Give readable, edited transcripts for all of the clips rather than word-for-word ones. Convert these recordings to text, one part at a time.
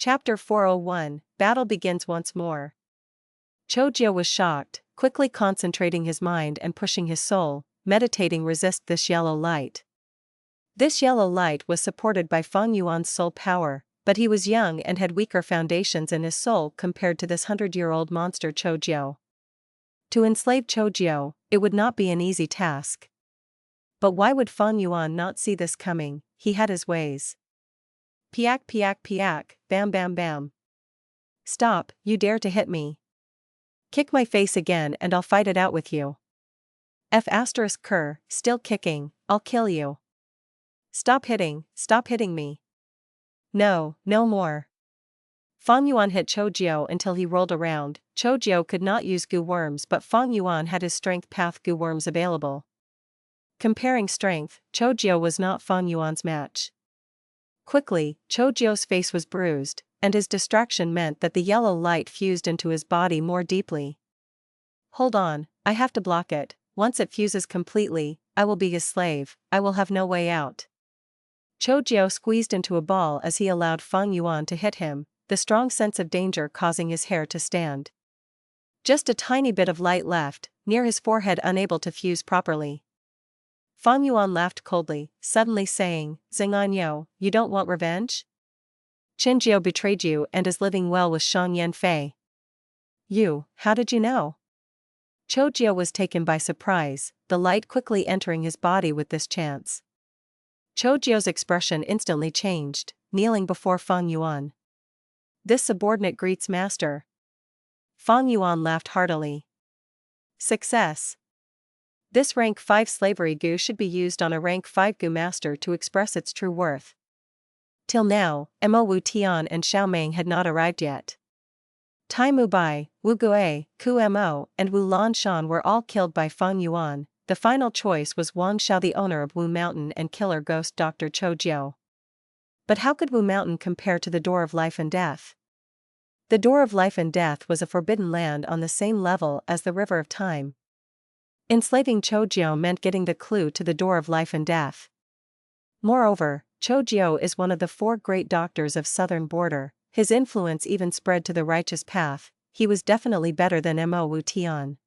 Chapter 401, Battle begins once more. Chojio was shocked, quickly concentrating his mind and pushing his soul, meditating resist this yellow light. This yellow light was supported by Fang Yuan's soul power, but he was young and had weaker foundations in his soul compared to this 100-year-old monster Chojio. To enslave Chojio, it would not be an easy task. But why would Fang Yuan not see this coming? He had his ways. Piak piak piak, bam bam bam. Stop, you dare to hit me. Kick my face again and I'll fight it out with you. F***, still kicking, I'll kill you. Stop hitting me. No, no more. Fang Yuan hit Chojio until he rolled around. Chojio could not use Gu worms, but Fang Yuan had his strength path Gu worms available. Comparing strength, Chojio was not Fang Yuan's match. Quickly, Chojio's face was bruised, and his distraction meant that the yellow light fused into his body more deeply. Hold on, I have to block it. Once it fuses completely, I will be his slave, I will have no way out. Chojio squeezed into a ball as he allowed Fang Yuan to hit him, the strong sense of danger causing his hair to stand. Just a tiny bit of light left, near his forehead, unable to fuse properly. Fang Yuan laughed coldly, suddenly saying, "Zheng'anyo, you don't want revenge? Qinjiao betrayed you and is living well with Shang Yanfei." "You, how did you know?" Chojio was taken by surprise, the light quickly entering his body with this chance. Chojio's expression instantly changed, kneeling before Fang Yuan. "This subordinate greets master." Fang Yuan laughed heartily. "Success. This rank 5 slavery Gu should be used on a rank 5 Gu master to express its true worth. Till now, Mo Wu Tian and Xiao Meng had not arrived yet. Tai Mu Bai, Wu Gue, Ku Mo, and Wu Lan Shan were all killed by Fang Yuan. The final choice was Wang Xiao, the owner of Wu Mountain and killer ghost Dr. Chojio. But how could Wu Mountain compare to the Door of Life and Death? The Door of Life and Death was a forbidden land on the same level as the River of Time. Enslaving Chojio meant getting the clue to the Door of Life and Death. Moreover, Chojio is one of the 4 great doctors of southern border, his influence even spread to the righteous path. He was definitely better than Mo Wu Tian.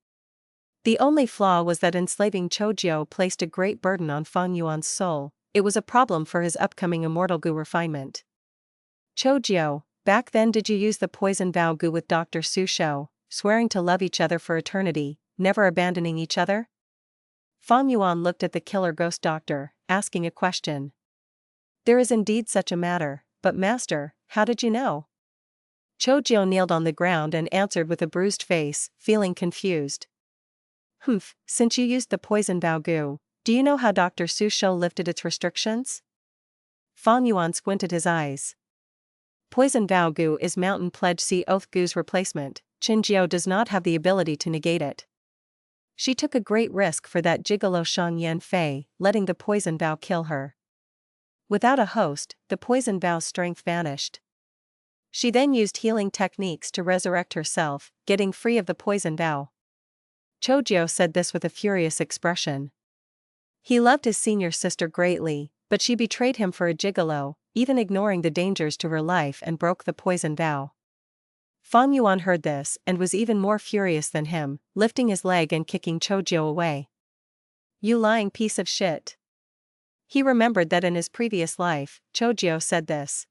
The only flaw was that enslaving Chojio placed a great burden on Fang Yuan's soul. It was a problem for his upcoming Immortal Gu refinement. "Chojio, back then did you use the poison vow Gu with Dr. Su Shou, swearing to love each other for eternity, never abandoning each other?" Fang Yuan looked at the killer ghost doctor, asking a question. "There is indeed such a matter, but master, how did you know?" Chojio kneeled on the ground and answered with a bruised face, feeling confused. "Humph, since you used the poison vow Gu, do you know how Dr. Su Shou lifted its restrictions?" Fang Yuan squinted his eyes. "Poison vow Gu is Mountain Pledge Sea Oath Gu's replacement. Qinjiao does not have the ability to negate it. She took a great risk for that gigolo Shang Yanfei, letting the poison vow kill her. Without a host, the poison vow's strength vanished. She then used healing techniques to resurrect herself, getting free of the poison vow." Chojio said this with a furious expression. He loved his senior sister greatly, but she betrayed him for a gigolo, even ignoring the dangers to her life, and broke the poison vow. Fang Yuan heard this and was even more furious than him, lifting his leg and kicking Chojio away. "You lying piece of shit." He remembered that in his previous life, Chojio said this.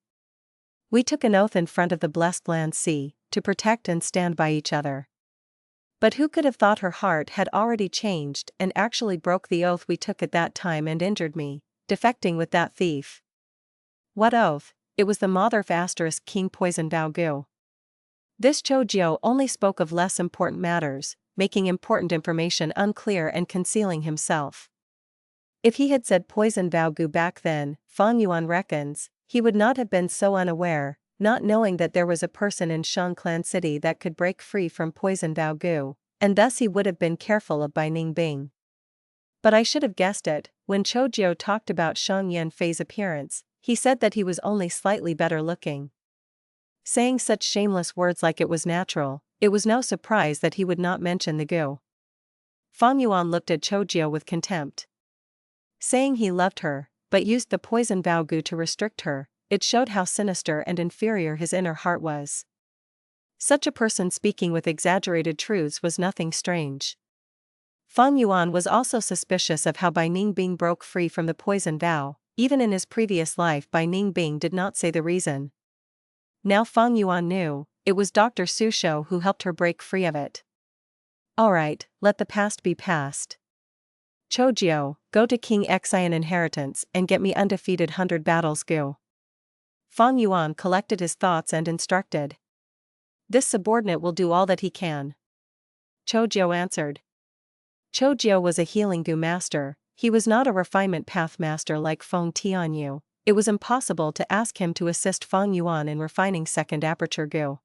"We took an oath in front of the blessed land sea, to protect and stand by each other." But who could have thought her heart had already changed and actually broke the oath we took at that time and injured me, defecting with that thief? What oath? It was the Mother of King Poison Vow Gu. This Chojio only spoke of less important matters, making important information unclear and concealing himself. If he had said poison vow Gu back then, Fang Yuan reckons, he would not have been so unaware, not knowing that there was a person in Shang Clan City that could break free from poison vow Gu, and thus he would have been careful of Bai Ning Bing. But I should have guessed it. When Chojio talked about Shang Yanfei's appearance, he said that he was only slightly better looking. Saying such shameless words like it was natural, it was no surprise that he would not mention the Gu. Fang Yuan looked at Chojio with contempt. Saying he loved her, but used the poison vow Gu to restrict her, it showed how sinister and inferior his inner heart was. Such a person speaking with exaggerated truths was nothing strange. Fang Yuan was also suspicious of how Bai Ning Bing broke free from the poison vow. Even in his previous life, Bai Ning Bing did not say the reason. Now Fang Yuan knew, it was Dr. Su Shou who helped her break free of it. Alright, let the past be past. Chojiu, go to King Xian Inheritance and get me undefeated 100 battles Gu. Fang Yuan collected his thoughts and instructed. This subordinate will do all that he can. Chojiu answered. Chojiu was a healing Gu master, he was not a refinement path master like Feng Tianyu. It was impossible to ask him to assist Fang Yuan in refining second aperture Gu.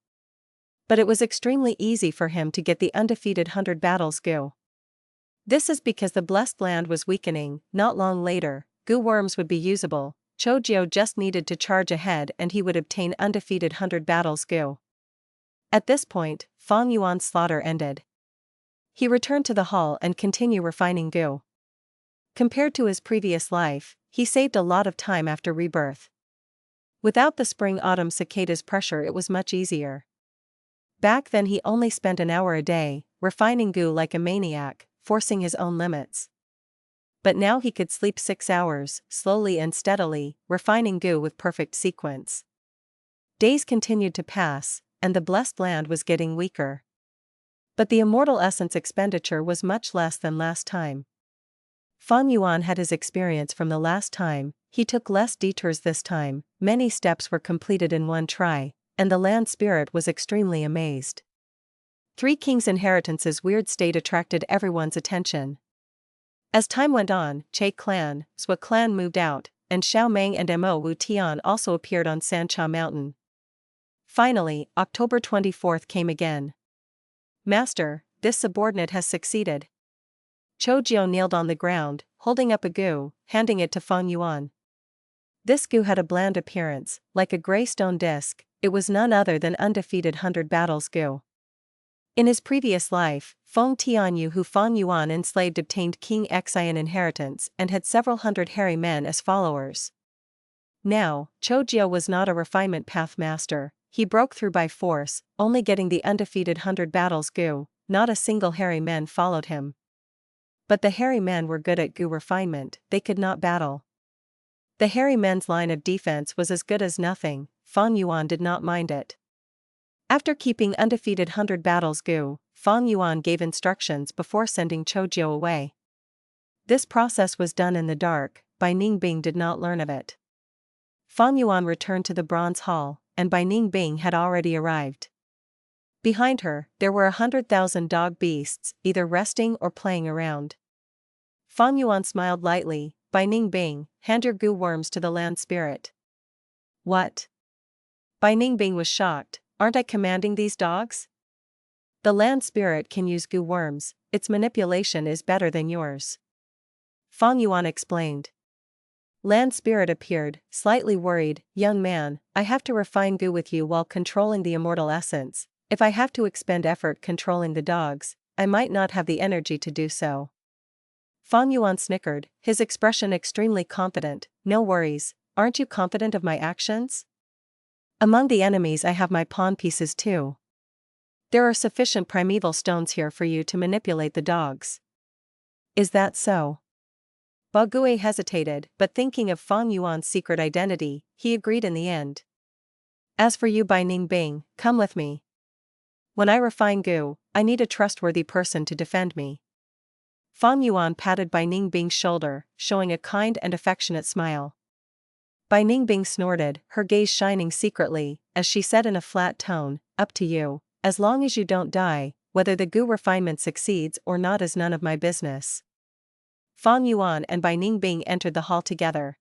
But it was extremely easy for him to get the undefeated 100 battles Gu. This is because the blessed land was weakening. Not long later, Gu worms would be usable. Chojiu just needed to charge ahead and he would obtain undefeated 100 battles Gu. At this point, Fang Yuan's slaughter ended. He returned to the hall and continued refining Gu. Compared to his previous life, he saved a lot of time after rebirth. Without the spring-autumn cicadas pressure, it was much easier. Back then he only spent an hour a day, refining Gu like a maniac, forcing his own limits. But now he could sleep 6 hours, slowly and steadily, refining Gu with perfect sequence. Days continued to pass, and the blessed land was getting weaker. But the immortal essence expenditure was much less than last time. Fang Yuan had his experience from the last time, he took less detours this time, many steps were completed in one try, and the land spirit was extremely amazed. Three Kings' Inheritance's weird state attracted everyone's attention. As time went on, Che clan, Swa clan moved out, and Xiao Meng and Mo Wu Tian also appeared on Sancha Mountain. Finally, October 24th came again. Master, this subordinate has succeeded. Chojiu kneeled on the ground, holding up a Gu, handing it to Fang Yuan. This Gu had a bland appearance, like a gray stone disc. It was none other than undefeated 100 battles Gu. In his previous life, Feng Tianyu who Fang Yuan enslaved obtained King Xian inheritance and had several hundred hairy men as followers. Now, Chojiu was not a refinement path master, he broke through by force, only getting the undefeated 100 battles Gu, not a single hairy man followed him. But the hairy men were good at Gu refinement, they could not battle. The hairy men's line of defense was as good as nothing, Fang Yuan did not mind it. After keeping undefeated 100 battles Gu, Fang Yuan gave instructions before sending Chojiu away. This process was done in the dark, Bai Ning Bing did not learn of it. Fang Yuan returned to the bronze hall, and Bai Ning Bing had already arrived. Behind her, there were 100,000 dog beasts, either resting or playing around. Fang Yuan smiled lightly. Bai Ning Bing, hand your Gu worms to the land spirit. What? Bai Ning Bing was shocked. Aren't I commanding these dogs? The land spirit can use Gu worms, its manipulation is better than yours. Fang Yuan explained. Land spirit appeared, slightly worried. Young man, I have to refine Gu with you while controlling the immortal essence. If I have to expend effort controlling the dogs, I might not have the energy to do so. Fang Yuan snickered, his expression extremely confident. No worries, aren't you confident of my actions? Among the enemies I have my pawn pieces too. There are sufficient primeval stones here for you to manipulate the dogs. Is that so? Bagui hesitated, but thinking of Fang Yuan's secret identity, he agreed in the end. As for you Bai Ning Bing, come with me. When I refine Gu, I need a trustworthy person to defend me. Fang Yuan patted Bai Ning Bing's shoulder, showing a kind and affectionate smile. Bai Ning Bing snorted, her gaze shining secretly, as she said in a flat tone, up to you, as long as you don't die, whether the Gu refinement succeeds or not is none of my business. Fang Yuan and Bai Ning Bing entered the hall together.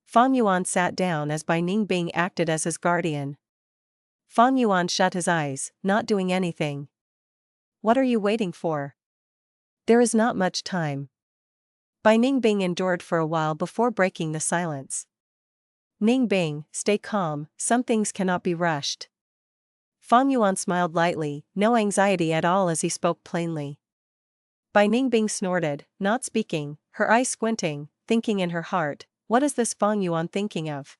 Fang Yuan sat down as Bai Ning Bing acted as his guardian. Fang Yuan shut his eyes, not doing anything. What are you waiting for? There is not much time. Bai Ning Bing endured for a while before breaking the silence. Ning Bing, stay calm, some things cannot be rushed. Fang Yuan smiled lightly, no anxiety at all as he spoke plainly. Bai Ning Bing snorted, not speaking, her eyes squinting, thinking in her heart, what is this Fang Yuan thinking of?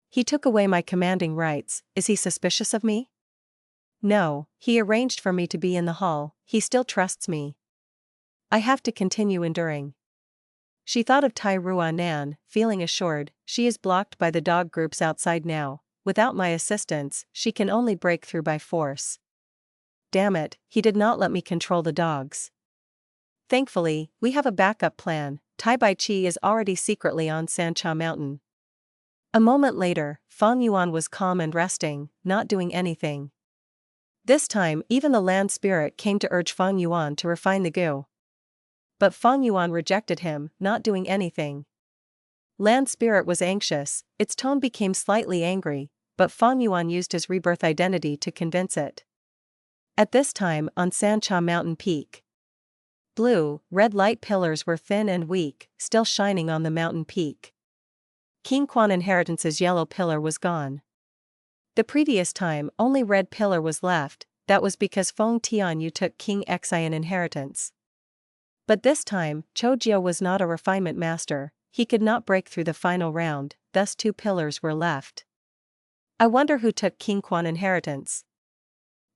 He took away my commanding rights. Is he suspicious of me? No, he arranged for me to be in the hall. He still trusts me. I have to continue enduring. She thought of Tai Ruanan, feeling assured. She is blocked by the dog groups outside now. Without my assistance, she can only break through by force. Damn it, he did not let me control the dogs. Thankfully, we have a backup plan. Tai Bai Chi is already secretly on Sancha Mountain. A moment later, Fang Yuan was calm and resting, not doing anything. This time, even the land spirit came to urge Fang Yuan to refine the Gu. But Fang Yuan rejected him, not doing anything. Land spirit was anxious, its tone became slightly angry, but Fang Yuan used his rebirth identity to convince it. At this time, on Sancha Mountain Peak, blue, red light pillars were thin and weak, still shining on the mountain peak. King Quan Inheritance's yellow pillar was gone. The previous time, only red pillar was left. That was because Feng Tianyu took King Xian inheritance. But this time, Chojio was not a refinement master, he could not break through the final round, thus 2 pillars were left. I wonder who took King Quan inheritance.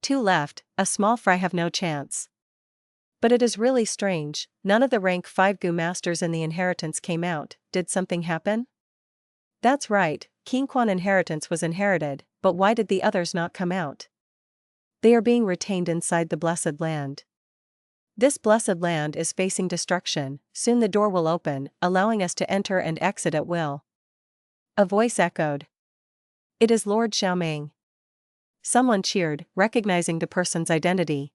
2 left, a small fry have no chance. But it is really strange, none of the rank 5 Gu masters in the inheritance came out. Did something happen? That's right, King Quan inheritance was inherited, but why did the others not come out? They are being retained inside the blessed land. This blessed land is facing destruction, soon the door will open, allowing us to enter and exit at will. A voice echoed. It is Lord Xiaoming. Someone cheered, recognizing the person's identity.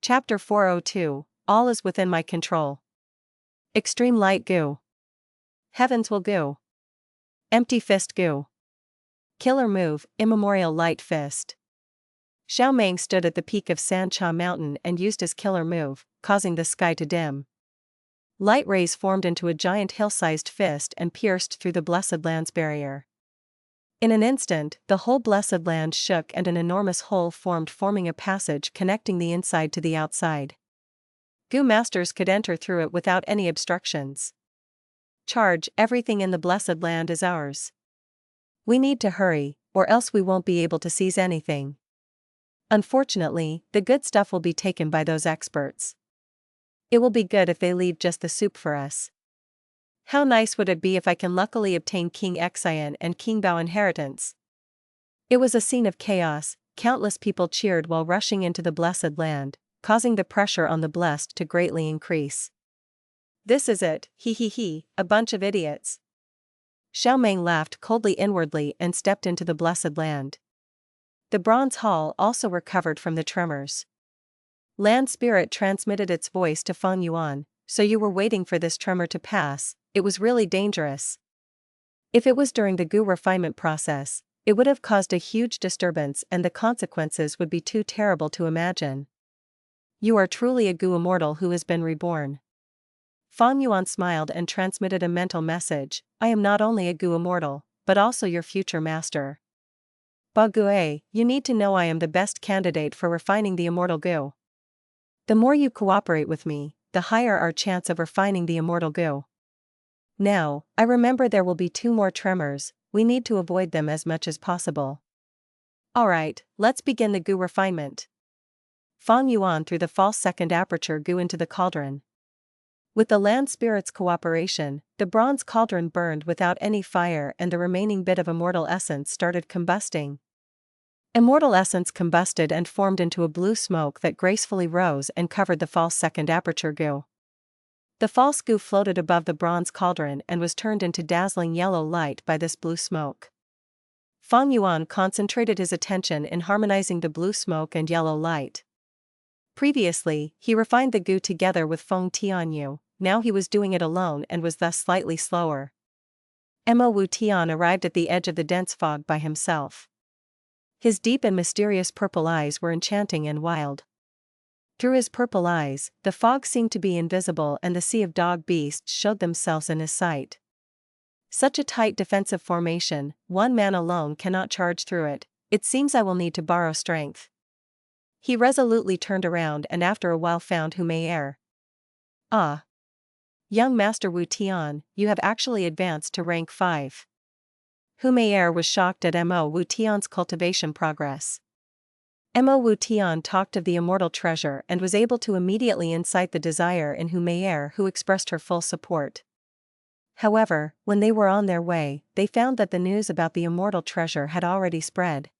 Chapter 402, All is within my control. Extreme Light Gu. Heavens will Gu. Empty Fist Gu. Killer Move, Immemorial Light Fist. Xiaoming stood at the peak of Sancha Mountain and used his killer move, causing the sky to dim. Light rays formed into a giant hill-sized fist and pierced through the Blessed Land's barrier. In an instant, the whole Blessed Land shook and an enormous hole formed, forming a passage connecting the inside to the outside. Gu masters could enter through it without any obstructions. Charge, everything in the Blessed Land is ours. We need to hurry, or else we won't be able to seize anything. Unfortunately, the good stuff will be taken by those experts. It will be good if they leave just the soup for us. How nice would it be if I can luckily obtain King Xian and King Bao inheritance? It was a scene of chaos, countless people cheered while rushing into the Blessed Land, causing the pressure on the blessed to greatly increase. This is it, a bunch of idiots. Xiaoming laughed coldly inwardly and stepped into the Blessed Land. The Bronze Hall also recovered from the tremors. Land Spirit transmitted its voice to Fang Yuan, so you were waiting for this tremor to pass. It was really dangerous. If it was during the Gu refinement process, it would have caused a huge disturbance and the consequences would be too terrible to imagine. You are truly a Gu immortal who has been reborn. Fang Yuan smiled and transmitted a mental message. I am not only a Gu immortal, but also your future master. Ba Gue, you need to know I am the best candidate for refining the Immortal Gu. The more you cooperate with me, the higher our chance of refining the Immortal Gu. Now, I remember there will be 2 more tremors, we need to avoid them as much as possible. Alright, let's begin the Gu refinement. Fang Yuan threw the false second aperture Gu into the cauldron. With the land spirit's cooperation, the bronze cauldron burned without any fire and the remaining bit of immortal essence started combusting. Immortal essence combusted and formed into a blue smoke that gracefully rose and covered the false second aperture Gu. The false Gu floated above the bronze cauldron and was turned into dazzling yellow light by this blue smoke. Fang Yuan concentrated his attention in harmonizing the blue smoke and yellow light. Previously, he refined the Gu together with Feng Tianyu, now he was doing it alone and was thus slightly slower. Mo Wu Tian arrived at the edge of the dense fog by himself. His deep and mysterious purple eyes were enchanting and wild. Through his purple eyes, the fog seemed to be invisible and the sea of dog beasts showed themselves in his sight. Such a tight defensive formation, one man alone cannot charge through it. It seems I will need to borrow strength. He resolutely turned around and after a while found Hu Mei'er. Ah! Young Master Wu Tian, you have actually advanced to rank 5. Hu Mei'er was shocked at Mo Wu Tian's cultivation progress. Mo Wu Tian talked of the immortal treasure and was able to immediately incite the desire in Hu Mei'er, who expressed her full support. However, when they were on their way, they found that the news about the immortal treasure had already spread.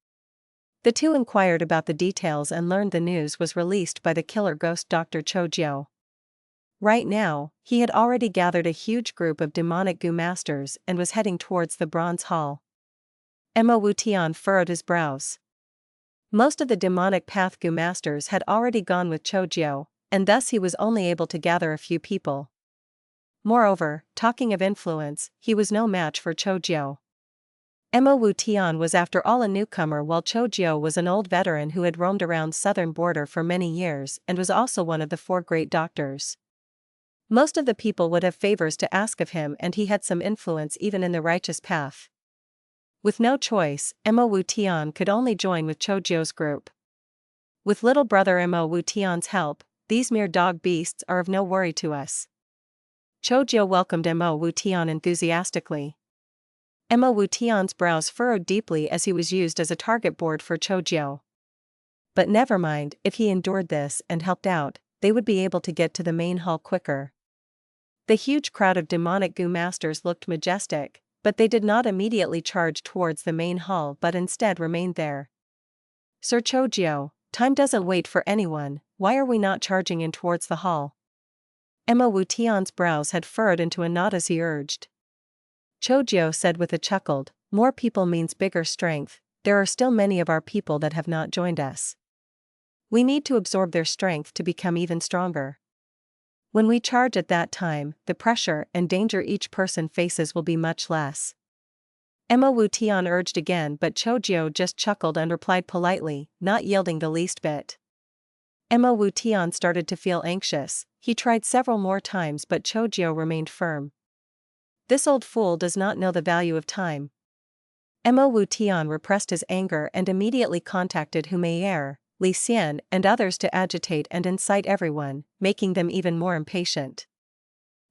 The two inquired about the details and learned the news was released by the killer ghost Dr. Cho Jiu. Right now, he had already gathered a huge group of demonic Gu masters and was heading towards the Bronze Hall. Mo Wu Tian furrowed his brows. Most of the demonic path Gu masters had already gone with Cho Jiu, and thus he was only able to gather a few people. Moreover, talking of influence, he was no match for Cho Jiu. Mo Wu Tian was after all a newcomer while Cho Jiu was an old veteran who had roamed around southern border for many years and was also one of the 4 great doctors. Most of the people would have favors to ask of him and he had some influence even in the righteous path. With no choice, Mo Wu Tian could only join with Cho Jiu's group. With little brother Mo Wu Tian's help, these mere dog beasts are of no worry to us. Cho Jiu welcomed Mo Wu Tian enthusiastically. Mo Wu Tian's brows furrowed deeply as he was used as a target board for Cho Jiu. But never mind, if he endured this and helped out, they would be able to get to the main hall quicker. The huge crowd of demonic Gu masters looked majestic, but they did not immediately charge towards the main hall but instead remained there. Sir Cho Jiu, time doesn't wait for anyone, why are we not charging in towards the hall? Mo Wu Tian's brows had furrowed into a knot as he urged. Cho Jiu said with a chuckle, more people means bigger strength, there are still many of our people that have not joined us. We need to absorb their strength to become even stronger. When we charge at that time, the pressure and danger each person faces will be much less. Mo Wu Tian urged again but Cho Jiu just chuckled and replied politely, not yielding the least bit. Mo Wu Tian started to feel anxious, he tried several more times but Cho Jiu remained firm. This old fool does not know the value of time. Mo Wu Tian repressed his anger and immediately contacted Hu Mei'er, Li Xian and others to agitate and incite everyone, making them even more impatient.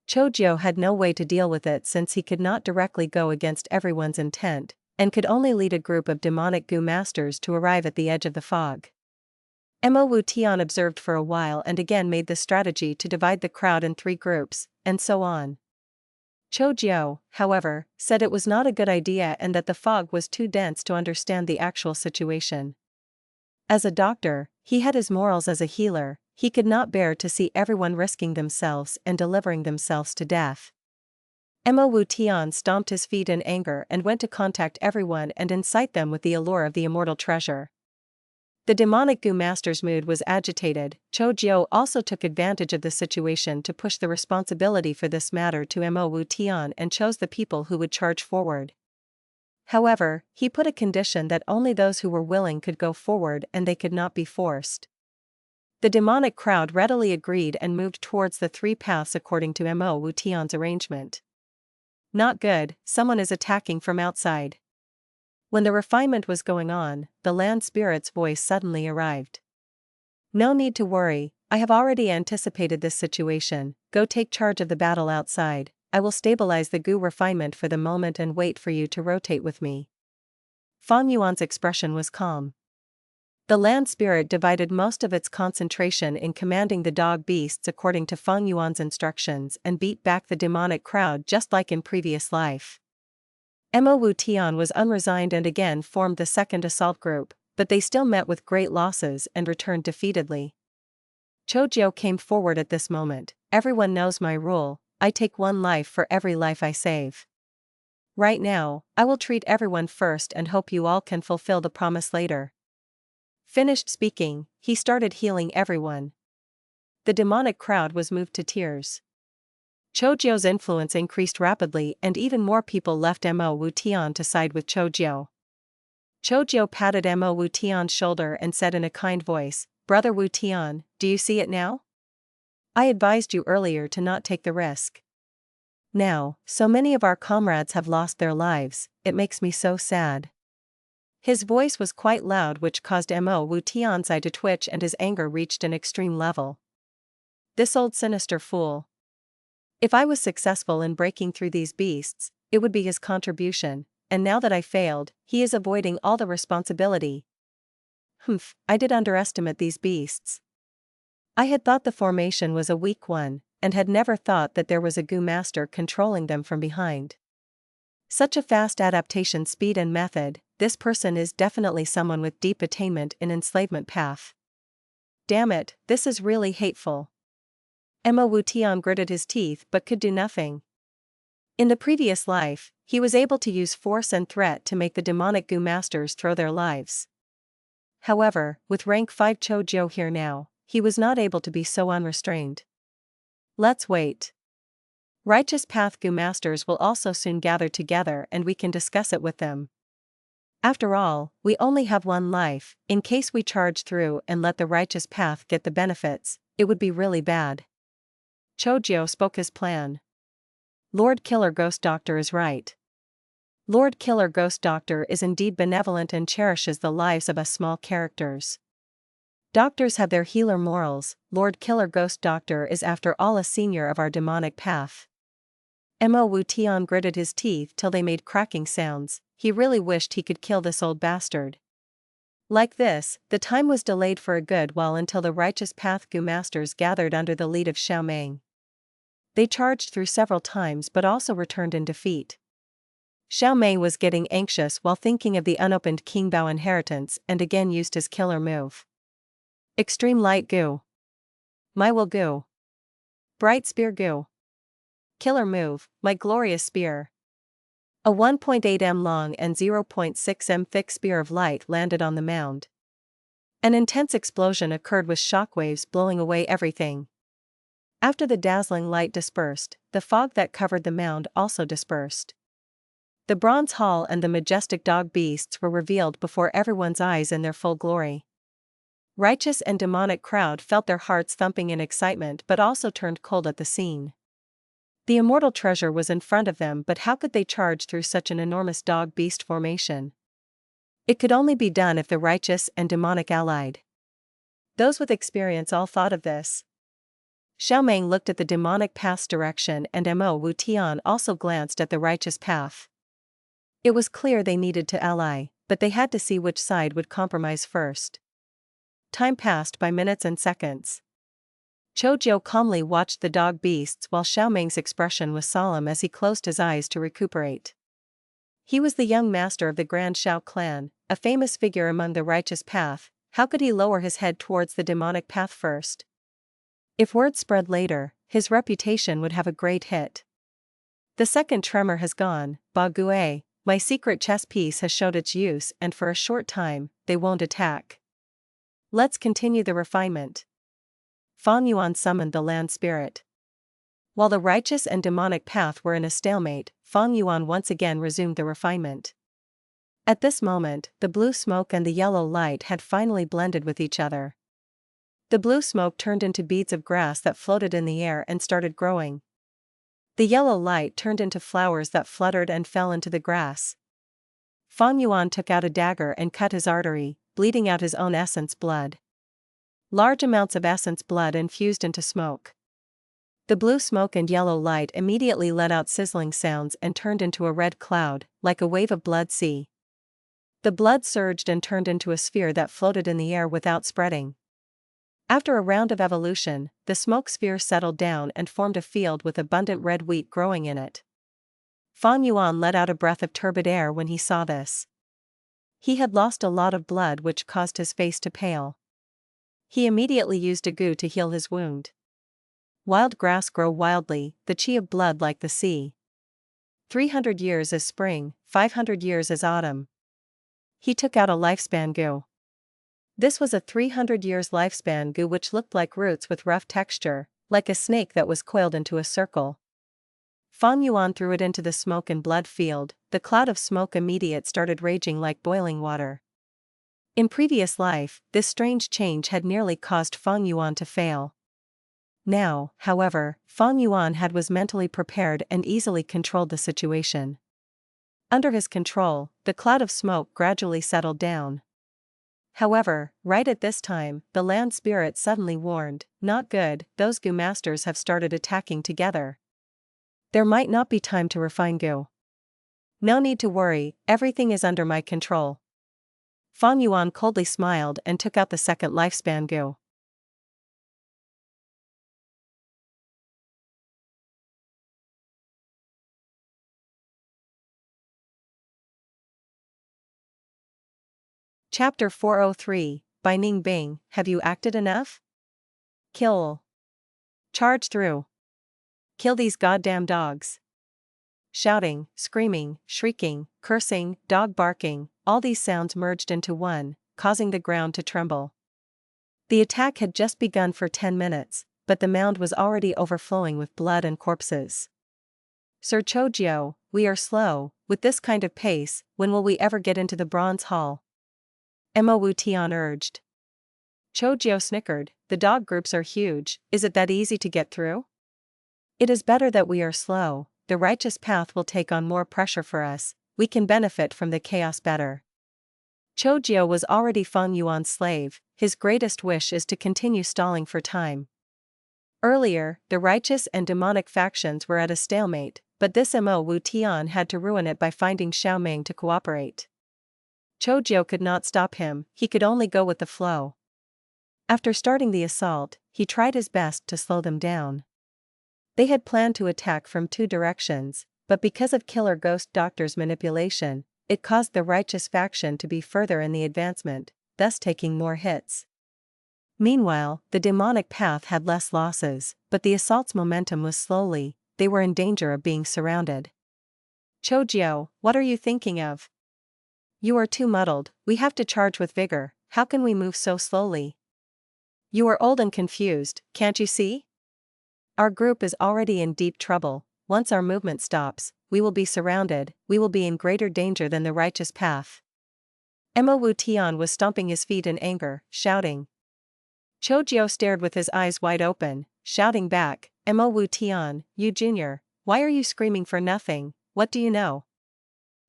Cho Jiu had no way to deal with it since he could not directly go against everyone's intent, and could only lead a group of demonic Gu masters to arrive at the edge of the fog. Mo Wu Tian observed for a while and again made the strategy to divide the crowd in 3 groups, and so on. Cho Jiu, however, said it was not a good idea and that the fog was too dense to understand the actual situation. As a doctor, he had his morals as a healer, he could not bear to see everyone risking themselves and delivering themselves to death. Mo Wu Tian stomped his feet in anger and went to contact everyone and incite them with the allure of the immortal treasure. The demonic Gu master's mood was agitated. Cho Jiu also took advantage of the situation to push the responsibility for this matter to Mo Wu Tian and chose the people who would charge forward. However, he put a condition that only those who were willing could go forward and they could not be forced. The demonic crowd readily agreed and moved towards the 3 paths according to Mo Wu Tian's arrangement. Not good, someone is attacking from outside. When the refinement was going on, the land spirit's voice suddenly arrived. No need to worry, I have already anticipated this situation, go take charge of the battle outside, I will stabilize the Gu refinement for the moment and wait for you to rotate with me. Fang Yuan's expression was calm. The land spirit divided most of its concentration in commanding the dog beasts according to Fang Yuan's instructions and beat back the demonic crowd just like in previous life. Mo Wu Tian was unresigned and again formed the 2nd assault group, but they still met with great losses and returned defeatedly. Cho Jiu came forward at this moment, everyone knows my rule, I take 1 life for every life I save. Right now, I will treat everyone first and hope you all can fulfill the promise later. Finished speaking, he started healing everyone. The demonic crowd was moved to tears. Cho Jiu's influence increased rapidly and even more people left Mo Wu Tian to side with Cho Jiu. Cho Jiu patted Mo Wu Tian's shoulder and said in a kind voice, Brother Wu Tian, do you see it now? I advised you earlier to not take the risk. Now, so many of our comrades have lost their lives, it makes me so sad. His voice was quite loud, which caused Mo Wu Tian's eye to twitch and his anger reached an extreme level. This old sinister fool. If I was successful in breaking through these beasts, it would be his contribution, and now that I failed, he is avoiding all the responsibility. I did underestimate these beasts. I had thought the formation was a weak one, and had never thought that there was a Gu master controlling them from behind. Such a fast adaptation speed and method, this person is definitely someone with deep attainment in enslavement path. Damn it, this is really hateful. Mo Wu Tian gritted his teeth but could do nothing. In the previous life, he was able to use force and threat to make the demonic Gu masters throw their lives. However, with rank 5 Chojo here now, he was not able to be so unrestrained. Let's wait. Righteous Path Gu masters will also soon gather together and we can discuss it with them. After all, we only have one life. In case we charge through and let the righteous path get the benefits, it would be really bad. Chojo spoke his plan. Lord Killer Ghost Doctor is right. Lord Killer Ghost Doctor is indeed benevolent and cherishes the lives of us small characters. Doctors have their healer morals. Lord Killer Ghost Doctor is after all a senior of our demonic path. Mo Wu Tian gritted his teeth till they made cracking sounds. He really wished he could kill this old bastard. Like this, the time was delayed for a good while until the righteous path Gu masters gathered under the lead of Xiaomeng. They charged through several times but also returned in defeat. Xiaomeng was getting anxious while thinking of the unopened Qingbao inheritance and again used his killer move. Extreme Light Gu. My Will Gu. Bright Spear Gu. Killer move, my glorious spear. A 1.8 m long and 0.6 m thick spear of light landed on the mound. An intense explosion occurred with shockwaves blowing away everything. After the dazzling light dispersed, the fog that covered the mound also dispersed. The bronze hall and the majestic dog beasts were revealed before everyone's eyes in their full glory. Righteous and demonic crowd felt their hearts thumping in excitement but also turned cold at the scene. The immortal treasure was in front of them, but how could they charge through such an enormous dog-beast formation? It could only be done if the righteous and demonic allied. Those with experience all thought of this. Xiaomeng looked at the demonic path's direction and Mo Wu Tian also glanced at the righteous path. It was clear they needed to ally, but they had to see which side would compromise first. Time passed by minutes and seconds. Chojo calmly watched the dog beasts while Xiaomeng's expression was solemn as he closed his eyes to recuperate. He was the young master of the Grand Shao clan, a famous figure among the righteous path. How could he lower his head towards the demonic path first? If word spread later, his reputation would have a great hit. The second tremor has gone, Ba Gue, my secret chess piece has showed its use and for a short time, they won't attack. Let's continue the refinement. Fang Yuan summoned the land spirit. While the righteous and demonic path were in a stalemate, Fang Yuan once again resumed the refinement. At this moment, the blue smoke and the yellow light had finally blended with each other. The blue smoke turned into beads of grass that floated in the air and started growing. The yellow light turned into flowers that fluttered and fell into the grass. Fang Yuan took out a dagger and cut his artery, bleeding out his own essence blood. Large amounts of essence blood infused into smoke. The blue smoke and yellow light immediately let out sizzling sounds and turned into a red cloud, like a wave of blood sea. The blood surged and turned into a sphere that floated in the air without spreading. After a round of evolution, the smoke sphere settled down and formed a field with abundant red wheat growing in it. Fang Yuan let out a breath of turbid air when he saw this. He had lost a lot of blood which caused his face to pale. He immediately used a gu to heal his wound. Wild grass grow wildly, the chi of blood like the sea. 300 years is spring, 500 years is autumn. He took out a lifespan gu. This was a 300 years lifespan gu which looked like roots with rough texture, like a snake that was coiled into a circle. Fang Yuan threw it into the smoke and blood field. The cloud of smoke immediate started raging like boiling water. In previous life, this strange change had nearly caused Fang Yuan to fail. Now, however, Fang Yuan was mentally prepared and easily controlled the situation. Under his control, the cloud of smoke gradually settled down. However, right at this time, the land spirit suddenly warned, "Not good, those Gu masters have started attacking together. There might not be time to refine Gu. No need to worry, everything is under my control." Fang Yuan coldly smiled and took out the second lifespan Gu. Chapter 403, Bai Ning Bing, have you acted enough? Kill. Charge through. Kill these goddamn dogs. Shouting, screaming, shrieking, cursing, dog barking, all these sounds merged into one, causing the ground to tremble. The attack had just begun for 10 minutes, but the mound was already overflowing with blood and corpses. Sir Chojio, we are slow, with this kind of pace, when will we ever get into the bronze hall? Mo Wu Tian urged. Chojio snickered, the dog groups are huge, is it that easy to get through? It is better that we are slow, the righteous path will take on more pressure for us, we can benefit from the chaos better. Chojio was already Fang Yuan's slave, his greatest wish is to continue stalling for time. Earlier, the righteous and demonic factions were at a stalemate, but this Mo Wu Tian had to ruin it by finding Xiao Meng to cooperate. Chojio could not stop him, he could only go with the flow. After starting the assault, he tried his best to slow them down. They had planned to attack from 2 directions, but because of Killer Ghost Doctor's manipulation, it caused the righteous faction to be further in the advancement, thus taking more hits. Meanwhile, the demonic path had less losses, but the assault's momentum was slowly, they were in danger of being surrounded. Chojio, what are you thinking of? You are too muddled, we have to charge with vigor, how can we move so slowly? You are old and confused, can't you see? Our group is already in deep trouble, once our movement stops, we will be surrounded, we will be in greater danger than the righteous path. Mo Wu Tian was stomping his feet in anger, shouting. Chojio stared with his eyes wide open, shouting back, Mo Wu Tian, you junior, why are you screaming for nothing, what do you know?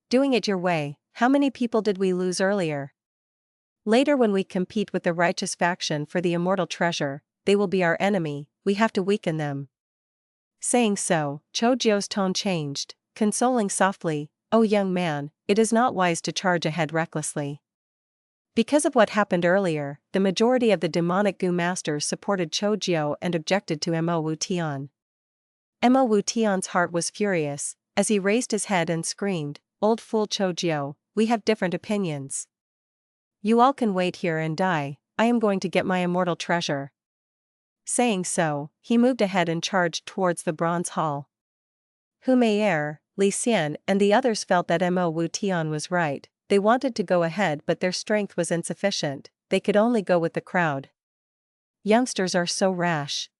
Doing it your way, how many people did we lose earlier? Later when we compete with the righteous faction for the immortal treasure, they will be our enemy, we have to weaken them. Saying so, Chojio's tone changed, consoling softly, oh young man, it is not wise to charge ahead recklessly. Because of what happened earlier, the majority of the demonic Gu masters supported Chojio and objected to Mo Wu Tian. Mo Wu Tian's heart was furious, as he raised his head and screamed, old fool Chojio, we have different opinions. You all can wait here and die, I am going to get my immortal treasure. Saying so, he moved ahead and charged towards the bronze hall. Hu Meier, Li Xian and the others felt that Mo Wu Tian was right, they wanted to go ahead but their strength was insufficient, they could only go with the crowd. Youngsters are so rash.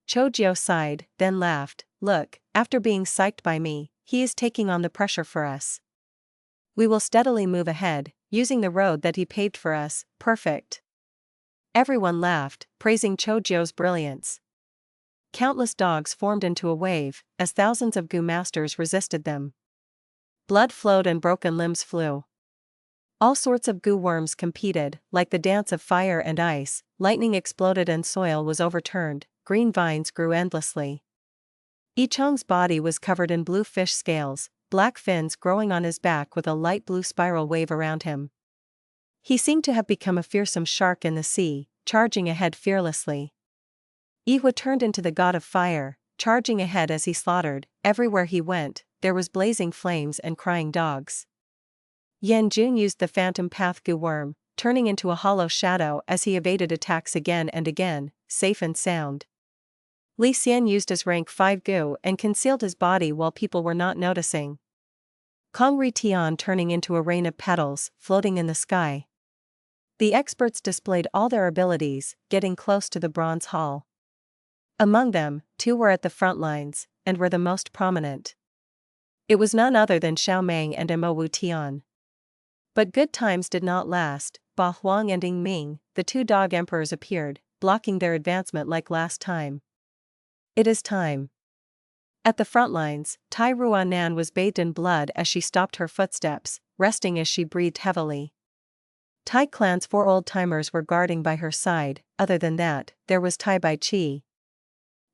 Chojio sighed, then laughed, look, after being psyched by me, he is taking on the pressure for us. We will steadily move ahead, using the road that he paved for us, perfect. Everyone laughed, praising Chojio's brilliance. Countless dogs formed into a wave, as thousands of Gu masters resisted them. Blood flowed and broken limbs flew. All sorts of Gu worms competed, like the dance of fire and ice, lightning exploded and soil was overturned, green vines grew endlessly. Yicheng's body was covered in blue fish scales, black fins growing on his back with a light blue spiral wave around him. He seemed to have become a fearsome shark in the sea, charging ahead fearlessly. Yihua turned into the god of fire, charging ahead as he slaughtered, everywhere he went, there was blazing flames and crying dogs. Yan Jun used the phantom path Gu worm, turning into a hollow shadow as he evaded attacks again and again, safe and sound. Li Xian used his rank 5 Gu and concealed his body while people were not noticing. Kong Ri Tian turning into a rain of petals, floating in the sky. The experts displayed all their abilities, getting close to the bronze hall. Among them, 2 were at the front lines, and were the most prominent. It was none other than Xiao Meng and Mo Wu Tian. But good times did not last. Wang and Ing Ming, the two dog emperors appeared, blocking their advancement like last time. It is time. At the front lines, Tai Ruanan was bathed in blood as she stopped her footsteps, resting as she breathed heavily. Tai Clan's 4 old-timers were guarding by her side. Other than that, there was Tai Bai Chi.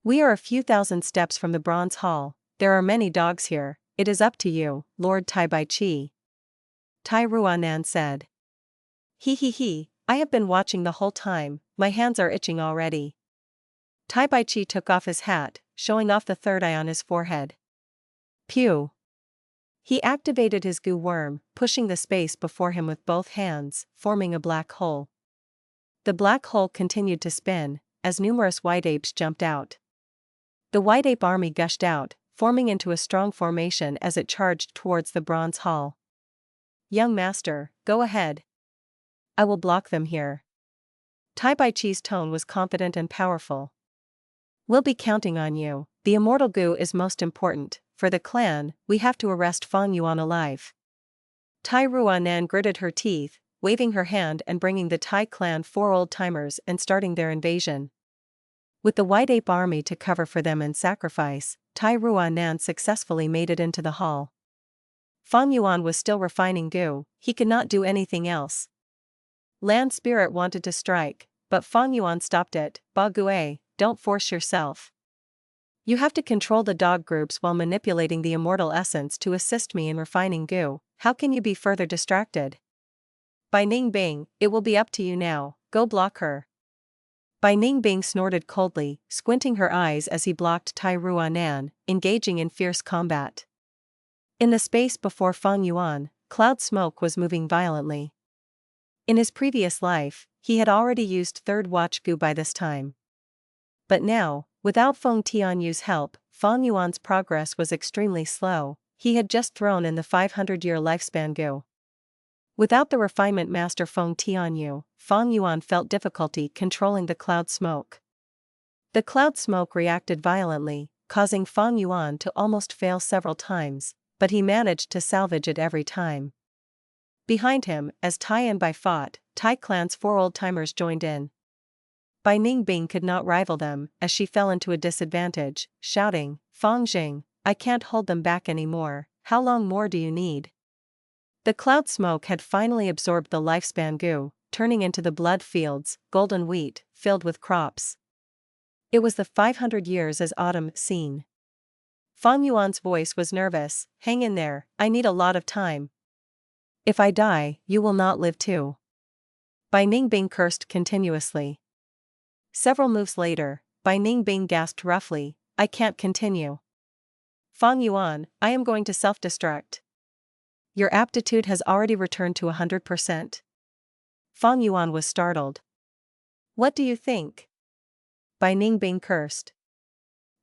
We are a few thousand steps from the Bronze Hall. There are many dogs here. It is up to you, Lord Tai Bai Chi. Tai Ruanan said. He, I have been watching the whole time, my hands are itching already. Tai Bai Chi took off his hat, showing off the third eye on his forehead. Pew! He activated his Gu worm, pushing the space before him with both hands, forming a black hole. The black hole continued to spin, as numerous white apes jumped out. The white ape army gushed out, forming into a strong formation as it charged towards the Bronze Hall. Young master, go ahead. I will block them here. Tai Bai Chi's tone was confident and powerful. We'll be counting on you. The Immortal Gu is most important. For the clan, we have to arrest Fang Yuan alive. Tai Ruanan gritted her teeth, waving her hand and bringing the Tai clan 4 old-timers and starting their invasion. With the white ape army to cover for them and sacrifice, Tai Ruanan successfully made it into the hall. Fang Yuan was still refining Gu, he could not do anything else. Land Spirit wanted to strike, but Fang Yuan stopped it. Ba Gue, don't force yourself. You have to control the dog groups while manipulating the immortal essence to assist me in refining Gu. How can you be further distracted? Bai Ning Bing, it will be up to you now, go block her. Bai Ning Bing snorted coldly, squinting her eyes as he blocked Tai Ruanan, engaging in fierce combat. In the space before Fang Yuan, cloud smoke was moving violently. In his previous life, he had already used third watch Gu by this time. But now, without Feng Tianyu's help, Fang Yuan's progress was extremely slow. He had just thrown in the 500-year lifespan Gu. Without the refinement master Feng Tianyu, Fang Yuan felt difficulty controlling the cloud smoke. The cloud smoke reacted violently, causing Fang Yuan to almost fail several times, but he managed to salvage it every time. Behind him, as Tai and Bai fought, Tai clan's 4 old-timers joined in. Bai Ning Bing could not rival them, as she fell into a disadvantage, shouting, Fang Zheng, I can't hold them back anymore. How long more do you need? The cloud smoke had finally absorbed the lifespan Gu, turning into the blood fields, golden wheat, filled with crops. It was the 500 years as autumn scene. Fang Yuan's voice was nervous, hang in there, I need a lot of time. If I die, you will not live too. Bai Ning Bing cursed continuously. Several moves later, Bai Ning Bing gasped roughly, I can't continue. Fang Yuan, I am going to self-destruct. Your aptitude has already returned to 100%. Fang Yuan was startled. What do you think? Bai Ning Bing cursed.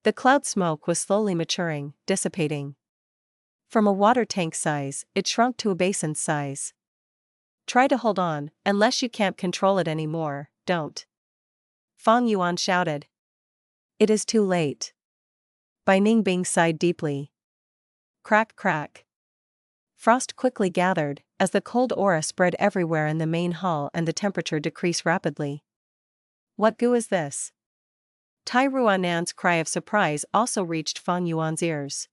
The cloud smoke was slowly maturing, dissipating. From a water tank size, it shrunk to a basin size. Try to hold on, unless you can't control it anymore, don't. Fang Yuan shouted. It is too late. Bai Ning Bing sighed deeply. Crack crack. Frost quickly gathered, as the cold aura spread everywhere in the main hall and the temperature decreased rapidly. What Gu is this? Tai Ruanan's cry of surprise also reached Fang Yuan's ears.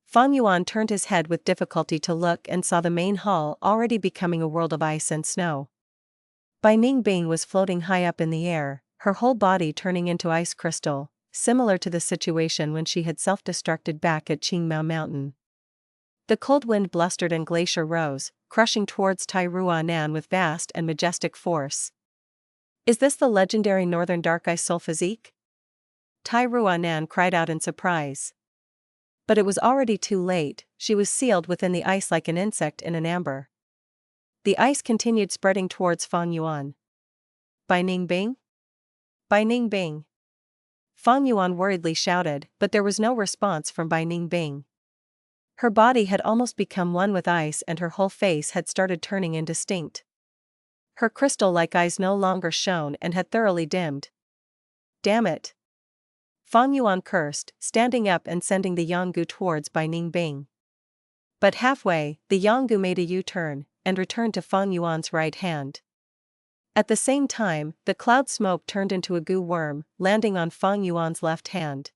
Fang Yuan turned his head with difficulty to look and saw the main hall already becoming a world of ice and snow. Bai Ning Bing was floating high up in the air, her whole body turning into ice crystal, similar to the situation when she had self-destructed back at Qingmao Mountain. The cold wind blustered and glacier rose, crushing towards Tai Ruanan with vast and majestic force. Is this the legendary Northern Dark Ice Soul physique? Tai Ruanan cried out in surprise. But it was already too late, she was sealed within the ice like an insect in an amber. The ice continued spreading towards Fang Yuan. Bai Ning Bing? Bai Ning Bing! Fang Yuan worriedly shouted, but there was no response from Bai Ning Bing. Her body had almost become one with ice and her whole face had started turning indistinct. Her crystal-like eyes no longer shone and had thoroughly dimmed. Damn it! Fang Yuan cursed, standing up and sending the Yanggu towards Bai Ning Bing. But halfway, the Yanggu made a U-turn, and returned to Fang Yuan's right hand. At the same time, the cloud smoke turned into a gu worm, landing on Fang Yuan's left hand.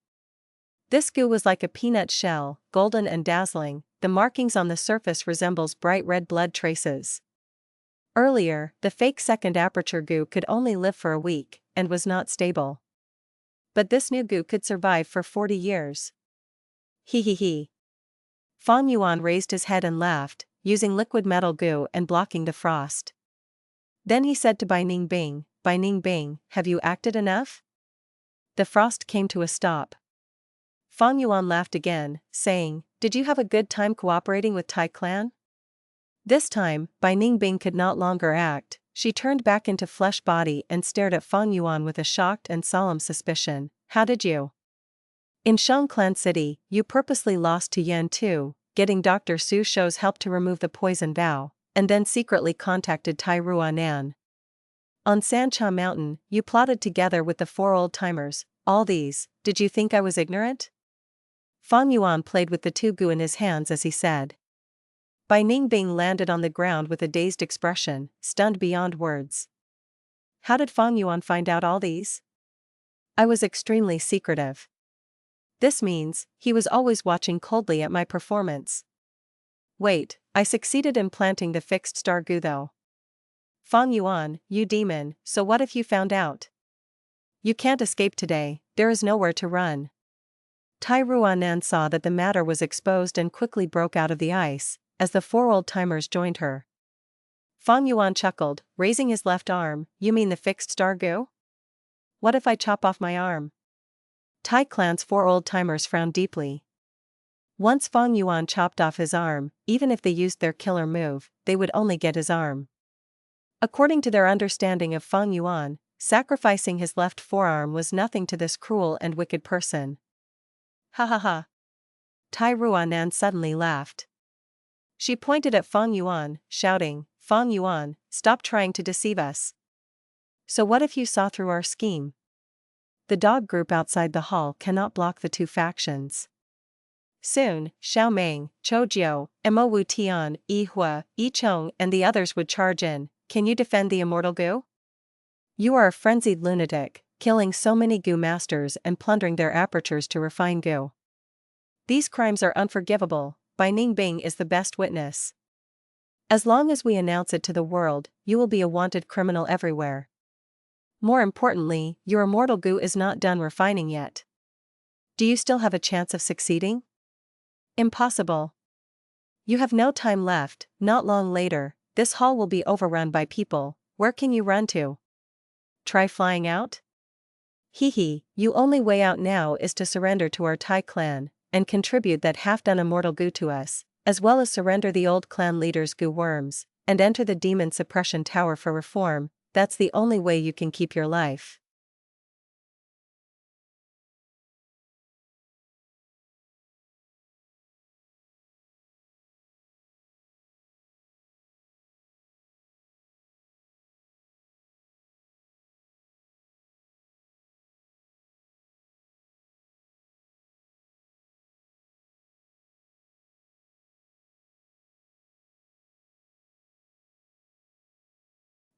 This gu was like a peanut shell, golden and dazzling. The markings on the surface resembles bright red blood traces. Earlier, the fake second aperture gu could only live for a week, and was not stable. But this new gu could survive for 40 years. He. Fang Yuan raised his head and laughed, using liquid metal gu and blocking the frost. Then he said to Bai Ning Bing, "Bai Ning Bing, have you acted enough?" The frost came to a stop. Fang Yuan laughed again, saying, "Did you have a good time cooperating with Tai clan?" This time, Bai Ning Bing could not longer act. She turned back into flesh body and stared at Fang Yuan with a shocked and solemn suspicion. "How did you? In Shang Clan City, you purposely lost to Yan Tu, getting Dr. Su Shou's help to remove the poison vow, and then secretly contacted Tai Ruanan. On Sancha Mountain, you plotted together with the 4 old-timers. All these, did you think I was ignorant?" Fang Yuan played with the 2 gu in his hands as he said. Bai Ning Bing landed on the ground with a dazed expression, stunned beyond words. How did Fang Yuan find out all these? I was extremely secretive. This means, he was always watching coldly at my performance. Wait, I succeeded in planting the fixed star gu though. Fang Yuan, you demon, so what if you found out? You can't escape today, there is nowhere to run. Tai Ruanan saw that the matter was exposed and quickly broke out of the ice, as the 4 old-timers joined her. Fang Yuan chuckled, raising his left arm. "You mean the fixed star gu? What if I chop off my arm?" Tai clan's 4 old-timers frowned deeply. Once Fang Yuan chopped off his arm, even if they used their killer move, they would only get his arm. According to their understanding of Fang Yuan, sacrificing his left forearm was nothing to this cruel and wicked person. Ha. Tai Ruanan suddenly laughed. She pointed at Fang Yuan, shouting, "Fang Yuan, stop trying to deceive us. So what if you saw through our scheme? The dog group outside the hall cannot block the 2 factions. Soon, Xiao Meng, Chou Jiu, Mo Wu Tian, Yi Hua, Yi Chong and the others would charge in. Can you defend the Immortal Gu? You are a frenzied lunatic, killing so many Gu masters and plundering their apertures to refine Gu. These crimes are unforgivable. Bai Ning Bing is the best witness. As long as we announce it to the world, you will be a wanted criminal everywhere. More importantly, your Immortal Gu is not done refining yet. Do you still have a chance of succeeding? Impossible. You have no time left. Not long later, this hall will be overrun by people. Where can you run to? Try flying out? Your only way out now is to surrender to our Tai clan, and contribute that half-done Immortal Gu to us, as well as surrender the old clan leader's Gu worms, and enter the Demon Suppression Tower for reform. That's the only way you can keep your life.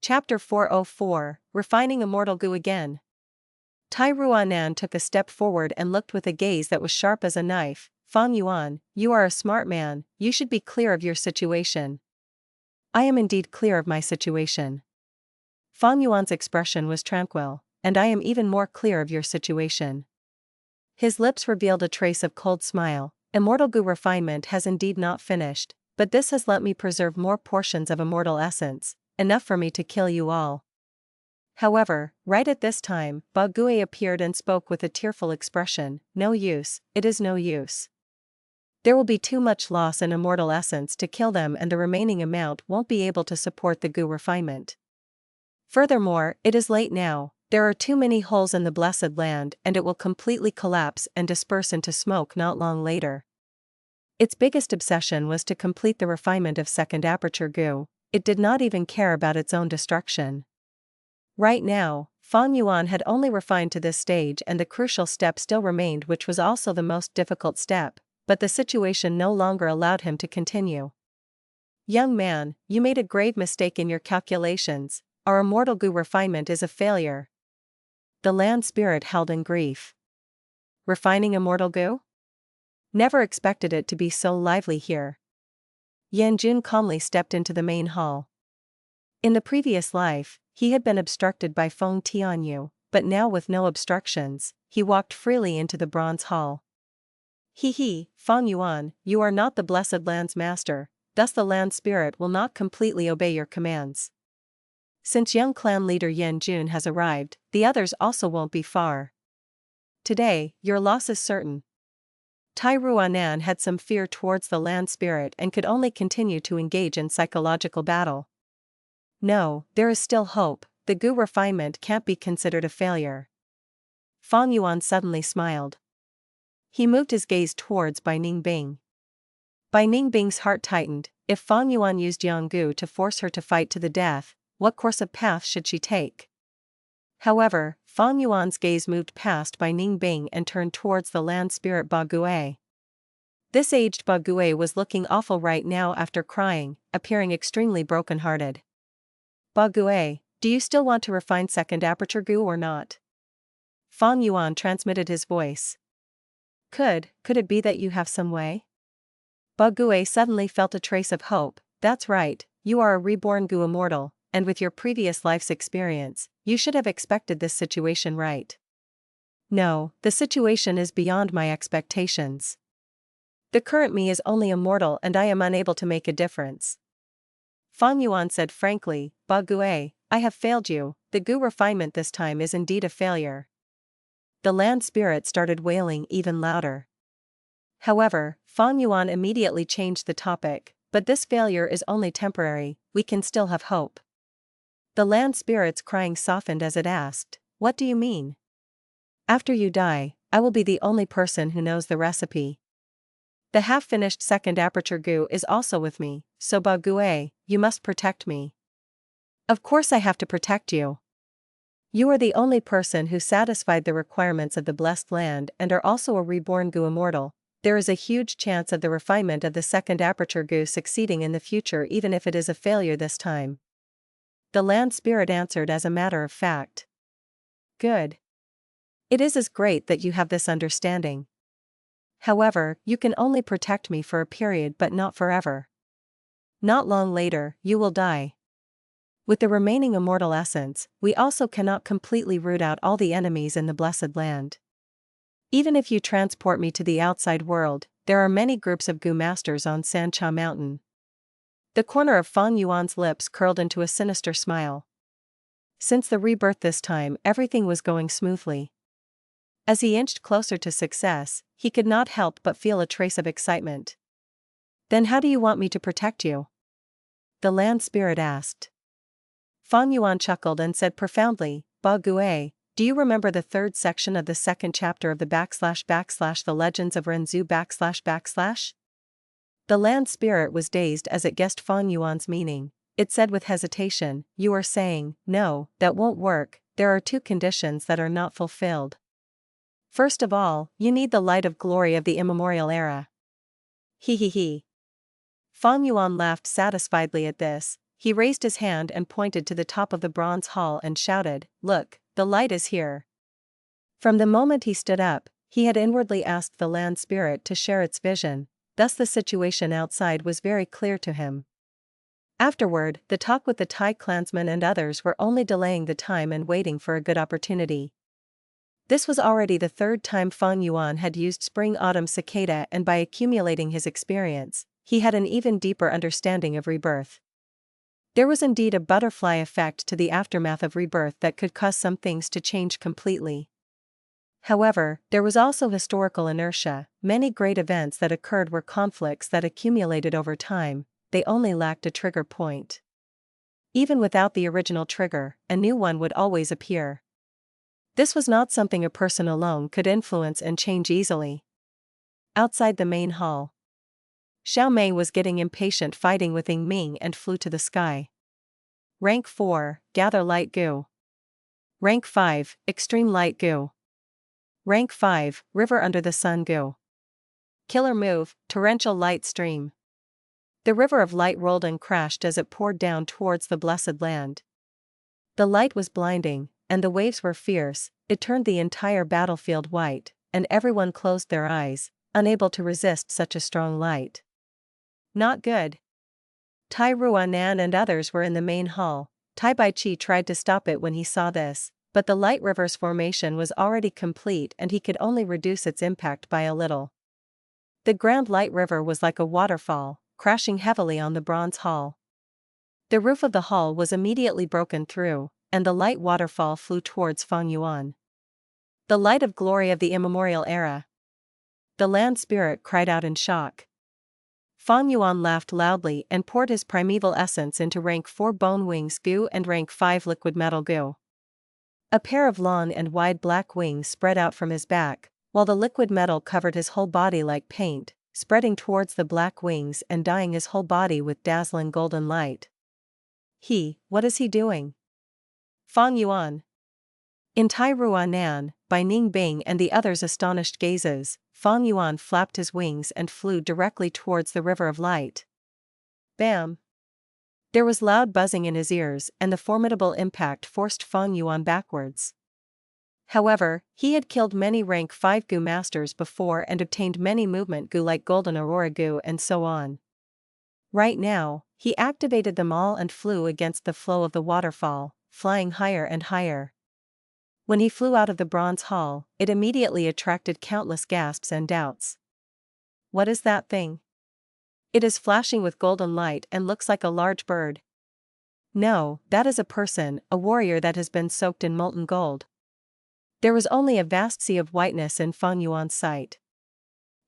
Chapter 404, Refining Immortal Gu Again. Tai Ruanan took a step forward and looked with a gaze that was sharp as a knife. Fang Yuan, you are a smart man, you should be clear of your situation. I am indeed clear of my situation. Fang Yuan's expression was tranquil, and I am even more clear of your situation. His lips revealed a trace of cold smile. Immortal Gu refinement has indeed not finished, but this has let me preserve more portions of immortal essence, enough for me to kill you all. However, right at this time, Ba Gue appeared and spoke with a tearful expression. No use, it is no use. There will be too much loss in immortal essence to kill them and the remaining amount won't be able to support the Gu refinement. Furthermore, it is late now, there are too many holes in the blessed land and it will completely collapse and disperse into smoke not long later. Its biggest obsession was to complete the refinement of second aperture Gu. It did not even care about its own destruction. Right now, Fang Yuan had only refined to this stage and the crucial step still remained, which was also the most difficult step, but the situation no longer allowed him to continue. Young man, you made a grave mistake in your calculations. Our Immortal Gu refinement is a failure. The land spirit held in grief. Refining Immortal Gu? Never expected it to be so lively here. Yan Jun calmly stepped into the main hall. In the previous life, he had been obstructed by Feng Tianyu, but now with no obstructions, he walked freely into the bronze hall. Fang Yuan, you are not the blessed land's master, thus the land spirit will not completely obey your commands. Since young clan leader Yan Jun has arrived, the others also won't be far. Today, your loss is certain. Tai Ruanan had some fear towards the land spirit and could only continue to engage in psychological battle. No, there is still hope, the Gu refinement can't be considered a failure. Fang Yuan suddenly smiled. He moved his gaze towards Bai Ning Bing. Bai Ning Bing's heart tightened. If Fang Yuan used Yang Gu to force her to fight to the death, what course of path should she take? However, Fang Yuan's gaze moved past Bai Ning Bing and turned towards the land spirit Ba Gue. This aged Ba Gue was looking awful right now after crying, appearing extremely broken-hearted. Ba Gue, do you still want to refine second aperture Gu or not? Fang Yuan transmitted his voice. Could it be that you have some way? Ba Gue suddenly felt a trace of hope. That's right, you are a reborn Gu immortal, and with your previous life's experience, you should have expected this situation, right? No, the situation is beyond my expectations. The current me is only immortal and I am unable to make a difference. Fang Yuan said frankly, Ba Gue, I have failed you, the Gu refinement this time is indeed a failure. The land spirit started wailing even louder. However, Fang Yuan immediately changed the topic, but this failure is only temporary, we can still have hope. The land spirit's crying softened as it asked, what do you mean? After you die, I will be the only person who knows the recipe. The half-finished second aperture Gu is also with me, so Ba Gue, you must protect me. Of course I have to protect you. You are the only person who satisfied the requirements of the blessed land and are also a reborn Gu immortal. There is a huge chance of the refinement of the second aperture Gu succeeding in the future even if it is a failure this time. The land spirit answered as a matter of fact. Good. It is as great that you have this understanding. However, you can only protect me for a period but not forever. Not long later, you will die. With the remaining immortal essence, we also cannot completely root out all the enemies in the blessed land. Even if you transport me to the outside world, there are many groups of Gu masters on Sancha Mountain. The corner of Fang Yuan's lips curled into a sinister smile. Since the rebirth this time everything was going smoothly. As he inched closer to success, he could not help but feel a trace of excitement. Then how do you want me to protect you? The land spirit asked. Fang Yuan chuckled and said profoundly, Ba Gue, do you remember the third section of the second chapter of the / The Legends of Renzu /? The land spirit was dazed as it guessed Fang Yuan's meaning. It said with hesitation, you are saying, no, that won't work, there are two conditions that are not fulfilled. First of all, you need the light of glory of the immemorial era. Fang Yuan laughed satisfiedly at this. He raised his hand and pointed to the top of the bronze hall and shouted, look, the light is here. From the moment he stood up, he had inwardly asked the land spirit to share its vision, thus the situation outside was very clear to him. Afterward, the talk with the Thai clansmen and others were only delaying the time and waiting for a good opportunity. This was already the third time Fang Yuan had used Spring-Autumn Cicada, and by accumulating his experience, he had an even deeper understanding of rebirth. There was indeed a butterfly effect to the aftermath of rebirth that could cause some things to change completely. However, there was also historical inertia. Many great events that occurred were conflicts that accumulated over time, they only lacked a trigger point. Even without the original trigger, a new one would always appear. This was not something a person alone could influence and change easily. Outside the main hall, Xiao Mei was getting impatient fighting with Ying Ming and flew to the sky. Rank 4, Gather Light Gu. Rank 5, Extreme Light Gu. Rank 5, River Under the Sun Gu. Killer Move, Torrential Light Stream. The river of light rolled and crashed as it poured down towards the blessed land. The light was blinding, and the waves were fierce. It turned the entire battlefield white, and everyone closed their eyes, unable to resist such a strong light. Not good. Tai Ruanan and others were in the main hall. Tai Baichi tried to stop it when he saw this, but the light river's formation was already complete and he could only reduce its impact by a little. The grand light river was like a waterfall, crashing heavily on the bronze hall. The roof of the hall was immediately broken through, and the light waterfall flew towards Fang Yuan. The light of glory of the immemorial era. The land spirit cried out in shock. Fang Yuan laughed loudly and poured his primeval essence into rank 4 bone wings Gu and rank 5 liquid metal Gu. A pair of long and wide black wings spread out from his back, while the liquid metal covered his whole body like paint, spreading towards the black wings and dyeing his whole body with dazzling golden light. What is he doing? Fang Yuan. In Tai Ruanan, Bai Ning Bing and the others' astonished gazes, Fang Yuan flapped his wings and flew directly towards the river of light. Bam! There was loud buzzing in his ears and the formidable impact forced Fang Yuan backwards. However, he had killed many rank 5 Gu masters before and obtained many movement Gu like Golden Aurora Gu and so on. Right now, he activated them all and flew against the flow of the waterfall, flying higher and higher. When he flew out of the bronze hall, it immediately attracted countless gasps and doubts. What is that thing? It is flashing with golden light and looks like a large bird. No, that is a person, a warrior that has been soaked in molten gold. There was only a vast sea of whiteness in Fang Yuan's sight.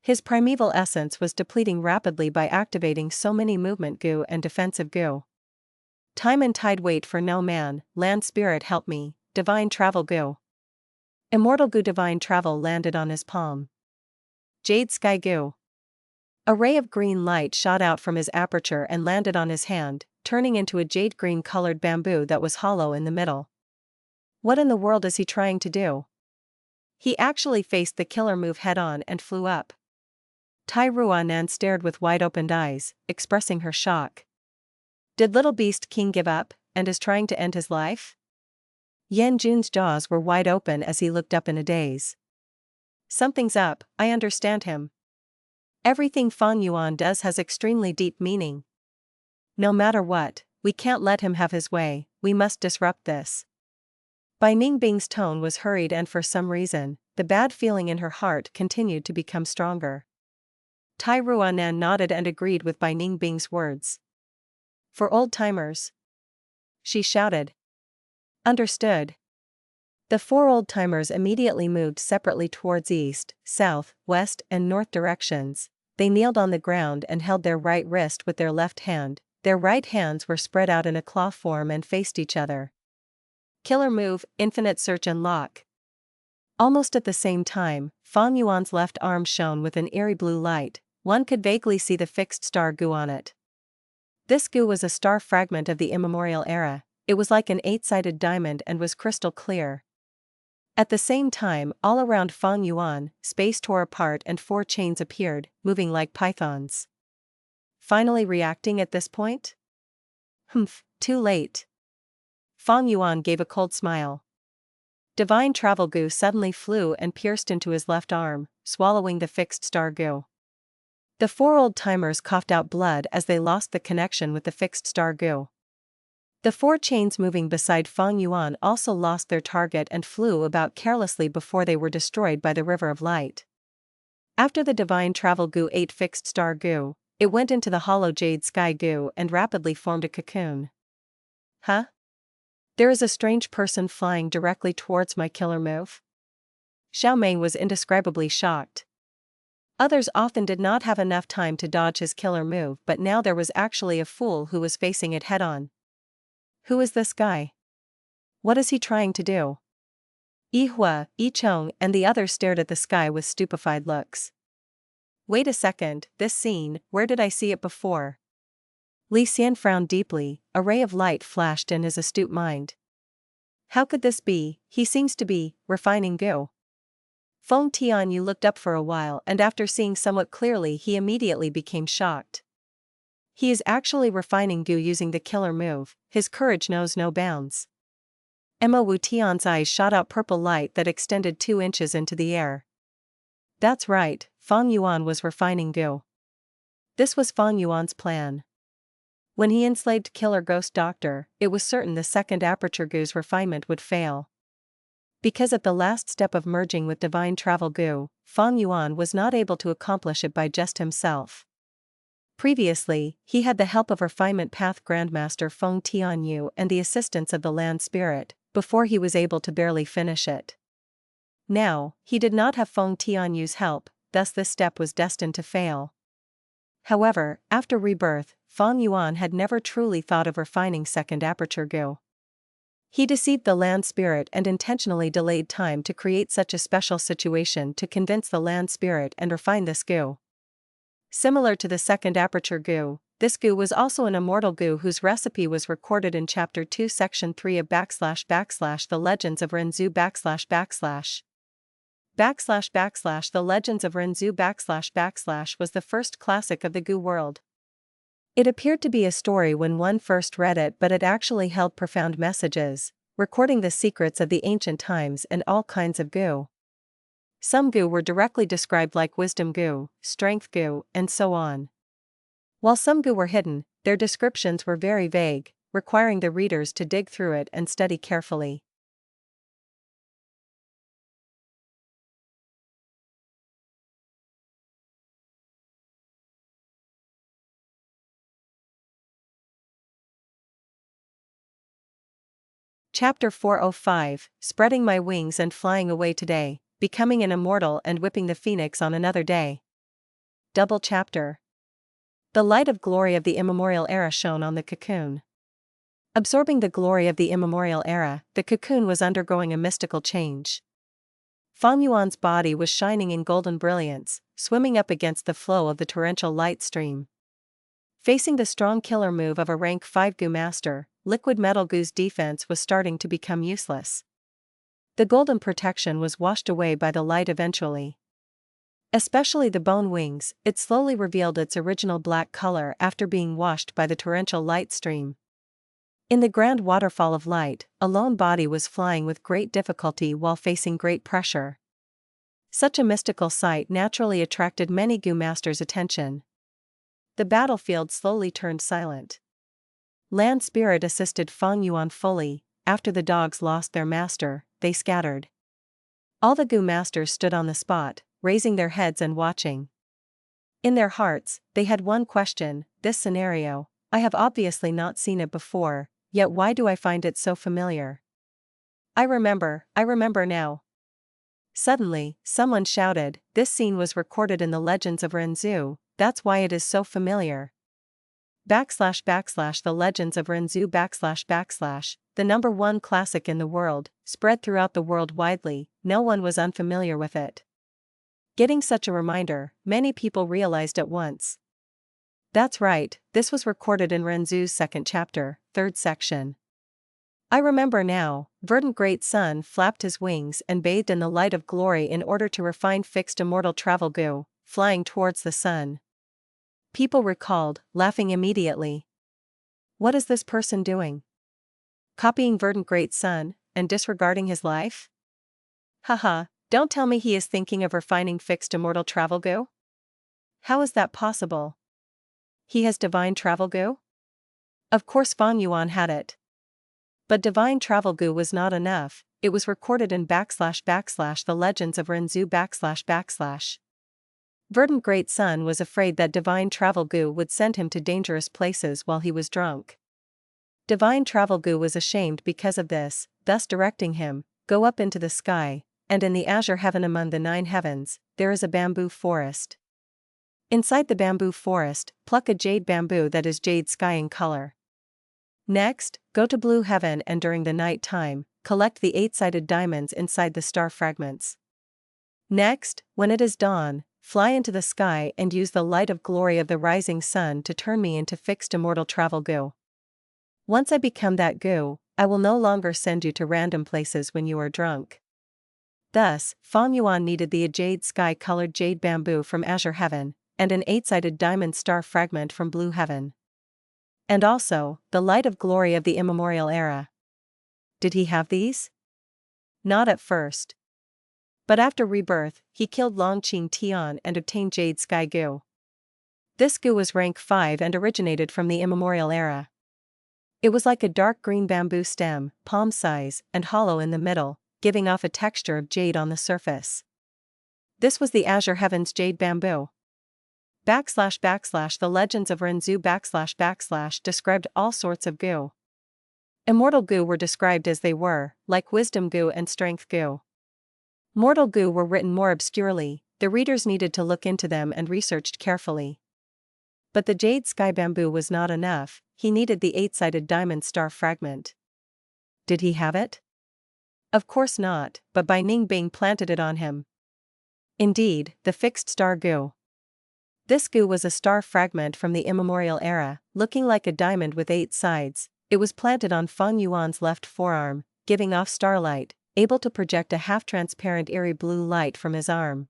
His primeval essence was depleting rapidly by activating so many movement Gu and defensive Gu. Time and tide wait for no man, land spirit help me, divine travel Gu. Immortal Gu divine travel landed on his palm. Jade sky Gu. A ray of green light shot out from his aperture and landed on his hand, turning into a jade green colored bamboo that was hollow in the middle. What in the world is he trying to do? He actually faced the killer move head-on and flew up. Tai Ruanan stared with wide-opened eyes, expressing her shock. Did Little Beast King give up, and is trying to end his life? Yan Jun's jaws were wide open as he looked up in a daze. Something's up, I understand him. Everything Fang Yuan does has extremely deep meaning. No matter what, we can't let him have his way, we must disrupt this. Bai Ning Bing's tone was hurried and for some reason, the bad feeling in her heart continued to become stronger. Tai Ruanan nodded and agreed with Bai Ning Bing's words. For old-timers, she shouted. Understood. The 4 old-timers immediately moved separately towards east, south, west and north directions. They kneeled on the ground and held their right wrist with their left hand. Their right hands were spread out in a claw form and faced each other. Killer move, infinite search and lock. Almost at the same time, Fang Yuan's left arm shone with an eerie blue light. One could vaguely see the fixed star Gu on it. This Gu was a star fragment of the immemorial era. It was like an 8-sided diamond and was crystal clear. At the same time, all around Fang Yuan, space tore apart and 4 chains appeared, moving like pythons. Finally reacting at this point? Too late. Fang Yuan gave a cold smile. Divine Travel Gu suddenly flew and pierced into his left arm, swallowing the fixed star Gu. The 4 old-timers coughed out blood as they lost the connection with the fixed star Gu. The 4 chains moving beside Fang Yuan also lost their target and flew about carelessly before they were destroyed by the river of light. After the Divine Travel Gu ate fixed star Gu, it went into the hollow jade sky Gu and rapidly formed a cocoon. Huh? There is a strange person flying directly towards my killer move? Xiao Mei was indescribably shocked. Others often did not have enough time to dodge his killer move, but now there was actually a fool who was facing it head-on. Who is this guy? What is he trying to do? Yi Hua, Yi Chong and the others stared at the sky with stupefied looks. Wait a second, this scene, where did I see it before? Li Xian frowned deeply, a ray of light flashed in his astute mind. How could this be? He seems to be refining Gu. Feng Tianyu looked up for a while and after seeing somewhat clearly he immediately became shocked. He is actually refining Gu using the killer move, his courage knows no bounds. Mo Wu Tian's eyes shot out purple light that extended 2 inches into the air. That's right, Fang Yuan was refining Gu. This was Fang Yuan's plan. When he enslaved Killer Ghost Doctor, it was certain the second aperture Gu's refinement would fail. Because at the last step of merging with Divine Travel Gu, Fang Yuan was not able to accomplish it by just himself. Previously, he had the help of Refinement Path Grandmaster Feng Tianyu and the assistance of the Land Spirit, before he was able to barely finish it. Now, he did not have Feng Tianyu's help, thus this step was destined to fail. However, after rebirth, Fang Yuan had never truly thought of refining second aperture Gu. He deceived the Land Spirit and intentionally delayed time to create such a special situation to convince the Land Spirit and refine this Gu. Similar to the second aperture Gu, this Gu was also an Immortal Gu whose recipe was recorded in Chapter 2 Section 3 of // The Legends of Renzu / The Legends of Renzu / was the first classic of the Gu world. It appeared to be a story when one first read it, but it actually held profound messages, recording the secrets of the ancient times and all kinds of Gu. Some Gu were directly described like Wisdom Gu, Strength Gu, and so on. While some Gu were hidden, their descriptions were very vague, requiring the readers to dig through it and study carefully. Chapter 405, Spreading My Wings and Flying Away Today, Becoming an Immortal and Whipping the Phoenix on Another Day. Double Chapter. The light of glory of the immemorial era shone on the cocoon. Absorbing the glory of the immemorial era, the cocoon was undergoing a mystical change. Fang Yuan's body was shining in golden brilliance, swimming up against the flow of the torrential light stream. Facing the strong killer move of a rank 5 Gu master, Liquid Metal Gu's defense was starting to become useless. The golden protection was washed away by the light eventually. Especially the bone wings, it slowly revealed its original black color after being washed by the torrential light stream. In the grand waterfall of light, a lone body was flying with great difficulty while facing great pressure. Such a mystical sight naturally attracted many Gu masters' attention. The battlefield slowly turned silent. Land Spirit assisted Fang Yuan fully. After the dogs lost their master, they scattered. All the Gu masters stood on the spot, raising their heads and watching. In their hearts, they had one question: this scenario, I have obviously not seen it before, yet why do I find it so familiar? I remember now. Suddenly, someone shouted, this scene was recorded in the Legends of Renzu, that's why it is so familiar. / The Legends of Renzu / the number 1 classic in the world, spread throughout the world widely, no one was unfamiliar with it. Getting such a reminder, many people realized at once. That's right, this was recorded in Renzu's second chapter, 3rd section. I remember now, verdant great sun flapped his wings and bathed in the light of glory in order to refine fixed immortal travel Gu, flying towards the sun. People recalled, laughing immediately. What is this person doing? Copying verdant great sun, and disregarding his life? Haha, don't tell me he is thinking of refining fixed immortal travel Gu? How is that possible? He has divine travel Gu? Of course Fang Yuan had it. But divine travel Gu was not enough, it was recorded in / the Legends of Renzu / Verdant Great Sun was afraid that Divine Travel Gu would send him to dangerous places while he was drunk. Divine Travel Gu was ashamed because of this, thus directing him, go up into the sky, and in the azure heaven among the 9 heavens, there is a bamboo forest. Inside the bamboo forest, pluck a jade bamboo that is jade sky in color. Next, go to blue heaven and during the night time, collect the 8-sided diamonds inside the star fragments. Next, when it is dawn, fly into the sky and use the light of glory of the rising sun to turn me into fixed immortal travel Gu. Once I become that Gu, I will no longer send you to random places when you are drunk. Thus, Fang Yuan needed the jade sky-colored jade bamboo from azure heaven, and an 8-sided diamond star fragment from blue heaven. And also, the light of glory of the immemorial era. Did he have these? Not at first. But after rebirth, he killed Long Qing Tian and obtained Jade Sky Gu. This Gu was rank 5 and originated from the immemorial era. It was like a dark green bamboo stem, palm size, and hollow in the middle, giving off a texture of jade on the surface. This was the Azure Heaven's jade bamboo. / The legends of Renzu / described all sorts of Gu. Immortal Gu were described as they were, like Wisdom Gu and Strength Gu. Mortal Gu were written more obscurely, the readers needed to look into them and researched carefully. But the jade sky bamboo was not enough, he needed the 8-sided diamond star fragment. Did he have it? Of course not, but Bai Ning Bing planted it on him. Indeed, the fixed star Gu. This Gu was a star fragment from the immemorial era, looking like a diamond with 8 sides. It was planted on Fang Yuan's left forearm, giving off starlight, able to project a half-transparent eerie blue light from his arm.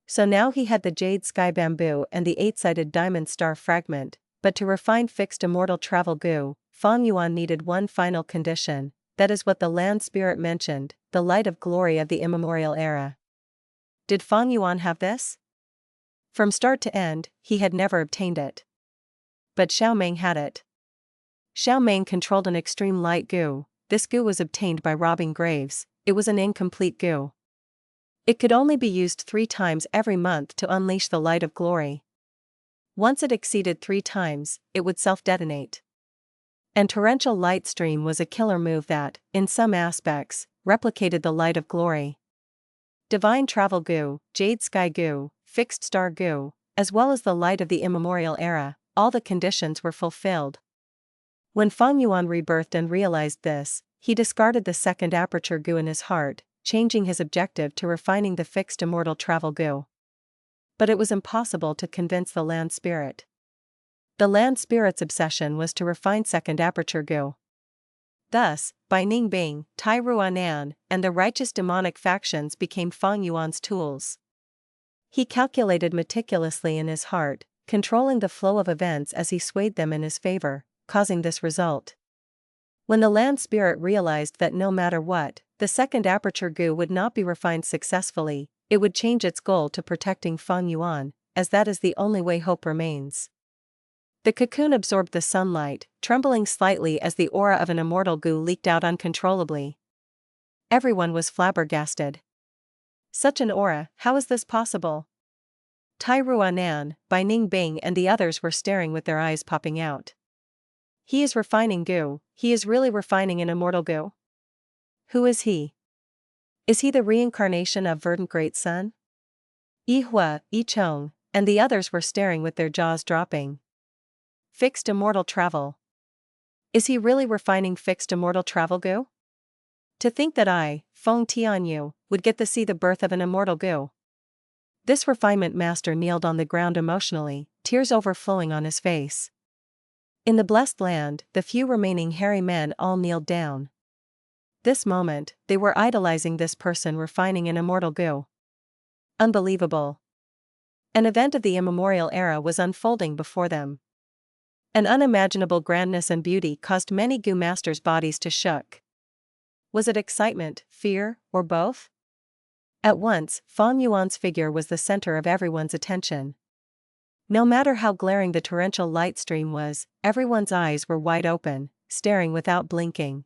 So now he had the jade sky bamboo and the 8-sided diamond star fragment, but to refine fixed immortal travel Gu, Fang Yuan needed one final condition, that is what the land spirit mentioned, the light of glory of the immemorial era. Did Fang Yuan have this? From start to end, he had never obtained it. But Xiao Meng had it. Xiao Meng controlled an extreme light Gu. This Gu was obtained by robbing graves. It was an incomplete Gu. It could only be used 3 times every month to unleash the light of glory. Once it exceeded 3 times, it would self-detonate. And torrential light stream was a killer move that, in some aspects, replicated the light of glory. Divine travel Gu, jade sky Gu, fixed star Gu, as well as the light of the immemorial era, all the conditions were fulfilled. When Fang Yuan rebirthed and realized this, he discarded the second aperture Gu in his heart, changing his objective to refining the fixed immortal travel Gu. But it was impossible to convince the land spirit. The land spirit's obsession was to refine second aperture Gu. Thus, Bai Ning Bing, Tai Ruanan, and the righteous demonic factions became Fang Yuan's tools. He calculated meticulously in his heart, controlling the flow of events as he swayed them in his favor, causing this result. When the land spirit realized that no matter what, the second aperture Gu would not be refined successfully, it would change its goal to protecting Fang Yuan, as that is the only way hope remains. The cocoon absorbed the sunlight, trembling slightly as the aura of an immortal Gu leaked out uncontrollably. Everyone was flabbergasted. Such an aura, how is this possible? Tai Ruanan, Bai Ning Bing and the others were staring with their eyes popping out. He is refining Gu, he is really refining an immortal Gu? Who is he? Is he the reincarnation of verdant great sun? Yi Hua, Yi Chong, and the others were staring with their jaws dropping. Fixed immortal travel. Is he really refining fixed immortal travel Gu? To think that I, Feng Tianyu, would get to see the birth of an immortal Gu. This refinement master kneeled on the ground emotionally, tears overflowing on his face. In the blessed land, the few remaining hairy men all kneeled down. This moment, they were idolizing this person refining an immortal Gu. Unbelievable. An event of the immemorial era was unfolding before them. An unimaginable grandness and beauty caused many Gu masters' bodies to shook. Was it excitement, fear, or both? At once, Fang Yuan's figure was the center of everyone's attention. No matter how glaring the torrential light stream was, everyone's eyes were wide open, staring without blinking.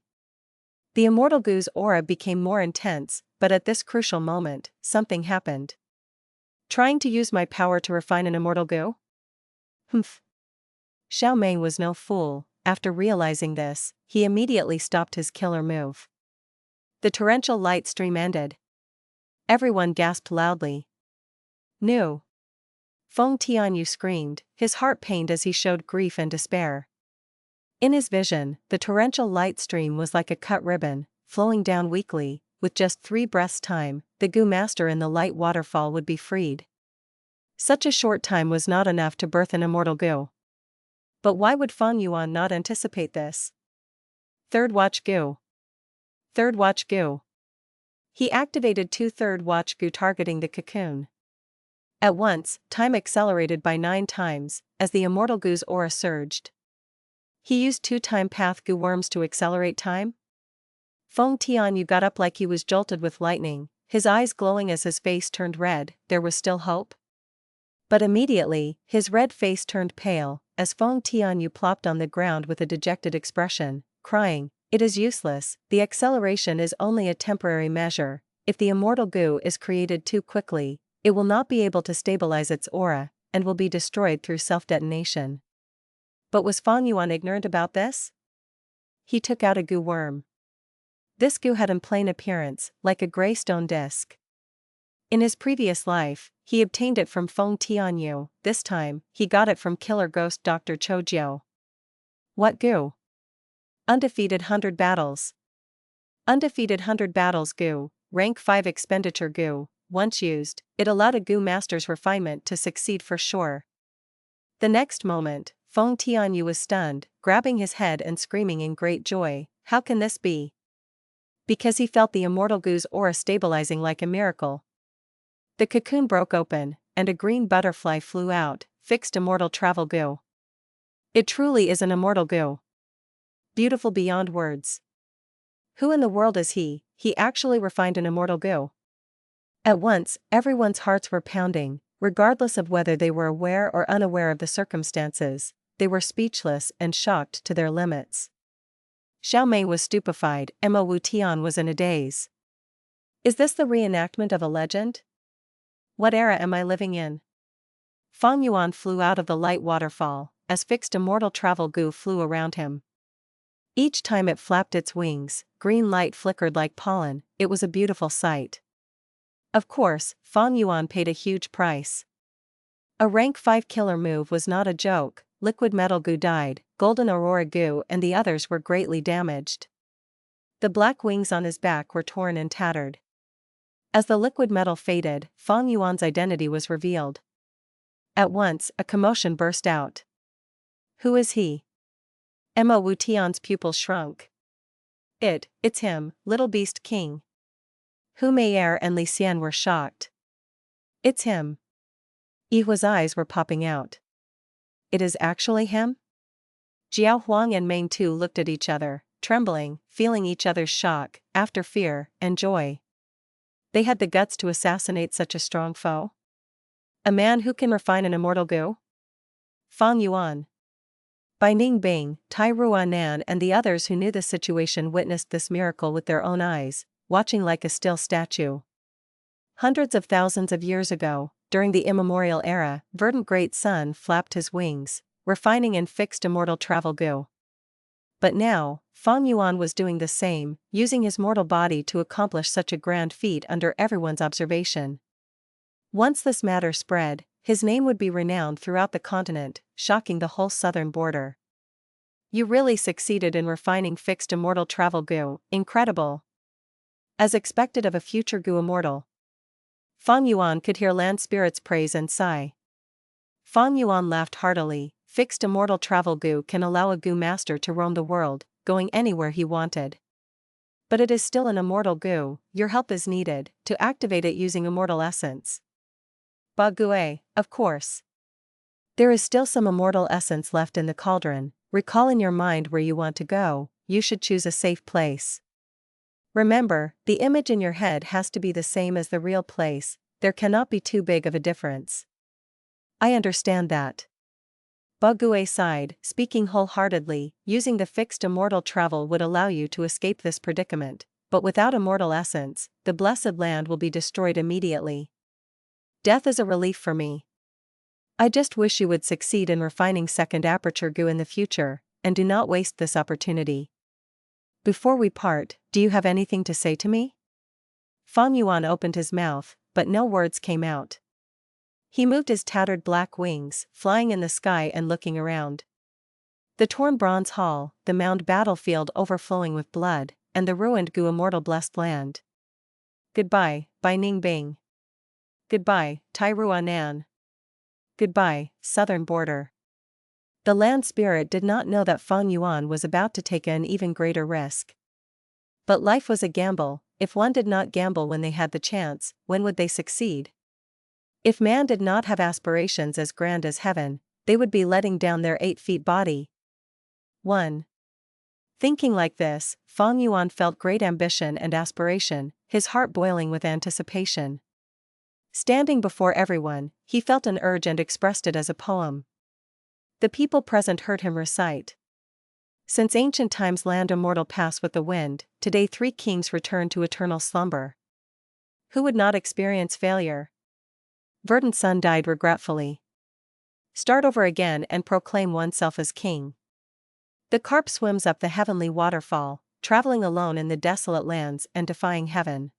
The immortal Gu's aura became more intense, but at this crucial moment, something happened. Trying to use my power to refine an immortal Gu? Humph. Xiao Meng was no fool. After realizing this, he immediately stopped his killer move. The torrential light stream ended. Everyone gasped loudly. No. Feng Tianyu screamed, his heart pained as he showed grief and despair. In his vision, the torrential light stream was like a cut ribbon, flowing down weakly. With just 3 breaths' time, the Gu master in the light waterfall would be freed. Such a short time was not enough to birth an immortal Gu. But why would Fang Yuan not anticipate this? Third Watch Gu. Third Watch Gu. He activated 2 Third Watch Gu targeting the cocoon. At once, time accelerated by 9 times, as the immortal Gu's aura surged. He used 2-time path Gu worms to accelerate time? Feng Tianyu got up like he was jolted with lightning, his eyes glowing as his face turned red. There was still hope? But immediately, his red face turned pale, as Feng Tianyu plopped on the ground with a dejected expression, crying, "It is useless, the acceleration is only a temporary measure. If the Immortal Gu is created too quickly, it will not be able to stabilize its aura, and will be destroyed through self-detonation." But was Fang Yuan ignorant about this? He took out a Gu worm. This Gu had in plain appearance, like a gray stone disc. In his previous life, he obtained it from Feng Tianyu. This time, he got it from killer ghost Dr. Chou. What Gu? Undefeated 100 battles. Undefeated 100 battles Gu, rank 5 expenditure Gu. Once used, it allowed a Gu master's refinement to succeed for sure. The next moment, Feng Tianyu was stunned, grabbing his head and screaming in great joy, "How can this be?" Because he felt the Immortal Gu's aura stabilizing like a miracle. The cocoon broke open, and a green butterfly flew out, fixed Immortal Travel Gu. It truly is an Immortal Gu. Beautiful beyond words. Who in the world is he? He actually refined an Immortal Gu. At once, everyone's hearts were pounding, regardless of whether they were aware or unaware of the circumstances. They were speechless and shocked to their limits. Xiao Mei was stupefied, Mo Wu Tian was in a daze. Is this the reenactment of a legend? What era am I living in? Fang Yuan flew out of the light waterfall, as fixed Immortal Travel Gu flew around him. Each time it flapped its wings, green light flickered like pollen. It was a beautiful sight. Of course, Fang Yuan paid a huge price. A rank 5 killer move was not a joke. Liquid Metal Gu died, Golden Aurora Gu and the others were greatly damaged. The black wings on his back were torn and tattered. As the liquid metal faded, Fang Yuan's identity was revealed. At once, a commotion burst out. Who is he? Mo Wu Tian's pupils shrunk. It's him, Little Beast King. Hu Meier and Li Xian were shocked. It's him. Yihua's eyes were popping out. It is actually him? Jiao Huang and Meng Tu looked at each other, trembling, feeling each other's shock, after fear, and joy. They had the guts to assassinate such a strong foe? A man who can refine an Immortal Gu? Fang Yuan. Bai Ning Bing, Tai Ruanan and the others who knew the situation witnessed this miracle with their own eyes, watching like a still statue. Hundreds of thousands of years ago, during the immemorial era, verdant great sun flapped his wings, refining and fixed Immortal Travel Gu. But now, Fang Yuan was doing the same, using his mortal body to accomplish such a grand feat under everyone's observation. Once this matter spread, his name would be renowned throughout the continent, shocking the whole southern border. You really succeeded in refining fixed Immortal Travel Gu, incredible. As expected of a future Gu Immortal. Fang Yuan could hear land spirits praise and sigh. Fang Yuan laughed heartily. Fixed Immortal Travel Gu can allow a Gu master to roam the world, going anywhere he wanted. But it is still an Immortal Gu. Your help is needed to activate it using Immortal Essence. Ba Gue, of course. There is still some Immortal Essence left in the cauldron. Recall in your mind where you want to go. You should choose a safe place. Remember, the image in your head has to be the same as the real place. There cannot be too big of a difference. I understand that. Ba Gue sighed, speaking wholeheartedly. Using the fixed Immortal Travel would allow you to escape this predicament, but without Immortal Essence, the blessed land will be destroyed immediately. Death is a relief for me. I just wish you would succeed in refining second aperture Gu in the future, and do not waste this opportunity. Before we part, do you have anything to say to me? Fang Yuan opened his mouth, but no words came out. He moved his tattered black wings, flying in the sky and looking around. The torn bronze hall, the mound battlefield overflowing with blood, and the ruined Gu Immortal blessed land. Goodbye, Bai Ning Bing. Goodbye, Tai Ruanan. Goodbye, southern border. The land spirit did not know that Fang Yuan was about to take an even greater risk. But life was a gamble. If one did not gamble when they had the chance, when would they succeed? If man did not have aspirations as grand as heaven, they would be letting down their 8 feet body. 1. Thinking like this, Fang Yuan felt great ambition and aspiration, his heart boiling with anticipation. Standing before everyone, he felt an urge and expressed it as a poem. The people present heard him recite. Since ancient times land immortal pass with the wind, today 3 kings return to eternal slumber. Who would not experience failure? Verdant Sun died regretfully. Start over again and proclaim oneself as king. The carp swims up the heavenly waterfall, traveling alone in the desolate lands and defying heaven.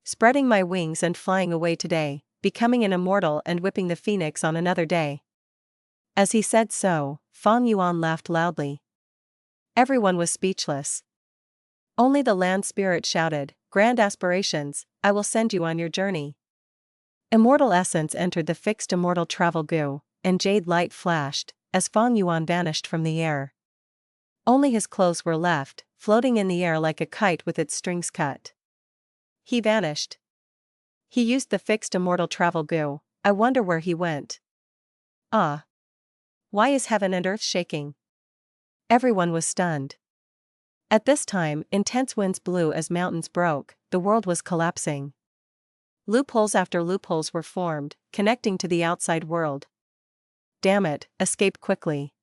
Spreading my wings and flying away today, becoming an immortal and whipping the phoenix on another day. As he said so, Fang Yuan laughed loudly. Everyone was speechless. Only the land spirit shouted, "Grand aspirations, I will send you on your journey." Immortal essence entered the fixed immortal travel Gu, and jade light flashed, as Fang Yuan vanished from the air. Only his clothes were left, floating in the air like a kite with its strings cut. He vanished. He used the fixed immortal travel Gu, I wonder where he went. Ah! Why is heaven and earth shaking? Everyone was stunned. At this time, intense winds blew as mountains broke, the world was collapsing. Loopholes after loopholes were formed, connecting to the outside world. Damn it, escape quickly.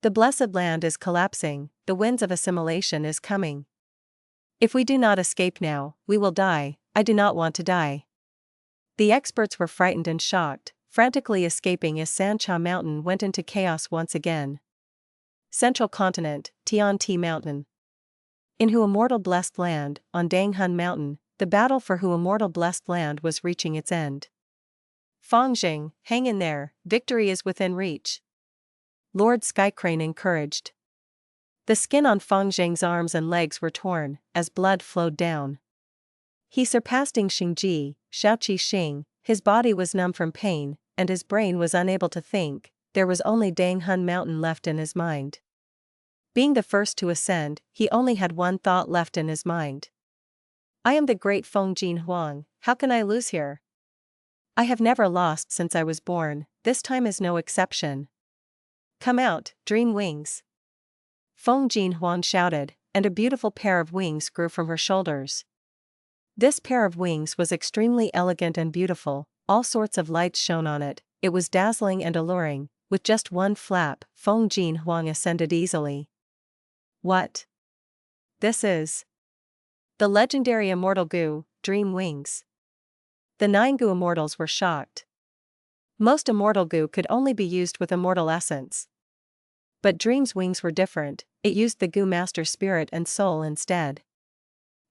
The blessed land is collapsing, the winds of assimilation is coming. If we do not escape now, we will die, I do not want to die. The experts were frightened and shocked, frantically escaping as Sancha Mountain went into chaos once again. Central Continent, Tian-Ti Mountain. In Hu Immortal Blessed Land, on Danghun Mountain, the battle for Hu Immortal Blessed Land was reaching its end. Fang Zheng, hang in there, victory is within reach. Lord Skycrane encouraged. The skin on Fang Zheng's arms and legs were torn, as blood flowed down. He surpassed Ding Xingji, Shaoqi Xing, his body was numb from pain, and his brain was unable to think, there was only Danghun Mountain left in his mind. Being the first to ascend, he only had one thought left in his mind. I am the great Feng Jin Huang, how can I lose here? I have never lost since I was born, this time is no exception. Come out, dream wings. Feng Jin Huang shouted, and a beautiful pair of wings grew from her shoulders. This pair of wings was extremely elegant and beautiful, all sorts of lights shone on it, it was dazzling and alluring, with just one flap, Feng Jin Huang ascended easily. What? This is the legendary Immortal Gu, Dream Wings. The 9 Gu Immortals were shocked. Most Immortal Gu could only be used with Immortal Essence. But Dream's wings were different, it used the Gu Master Spirit and Soul instead.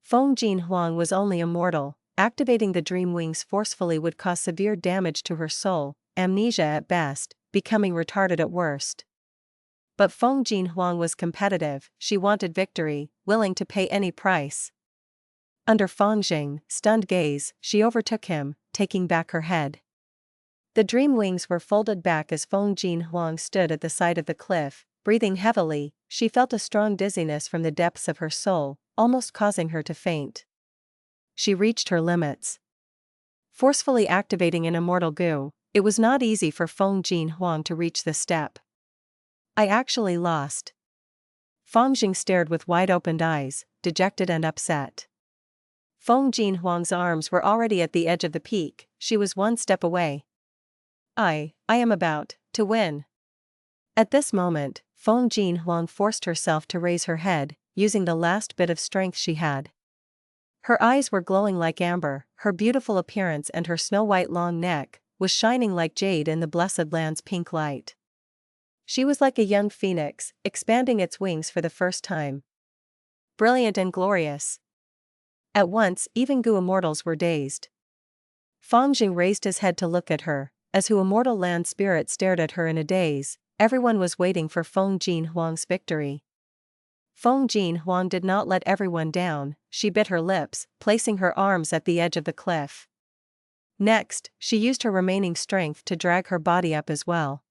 Feng Jin Huang was only immortal, activating the Dream Wings forcefully would cause severe damage to her soul, amnesia at best, becoming retarded at worst. But Feng Jin Huang was competitive, she wanted victory, willing to pay any price. Under Fang Zheng's stunned gaze, she overtook him, taking back her head. The dream wings were folded back as Feng Jin Huang stood at the side of the cliff, breathing heavily, she felt a strong dizziness from the depths of her soul, almost causing her to faint. She reached her limits. Forcefully activating an Immortal Gu, it was not easy for Feng Jin Huang to reach this step. I actually lost. Fang Zheng stared with wide-opened eyes, dejected and upset. Feng Jin Huang's arms were already at the edge of the peak, she was one step away. I am about to win. At this moment, Feng Jin Huang forced herself to raise her head, using the last bit of strength she had. Her eyes were glowing like amber, her beautiful appearance and her snow-white long neck was shining like jade in the blessed land's pink light. She was like a young phoenix, expanding its wings for the first time. Brilliant and glorious. At once, even Gu Immortals were dazed. Fang Zheng raised his head to look at her, as Hu Immortal Land Spirit stared at her in a daze, everyone was waiting for Feng Jin Huang's victory. Feng Jin Huang did not let everyone down, she bit her lips, placing her arms at the edge of the cliff. Next, she used her remaining strength to drag her body up as well.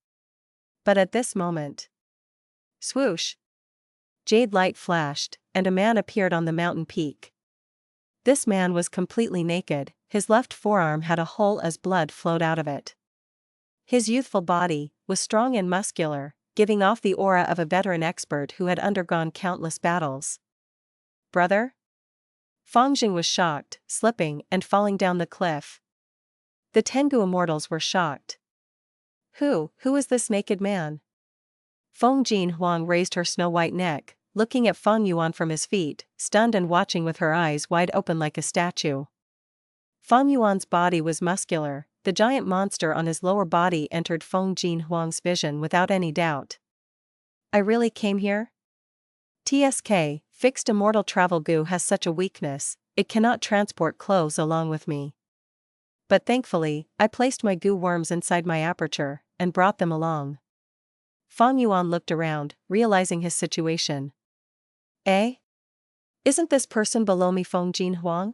But at this moment, swoosh! Jade light flashed, and a man appeared on the mountain peak. This man was completely naked, his left forearm had a hole as blood flowed out of it. His youthful body was strong and muscular, giving off the aura of a veteran expert who had undergone countless battles. "Brother?" Fang Zheng was shocked, slipping and falling down the cliff. The Tengu immortals were shocked. Who is this naked man?" Feng Jian raised her snow-white neck, looking at Fang Yuan from his feet, stunned and watching with her eyes wide open like a statue. Fang Yuan's body was muscular, the giant monster on his lower body entered Feng Jian's vision without any doubt. "I really came here?" "TSK, fixed Immortal Gu has such a weakness, it cannot transport clothes along with me. But thankfully, I placed my Gu worms inside my aperture, and brought them along." Fang Yuan looked around, realizing his situation. "Eh? Isn't this person below me Feng Jian?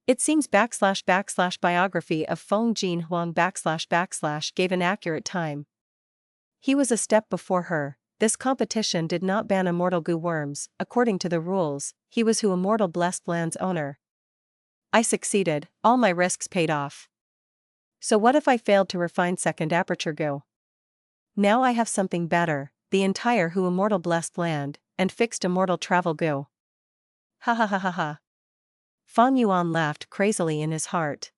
It seems / biography of Feng Jian / gave an accurate time. He was a step before her. This competition did not ban Immortal Gu worms, according to the rules, he was who Immortal Blessed Land's owner. I succeeded, all my risks paid off. So what if I failed to refine second aperture Gu? Now I have something better, the entire who Immortal Blessed Land, and fixed Immortal Travel Gu. Ha ha ha ha ha. Fang Yuan laughed crazily in his heart.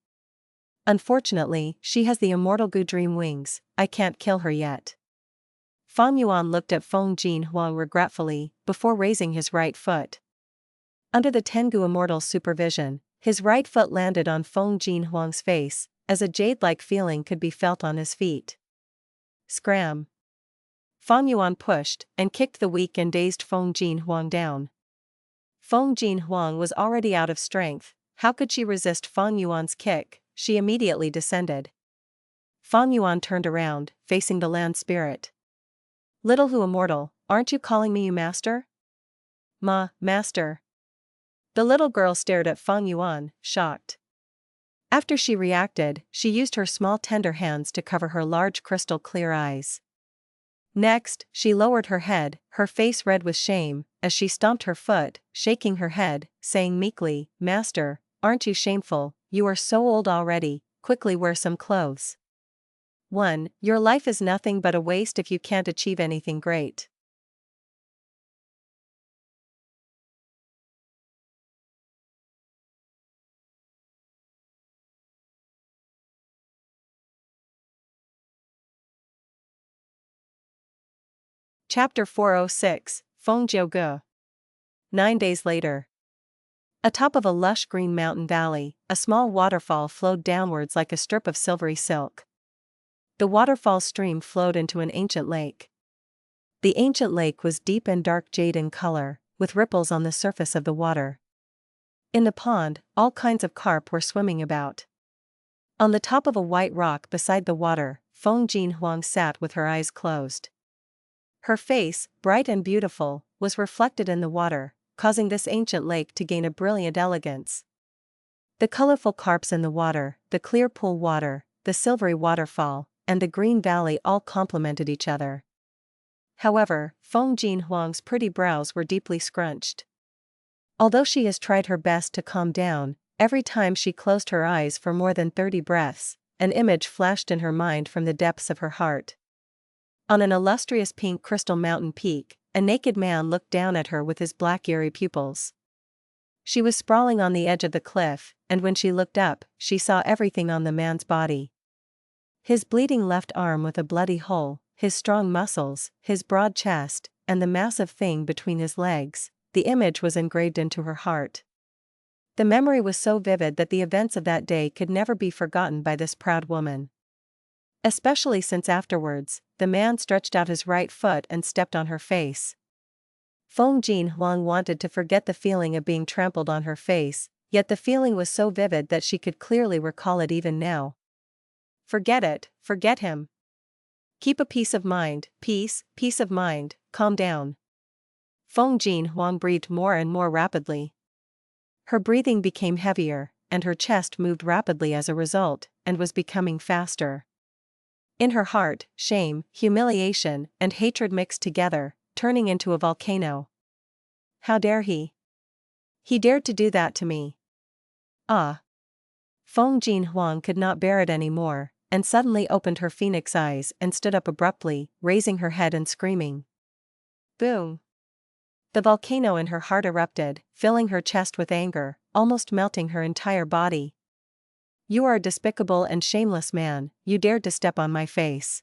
Unfortunately, she has the Immortal Gu dream wings, I can't kill her yet. Fang Yuan looked at Feng Jian regretfully, before raising his right foot. Under the Tengu Immortal's supervision, his right foot landed on Feng Jian's face, as a jade-like feeling could be felt on his feet. Scram! Fang Yuan pushed and kicked the weak and dazed Feng Jian down. Feng Jian was already out of strength, how could she resist Fang Yuan's kick? She immediately descended. Fang Yuan turned around, facing the land spirit. "Little who immortal, aren't you calling me you master?" Master." The little girl stared at Fang Yuan, shocked. After she reacted, she used her small tender hands to cover her large crystal clear eyes. Next, she lowered her head, her face red with shame, as she stomped her foot, shaking her head, saying meekly, "Master, aren't you shameful, you are so old already, quickly wear some clothes. 1. Your life is nothing but a waste if you can't achieve anything great." Chapter 406, Feng Jiu Ge. 9 days later. Atop of a lush green mountain valley, a small waterfall flowed downwards like a strip of silvery silk. The waterfall's stream flowed into an ancient lake. The ancient lake was deep and dark jade in color, with ripples on the surface of the water. In the pond, all kinds of carp were swimming about. On the top of a white rock beside the water, Feng Jian sat with her eyes closed. Her face, bright and beautiful, was reflected in the water, causing this ancient lake to gain a brilliant elegance. The colorful carps in the water, the clear pool water, the silvery waterfall, and the green valley all complemented each other. However, Feng Jian's pretty brows were deeply scrunched. Although she has tried her best to calm down, every time she closed her eyes for more than 30 breaths, an image flashed in her mind from the depths of her heart. On an illustrious pink crystal mountain peak, a naked man looked down at her with his black eerie pupils. She was sprawling on the edge of the cliff, and when she looked up, she saw everything on the man's body. His bleeding left arm with a bloody hole, his strong muscles, his broad chest, and the massive thing between his legs, the image was engraved into her heart. The memory was so vivid that the events of that day could never be forgotten by this proud woman. Especially since afterwards, the man stretched out his right foot and stepped on her face. Feng Jian wanted to forget the feeling of being trampled on her face, yet the feeling was so vivid that she could clearly recall it even now. Forget it, forget him. Keep a peace of mind, peace of mind, calm down. Feng Jian breathed more and more rapidly. Her breathing became heavier, and her chest moved rapidly as a result, and was becoming faster. In her heart, shame, humiliation, and hatred mixed together, turning into a volcano. How dare he? He dared to do that to me. Ah! Feng Jian could not bear it anymore, and suddenly opened her phoenix eyes and stood up abruptly, raising her head and screaming. Boom! The volcano in her heart erupted, filling her chest with anger, almost melting her entire body. You are a despicable and shameless man, you dared to step on my face.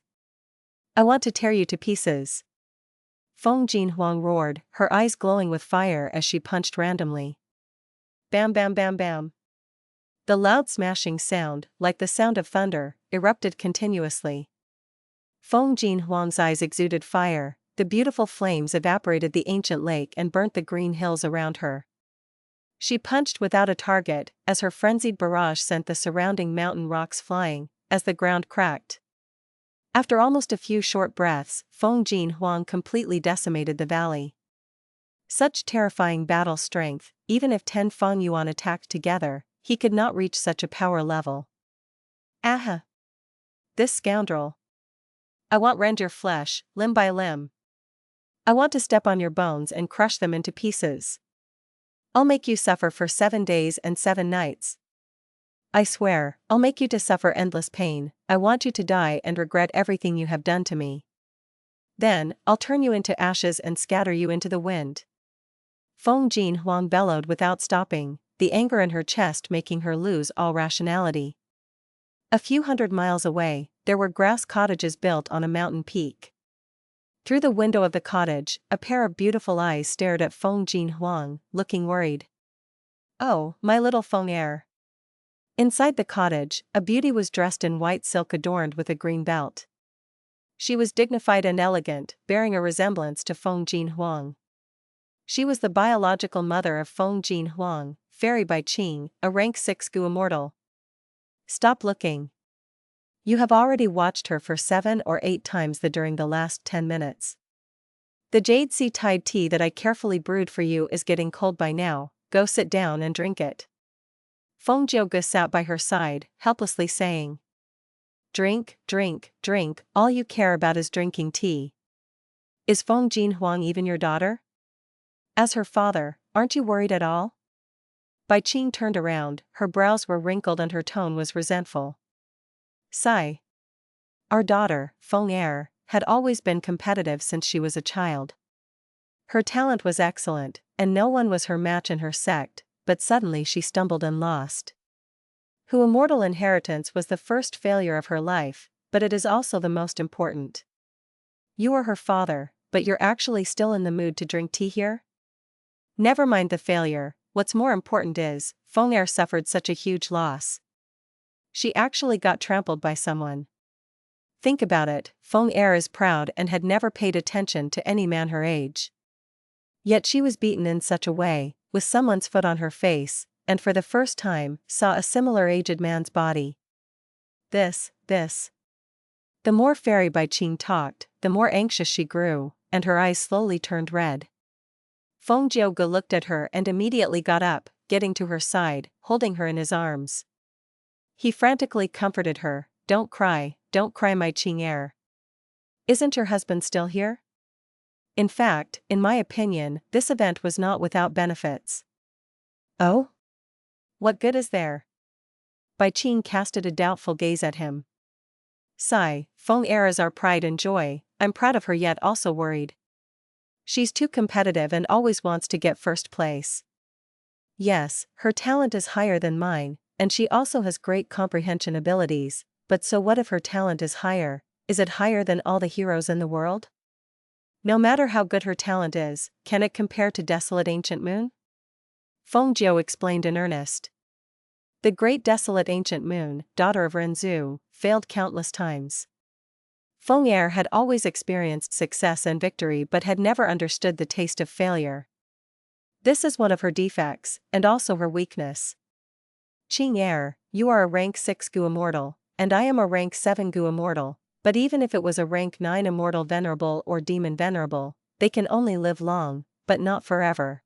I want to tear you to pieces. Feng Jiu roared, her eyes glowing with fire as she punched randomly. Bam bam bam bam. The loud smashing sound, like the sound of thunder, erupted continuously. Feng Jiu's eyes exuded fire, the beautiful flames evaporated the ancient lake and burnt the green hills around her. She punched without a target, as her frenzied barrage sent the surrounding mountain rocks flying, as the ground cracked. After almost a few short breaths, Feng Jiu completely decimated the valley. Such terrifying battle strength, even if 10 Fang Yuan attacked together, he could not reach such a power level. Aha! This scoundrel! I want rend your flesh, limb by limb. I want to step on your bones and crush them into pieces. I'll make you suffer for 7 days and 7 nights. I swear, I'll make you to suffer endless pain. I want you to die and regret everything you have done to me. Then, I'll turn you into ashes and scatter you into the wind. Feng Jiu bellowed without stopping, the anger in her chest making her lose all rationality. A few hundred miles away, there were grass cottages built on a mountain peak. Through the window of the cottage, a pair of beautiful eyes stared at Feng Jiu, looking worried. Oh, my little Feng heir. Inside the cottage, a beauty was dressed in white silk adorned with a green belt. She was dignified and elegant, bearing a resemblance to Feng Jiu. She was the biological mother of Feng Jiu, Fairy Bai Ning, a rank 6 Gu immortal. Stop looking. You have already watched her for 7 or 8 times during the last 10 minutes. The jade sea-tide tea that I carefully brewed for you is getting cold by now, go sit down and drink it. Feng Jiu Ge sat by her side, helplessly saying. Drink, drink, drink, all you care about is drinking tea. Is Feng Jiu even your daughter? As her father, aren't you worried at all? Bai Qing turned around, her brows were wrinkled and her tone was resentful. Sigh. Our daughter, Feng heir, had always been competitive since she was a child. Her talent was excellent, and no one was her match in her sect, but suddenly she stumbled and lost. Her immortal inheritance was the first failure of her life, but it is also the most important. You are her father, but you're actually still in the mood to drink tea here? Never mind the failure, what's more important is, Feng heir suffered such a huge loss. She actually got trampled by someone. Think about it, Feng heir is proud and had never paid attention to any man her age. Yet she was beaten in such a way, with someone's foot on her face, and for the first time, saw a similar aged man's body. This. The more Fairy Bai Qing talked, the more anxious she grew, and her eyes slowly turned red. Feng Jiu Ge looked at her and immediately got up, getting to her side, holding her in his arms. He frantically comforted her, don't cry, my Qing heir. Isn't your husband still here? In fact, in my opinion, this event was not without benefits. Oh? What good is there? Bai Qing casted a doubtful gaze at him. Sigh, Feng heir is our pride and joy, I'm proud of her yet also worried. She's too competitive and always wants to get first place. Yes, her talent is higher than mine, and she also has great comprehension abilities, but so what if her talent is higher? Is it higher than all the heroes in the world? No matter how good her talent is, can it compare to desolate ancient moon? Feng Jiu explained in earnest. The great desolate ancient moon, daughter of Renzu, failed countless times. Feng heir had always experienced success and victory but had never understood the taste of failure. This is one of her defects, and also her weakness. Qing heir, you are a rank 6 Gu immortal, and I am a rank 7 Gu immortal, but even if it was a rank 9 immortal venerable or demon venerable, they can only live long, but not forever.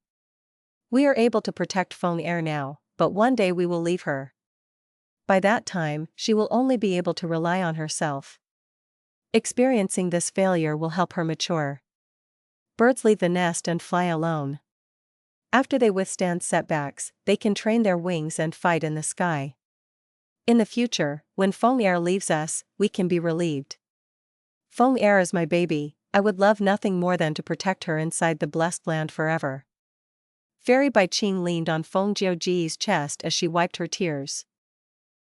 We are able to protect Feng heir now, but one day we will leave her. By that time, she will only be able to rely on herself. Experiencing this failure will help her mature. Birds leave the nest and fly alone. After they withstand setbacks, they can train their wings and fight in the sky. In the future, when Feng Er leaves us, we can be relieved. Feng Er is my baby, I would love nothing more than to protect her inside the blessed land forever. Fairy Bai Qing leaned on Feng Jiu Ge's chest as she wiped her tears.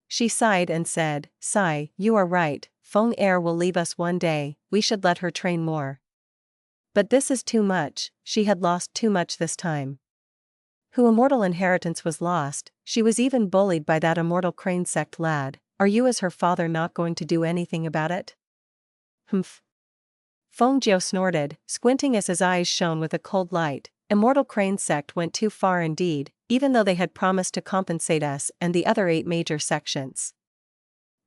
She sighed and said, "Sigh, you are right, Feng Er will leave us one day, we should let her train more. But this is too much, she had lost too much this time." Who immortal inheritance was lost, she was even bullied by that immortal crane sect lad, are you as her father not going to do anything about it? Humph. Feng Jiu snorted, squinting as his eyes shone with a cold light. Immortal crane sect went too far indeed, even though they had promised to compensate us and the other 8 major sections.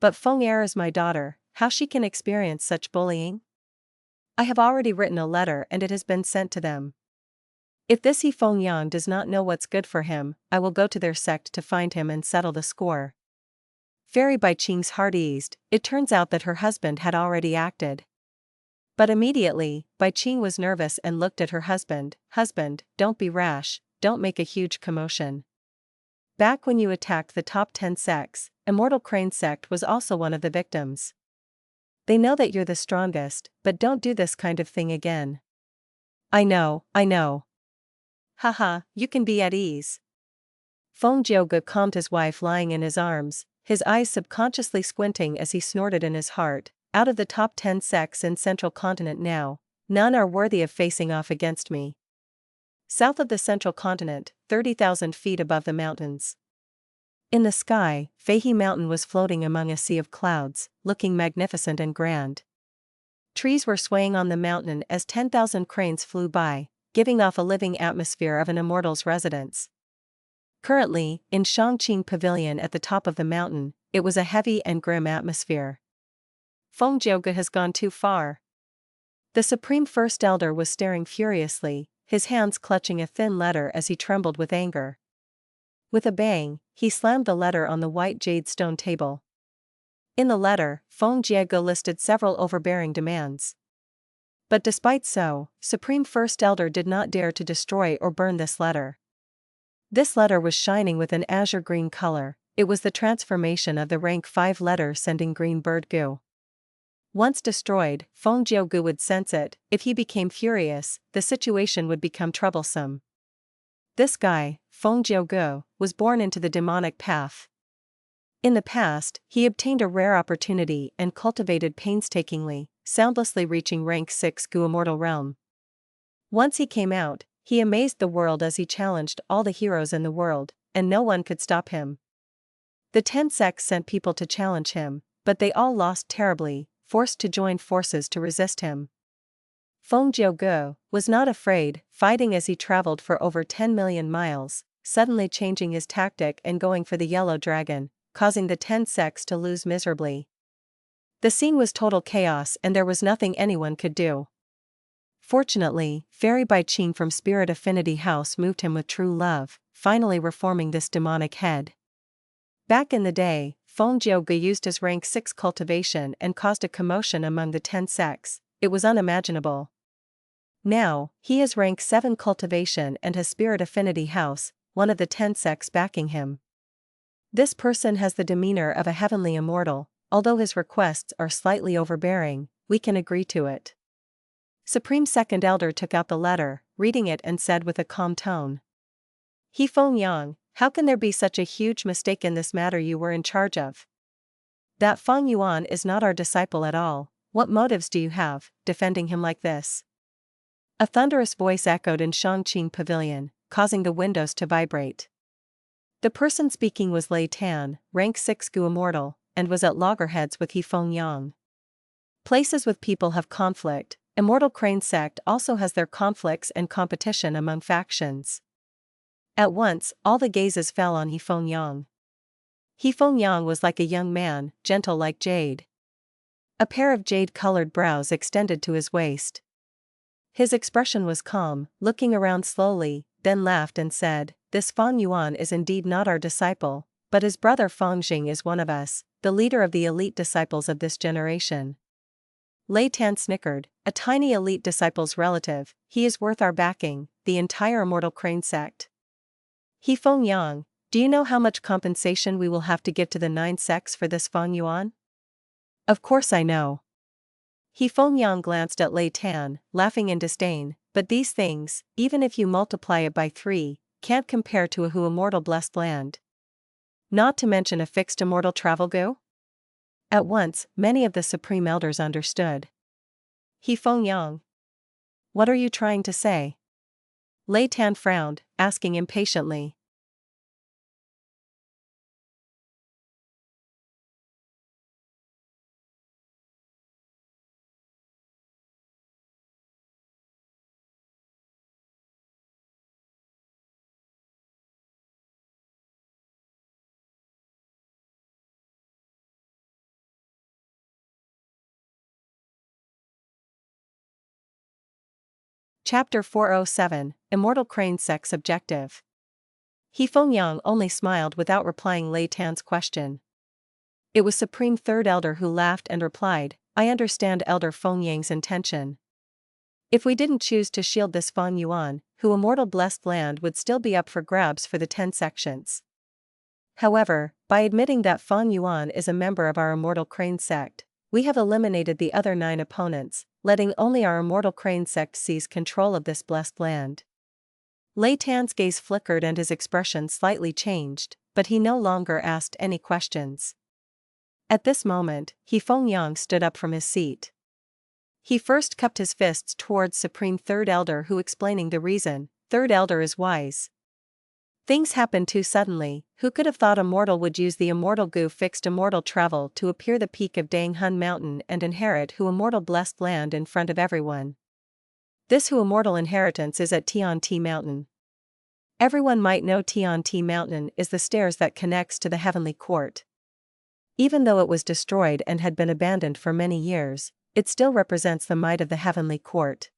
But Feng Er is my daughter, how she can experience such bullying? I have already written a letter and it has been sent to them. If this He Feng Yang does not know what's good for him, I will go to their sect to find him and settle the score. Fairy Bai Qing's heart eased, it turns out that her husband had already acted. But immediately, Bai Qing was nervous and looked at her husband. Husband, don't be rash, don't make a huge commotion. Back when you attacked the top 10 sects, Immortal Crane Sect was also one of the victims. They know that you're the strongest, but don't do this kind of thing again. I know. Haha, you can be at ease. Feng Jiu Ge calmed his wife lying in his arms, his eyes subconsciously squinting as he snorted in his heart. Out of the top 10 sects in Central Continent now, none are worthy of facing off against me. South of the Central Continent, 30,000 feet above the mountains. In the sky, Feihe Mountain was floating among a sea of clouds, looking magnificent and grand. Trees were swaying on the mountain as 10,000 cranes flew by, giving off a living atmosphere of an immortal's residence. Currently, in Shangqing Pavilion at the top of the mountain, it was a heavy and grim atmosphere. Feng Jiu Ge has gone too far. The Supreme First Elder was staring furiously, his hands clutching a thin letter as he trembled with anger. With a bang, he slammed the letter on the white jade stone table. In the letter, Feng Jiu Ge listed several overbearing demands. But despite so, Supreme First Elder did not dare to destroy or burn this letter. This letter was shining with an azure green color, it was the transformation of the rank 5 letter sending green bird Gu. Once destroyed, Feng Jiu Ge would sense it, if he became furious, the situation would become troublesome. This guy, Feng Jiu Ge, was born into the demonic path. In the past, he obtained a rare opportunity and cultivated painstakingly, soundlessly reaching rank 6 Gu Immortal Realm. Once he came out, he amazed the world as he challenged all the heroes in the world, and no one could stop him. The 10 sects sent people to challenge him, but they all lost terribly, forced to join forces to resist him. Feng Jiu Ge was not afraid, fighting as he traveled for over 10 million miles, suddenly changing his tactic and going for the yellow dragon, causing the 10 sects to lose miserably. The scene was total chaos and there was nothing anyone could do. Fortunately, Fairy Bai Qing from Spirit Affinity House moved him with true love, finally reforming this demonic head. Back in the day, Feng Jiu Ge used his rank 6 cultivation and caused a commotion among the 10 sects, it was unimaginable. Now, he has rank 7 cultivation and has Spirit Affinity House, one of the 10 sects backing him. This person has the demeanor of a heavenly immortal, although his requests are slightly overbearing, we can agree to it. Supreme Second Elder took out the letter, reading it and said with a calm tone. He Feng Yang, how can there be such a huge mistake in this matter you were in charge of? That Fang Yuan is not our disciple at all, what motives do you have, defending him like this? A thunderous voice echoed in Shangqing Pavilion, causing the windows to vibrate. The person speaking was Lei Tan, rank 6 Gu Immortal, and was at loggerheads with He Feng Yang. Places with people have conflict, Immortal Crane Sect also has their conflicts and competition among factions. At once, all the gazes fell on He Feng Yang. He Feng Yang was like a young man, gentle like jade. A pair of jade-colored brows extended to his waist. His expression was calm, looking around slowly, then laughed and said, this Fang Yuan is indeed not our disciple, but his brother Fang Zheng is one of us, the leader of the elite disciples of this generation. Lei Tan snickered, a tiny elite disciple's relative, he is worth our backing, the entire Immortal Crane Sect. He Feng Yang, Do you know how much compensation we will have to give to the 9 sects for this Fang Yuan? Of course I know. Feng Yang glanced at Lei Tan, laughing in disdain, but these things, even if you multiply it by 3, can't compare to a immortal blessed land. Not to mention a fixed immortal travel Gu? At once, many of the Supreme Elders understood. Feng Yang. What are you trying to say? Lei Tan frowned, asking impatiently. Chapter 407, Immortal Crane Sect's Objective. Feng Yang only smiled without replying Lei Tan's question. It was Supreme Third Elder who laughed and replied, I understand Elder Feng Yang's intention. If we didn't choose to shield this Fang Yuan, immortal blessed land would still be up for grabs for the 10 sections. However, by admitting that Fang Yuan is a member of our Immortal Crane Sect, we have eliminated the other 9 opponents, letting only our Immortal Crane Sect seize control of this blessed land. Lei Tan's gaze flickered and his expression slightly changed, but he no longer asked any questions. At this moment, Feng Yang stood up from his seat. He first cupped his fists towards Supreme Third Elder who explaining the reason, Third Elder is wise. Things happened too suddenly, who could have thought a mortal would use the Immortal Gu fixed immortal travel to appear the peak of Dang Hun Mountain and inherit immortal blessed land in front of everyone. This immortal inheritance is at Tian Ti Mountain. Everyone might know Tian Ti Mountain is the stairs that connects to the Heavenly Court. Even though it was destroyed and had been abandoned for many years, it still represents the might of the Heavenly Court.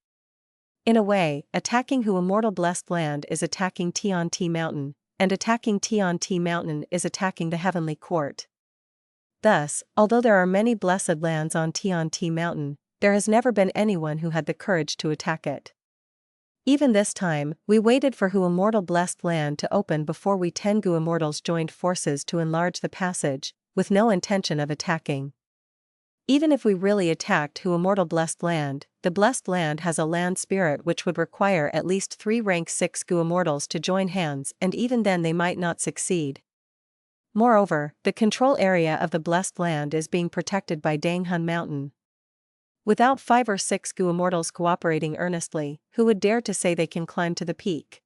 In a way, attacking immortal blessed land is attacking Tian Ti Mountain, and attacking Tian Ti Mountain is attacking the Heavenly Court. Thus, although there are many blessed lands on Tian Ti Mountain, there has never been anyone who had the courage to attack it. Even this time, we waited for immortal blessed land to open before we 10 Gu immortals joined forces to enlarge the passage, with no intention of attacking. Even if we really attacked immortal blessed land, the blessed land has a land spirit which would require at least 3 rank 6 Gu immortals to join hands, and even then they might not succeed. Moreover, the control area of the blessed land is being protected by Dang Hun Mountain. Without 5 or 6 Gu immortals cooperating earnestly, who would dare to say they can climb to the peak?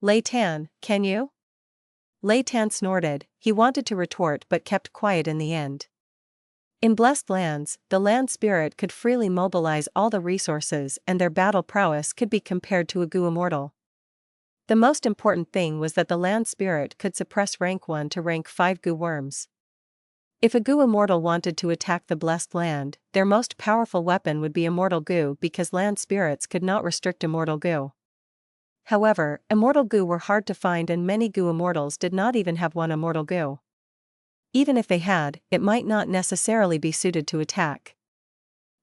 Lei Tan, can you? Lei Tan snorted. He wanted to retort but kept quiet in the end. In blessed lands, the land spirit could freely mobilize all the resources and their battle prowess could be compared to a Gu immortal. The most important thing was that the land spirit could suppress rank 1 to rank 5 Gu worms. If a Gu immortal wanted to attack the blessed land, their most powerful weapon would be Immortal Gu because land spirits could not restrict Immortal Gu. However, Immortal Gu were hard to find and many Gu immortals did not even have one Immortal Gu. Even if they had, it might not necessarily be suited to attack.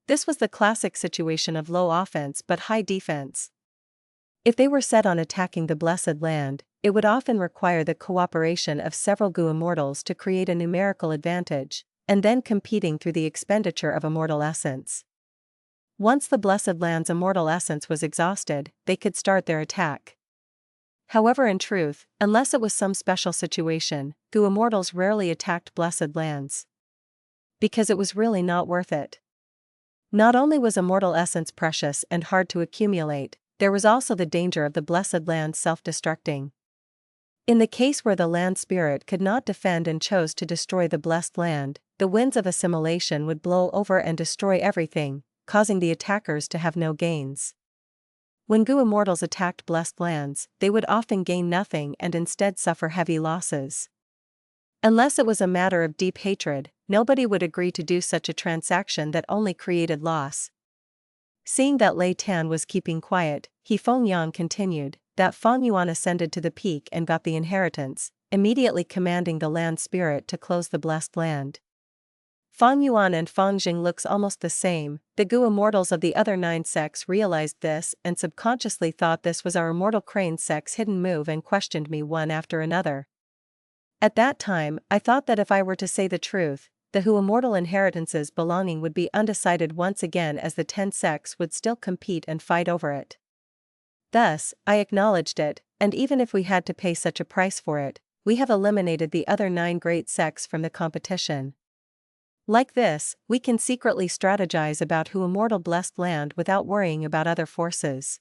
This was the classic situation of low offense but high defense. If they were set on attacking the blessed land, it would often require the cooperation of several Gu immortals to create a numerical advantage, and then competing through the expenditure of immortal essence. Once the blessed land's immortal essence was exhausted, they could start their attack. However, in truth, unless it was some special situation, Gu immortals rarely attacked blessed lands. Because it was really not worth it. Not only was immortal essence precious and hard to accumulate, there was also the danger of the blessed land self-destructing. In the case where the land spirit could not defend and chose to destroy the blessed land, the winds of assimilation would blow over and destroy everything, causing the attackers to have no gains. When Gu immortals attacked blessed lands, they would often gain nothing and instead suffer heavy losses. Unless it was a matter of deep hatred, nobody would agree to do such a transaction that only created loss. Seeing that Lei Tan was keeping quiet, Feng Yang continued, that Fang Yuan ascended to the peak and got the inheritance, immediately commanding the land spirit to close the blessed land. Fang Yuan and Fang Zheng looks almost the same. The Gu immortals of the other 9 sects realized this and subconsciously thought this was our Immortal Crane sect's hidden move and questioned me one after another. At that time, I thought that if I were to say the truth, the Hu immortal inheritance's belonging would be undecided once again, as the 10 sects would still compete and fight over it. Thus, I acknowledged it, and even if we had to pay such a price for it, we have eliminated the other 9 great sects from the competition. Like this, we can secretly strategize about Hu immortal blessed land without worrying about other forces.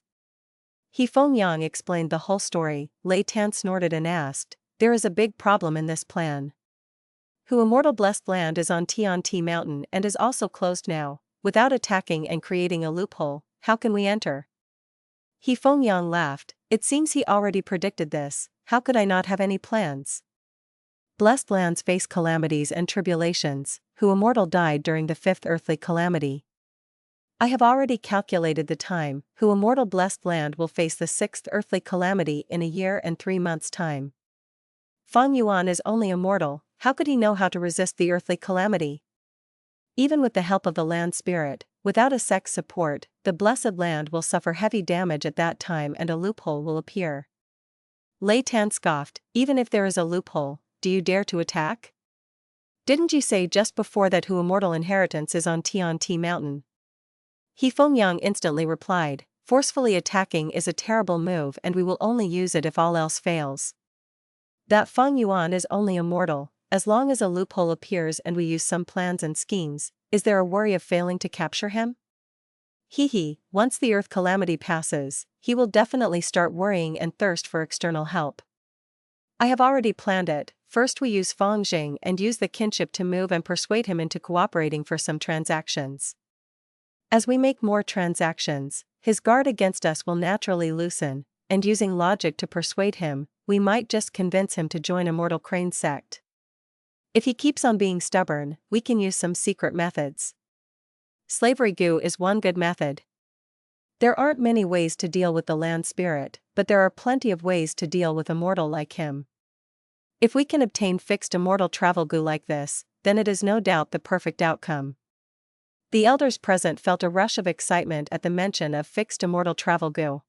Feng Yang explained the whole story. Lei Tan snorted and asked, "There is a big problem in this plan. Hu immortal blessed land is on Tianti mountain and is also closed now. Without attacking and creating a loophole, how can we enter?" Feng Yang laughed. "It seems he already predicted this. How could I not have any plans? Blessed lands face calamities and tribulations. Hu immortal died during the 5th earthly calamity. I have already calculated the time. Hu immortal blessed land will face the 6th earthly calamity in a year and 3 months' time. Fang Yuan is only a mortal. How could he know how to resist the earthly calamity? Even with the help of the land spirit, without a sect's support, the blessed land will suffer heavy damage at that time and a loophole will appear." Lei Tan scoffed, "Even if there is a loophole, do you dare to attack? Didn't you say just before that Hu immortal inheritance is on Tianti mountain?" Feng Yang instantly replied, "Forcefully attacking is a terrible move and we will only use it if all else fails. That Fang Yuan is only a mortal. As long as a loophole appears and we use some plans and schemes, is there a worry of failing to capture him? Once the earth calamity passes, he will definitely start worrying and thirst for external help. I have already planned it. First we use Fang Zheng and use the kinship to move and persuade him into cooperating for some transactions. As we make more transactions, his guard against us will naturally loosen, and using logic to persuade him, we might just convince him to join Immortal Crane's sect. If he keeps on being stubborn, we can use some secret methods. Slavery Gu is one good method. There aren't many ways to deal with the land spirit, but there are plenty of ways to deal with a mortal like him. If we can obtain fixed immortal travel Gu like this, then it is no doubt the perfect outcome." The elders present felt a rush of excitement at the mention of fixed immortal travel Gu.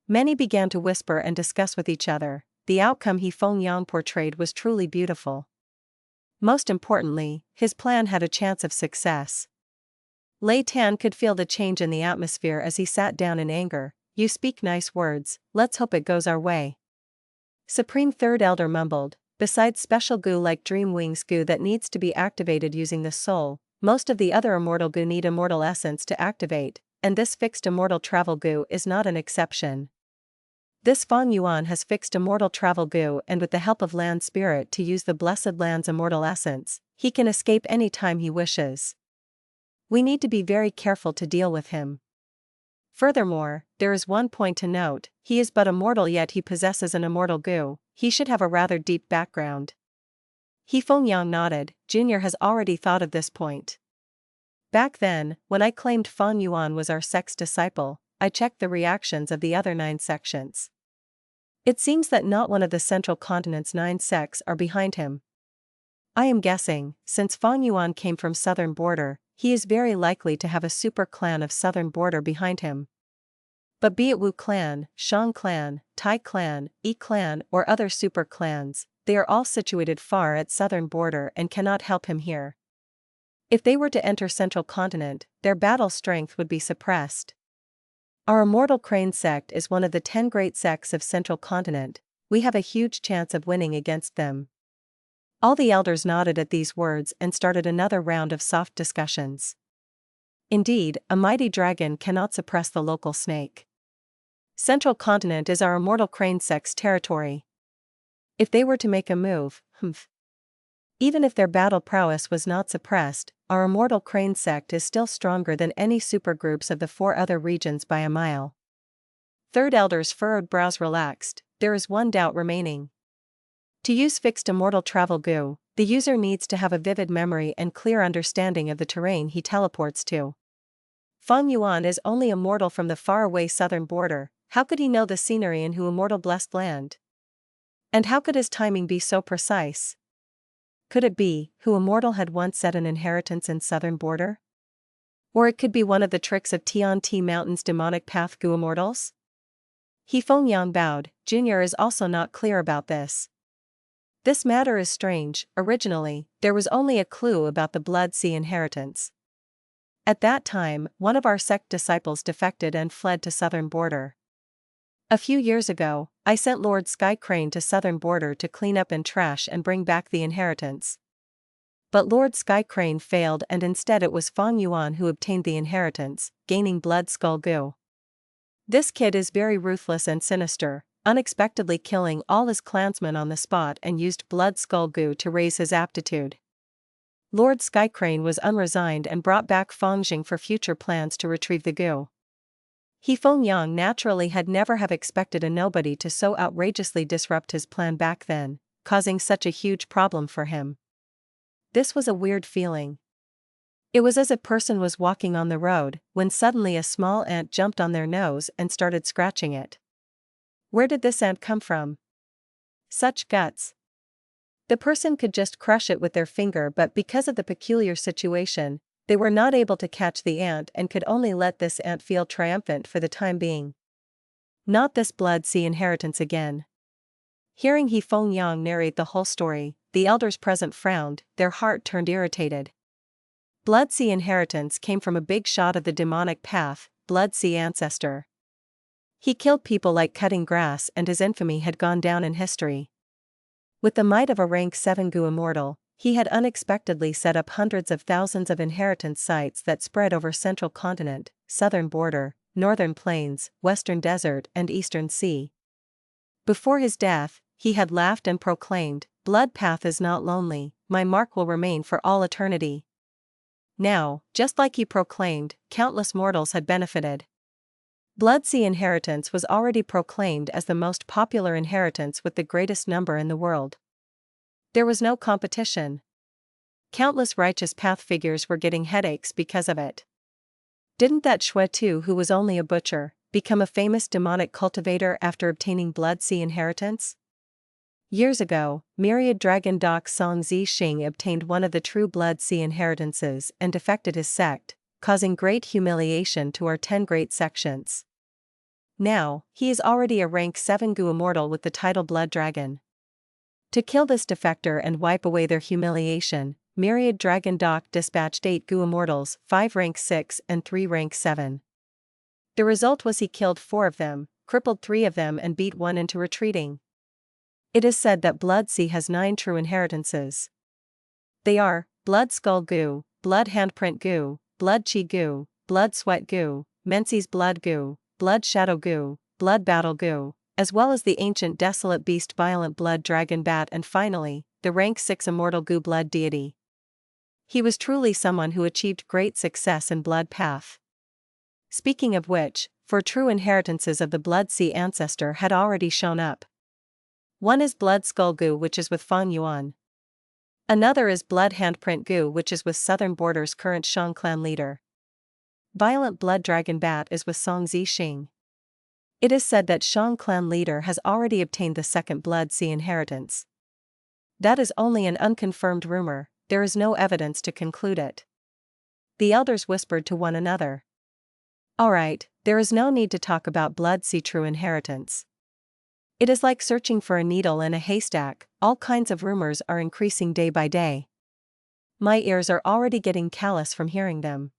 Many began to whisper and discuss with each other. The outcome Feng Yang portrayed was truly beautiful. Most importantly, his plan had a chance of success. Lei Tan could feel the change in the atmosphere as he sat down in anger. "You speak nice words, let's hope it goes our way." Supreme Third Elder mumbled, "Besides special Gu like Dream Wings Gu that needs to be activated using the soul, most of the other immortal Gu need immortal essence to activate, and this fixed immortal travel Gu is not an exception. This Fang Yuan has fixed immortal travel Gu and with the help of land spirit to use the blessed land's immortal essence, he can escape any time he wishes. We need to be very careful to deal with him. Furthermore, there is one point to note, he is but a mortal yet he possesses an immortal Gu, he should have a rather deep background." Feng Yang nodded. Junior has already thought of this point. Back then, when I claimed Fang Yuan was our sect's disciple, I checked the reactions of the other 9 sections. It seems that not one of the central continent's 9 sects are behind him. I am guessing, since Fang Yuan came from southern border, he is very likely to have a super clan of southern border behind him. But be it Wu clan, Shang clan, Tai clan, Yi clan or other super clans, they are all situated far at southern border and cannot help him here. If they were to enter central continent, their battle strength would be suppressed. Our Immortal Crane sect is one of the 10 great sects of central continent. We have a huge chance of winning against them." All the elders nodded at these words and started another round of soft discussions. Indeed, a mighty dragon cannot suppress the local snake. Central continent is our Immortal Crane sect's territory. If they were to make a move, even if their battle prowess was not suppressed, our Immortal Crane sect is still stronger than any supergroups of the 4 other regions by a mile. Third Elder's furrowed brows relaxed. There is one doubt remaining. To use fixed immortal travel Gu, the user needs to have a vivid memory and clear understanding of the terrain he teleports to. Fang Yuan is only immortal from the faraway southern border. How could he know the scenery in Hu immortal blessed land? And how could his timing be so precise? Could it be, Hu immortal had once set an inheritance in southern border? Or it could be one of the tricks of Tianti Mountain's demonic path Gu immortals? Feng Yang bowed. Junior is also not clear about this. This matter is strange. Originally, there was only a clue about the Blood Sea inheritance. At that time, one of our sect disciples defected and fled to southern border. A few years ago, I sent Lord Sky Crane to southern border to clean up and trash and bring back the inheritance. But Lord Sky Crane failed, and instead it was Fang Yuan who obtained the inheritance, gaining Blood Skull Gu. This kid is very ruthless and sinister, unexpectedly killing all his clansmen on the spot, and used Blood Skull Gu to raise his aptitude. Lord Sky Crane was unresigned and brought back Fang Zheng for future plans to retrieve the Gu. Feng Yang naturally had never have expected a nobody to so outrageously disrupt his plan back then, causing such a huge problem for him. This was a weird feeling. It was as a person was walking on the road, when suddenly a small ant jumped on their nose and started scratching it. Where did this ant come from? Such guts. The person could just crush it with their finger, but because of the peculiar situation, they were not able to catch the ant and could only let this ant feel triumphant for the time being. Not this Blood Sea inheritance again. Hearing Feng Yang narrate the whole story, the elders present frowned, their heart turned irritated. Blood Sea inheritance came from a big shot of the demonic path, Blood Sea ancestor. He killed people like cutting grass, and his infamy had gone down in history. With the might of a rank 7 Gu immortal, he had unexpectedly set up hundreds of thousands of inheritance sites that spread over central continent, southern border, northern plains, western desert and eastern sea. Before his death, he had laughed and proclaimed, "Blood path is not lonely, my mark will remain for all eternity." Now, just like he proclaimed, countless mortals had benefited. Blood Sea inheritance was already proclaimed as the most popular inheritance with the greatest number in the world. There was no competition. Countless righteous path figures were getting headaches because of it. Didn't that Shui Tu, who was only a butcher, become a famous demonic cultivator after obtaining Blood Sea inheritance? Years ago, Myriad Dragon Doc Song Zi Xing obtained one of the true Blood Sea inheritances and defected his sect, causing great humiliation to our 10 great sections. Now, he is already a rank 7 Gu immortal with the title Blood Dragon. To kill this defector and wipe away their humiliation, Myriad Dragon Doc dispatched 8 Gu immortals, 5 rank 6 and 3 rank 7. The result was he killed 4 of them, crippled 3 of them and beat 1 into retreating. It is said that Blood Sea has 9 true inheritances. They are, Blood Skull Gu, Blood Handprint Gu, Blood Chi Gu, Blood Sweat Gu, Menzies Blood Gu, Blood Shadow Gu, Blood Battle Gu, as well as the ancient desolate beast Violent Blood Dragon Bat, and finally, the rank 6 Immortal Gu Blood Deity. He was truly someone who achieved great success in Blood Path. Speaking of which, 4 true inheritances of the Blood Sea ancestor had already shown up. One is Blood Skull Gu, which is with Fang Yuan. Another is Blood Handprint Gu, which is with Southern Border's current Shang clan leader. Violent Blood Dragon Bat is with Song Zi Xing. It is said that Shang clan leader has already obtained the second Blood Sea inheritance. That is only an unconfirmed rumor, there is no evidence to conclude it. The elders whispered to one another. Alright, there is no need to talk about Blood Sea true inheritance. It is like searching for a needle in a haystack, all kinds of rumors are increasing day by day. My ears are already getting callous from hearing them.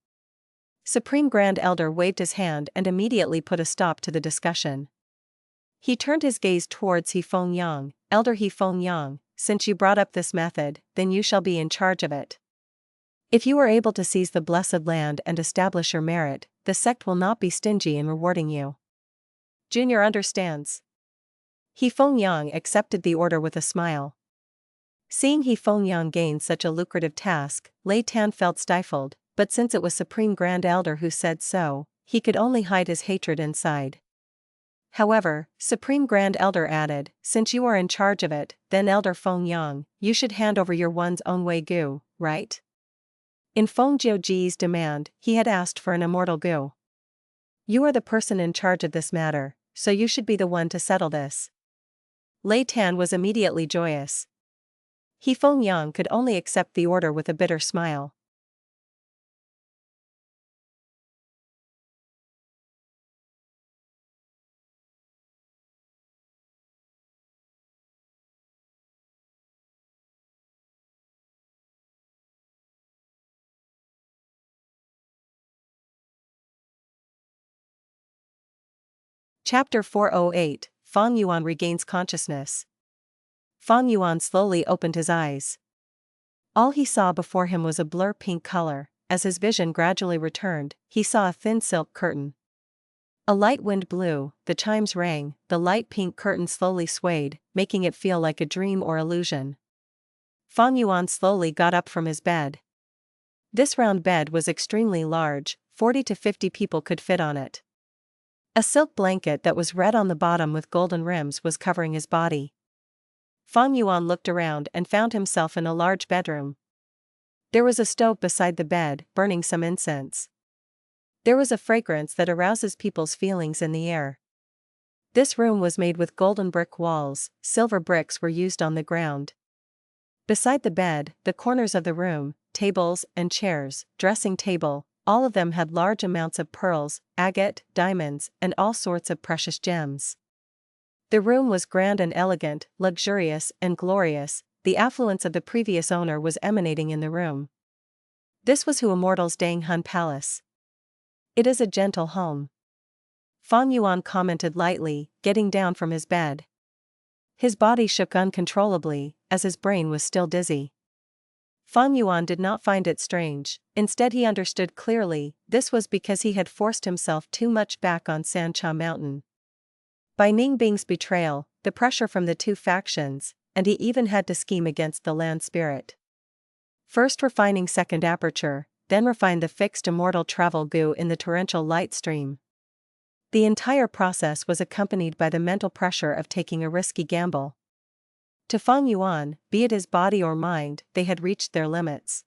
Supreme Grand Elder waved his hand and immediately put a stop to the discussion. He turned his gaze towards Feng Yang. "Elder Feng Yang, since you brought up this method, then you shall be in charge of it. If you are able to seize the blessed land and establish your merit, the sect will not be stingy in rewarding you." Junior understands. Feng Yang accepted the order with a smile. Seeing Feng Yang gain such a lucrative task, Lei Tan felt stifled, but since it was Supreme Grand Elder who said so, he could only hide his hatred inside. However, Supreme Grand Elder added, "Since you are in charge of it, then Elder Feng Yang, you should hand over your one's own way Gu, right?" In Feng Jiu Ge's demand, he had asked for an Immortal Gu. "You are the person in charge of this matter, so you should be the one to settle this." Lei Tan was immediately joyous. Feng Yang could only accept the order with a bitter smile. Chapter 408, Fang Yuan regains consciousness. Fang Yuan slowly opened his eyes. All he saw before him was a blur pink color. As his vision gradually returned, he saw a thin silk curtain. A light wind blew, the chimes rang, the light pink curtain slowly swayed, making it feel like a dream or illusion. Fang Yuan slowly got up from his bed. This round bed was extremely large, 40 to 50 people could fit on it. A silk blanket that was red on the bottom with golden rims was covering his body. Fang Yuan looked around and found himself in a large bedroom. There was a stove beside the bed, burning some incense. There was a fragrance that arouses people's feelings in the air. This room was made with golden brick walls, silver bricks were used on the ground. Beside the bed, the corners of the room, tables and chairs, dressing table, all of them had large amounts of pearls, agate, diamonds, and all sorts of precious gems. The room was grand and elegant, luxurious and glorious. The affluence of the previous owner was emanating in the room. This was Hu Immortal's Dang Hun Palace. It is a gentle home. Fang Yuan commented lightly, getting down from his bed. His body shook uncontrollably, as his brain was still dizzy. Fang Yuan did not find it strange, instead he understood clearly, this was because he had forced himself too much back on Sancha Mountain. Bai Ning Bing's betrayal, the pressure from the two factions, and he even had to scheme against the land spirit. First refining second aperture, then refine the fixed immortal travel Gu in the torrential light stream. The entire process was accompanied by the mental pressure of taking a risky gamble. To Fang Yuan, be it his body or mind, they had reached their limits.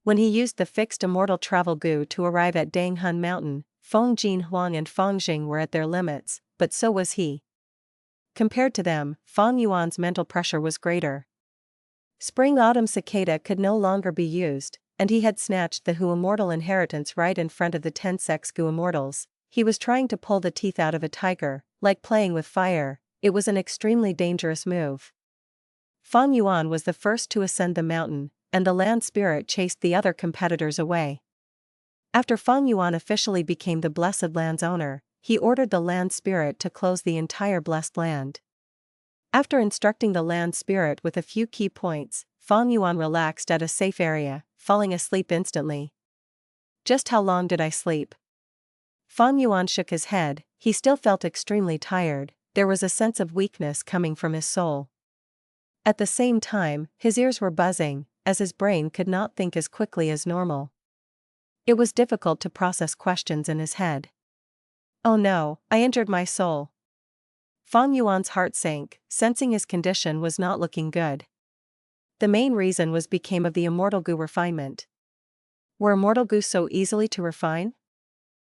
When he used the fixed immortal travel Gu to arrive at Dang Hun Mountain, Feng Jin Huang and Fang Zheng were at their limits, but so was he. Compared to them, Fang Yuan's mental pressure was greater. Spring-autumn cicada could no longer be used, and he had snatched the Hu Immortal inheritance right in front of the 10 Sects Gu Immortals. He was trying to pull the teeth out of a tiger, like playing with fire. It was an extremely dangerous move. Fang Yuan was the first to ascend the mountain, and the land spirit chased the other competitors away. After Fang Yuan officially became the blessed land's owner, he ordered the land spirit to close the entire blessed land. After instructing the land spirit with a few key points, Fang Yuan relaxed at a safe area, falling asleep instantly. Just how long did I sleep? Fang Yuan shook his head. He still felt extremely tired. There was a sense of weakness coming from his soul. At the same time, his ears were buzzing, as his brain could not think as quickly as normal. It was difficult to process questions in his head. Oh no, I injured my soul. Fang Yuan's heart sank, sensing his condition was not looking good. The main reason was because of the Immortal Gu refinement. Were Immortal Gu so easily to refine?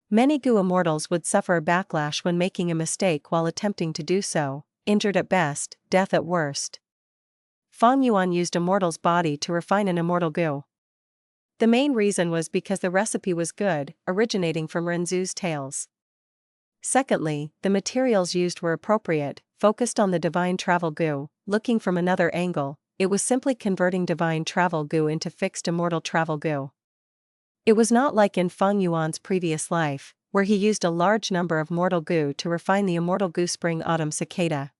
Many Gu Immortals would suffer a backlash when making a mistake while attempting to do so, injured at best, death at worst. Fang Yuan used Immortal's body to refine an Immortal Gu. The main reason was because the recipe was good, originating from Renzu's tales. Secondly, the materials used were appropriate, focused on the divine travel Gu. Looking from another angle, it was simply converting divine travel Gu into fixed immortal travel Gu. It was not like in Fang Yuan's previous life, where he used a large number of mortal Gu to refine the Immortal Gu spring-autumn cicada.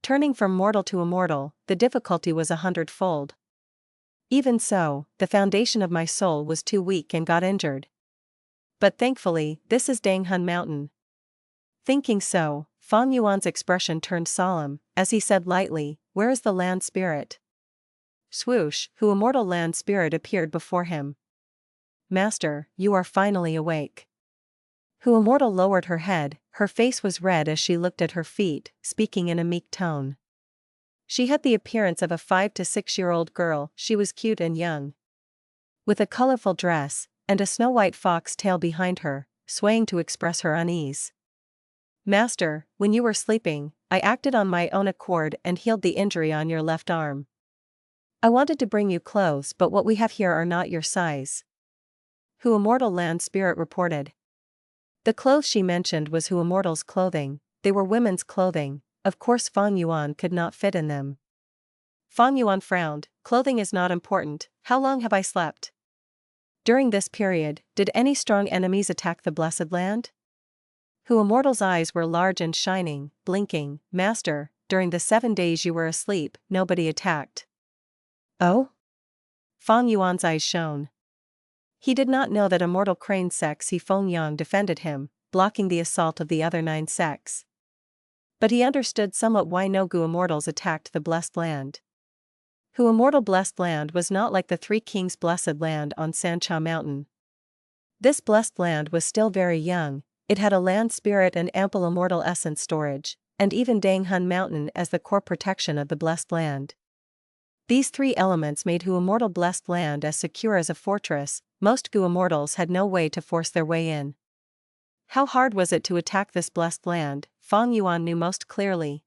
Turning from mortal to immortal, the difficulty was 100-fold. Even so, the foundation of my soul was too weak and got injured. But thankfully, this is Dang Hun Mountain. Thinking so, Fang Yuan's expression turned solemn, as he said lightly, "Where is the land spirit?" Swoosh, Hu Immortal land spirit appeared before him. "Master, you are finally awake." Hu Immortal lowered her head, her face was red as she looked at her feet, speaking in a meek tone. She had the appearance of a 5 to 6-year-old girl. She was cute and young. With a colorful dress, and a snow-white fox tail behind her, swaying to express her unease. "Master, when you were sleeping, I acted on my own accord and healed the injury on your left arm. I wanted to bring you clothes, but what we have here are not your size." Hu Immortal land spirit reported. The clothes she mentioned was Hu Immortal's clothing. They were women's clothing. Of course Fang Yuan could not fit in them. Fang Yuan frowned. "Clothing is not important. How long have I slept? During this period, did any strong enemies attack the blessed land?" Hu Immortal's eyes were large and shining, blinking. Master, during the 7 days you were asleep, nobody attacked. Oh? Fang Yuan's eyes shone. He did not know that Immortal Crane's Sect Feng Yang defended him, blocking the assault of the other 9 sects. But he understood somewhat why no Gu Immortals attacked the Blessed Land. Hu Immortal Blessed Land was not like the 3 Kings' Blessed Land on Sancha Mountain. This Blessed Land was still very young, it had a land spirit and ample immortal essence storage, and even Dang Hun Mountain as the core protection of the Blessed Land. These 3 elements made Hu Immortal Blessed Land as secure as a fortress. Most Gu Immortals had no way to force their way in. How hard was it to attack this Blessed Land? Fang Yuan knew most clearly.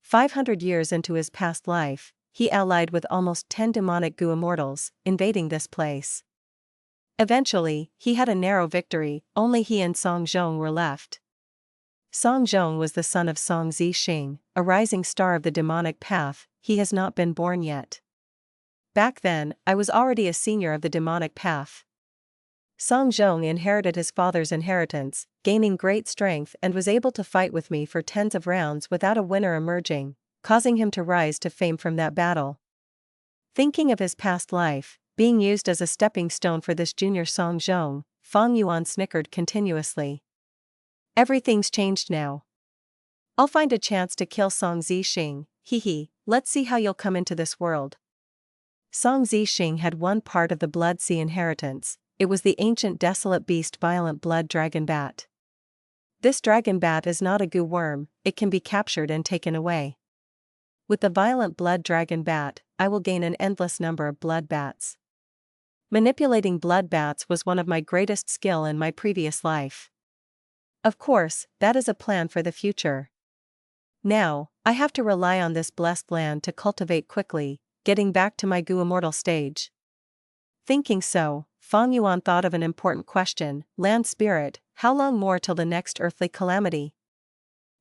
500 years into his past life, he allied with almost 10 demonic Gu Immortals, invading this place. Eventually, he had a narrow victory, only he and Fang Zheng were left. Fang Zheng was the son of Fang Zheng, a rising star of the demonic path. He has not been born yet. Back then, I was already a senior of the demonic path. Fang Zheng inherited his father's inheritance, gaining great strength and was able to fight with me for tens of rounds without a winner emerging, causing him to rise to fame from that battle. Thinking of his past life, being used as a stepping stone for this junior Fang Zheng, Fang Yuan snickered continuously. Everything's changed now. I'll find a chance to kill Fang Zheng, hee, let's see how you'll come into this world. Fang Zheng had one part of the Blood Sea inheritance. It was the ancient desolate beast violent blood dragon bat. This dragon bat is not a Gu worm, it can be captured and taken away. With the violent blood dragon bat, I will gain an endless number of blood bats. Manipulating blood bats was one of my greatest skill in my previous life. Of course, that is a plan for the future. Now, I have to rely on this blessed land to cultivate quickly, getting back to my Gu Immortal stage. Thinking so, Fang Yuan thought of an important question. Land Spirit, how long more till the next earthly calamity?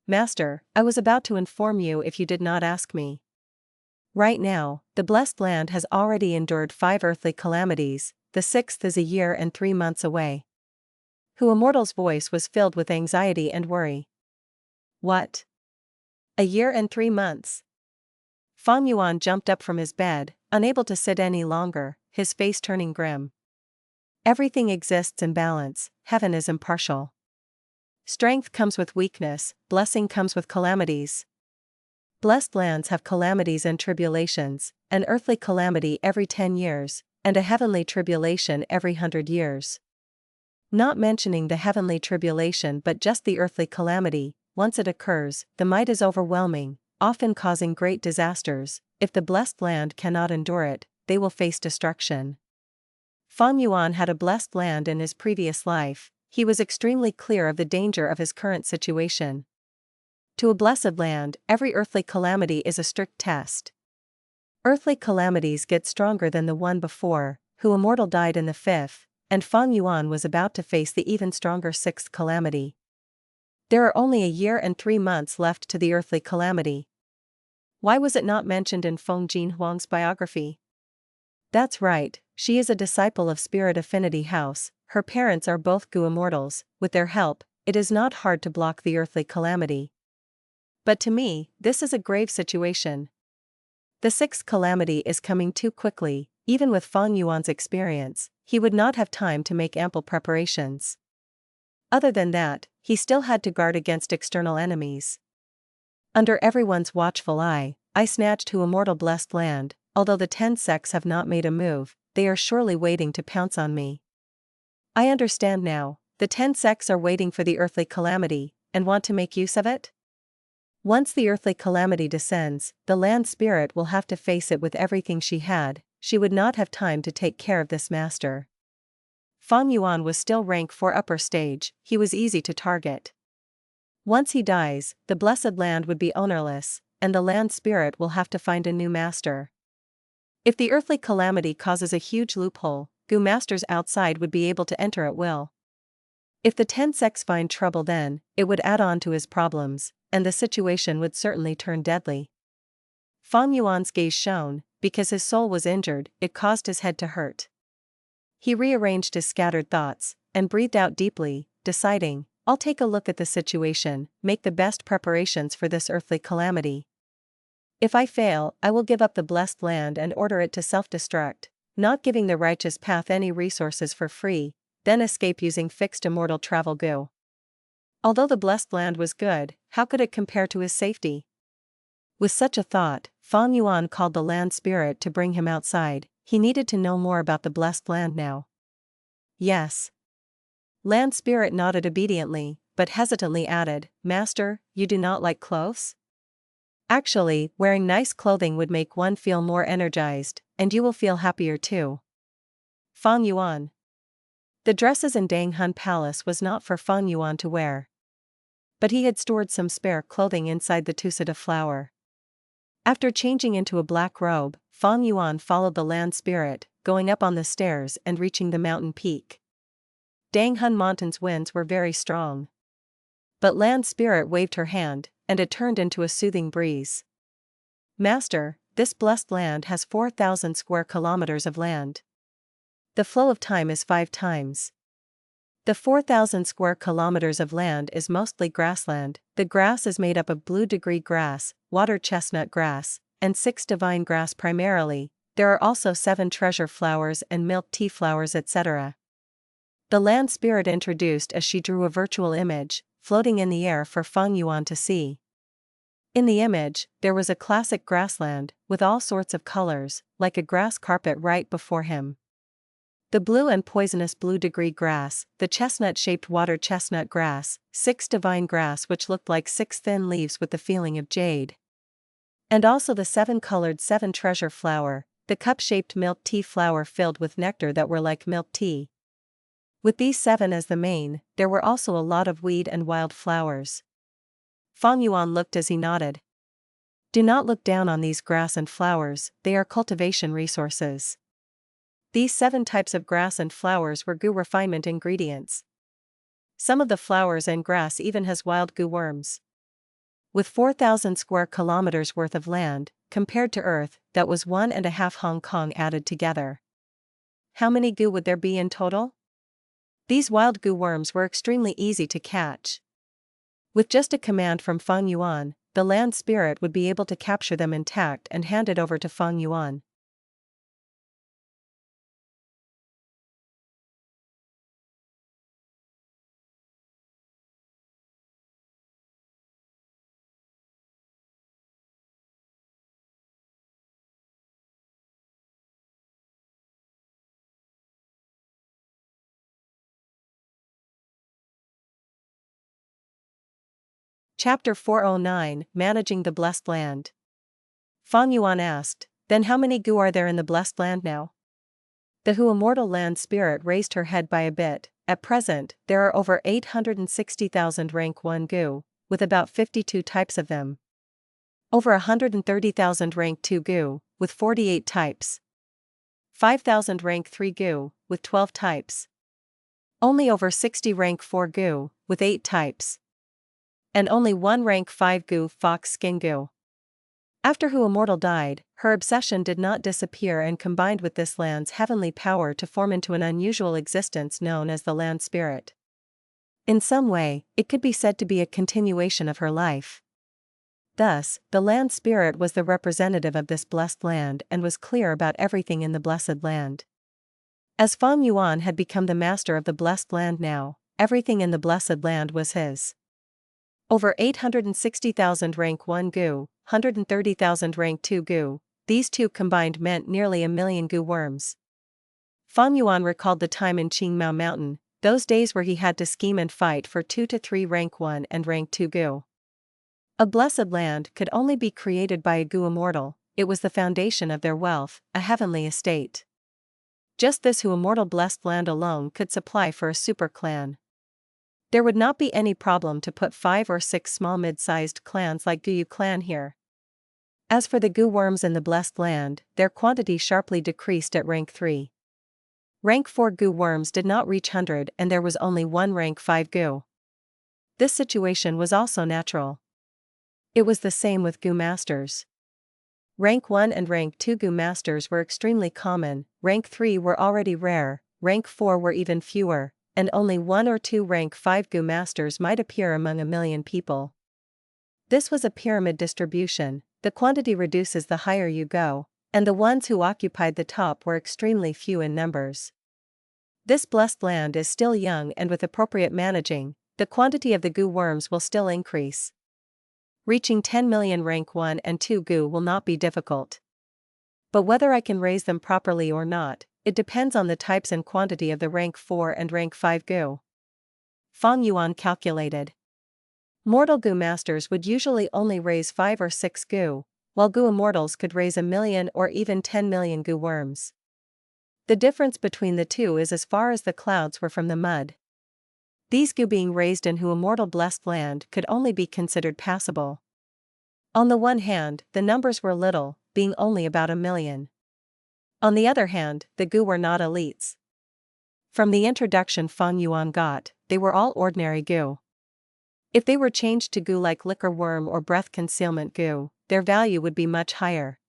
Master, I was about to inform you if you did not ask me. Right now, the Blessed Land has already endured 5 earthly calamities, the 6th is a year and 3 months away. Hu Immortal's voice was filled with anxiety and worry. What? A year and 3 months? Fang Yuan jumped up from his bed, unable to sit any longer, his face turning grim. Everything exists in balance, heaven is impartial. Strength comes with weakness, blessing comes with calamities. Blessed lands have calamities and tribulations, an earthly calamity every 10 years, and a heavenly tribulation every 100 years. Not mentioning the heavenly tribulation but just the earthly calamity, once it occurs, the might is overwhelming, often causing great disasters. If the blessed land cannot endure it, they will face destruction. Fang Yuan had a blessed land in his previous life, he was extremely clear of the danger of his current situation. To a blessed land, every earthly calamity is a strict test. Earthly calamities get stronger than the one before. Hu Immortal died in the 5th, and Fang Yuan was about to face the even stronger 6th calamity. There are only a year and 3 months left to the earthly calamity. Why was it not mentioned in Feng Jinhuang's biography? That's right, she is a disciple of Spirit Affinity House, her parents are both Gu Immortals. With their help, it is not hard to block the earthly calamity. But to me, this is a grave situation. The 6th calamity is coming too quickly. Even with Fang Yuan's experience, he would not have time to make ample preparations. Other than that, he still had to guard against external enemies. Under everyone's watchful eye, I snatched Hu Immortal Blessed Land. Although the 10 sects have not made a move, they are surely waiting to pounce on me. I understand now, the 10 sects are waiting for the earthly calamity, and want to make use of it? Once the earthly calamity descends, the land spirit will have to face it with everything she had. She would not have time to take care of this master. Fang Yuan was still rank 4 upper stage, he was easy to target. Once he dies, the blessed land would be ownerless, and the land spirit will have to find a new master. If the earthly calamity causes a huge loophole, Gu masters outside would be able to enter at will. If the 10 sects find trouble, then it would add on to his problems, and the situation would certainly turn deadly. Fang Yuan's gaze shone, because his soul was injured, it caused his head to hurt. He rearranged his scattered thoughts, and breathed out deeply, deciding, I'll take a look at the situation, make the best preparations for this earthly calamity. If I fail, I will give up the blessed land and order it to self-destruct, not giving the righteous path any resources for free, then escape using fixed immortal travel Gu. Although the blessed land was good, how could it compare to his safety? With such a thought, Fang Yuan called the land spirit to bring him outside. He needed to know more about the blessed land now. Yes. Land spirit nodded obediently, but hesitantly added, Master, you do not like clothes? Actually, wearing nice clothing would make one feel more energized, and you will feel happier too. Fang Yuan. The dresses in Dang Hun Palace was not for Fang Yuan to wear. But he had stored some spare clothing inside the tusset of flour. After changing into a black robe, Fang Yuan followed the land spirit, going up on the stairs and reaching the mountain peak. Dang Hun Mountain's winds were very strong. But land spirit waved her hand, and it turned into a soothing breeze. Master, this blessed land has 4,000 square kilometers of land. The flow of time is 5 times. The 4,000 square kilometers of land is mostly grassland. The grass is made up of blue degree grass, water chestnut grass, and 6 divine grass primarily. There are also 7 treasure flowers and milk tea flowers, etc. The land spirit introduced as she drew a virtual image, floating in the air for Fang Yuan to see. In the image, there was a classic grassland, with all sorts of colors, like a grass carpet right before him. The blue and poisonous blue degree grass, the chestnut-shaped water chestnut grass, 6 divine grass which looked like 6 thin leaves with the feeling of jade. And also the 7-colored 7 treasure flower, the cup-shaped milk tea flower filled with nectar that were like milk tea. With these 7 as the main, there were also a lot of weed and wild flowers. Fang Yuan looked as he nodded. Do not look down on these grass and flowers, they are cultivation resources. These 7 types of grass and flowers were Gu refinement ingredients. Some of the flowers and grass even has wild Gu worms. With 4,000 square kilometers worth of land, compared to Earth, that was 1.5 Hong Kong added together. How many Gu would there be in total? These wild Gu worms were extremely easy to catch. With just a command from Fang Yuan, the land spirit would be able to capture them intact and hand it over to Fang Yuan. Chapter 409, Managing the Blessed Land. Fang Yuan asked, then how many Gu are there in the blessed land now? The Hu immortal land spirit raised her head by a bit. At present, there are over 860,000 rank 1 Gu, with about 52 types of them. Over 130,000 rank 2 Gu, with 48 types. 5,000 rank 3 Gu, with 12 types. Only over 60 rank 4 Gu, with 8 types. And only 1 rank 5 Gu fox skin Gu. After Hu Immortal died, her obsession did not disappear and combined with this land's heavenly power to form into an unusual existence known as the land spirit. In some way, it could be said to be a continuation of her life. Thus, the land spirit was the representative of this blessed land and was clear about everything in the blessed land. As Fang Yuan had become the master of the blessed land now, everything in the blessed land was his. Over 860,000 rank 1 Gu, 130,000 rank 2 Gu, these two combined meant nearly 1 million Gu worms. Fang Yuan recalled the time in Qingmao Mountain, those days where he had to scheme and fight for 2 to 3 rank 1 and rank 2 Gu. A blessed land could only be created by a Gu immortal, it was the foundation of their wealth, a heavenly estate. Just this Hu immortal blessed land alone could supply for a super clan. There would not be any problem to put 5 or 6 small mid-sized clans like Gu clan here. As for the Gu worms in the blessed land, their quantity sharply decreased at rank 3. Rank 4 Gu worms did not reach 100 and there was only 1 rank 5 Gu. This situation was also natural. It was the same with Gu masters. Rank 1 and rank 2 Gu masters were extremely common, rank 3 were already rare, rank 4 were even fewer, and only 1 or 2 rank 5 Gu masters might appear among a million people. This was a pyramid distribution. The quantity reduces the higher you go, and the ones who occupied the top were extremely few in numbers. This blessed land is still young, and with appropriate managing, the quantity of the Gu worms will still increase. Reaching 10 million rank 1 and 2 Gu will not be difficult. But whether I can raise them properly or not, it depends on the types and quantity of the rank 4 and rank 5 Gu. Fang Yuan calculated. Mortal Gu masters would usually only raise 5 or 6 Gu, while Gu immortals could raise a million or even 10 million Gu worms. The difference between the two is as far as the clouds were from the mud. These Gu being raised in Hu immortal blessed land could only be considered passable. On the one hand, the numbers were little, being only about a million. On the other hand, the Gu were not elites. From the introduction Fang Yuan got, they were all ordinary Gu. If they were changed to Gu like liquor worm or breath concealment Gu, their value would be much higher.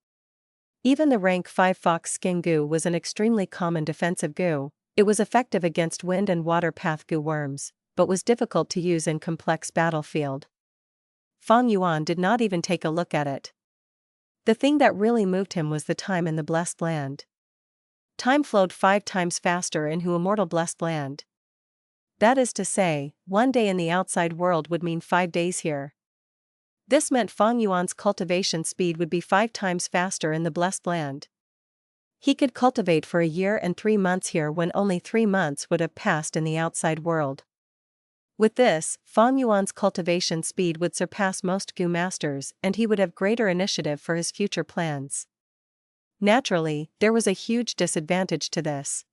Even the rank 5 fox skin Gu was an extremely common defensive Gu. It was effective against wind and water path Gu worms, but was difficult to use in complex battlefield. Fang Yuan did not even take a look at it. The thing that really moved him was the time in the blessed land. Time flowed 5 times faster in Hu immortal blessed land. That is to say, 1 day in the outside world would mean 5 days here. This meant Fang Yuan's cultivation speed would be 5 times faster in the blessed land. He could cultivate for a year and 3 months here when only 3 months would have passed in the outside world. With this, Fang Yuan's cultivation speed would surpass most Gu masters, and he would have greater initiative for his future plans. Naturally, there was a huge disadvantage to this.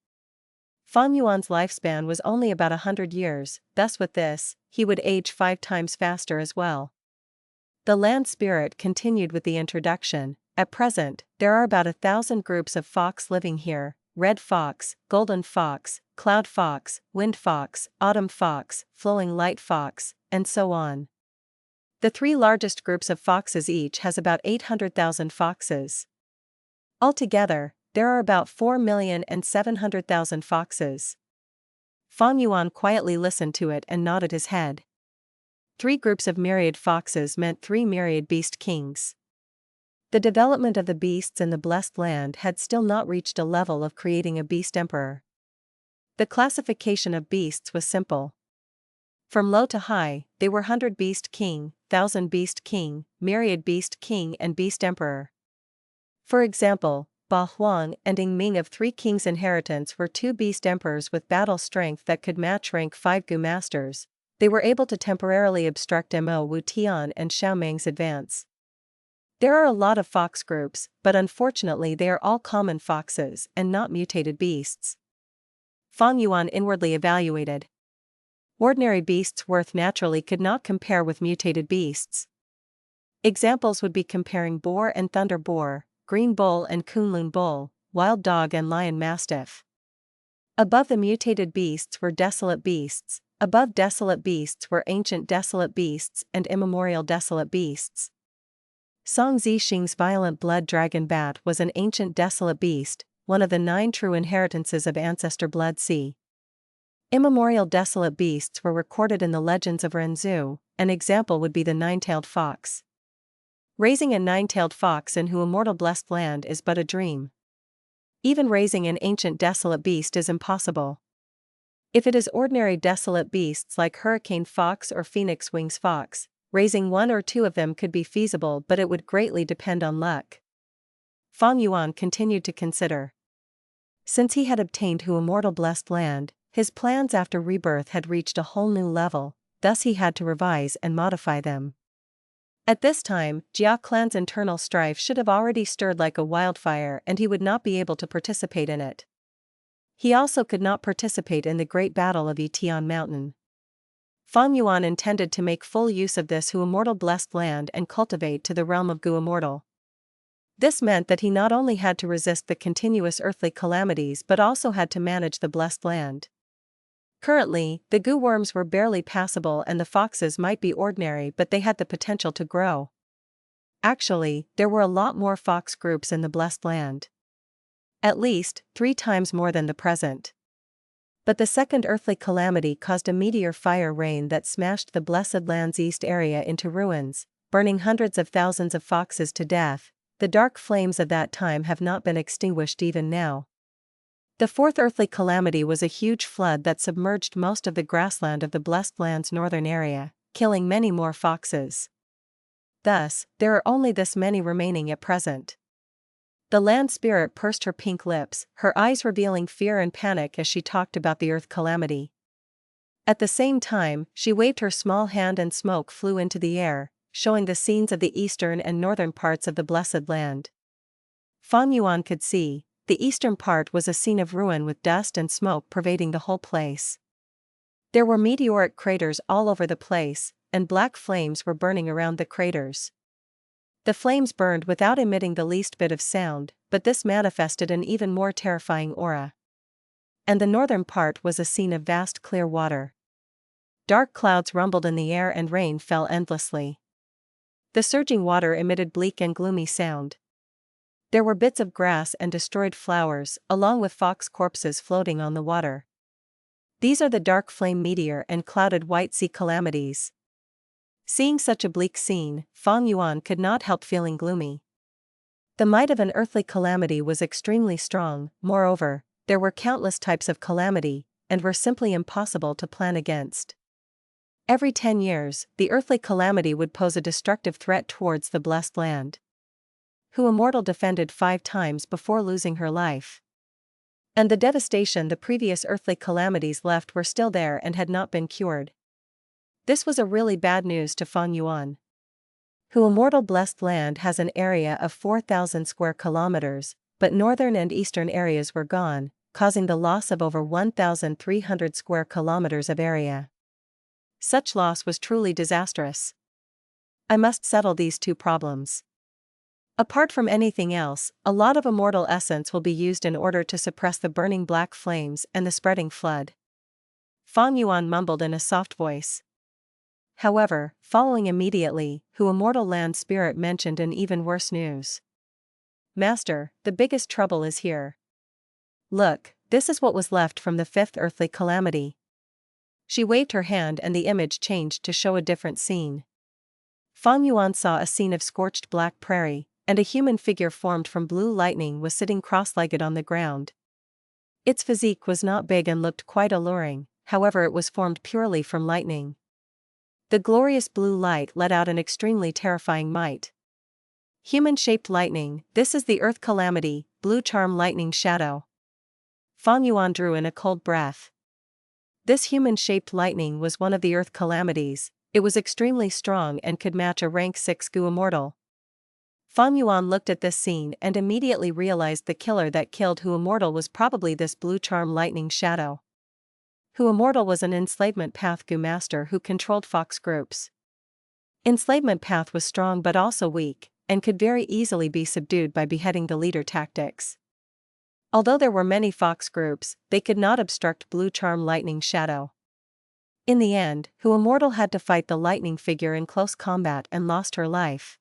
Fang Yuan's lifespan was only about 100 years, thus with this, he would age 5 times faster as well. The land spirit continued with the introduction. At present, there are about 1,000 groups of fox living here: red fox, golden fox, cloud fox, wind fox, autumn fox, flowing light fox, and so on. The 3 largest groups of foxes each has about 800,000 foxes. Altogether, there are about 4,700,000 foxes. Fang Yuan quietly listened to it and nodded his head. 3 groups of myriad foxes meant 3 myriad beast kings. The development of the beasts in the blessed land had still not reached a level of creating a beast emperor. The classification of beasts was simple. From low to high, they were 100 beast king, 1,000 beast king, myriad beast king, and beast emperor. For example, Ba Huang and Ing Ming of 3 kings' inheritance were 2 beast emperors with battle strength that could match rank 5 Gu masters. They were able to temporarily obstruct Mo Wu Tian and Xiao Meng's advance. There are a lot of fox groups, but unfortunately they are all common foxes and not mutated beasts. Fang Yuan inwardly evaluated. Ordinary beasts' worth naturally could not compare with mutated beasts. Examples would be comparing boar and thunder boar, green bull and Kunlun bull, wild dog and lion mastiff. Above the mutated beasts were desolate beasts, above desolate beasts were ancient desolate beasts and immemorial desolate beasts. Song Zixing's violent blood dragon bat was an ancient desolate beast, one of the 9 true inheritances of ancestor blood sea. Immemorial desolate beasts were recorded in the legends of Renzu. An example would be the 9-tailed fox. Raising a 9-tailed fox in Hu immortal blessed land is but a dream. Even raising an ancient desolate beast is impossible. If it is ordinary desolate beasts like hurricane fox or phoenix wings fox, raising 1 or 2 of them could be feasible, but it would greatly depend on luck. Fang Yuan continued to consider. Since he had obtained Hu immortal blessed land, his plans after rebirth had reached a whole new level, thus he had to revise and modify them. At this time, Jia clan's internal strife should have already stirred like a wildfire, and he would not be able to participate in it. He also could not participate in the great battle of Yitian Mountain. Fang Yuan intended to make full use of this Hu immortal blessed land and cultivate to the realm of Gu immortal. This meant that he not only had to resist the continuous earthly calamities but also had to manage the blessed land. Currently, the Gu worms were barely passable and the foxes might be ordinary, but they had the potential to grow. Actually, there were a lot more fox groups in the blessed land. At least 3 times more than the present. But the second earthly calamity caused a meteor fire rain that smashed the Blessed Land's east area into ruins, burning hundreds of thousands of foxes to death. The dark flames of that time have not been extinguished even now. The fourth earthly calamity was a huge flood that submerged most of the grassland of the Blessed Land's northern area, killing many more foxes. Thus, there are only this many remaining at present. The land spirit pursed her pink lips, her eyes revealing fear and panic as she talked about the earth calamity. At the same time, she waved her small hand and smoke flew into the air, showing the scenes of the eastern and northern parts of the Blessed Land. Fang Yuan could see, the eastern part was a scene of ruin with dust and smoke pervading the whole place. There were meteoric craters all over the place, and black flames were burning around the craters. The flames burned without emitting the least bit of sound, but this manifested an even more terrifying aura. And the northern part was a scene of vast clear water. Dark clouds rumbled in the air and rain fell endlessly. The surging water emitted bleak and gloomy sound. There were bits of grass and destroyed flowers, along with fox corpses floating on the water. These are the dark flame meteor and clouded white sea calamities. Seeing such a bleak scene, Fang Yuan could not help feeling gloomy. The might of an earthly calamity was extremely strong. Moreover, there were countless types of calamity, and were simply impossible to plan against. Every 10 years, the earthly calamity would pose a destructive threat towards the Blessed Land. Who Immortal defended 5 times before losing her life. And the devastation the previous earthly calamities left were still there and had not been cured. This was a really bad news to Fang Yuan. Who Immortal Blessed Land has an area of 4,000 square kilometers, but northern and eastern areas were gone, causing the loss of over 1,300 square kilometers of area. Such loss was truly disastrous. I must settle these 2 problems. Apart from anything else, a lot of immortal essence will be used in order to suppress the burning black flames and the spreading flood. Fang Yuan mumbled in a soft voice. However, following immediately, Who Immortal Land Spirit mentioned an even worse news. Master, the biggest trouble is here. Look, this is what was left from the 5th earthly calamity. She waved her hand and the image changed to show a different scene. Fang Yuan saw a scene of scorched black prairie, and a human figure formed from blue lightning was sitting cross-legged on the ground. Its physique was not big and looked quite alluring, however it was formed purely from lightning. The glorious blue light let out an extremely terrifying might. Human-shaped lightning, this is the earth calamity, blue charm lightning shadow. Fang Yuan drew in a cold breath. This human-shaped lightning was one of the earth calamities. It was extremely strong and could match a rank 6 Gu immortal. Fang Yuan looked at this scene and immediately realized the killer that killed Who Immortal was probably this blue charm lightning shadow. Who Immortal was an enslavement path Gu master who controlled fox groups. Enslavement path was strong but also weak, and could very easily be subdued by beheading the leader tactics. Although there were many fox groups, they could not obstruct blue charm lightning shadow. In the end, Who Immortal had to fight the lightning figure in close combat and lost her life.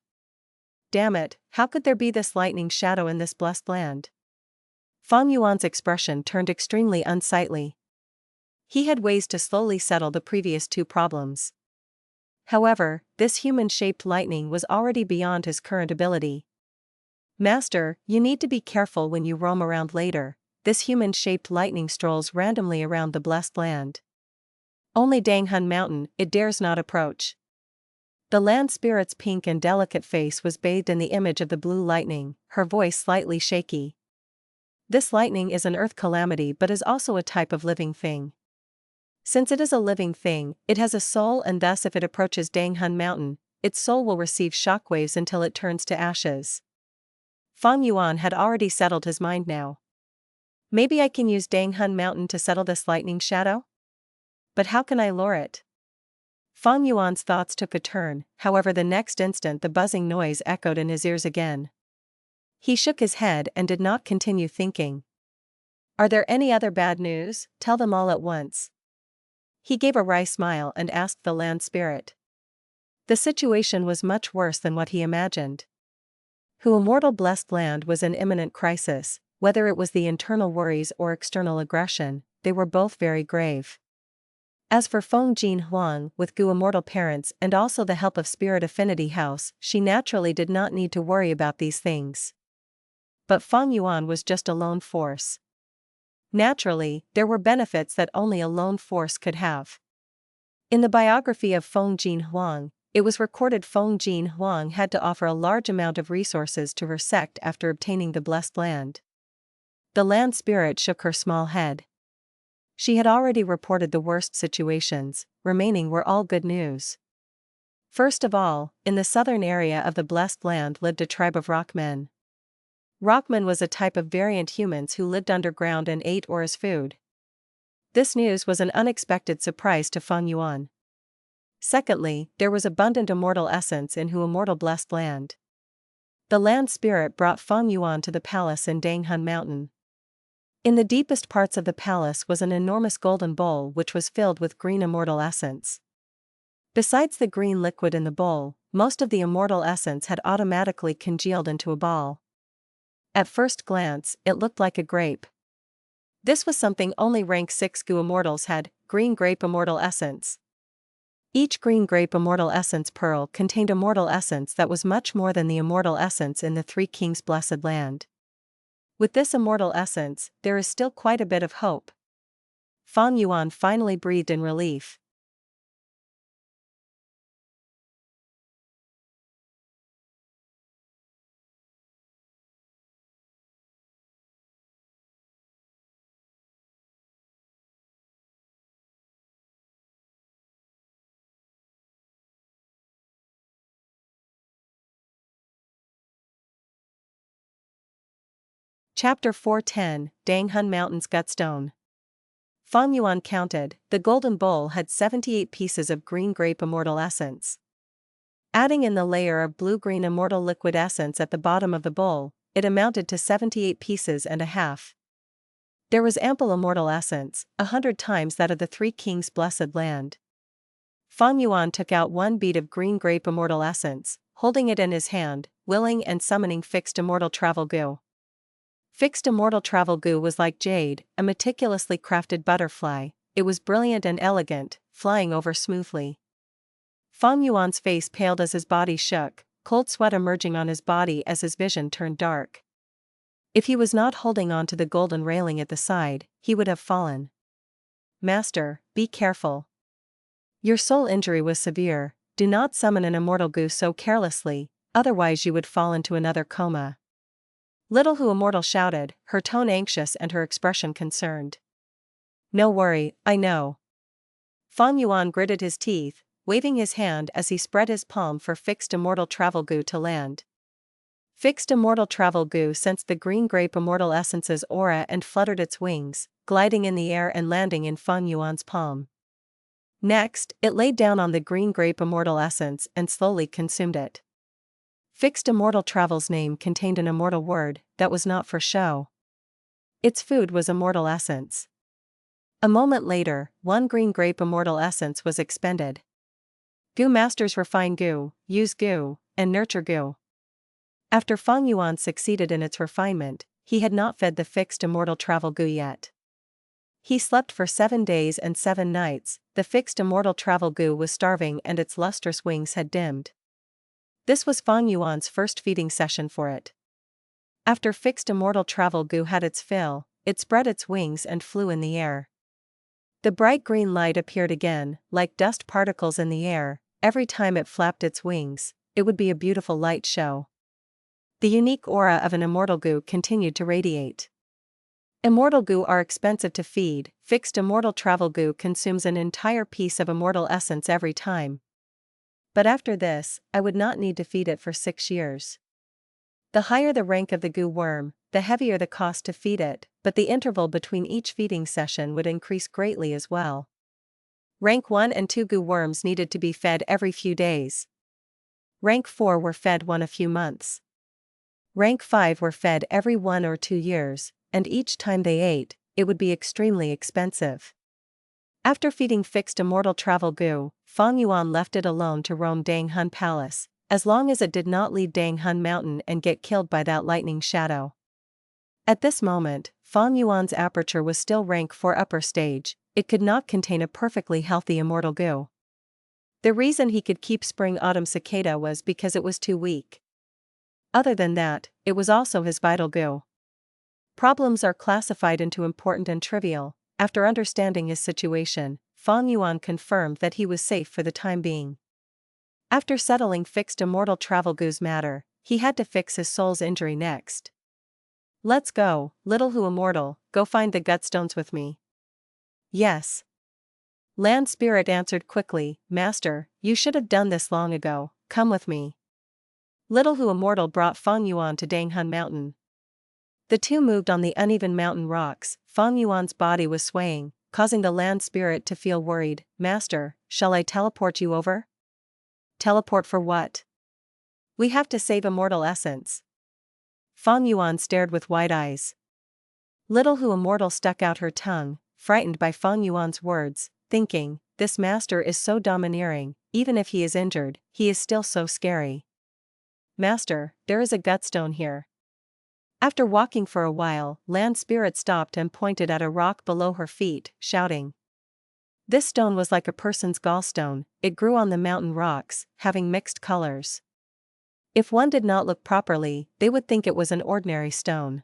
Damn it, how could there be this lightning shadow in this blessed land? Fang Yuan's expression turned extremely unsightly. He had ways to slowly settle the previous 2 problems. However, this human-shaped lightning was already beyond his current ability. Master, you need to be careful when you roam around later. This human-shaped lightning strolls randomly around the blessed land. Only Danghun Mountain, it dares not approach. The land spirit's pink and delicate face was bathed in the image of the blue lightning, her voice slightly shaky. This lightning is an earth calamity but is also a type of living thing. Since it is a living thing, it has a soul and thus if it approaches Danghun Mountain, its soul will receive shockwaves until it turns to ashes. Fang Yuan had already settled his mind now. Maybe I can use Danghun Mountain to settle this lightning shadow? But how can I lure it? Fang Yuan's thoughts took a turn, however the next instant the buzzing noise echoed in his ears again. He shook his head and did not continue thinking. Are there any other bad news? Tell them all at once. He gave a wry smile and asked the land spirit. The situation was much worse than what he imagined. Who Immortal Blessed Land was in imminent crisis, whether it was the internal worries or external aggression, they were both very grave. As for Feng Jin Huang, with Gu immortal parents and also the help of Spirit Affinity House, she naturally did not need to worry about these things. But Fang Yuan was just a lone force. Naturally, there were benefits that only a lone force could have. In the biography of Feng Jin Huang, it was recorded Feng Jin Huang had to offer a large amount of resources to her sect after obtaining the blessed land. The land spirit shook her small head. She had already reported the worst situations, remaining were all good news. First of all, in the southern area of the blessed land lived a tribe of Rockmen. Rockmen was a type of variant humans who lived underground and ate ore as food. This news was an unexpected surprise to Fang Yuan. Secondly, there was abundant immortal essence in Hu immortal blessed land. The land spirit brought Fang Yuan to the palace in Danghun Mountain. In the deepest parts of the palace was an enormous golden bowl which was filled with green immortal essence. Besides the green liquid in the bowl, most of the immortal essence had automatically congealed into a ball. At first glance, it looked like a grape. This was something only rank 6 Gu immortals had, green grape immortal essence. Each green grape immortal essence pearl contained immortal essence that was much more than the immortal essence in the Three Kings' blessed land. With this immortal essence, there is still quite a bit of hope. Fang Yuan finally breathed in relief. Chapter 410, Danghun Mountain's Gutstone. Fang Yuan counted, the golden bowl had 78 pieces of green grape immortal essence. Adding in the layer of blue-green immortal liquid essence at the bottom of the bowl, it amounted to 78 pieces and a half. There was ample immortal essence, 100 times that of the Three Kings' blessed land. Fang Yuan took out one bead of green grape immortal essence, holding it in his hand, willing and summoning Fixed Immortal Travel Gu. Fixed Immortal Travel Gu was like jade, a meticulously crafted butterfly. It was brilliant and elegant, flying over smoothly. Fang Yuan's face paled as his body shook, cold sweat emerging on his body as his vision turned dark. If he was not holding on to the golden railing at the side, he would have fallen. Master, be careful. Your soul injury was severe, do not summon an immortal Gu so carelessly, otherwise you would fall into another coma. Little Hu Immortal shouted, her tone anxious and her expression concerned. No worry, I know. Fang Yuan gritted his teeth, waving his hand as he spread his palm for Fixed Immortal Travel Gu to land. Fixed Immortal Travel Gu sensed the green grape immortal essence's aura and fluttered its wings, gliding in the air and landing in Fang Yuan's palm. Next, it laid down on the green grape immortal essence and slowly consumed it. Fixed Immortal Travel's name contained an immortal word that was not for show. Its food was immortal essence. A moment later, one green grape immortal essence was expended. Gu masters refine Gu, use Gu, and nurture Gu. After Fang Yuan succeeded in its refinement, he had not fed the Fixed Immortal Travel Gu yet. He slept for 7 days and 7 nights, the Fixed Immortal Travel Gu was starving and its lustrous wings had dimmed. This was Fang Yuan's first feeding session for it. After Fixed Immortal Travel Gu had its fill, it spread its wings and flew in the air. The bright green light appeared again, like dust particles in the air. Every time it flapped its wings, it would be a beautiful light show. The unique aura of an Immortal Gu continued to radiate. Immortal Gu are expensive to feed. Fixed Immortal Travel Gu consumes an entire piece of immortal essence every time. But after this, I would not need to feed it for 6 years. The higher the rank of the Gu worm, the heavier the cost to feed it, but the interval between each feeding session would increase greatly as well. Rank 1 and 2 Gu worms needed to be fed every few days. Rank 4 were fed one a few months. Rank 5 were fed every 1 or 2 years, and each time they ate, it would be extremely expensive. After feeding Fixed Immortal Travel Gu, Fang Yuan left it alone to roam Danghun Palace, as long as it did not leave Danghun Mountain and get killed by that lightning shadow. At this moment, Fang Yuan's aperture was still rank 4 upper stage, it could not contain a perfectly healthy Immortal Gu. The reason he could keep Spring-Autumn Cicada was because it was too weak. Other than that, it was also his vital Gu. Problems are classified into important and trivial. After understanding his situation, Fang Yuan confirmed that he was safe for the time being. After settling fixed Immortal Travel Gu's matter, he had to fix his soul's injury next. Let's go, little Hu Immortal, go find the Gutstones with me. Yes. Land Spirit answered quickly, Master, you should have done this long ago, come with me. Little Hu Immortal brought Fang Yuan to Danghun Mountain. The two moved on the uneven mountain rocks. Fang Yuan's body was swaying, causing the land spirit to feel worried. Master, shall I teleport you over? Teleport for what? We have to save Immortal Essence. Fang Yuan stared with wide eyes. Little Hu Immortal stuck out her tongue, frightened by Fang Yuan's words, thinking, this master is so domineering, even if he is injured, he is still so scary. Master, there is a Gutstone here. After walking for a while, Land Spirit stopped and pointed at a rock below her feet, shouting. This stone was like a person's gallstone, it grew on the mountain rocks, having mixed colors. If one did not look properly, they would think it was an ordinary stone.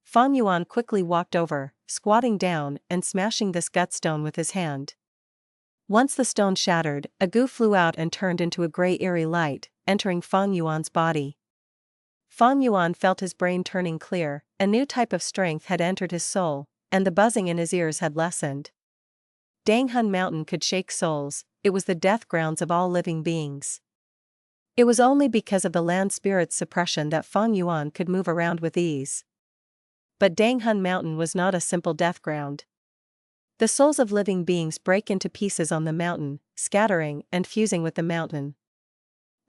Fang Yuan quickly walked over, squatting down and smashing this Gutstone with his hand. Once the stone shattered, a Gu flew out and turned into a gray eerie light, entering Fang Yuan's body. Fang Yuan felt his brain turning clear, a new type of strength had entered his soul, and the buzzing in his ears had lessened. Danghun Mountain could shake souls, it was the death grounds of all living beings. It was only because of the land spirit's suppression that Fang Yuan could move around with ease. But Danghun Mountain was not a simple death ground. The souls of living beings break into pieces on the mountain, scattering and fusing with the mountain.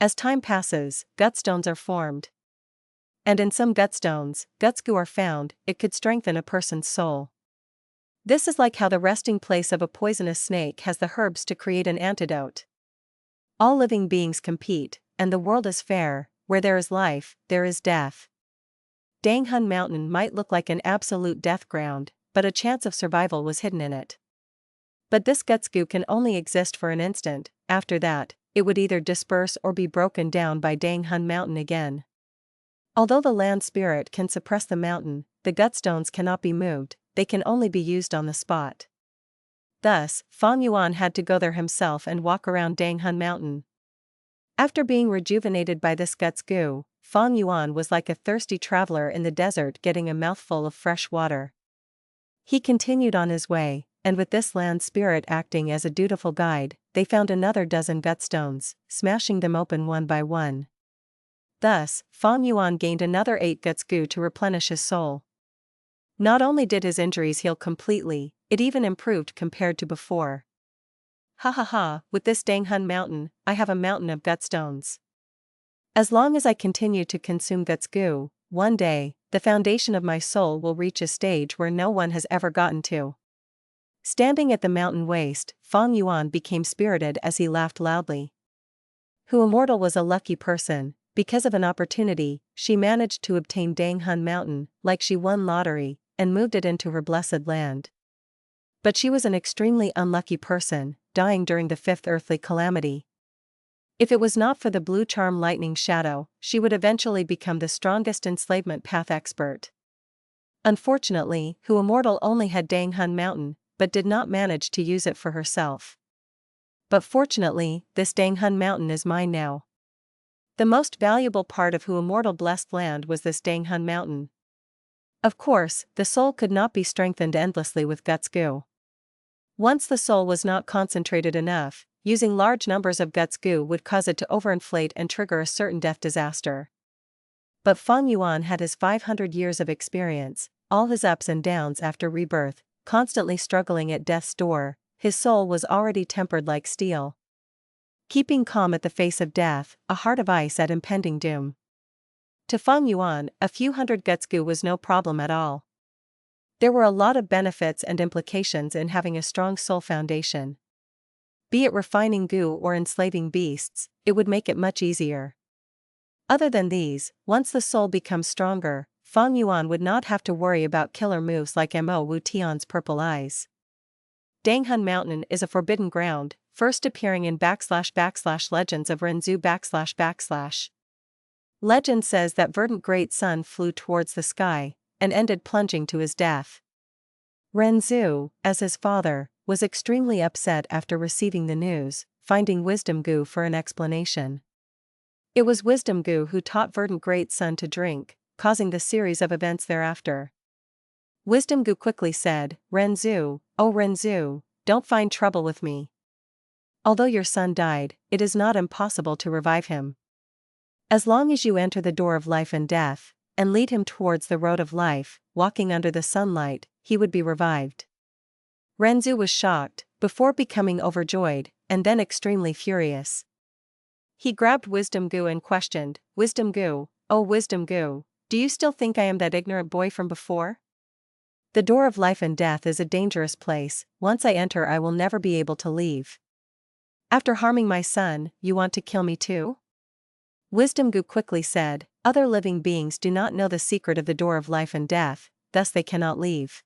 As time passes, Gutstones are formed. And in some Gutstones, Guts Gu are found, it could strengthen a person's soul. This is like how the resting place of a poisonous snake has the herbs to create an antidote. All living beings compete, and the world is fair, where there is life, there is death. Danghun Mountain might look like an absolute death ground, but a chance of survival was hidden in it. But this Guts Gu can only exist for an instant, after that, it would either disperse or be broken down by Danghun Mountain again. Although the land spirit can suppress the mountain, the Gutstones cannot be moved, they can only be used on the spot. Thus, Fang Yuan had to go there himself and walk around Danghun Mountain. After being rejuvenated by this Guts Gu, Fang Yuan was like a thirsty traveler in the desert getting a mouthful of fresh water. He continued on his way, and with this land spirit acting as a dutiful guide, they found another dozen Gutstones, smashing them open one by one. Thus, Fang Yuan gained another 8 Guts Gu to replenish his soul. Not only did his injuries heal completely, it even improved compared to before. Ha ha ha, with this Danghun Mountain, I have a mountain of Gutstones. As long as I continue to consume Guts Gu, one day, the foundation of my soul will reach a stage where no one has ever gotten to. Standing at the mountain waist, Fang Yuan became spirited as he laughed loudly. Hu Immortal was a lucky person. Because of an opportunity, she managed to obtain Danghun Mountain, like she won lottery, and moved it into her blessed land. But she was an extremely unlucky person, dying during the 5th earthly calamity. If it was not for the blue charm lightning shadow, she would eventually become the strongest enslavement path expert. Unfortunately, Hu Immortal only had Danghun Mountain, but did not manage to use it for herself. But fortunately, this Danghun Mountain is mine now. The most valuable part of Hu Immortal blessed land was this Danghun Mountain. Of course, the soul could not be strengthened endlessly with Guts Gu. Once the soul was not concentrated enough, using large numbers of Guts Gu would cause it to overinflate and trigger a certain death disaster. But Fang Yuan had his 500 years of experience, all his ups and downs after rebirth, constantly struggling at death's door, his soul was already tempered like steel. Keeping calm at the face of death, a heart of ice at impending doom. To Fang Yuan, a few hundred Guts Gu was no problem at all. There were a lot of benefits and implications in having a strong soul foundation. Be it refining Gu or enslaving beasts, it would make it much easier. Other than these, once the soul becomes stronger, Fang Yuan would not have to worry about killer moves like Mo Wu Tian's purple eyes. Danghun Mountain is a forbidden ground, first appearing in // Legends of Renzu // Legend says that verdant great sun flew towards the sky, and ended plunging to his death. Renzu, as his father, was extremely upset after receiving the news, finding Wisdom Gu for an explanation. It was Wisdom Gu who taught verdant great sun to drink, causing the series of events thereafter. Wisdom Gu quickly said, Renzu, oh Renzu, don't find trouble with me. Although your son died, it is not impossible to revive him. As long as you enter the door of life and death, and lead him towards the road of life, walking under the sunlight, he would be revived. Renzu was shocked, before becoming overjoyed, and then extremely furious. He grabbed Wisdom Gu and questioned, Wisdom Gu, oh Wisdom Gu, do you still think I am that ignorant boy from before? The door of life and death is a dangerous place, once I enter I will never be able to leave. After harming my son, you want to kill me too? Wisdom Gu quickly said, other living beings do not know the secret of the door of life and death, thus they cannot leave.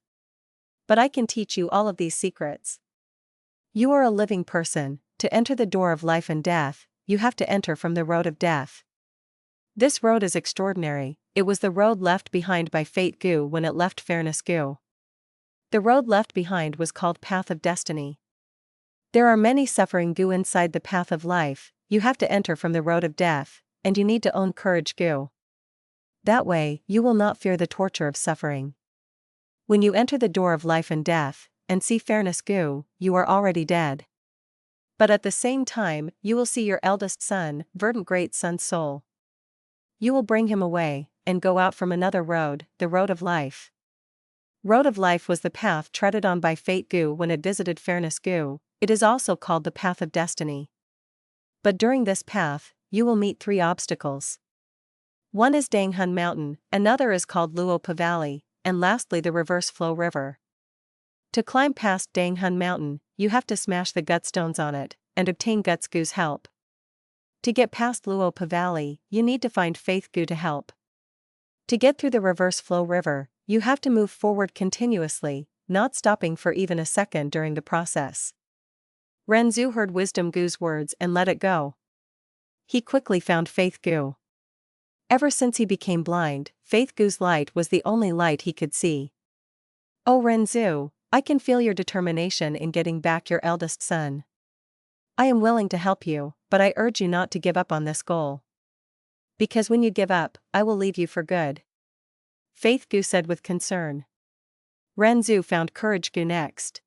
But I can teach you all of these secrets. You are a living person, to enter the door of life and death, you have to enter from the road of death. This road is extraordinary, it was the road left behind by Fate Gu when it left Fairness Gu. The road left behind was called Path of Destiny. There are many suffering Gu inside the path of life, you have to enter from the road of death, and you need to own courage Gu. That way, you will not fear the torture of suffering. When you enter the door of life and death, and see Fairness Gu, you are already dead. But at the same time, you will see your eldest son, verdant great sun soul. You will bring him away, and go out from another road, the road of life. Road of life was the path treaded on by Fate Gu when it visited Fairness Gu, it is also called the Path of Destiny. But during this path, you will meet 3 obstacles. One is Danghun Mountain, another is called Luopa Valley, and lastly the Reverse Flow River. To climb past Danghun Mountain, you have to smash the Gutstones on it, and obtain Guts Gu's help. To get past Luopa Valley, you need to find Faith Gu to help. To get through the Reverse Flow River, you have to move forward continuously, not stopping for even a second during the process. Renzu heard Wisdom Gu's words and let it go. He quickly found Faith Gu. Ever since he became blind, Faith Gu's light was the only light he could see. Oh Renzu, I can feel your determination in getting back your eldest son. I am willing to help you, but I urge you not to give up on this goal. Because when you give up, I will leave you for good. Faith Gu said with concern. Renzu found Courage Gu next.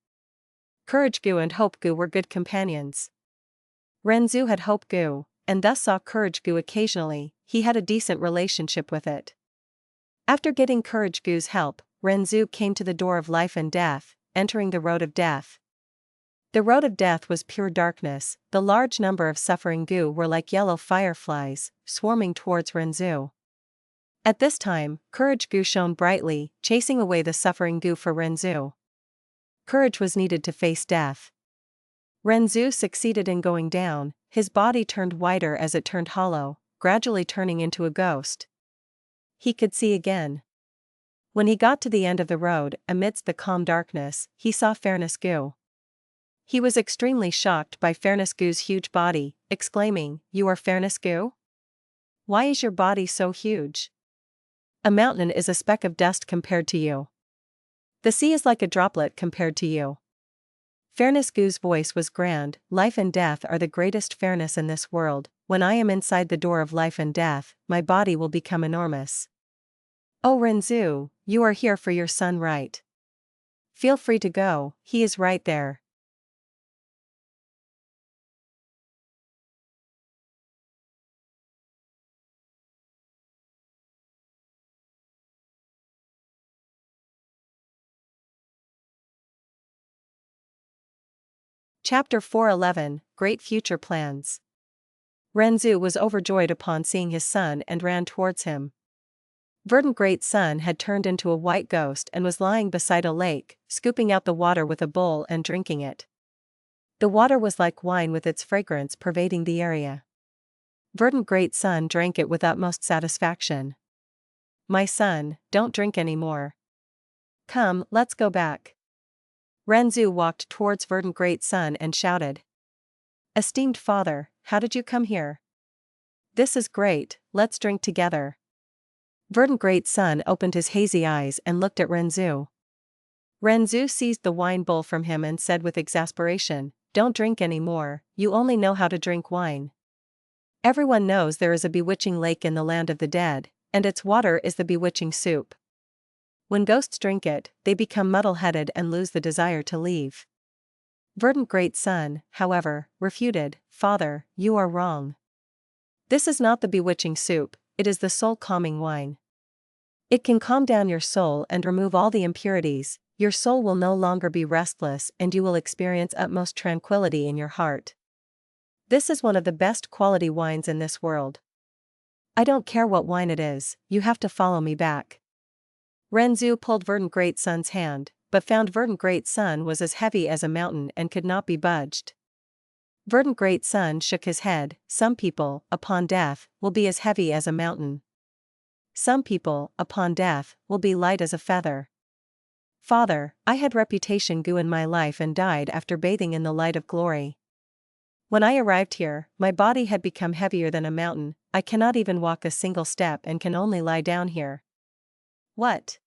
Courage Gu and Hope Gu were good companions. Renzu had Hope Gu, and thus saw Courage Gu occasionally, he had a decent relationship with it. After getting Courage Gu's help, Renzu came to the door of life and death, entering the road of death. The road of death was pure darkness, the large number of suffering Gu were like yellow fireflies, swarming towards Renzu. At this time, Courage Gu shone brightly, chasing away the suffering Gu for Renzu. Courage was needed to face death. Renzu succeeded in going down, his body turned whiter as it turned hollow, gradually turning into a ghost. He could see again. When he got to the end of the road, amidst the calm darkness, he saw Fairness Gu. He was extremely shocked by Fairness Gu's huge body, exclaiming, "You are Fairness Gu? Why is your body so huge? A mountain is a speck of dust compared to you. The sea is like a droplet compared to you." Fairness Gu's voice was grand, life and death are the greatest fairness in this world, when I am inside the door of life and death, my body will become enormous. Oh Renzu, you are here for your son right? Feel free to go, he is right there. Chapter 411, Great Future Plans. Renzu was overjoyed upon seeing his son and ran towards him. Verdant Great Sun had turned into a white ghost and was lying beside a lake, scooping out the water with a bowl and drinking it. The water was like wine with its fragrance pervading the area. Verdant Great Sun drank it with utmost satisfaction. my son, don't drink anymore. Come, let's go back. Renzu walked towards Verdant Great Sun and shouted. Esteemed father, how did you come here? This is great, let's drink together. Verdant Great Sun opened his hazy eyes and looked at Renzu. Renzu seized the wine bowl from him and said with exasperation, don't drink anymore, you only know how to drink wine. Everyone knows there is a bewitching lake in the land of the dead, and its water is the bewitching soup. When ghosts drink it, they become muddle-headed and lose the desire to leave. Verdant Great Sun, however, refuted, Father, you are wrong. This is not the bewitching soup, it is the soul-calming wine. It can calm down your soul and remove all the impurities, your soul will no longer be restless and you will experience utmost tranquility in your heart. This is one of the best quality wines in this world. I don't care what wine it is, you have to follow me back. Renzu pulled Verdant Great Sun's hand, but found Verdant Great Sun was as heavy as a mountain and could not be budged. Verdant Great Sun shook his head, some people, upon death, will be as heavy as a mountain. Some people, upon death, will be light as a feather. Father, I had reputation Gu in my life and died after bathing in the light of glory. When I arrived here, my body had become heavier than a mountain, I cannot even walk a single step and can only lie down here. What?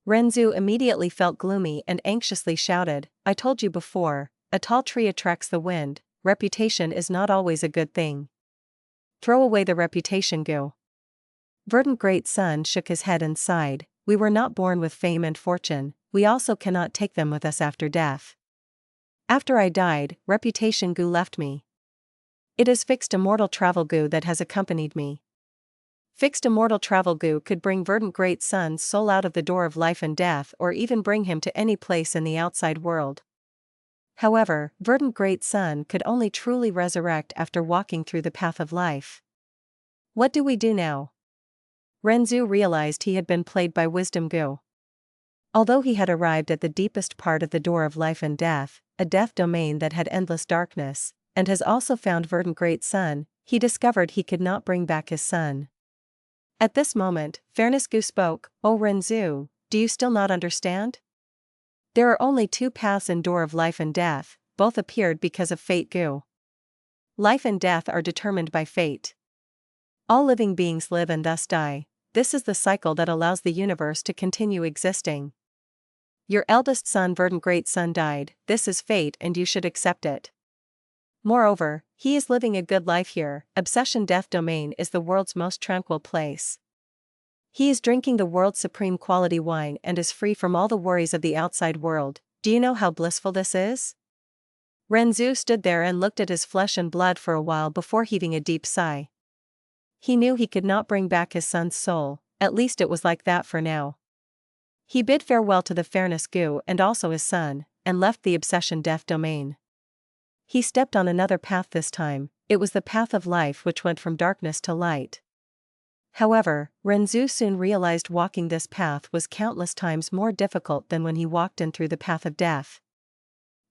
Renzu immediately felt gloomy and anxiously shouted, I told you before, a tall tree attracts the wind, reputation is not always a good thing. Throw away the reputation Gu. Verdant Great Sun shook his head and sighed, we were not born with fame and fortune, we also cannot take them with us after death. After I died, reputation Gu left me. It is fixed immortal travel Gu that has accompanied me. Fixed immortal travel Gu could bring Verdant Great Sun's soul out of the door of life and death or even bring him to any place in the outside world. However, Verdant Great Sun could only truly resurrect after walking through the path of life. What do we do now? Renzu realized he had been played by Wisdom Gu. Although he had arrived at the deepest part of the door of life and death, a death domain that had endless darkness, and has also found Verdant Great Sun, he discovered he could not bring back his son. At this moment, Fairness Gu spoke, O Renzu, do you still not understand? There are only two paths in door of life and death, both appeared because of fate Gu. Life and death are determined by fate. All living beings live and thus die, this is the cycle that allows the universe to continue existing. Your eldest son Verdant Great Sun died, this is fate and you should accept it. Moreover, he is living a good life here, Obsession Death Domain is the world's most tranquil place. He is drinking the world's supreme quality wine and is free from all the worries of the outside world, do you know how blissful this is? Renzu stood there and looked at his flesh and blood for a while before heaving a deep sigh. He knew he could not bring back his son's soul, at least it was like that for now. He bid farewell to the Fairness Gu and also his son, and left the Obsession Death Domain. He stepped on another path this time, it was the path of life which went from darkness to light. However, Renzu soon realized walking this path was countless times more difficult than when he walked in through the path of death.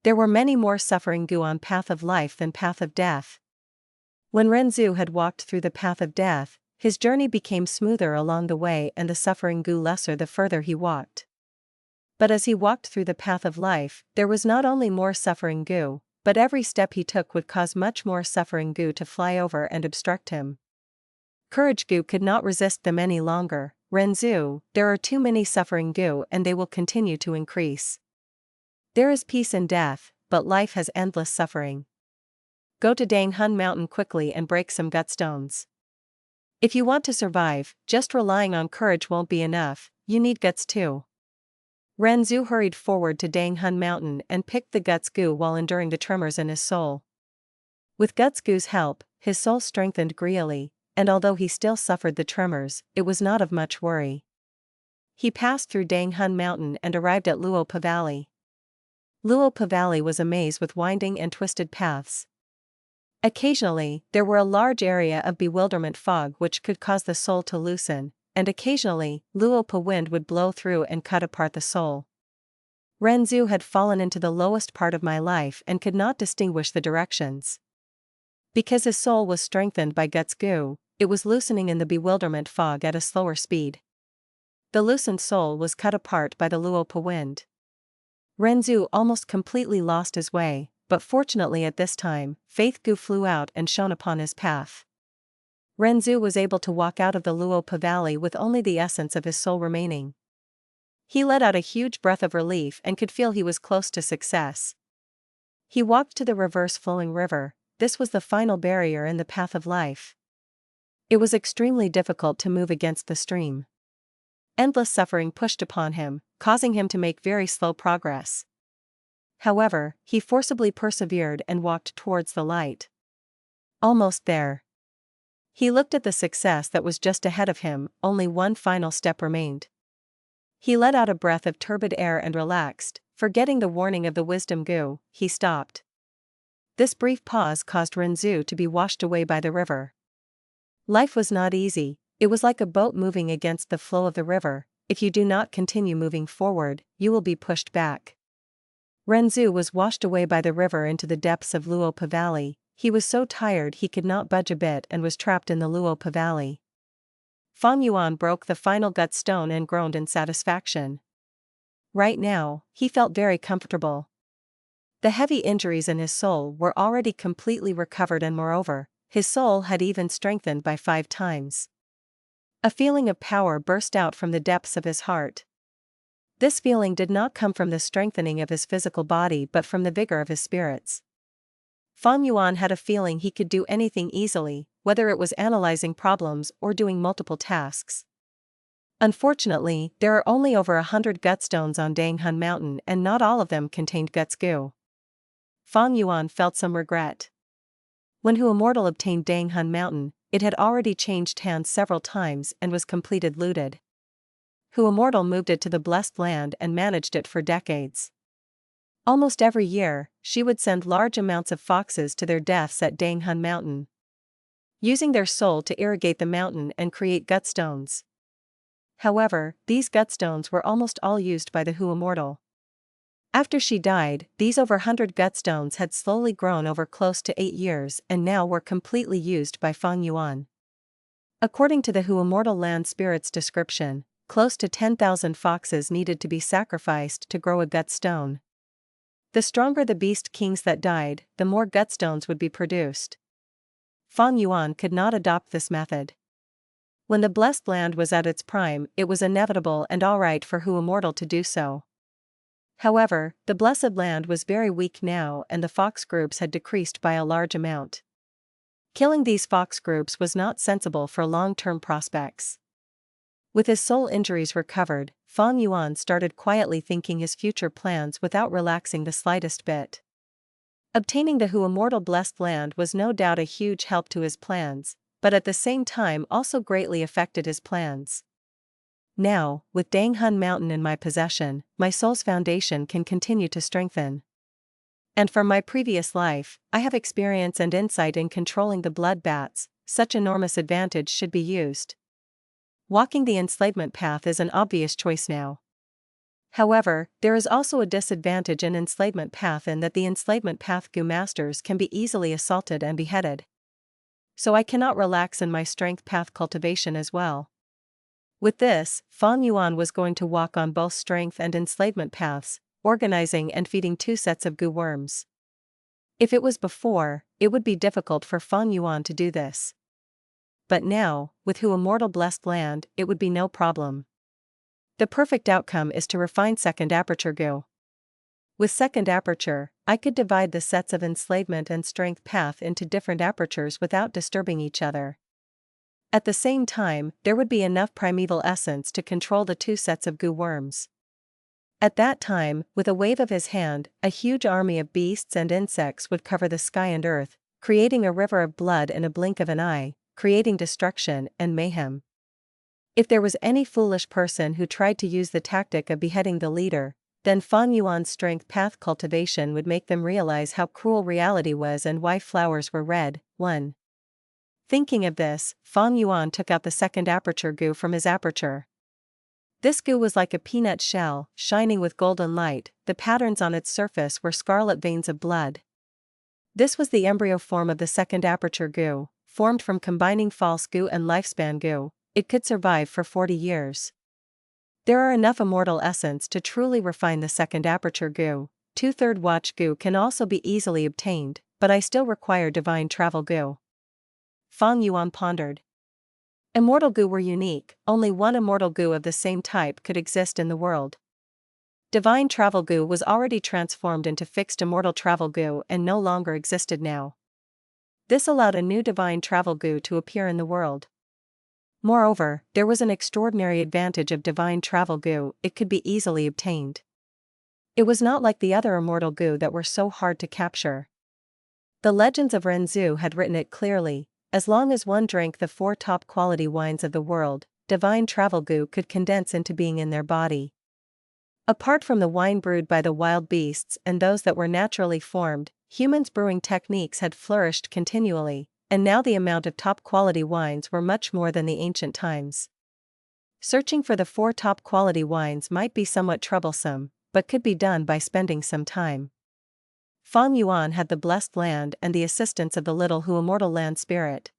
There were many more suffering Gu on path of life than path of death. When Renzu had walked through the path of death, his journey became smoother along the way and the suffering Gu lesser the further he walked. But as he walked through the path of life, there was not only more suffering Gu, but every step he took would cause much more suffering Gu to fly over and obstruct him. Courage Gu could not resist them any longer, Renzu, there are too many suffering Gu and they will continue to increase. There is peace in death, but life has endless suffering. Go to Dang Hun Mountain quickly and break some gutstones. If you want to survive, just relying on courage won't be enough, you need guts too. Renzu hurried forward to Dang Hun Mountain and picked the Guts Gu while enduring the tremors in his soul. With Guts Gu's help, his soul strengthened greatly, and although he still suffered the tremors, it was not of much worry. He passed through Dang Hun Mountain and arrived at Luopa Valley. Luopa Valley was a maze with winding and twisted paths. Occasionally, there were a large area of bewilderment fog which could cause the soul to loosen, and occasionally, Luopa wind would blow through and cut apart the soul. Renzu had fallen into the lowest part of my life and could not distinguish the directions. Because his soul was strengthened by Guts Gu, it was loosening in the bewilderment fog at a slower speed. the loosened soul was cut apart by the Luopa wind. Renzu almost completely lost his way, but fortunately at this time, Faith Gu flew out and shone upon his path. Renzu was able to walk out of the Luopa valley with only the essence of his soul remaining. He let out a huge breath of relief and could feel he was close to success. He walked to the reverse-flowing river. This was the final barrier in the path of life. It was extremely difficult to move against the stream. Endless suffering pushed upon him, causing him to make very slow progress. However, he forcibly persevered and walked towards the light. Almost there. He looked at the success that was just ahead of him, only one final step remained. He let out a breath of turbid air and relaxed, forgetting the warning of the Wisdom Gu, he stopped. This brief pause caused Renzu to be washed away by the river. Life was not easy, it was like a boat moving against the flow of the river. If you do not continue moving forward, you will be pushed back. Renzu was washed away by the river into the depths of Luopa Valley. He was so tired he could not budge a bit and was trapped in the Luopa Valley. Fang Yuan broke the final Gutstone and groaned in satisfaction. Right now, he felt very comfortable. The heavy injuries in his soul were already completely recovered, and moreover, his soul had even strengthened by 5 times. A feeling of power burst out from the depths of his heart. This feeling did not come from the strengthening of his physical body but from the vigor of his spirits. Fang Yuan had a feeling he could do anything easily, whether it was analyzing problems or doing multiple tasks. Unfortunately, there are only over 100 Gutstones on Danghun Mountain and not all of them contained Guts Gu. Fang Yuan felt some regret. When Hu Immortal obtained Danghun Mountain, it had already changed hands several times and was completed looted. Hu Immortal moved it to the Blessed Land and managed it for decades. Almost every year, she would send large amounts of foxes to their deaths at Danghun Mountain, using their soul to irrigate the mountain and create Gutstones. However, these Gutstones were almost all used by the Hu Immortal. After she died, these over 100 Gutstones had slowly grown over close to 8 years and now were completely used by Fang Yuan. According to the Hu Immortal Land Spirit's description, close to 10,000 foxes needed to be sacrificed to grow a Gutstone. The stronger the beast kings that died, the more Gutstones would be produced. Fang Yuan could not adopt this method. When the Blessed Land was at its prime, it was inevitable and alright for Hu Immortal to do so. However, the Blessed Land was very weak now and the fox groups had decreased by a large amount. Killing these fox groups was not sensible for long-term prospects. With his soul injuries recovered, Fang Yuan started quietly thinking his future plans without relaxing the slightest bit. Obtaining the Hu Immortal Blessed Land was no doubt a huge help to his plans, but at the same time also greatly affected his plans. Now, with Danghun Mountain in my possession, my soul's foundation can continue to strengthen. And from my previous life, I have experience and insight in controlling the blood bats, such enormous advantage should be used. Walking the enslavement path is an obvious choice now. However, there is also a disadvantage in enslavement path in that the enslavement path Gu masters can be easily assaulted and beheaded. So I cannot relax in my strength path cultivation as well. With this, Fang Yuan was going to walk on both strength and enslavement paths, organizing and feeding 2 sets of Gu worms. If it was before, it would be difficult for Fang Yuan to do this. But now, with Hu Immortal Blessed Land, it would be no problem. The perfect outcome is to refine Second Aperture Gu. With Second Aperture, I could divide the sets of enslavement and strength path into different apertures without disturbing each other. At the same time, there would be enough primeval essence to control the 2 sets of Gu worms. At that time, with a wave of his hand, a huge army of beasts and insects would cover the sky and earth, creating a river of blood in a blink of an eye, creating destruction and mayhem. If there was any foolish person who tried to use the tactic of beheading the leader, then Fang Yuan's strength path cultivation would make them realize how cruel reality was and why flowers were red. 1. Thinking of this, Fang Yuan took out the Second Aperture Gu from his aperture. This Gu was like a peanut shell, shining with golden light. The patterns on its surface were scarlet veins of blood. This was the embryo form of the Second Aperture Gu, formed from combining false Gu and lifespan Gu. It could survive for 40 years. There are enough immortal essence to truly refine the second aperture Gu. Two-third watch Gu can also be easily obtained, but I still require divine travel Gu. Fang Yuan pondered. Immortal Gu were unique, only one immortal Gu of the same type could exist in the world. Divine travel Gu was already transformed into fixed immortal travel Gu and no longer existed now. This allowed a new divine travel Gu to appear in the world. Moreover, there was an extraordinary advantage of divine travel Gu: it could be easily obtained. It was not like the other immortal Gu that were so hard to capture. The legends of Renzu had written it clearly: as long as one drank the 4 top quality wines of the world, divine travel Gu could condense into being in their body. Apart from the wine brewed by the wild beasts and those that were naturally formed, humans' brewing techniques had flourished continually, and now the amount of top quality wines were much more than the ancient times. Searching for the 4 top quality wines might be somewhat troublesome, but could be done by spending some time. Fang Yuan had the blessed land and the assistance of the Little Hu immortal land spirit.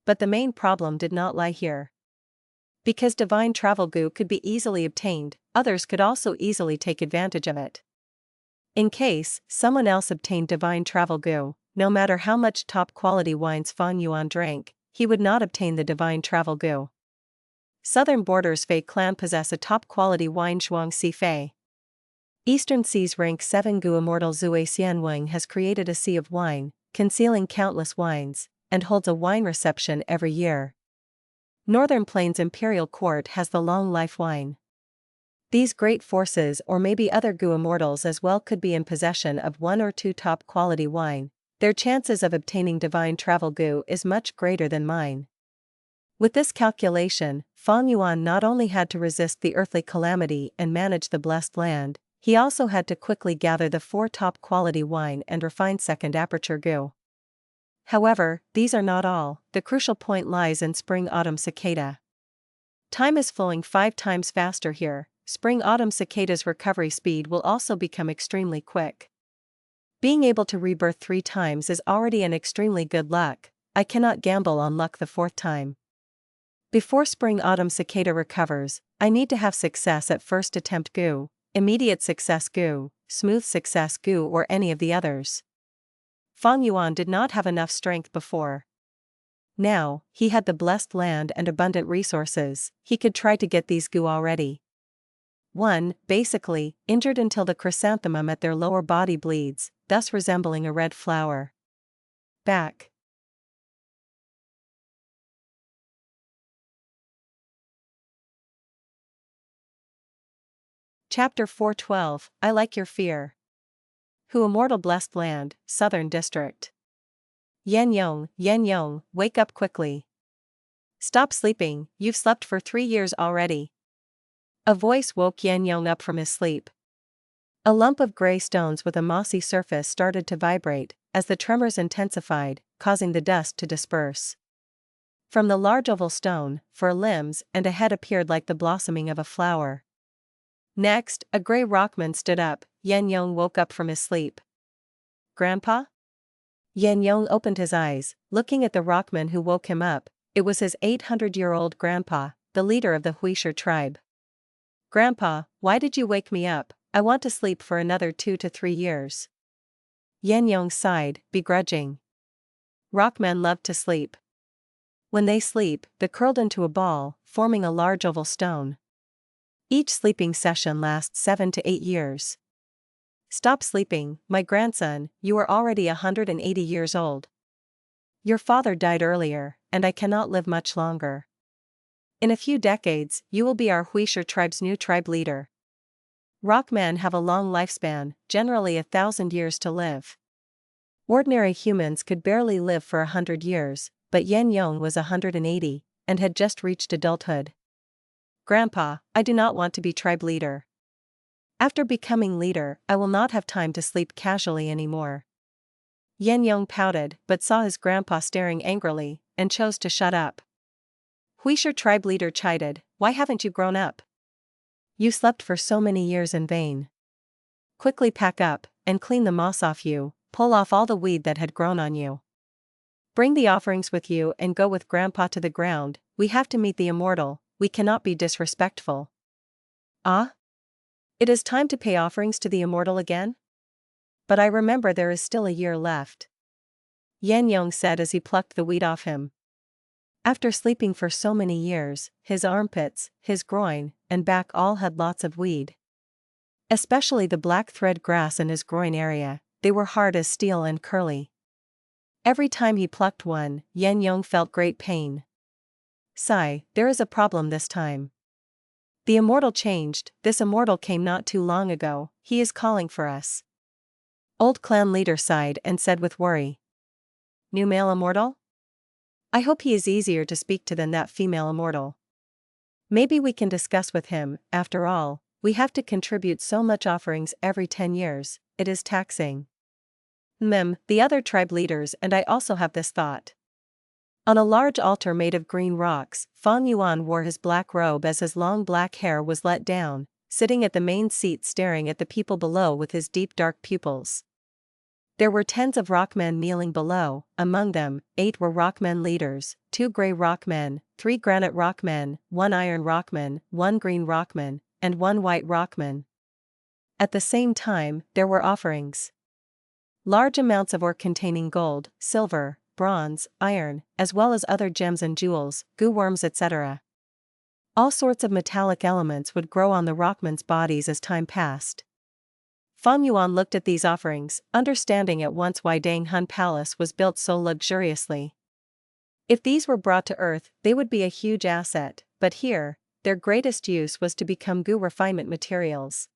But the main problem did not lie here. Because divine travel Gu could be easily obtained, others could also easily take advantage of it. In case someone else obtained divine travel Gu, no matter how much top quality wines Fang Yuan drank, he would not obtain the divine travel Gu. Southern borders Fei clan possess a top quality wine Zhuang Si Fei. Eastern Seas rank 7 Gu immortal Zui Xian Wang has created a sea of wine, concealing countless wines, and holds a wine reception every year. Northern Plains Imperial Court has the long life wine. These great forces or maybe other Gu immortals as well could be in possession of 1 or 2 top quality wine. Their chances of obtaining divine travel Gu is much greater than mine. With this calculation, Fang Yuan not only had to resist the earthly calamity and manage the blessed land, he also had to quickly gather the 4 top quality wine and refine second aperture Gu. However, these are not all. The crucial point lies in spring-autumn cicada. Time is flowing 5 times faster here. Spring-autumn cicada's recovery speed will also become extremely quick. Being able to rebirth 3 times is already an extremely good luck. I cannot gamble on luck the 4th time. Before spring-autumn cicada recovers, I need to have success at first attempt Gu, immediate success Gu, smooth success Gu, or any of the others. Fang Yuan did not have enough strength before. Now, he had the blessed land and abundant resources. He could try to get these Gu already. 1. Basically, injured until the chrysanthemum at their lower body bleeds, thus resembling a red flower. Back. Chapter 412, I like your fear. Hu immortal blessed land, southern district. Yen Yong, wake up quickly. Stop sleeping, you've slept for 3 years already. A voice woke Yen Yong up from his sleep. A lump of gray stones with a mossy surface started to vibrate, as the tremors intensified, causing the dust to disperse. From the large oval stone, 4 limbs and a head appeared like the blossoming of a flower. Next, a gray Rockman stood up. Yen Yong woke up from his sleep. Grandpa? Yen Yong opened his eyes, looking at the Rockman who woke him up. It was his 800-year-old grandpa, the leader of the Huisher tribe. Grandpa, why did you wake me up? I want to sleep for another 2 to 3 years. Yen Yong sighed, begrudging. Rockmen love to sleep. When they sleep, they curled into a ball, forming a large oval stone. Each sleeping session lasts 7 to 8 years. Stop sleeping, my grandson, you are already 180 years old. Your father died earlier, and I cannot live much longer. In a few decades, you will be our Huisher tribe's new tribe leader. Rockmen have a long lifespan, generally 1,000 years to live. Ordinary humans could barely live for 100 years, but Yen Yong was 180, and had just reached adulthood. Grandpa, I do not want to be tribe leader. After becoming leader, I will not have time to sleep casually anymore. Yen Yong pouted, but saw his grandpa staring angrily, and chose to shut up. Huisher tribe leader chided, why haven't you grown up? You slept for so many years in vain. Quickly pack up, and clean the moss off you, pull off all the weed that had grown on you. Bring the offerings with you and go with grandpa to the ground. We have to meet the immortal, we cannot be disrespectful. Ah? It is time to pay offerings to the Immortal again? But I remember there is still a year left. Yan Yong said as he plucked the weed off him. After sleeping for so many years, his armpits, his groin, and back all had lots of weed. Especially the black thread grass in his groin area, they were hard as steel and curly. Every time he plucked one, Yan Yong felt great pain. Sigh, there is a problem this time. The Immortal changed, this Immortal came not too long ago, he is calling for us. Old clan leader sighed and said with worry. New male Immortal? I hope he is easier to speak to than that female Immortal. Maybe we can discuss with him, after all, we have to contribute so much offerings every 10 years, it is taxing. The other tribe leaders and I also have this thought. On a large altar made of green rocks, Fang Yuan wore his black robe as his long black hair was let down, sitting at the main seat staring at the people below with his deep dark pupils. There were tens of Rockmen kneeling below, among them, 8 were Rockmen leaders, 2 gray Rockmen, 3 granite Rockmen, 1 iron Rockman, 1 green Rockman, and 1 white Rockman. At the same time, there were offerings. Large amounts of ore containing gold, silver, bronze, iron, as well as other gems and jewels, goo worms etc. All sorts of metallic elements would grow on the Rockmen's bodies as time passed. Fang Yuan looked at these offerings, understanding at once why Dang Hun Palace was built so luxuriously. If these were brought to Earth, they would be a huge asset, but here, their greatest use was to become Gu refinement materials.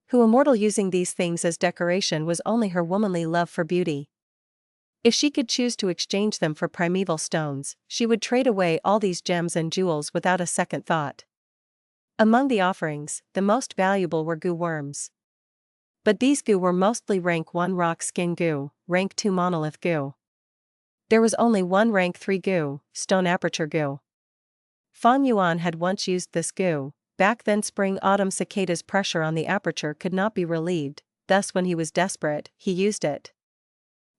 Who Immortal using these things as decoration was only her womanly love for beauty. If she could choose to exchange them for primeval stones, she would trade away all these gems and jewels without a second thought. Among the offerings, the most valuable were Gu worms. But these Gu were mostly rank 1 rock skin Gu, rank 2 monolith Gu. There was only 1 rank 3 Gu, stone aperture Gu. Fang Yuan had once used this Gu, back then spring-autumn cicada's pressure on the aperture could not be relieved, thus when he was desperate, he used it.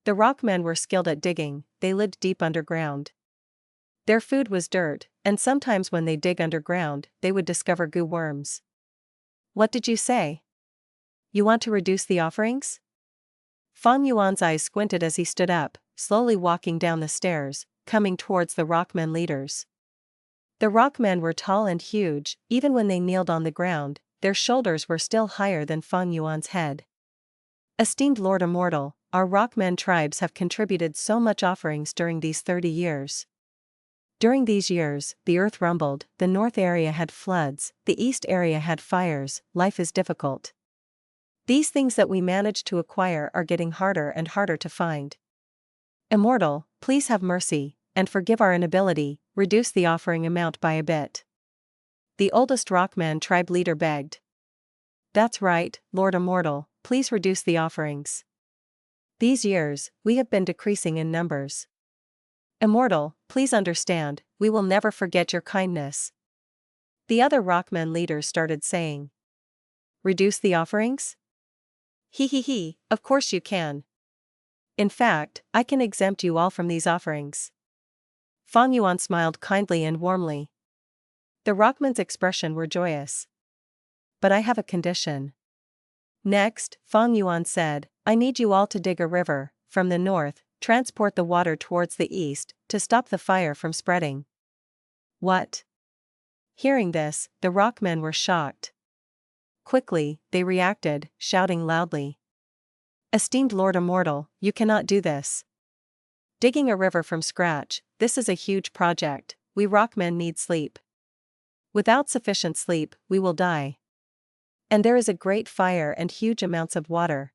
The Rockmen were skilled at digging, they lived deep underground. Their food was dirt, and sometimes when they dig underground, they would discover Gu worms. What did you say? You want to reduce the offerings? Fang Yuan's eyes squinted as he stood up, slowly walking down the stairs, coming towards the Rockmen leaders. The Rockmen were tall and huge, even when they kneeled on the ground, their shoulders were still higher than Fang Yuan's head. Esteemed Lord Immortal, our Rockmen tribes have contributed so much offerings during these 30 years. During these years, the earth rumbled, the north area had floods, the east area had fires, life is difficult. These things that we managed to acquire are getting harder and harder to find. Immortal, please have mercy, and forgive our inability, reduce the offering amount by a bit. The oldest Rockman tribe leader begged. That's right, Lord Immortal, please reduce the offerings. These years, we have been decreasing in numbers. Immortal, please understand, we will never forget your kindness. The other Rockmen leaders started saying. Reduce the offerings? He, of course you can. In fact, I can exempt you all from these offerings. Fang Yuan smiled kindly and warmly. The Rockmen's expression were joyous. But I have a condition. Next, Fang Yuan said, I need you all to dig a river, from the north, transport the water towards the east, to stop the fire from spreading. What? Hearing this, the Rockmen were shocked. Quickly, they reacted, shouting loudly. Esteemed Lord Immortal, you cannot do this. Digging a river from scratch, this is a huge project, we Rockmen need sleep. Without sufficient sleep, we will die. And there is a great fire and huge amounts of water.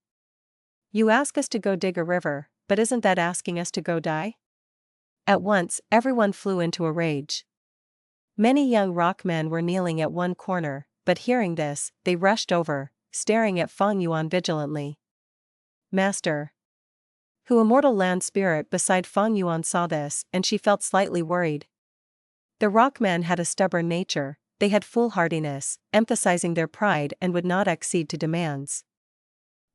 You ask us to go dig a river, but isn't that asking us to go die? At once, everyone flew into a rage. Many young Rockmen were kneeling at one corner, but hearing this, they rushed over, staring at Fang Yuan vigilantly. Master. Who Immortal Land Spirit beside Fang Yuan saw this, and she felt slightly worried. The Rockmen had a stubborn nature, they had foolhardiness, emphasizing their pride and would not accede to demands.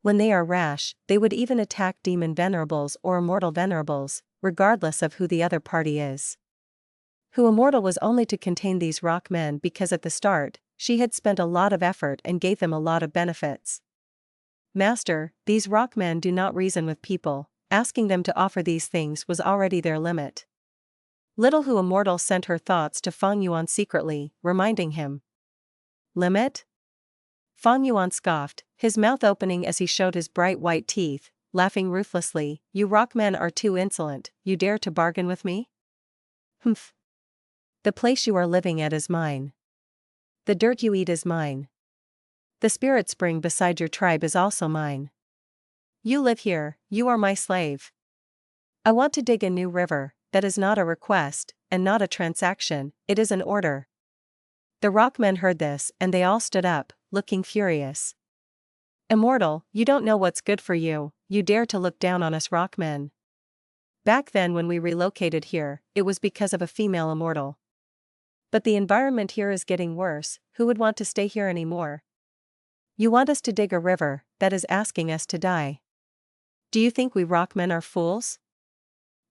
When they are rash, they would even attack demon venerables or immortal venerables, regardless of who the other party is. Who Immortal was only to contain these Rockmen because at the start, she had spent a lot of effort and gave them a lot of benefits. Master, these rockmen do not reason with people, asking them to offer these things was already their limit. Little Hu Immortal sent her thoughts to Fang Yuan secretly, reminding him. Limit? Fang Yuan scoffed, his mouth opening as he showed his bright white teeth, laughing ruthlessly. You rockmen are too insolent, you dare to bargain with me? Humph. The place you are living at is mine. The dirt you eat is mine. The spirit spring beside your tribe is also mine. You live here, you are my slave. I want to dig a new river. That is not a request, and not a transaction, it is an order. The rockmen heard this and they all stood up, looking furious. Immortal, you don't know what's good for you, you dare to look down on us rockmen. Back then when we relocated here, it was because of a female immortal. But the environment here is getting worse, who would want to stay here anymore? You want us to dig a river, that is asking us to die. Do you think we rockmen are fools?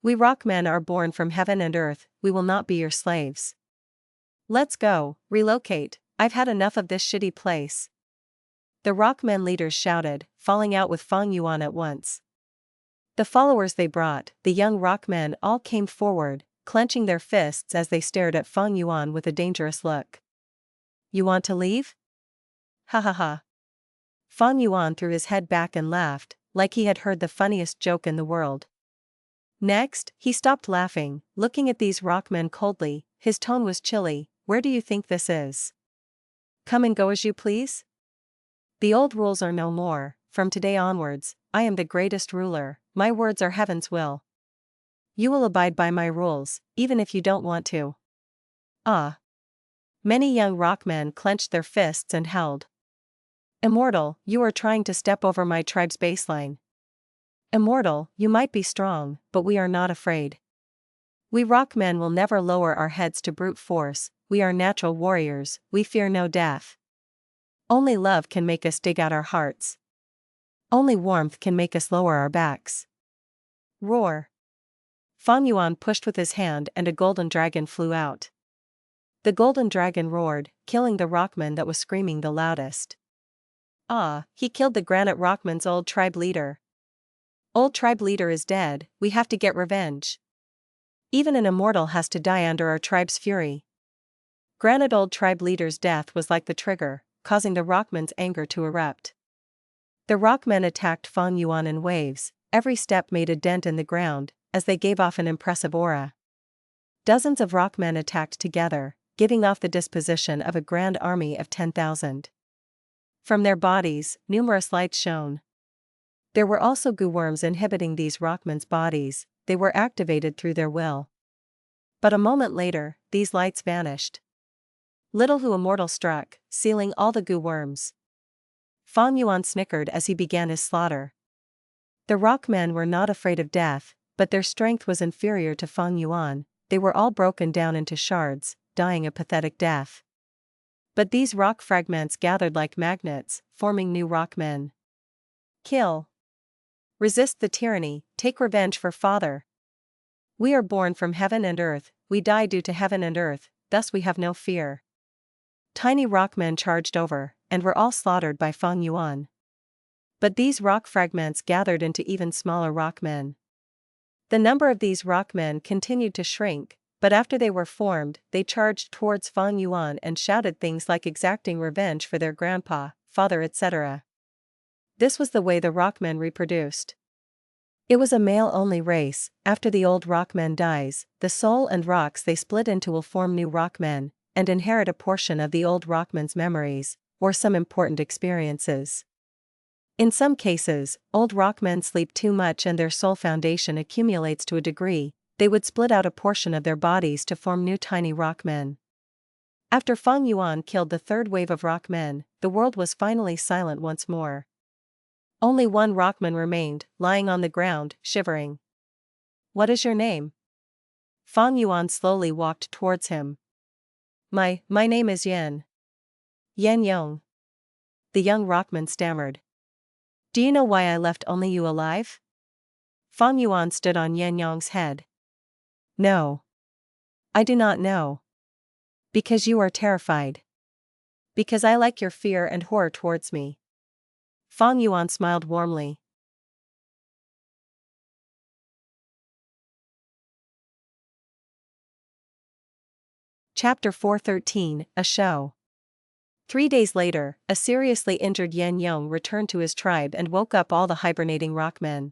We rockmen are born from heaven and earth, we will not be your slaves. Let's go, relocate, I've had enough of this shitty place. The rockmen leaders shouted, falling out with Fang Yuan at once. The followers they brought, the young rockmen all came forward, clenching their fists as they stared at Fang Yuan with a dangerous look. You want to leave? Ha ha ha. Fang Yuan threw his head back and laughed, like he had heard the funniest joke in the world. Next, he stopped laughing, looking at these rockmen coldly, his tone was chilly. Where do you think this is? Come and go as you please? The old rules are no more, from today onwards, I am the greatest ruler, my words are heaven's will. You will abide by my rules, even if you don't want to. Ah. Many young rockmen clenched their fists and held. Immortal, you are trying to step over my tribe's baseline. Immortal, you might be strong, but we are not afraid. We rockmen will never lower our heads to brute force, we are natural warriors, we fear no death. Only love can make us dig out our hearts. Only warmth can make us lower our backs. Roar. Fang Yuan pushed with his hand and a golden dragon flew out. The golden dragon roared, killing the rockman that was screaming the loudest. Ah, he killed the granite rockman's old tribe leader. Old tribe leader is dead, we have to get revenge. Even an immortal has to die under our tribe's fury. Granite old tribe leader's death was like the trigger, causing the rockman's anger to erupt. The rockmen attacked Fang Yuan in waves, every step made a dent in the ground, as they gave off an impressive aura. Dozens of rockmen attacked together, giving off the disposition of a grand army of 10,000. From their bodies, numerous lights shone. There were also Gu worms inhibiting these rockmen's bodies, they were activated through their will. But a moment later, these lights vanished. Little Hu Immortal struck, sealing all the Gu worms. Fang Yuan snickered as he began his slaughter. The rockmen were not afraid of death, but their strength was inferior to Fang Yuan, they were all broken down into shards, dying a pathetic death. But these rock fragments gathered like magnets, forming new rockmen. Kill. Resist the tyranny, take revenge for father. We are born from heaven and earth, we die due to heaven and earth, thus we have no fear. Tiny rockmen charged over, and were all slaughtered by Fang Yuan. But these rock fragments gathered into even smaller rockmen. The number of these rockmen continued to shrink, but after they were formed, they charged towards Fang Yuan and shouted things like exacting revenge for their grandpa, father, etc. This was the way the rockmen reproduced. It was a male-only race. After the old rockmen dies, the soul and rocks they split into will form new rockmen, and inherit a portion of the old rockmen's memories, or some important experiences. In some cases, old rockmen sleep too much and their soul foundation accumulates to a degree, they would split out a portion of their bodies to form new tiny rockmen. After Fang Yuan killed the third wave of rockmen, the world was finally silent once more. Only one rockman remained, lying on the ground, shivering. What is your name? Fang Yuan slowly walked towards him. My name is Yan. Yan Yong. The young rockman stammered. Do you know why I left only you alive? Fang Yuan stood on Yan Yong's head. No. I do not know. Because you are terrified. Because I like your fear and horror towards me. Fang Yuan smiled warmly. Chapter 413, A Show. 3 days later, a seriously injured Yan Yong returned to his tribe and woke up all the hibernating Rockmen.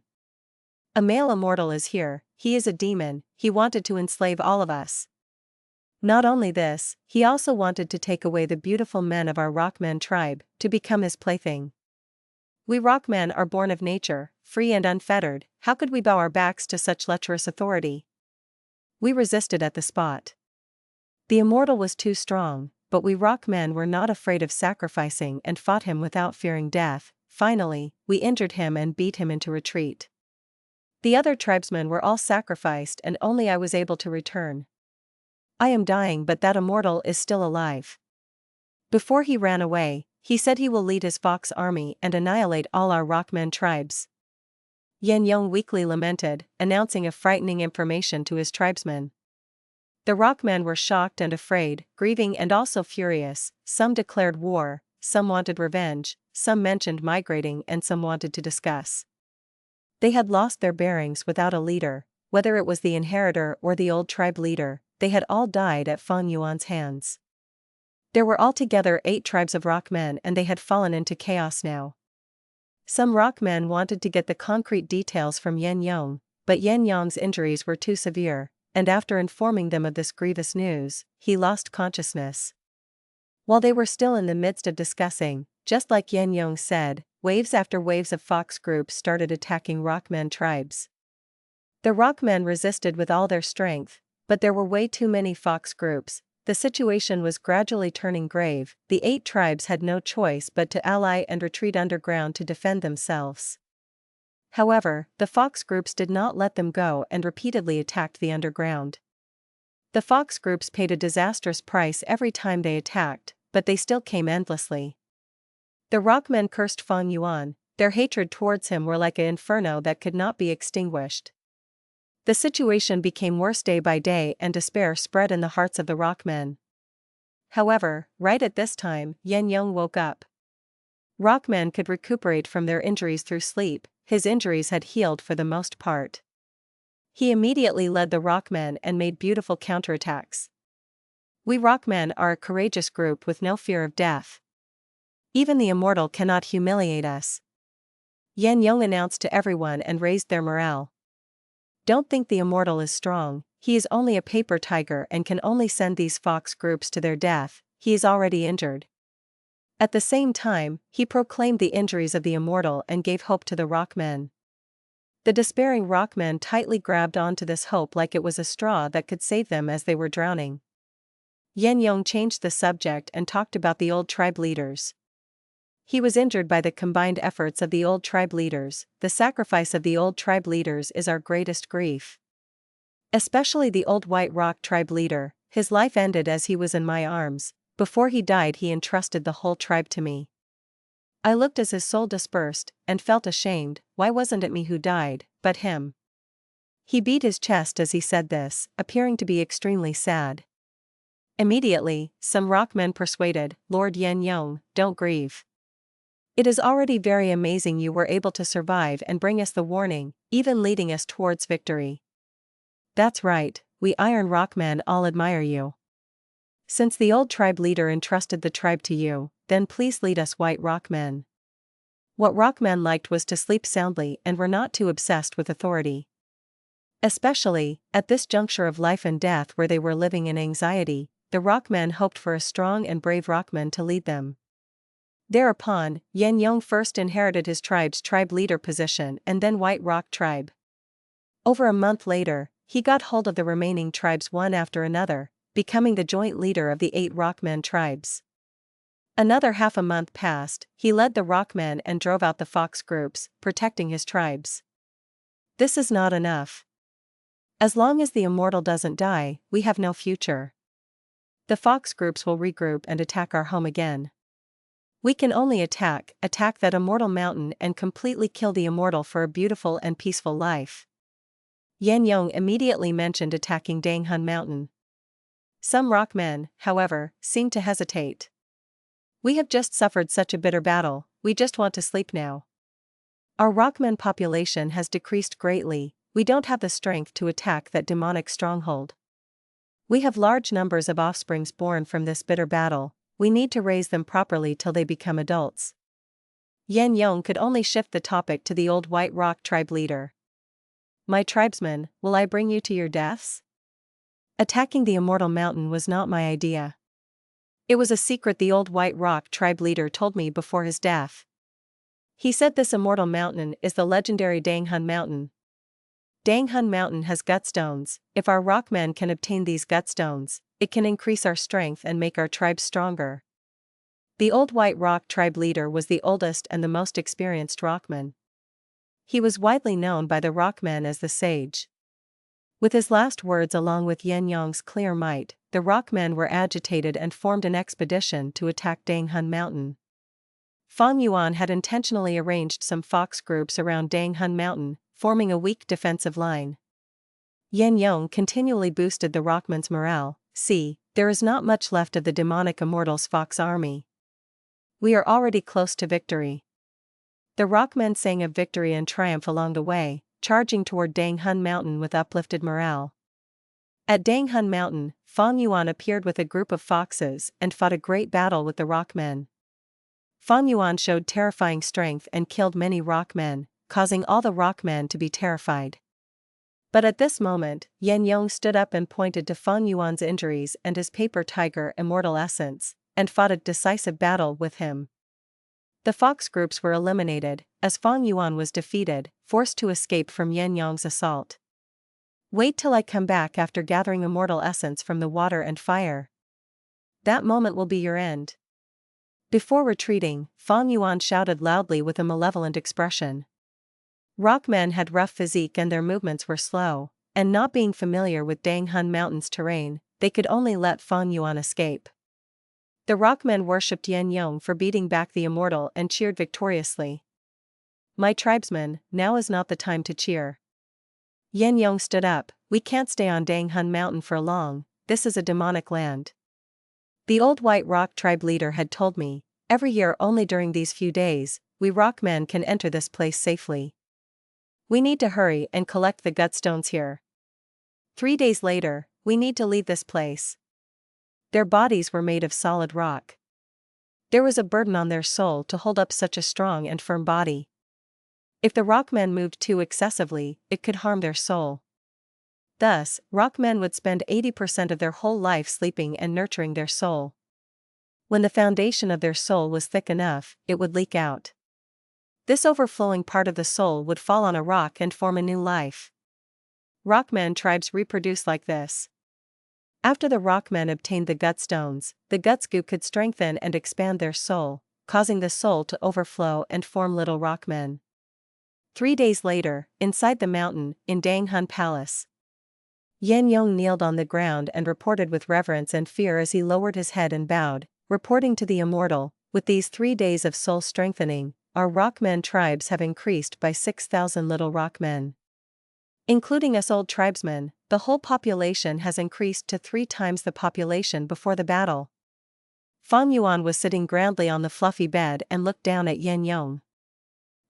A male immortal is here, he is a demon, he wanted to enslave all of us. Not only this, he also wanted to take away the beautiful men of our Rockmen tribe, to become his plaything. We Rockmen are born of nature, free and unfettered, how could we bow our backs to such lecherous authority? We resisted at the spot. The immortal was too strong, but we Rockmen were not afraid of sacrificing and fought him without fearing death. Finally, we injured him and beat him into retreat. The other tribesmen were all sacrificed and only I was able to return. I am dying, but that immortal is still alive. Before he ran away, he said he will lead his fox army and annihilate all our Rockmen tribes. Yan Yong weakly lamented, announcing a frightening information to his tribesmen. The Rockmen were shocked and afraid, grieving and also furious. Some declared war, some wanted revenge, some mentioned migrating, and some wanted to discuss. They had lost their bearings without a leader, whether it was the inheritor or the old tribe leader, they had all died at Fang Yuan's hands. There were altogether 8 tribes of Rockmen and they had fallen into chaos now. Some Rockmen wanted to get the concrete details from Yan Yong, but Yan Yong's injuries were too severe, and after informing them of this grievous news, he lost consciousness. While they were still in the midst of discussing, just like Yan Yong said, waves after waves of fox groups started attacking Rockmen tribes. The Rockmen resisted with all their strength, but there were way too many fox groups. The situation was gradually turning grave. The 8 tribes had no choice but to ally and retreat underground to defend themselves. However, the fox groups did not let them go and repeatedly attacked the underground. The fox groups paid a disastrous price every time they attacked, but they still came endlessly. The Rockmen cursed Fang Yuan, their hatred towards him were like an inferno that could not be extinguished. The situation became worse day by day and despair spread in the hearts of the Rockmen. However, right at this time, Yan Yong woke up. Rockmen could recuperate from their injuries through sleep, his injuries had healed for the most part. He immediately led the Rockmen and made beautiful counterattacks. We Rockmen are a courageous group with no fear of death. Even the immortal cannot humiliate us. Yan Yong announced to everyone and raised their morale. Don't think the immortal is strong, he is only a paper tiger and can only send these fox groups to their death, he is already injured. At the same time, he proclaimed the injuries of the immortal and gave hope to the Rockmen. The despairing Rockmen tightly grabbed onto this hope like it was a straw that could save them as they were drowning. Yan Yong changed the subject and talked about the old tribe leaders. He was injured by the combined efforts of the old tribe leaders. The sacrifice of the old tribe leaders is our greatest grief. Especially the old White Rock tribe leader, his life ended as he was in my arms. Before he died he entrusted the whole tribe to me. I looked as his soul dispersed, and felt ashamed. Why wasn't it me who died, but him? He beat his chest as he said this, appearing to be extremely sad. Immediately, some Rockmen persuaded, Lord Yan Yong, don't grieve. It is already very amazing you were able to survive and bring us the warning, even leading us towards victory. That's right, we Iron Rockmen all admire you. Since the old tribe leader entrusted the tribe to you, then please lead us White Rockmen. What Rockmen liked was to sleep soundly and were not too obsessed with authority. Especially, at this juncture of life and death where they were living in anxiety, the Rockmen hoped for a strong and brave Rockman to lead them. Thereupon, Yan Yong first inherited his tribe's tribe leader position and then White Rock tribe. Over a month later, he got hold of the remaining tribes one after another, becoming the joint leader of the 8 Rockmen tribes. Another half a month passed, he led the Rockmen and drove out the fox groups, protecting his tribes. This is not enough. As long as the immortal doesn't die, we have no future. The fox groups will regroup and attack our home again. We can only attack that immortal mountain and completely kill the immortal for a beautiful and peaceful life. Yan Yong immediately mentioned attacking Danghun Mountain. Some Rockmen, however, seemed to hesitate. We have just suffered such a bitter battle, we just want to sleep now. Our Rockmen population has decreased greatly, we don't have the strength to attack that demonic stronghold. We have large numbers of offsprings born from this bitter battle, we need to raise them properly till they become adults. Yan Yong could only shift the topic to the old White Rock tribe leader. My tribesmen, will I bring you to your deaths? Attacking the Immortal Mountain was not my idea. It was a secret the old White Rock tribe leader told me before his death. He said this Immortal Mountain is the legendary Dang Hun Mountain. Dang Hun Mountain has Gutstones. If our Rockmen can obtain these Gutstones, it can increase our strength and make our tribe stronger. The old White Rock tribe leader was the oldest and the most experienced Rockman. He was widely known by the Rockmen as the Sage. With his last words along with Yan Yong's clear might, the Rockmen were agitated and formed an expedition to attack Dang Hun Mountain. Fang Yuan had intentionally arranged some fox groups around Dang Hun Mountain, forming a weak defensive line. Yan Yong continually boosted the Rockmen's morale. See, there is not much left of the demonic Immortals Fox army. We are already close to victory. The Rockmen sang of victory and triumph along the way, charging toward Dang Hun Mountain with uplifted morale. At Dang Hun Mountain, Fang Yuan appeared with a group of foxes and fought a great battle with the Rockmen. Fang Yuan showed terrifying strength and killed many Rockmen, causing all the Rockmen to be terrified. But at this moment, Yan Yong stood up and pointed to Fang Yuan's injuries and his paper tiger immortal essence, and fought a decisive battle with him. The fox groups were eliminated, as Fang Yuan was defeated, forced to escape from Yan Yong's assault. Wait till I come back after gathering immortal essence from the water and fire. That moment will be your end. Before retreating, Fang Yuan shouted loudly with a malevolent expression. Rockmen had rough physique and their movements were slow, and not being familiar with Dang Hun Mountain's terrain, they could only let Fang Yuan escape. The Rockmen worshipped Yan Yong for beating back the immortal and cheered victoriously. My tribesmen, now is not the time to cheer. Yan Yong stood up. We can't stay on Dang Hun Mountain for long, this is a demonic land. The old White Rock tribe leader had told me, every year only during these few days, we Rockmen can enter this place safely. We need to hurry and collect the Gutstones here. 3 days later, we need to leave this place. Their bodies were made of solid rock. There was a burden on their soul to hold up such a strong and firm body. If the Rockmen moved too excessively, it could harm their soul. Thus, Rockmen would spend 80% of their whole life sleeping and nurturing their soul. When the foundation of their soul was thick enough, it would leak out. This overflowing part of the soul would fall on a rock and form a new life. Rockmen tribes reproduce like this. After the Rockmen obtained the Gutstones, the Gu could strengthen and expand their soul, causing the soul to overflow and form little Rockmen. 3 days later, inside the mountain, in Dang Hun Palace, Yan Yong kneeled on the ground and reported with reverence and fear as he lowered his head and bowed, reporting to the immortal, with these 3 days of soul strengthening, our Rockmen tribes have increased by 6,000 little Rockmen. Including us old tribesmen, the whole population has increased to 3 times the population before the battle. Fang Yuan was sitting grandly on the fluffy bed and looked down at Yan Yong.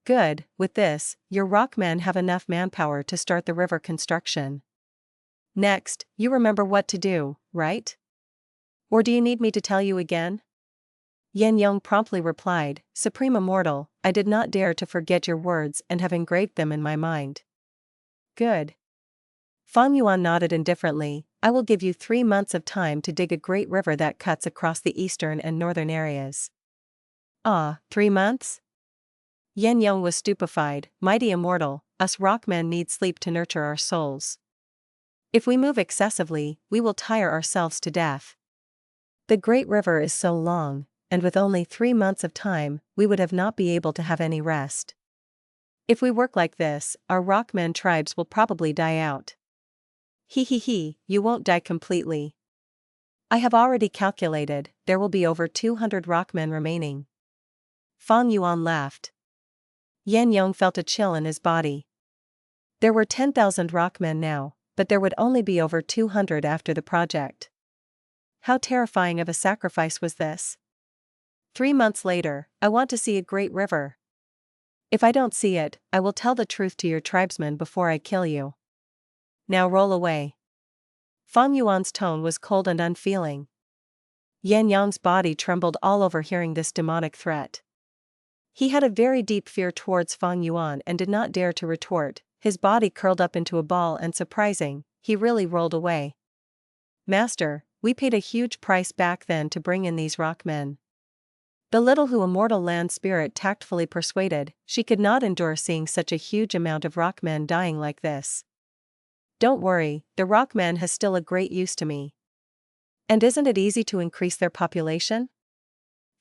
Good, with this, your Rockmen have enough manpower to start the river construction. Next, you remember what to do, right? Or do you need me to tell you again? Yan Yong promptly replied, Supreme Immortal, I did not dare to forget your words and have engraved them in my mind. Good. Fang Yuan nodded indifferently. I will give you 3 months of time to dig a great river that cuts across the eastern and northern areas. Ah, 3 months? Yan Yong was stupefied. Mighty Immortal, us Rockmen need sleep to nurture our souls. If we move excessively, we will tire ourselves to death. The great river is so long, and with only 3 months of time, we would have not be able to have any rest. If we work like this, our Rockmen tribes will probably die out. He, you won't die completely. I have already calculated, there will be over 200 Rockmen remaining. Fang Yuan laughed. Yan Yong felt a chill in his body. There were 10,000 Rockmen now, but there would only be over 200 after the project. How terrifying of a sacrifice was this? 3 months later, I want to see a great river. If I don't see it, I will tell the truth to your tribesmen before I kill you. Now roll away. Fang Yuan's tone was cold and unfeeling. Yan Yang's body trembled all over hearing this demonic threat. He had a very deep fear towards Fang Yuan and did not dare to retort. His body curled up into a ball and surprising, he really rolled away. Master, we paid a huge price back then to bring in these Rockmen. The little Hu immortal land spirit tactfully persuaded, she could not endure seeing such a huge amount of Rockmen dying like this. Don't worry, the Rockmen has still a great use to me. And isn't it easy to increase their population?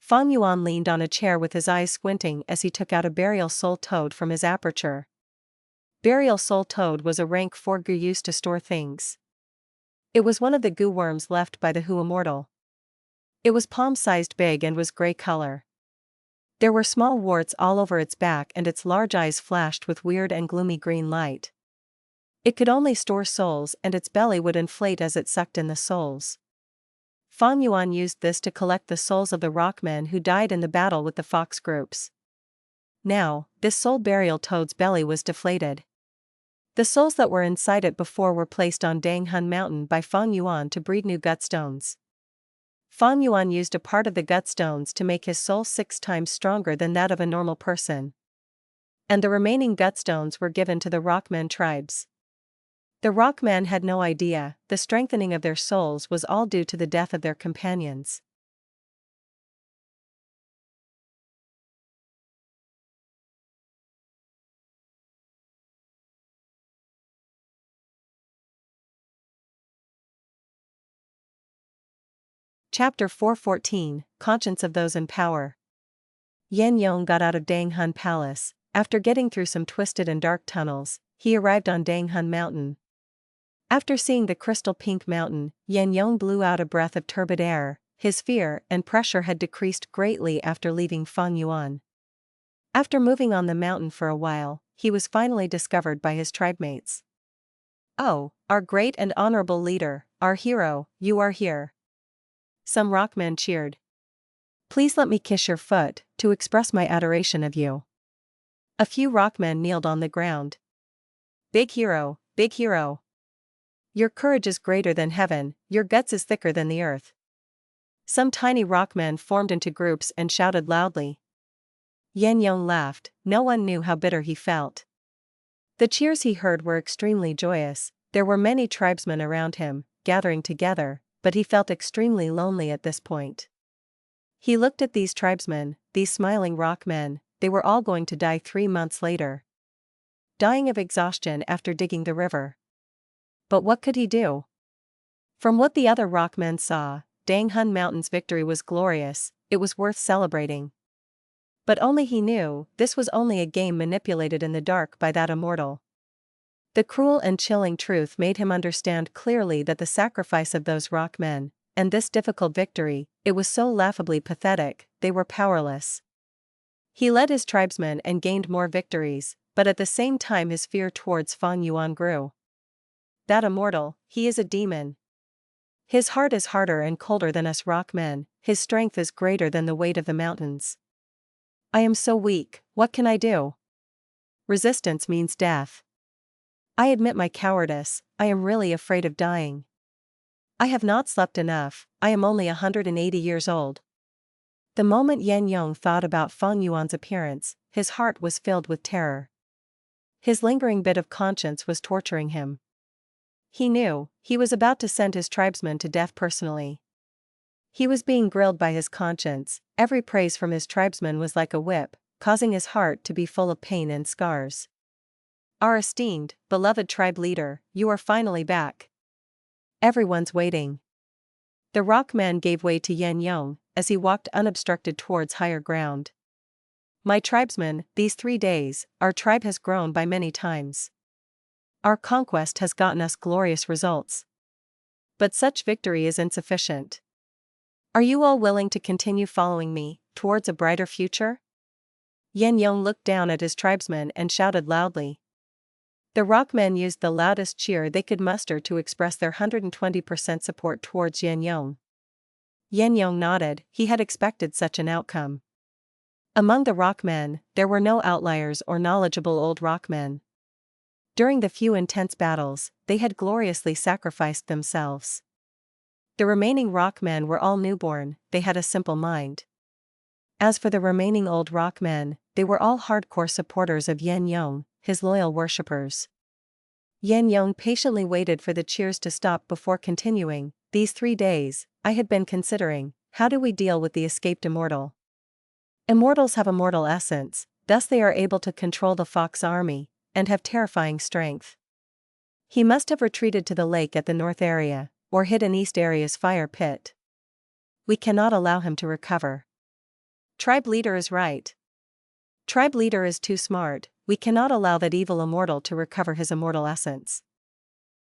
Fang Yuan leaned on a chair with his eyes squinting as he took out a burial soul toad from his aperture. Burial soul toad was a rank 4 gu used to store things. It was one of the gu worms left by the Hu immortal. It was palm-sized big and was gray color. There were small warts all over its back and its large eyes flashed with weird and gloomy green light. It could only store souls and its belly would inflate as it sucked in the souls. Fang Yuan used this to collect the souls of the Rockmen who died in the battle with the fox groups. Now, this soul burial toad's belly was deflated. The souls that were inside it before were placed on Danghun Mountain by Fang Yuan to breed new Gutstones. Fang Yuan used a part of the Gutstones to make his soul 6 times stronger than that of a normal person. And the remaining Gutstones were given to the Rockmen tribes. The Rockmen had no idea, the strengthening of their souls was all due to the death of their companions. Chapter 414, Conscience of Those in Power. Yan Yong got out of Danghun Palace. After getting through some twisted and dark tunnels, he arrived on Danghun Mountain. After seeing the crystal pink mountain, Yan Yong blew out a breath of turbid air. His fear and pressure had decreased greatly after leaving Fang Yuan. After moving on the mountain for a while, he was finally discovered by his tribemates. Oh, our great and honorable leader, our hero, you are here. Some Rockmen cheered. Please let me kiss your foot, to express my adoration of you. A few Rockmen kneeled on the ground. Big hero, big hero. Your courage is greater than heaven, your guts is thicker than the earth. Some tiny Rockmen formed into groups and shouted loudly. Yan Yong laughed, no one knew how bitter he felt. The cheers he heard were extremely joyous, there were many tribesmen around him, gathering together, but he felt extremely lonely at this point. He looked at these tribesmen, these smiling Rockmen, they were all going to die 3 months later. Dying of exhaustion after digging the river. But what could he do? From what the other Rockmen saw, Danghun Mountain's victory was glorious, it was worth celebrating. But only he knew, this was only a game manipulated in the dark by that immortal. The cruel and chilling truth made him understand clearly that the sacrifice of those Rockmen, and this difficult victory, it was so laughably pathetic, they were powerless. He led his tribesmen and gained more victories, but at the same time his fear towards Fang Yuan grew. That immortal, he is a demon. His heart is harder and colder than us Rockmen, his strength is greater than the weight of the mountains. I am so weak, what can I do? Resistance means death. I admit my cowardice, I am really afraid of dying. I have not slept enough, I am only 180 years old. The moment Yan Yong thought about Fang Yuan's appearance, his heart was filled with terror. His lingering bit of conscience was torturing him. He knew, he was about to send his tribesmen to death personally. He was being grilled by his conscience, every praise from his tribesmen was like a whip, causing his heart to be full of pain and scars. Our esteemed, beloved tribe leader, you are finally back. Everyone's waiting. The Rockman gave way to Yan Yong, as he walked unobstructed towards higher ground. My tribesmen, these 3 days, our tribe has grown by many times. Our conquest has gotten us glorious results. But such victory is insufficient. Are you all willing to continue following me, towards a brighter future? Yan Yong looked down at his tribesmen and shouted loudly. The Rockmen used the loudest cheer they could muster to express their 120% support towards Yan Yong. Yan Yong nodded, he had expected such an outcome. Among the Rockmen, there were no outliers or knowledgeable old Rockmen. During the few intense battles, they had gloriously sacrificed themselves. The remaining Rockmen were all newborn, they had a simple mind. As for the remaining old Rockmen, they were all hardcore supporters of Yan Yong, his loyal worshippers. Yan Yong patiently waited for the cheers to stop before continuing. These 3 days, I had been considering, how do we deal with the escaped immortal? Immortals have immortal essence, thus they are able to control the Fox army, and have terrifying strength. He must have retreated to the lake at the north area, or hid in east area's fire pit. We cannot allow him to recover. Tribe leader is right. Tribe leader is too smart, we cannot allow that evil immortal to recover his immortal essence.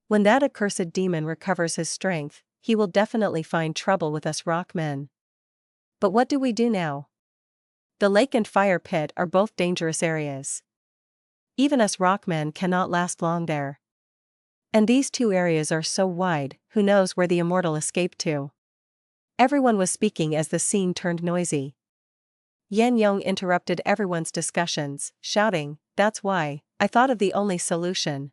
When that accursed demon recovers his strength, he will definitely find trouble with us Rockmen. But what do we do now? The lake and fire pit are both dangerous areas. Even us Rockmen cannot last long there. And these 2 areas are so wide, who knows where the immortal escaped to? Everyone was speaking as the scene turned noisy. Yan Yong interrupted everyone's discussions, shouting, "That's why, I thought of the only solution.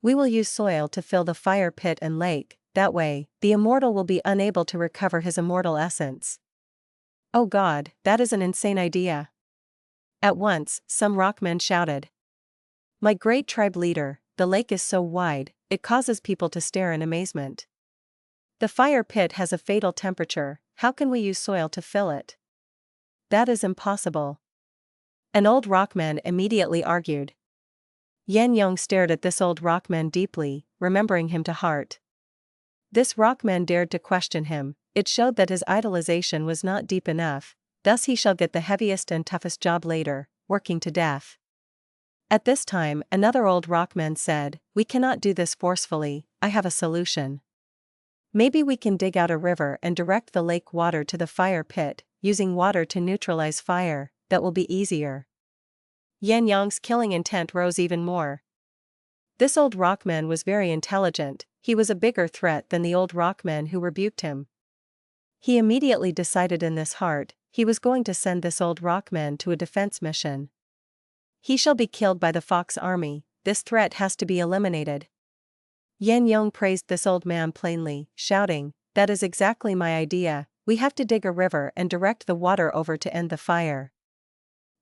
We will use soil to fill the fire pit and lake, that way, the immortal will be unable to recover his immortal essence." Oh God, that is an insane idea. At once, some Rockmen shouted. My great tribe leader, the lake is so wide, it causes people to stare in amazement. The fire pit has a fatal temperature, how can we use soil to fill it? That is impossible. An old Rockman immediately argued. Yan Yong stared at this old Rockman deeply, remembering him to heart. This Rockman dared to question him, it showed that his idolization was not deep enough, thus he shall get the heaviest and toughest job later, working to death. At this time, another old Rockman said, "We cannot do this forcefully, I have a solution. Maybe we can dig out a river and direct the lake water to the fire pit, using water to neutralize fire, that will be easier." Yan Yong's killing intent rose even more. This old Rockman was very intelligent, he was a bigger threat than the old Rockman who rebuked him. He immediately decided in his heart, he was going to send this old Rockman to a defense mission. He shall be killed by the Fox army, this threat has to be eliminated. Yan Yong praised this old man plainly, shouting, "That is exactly my idea, we have to dig a river and direct the water over to end the fire.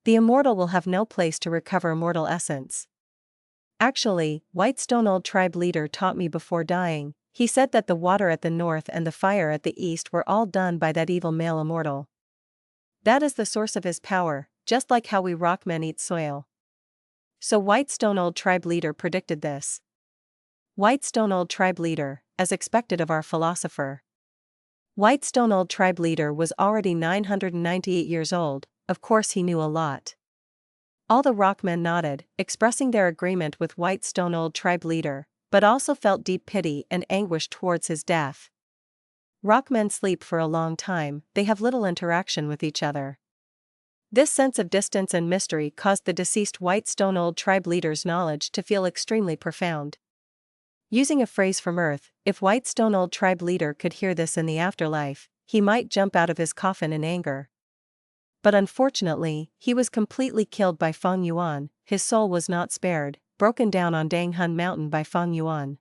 The immortal will have no place to recover immortal essence. Actually, Whitestone old tribe leader taught me before dying, he said that the water at the north and the fire at the east were all done by that evil male immortal. That is the source of his power, just like how we Rockmen eat soil." So Whitestone old tribe leader predicted this. Whitestone old tribe leader, as expected of our philosopher. Whitestone old tribe leader was already 998 years old, of course he knew a lot. All the Rockmen nodded, expressing their agreement with Whitestone old tribe leader, but also felt deep pity and anguish towards his death. Rockmen sleep for a long time, they have little interaction with each other. This sense of distance and mystery caused the deceased Whitestone old tribe leader's knowledge to feel extremely profound. Using a phrase from Earth, if Whitestone old tribe leader could hear this in the afterlife, he might jump out of his coffin in anger. But unfortunately, he was completely killed by Fang Yuan, his soul was not spared, broken down on Dang Hun Mountain by Fang Yuan.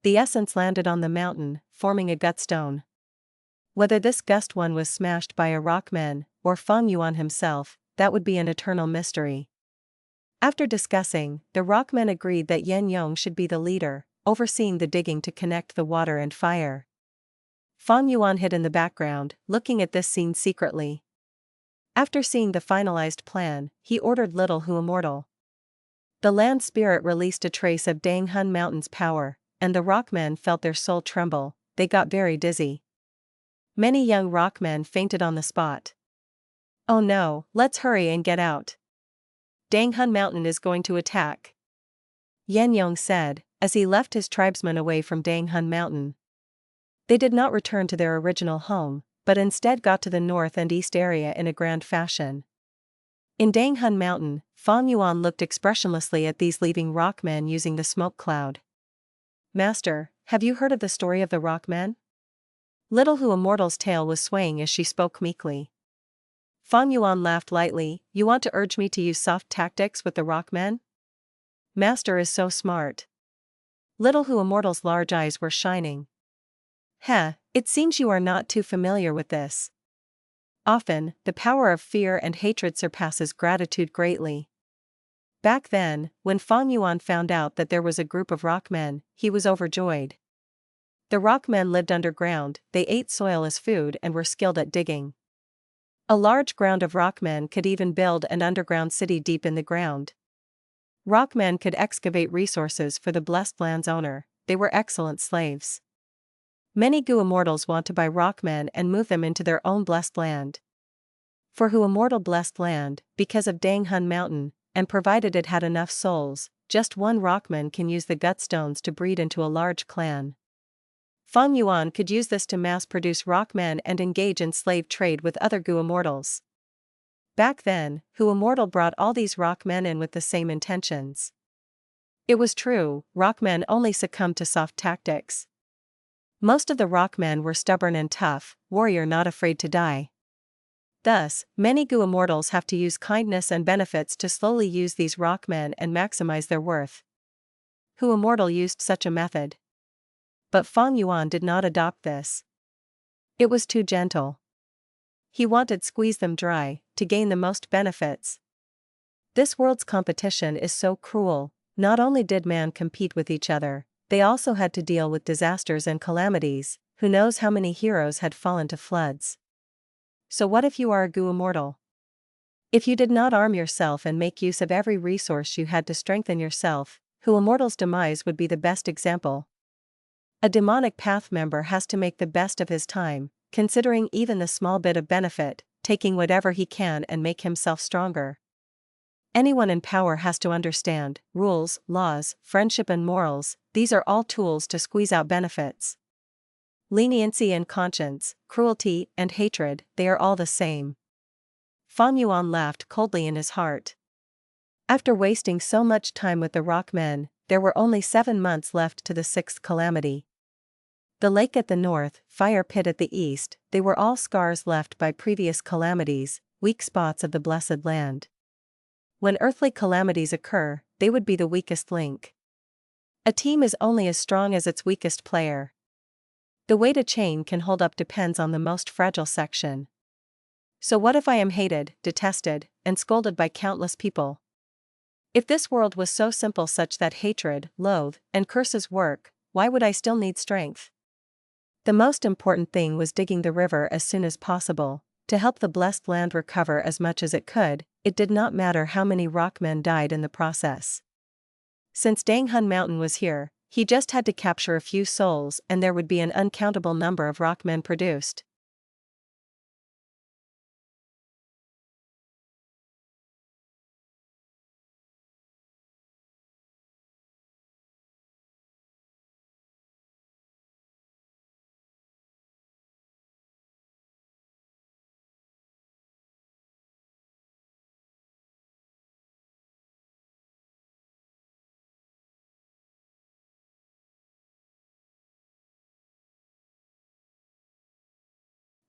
The essence landed on the mountain, forming a Gutstone. Whether this gust one was smashed by a Rockman, or Fang Yuan himself, that would be an eternal mystery. After discussing, the Rockmen agreed that Yan Yong should be the leader, overseeing the digging to connect the water and fire. Fang Yuan hid in the background, looking at this scene secretly. After seeing the finalized plan, he ordered Little Hu immortal. The land spirit released a trace of Dang Hun Mountain's power, and the Rockmen felt their soul tremble, they got very dizzy. Many young Rockmen fainted on the spot. Oh no, let's hurry and get out. Dang Hun Mountain is going to attack. Yan Yong said, as he left his tribesmen away from Dang Hun Mountain. They did not return to their original home, but instead got to the north and east area in a grand fashion. In Dang Hun Mountain, Fang Yuan looked expressionlessly at these leaving Rockmen using the smoke cloud. "Master, have you heard of the story of the Rockmen?" Little Hu Immortal's tail was swaying as she spoke meekly. Fang Yuan laughed lightly. You want to urge me to use soft tactics with the Rockmen? Master is so smart. Little Hu Immortal's large eyes were shining. It seems you are not too familiar with this. Often, the power of fear and hatred surpasses gratitude greatly. Back then, when Fang Yuan found out that there was a group of Rockmen, he was overjoyed. The Rockmen lived underground, they ate soil as food and were skilled at digging. A large ground of Rockmen could even build an underground city deep in the ground. Rockmen could excavate resources for the blessed land's owner, they were excellent slaves. Many Gu immortals want to buy Rockmen and move them into their own blessed land. For Hu immortal blessed land, because of Dang Hun Mountain, and provided it had enough souls, just one Rockman can use the Gutstones to breed into a large clan. Fang Yuan could use this to mass-produce Rockmen and engage in slave trade with other Gu immortals. Back then, Hu immortal brought all these Rockmen in with the same intentions. It was true, Rockmen only succumbed to soft tactics. Most of the Rockmen were stubborn and tough, warrior not afraid to die. Thus, many Gu immortals have to use kindness and benefits to slowly use these Rockmen and maximize their worth. Hu immortal used such a method. But Fang Yuan did not adopt this. It was too gentle. He wanted to squeeze them dry, to gain the most benefits. This world's competition is so cruel. Not only did man compete with each other, they also had to deal with disasters and calamities. Who knows how many heroes had fallen to floods. So what if you are a Gu immortal? If you did not arm yourself and make use of every resource you had to strengthen yourself, Hu immortal's demise would be the best example. A demonic path member has to make the best of his time, considering even the small bit of benefit, taking whatever he can and make himself stronger. Anyone in power has to understand rules, laws, friendship and morals. These are all tools to squeeze out benefits. Leniency and conscience, cruelty and hatred, they are all the same. Fang Yuan laughed coldly in his heart. After wasting so much time with the Rockmen, there were only 7 months left to the 6th calamity. The lake at the north, fire pit at the east, they were all scars left by previous calamities, weak spots of the blessed land. When earthly calamities occur, they would be the weakest link. A team is only as strong as its weakest player. The weight a chain can hold up depends on the most fragile section. So what if I am hated, detested, and scolded by countless people? If this world was so simple such that hatred, loathe, and curses work, why would I still need strength? The most important thing was digging the river as soon as possible, to help the blessed land recover as much as it could. It did not matter how many Rockmen died in the process. Since Dang Hun Mountain was here, he just had to capture a few souls and there would be an uncountable number of Rockmen produced.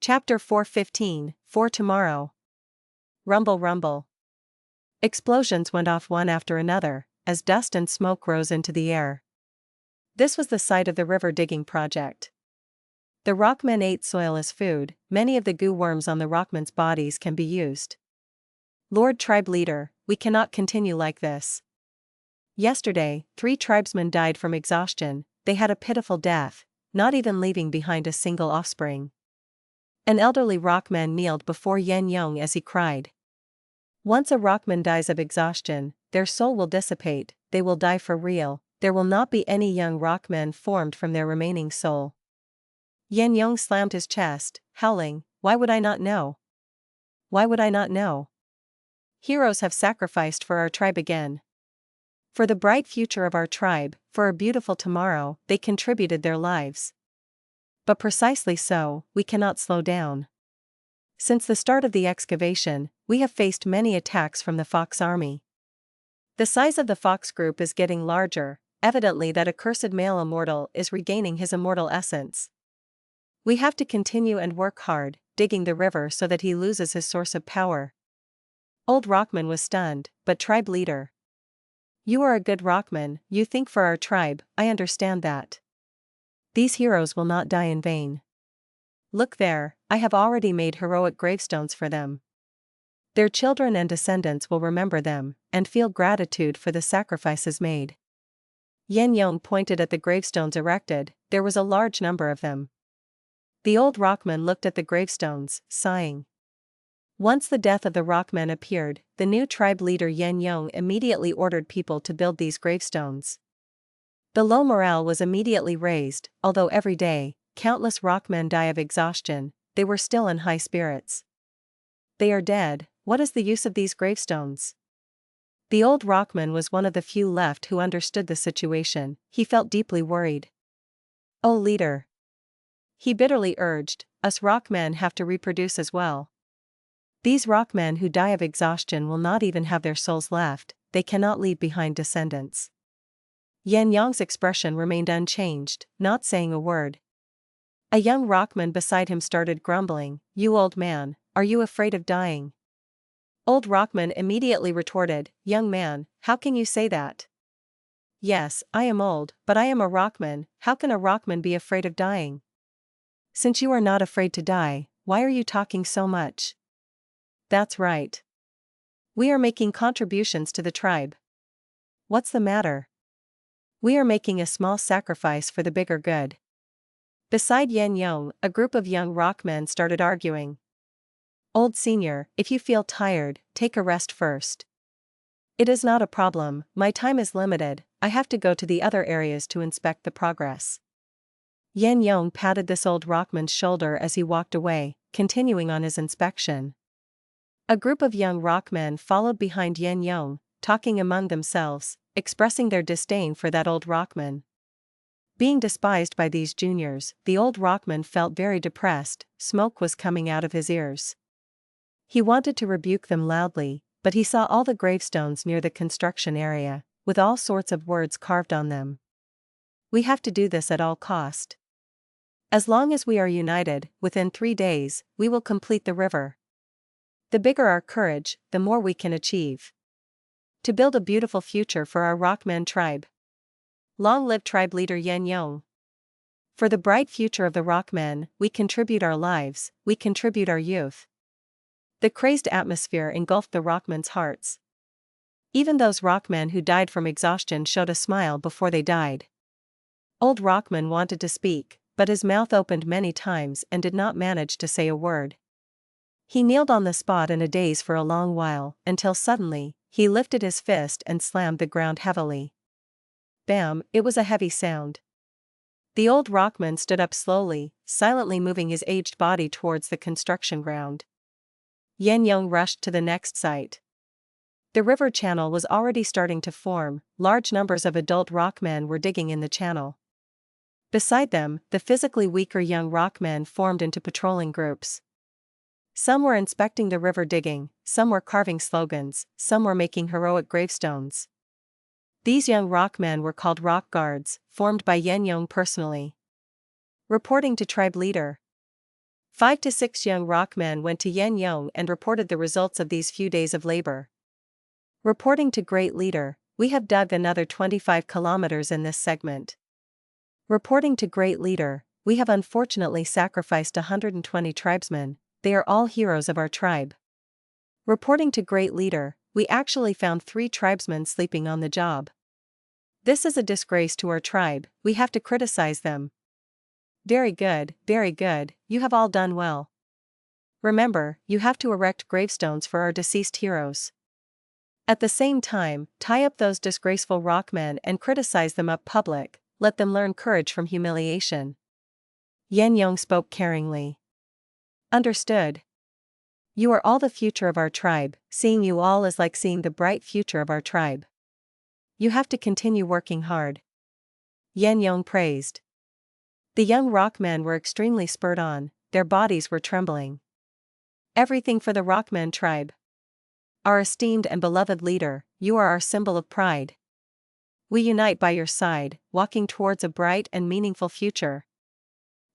Chapter 4:15, For Tomorrow. Rumble rumble. Explosions went off one after another, as dust and smoke rose into the air. This was the site of the river digging project. The Rockmen ate soil as food, many of the Gu worms on the Rockmen's bodies can be used. Lord Tribe Leader, we cannot continue like this. Yesterday, 3 tribesmen died from exhaustion, they had a pitiful death, not even leaving behind a single offspring. An elderly Rockman kneeled before Yen Yong as he cried. Once a Rockman dies of exhaustion, their soul will dissipate, they will die for real, there will not be any young Rockmen formed from their remaining soul. Yen Yong slammed his chest, howling, why would I not know? Why would I not know? Heroes have sacrificed for our tribe again. For the bright future of our tribe, for a beautiful tomorrow, they contributed their lives. But precisely so, we cannot slow down. Since the start of the excavation, we have faced many attacks from the Fox army. The size of the Fox group is getting larger, evidently that accursed male immortal is regaining his immortal essence. We have to continue and work hard, digging the river so that he loses his source of power. Old Rockman was stunned, but tribe leader. You are a good Rockman, you think for our tribe, I understand that. These heroes will not die in vain. Look there, I have already made heroic gravestones for them. Their children and descendants will remember them, and feel gratitude for the sacrifices made. Yan Yong pointed at the gravestones erected, there was a large number of them. The old Rockman looked at the gravestones, sighing. Once the death of the Rockmen appeared, the new tribe leader Yan Yong immediately ordered people to build these gravestones. The low morale was immediately raised, although every day, countless Rockmen die of exhaustion, they were still in high spirits. They are dead, what is the use of these gravestones? The old Rockman was one of the few left who understood the situation, he felt deeply worried. Oh leader! He bitterly urged, us Rockmen have to reproduce as well. These Rockmen who die of exhaustion will not even have their souls left, they cannot leave behind descendants. Yan Yong's expression remained unchanged, not saying a word. A young Rockman beside him started grumbling, you old man, are you afraid of dying? Old Rockman immediately retorted, young man, how can you say that? Yes, I am old, but I am a Rockman, how can a Rockman be afraid of dying? Since you are not afraid to die, why are you talking so much? That's right. We are making contributions to the tribe. What's the matter? We are making a small sacrifice for the bigger good. Beside Yan Yong, a group of young Rockmen started arguing. Old senior, if you feel tired, take a rest first. It is not a problem, my time is limited, I have to go to the other areas to inspect the progress. Yan Yong patted this old Rockman's shoulder as he walked away, continuing on his inspection. A group of young Rockmen followed behind Yan Yong, talking among themselves, expressing their disdain for that old Rockman. Being despised by these juniors, the old Rockman felt very depressed, smoke was coming out of his ears. He wanted to rebuke them loudly, but he saw all the gravestones near the construction area, with all sorts of words carved on them. We have to do this at all cost. As long as we are united, within 3 days, we will complete the river. The bigger our courage, the more we can achieve. To build a beautiful future for our Rockmen tribe. Long live tribe leader Yan Yong. For the bright future of the Rockmen, we contribute our lives, we contribute our youth. The crazed atmosphere engulfed the Rockmen's hearts. Even those Rockmen who died from exhaustion showed a smile before they died. Old Rockman wanted to speak, but his mouth opened many times and did not manage to say a word. He kneeled on the spot in a daze for a long while, until suddenly, he lifted his fist and slammed the ground heavily. Bam, it was a heavy sound. The old Rockman stood up slowly, silently moving his aged body towards the construction ground. Yan Yong rushed to the next site. The river channel was already starting to form, large numbers of adult Rockmen were digging in the channel. Beside them, the physically weaker young Rockmen formed into patrolling groups. Some were inspecting the river digging, some were carving slogans, some were making heroic gravestones. These young Rockmen were called Rock Guards, formed by Yan Yong personally. Reporting to tribe leader. 5 to 6 young Rockmen went to Yan Yong and reported the results of these few days of labor. Reporting to great leader, we have dug another 25 kilometers in this segment. Reporting to great leader, we have unfortunately sacrificed 120 tribesmen, they are all heroes of our tribe. Reporting to great leader, we actually found 3 tribesmen sleeping on the job. This is a disgrace to our tribe, we have to criticize them. Very good, you have all done well. Remember, you have to erect gravestones for our deceased heroes. At the same time, tie up those disgraceful Rockmen and criticize them up public, let them learn courage from humiliation. Yan Yong spoke caringly. Understood. You are all the future of our tribe, seeing you all is like seeing the bright future of our tribe. You have to continue working hard. Yan Yong praised. The young Rockmen were extremely spurred on, their bodies were trembling. Everything for the Rockmen tribe. Our esteemed and beloved leader, you are our symbol of pride. We unite by your side, walking towards a bright and meaningful future.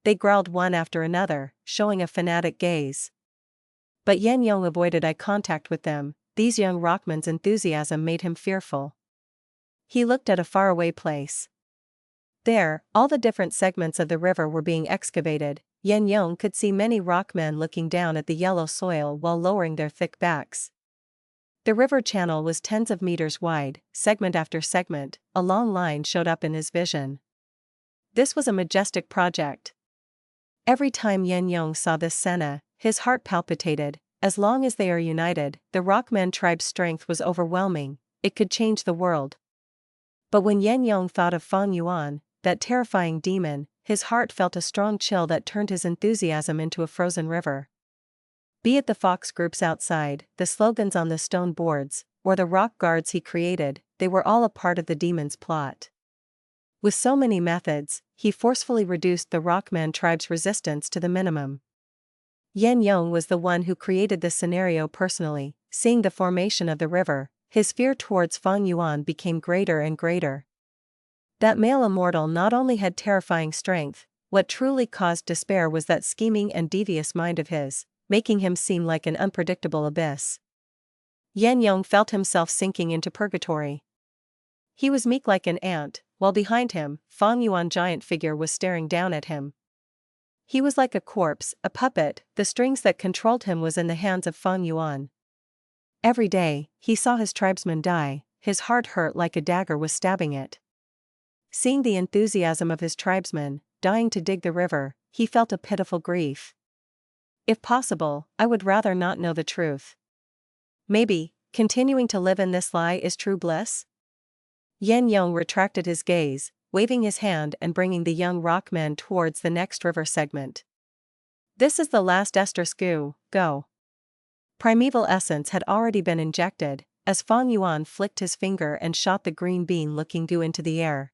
They growled one after another, showing a fanatic gaze. But Yan Yong avoided eye contact with them. These young Rockmen's enthusiasm made him fearful. He looked at a faraway place. There, all the different segments of the river were being excavated. Yan Yong could see many Rockmen looking down at the yellow soil while lowering their thick backs. The river channel was tens of meters wide, segment after segment, a long line showed up in his vision. This was a majestic project. Every time Yan Yong saw this scena, his heart palpitated. As long as they are united, the Rockmen tribe's strength was overwhelming, it could change the world. But when Yan Yong thought of Fang Yuan, that terrifying demon, his heart felt a strong chill that turned his enthusiasm into a frozen river. Be it the fox groups outside, the slogans on the stone boards, or the rock guards he created, they were all a part of the demon's plot. With so many methods, he forcefully reduced the Rockmen tribe's resistance to the minimum. Yan Yong was the one who created this scenario personally. Seeing the formation of the river, his fear towards Fang Yuan became greater and greater. That male immortal not only had terrifying strength, what truly caused despair was that scheming and devious mind of his, making him seem like an unpredictable abyss. Yan Yong felt himself sinking into purgatory. He was meek like an ant, while behind him, Fang Yuan's giant figure was staring down at him. He was like a corpse, a puppet, the strings that controlled him was in the hands of Fang Yuan. Every day, he saw his tribesmen die, his heart hurt like a dagger was stabbing it. Seeing the enthusiasm of his tribesmen, dying to dig the river, he felt a pitiful grief. If possible, I would rather not know the truth. Maybe, continuing to live in this lie is true bliss? Yan Yong retracted his gaze, waving his hand and bringing the young Rockmen towards the next river segment. This is the last Sect Gu, go. Primeval essence had already been injected, as Fang Yuan flicked his finger and shot the green bean-looking goo into the air.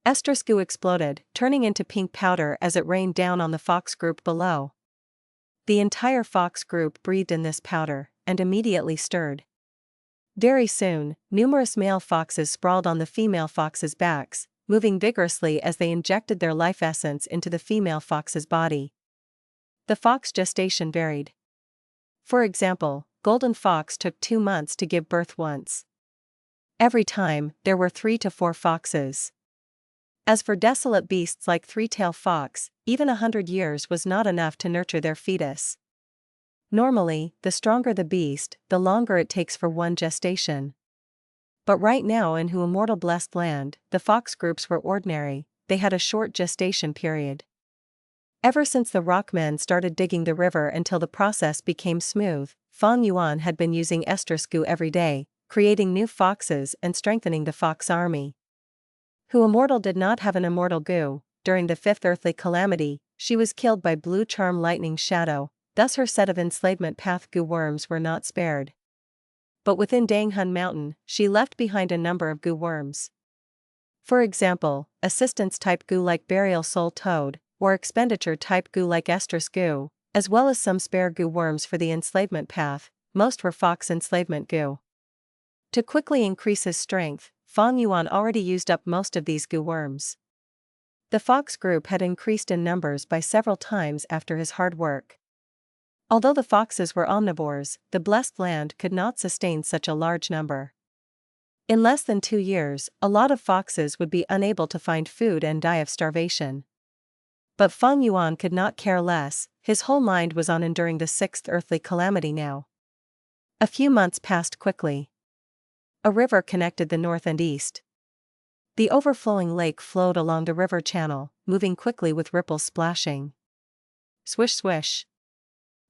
Sect Gu exploded, turning into pink powder as it rained down on the fox group below. The entire fox group breathed in this powder, and immediately stirred. Very soon, numerous male foxes sprawled on the female foxes' backs, moving vigorously as they injected their life essence into the female fox's body. The fox gestation varied. For example, golden fox took 2 months to give birth once. Every time, there were 3 to 4 foxes. As for desolate beasts like three-tailed fox, even 100 years was not enough to nurture their fetus. Normally, the stronger the beast, the longer it takes for one gestation. But right now in Hu Immortal Blessed Land, the fox groups were ordinary, they had a short gestation period. Ever since the Rockmen started digging the river until the process became smooth, Fang Yuan had been using Sect Gu every day, creating new foxes and strengthening the fox army. Hu Immortal did not have an Immortal Gu. During the 5th earthly calamity, she was killed by Blue Charm Lightning Shadow, thus her set of enslavement path Gu worms were not spared. But within Danghun Mountain, she left behind a number of Gu worms. For example, assistance-type Gu like Burial Soul Toad, or expenditure-type Gu like Sect Gu, as well as some spare Gu worms for the enslavement path, most were fox enslavement Gu. To quickly increase his strength, Fang Yuan already used up most of these Gu worms. The fox group had increased in numbers by several times after his hard work. Although the foxes were omnivores, the blessed land could not sustain such a large number. In less than 2 years, a lot of foxes would be unable to find food and die of starvation. But Fang Yuan could not care less, his whole mind was on enduring the 6th earthly calamity now. A few months passed quickly. A river connected the north and east. The overflowing lake flowed along the river channel, moving quickly with ripples splashing. Swish swish.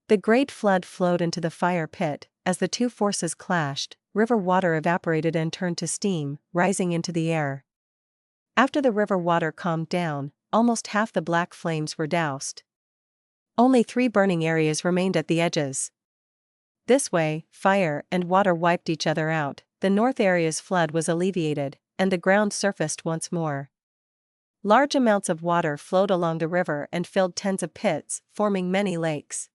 The great flood flowed into the fire pit. As the two forces clashed, river water evaporated and turned to steam, rising into the air. After the river water calmed down, almost half the black flames were doused. Only 3 burning areas remained at the edges. This way, fire and water wiped each other out, the north area's flood was alleviated, and the ground surfaced once more. Large amounts of water flowed along the river and filled tens of pits, forming many lakes.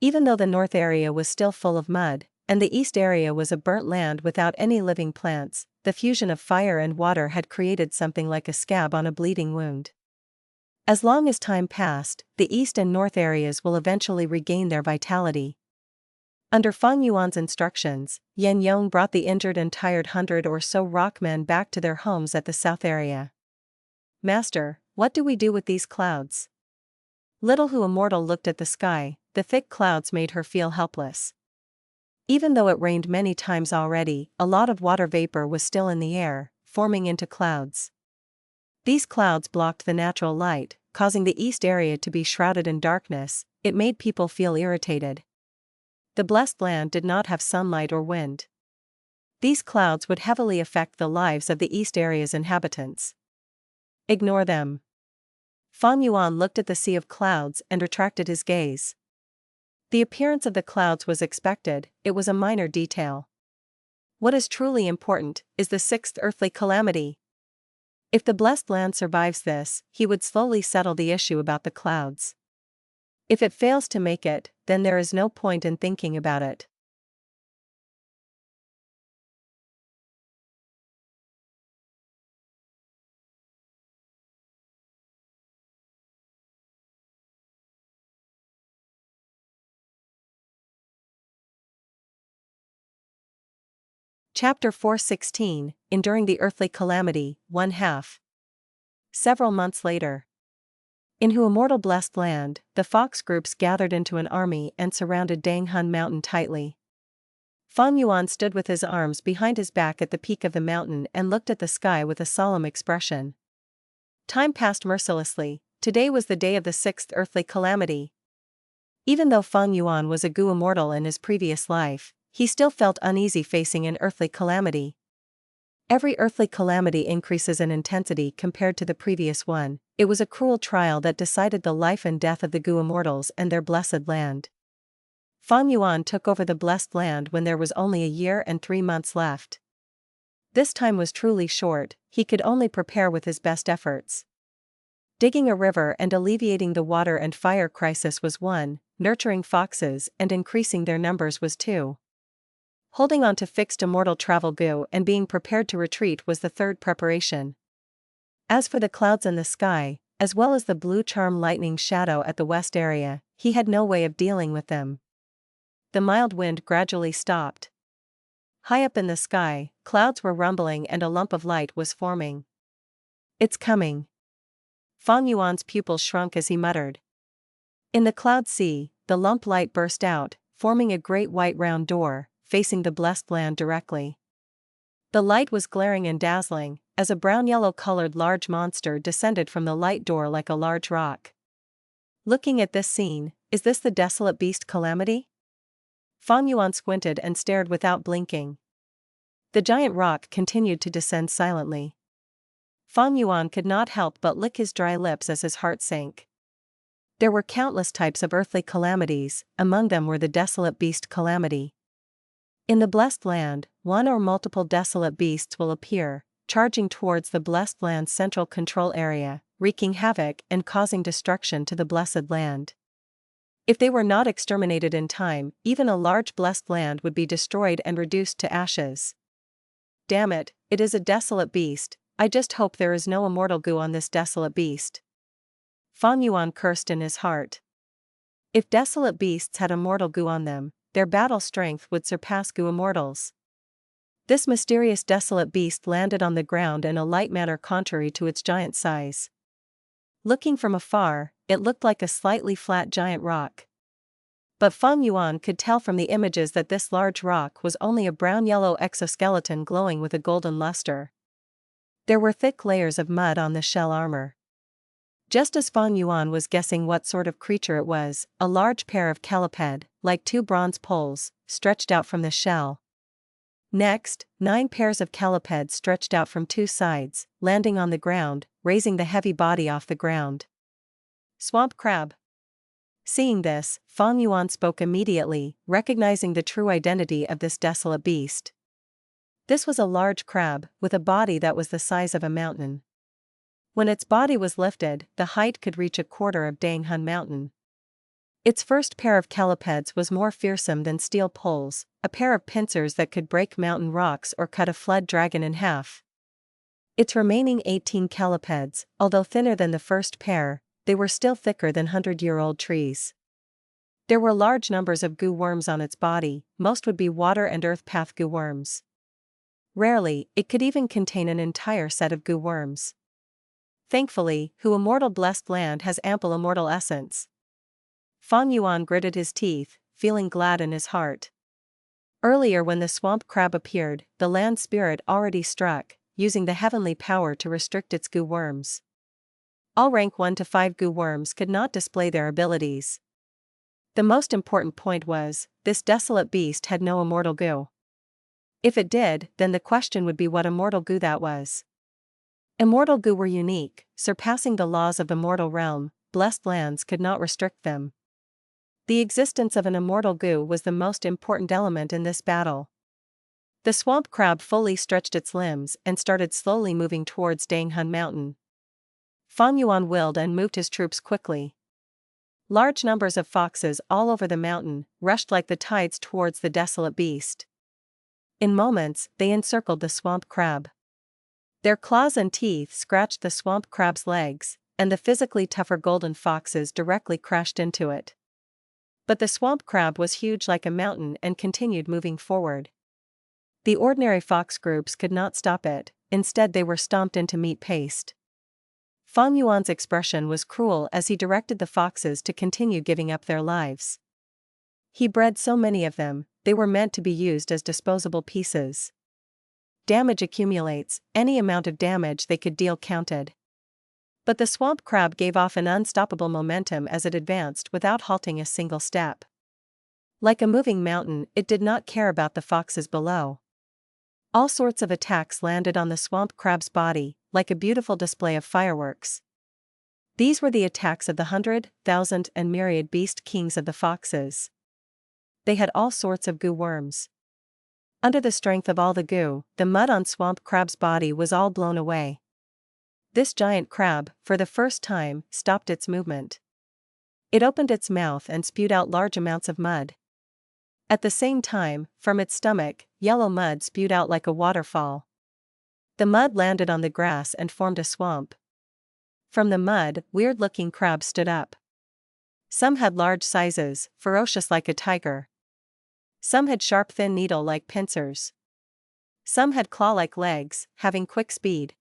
Even though the north area was still full of mud, and the east area was a burnt land without any living plants, the fusion of fire and water had created something like a scab on a bleeding wound. As long as time passed, the east and north areas will eventually regain their vitality. Under Fang Yuan's instructions, Yan Yong brought the injured and tired 100 or so rockmen back to their homes at the south area. Master, what do we do with these clouds? Little Hu Immortal looked at the sky. The thick clouds made her feel helpless. Even though it rained many times already, a lot of water vapor was still in the air, forming into clouds. These clouds blocked the natural light, causing the east area to be shrouded in darkness. It made people feel irritated. The blessed land did not have sunlight or wind. These clouds would heavily affect the lives of the east area's inhabitants. Ignore them. Fang Yuan looked at the sea of clouds and retracted his gaze. The appearance of the clouds was expected, it was a minor detail. What is truly important is the sixth earthly calamity. If the blessed land survives this, he would slowly settle the issue about the clouds. If it fails to make it, then there is no point in thinking about it. Chapter 416, Enduring the Earthly Calamity, 1/2. Several months later. In Hu Immortal Blessed Land, the fox groups gathered into an army and surrounded Danghun Mountain tightly. Fang Yuan stood with his arms behind his back at the peak of the mountain and looked at the sky with a solemn expression. Time passed mercilessly. Today was the day of the sixth earthly calamity. Even though Fang Yuan was a Gu immortal in his previous life, he still felt uneasy facing an earthly calamity. Every earthly calamity increases in intensity compared to the previous one. It was a cruel trial that decided the life and death of the Gu immortals and their blessed land. Fang Yuan took over the blessed land when there was only a year and 3 months left. This time was truly short, he could only prepare with his best efforts. Digging a river and alleviating the water and fire crisis was 1, nurturing foxes and increasing their numbers was 2. Holding on to fixed immortal travel Gu and being prepared to retreat was the 3rd preparation. As for the clouds in the sky, as well as the blue charm lightning shadow at the west area, he had no way of dealing with them. The mild wind gradually stopped. High up in the sky, clouds were rumbling and a lump of light was forming. It's coming. Fang Yuan's pupils shrunk as he muttered. In the cloud sea, the lump light burst out, forming a great white round door, facing the blessed land directly. The light was glaring and dazzling, as a brown-yellow colored large monster descended from the light door like a large rock. Looking at this scene, is this the desolate beast Calamity? Fang Yuan squinted and stared without blinking. The giant rock continued to descend silently. Fang Yuan could not help but lick his dry lips as his heart sank. There were countless types of earthly calamities, among them were the desolate beast Calamity. In the blessed land, one or multiple desolate beasts will appear, charging towards the blessed land's central control area, wreaking havoc and causing destruction to the blessed land. If they were not exterminated in time, even a large blessed land would be destroyed and reduced to ashes. Damn it, it is a desolate beast. I just hope there is no immortal Gu on this desolate beast. Fang Yuan cursed in his heart. If desolate beasts had immortal Gu on them, their battle strength would surpass Gu immortals. This mysterious desolate beast landed on the ground in a light manner contrary to its giant size. Looking from afar, it looked like a slightly flat giant rock. But Fang Yuan could tell from the images that this large rock was only a brown-yellow exoskeleton glowing with a golden luster. There were thick layers of mud on the shell armor. Just as Fang Yuan was guessing what sort of creature it was, a large pair of caliped, like 2 bronze poles, stretched out from the shell. Next, 9 pairs of calipeds stretched out from 2 sides, landing on the ground, raising the heavy body off the ground. Swamp crab. Seeing this, Fang Yuan spoke immediately, recognizing the true identity of this desolate beast. This was a large crab, with a body that was the size of a mountain. When its body was lifted, the height could reach a quarter of Danghun Mountain. Its first pair of calipeds was more fearsome than steel poles, a pair of pincers that could break mountain rocks or cut a flood dragon in half. Its remaining 18 calipeds, although thinner than the first pair, they were still thicker than 100-year-old trees. There were large numbers of gu worms on its body, most would be water and earth path gu worms. Rarely, it could even contain an entire set of gu worms. Thankfully, who immortal blessed land has ample immortal essence. Fang Yuan gritted his teeth, feeling glad in his heart. Earlier when the swamp crab appeared, the land spirit already struck, using the heavenly power to restrict its gu worms. All rank 1 to 5 gu worms could not display their abilities. The most important point was, this desolate beast had no immortal gu. If it did, then the question would be what immortal gu that was. Immortal gu were unique, surpassing the laws of the mortal realm, blessed lands could not restrict them. The existence of an immortal gu was the most important element in this battle. The swamp crab fully stretched its limbs and started slowly moving towards Danghun Mountain. Fang Yuan willed and moved his troops quickly. Large numbers of foxes all over the mountain rushed like the tides towards the desolate beast. In moments, they encircled the swamp crab. Their claws and teeth scratched the swamp crab's legs, and the physically tougher golden foxes directly crashed into it. But the swamp crab was huge like a mountain and continued moving forward. The ordinary fox groups could not stop it, instead they were stomped into meat paste. Fang Yuan's expression was cruel as he directed the foxes to continue giving up their lives. He bred so many of them, they were meant to be used as disposable pieces. Damage accumulates, any amount of damage they could deal counted. But the swamp crab gave off an unstoppable momentum as it advanced without halting a single step. Like a moving mountain, it did not care about the foxes below. All sorts of attacks landed on the swamp crab's body, like a beautiful display of fireworks. These were the attacks of the 100,000 and myriad beast kings of the foxes. They had all sorts of gu worms. Under the strength of all the gu, the mud on swamp crab's body was all blown away. This giant crab, for the first time, stopped its movement. It opened its mouth and spewed out large amounts of mud. At the same time, from its stomach, yellow mud spewed out like a waterfall. The mud landed on the grass and formed a swamp. From the mud, weird-looking crabs stood up. Some had large sizes, ferocious like a tiger. Some had sharp thin needle-like pincers. Some had claw-like legs, having quick speed.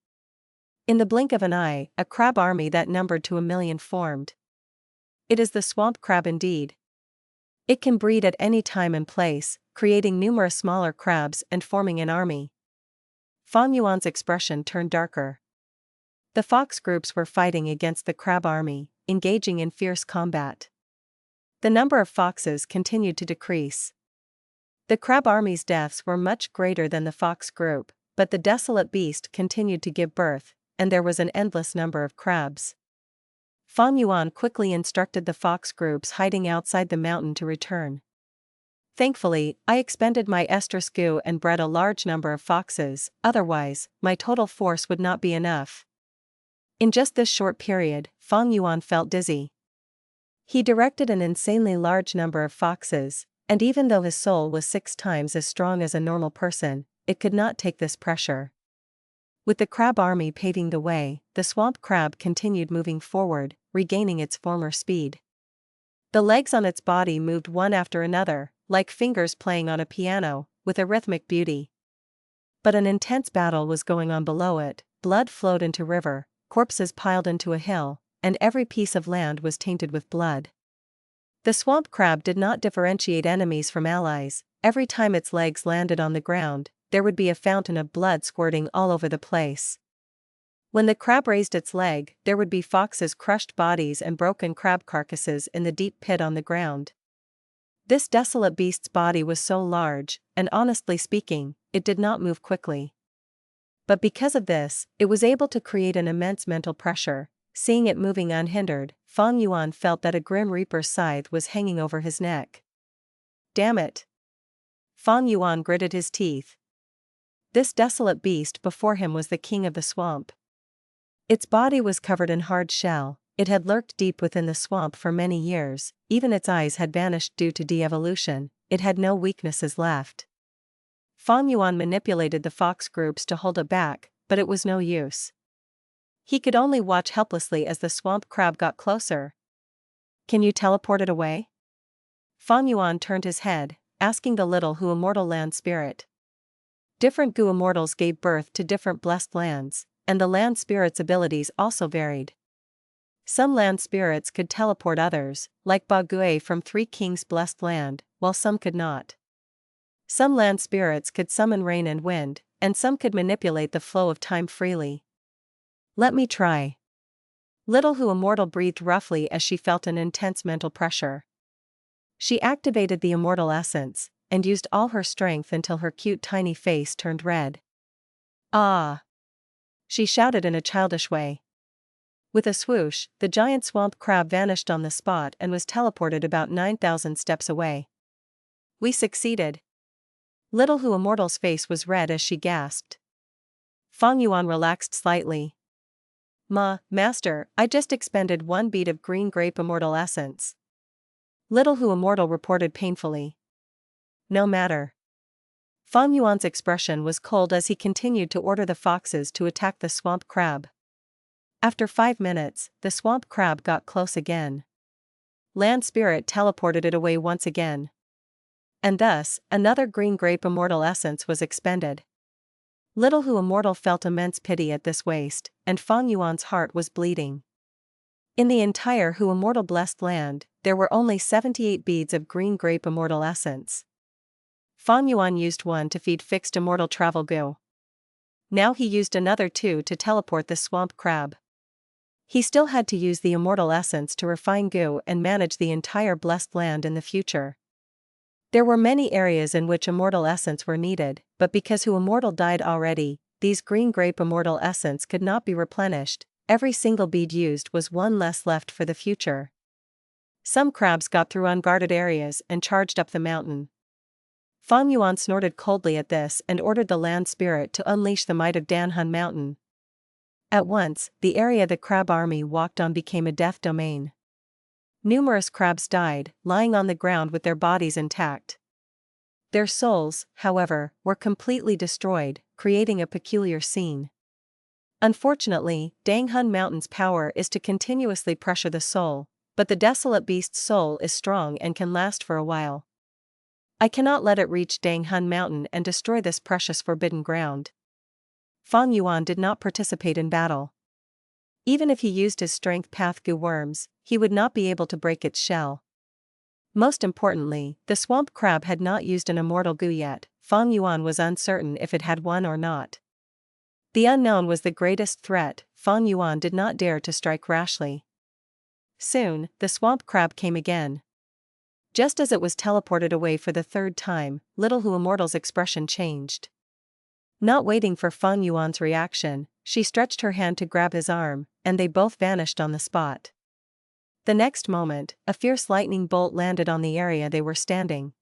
In the blink of an eye, a crab army that numbered to 1,000,000 formed. It is the swamp crab indeed. It can breed at any time and place, creating numerous smaller crabs and forming an army. Fang Yuan's expression turned darker. The fox groups were fighting against the crab army, engaging in fierce combat. The number of foxes continued to decrease. The crab army's deaths were much greater than the fox group, but the desolate beast continued to give birth, and there was an endless number of crabs. Fang Yuan quickly instructed the fox groups hiding outside the mountain to return. Thankfully, I expended my estrus gu and bred a large number of foxes, otherwise, my total force would not be enough. In just this short period, Fang Yuan felt dizzy. He directed an insanely large number of foxes, and even though his soul was 6 times as strong as a normal person, it could not take this pressure. With the crab army paving the way, the swamp crab continued moving forward, regaining its former speed. The legs on its body moved one after another, like fingers playing on a piano, with a rhythmic beauty. But an intense battle was going on below it, blood flowed into river, corpses piled into a hill, and every piece of land was tainted with blood. The swamp crab did not differentiate enemies from allies. Every time its legs landed on the ground, there would be a fountain of blood squirting all over the place. When the crab raised its leg, there would be foxes' crushed bodies and broken crab carcasses in the deep pit on the ground. This desolate beast's body was so large, and honestly speaking, it did not move quickly. But because of this, it was able to create an immense mental pressure. Seeing it moving unhindered, Fang Yuan felt that a grim reaper's scythe was hanging over his neck. Damn it! Fang Yuan gritted his teeth. This desolate beast before him was the king of the swamp. Its body was covered in hard shell, it had lurked deep within the swamp for many years, even its eyes had vanished due to de-evolution, it had no weaknesses left. Fang Yuan manipulated the fox groups to hold it back, but it was no use. He could only watch helplessly as the swamp crab got closer. Can you teleport it away? Fang Yuan turned his head, asking the little Hu immortal land spirit. Different Gu immortals gave birth to different blessed lands, and the land spirit's abilities also varied. Some land spirits could teleport others, like Bai Ning from Three Kings' blessed land, while some could not. Some land spirits could summon rain and wind, and some could manipulate the flow of time freely. Let me try. Little Hu immortal breathed roughly as she felt an intense mental pressure. She activated the immortal essence, and used all her strength until her cute tiny face turned red. Ah! She shouted in a childish way. With a swoosh, the giant swamp crab vanished on the spot and was teleported about 9,000 steps away. We succeeded. Little Hu immortal's face was red as she gasped. Fang Yuan relaxed slightly. Master, I just expended 1 bead of green grape immortal essence. Little Hu immortal reported painfully. No matter. Fang Yuan's expression was cold as he continued to order the foxes to attack the swamp crab. After 5 minutes, the swamp crab got close again. Land spirit teleported it away once again. And thus, another green grape immortal essence was expended. Little Hu immortal felt immense pity at this waste, and Fang Yuan's heart was bleeding. In the entire Hu immortal blessed land, there were only 78 beads of green grape immortal essence. Fang Yuan used 1 to feed fixed immortal travel Gu. Now he used another 2 to teleport the swamp crab. He still had to use the immortal essence to refine Gu and manage the entire blessed land in the future. There were many areas in which immortal essence were needed, but because Hu immortal died already, these green grape immortal essence could not be replenished. Every single bead used was 1 less left for the future. Some crabs got through unguarded areas and charged up the mountain. Fang Yuan snorted coldly at this and ordered the land spirit to unleash the might of Danhun Mountain. At once, the area the crab army walked on became a death domain. Numerous crabs died, lying on the ground with their bodies intact. Their souls, however, were completely destroyed, creating a peculiar scene. Unfortunately, Danghun Mountain's power is to continuously pressure the soul, but the desolate beast's soul is strong and can last for a while. I cannot let it reach Danghun Mountain and destroy this precious forbidden ground. Fang Yuan did not participate in battle. Even if he used his strength path Gu worms, he would not be able to break its shell. Most importantly, the swamp crab had not used an immortal Gu yet. Fang Yuan was uncertain if it had one or not. The unknown was the greatest threat. Fang Yuan did not dare to strike rashly. Soon, the swamp crab came again. Just as it was teleported away for the 3rd time, Little Hu immortal's expression changed. Not waiting for Fang Yuan's reaction, she stretched her hand to grab his arm, and they both vanished on the spot. The next moment, a fierce lightning bolt landed on the area they were standing.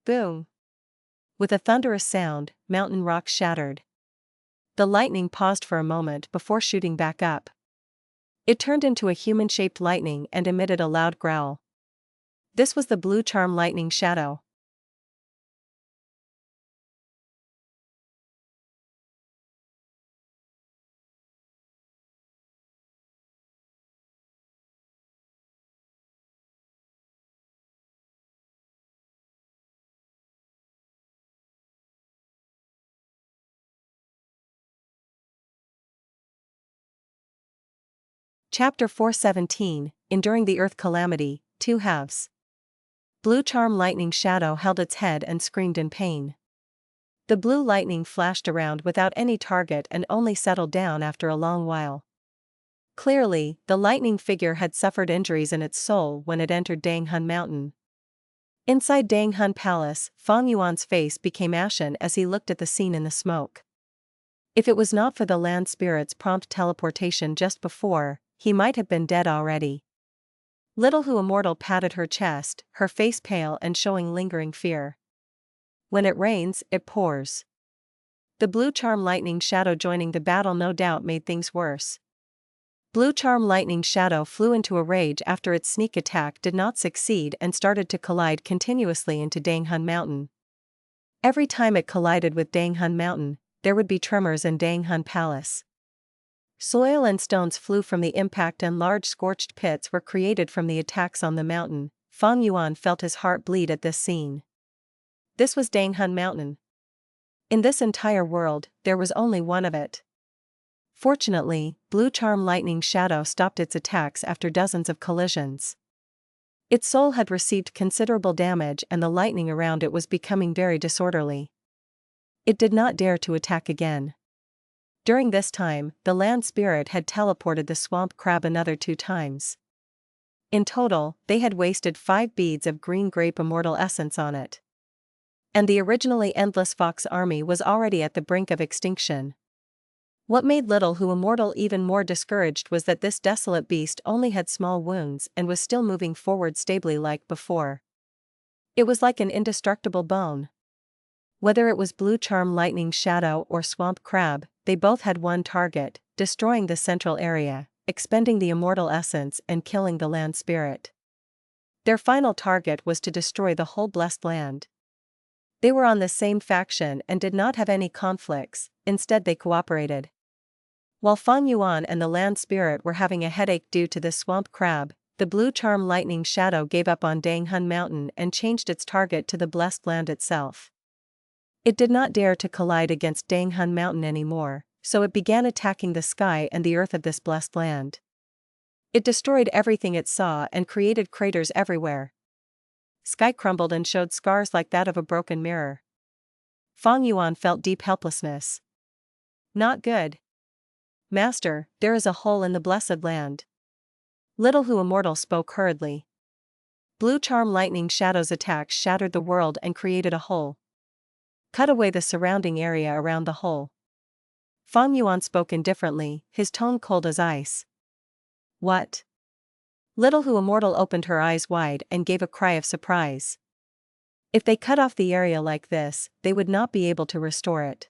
Boom! With a thunderous sound, mountain rocks shattered. The lightning paused for a moment before shooting back up. It turned into a human-shaped lightning and emitted a loud growl. This was the blue charm lightning shadow. Chapter 417, Enduring the Earth Calamity, 2 halves. Blue charm lightning shadow held its head and screamed in pain. The blue lightning flashed around without any target and only settled down after a long while. Clearly, the lightning figure had suffered injuries in its soul when it entered Danghun Mountain. Inside Danghun Palace, Fang Yuan's face became ashen as he looked at the scene in the smoke. If it was not for the land spirit's prompt teleportation just before, he might have been dead already. Little Hu immortal patted her chest, her face pale and showing lingering fear. When it rains, it pours. The blue charm lightning shadow joining the battle no doubt made things worse. Blue charm lightning shadow flew into a rage after its sneak attack did not succeed and started to collide continuously into Danghun Mountain. Every time it collided with Danghun Mountain, there would be tremors in Danghun Palace. Soil and stones flew from the impact and large scorched pits were created from the attacks on the mountain. Fang Yuan felt his heart bleed at this scene. This was Danghun Mountain. In this entire world, there was only one of it. Fortunately, Blue Charm Lightning Shadow stopped its attacks after dozens of collisions. Its soul had received considerable damage and the lightning around it was becoming very disorderly. It did not dare to attack again. During this time, the land spirit had teleported the swamp crab another 2 times. In total, they had wasted 5 beads of green grape immortal essence on it. And the originally endless fox army was already at the brink of extinction. What made Little Hu Immortal even more discouraged was that this desolate beast only had small wounds and was still moving forward stably like before. It was like an indestructible bone. Whether it was Blue Charm Lightning Shadow or Swamp Crab, they both had one target, destroying the central area, expending the immortal essence and killing the land spirit. Their final target was to destroy the whole blessed land. They were on the same faction and did not have any conflicts, instead they cooperated. While Fang Yuan and the land spirit were having a headache due to the swamp crab, the Blue Charm Lightning Shadow gave up on Danghun Mountain and changed its target to the blessed land itself. It did not dare to collide against Danghun Mountain anymore, so it began attacking the sky and the earth of this blessed land. It destroyed everything it saw and created craters everywhere. Sky crumbled and showed scars like that of a broken mirror. Fang Yuan felt deep helplessness. Not good. Master, there is a hole in the blessed land. Little Hu Immortal spoke hurriedly. Blue Charm Lightning Shadow's attacks shattered the world and created a hole. Cut away the surrounding area around the hole. Fang Yuan spoke indifferently, his tone cold as ice. What? Little Hu Immortal opened her eyes wide and gave a cry of surprise. If they cut off the area like this, they would not be able to restore it.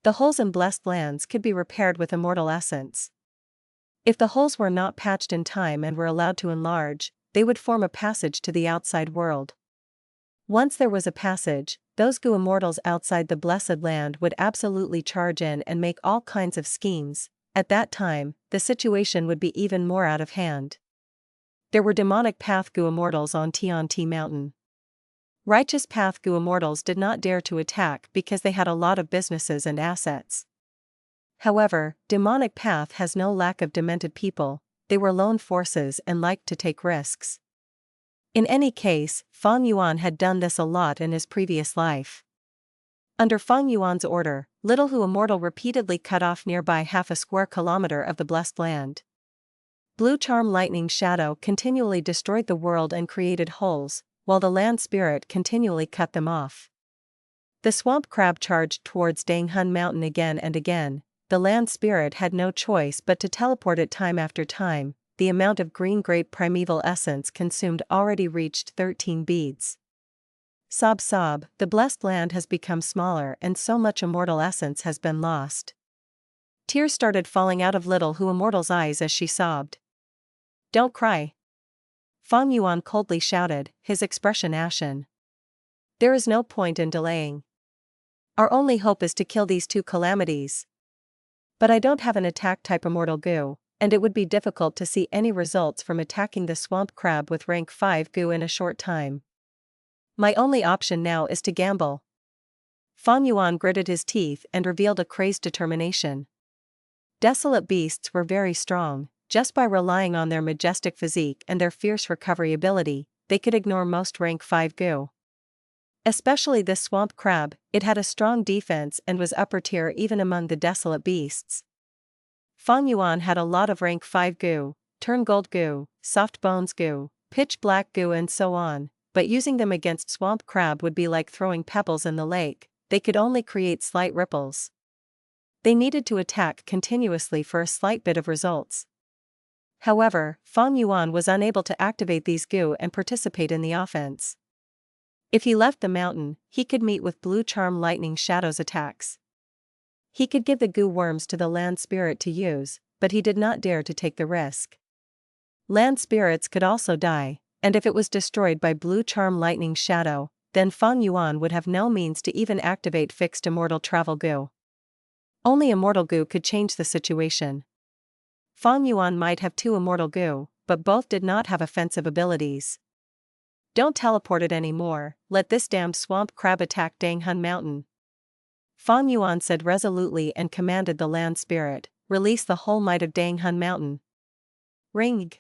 The holes in blessed lands could be repaired with immortal essence. If the holes were not patched in time and were allowed to enlarge, they would form a passage to the outside world. Once there was a passage, those Gu immortals outside the blessed land would absolutely charge in and make all kinds of schemes. At that time, the situation would be even more out of hand. There were demonic path Gu immortals on Tianti Mountain. Righteous path Gu immortals did not dare to attack because they had a lot of businesses and assets. However, demonic path has no lack of demented people, they were lone forces and liked to take risks. In any case, Fang Yuan had done this a lot in his previous life. Under Fang Yuan's order, Little Hu Immortal repeatedly cut off nearby half a square kilometer of the blessed land. Blue Charm Lightning Shadow continually destroyed the world and created holes, while the land spirit continually cut them off. The swamp crab charged towards Danghun Mountain again and again. The land spirit had no choice but to teleport it time after time. The amount of green grape primeval essence consumed already reached 13 beads. Sob sob, the blessed land has become smaller and so much immortal essence has been lost. Tears started falling out of Little Hu Immortal's eyes as she sobbed. Don't cry. Fang Yuan coldly shouted, his expression ashen. There is no point in delaying. Our only hope is to kill these 2 calamities. But I don't have an attack type Immortal Gu, and it would be difficult to see any results from attacking the swamp crab with rank 5 Gu in a short time. My only option now is to gamble. Fang Yuan gritted his teeth and revealed a crazed determination. Desolate beasts were very strong. Just by relying on their majestic physique and their fierce recovery ability, they could ignore most rank 5 Gu. Especially this swamp crab, it had a strong defense and was upper tier even among the desolate beasts. Fang Yuan had a lot of rank 5 Gu, turn gold Gu, soft bones Gu, pitch black Gu and so on, but using them against swamp crab would be like throwing pebbles in the lake, they could only create slight ripples. They needed to attack continuously for a slight bit of results. However, Fang Yuan was unable to activate these Gu and participate in the offense. If he left the mountain, he could meet with Blue Charm Lightning Shadow's attacks. He could give the Gu worms to the land spirit to use, but he did not dare to take the risk. Land spirits could also die, and if it was destroyed by Blue Charm Lightning Shadow, then Fang Yuan would have no means to even activate fixed immortal travel Gu. Only Immortal Gu could change the situation. Fang Yuan might have 2 Immortal Gu, but both did not have offensive abilities. Don't teleport it anymore, let this damned swamp crab attack Danghun Mountain. Fang Yuan said resolutely and commanded the land spirit, release the whole might of Danghun Mountain. Ring!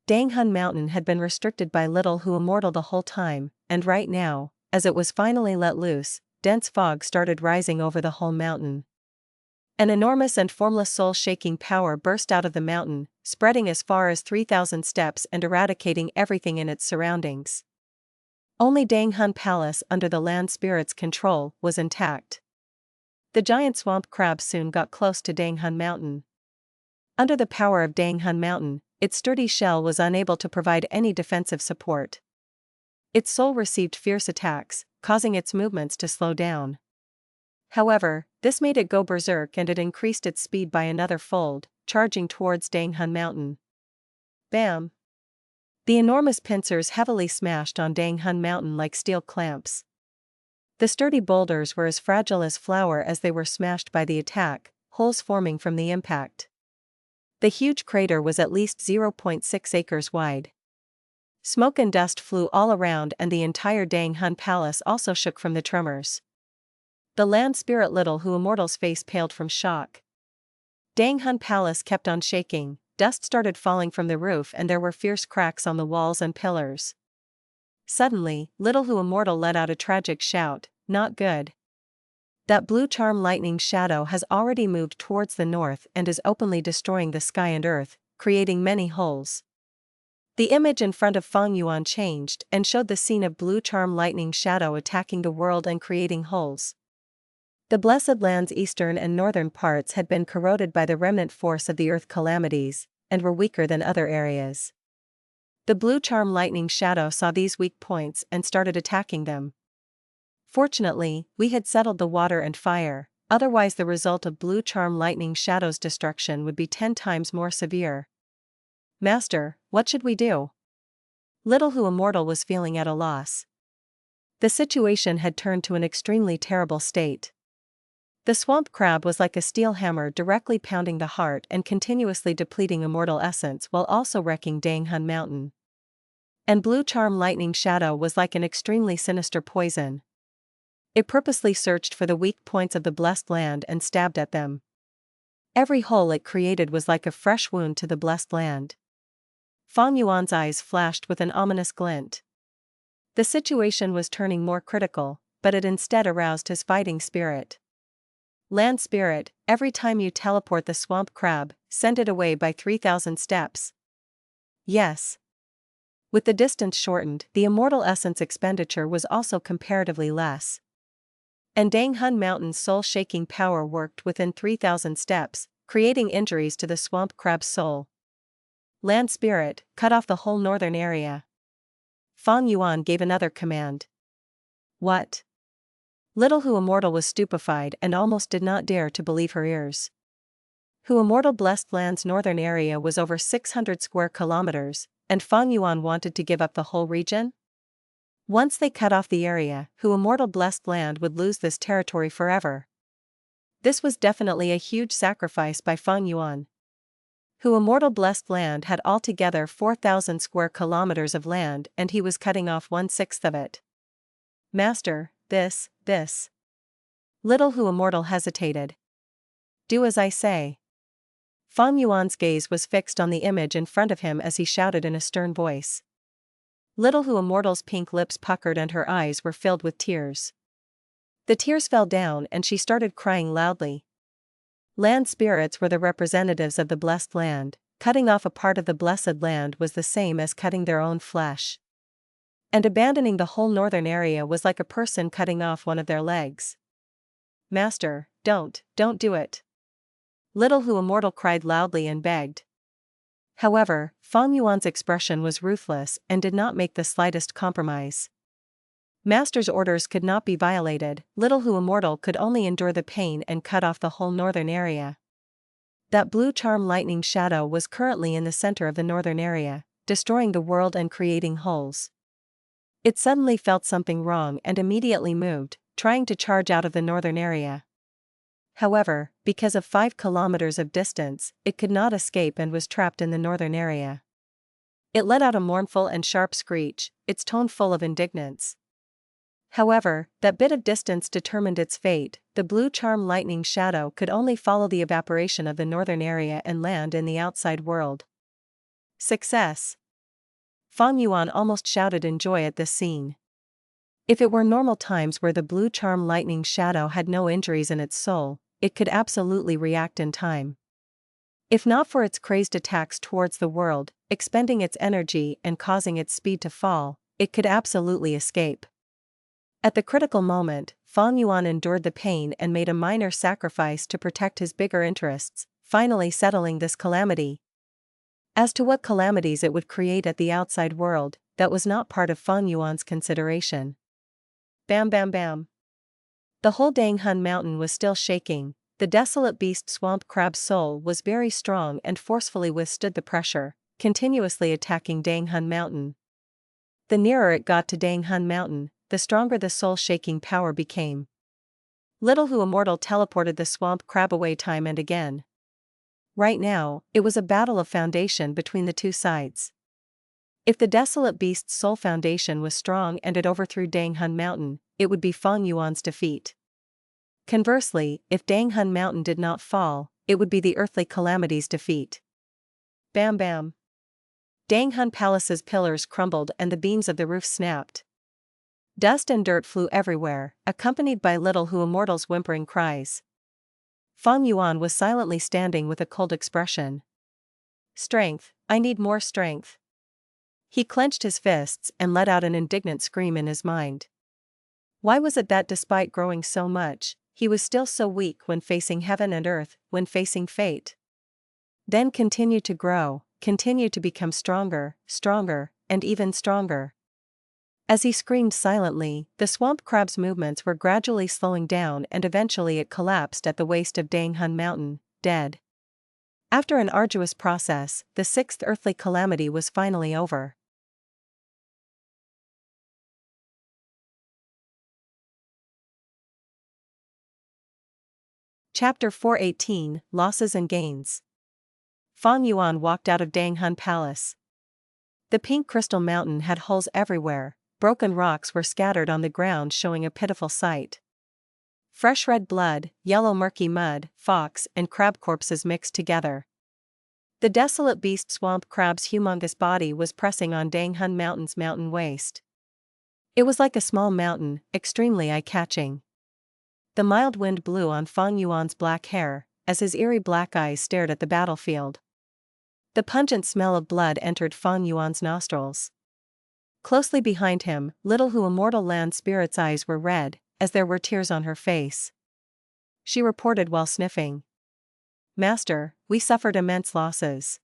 Danghun Mountain had been restricted by Little Hu Immortal the whole time, and right now, as it was finally let loose, dense fog started rising over the whole mountain. An enormous and formless soul-shaking power burst out of the mountain, spreading as far as 3,000 steps and eradicating everything in its surroundings. Only Danghun Palace under the land spirit's control was intact. The giant swamp crab soon got close to Danghun Mountain. Under the power of Danghun Mountain, its sturdy shell was unable to provide any defensive support. Its soul received fierce attacks, causing its movements to slow down. However, this made it go berserk and it increased its speed by another fold, charging towards Danghun Mountain. Bam! The enormous pincers heavily smashed on Danghun Mountain like steel clamps. The sturdy boulders were as fragile as flour as they were smashed by the attack, holes forming from the impact. The huge crater was at least 0.6 acres wide. Smoke and dust flew all around and the entire Danghun Palace also shook from the tremors. The land spirit Little Hu Immortal's face paled from shock. Danghun Palace kept on shaking, dust started falling from the roof and there were fierce cracks on the walls and pillars. Suddenly, Little Hu Immortal let out a tragic shout, not good. That blue charm lightning shadow has already moved towards the north and is openly destroying the sky and earth, creating many holes. The image in front of Fang Yuan changed and showed the scene of blue charm lightning shadow attacking the world and creating holes. The Blessed Land's eastern and northern parts had been corroded by the remnant force of the earth calamities, and were weaker than other areas. The blue charm lightning shadow saw these weak points and started attacking them. Fortunately, we had settled the water and fire, otherwise the result of blue charm lightning shadow's destruction would be 10 times more severe. Master, what should we do? Little Hu Immortal was feeling at a loss. The situation had turned to an extremely terrible state. The swamp crab was like a steel hammer directly pounding the heart and continuously depleting immortal essence while also wrecking Danghun Mountain. And blue charm lightning shadow was like an extremely sinister poison. It purposely searched for the weak points of the blessed land and stabbed at them. Every hole it created was like a fresh wound to the blessed land. Fang Yuan's eyes flashed with an ominous glint. The situation was turning more critical, but it instead aroused his fighting spirit. Land spirit, every time you teleport the swamp crab, send it away by 3,000 steps. Yes. With the distance shortened, the immortal essence expenditure was also comparatively less. And Danghun Mountain's soul-shaking power worked within 3,000 steps, creating injuries to the swamp crab's soul. Land spirit, cut off the whole northern area. Fang Yuan gave another command. What? Little Hu Immortal was stupefied and almost did not dare to believe her ears. Hu Immortal Blessed Land's northern area was over 600 square kilometers, and Fang Yuan wanted to give up the whole region? Once they cut off the area, Hu Immortal Blessed Land would lose this territory forever. This was definitely a huge sacrifice by Fang Yuan. Hu Immortal Blessed Land had altogether 4,000 square kilometers of land and he was cutting off 1/6 of it. Master, this. Little Hu Immortal hesitated. Do as I say. Fang Yuan's gaze was fixed on the image in front of him as he shouted in a stern voice. Little Hu Immortal's pink lips puckered and her eyes were filled with tears. The tears fell down and she started crying loudly. Land spirits were the representatives of the blessed land, cutting off a part of the blessed land was the same as cutting their own flesh. And abandoning the whole northern area was like a person cutting off one of their legs. Master, don't do it. Little Hu Immortal cried loudly and begged. However, Fang Yuan's expression was ruthless and did not make the slightest compromise. Master's orders could not be violated, Little Hu Immortal could only endure the pain and cut off the whole northern area. That blue charm lightning shadow was currently in the center of the northern area, destroying the world and creating holes. It suddenly felt something wrong and immediately moved, trying to charge out of the northern area. However, because of 5 kilometers of distance, it could not escape and was trapped in the northern area. It let out a mournful and sharp screech, its tone full of indignance. However, that bit of distance determined its fate. The blue charm lightning shadow could only follow the evaporation of the northern area and land in the outside world. Success! Fang Yuan almost shouted in joy at this scene. If it were normal times where the blue charm lightning shadow had no injuries in its soul, it could absolutely react in time. If not for its crazed attacks towards the world, expending its energy and causing its speed to fall, it could absolutely escape. At the critical moment, Fang Yuan endured the pain and made a minor sacrifice to protect his bigger interests, finally settling this calamity. As to what calamities it would create at the outside world, that was not part of Fang Yuan's consideration. Bam bam bam. The whole Dang Hun mountain was still shaking. The desolate beast swamp crab's soul was very strong and forcefully withstood the pressure, continuously attacking Dang Hun mountain. The nearer it got to Dang Hun mountain, the stronger the soul-shaking power became. Little Hu Immortal teleported the swamp crab away time and again. Right now, it was a battle of foundation between the two sides. If the desolate beast's soul foundation was strong and it overthrew Dang Hun mountain, it would be Fang Yuan's defeat. Conversely, if Dang Hun mountain did not fall, it would be the earthly calamity's defeat. Bam bam. Dang Hun palace's pillars crumbled and the beams of the roof snapped. Dust and dirt flew everywhere, accompanied by Little Hu Immortal's whimpering cries. Fang Yuan was silently standing with a cold expression. Strength, I need more strength. He clenched his fists and let out an indignant scream in his mind. Why was it that despite growing so much, he was still so weak when facing heaven and earth, when facing fate? Then continue to grow, continue to become stronger, stronger, and even stronger. As he screamed silently, the swamp crab's movements were gradually slowing down and eventually it collapsed at the waist of Dang Hun mountain, dead. After an arduous process, the 6th earthly calamity was finally over. Chapter 418, Losses and Gains. Fang Yuan walked out of Dang Hun Palace. The pink crystal mountain had holes everywhere. Broken rocks were scattered on the ground showing a pitiful sight. Fresh red blood, yellow murky mud, fox and crab corpses mixed together. The desolate beast swamp crab's humongous body was pressing on Dang Hun mountain's mountain waste. It was like a small mountain, extremely eye-catching. The mild wind blew on Fang Yuan's black hair, as his eerie black eyes stared at the battlefield. The pungent smell of blood entered Fang Yuan's nostrils. Closely behind him, Little Hu Immortal Land Spirit's eyes were red, as there were tears on her face. She reported while sniffing. Master, we suffered immense losses.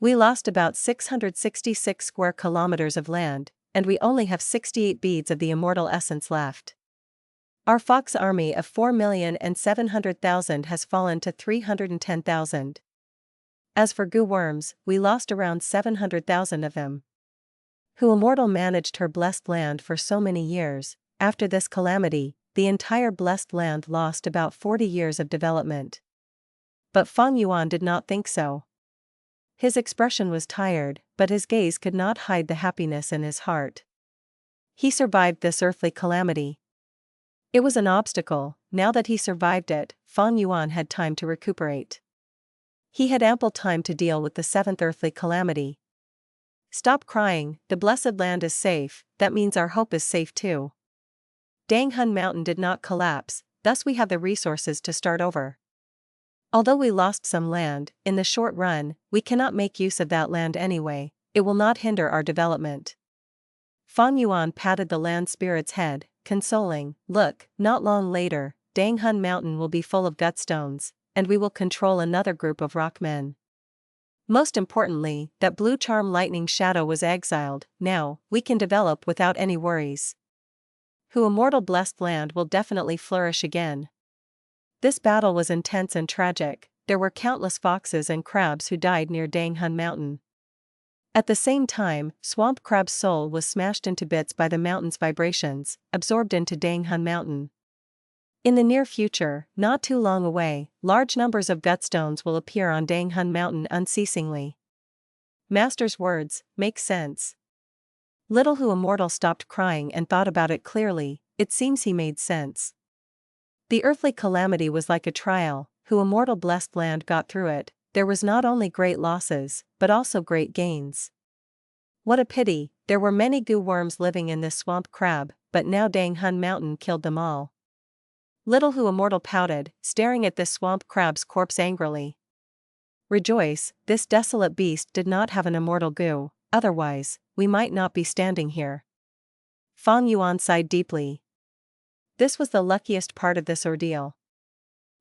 We lost about 666 square kilometers of land, and we only have 68 beads of the immortal essence left. Our fox army of 4,700,000 has fallen to 310,000. As for Gu worms, we lost around 700,000 of them. Who Immortal managed her blessed land for so many years. After this calamity, the entire blessed land lost about 40 years of development. But Fang Yuan did not think so. His expression was tired, but his gaze could not hide the happiness in his heart. He survived this earthly calamity. It was an obstacle. Now that he survived it, Fang Yuan had time to recuperate. He had ample time to deal with the 7th earthly calamity. Stop crying, the blessed land is safe, that means our hope is safe too. Dang Hun mountain did not collapse, thus we have the resources to start over. Although we lost some land, in the short run, we cannot make use of that land anyway, it will not hinder our development. Fang Yuan patted the land spirit's head, consoling, look, not long later, Dang Hun mountain will be full of Gutstones, and we will control another group of Rockmen. Most importantly, that blue charm lightning shadow was exiled. Now, we can develop without any worries. Who Immortal blessed land will definitely flourish again. This battle was intense and tragic. There were countless foxes and crabs who died near Dang Hun mountain. At the same time, swamp crab's soul was smashed into bits by the mountain's vibrations, absorbed into Dang Hun mountain. In the near future, not too long away, large numbers of Gutstones will appear on Danghun Mountain unceasingly. Master's words make sense. Little Hu Immortal stopped crying and thought about it clearly. It seems he made sense. The earthly calamity was like a trial. Hu Immortal blessed land got through it. There was not only great losses, but also great gains. What a pity, there were many Gu worms living in this swamp crab, but now Danghun Mountain killed them all. Little Hu Immortal pouted, staring at this swamp crab's corpse angrily. Rejoice, this desolate beast did not have an immortal Gu, otherwise, we might not be standing here. Fang Yuan sighed deeply. This was the luckiest part of this ordeal.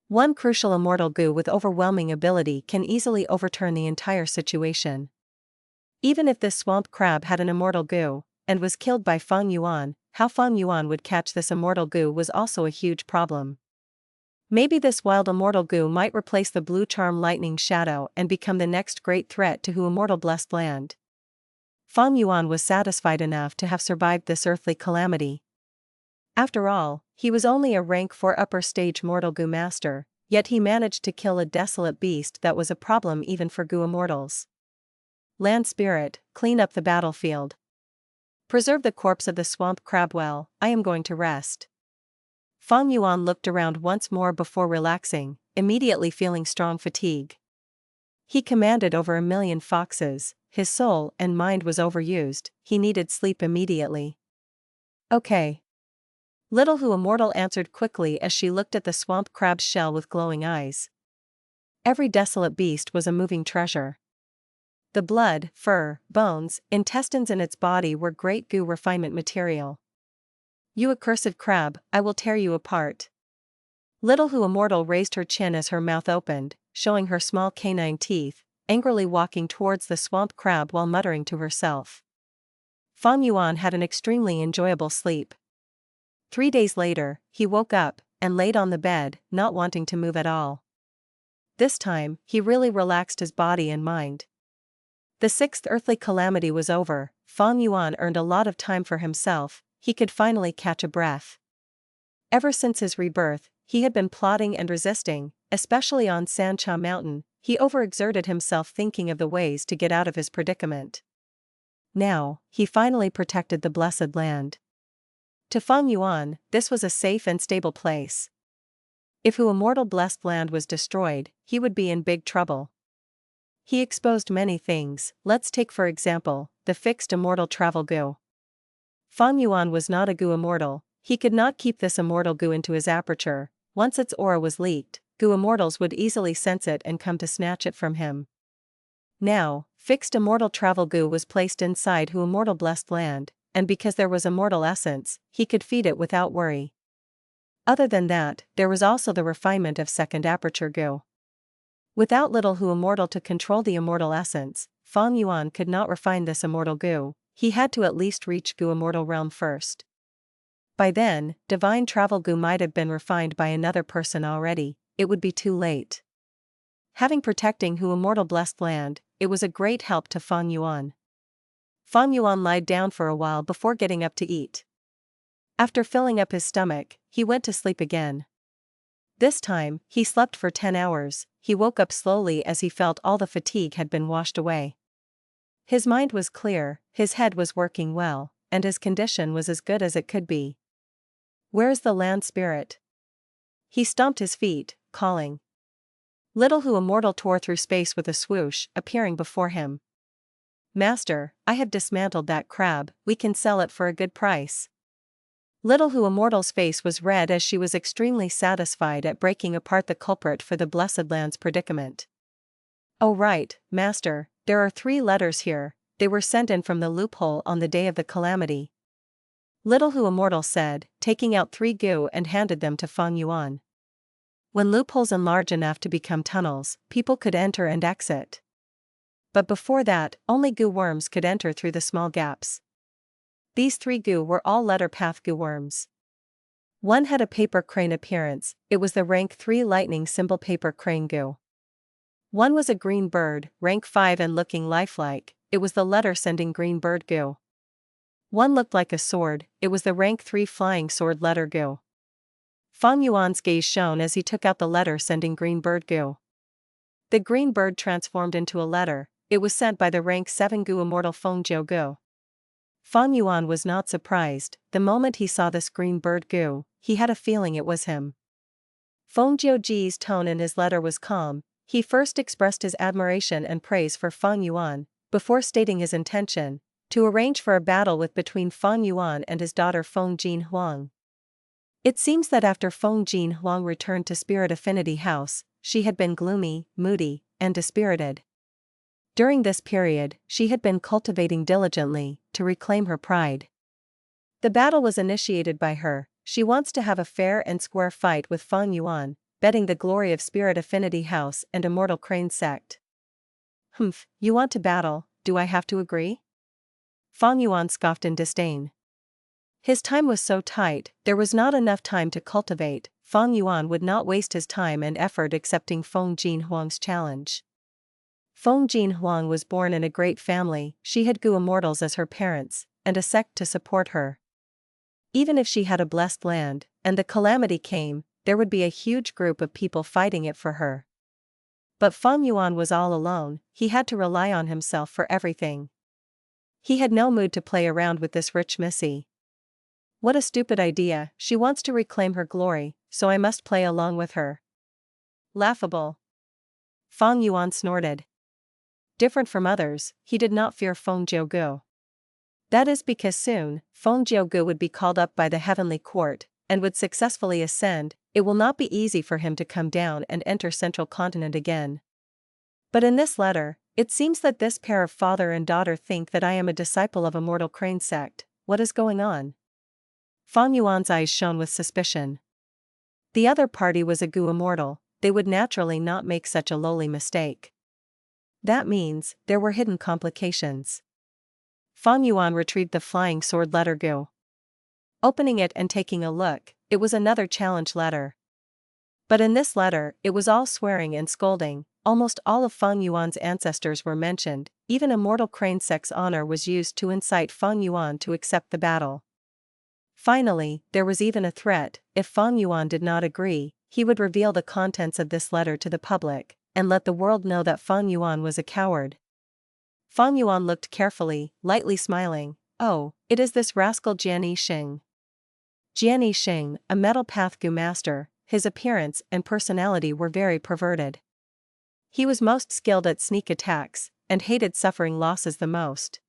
One crucial immortal Gu with overwhelming ability can easily overturn the entire situation. Even if this swamp crab had an immortal Gu, and was killed by Fang Yuan, how Fang Yuan would catch this immortal Gu was also a huge problem. Maybe this wild immortal Gu might replace the blue charm lightning shadow and become the next great threat to Hu Immortal blessed land. Fang Yuan was satisfied enough to have survived this earthly calamity. After all, he was only a rank 4 upper stage mortal Gu master, yet he managed to kill a desolate beast that was a problem even for Gu immortals. Land spirit, clean up the battlefield. Preserve the corpse of the swamp crab well, I am going to rest. Fang Yuan looked around once more before relaxing, immediately feeling strong fatigue. He commanded over 1,000,000 foxes, his soul and mind was overused, he needed sleep immediately. Okay. Little Hu Immortal answered quickly as she looked at the swamp crab's shell with glowing eyes. Every desolate beast was a moving treasure. The blood, fur, bones, intestines in its body were great Gu refinement material. You accursed crab, I will tear you apart. Little Hu Immortal raised her chin as her mouth opened, showing her small canine teeth, angrily walking towards the swamp crab while muttering to herself. Fang Yuan had an extremely enjoyable sleep. 3 days later, he woke up, and laid on the bed, not wanting to move at all. This time, he really relaxed his body and mind. The 6th earthly calamity was over, Fang Yuan earned a lot of time for himself, he could finally catch a breath. Ever since his rebirth, he had been plotting and resisting, especially on Sancha Mountain, he overexerted himself thinking of the ways to get out of his predicament. Now, he finally protected the blessed land. To Fang Yuan, this was a safe and stable place. If Hu Immortal blessed land was destroyed, he would be in big trouble. He exposed many things, let's take for example, the fixed immortal travel Gu. Fang Yuan was not a Gu immortal, he could not keep this immortal Gu into his aperture, once its aura was leaked, Gu immortals would easily sense it and come to snatch it from him. Now, fixed immortal travel Gu was placed inside Hu Immortal blessed land, and because there was immortal essence, he could feed it without worry. Other than that, there was also the refinement of second aperture Gu. Without Little Hu Immortal to control the immortal essence, Fang Yuan could not refine this immortal Gu, he had to at least reach Gu immortal realm first. By then, divine travel Gu might have been refined by another person already, it would be too late. Having protecting Hu Immortal blessed land, it was a great help to Fang Yuan. Fang Yuan lied down for a while before getting up to eat. After filling up his stomach, he went to sleep again. This time, he slept for 10 hours, he woke up slowly as he felt all the fatigue had been washed away. His mind was clear, his head was working well, and his condition was as good as it could be. Where is the land spirit? He stomped his feet, calling. Little Hu Immortal tore through space with a swoosh, appearing before him. Master, I have dismantled that crab, we can sell it for a good price. Little Hu Immortal's face was red as she was extremely satisfied at breaking apart the culprit for the blessed land's predicament. Oh right, Master, there are 3 letters here, they were sent in from the loophole on the day of the calamity. Little Hu Immortal said, taking out 3 Gu and handed them to Fang Yuan. When loopholes enlarge enough to become tunnels, people could enter and exit. But before that, only Gu worms could enter through the small gaps. These 3 Gu were all letter path Gu worms. One had a paper crane appearance, it was the rank 3 lightning symbol paper crane Gu. One was a green bird, rank 5 and looking lifelike, it was the letter sending green bird Gu. One looked like a sword, it was the rank 3 flying sword letter Gu. Fang Yuan's gaze shone as he took out the letter sending Green Bird Gu. The green bird transformed into a letter. It was sent by the rank 7 Gu Immortal Feng Jiu Ge. Fang Yuan was not surprised. The moment he saw this green bird Gu, he had a feeling it was him. Feng Jiu Ge's tone in his letter was calm. He first expressed his admiration and praise for Fang Yuan, before stating his intention to arrange for a battle between Fang Yuan and his daughter Feng Jin Huang. It seems that after Feng Jin Huang returned to Spirit Affinity House, she had been gloomy, moody, and dispirited. During this period, she had been cultivating diligently to reclaim her pride. The battle was initiated by her. She wants to have a fair and square fight with Fang Yuan, betting the glory of Spirit Affinity House and Immortal Crane Sect. Humph, you want to battle, do I have to agree? Fang Yuan scoffed in disdain. His time was so tight, there was not enough time to cultivate. Fang Yuan would not waste his time and effort accepting Feng Jin Huang's challenge. Feng Jin Huang was born in a great family. She had Gu immortals as her parents, and a sect to support her. Even if she had a blessed land, and the calamity came, there would be a huge group of people fighting it for her. But Fang Yuan was all alone. He had to rely on himself for everything. He had no mood to play around with this rich missy. What a stupid idea. She wants to reclaim her glory, so I must play along with her. Laughable. Fang Yuan snorted. Different from others, he did not fear Feng Jiu Ge. That is because soon, Feng Jiu Ge would be called up by the heavenly court, and would successfully ascend. It will not be easy for him to come down and enter Central Continent again. But in this letter, it seems that this pair of father and daughter think that I am a disciple of Immortal Crane Sect. What is going on? Fang Yuan's eyes shone with suspicion. The other party was a Gu immortal. They would naturally not make such a lowly mistake. That means, there were hidden complications. Fang Yuan retrieved the flying sword letter Gu. Opening it and taking a look, it was another challenge letter. But in this letter, it was all swearing and scolding. Almost all of Fang Yuan's ancestors were mentioned. Even Immortal Crane Sect's honor was used to incite Fang Yuan to accept the battle. Finally, there was even a threat. If Fang Yuan did not agree, he would reveal the contents of this letter to the public, and let the world know that Fang Yuan was a coward. Fang Yuan looked carefully, lightly smiling. Oh, it is this rascal Jian Yixing. Jian Yixing, a metal path Gu master, his appearance and personality were very perverted. He was most skilled at sneak attacks, and hated suffering losses the most.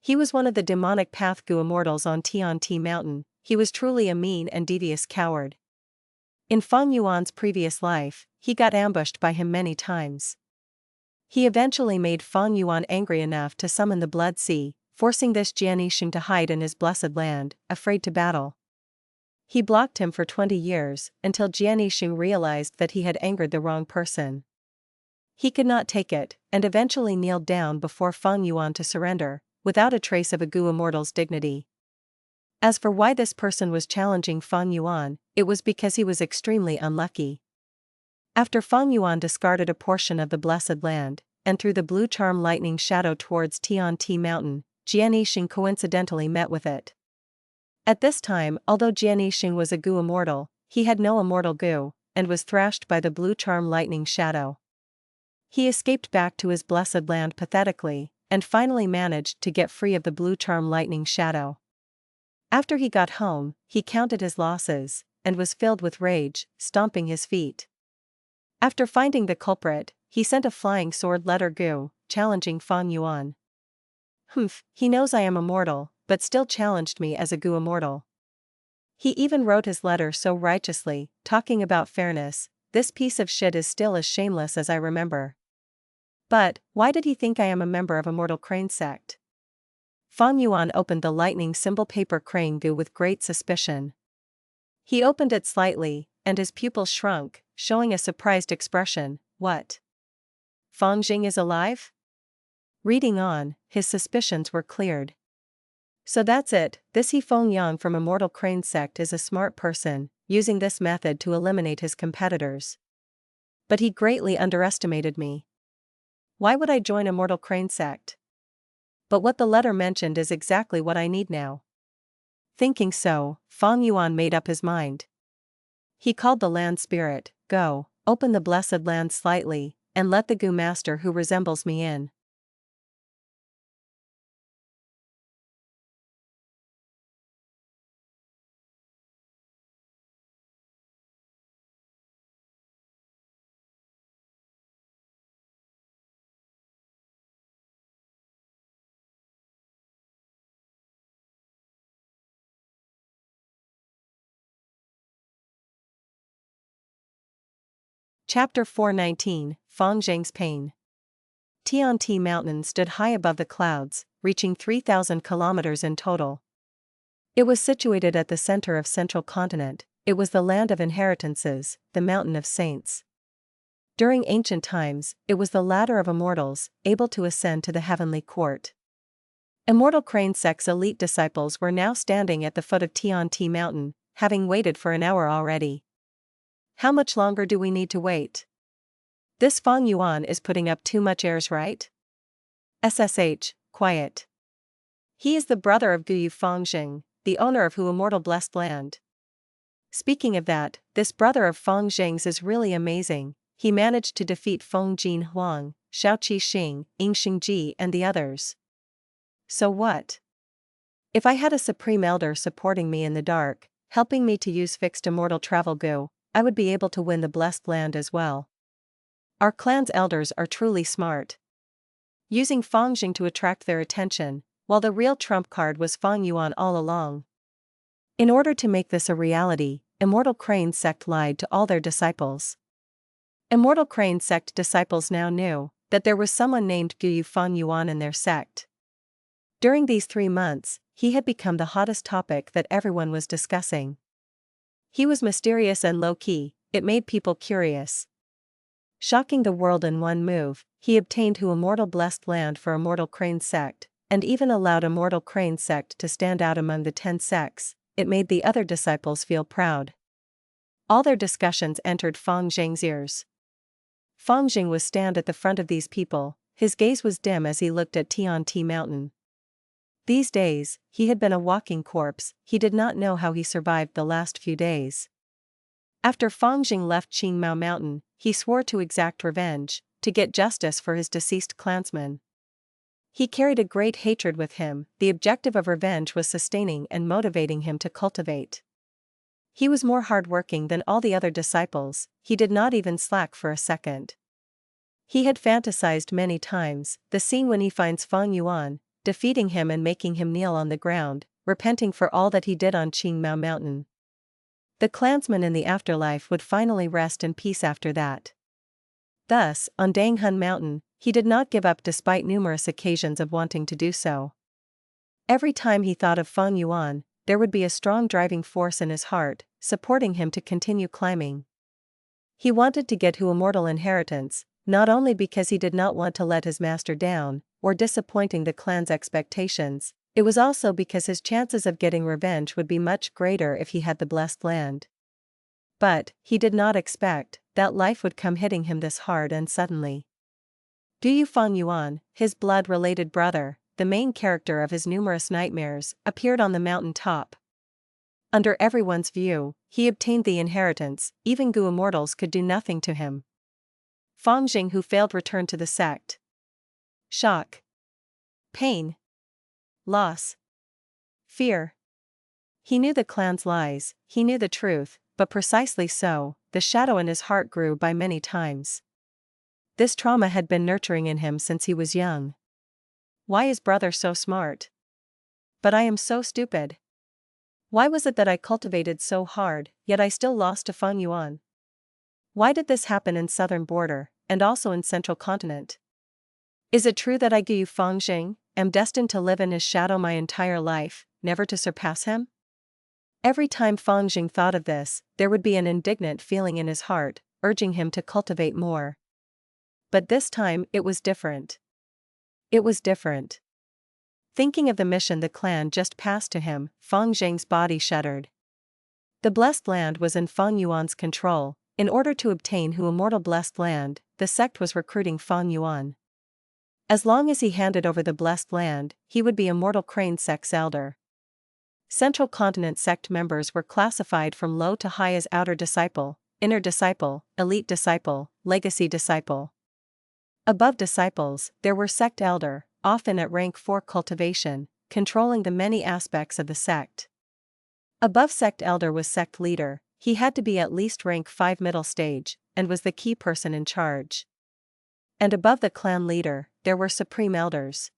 He was one of the demonic path Gu immortals on Tianti Mountain. He was truly a mean and devious coward. In Fang Yuan's previous life, he got ambushed by him many times. He eventually made Fang Yuan angry enough to summon the Blood Sea, forcing this Jian Yixing to hide in his blessed land, afraid to battle. He blocked him for 20 years, until Jian Yixing realized that he had angered the wrong person. He could not take it, and eventually kneeled down before Fang Yuan to surrender, without a trace of a Gu immortal's dignity. As for why this person was challenging Fang Yuan, it was because he was extremely unlucky. After Fang Yuan discarded a portion of the blessed land, and threw the blue charm lightning shadow towards Tianti Mountain, Jian Yixing coincidentally met with it. At this time, although Jian Yixing was a Gu immortal, he had no Immortal Gu, and was thrashed by the blue charm lightning shadow. He escaped back to his blessed land pathetically, and finally managed to get free of the blue charm lightning shadow. After he got home, he counted his losses, and was filled with rage, stomping his feet. After finding the culprit, he sent a flying sword letter Gu, challenging Fang Yuan. Humph, he knows I am immortal, but still challenged me as a Gu immortal. He even wrote his letter so righteously, talking about fairness. This piece of shit is still as shameless as I remember. But, why did he think I am a member of Immortal Crane Sect? Fang Yuan opened the lightning symbol paper crane Gu with great suspicion. He opened it slightly, and his pupils shrunk, showing a surprised expression. What? Fang Zheng is alive? Reading on, his suspicions were cleared. So that's it, this Feng Yang from Immortal Crane Sect is a smart person, using this method to eliminate his competitors. But he greatly underestimated me. Why would I join Immortal Crane Sect? But what the letter mentioned is exactly what I need now. Thinking so, Fang Yuan made up his mind. He called the land spirit, "Go, open the blessed land slightly, and let the Gu master who resembles me in." Chapter 419, Fang Zheng's Pain. Tianti Mountain stood high above the clouds, reaching 3,000 kilometers in total. It was situated at the center of Central Continent. It was the land of inheritances, the mountain of saints. During ancient times, it was the ladder of immortals, able to ascend to the heavenly court. Immortal Crane Sect's elite disciples were now standing at the foot of Tianti Mountain, having waited for an hour already. How much longer do we need to wait? This Fang Yuan is putting up too much airs, right? SSH, quiet. He is the brother of Gu Fang Zheng, the owner of Hu Immortal Blessed Land. Speaking of that, this brother of Fang Zheng's is really amazing. He managed to defeat Feng Jin Huang, Xiaoqi Xing, Yingxing Ji and the others. So what? If I had a supreme elder supporting me in the dark, helping me to use fixed immortal travel Gu, I would be able to win the blessed land as well. Our clan's elders are truly smart. Using Fang Zheng to attract their attention, while the real trump card was Fang Yuan all along. In order to make this a reality, Immortal Crane Sect lied to all their disciples. Immortal Crane Sect disciples now knew that there was someone named Gu Fang Yuan in their sect. During these 3 months, he had become the hottest topic that everyone was discussing. He was mysterious and low-key, it made people curious. Shocking the world in one move, he obtained Hu Immortal Blessed Land for Immortal Crane Sect, and even allowed Immortal Crane Sect to stand out among the 10 sects. It made the other disciples feel proud. All their discussions entered Fang Zheng's ears. Fang Zheng was stand at the front of these people, his gaze was dim as he looked at Tianti Mountain. These days, he had been a walking corpse, he did not know how he survived the last few days. After Fang Zheng left Qingmao Mountain, he swore to exact revenge, to get justice for his deceased clansmen. He carried a great hatred with him, the objective of revenge was sustaining and motivating him to cultivate. He was more hardworking than all the other disciples, he did not even slack for a second. He had fantasized many times, the scene when he finds Fang Yuan, defeating him and making him kneel on the ground, repenting for all that he did on Qingmao Mountain. The clansmen in the afterlife would finally rest in peace after that. Thus, on Danghun Mountain, he did not give up despite numerous occasions of wanting to do so. Every time he thought of Fang Yuan, there would be a strong driving force in his heart, supporting him to continue climbing. He wanted to get Hu Immortal Inheritance, not only because he did not want to let his master down, or disappointing the clan's expectations, it was also because his chances of getting revenge would be much greater if he had the blessed land. But, he did not expect that life would come hitting him this hard and suddenly. Gu Fang Yuan, his blood-related brother, the main character of his numerous nightmares, appeared on the mountain top. Under everyone's view, he obtained the inheritance, even Gu immortals could do nothing to him. Fang Zheng who failed returned to the sect. Shock. Pain. Loss. Fear. He knew the clan's lies, he knew the truth, but precisely so, the shadow in his heart grew by many times. This trauma had been nurturing in him since he was young. Why is brother so smart? But I am so stupid. Why was it that I cultivated so hard, yet I still lost to Fang Yuan? Why did this happen in southern border, and also in central continent? Is it true that I Gu Fang Zheng am destined to live in his shadow my entire life, never to surpass him? Every time Fang Zheng thought of this, there would be an indignant feeling in his heart, urging him to cultivate more. But this time it was different. It was different. Thinking of the mission the clan just passed to him, Fang Zheng's body shuddered. The blessed land was in Fang Yuan's control. In order to obtain Hu Immortal Blessed Land, the sect was recruiting Fang Yuan. As long as he handed over the blessed land, he would be Immortal Crane Sect's elder. Central Continent sect members were classified from low to high as outer disciple, inner disciple, elite disciple, legacy disciple. Above disciples, there were sect elder, often at rank 4 cultivation, controlling the many aspects of the sect. Above sect elder was sect leader, he had to be at least rank 5 middle stage, and was the key person in charge. And above the clan leader, there were supreme elders.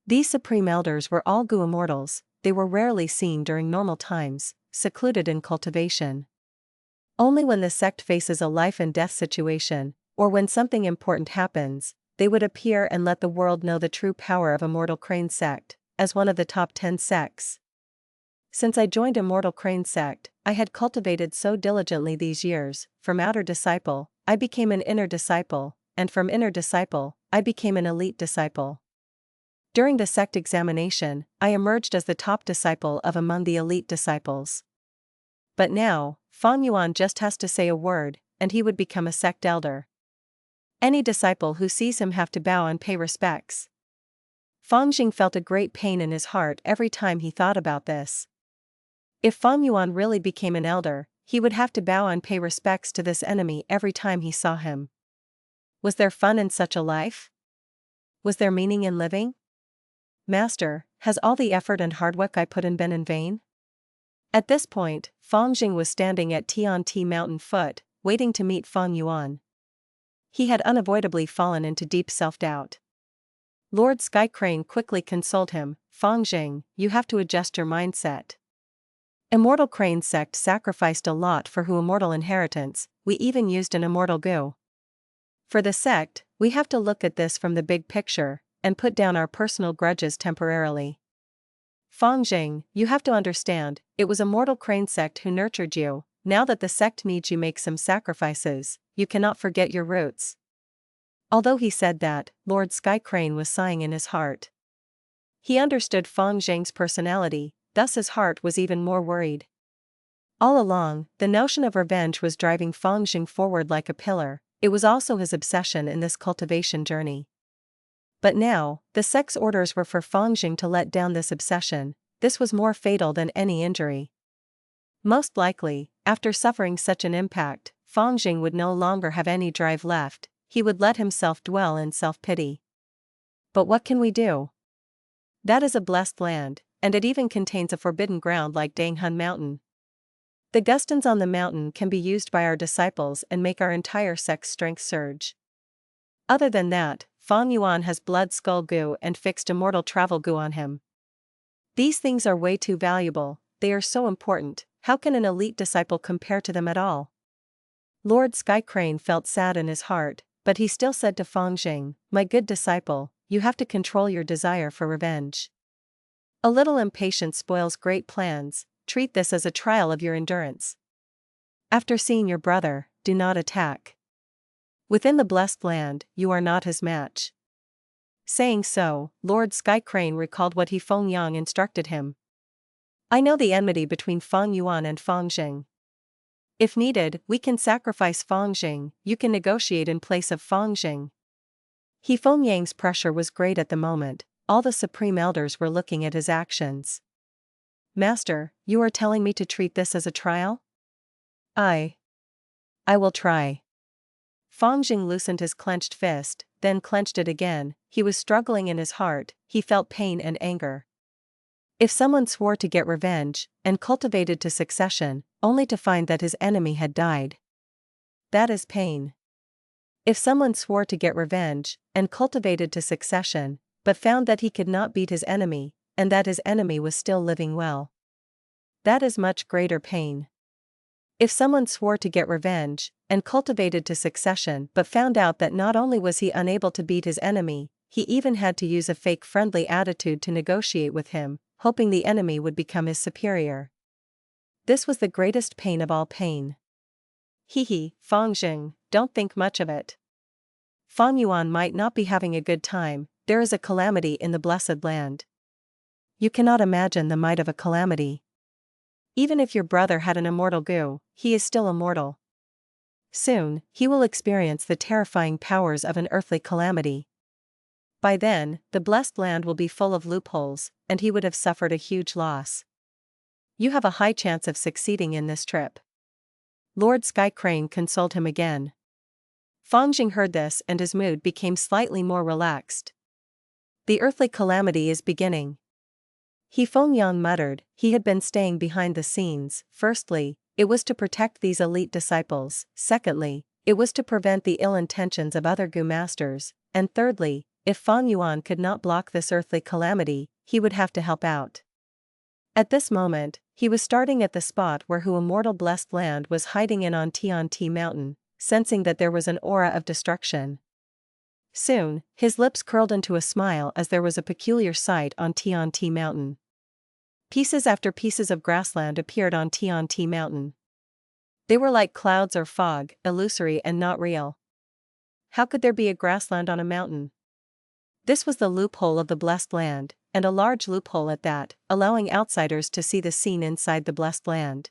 These supreme elders were all Gu immortals, they were rarely seen during normal times, secluded in cultivation. Only when the sect faces a life and death situation, or when something important happens, they would appear and let the world know the true power of Immortal Crane Sect, as one of the top 10 sects. Since I joined Immortal Crane Sect, I had cultivated so diligently these years, from outer disciple, I became an inner disciple, and from inner disciple, I became an elite disciple. During the sect examination, I emerged as the top disciple of among the elite disciples. But now, Fang Yuan just has to say a word, and he would become a sect elder. Any disciple who sees him have to bow and pay respects. Fang Zheng felt a great pain in his heart every time he thought about this. If Fang Yuan really became an elder, he would have to bow and pay respects to this enemy every time he saw him. Was there fun in such a life? Was there meaning in living? Master, has all the effort and hard work I put in been in vain? At this point, Fang Zheng was standing at Tianti mountain foot, waiting to meet Fang Yuan. He had unavoidably fallen into deep self-doubt. Lord Sky Crane quickly consoled him, Fang Zheng, you have to adjust your mindset. Immortal Crane Sect sacrificed a lot for who immortal inheritance, we even used an Immortal Gu. For the sect, we have to look at this from the big picture, and put down our personal grudges temporarily. Fang Zheng, you have to understand, it was Immortal Crane Sect who nurtured you, now that the sect needs you make some sacrifices, you cannot forget your roots. Although he said that, Lord Sky Crane was sighing in his heart. He understood Fang Zheng's personality, thus his heart was even more worried. All along, the notion of revenge was driving Fang Zheng forward like a pillar, it was also his obsession in this cultivation journey. But now, the sect's orders were for Fang Zheng to let down this obsession, this was more fatal than any injury. Most likely, after suffering such an impact, Fang Zheng would no longer have any drive left, he would let himself dwell in self-pity. But what can we do? That is a blessed land, and it even contains a forbidden ground like Danghun Mountain. The Gutstones on the mountain can be used by our disciples and make our entire sect's strength surge. Other than that, Fang Yuan has Blood Skull Gu and fixed Immortal Travel Gu on him. These things are way too valuable, they are so important, how can an elite disciple compare to them at all? Lord Sky Crane felt sad in his heart, but he still said to Fang Zheng, my good disciple, you have to control your desire for revenge. A little impatience spoils great plans, treat this as a trial of your endurance. After seeing your brother, do not attack. Within the blessed land, you are not his match. Saying so, Lord Sky Crane recalled what Feng Yang instructed him. I know the enmity between Fang Yuan and Fang Zheng. If needed, we can sacrifice Fang Zheng, you can negotiate in place of Fang Zheng. Feng Yang's pressure was great at the moment, all the supreme elders were looking at his actions. Master, you are telling me to treat this as a trial? I will try. Fang Zheng loosened his clenched fist, then clenched it again, he was struggling in his heart, he felt pain and anger. If someone swore to get revenge, and cultivated to succession, only to find that his enemy had died. That is pain. If someone swore to get revenge, and cultivated to succession, but found that he could not beat his enemy, and that his enemy was still living well. That is much greater pain. If someone swore to get revenge, and cultivated to succession but found out that not only was he unable to beat his enemy, he even had to use a fake friendly attitude to negotiate with him, hoping the enemy would become his superior. This was the greatest pain of all pain. Fang Zheng, don't think much of it. Fang Yuan might not be having a good time, there is a calamity in the blessed land. You cannot imagine the might of a calamity. Even if your brother had an Immortal Gu, he is still immortal. Soon, he will experience the terrifying powers of an earthly calamity. By then, the blessed land will be full of loopholes, and he would have suffered a huge loss. You have a high chance of succeeding in this trip. Lord Sky Crane consoled him again. Fang Zheng heard this and his mood became slightly more relaxed. The earthly calamity is beginning. Feng Yuan muttered. He had been staying behind the scenes. Firstly, it was to protect these elite disciples. Secondly, it was to prevent the ill intentions of other Gu masters. And thirdly, if Fang Yuan could not block this earthly calamity, he would have to help out. At this moment, he was starting at the spot where Immortal Blessed Land was hiding in on Tianti Mountain, sensing that there was an aura of destruction. Soon, his lips curled into a smile as there was a peculiar sight on Tianti Mountain. Pieces after pieces of grassland appeared on Tianti Mountain. They were like clouds or fog, illusory and not real. How could there be a grassland on a mountain? This was the loophole of the Blessed Land, and a large loophole at that, allowing outsiders to see the scene inside the Blessed Land.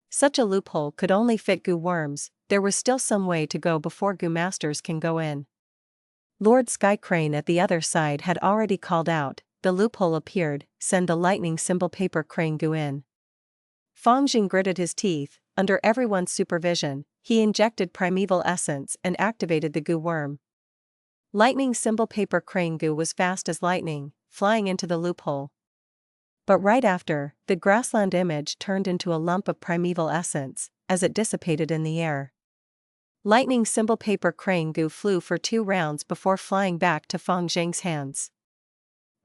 Such a loophole could only fit Gu worms. There was still some way to go before Gu masters can go in. Lord Sky Crane at the other side had already called out, the loophole appeared, send the lightning symbol paper Crane Gu in. Fang Zheng gritted his teeth. Under everyone's supervision, he injected primeval essence and activated the Gu worm. Lightning symbol paper Crane Gu was fast as lightning, flying into the loophole. But right after, the grassland image turned into a lump of primeval essence, as it dissipated in the air. Lightning symbol paper Crane Gu flew for 2 rounds before flying back to Fang Zheng's hands.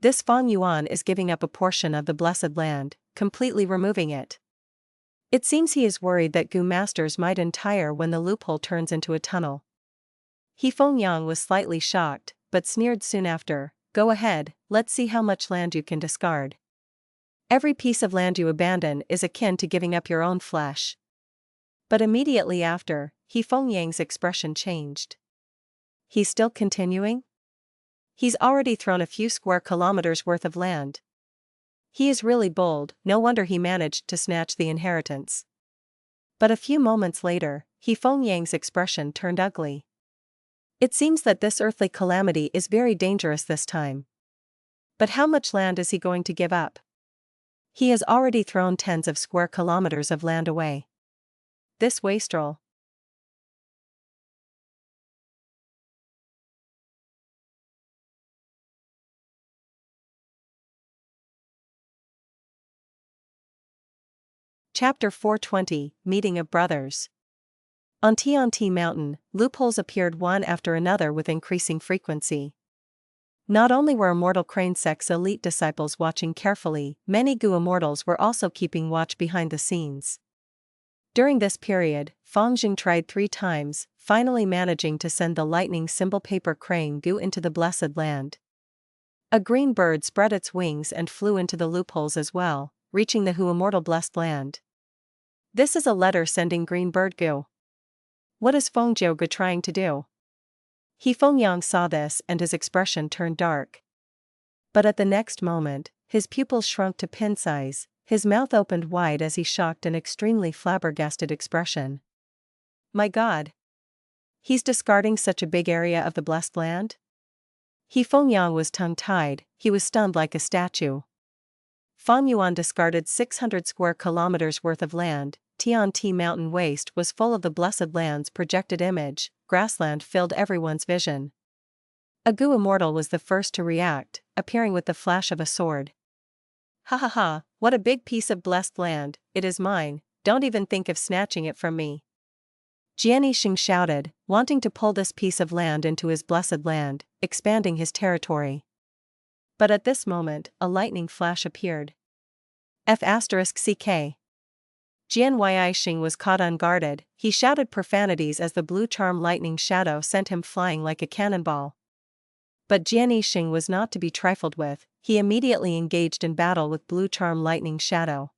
This Fang Yuan is giving up a portion of the Blessed Land, completely removing it. It seems he is worried that Gu masters might entire when the loophole turns into a tunnel. Feng Yang was slightly shocked, but sneered soon after, go ahead, let's see how much land you can discard. Every piece of land you abandon is akin to giving up your own flesh. But immediately after, Feng Yang's expression changed. He's still continuing? He's already thrown a few square kilometers worth of land. He is really bold, no wonder he managed to snatch the inheritance. But a few moments later, Feng Yang's expression turned ugly. It seems that this earthly calamity is very dangerous this time. But how much land is he going to give up? He has already thrown tens of square kilometers of land away. This wastrel. Chapter 420, Meeting of Brothers. On Tianti Mountain, loopholes appeared one after another with increasing frequency. Not only were Immortal Crane Sect's elite disciples watching carefully, many Gu immortals were also keeping watch behind the scenes. During this period, Fang Zheng tried 3 times, finally managing to send the lightning symbol paper Crane Gu into the Blessed Land. A green bird spread its wings and flew into the loopholes as well, reaching the Immortal Blessed Land. This is a letter sending green bird Gu. What is Feng Jiu Ge trying to do? Feng Yang saw this and his expression turned dark. But at the next moment, his pupils shrunk to pin size, his mouth opened wide as he shocked an extremely flabbergasted expression. My God! He's discarding such a big area of the Blessed Land? Feng Yang was tongue-tied, he was stunned like a statue. Fang Yuan discarded 600 square kilometers worth of land. Tianti Mountain Waste was full of the Blessed Land's projected image, grassland filled everyone's vision. A Gu immortal was the first to react, appearing with the flash of a sword. Ha ha ha, what a big piece of Blessed Land, it is mine, don't even think of snatching it from me. Jian Yixing shouted, wanting to pull this piece of land into his Blessed Land, expanding his territory. But at this moment, a lightning flash appeared. F*CK. Jian Yixing was caught unguarded, he shouted profanities as the blue charm lightning shadow sent him flying like a cannonball. But Jian Yixing was not to be trifled with, he immediately engaged in battle with blue charm lightning shadow.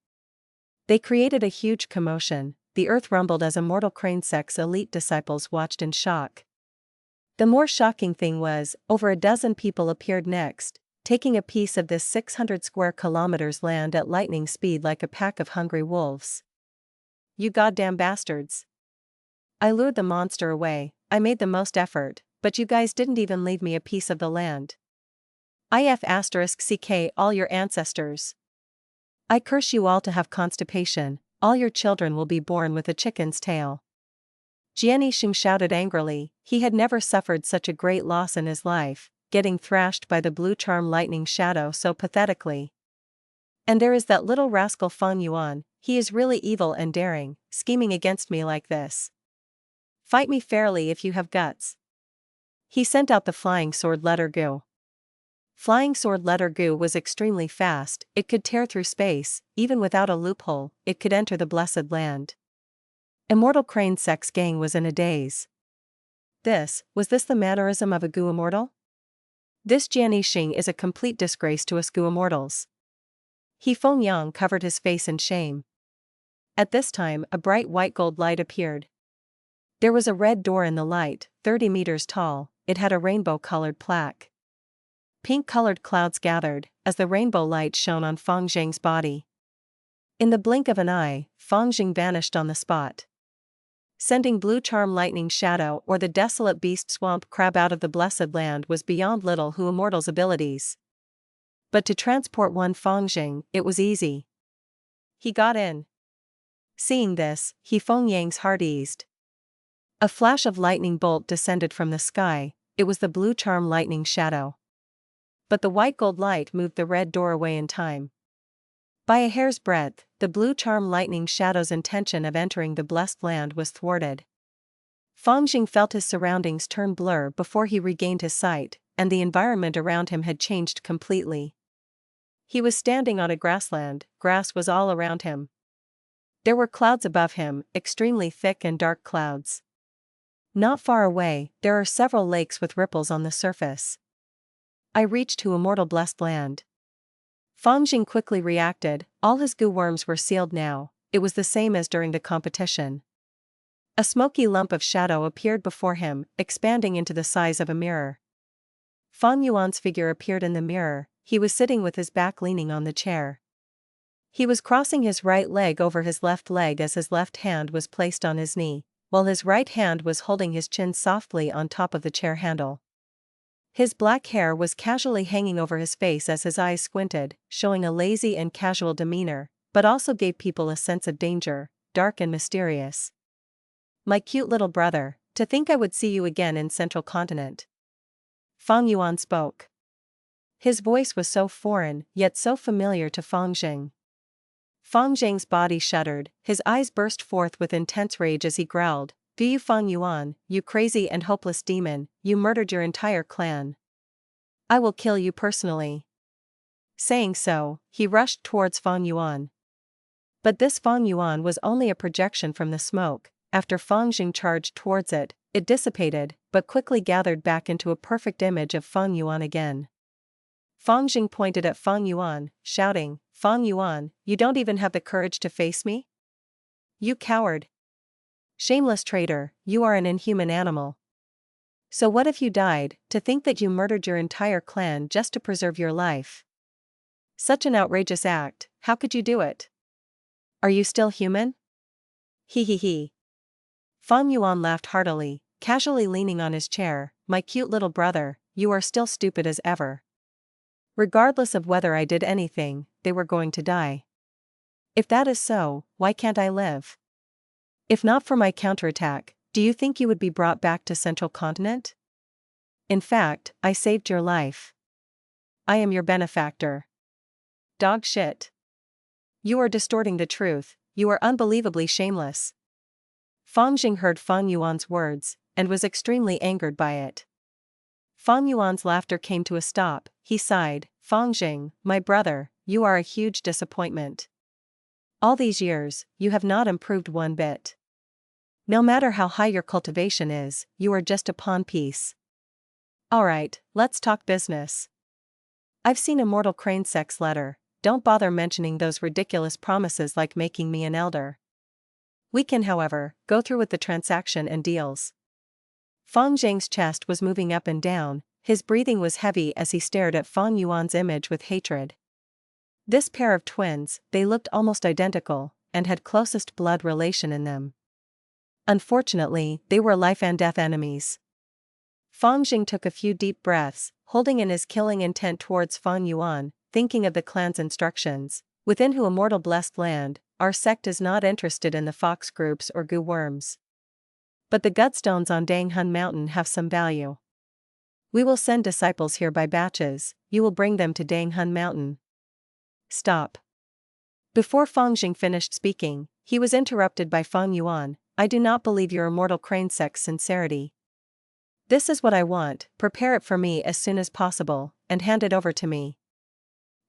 They created a huge commotion, the earth rumbled as Immortal Crane Sect's elite disciples watched in shock. The more shocking thing was, over a dozen people appeared next, taking a piece of this 600 square kilometers land at lightning speed like a pack of hungry wolves. You goddamn bastards. I lured the monster away, I made the most effort, but you guys didn't even leave me a piece of the land. IF*CK all your ancestors. I curse you all to have constipation, all your children will be born with a chicken's tail. Jianisheng shouted angrily, he had never suffered such a great loss in his life, getting thrashed by the blue charm lightning shadow so pathetically. And there is that little rascal Fang Yuan, he is really evil and daring, scheming against me like this. Fight me fairly if you have guts. He sent out the flying sword letter Gu. Flying sword letter Gu was extremely fast, it could tear through space, even without a loophole, it could enter the blessed land. Immortal Sect's gang was in a daze. Was this the mannerism of a Gu immortal? This Jianisheng is a complete disgrace to us Gu immortals. Feng Yang covered his face in shame. At this time a bright white gold light appeared. There was a red door in the light, 30 meters tall, it had a rainbow-colored plaque. Pink-colored clouds gathered, as the rainbow light shone on Fang Zheng's body. In the blink of an eye, Fang Zheng vanished on the spot. Sending blue charm lightning shadow or the desolate beast swamp crab out of the blessed land was beyond little Hu immortal's abilities. But to transport one Fang Zheng, it was easy. He got in. Seeing this, Feng Yang's heart eased. A flash of lightning bolt descended from the sky, it was the blue charm lightning shadow. But the white gold light moved the red door away in time. By a hair's breadth, the blue charm lightning shadow's intention of entering the blessed land was thwarted. Fang Zheng felt his surroundings turn blur before he regained his sight, and the environment around him had changed completely. He was standing on a grassland, grass was all around him. There were clouds above him, extremely thick and dark clouds. Not far away, there are several lakes with ripples on the surface. I reached to immortal blessed land. Fang Zheng quickly reacted, all his Gu worms were sealed now, it was the same as during the competition. A smoky lump of shadow appeared before him, expanding into the size of a mirror. Fang Yuan's figure appeared in the mirror, he was sitting with his back leaning on the chair. He was crossing his right leg over his left leg as his left hand was placed on his knee, while his right hand was holding his chin softly on top of the chair handle. His black hair was casually hanging over his face as his eyes squinted, showing a lazy and casual demeanor, but also gave people a sense of danger, dark and mysterious. My cute little brother, to think I would see you again in Central Continent. Fang Yuan spoke. His voice was so foreign, yet so familiar to Fang Zheng. Fang Zheng's body shuddered, his eyes burst forth with intense rage as he growled, "Do you Fang Yuan, you crazy and hopeless demon, you murdered your entire clan. I will kill you personally." Saying so, he rushed towards Fang Yuan. But this Fang Yuan was only a projection from the smoke, after Fang Zheng charged towards it, it dissipated, but quickly gathered back into a perfect image of Fang Yuan again. Fang Zheng pointed at Fang Yuan, shouting, "Fang Yuan, you don't even have the courage to face me? You coward! Shameless traitor, you are an inhuman animal. So what if you died, to think that you murdered your entire clan just to preserve your life? Such an outrageous act, how could you do it? Are you still human?" He. Fang Yuan laughed heartily, casually leaning on his chair, "My cute little brother, you are still stupid as ever. Regardless of whether I did anything, they were going to die. If that is so, why can't I live? If not for my counterattack, do you think you would be brought back to Central Continent? In fact, I saved your life. I am your benefactor. Dog shit. You are distorting the truth, you are unbelievably shameless." Fang Zheng heard Fang Yuan's words, and was extremely angered by it. Fang Yuan's laughter came to a stop, he sighed, "Fang Zheng, my brother, you are a huge disappointment. All these years, you have not improved one bit. No matter how high your cultivation is, you are just a pawn piece. Alright, let's talk business. I've seen Immortal Sect's letter, don't bother mentioning those ridiculous promises like making me an elder. We can, however, go through with the transaction and deals." Fang Zheng's chest was moving up and down, his breathing was heavy as he stared at Fang Yuan's image with hatred. This pair of twins, they looked almost identical, and had closest blood relation in them. Unfortunately, they were life and death enemies. Fang Zheng took a few deep breaths, holding in his killing intent towards Fang Yuan, thinking of the clan's instructions, Within Hu Immortal Blessed Land, our sect is not interested in the fox groups or Gu worms. But the Gutstones on Dang Hun Mountain have some value. We will send disciples here by batches, you will bring them to Dang Hun Mountain. Stop. Before Fang Zheng finished speaking, he was interrupted by Fang Yuan. I do not believe your Immortal Crane Sect's sincerity. This is what I want, prepare it for me as soon as possible, and hand it over to me.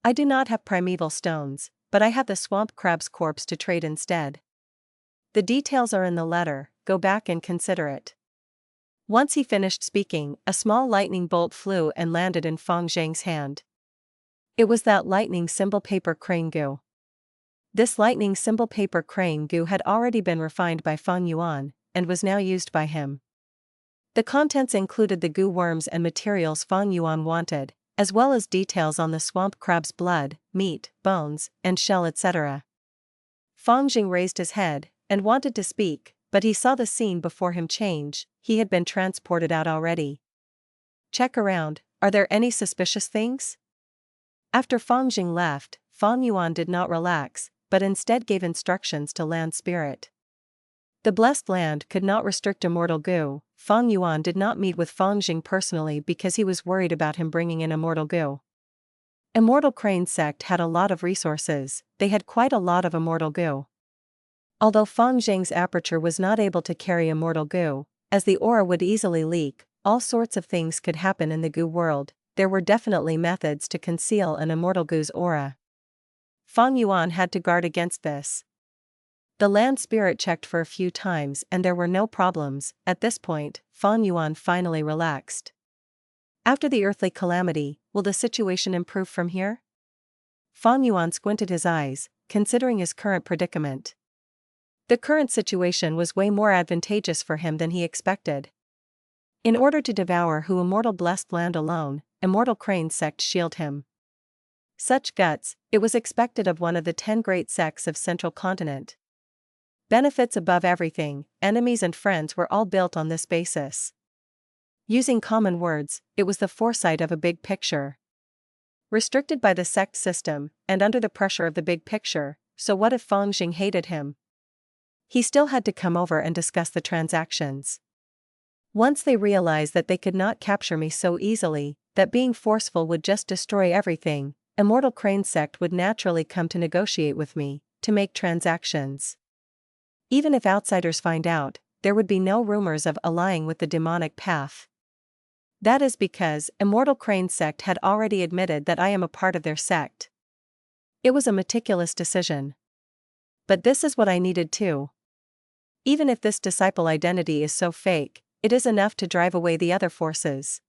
I do not have primeval stones, but I have the swamp crab's corpse to trade instead. The details are in the letter, go back and consider it. Once he finished speaking, a small lightning bolt flew and landed in Fang Zheng's hand. It was that lightning symbol paper crane Gu. This lightning symbol paper crane Gu had already been refined by Fang Yuan, and was now used by him. The contents included the Gu worms and materials Fang Yuan wanted, as well as details on the swamp crab's blood, meat, bones, and shell etc. Fang Zheng raised his head, and wanted to speak, but he saw the scene before him change, he had been transported out already. Check around, are there any suspicious things? After Fang Zheng left, Fang Yuan did not relax, but instead gave instructions to Land Spirit. The Blessed Land could not restrict Immortal Gu. Fang Yuan did not meet with Fang Zheng personally because he was worried about him bringing in Immortal Gu. Immortal Crane Sect had a lot of resources, they had quite a lot of Immortal Gu. Although Fang Zheng's aperture was not able to carry Immortal Gu, as the aura would easily leak, all sorts of things could happen in the Gu world, there were definitely methods to conceal an Immortal Gu's aura. Fang Yuan had to guard against this. The Land Spirit checked for a few times and there were no problems. At this point, Fang Yuan finally relaxed. After the earthly calamity, will the situation improve from here? Fang Yuan squinted his eyes, considering his current predicament. The current situation was way more advantageous for him than he expected. In order to devour Hu Immortal Blessed Land alone, Immortal Crane Sect shield him. Such guts, it was expected of one of the 10 great sects of Central Continent. Benefits above everything, enemies and friends were all built on this basis. Using common words, it was the foresight of a big picture. Restricted by the sect system, and under the pressure of the big picture, so what if Fang Zheng hated him? He still had to come over and discuss the transactions. Once they realized that they could not capture me so easily, that being forceful would just destroy everything, Immortal Crane Sect would naturally come to negotiate with me, to make transactions. Even if outsiders find out, there would be no rumors of allying with the demonic path. That is because Immortal Crane Sect had already admitted that I am a part of their sect. It was a meticulous decision. But this is what I needed too. Even if this disciple identity is so fake, it is enough to drive away the other forces.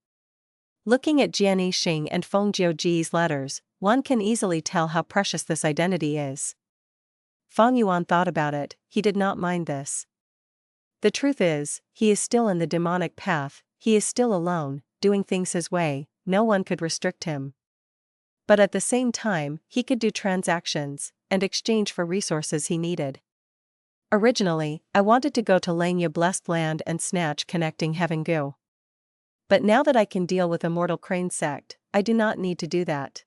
Looking at Jian Yixing and Feng Jiu Ge's letters, one can easily tell how precious this identity is. Fang Yuan thought about it, he did not mind this. The truth is, he is still in the demonic path, he is still alone, doing things his way, no one could restrict him. But at the same time, he could do transactions, and exchange for resources he needed. Originally, I wanted to go to Langya Blessed Land and snatch Connecting Heaven Gu. But now that I can deal with Immortal Crane Sect, I do not need to do that.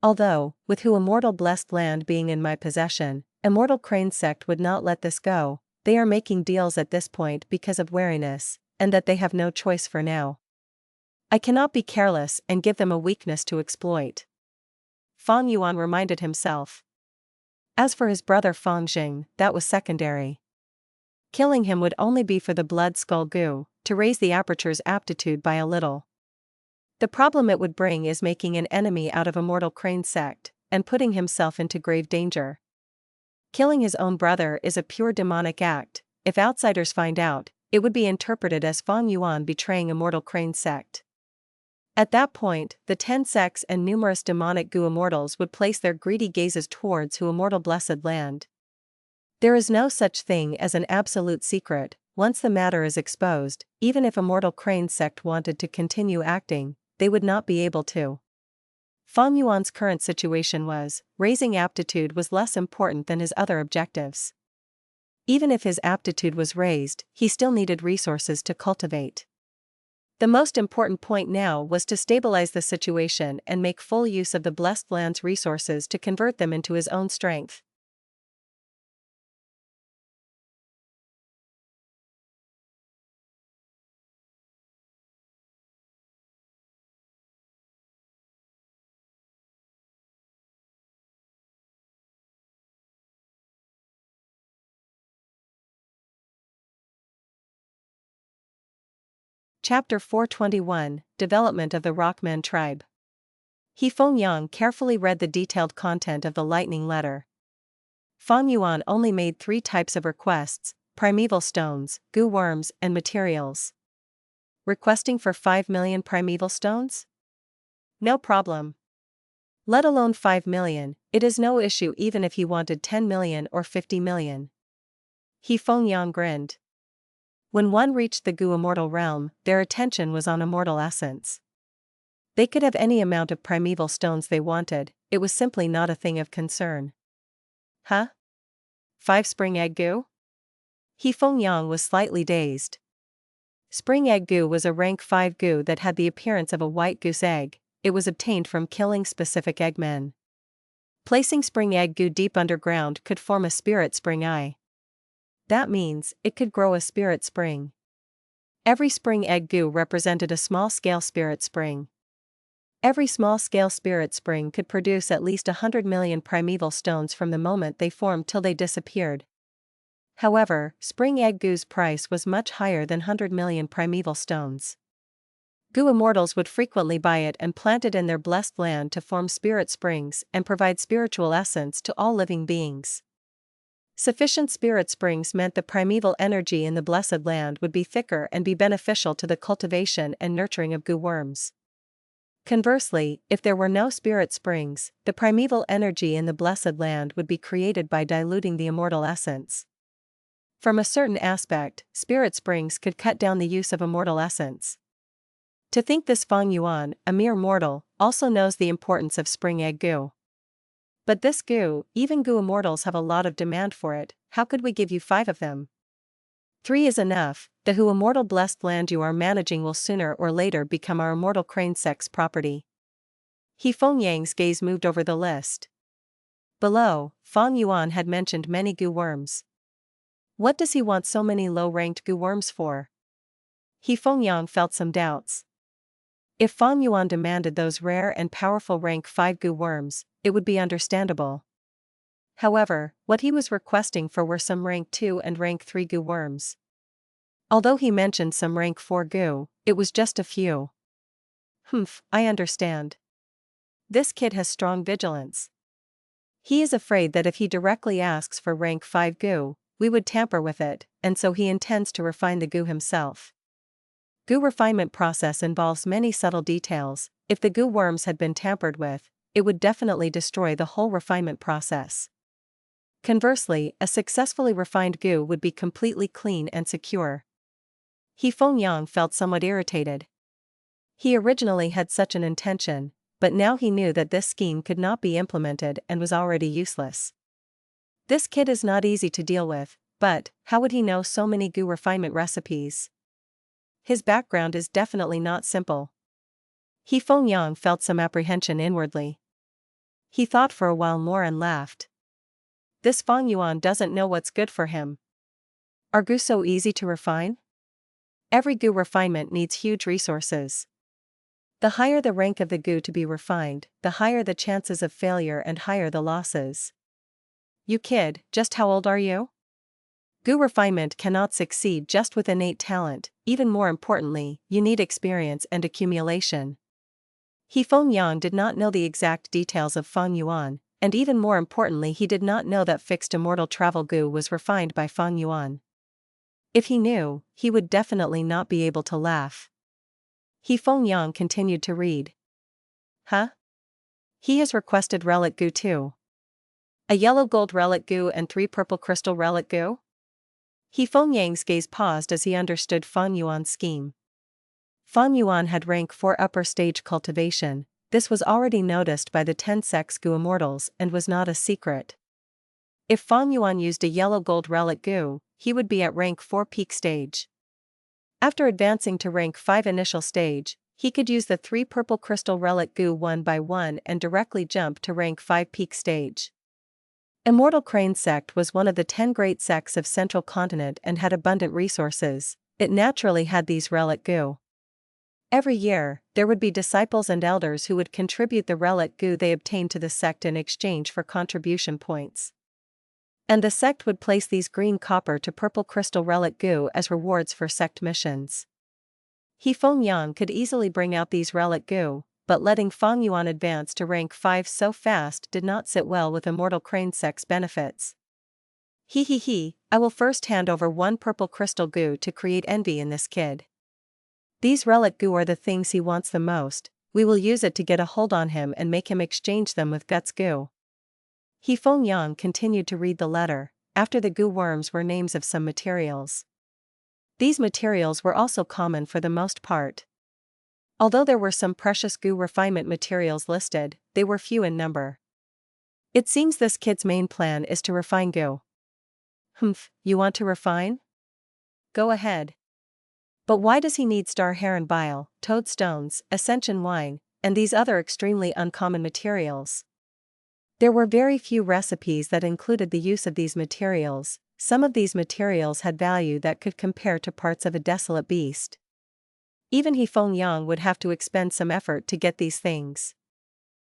Although, with Hu Immortal Blessed Land being in my possession, Immortal Crane Sect would not let this go, they are making deals at this point because of wariness, and that they have no choice for now. I cannot be careless and give them a weakness to exploit. Fang Yuan reminded himself. As for his brother Fang Zheng, that was secondary. Killing him would only be for the Blood Skull Gu, to raise the aperture's aptitude by a little. The problem it would bring is making an enemy out of Immortal Crane Sect, and putting himself into grave danger. Killing his own brother is a pure demonic act. If outsiders find out, it would be interpreted as Fang Yuan betraying Immortal Crane Sect. At that point, the 10 sects and numerous demonic Gu immortals would place their greedy gazes towards Hu Immortal Blessed Land. There is no such thing as an absolute secret. Once the matter is exposed, even if Immortal Crane Sect wanted to continue acting, they would not be able to. Fang Yuan's current situation was, raising aptitude was less important than his other objectives. Even if his aptitude was raised, he still needed resources to cultivate. The most important point now was to stabilize the situation and make full use of the Blessed Land's resources to convert them into his own strength. Chapter 421, Development of the Rockmen Tribe. Feng Yang carefully read the detailed content of the lightning letter. Fang Yuan only made 3 types of requests: primeval stones, gu worms, and materials. Requesting for 5 million primeval stones? No problem. Let alone 5 million, it is no issue even if he wanted 10 million or 50 million. Feng Yang grinned. When one reached the Gu immortal realm, their attention was on immortal essence. They could have any amount of primeval stones they wanted, it was simply not a thing of concern. Huh? 5 spring egg Gu? Feng Yang was slightly dazed. Spring egg Gu was a rank 5 Gu that had the appearance of a white goose egg. It was obtained from killing specific eggmen. Placing spring egg Gu deep underground could form a spirit spring eye. That means, it could grow a spirit spring. Every spring egg Gu represented a small-scale spirit spring. Every small-scale spirit spring could produce at least 100 million primeval stones from the moment they formed till they disappeared. However, spring egg Gu's price was much higher than 100 million primeval stones. Gu immortals would frequently buy it and plant it in their blessed land to form spirit springs and provide spiritual essence to all living beings. Sufficient spirit springs meant the primeval energy in the blessed land would be thicker and be beneficial to the cultivation and nurturing of Gu worms. Conversely, if there were no spirit springs, the primeval energy in the blessed land would be created by diluting the immortal essence. From a certain aspect, spirit springs could cut down the use of immortal essence. To think this Fang Yuan, a mere mortal, also knows the importance of spring egg Gu. But this Gu, even Gu immortals have a lot of demand for it. How could we give you 5 of them? 3 is enough. The Hu immortal blessed land you are managing will sooner or later become our immortal crane sect's property. Feng Yang's gaze moved over the list. Below, Fang Yuan had mentioned many Gu worms. What does he want so many low-ranked Gu worms for? Feng Yang felt some doubts. If Fang Yuan demanded those rare and powerful rank 5 Gu worms, it would be understandable. However, what he was requesting for were some rank 2 and rank 3 Gu worms. Although he mentioned some rank 4 Gu, it was just a few. I understand. This kid has strong vigilance. He is afraid that if he directly asks for rank 5 Gu, we would tamper with it, and so he intends to refine the Gu himself. Gu refinement process involves many subtle details. If the Gu worms had been tampered with, it would definitely destroy the whole refinement process. Conversely, a successfully refined Gu would be completely clean and secure. Feng Yang felt somewhat irritated. He originally had such an intention, but now he knew that this scheme could not be implemented and was already useless. This kid is not easy to deal with, but how would he know so many Gu refinement recipes? His background is definitely not simple. Feng Yang felt some apprehension inwardly. He thought for a while more and laughed. This Fang Yuan doesn't know what's good for him. Are Gu so easy to refine? Every Gu refinement needs huge resources. The higher the rank of the Gu to be refined, the higher the chances of failure and higher the losses. You kid, just how old are you? Gu refinement cannot succeed just with innate talent, even more importantly, you need experience and accumulation. Feng Yang did not know the exact details of Fang Yuan, and even more importantly he did not know that fixed immortal travel Gu was refined by Fang Yuan. If he knew, he would definitely not be able to laugh. Feng Yang continued to read. He has requested relic Gu too. A yellow gold relic Gu and 3 purple crystal relic Gu? Feng Yang's gaze paused as he understood Fang Yuan's scheme. Fang Yuan had rank 4 upper stage cultivation. This was already noticed by the 10 Sect's Gu immortals and was not a secret. If Fang Yuan used a yellow gold relic Gu, he would be at rank 4 peak stage. After advancing to rank 5 initial stage, he could use the 3 purple crystal relic Gu one by one and directly jump to rank 5 peak stage. Immortal Crane's sect was one of the 10 great sects of Central Continent and had abundant resources. It naturally had these relic Gu. Every year, there would be disciples and elders who would contribute the relic Gu they obtained to the sect in exchange for contribution points. And the sect would place these green copper to purple crystal relic Gu as rewards for sect missions. Feng Yuan could easily bring out these relic Gu, but letting Fang Yuan advance to rank 5 so fast did not sit well with Immortal Crane Sect's benefits. I will first hand over 1 purple crystal Gu to create envy in this kid. These relic Gu are the things he wants the most, we will use it to get a hold on him and make him exchange them with Guts Gu. Feng Yuan continued to read the letter. After the Gu worms were names of some materials. These materials were also common for the most part. Although there were some precious Gu refinement materials listed, they were few in number. It seems this kid's main plan is to refine Gu. You want to refine? Go ahead. But why does he need star heron bile, toadstones, ascension wine, and these other extremely uncommon materials? There were very few recipes that included the use of these materials. Some of these materials had value that could compare to parts of a desolate beast. Even Feng Yuan would have to expend some effort to get these things.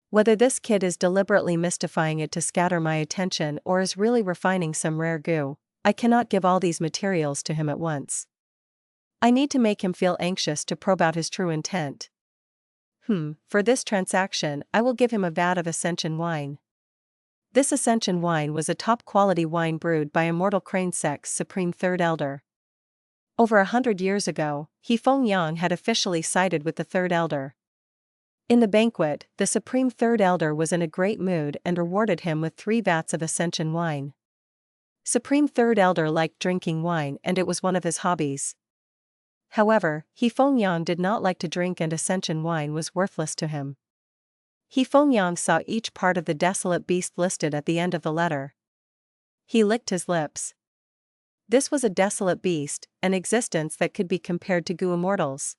Whether this kid is deliberately mystifying it to scatter my attention or is really refining some rare Gu, I cannot give all these materials to him at once. I need to make him feel anxious to probe out his true intent. For this transaction, I will give him a vat of ascension wine. This ascension wine was a top-quality wine brewed by Immortal Crane Sect's Supreme Third Elder. Over 100 years ago, Feng Yuan had officially sided with the Third Elder. In the banquet, the Supreme Third Elder was in a great mood and rewarded him with 3 vats of ascension wine. Supreme Third Elder liked drinking wine and it was one of his hobbies. However, Feng Yuan did not like to drink and ascension wine was worthless to him. Feng Yuan saw each part of the desolate beast listed at the end of the letter. He licked his lips. This was a desolate beast, an existence that could be compared to Gu immortals.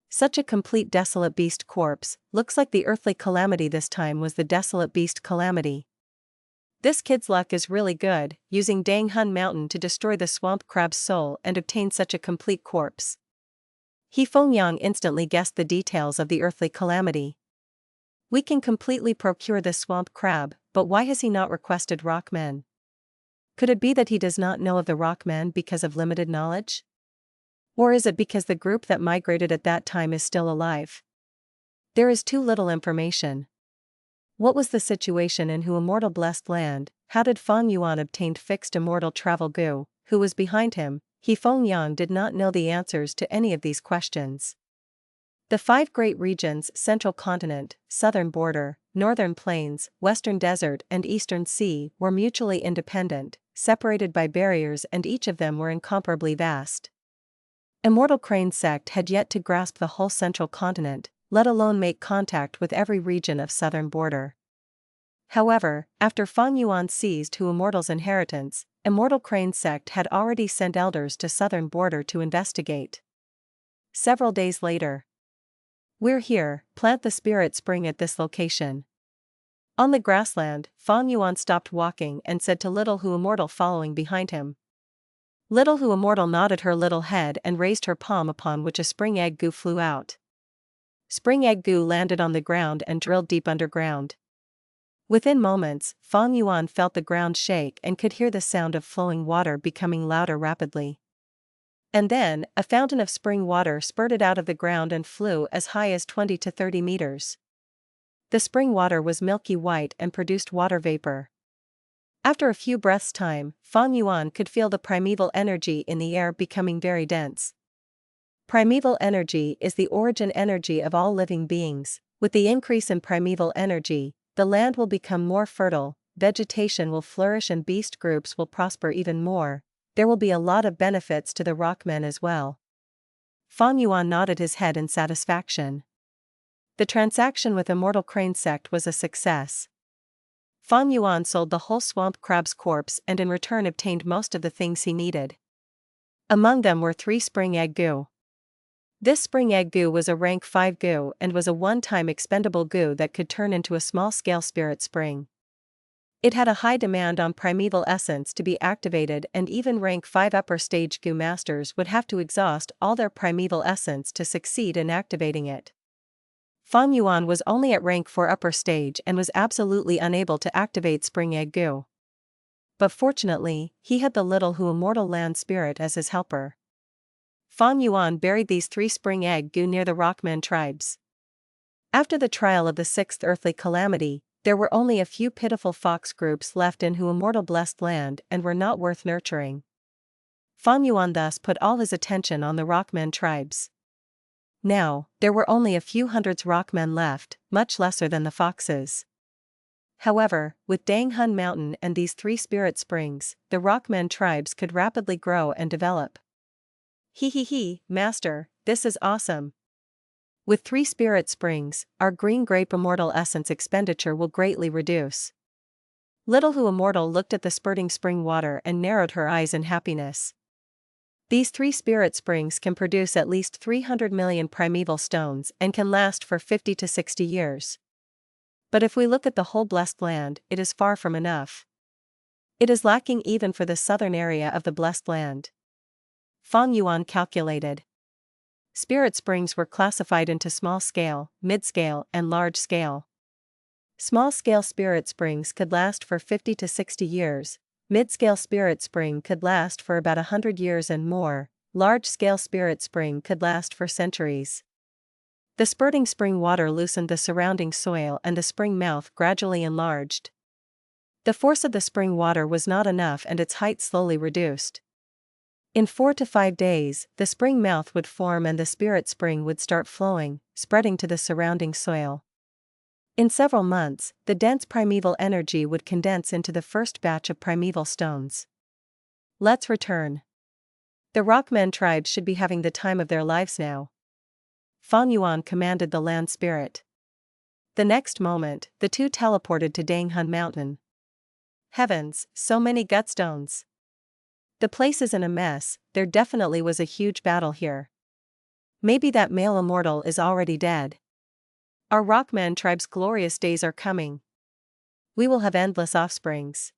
Such a complete desolate beast corpse, looks like the earthly calamity. This time was the desolate beast Calamity. This kid's luck is really good, using Dang Hun Mountain to destroy the swamp crab's soul and obtain such a complete corpse. Feng Yuan instantly guessed the details of the earthly calamity. We can completely procure this swamp crab, but why has he not requested Rockmen? Could it be that he does not know of the Rockmen because of limited knowledge? Or is it because the group that migrated at that time is still alive? There is too little information. What was the situation in Hu Immortal Blessed Land? How did Fang Yuan obtain fixed immortal travel Gu? Who was behind him? Feng Yuan did not know the answers to any of these questions. The 5 great regions, Central Continent, Southern Border, Northern Plains, Western Desert and Eastern Sea, were mutually independent, separated by barriers, and each of them were incomparably vast. Immortal Crane Sect had yet to grasp the whole Central Continent, let alone make contact with every region of Southern Border. However, after Fang Yuan seized Hu Immortal's inheritance, Immortal Crane Sect had already sent elders to Southern Border to investigate. Several days later. We're here, plant the spirit spring at this location. On the grassland, Fang Yuan stopped walking and said to Little Hu Immortal following behind him. Little Hu Immortal nodded her little head and raised her palm, upon which a spring egg Gu flew out. Spring egg Gu landed on the ground and drilled deep underground. Within moments, Fang Yuan felt the ground shake and could hear the sound of flowing water becoming louder rapidly. And then, a fountain of spring water spurted out of the ground and flew as high as 20 to 30 meters. The spring water was milky white and produced water vapor. After a few breaths' time, Fang Yuan could feel the primeval energy in the air becoming very dense. Primeval energy is the origin energy of all living beings. With the increase in primeval energy, the land will become more fertile, vegetation will flourish and beast groups will prosper even more. There will be a lot of benefits to the Rockmen as well. Fang Yuan nodded his head in satisfaction. The transaction with Immortal Crane Sect was a success. Fang Yuan sold the whole swamp crab's corpse and in return obtained most of the things he needed. Among them were 3 Spring Egg Gu. This Spring Egg Gu was a rank 5 Gu and was a one-time expendable Gu that could turn into a small-scale spirit spring. It had a high demand on primeval essence to be activated, and even rank 5 upper stage Gu masters would have to exhaust all their primeval essence to succeed in activating it. Fang Yuan was only at rank 4 upper stage and was absolutely unable to activate Spring Egg Gu. But fortunately, he had the Little Hu Immortal Land Spirit as his helper. Fang Yuan buried these 3 Spring Egg Gu near the Rockmen tribes. After the trial of the 6th earthly calamity, there were only a few pitiful fox groups left in Hu Immortal Blessed Land and were not worth nurturing. Fang Yuan thus put all his attention on the Rockmen tribes. Now, there were only a few hundreds Rockmen left, much lesser than the foxes. However, with Danghun Mountain and these 3 spirit springs, the Rockmen tribes could rapidly grow and develop. Master, this is awesome. With 3 spirit springs, our green grape immortal essence expenditure will greatly reduce. Little Hu Immortal looked at the spurting spring water and narrowed her eyes in happiness. These 3 spirit springs can produce at least 300 million primeval stones and can last for 50 to 60 years. But if we look at the whole blessed land, it is far from enough. It is lacking even for the southern area of the blessed land. Fang Yuan calculated. Spirit springs were classified into small-scale, mid-scale, and large-scale. Small-scale spirit springs could last for 50 to 60 years, mid-scale spirit spring could last for about 100 years and more, large-scale spirit spring could last for centuries. The spurting spring water loosened the surrounding soil and the spring mouth gradually enlarged. The force of the spring water was not enough and its height slowly reduced. In 4 to 5 days, the spring mouth would form and the spirit spring would start flowing, spreading to the surrounding soil. In several months, the dense primeval energy would condense into the first batch of primeval stones. Let's return. The Rockmen tribes should be having the time of their lives now. Fang Yuan commanded the land spirit. The next moment, the two teleported to Danghun Mountain. Heavens, so many gutstones. The place is in a mess, there definitely was a huge battle here. Maybe that male immortal is already dead. Our Rockmen tribe's glorious days are coming. We will have endless offsprings.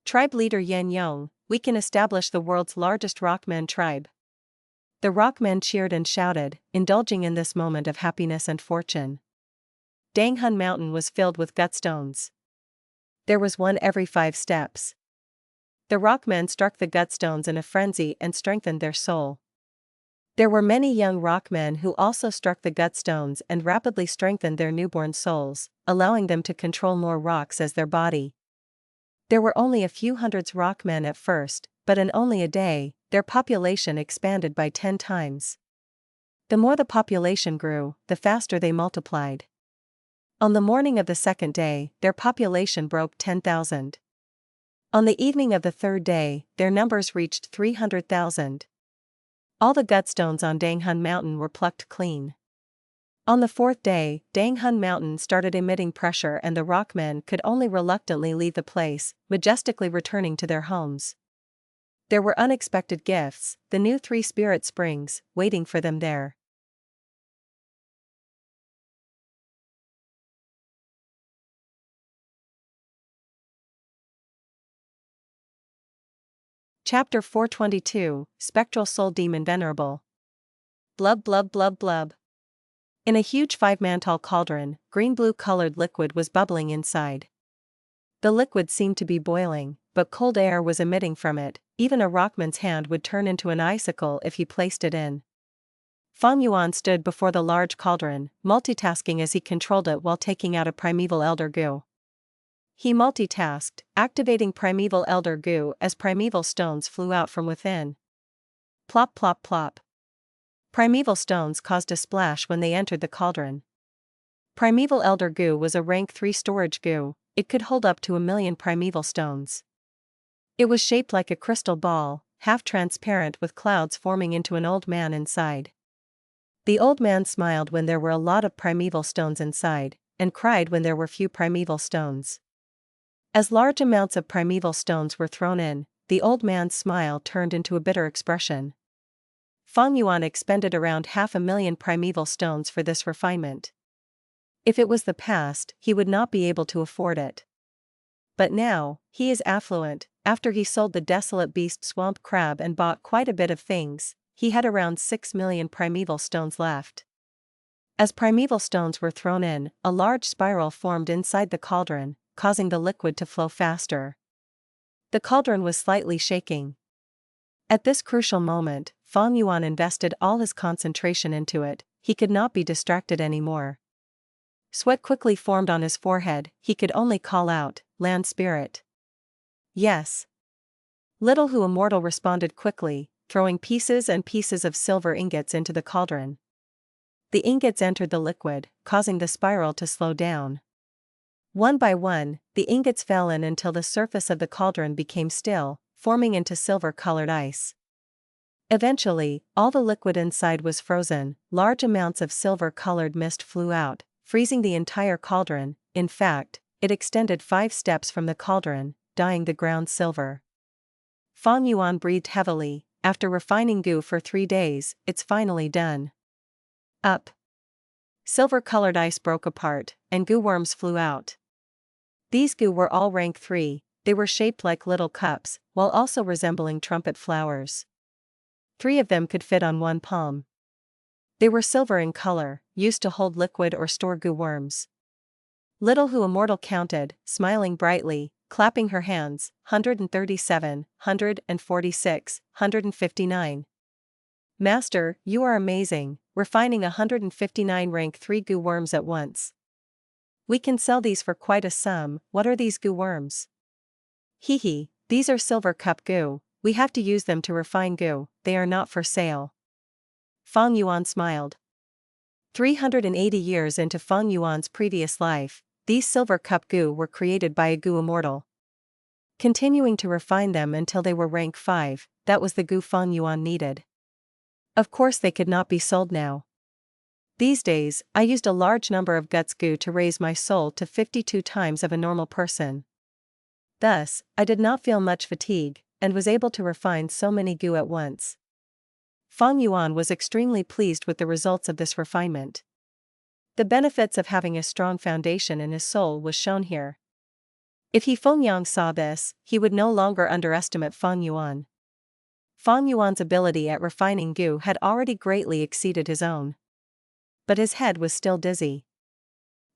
Tribe leader Yan Yong, we can establish the world's largest Rockmen tribe. The Rockmen cheered and shouted, indulging in this moment of happiness and fortune. Danghun Mountain was filled with gutstones. There was one every 5 steps. The Rockmen struck the gutstones in a frenzy and strengthened their soul. There were many young Rockmen who also struck the gutstones and rapidly strengthened their newborn souls, allowing them to control more rocks as their body. There were only a few hundreds Rockmen at first, but in only a day, their population expanded by 10 times. The more the population grew, the faster they multiplied. On the morning of the 2nd day, their population broke 10,000. On the evening of the 3rd day, their numbers reached 300,000. All the gutstones on Danghun Mountain were plucked clean. On the 4th day, Danghun Mountain started emitting pressure and the Rockmen could only reluctantly leave the place, majestically returning to their homes. There were unexpected gifts, the new 3 spirit springs, waiting for them there. Chapter 422, Spectral Soul Demon Venerable. Blub blub blub blub. In a huge 5-man-tall cauldron, green-blue colored liquid was bubbling inside. The liquid seemed to be boiling, but cold air was emitting from it. Even a Rockman's hand would turn into an icicle if he placed it in. Fang Yuan stood before the large cauldron, multitasking as he controlled it while taking out a primeval Elder Gu. He multitasked, activating primeval Elder Gu as primeval stones flew out from within. Plop plop plop. Primeval stones caused a splash when they entered the cauldron. Primeval Elder Gu was a rank 3 storage Gu, it could hold up to 1,000,000 primeval stones. It was shaped like a crystal ball, half transparent with clouds forming into an old man inside. The old man smiled when there were a lot of primeval stones inside, and cried when there were few primeval stones. As large amounts of primeval stones were thrown in, the old man's smile turned into a bitter expression. Fang Yuan expended around 500,000 primeval stones for this refinement. If it was the past, he would not be able to afford it. But now, he is affluent. After he sold the desolate beast swamp crab and bought quite a bit of things, he had around 6 million primeval stones left. As primeval stones were thrown in, a large spiral formed inside the cauldron, causing the liquid to flow faster. The cauldron was slightly shaking. At this crucial moment, Fang Yuan invested all his concentration into it. He could not be distracted anymore. Sweat quickly formed on his forehead. He could only call out, "Land spirit." "Yes." Little Hu Immortal responded quickly, throwing pieces and pieces of silver ingots into the cauldron. The ingots entered the liquid, causing the spiral to slow down. One by one, the ingots fell in until the surface of the cauldron became still, forming into silver-colored ice. Eventually, all the liquid inside was frozen. Large amounts of silver-colored mist flew out, freezing the entire cauldron. In fact, it extended 5 steps from the cauldron, dyeing the ground silver. Fang Yuan breathed heavily. After refining Gu for 3 days, it's finally done. Up. Silver-colored ice broke apart, and Gu worms flew out. These Gu were all rank 3, they were shaped like little cups, while also resembling trumpet flowers. 3 of them could fit on one palm. They were silver in color, used to hold liquid or store Gu worms. Little Hu Immortal counted, smiling brightly, clapping her hands, 137, 146, 159. Master, you are amazing, refining 159 rank 3 Gu worms at once. We can sell these for quite a sum. What are these Gu worms? Hehe, these are silver cup Gu, we have to use them to refine Gu, they are not for sale. Fang Yuan smiled. 380 years into Fang Yuan's previous life, these silver cup Gu were created by a Gu Immortal. Continuing to refine them until they were rank 5, that was the Gu Fang Yuan needed. Of course they could not be sold now. These days, I used a large number of guts Gu to raise my soul to 52 times of a normal person. Thus, I did not feel much fatigue, and was able to refine so many Gu at once. Fang Yuan was extremely pleased with the results of this refinement. The benefits of having a strong foundation in his soul was shown here. If Feng Yang saw this, he would no longer underestimate Fang Yuan. Fang Yuan's ability at refining Gu had already greatly exceeded his own. But his head was still dizzy.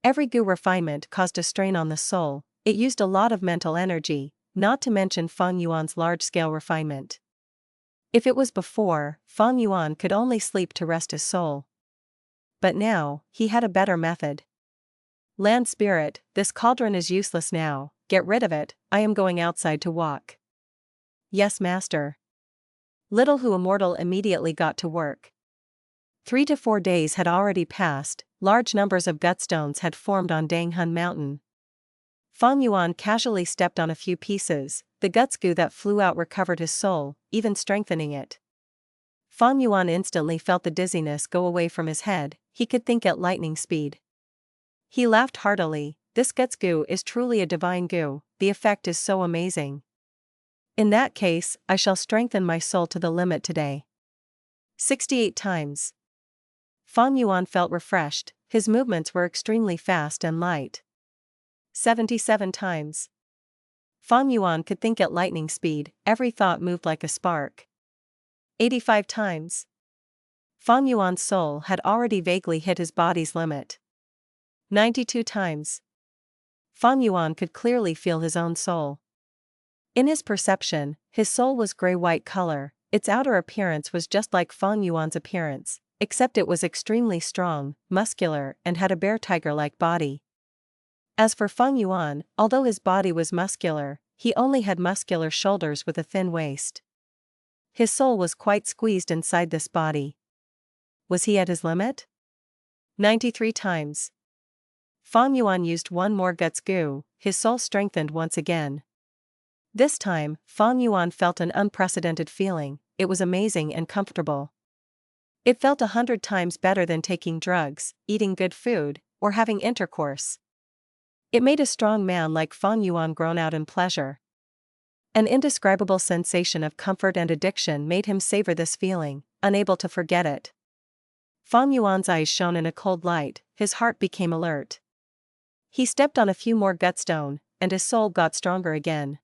Every Gu refinement caused a strain on the soul, it used a lot of mental energy, not to mention Fang Yuan's large-scale refinement. If it was before, Fang Yuan could only sleep to rest his soul. But now, he had a better method. Land spirit, this cauldron is useless now, get rid of it, I am going outside to walk. Yes, master. Little Hu Immortal immediately got to work. 3 to 4 days had already passed, large numbers of gutstones had formed on Danghun Mountain. Fang Yuan casually stepped on a few pieces, the guts Gu that flew out recovered his soul, even strengthening it. Fang Yuan instantly felt the dizziness go away from his head, he could think at lightning speed. He laughed heartily, this guts Gu is truly a divine Gu, the effect is so amazing. In that case, I shall strengthen my soul to the limit today. 68 times. Fang Yuan felt refreshed, his movements were extremely fast and light. 77 times. Fang Yuan could think at lightning speed, every thought moved like a spark. 85 times. Fang Yuan's soul had already vaguely hit his body's limit. 92 times. Fang Yuan could clearly feel his own soul. In his perception, his soul was gray-white color, its outer appearance was just like Fang Yuan's appearance, except it was extremely strong, muscular, and had a bear-tiger-like body. As for Fang Yuan, although his body was muscular, he only had muscular shoulders with a thin waist. His soul was quite squeezed inside this body. Was he at his limit? 93 times. Fang Yuan used one more guts Gu, his soul strengthened once again. This time, Fang Yuan felt an unprecedented feeling, it was amazing and comfortable. It felt 100 times better than taking drugs, eating good food, or having intercourse. It made a strong man like Fang Yuan groan out in pleasure. An indescribable sensation of comfort and addiction made him savor this feeling, unable to forget it. Fang Yuan's eyes shone in a cold light, his heart became alert. He stepped on a few more Gutstone, and his soul got stronger again.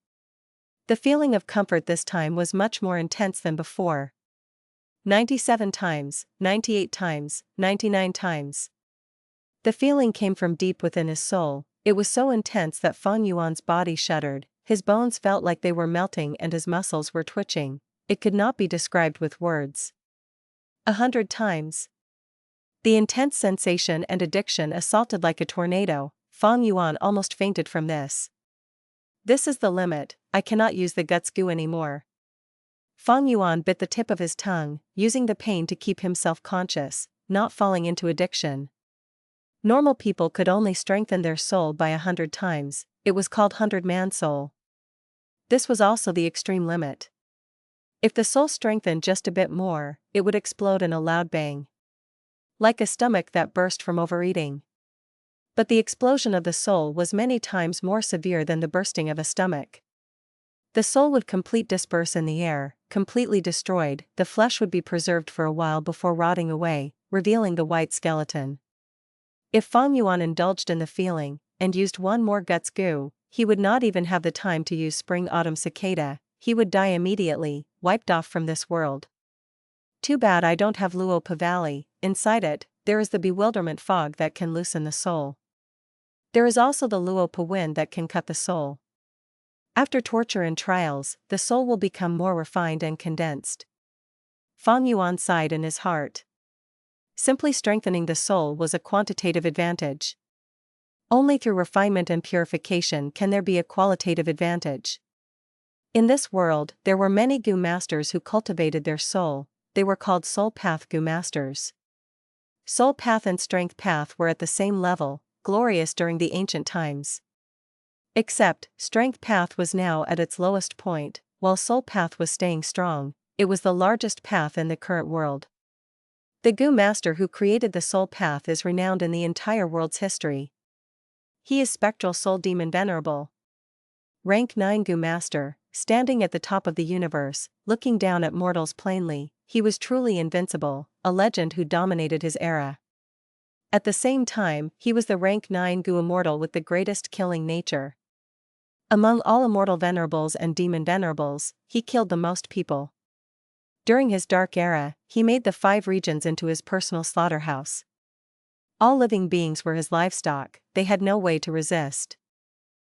The feeling of comfort this time was much more intense than before. 97 times, 98 times, 99 times. The feeling came from deep within his soul. It was so intense that Fang Yuan's body shuddered, his bones felt like they were melting and his muscles were twitching. It could not be described with words. 100 times. The intense sensation and addiction assaulted like a tornado. Fang Yuan almost fainted from this. This is the limit, I cannot use the Guts Gu anymore. Fang Yuan bit the tip of his tongue, using the pain to keep himself conscious, not falling into addiction. Normal people could only strengthen their soul by 100 times, it was called 100-man soul. This was also the extreme limit. If the soul strengthened just a bit more, it would explode in a loud bang. Like a stomach that burst from overeating. But the explosion of the soul was many times more severe than the bursting of a stomach. The soul would completely disperse in the air, completely destroyed, the flesh would be preserved for a while before rotting away, revealing the white skeleton. If Fang Yuan indulged in the feeling, and used one more Guts Gu, he would not even have the time to use Spring-Autumn Cicada, he would die immediately, wiped off from this world. Too bad I don't have Luo Pa Valley. Inside it, there is the bewilderment fog that can loosen the soul. There is also the Luo Pa Wind that can cut the soul. After torture and trials, the soul will become more refined and condensed. Fang Yuan sighed in his heart. Simply strengthening the soul was a quantitative advantage. Only through refinement and purification can there be a qualitative advantage. In this world, there were many Gu masters who cultivated their soul. They were called Soul Path Gu masters. Soul Path and Strength Path were at the same level, glorious during the ancient times. Except, Strength Path was now at its lowest point, while Soul Path was staying strong. It was the largest path in the current world. The Gu master who created the Soul Path is renowned in the entire world's history. He is Spectral Soul Demon Venerable. Rank 9 Gu master, standing at the top of the universe, looking down at mortals plainly, he was truly invincible, a legend who dominated his era. At the same time, he was the rank 9 Gu immortal with the greatest killing nature. Among all immortal venerables and demon venerables, he killed the most people. During his dark era, he made the 5 regions into his personal slaughterhouse. All living beings were his livestock, they had no way to resist.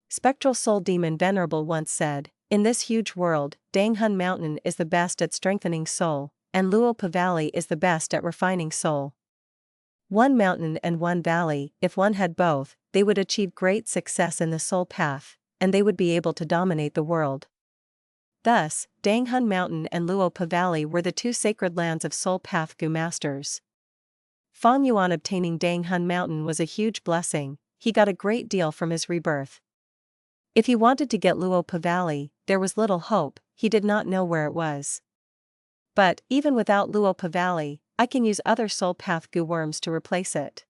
Spectral Soul Demon Venerable once said, "In this huge world, Danghun Mountain is the best at strengthening soul, and Luo Pa Valley is the best at refining soul. One mountain and one valley, if one had both, they would achieve great success in the soul path, and they would be able to dominate the world." Thus, Danghun Mountain and Luo Pa Valley were the 2 sacred lands of Soul Path Gu masters. Fang Yuan obtaining Danghun Mountain was a huge blessing, he got a great deal from his rebirth. If he wanted to get Luo Pa Valley, there was little hope, he did not know where it was. But, even without Luo Pa Valley, I can use other Soul Path Gu worms to replace it.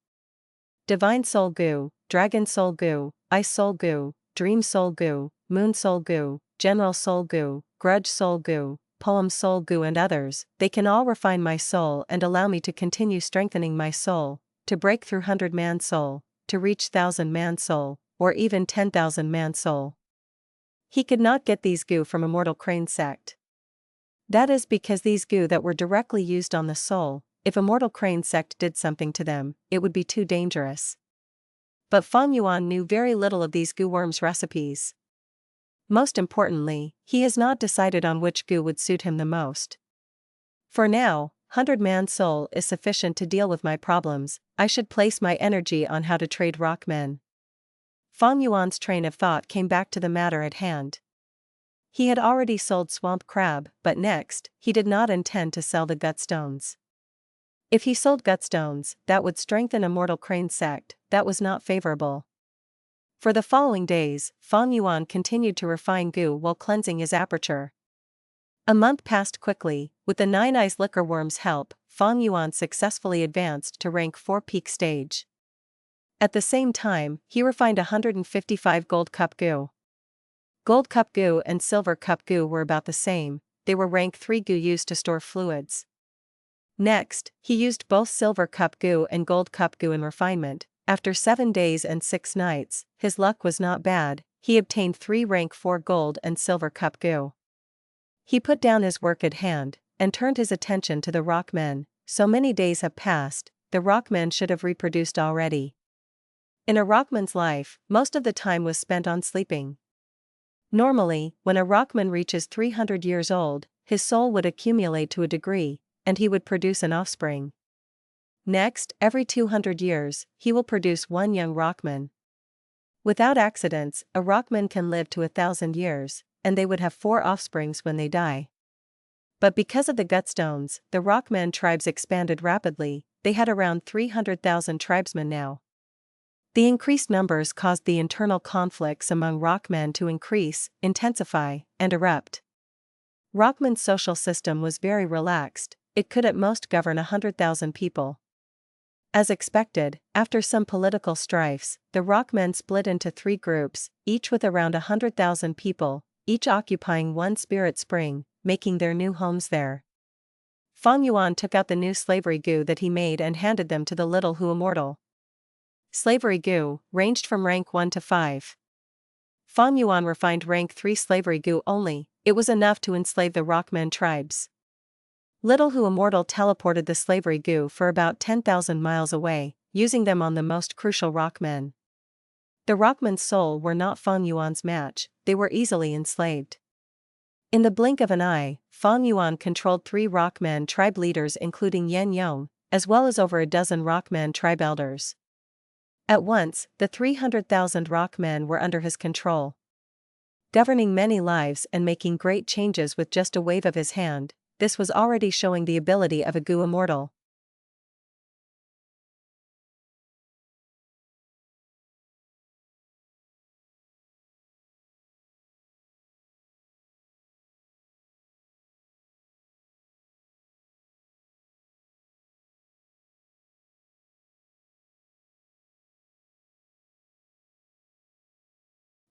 Divine Soul Gu, Dragon Soul Gu, Ice Soul Gu, Dream Soul Gu, Moon Soul Gu, General Soul Gu, Grudge Soul Gu, Poem Soul Gu and others, they can all refine my soul and allow me to continue strengthening my soul, to break through 100-man soul, to reach 1,000-man soul, or even 10,000-man soul. He could not get these Gu from Immortal Crane Sect. That is because these Gu that were directly used on the soul, if Immortal Crane Sect did something to them, it would be too dangerous. But Fang Yuan knew very little of these Gu worms' recipes. Most importantly, he has not decided on which Gu would suit him the most. For now, 100-man soul is sufficient to deal with my problems, I should place my energy on how to trade Rockmen. Fang Yuan's train of thought came back to the matter at hand. He had already sold Swamp Crab, but next, he did not intend to sell the Gutstones. If he sold Gutstones, that would strengthen Immortal Crane Sect, that was not favorable. For the following days, Fang Yuan continued to refine Gu while cleansing his aperture. A month passed quickly, with the 9 Eyes Liquor Worm's help, Fang Yuan successfully advanced to rank 4 peak stage. At the same time, he refined 155 Gold Cup Gu. Gold cup Gu and silver cup Gu were about the same, they were rank 3 Gu used to store fluids. Next, he used both silver cup Gu and gold cup Gu in refinement. After 7 days and 6 nights, his luck was not bad, he obtained 3 rank 4 gold and silver cup Gu. He put down his work at hand, and turned his attention to the Rockmen. So many days have passed, the Rockmen should have reproduced already. In a Rockman's life, most of the time was spent on sleeping. Normally, when a Rockman reaches 300 years old, his soul would accumulate to a degree, and he would produce an offspring. Next, every 200 years, he will produce 1 young Rockman. Without accidents, a Rockman can live to 1,000 years, and they would have 4 offsprings when they die. But because of the Gutstones, the Rockmen tribes expanded rapidly, they had around 300,000 tribesmen now. The increased numbers caused the internal conflicts among Rockmen to increase, intensify, and erupt. Rockman's social system was very relaxed, it could at most govern 100,000 people. As expected, after some political strifes, the Rockmen split into 3 groups, each with around 100,000 people, each occupying 1 spirit spring, making their new homes there. Fang Yuan took out the new slavery Gu that he made and handed them to the little Hu Immortal. Slavery Gu ranged from rank 1 to 5. Fang Yuan refined rank 3 slavery Gu only, it was enough to enslave the Rockmen tribes. Little Hu Immortal teleported the slavery Gu for about 10,000 miles away, using them on the most crucial Rockmen. The Rockmen's soul were not Fang Yuan's match, they were easily enslaved. In the blink of an eye, Fang Yuan controlled 3 Rockmen tribe leaders including Yan Yong, as well as over a dozen Rockmen tribe elders. At once, the 300,000 Rockmen were under his control. Governing many lives and making great changes with just a wave of his hand, this was already showing the ability of a Gu Immortal.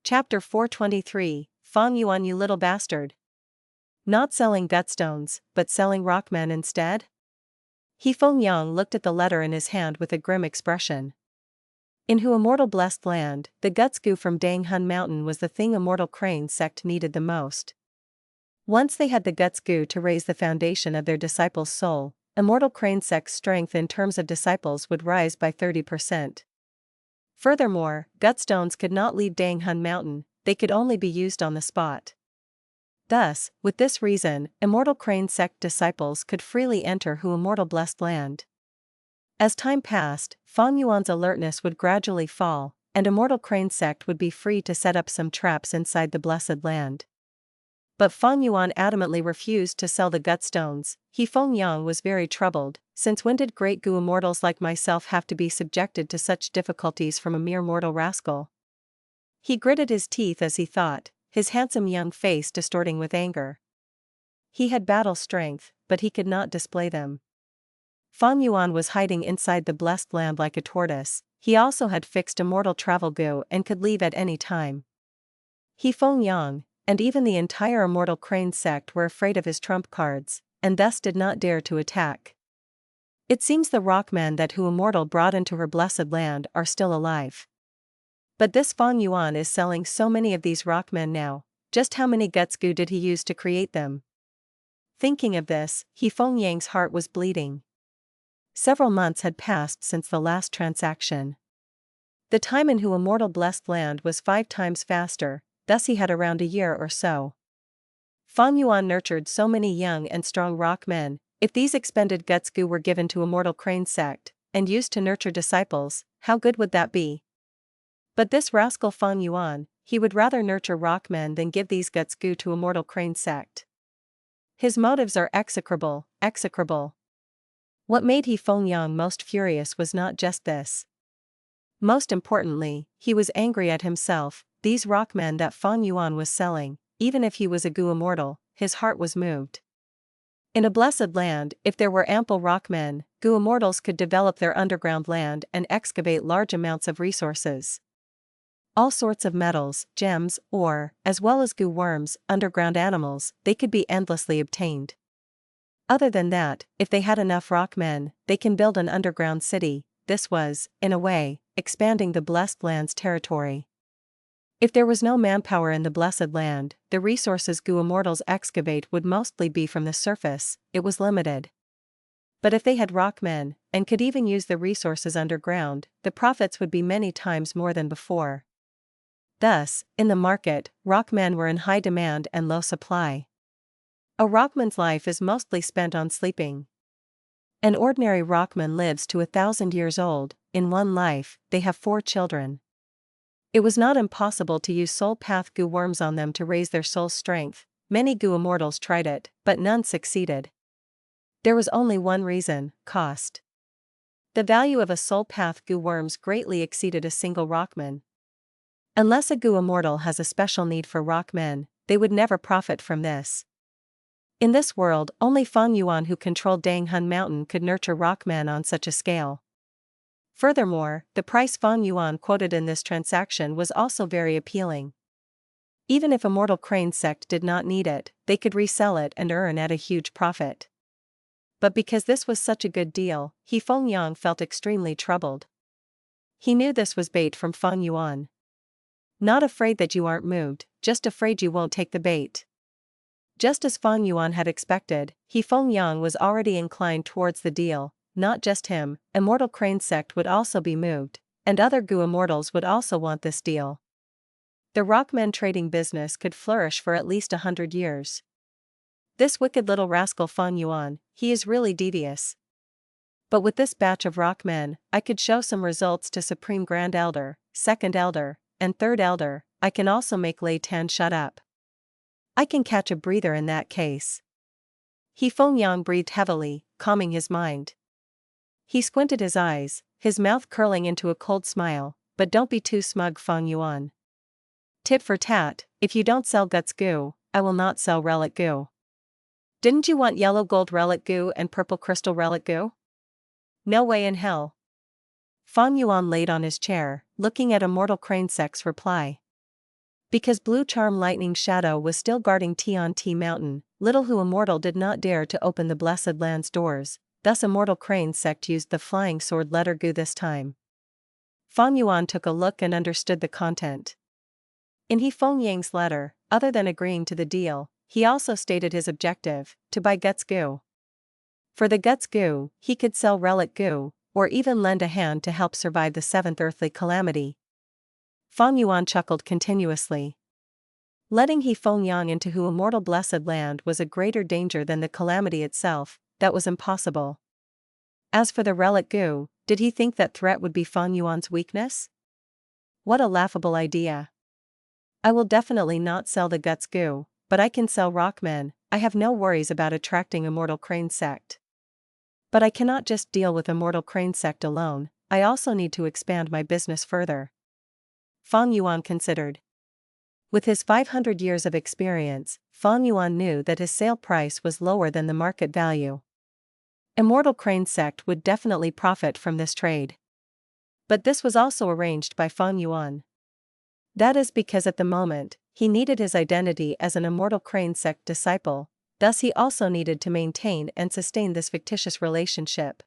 Chapter 423, Fang Yuan, you little bastard. Not selling Gutstones, but selling Rockmen instead? He Feng Yang looked at the letter in his hand with a grim expression. In Hu Immortal Blessed Land, the Guts Gu from Dang Hun Mountain was the thing Immortal Crane Sect needed the most. Once they had the Guts Gu to raise the foundation of their disciples' soul, Immortal Crane Sect's strength in terms of disciples would rise by 30%. Furthermore, Gutstones could not leave Dang Hun Mountain, they could only be used on the spot. Thus, with this reason, Immortal Crane Sect disciples could freely enter Hu Immortal Blessed Land. As time passed, Fang Yuan's alertness would gradually fall, and Immortal Crane Sect would be free to set up some traps inside the Blessed Land. But Fang Yuan adamantly refused to sell the Gutstones. He Feng Yang was very troubled, since when did great Gu immortals like myself have to be subjected to such difficulties from a mere mortal rascal? He gritted his teeth as he thought, his handsome young face distorting with anger. He had battle strength, but he could not display them. Fang Yuan was hiding inside the Blessed Land like a tortoise, he also had fixed immortal travel Gu and could leave at any time. He Feng Yang, and even the entire Immortal Crane Sect were afraid of his trump cards, and thus did not dare to attack. It seems the Rockmen that Hu Immortal brought into her Blessed Land are still alive. But this Fang Yuan is selling so many of these Rockmen now, just how many Guts Gu did he use to create them? Thinking of this, He Feng Yang's heart was bleeding. Several months had passed since the last transaction. The time in Hu Immortal Blessed Land was 5 times faster, thus he had around a year or so. Fang Yuan nurtured so many young and strong Rockmen. If these expended Guts Gu were given to Immortal Crane Sect, and used to nurture disciples, how good would that be? But this rascal Fang Yuan, he would rather nurture Rockmen than give these Guts Gu to Immortal Crane Sect. His motives are execrable, execrable. What made He Feng Yang most furious was not just this. Most importantly, he was angry at himself. These Rockmen that Fang Yuan was selling, even if he was a Gu immortal, his heart was moved. In a Blessed Land, if there were ample Rockmen, Gu immortals could develop their underground land and excavate large amounts of resources. All sorts of metals, gems, ore, as well as Gu worms, underground animals, they could be endlessly obtained. Other than that, if they had enough Rockmen, they can build an underground city. This was, in a way, expanding the Blessed Land's territory. If there was no manpower in the Blessed Land, the resources Gu immortals excavate would mostly be from the surface, it was limited. But if they had Rockmen, and could even use the resources underground, the profits would be many times more than before. Thus, in the market, Rockmen were in high demand and low supply. A Rockman's life is mostly spent on sleeping. An ordinary Rockman lives to 1,000 years old. In one life, they have 4 children. It was not impossible to use soul path Gu worms on them to raise their soul strength. Many Gu immortals tried it, but none succeeded. There was only one reason: cost. The value of a soul path Gu worms greatly exceeded a single Rockman. Unless a Gu immortal has a special need for Rockmen, they would never profit from this. In this world, only Fang Yuan, who controlled Dang Hun Mountain, could nurture Rockmen on such a scale. Furthermore, the price Fang Yuan quoted in this transaction was also very appealing. Even if Immortal Crane Sect did not need it, they could resell it and earn at a huge profit. But because this was such a good deal, Feng Yang felt extremely troubled. He knew this was bait from Fang Yuan. Not afraid that you aren't moved, just afraid you won't take the bait. Just as Fang Yuan had expected, Feng Yang was already inclined towards the deal. Not just him, Immortal Crane Sect would also be moved, and other Gu immortals would also want this deal. The Rockmen trading business could flourish for at least 100 years. This wicked little rascal Fang Yuan, he is really devious. But with this batch of Rockmen, I could show some results to Supreme Grand Elder, Second Elder, and Third Elder. I can also make Lei Tan shut up. I can catch a breather in that case. Feng Yang breathed heavily, calming his mind. He squinted his eyes, his mouth curling into a cold smile. But don't be too smug, Fang Yuan. Tit for tat, if you don't sell Guts Gu, I will not sell Relic Gu. Didn't you want yellow gold Relic Gu and purple crystal Relic Gu? No way in hell. Fang Yuan laid on his chair, looking at Immortal Crane Sect's reply. Because Blue Charm Lightning Shadow was still guarding Tian-Ti Mountain, Little Hu Immortal did not dare to open the Blessed Land's doors. Thus Immortal Crane Sect used the flying sword letter Gu this time. Fang Yuan took a look and understood the content. In Feng Yang's letter, other than agreeing to the deal, he also stated his objective: to buy Guts Gu. For the Guts Gu, he could sell Relic Gu, or even lend a hand to help survive the 7th earthly calamity. Fang Yuan chuckled continuously. Letting Feng Yang into Hu Immortal Blessed Land was a greater danger than the calamity itself. That was impossible. As for the Relic Gu, did he think that threat would be Fang Yuan's weakness? What a laughable idea. I will definitely not sell the Guts Gu, but I can sell Rockmen. I have no worries about attracting Immortal Crane Sect. But I cannot just deal with Immortal Crane Sect alone, I also need to expand my business further. Fang Yuan considered. With his 500 years of experience, Fang Yuan knew that his sale price was lower than the market value. Immortal Crane Sect would definitely profit from this trade. But this was also arranged by Fang Yuan. That is because at the moment, he needed his identity as an Immortal Crane Sect disciple, thus he also needed to maintain and sustain this fictitious relationship.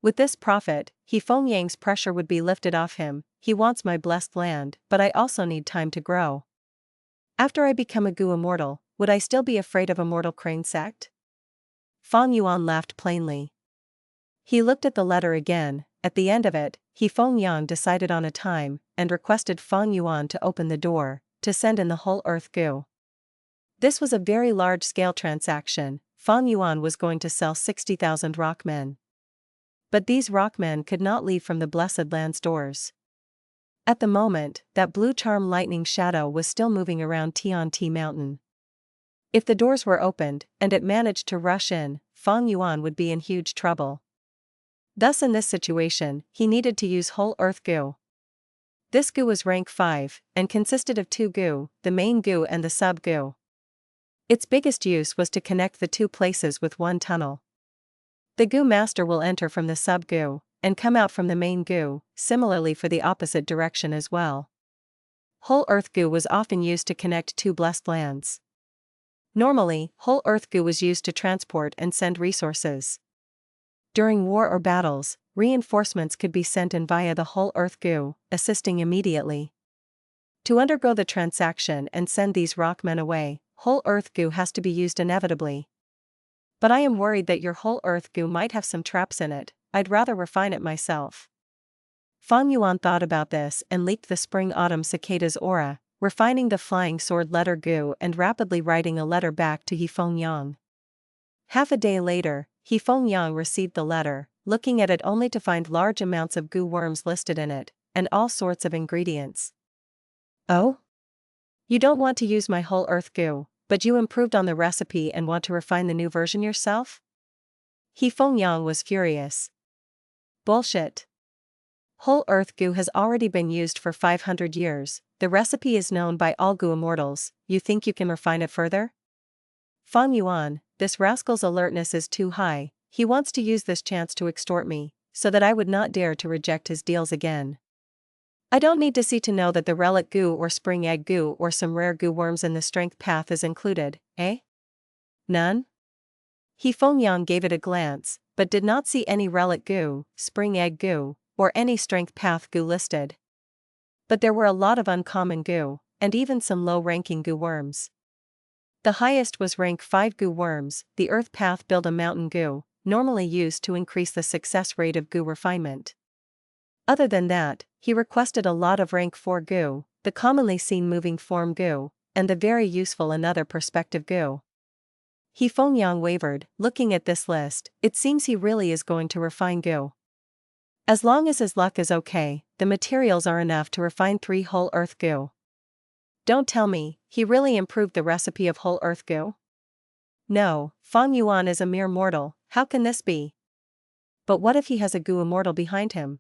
With this profit, Feng Yang's pressure would be lifted off him. He wants my blessed land, but I also need time to grow. After I become a Gu immortal, would I still be afraid of Immortal Crane Sect? Fang Yuan laughed plainly. He looked at the letter again. At the end of it, Feng Yang decided on a time, and requested Fang Yuan to open the door, to send in the whole Earth Gu. This was a very large-scale transaction. Fang Yuan was going to sell 60,000 Rockmen. But these Rockmen could not leave from the Blessed Land's doors. At the moment, that Blue Charm Lightning Shadow was still moving around Tian-Ti Mountain. If the doors were opened, and it managed to rush in, Fang Yuan would be in huge trouble. Thus in this situation, he needed to use Whole Earth Gu. This Gu was rank 5, and consisted of 2 Gu, the main Gu and the sub-Gu. Its biggest use was to connect the 2 places with one tunnel. The Gu Master will enter from the sub-Gu, and come out from the main Gu, similarly for the opposite direction as well. Whole Earth Gu was often used to connect two blessed lands. Normally, Whole Earth Gu was used to transport and send resources. During war or battles, reinforcements could be sent in via the Whole Earth Gu, assisting immediately. To undergo the transaction and send these Rockmen away, Whole Earth Gu has to be used inevitably. But I am worried that your Whole Earth Gu might have some traps in it. I'd rather refine it myself. Fang Yuan thought about this and leaped the spring-autumn cicada's aura, refining the flying sword letter Gu and rapidly writing a letter back to He Feng Yang. Half a day later, He Feng Yang received the letter, looking at it only to find large amounts of Gu worms listed in it, and all sorts of ingredients. Oh? You don't want to use my Whole Earth Gu, but you improved on the recipe and want to refine the new version yourself? He Feng Yang was furious. Bullshit. Whole Earth Gu has already been used for 500 years, the recipe is known by all Gu immortals, you think you can refine it further? Fang Yuan, this rascal's alertness is too high, he wants to use this chance to extort me, so that I would not dare to reject his deals again. I don't need to see to know that the relic Gu or spring egg Gu or some rare Gu worms in the strength path is included, eh? None? He Feng Yang gave it a glance, but did not see any relic Gu, spring egg Gu, or any strength path Gu listed. But there were a lot of uncommon Gu, and even some low-ranking Gu worms. The highest was rank 5 Gu worms, the earth path build a mountain Gu, normally used to increase the success rate of Gu refinement. Other than that, he requested a lot of rank 4 Gu, the commonly seen moving form Gu, and the very useful another perspective Gu. He Feng Yang wavered, looking at this list, it seems he really is going to refine Gu. As long as his luck is okay, the materials are enough to refine 3 Whole Earth Gu. Don't tell me, he really improved the recipe of Whole Earth Gu? No, Fang Yuan is a mere mortal, how can this be? But what if he has a Gu immortal behind him?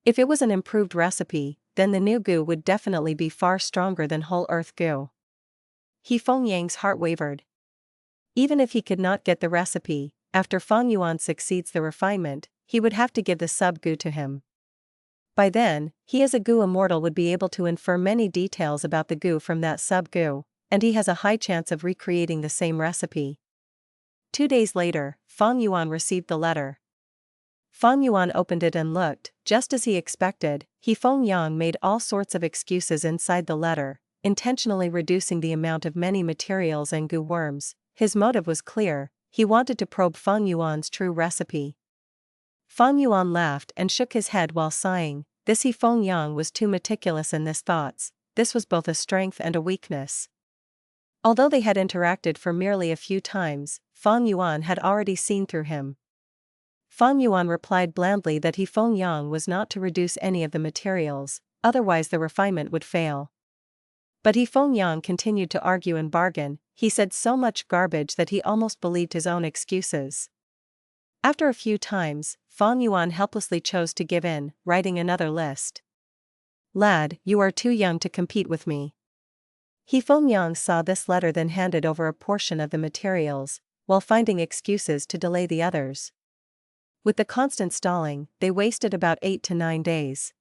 If it was an improved recipe, then the new Gu would definitely be far stronger than Whole Earth Gu. He Feng Yang's heart wavered. Even if he could not get the recipe, after Fang Yuan succeeds the refinement, he would have to give the sub-Gu to him. By then, he as a Gu immortal would be able to infer many details about the Gu from that sub-Gu, and he has a high chance of recreating the same recipe. 2 days later, Fang Yuan received the letter. Fang Yuan opened it and looked, just as he expected, He Feng Yang made all sorts of excuses inside the letter, intentionally reducing the amount of many materials and Gu worms. His motive was clear, he wanted to probe Fang Yuan's true recipe. Fang Yuan laughed and shook his head while sighing, this He Feng Yang was too meticulous in his thoughts, this was both a strength and a weakness. Although they had interacted for merely a few times, Fang Yuan had already seen through him. Fang Yuan replied blandly that He Feng Yang was not to reduce any of the materials, otherwise the refinement would fail. But He Feng Yang continued to argue and bargain, he said so much garbage that he almost believed his own excuses. After a few times, Fang Yuan helplessly chose to give in, writing another list. Lad, you are too young to compete with me. He Feng Yang saw this letter then handed over a portion of the materials, while finding excuses to delay the others. With the constant stalling, they wasted about 8 to 9 days.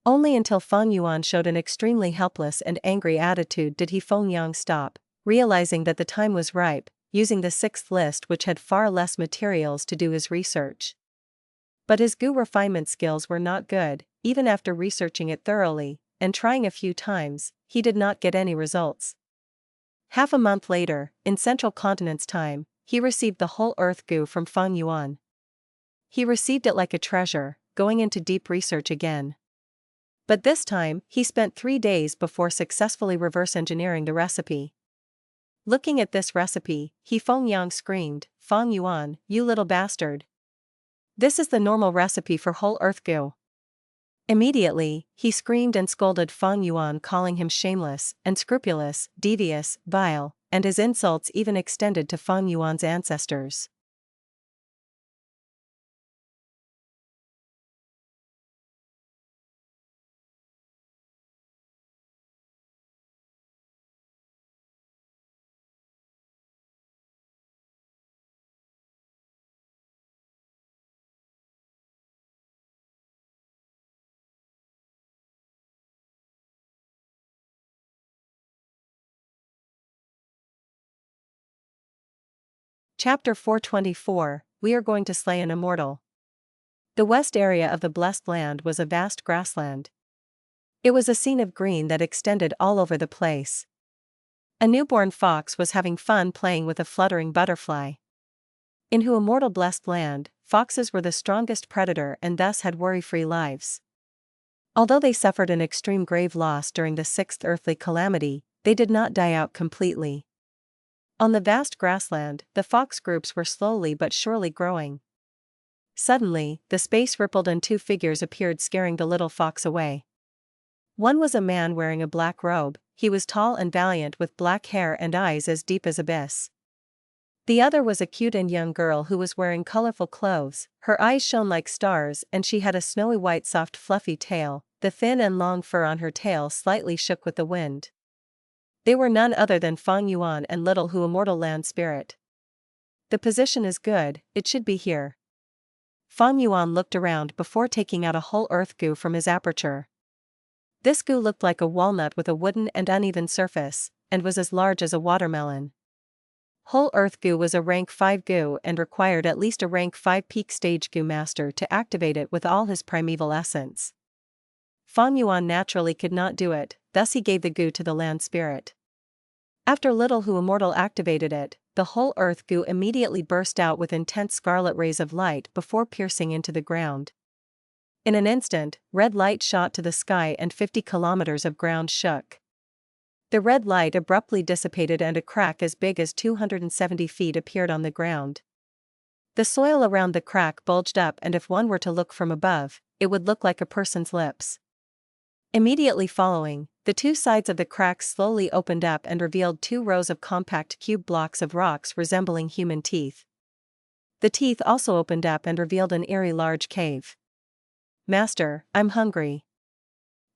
Only until Fang Yuan showed an extremely helpless and angry attitude did He Feng Yang stop, realizing that the time was ripe, using the 6th list which had far less materials to do his research. But his Gu refinement skills were not good, even after researching it thoroughly, and trying a few times, he did not get any results. Half a month later, in Central Continent's time, he received the Whole Earth Gu from Fang Yuan. He received it like a treasure, going into deep research again. But this time, he spent 3 days before successfully reverse engineering the recipe. Looking at this recipe, He Feng Yang screamed, Fang Yuan, you little bastard. This is the normal recipe for Whole Earth Gu. Immediately, he screamed and scolded Fang Yuan, calling him shameless, unscrupulous, devious, vile, and his insults even extended to Fang Yuan's ancestors. Chapter 424, We are going to slay an immortal. The west area of the Blessed Land was a vast grassland. It was a scene of green that extended all over the place. A newborn fox was having fun playing with a fluttering butterfly. In Who Immortal Blessed Land, foxes were the strongest predator and thus had worry-free lives. Although they suffered an extreme grave loss during the sixth earthly calamity, they did not die out completely. On the vast grassland, the fox groups were slowly but surely growing. Suddenly, the space rippled and two figures appeared, scaring the little fox away. One was a man wearing a black robe. He was tall and valiant with black hair and eyes as deep as abyss. The other was a cute and young girl who was wearing colorful clothes. Her eyes shone like stars and she had a snowy white soft fluffy tail. The thin and long fur on her tail slightly shook with the wind. They were none other than Fang Yuan and little Who Immortal Land Spirit. The position is good, it should be here. Fang Yuan looked around before taking out a whole earth Gu from his aperture. This Gu looked like a walnut with a wooden and uneven surface, and was as large as a watermelon. Whole earth Gu was a rank 5 Gu and required at least a rank 5 peak stage Gu master to activate it with all his primeval essence. Fang Yuan naturally could not do it, thus he gave the Gu to the land spirit. After little Who Immortal activated it, the whole earth Gu immediately burst out with intense scarlet rays of light before piercing into the ground. In an instant, red light shot to the sky and 50 kilometers of ground shook. The red light abruptly dissipated and a crack as big as 270 feet appeared on the ground. The soil around the crack bulged up, and if one were to look from above, it would look like a person's lips. Immediately following, the two sides of the crack slowly opened up and revealed 2 rows of compact cube blocks of rocks resembling human teeth. The teeth also opened up and revealed an eerie large cave. "Master, I'm hungry."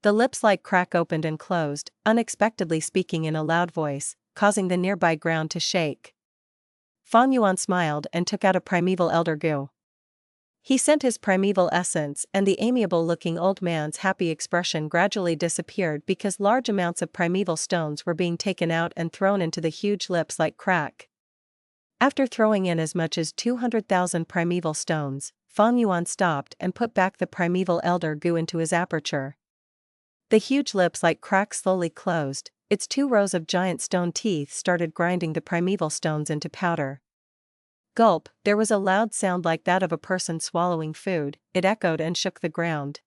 The lips-like crack opened and closed, unexpectedly speaking in a loud voice, causing the nearby ground to shake. Fang Yuan smiled and took out a primeval elder Gu. He sent his primeval essence, and the amiable-looking old man's happy expression gradually disappeared because large amounts of primeval stones were being taken out and thrown into the huge lips-like crack. After throwing in as much as 200,000 primeval stones, Fang Yuan stopped and put back the primeval elder Gu into his aperture. The huge lips-like crack slowly closed, its 2 rows of giant stone teeth started grinding the primeval stones into powder. Gulp, there was a loud sound like that of a person swallowing food. It echoed and shook the ground.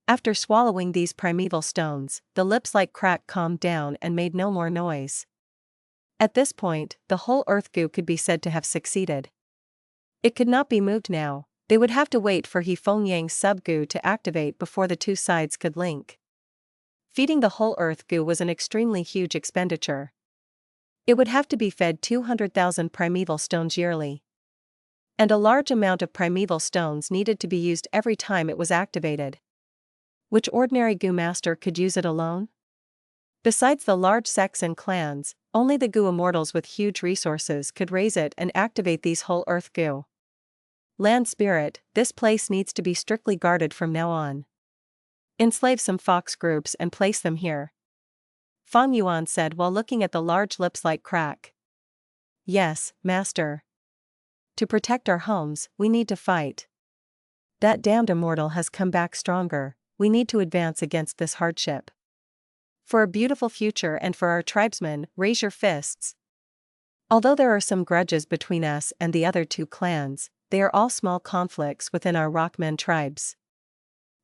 After swallowing these primeval stones, the lips-like crack calmed down and made no more noise. At this point, the whole earth Gu could be said to have succeeded. It could not be moved now. They would have to wait for He Feng Yang's sub-Gu to activate before the two sides could link. Feeding the whole earth Gu was an extremely huge expenditure. It would have to be fed 200,000 primeval stones yearly. And a large amount of primeval stones needed to be used every time it was activated. Which ordinary Gu master could use it alone? Besides the large sects and clans, only the Gu immortals with huge resources could raise it and activate these whole earth Gu. Land spirit, this place needs to be strictly guarded from now on. Enslave some fox groups and place them here. Fang Yuan said while looking at the large lips-like crack. Yes, master. To protect our homes, we need to fight. That damned immortal has come back stronger. We need to advance against this hardship. For a beautiful future and for our tribesmen, raise your fists. Although there are some grudges between us and the other 2 clans, they are all small conflicts within our Rockmen tribes.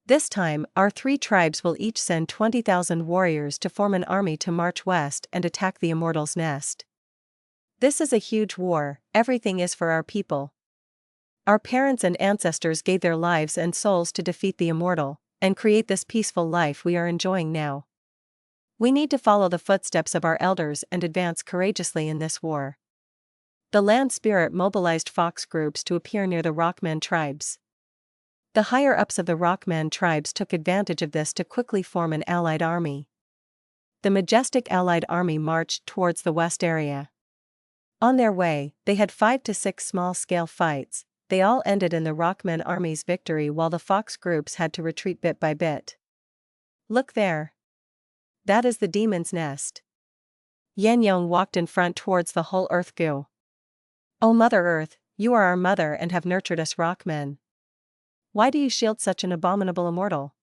This time, our 3 tribes will each send 20,000 warriors to form an army to march west and attack the Immortal's nest. This is a huge war, everything is for our people. Our parents and ancestors gave their lives and souls to defeat the Immortal, and create this peaceful life we are enjoying now. We need to follow the footsteps of our elders and advance courageously in this war. The land spirit mobilized fox groups to appear near the Rockmen tribes. The higher-ups of the Rockmen tribes took advantage of this to quickly form an allied army. The majestic allied army marched towards the west area. On their way, they had 5 to 6 small-scale fights. They all ended in the Rockmen army's victory while the fox groups had to retreat bit by bit. Look there. That is the demon's nest. Yan Yong walked in front towards the whole earth Gu. O Mother Earth, you are our mother and have nurtured us Rockmen. Why do you shield such an abominable immortal?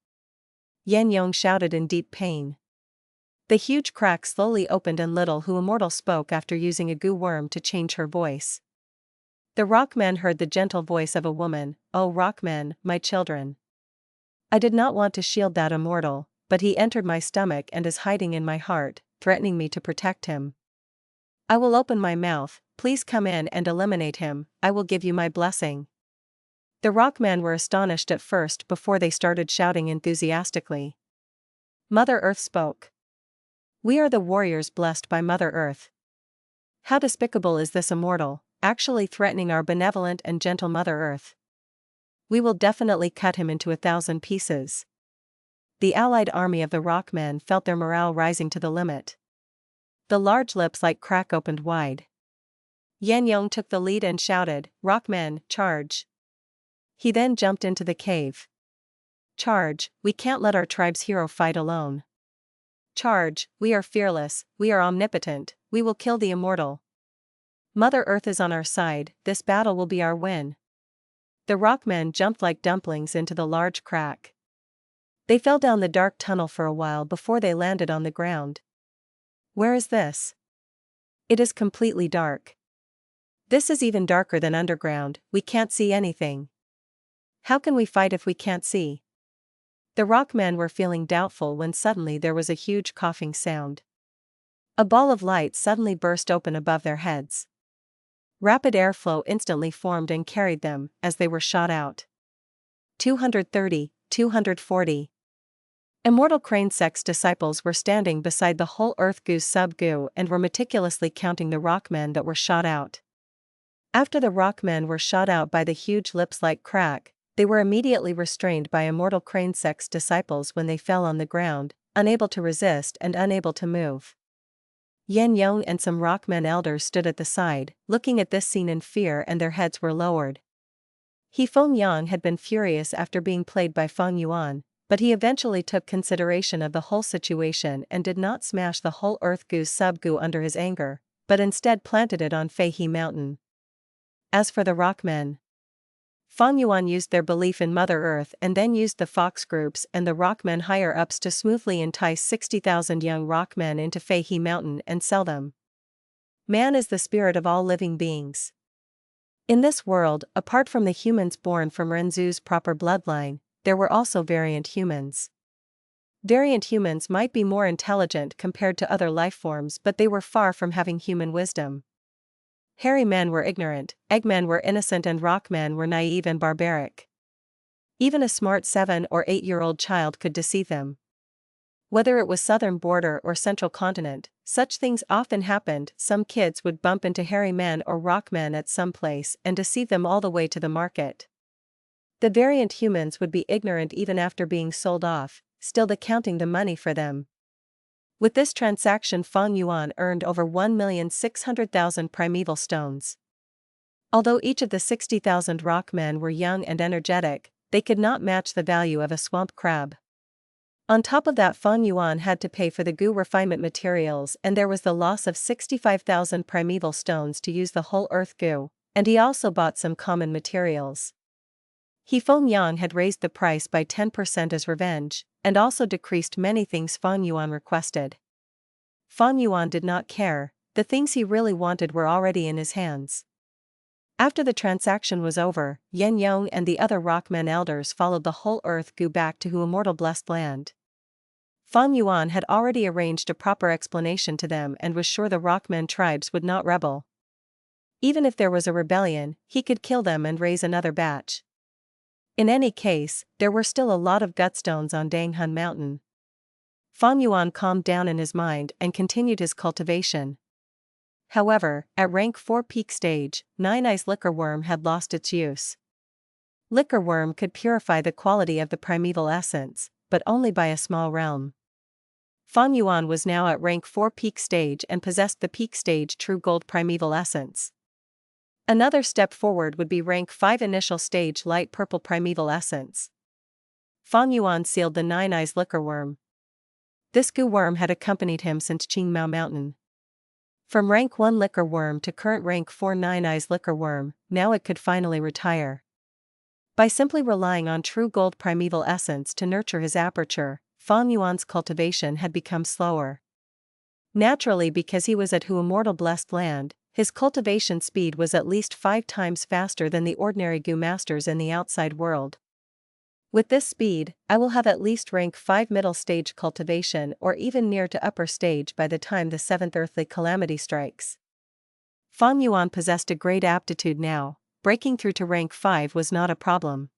Yan Yong shouted in deep pain. The huge crack slowly opened and Little Hu Immortal spoke after using a Gu worm to change her voice. The Rockmen heard the gentle voice of a woman. "Oh Rockmen, my children. I did not want to shield that immortal, but he entered my stomach and is hiding in my heart, threatening me to protect him. I will open my mouth, please come in and eliminate him, I will give you my blessing." The Rockmen were astonished at first before they started shouting enthusiastically. Mother Earth spoke. "We are the warriors blessed by Mother Earth. How despicable is this immortal, actually threatening our benevolent and gentle Mother Earth. We will definitely cut him into 1,000 pieces." The allied army of the Rockmen felt their morale rising to the limit. The large lips like crack opened wide. Yan Yong took the lead and shouted, "Rockmen, charge!" He then jumped into the cave. "Charge, we can't let our tribe's hero fight alone. Charge, we are fearless, we are omnipotent, we will kill the immortal. Mother Earth is on our side, this battle will be our win." The Rockmen jumped like dumplings into the large crack. They fell down the dark tunnel for a while before they landed on the ground. Where is this? It is completely dark. This is even darker than underground, we can't see anything. How can we fight if we can't see? The Rockmen were feeling doubtful when suddenly there was a huge coughing sound. A ball of light suddenly burst open above their heads. Rapid airflow instantly formed and carried them, as they were shot out. 230, 240. Immortal Crane Sect's disciples were standing beside the whole Earth Gu's sub-Gu and were meticulously counting the Rockmen that were shot out. After the Rockmen were shot out by the huge lips-like crack, they were immediately restrained by Immortal Crane Sect's disciples when they fell on the ground, unable to resist and unable to move. Yan Yong and some Rockmen elders stood at the side, looking at this scene in fear, and their heads were lowered. Feng Yang had been furious after being played by Fang Yuan, but he eventually took consideration of the whole situation and did not smash the whole Earth Gu's sub-Gu under his anger, but instead planted it on Fei He Mountain. As for the Rockmen, Fang Yuan used their belief in Mother Earth and then used the Fox groups and the Rockmen higher-ups to smoothly entice 60,000 young Rockmen into Fei He Mountain and sell them. Man is the spirit of all living beings. In this world, apart from the humans born from Renzu's proper bloodline, there were also variant humans. Variant humans might be more intelligent compared to other lifeforms, but they were far from having human wisdom. Hairy men were ignorant, eggmen were innocent, and Rockmen were naive and barbaric. Even a smart 7 or 8-year-old child could deceive them. Whether it was southern border or central continent, such things often happened. Some kids would bump into hairy men or Rockmen at some place and deceive them all the way to the market. The variant humans would be ignorant even after being sold off, still counting the money for them. With this transaction, Fang Yuan earned over 1,600,000 primeval stones. Although each of the 60,000 Rockmen were young and energetic, they could not match the value of a swamp crab. On top of that, Fang Yuan had to pay for the Gu refinement materials, and there was the loss of 65,000 primeval stones to use the whole Earth Gu, and he also bought some common materials. Feng Yang had raised the price by 10% as revenge, and also decreased many things Fang Yuan requested. Fang Yuan did not care, the things he really wanted were already in his hands. After the transaction was over, Yan Yong and the other Rockmen elders followed the whole Earth Gu back to Hu Immortal Blessed Land. Fang Yuan had already arranged a proper explanation to them and was sure the Rockmen tribes would not rebel. Even if there was a rebellion, he could kill them and raise another batch. In any case, there were still a lot of Gutstones on Danghun Mountain. Fang Yuan calmed down in his mind and continued his cultivation. However, at rank 4 peak stage, 9 Eyes Liquor Worm had lost its use. Liquor Worm could purify the quality of the primeval essence, but only by a small realm. Fang Yuan was now at rank 4 peak stage and possessed the peak stage True Gold primeval essence. Another step forward would be rank 5 initial stage Light Purple primeval essence. Fang Yuan sealed the 9 Eyes Liquor Worm. This Gu worm had accompanied him since Qingmao Mountain. From rank 1 liquor worm to current rank 4 9 eyes liquor worm, now it could finally retire. By simply relying on true gold primeval essence to nurture his aperture, Fang Yuan's cultivation had become slower. Naturally, because he was at Hu Immortal Blessed Land, his cultivation speed was at least 5 times faster than the ordinary Gu masters in the outside world. With this speed, I will have at least rank 5 middle stage cultivation or even near to upper stage by the time the 7th earthly calamity strikes. Fang Yuan possessed a great aptitude now. Breaking through to rank 5 was not a problem.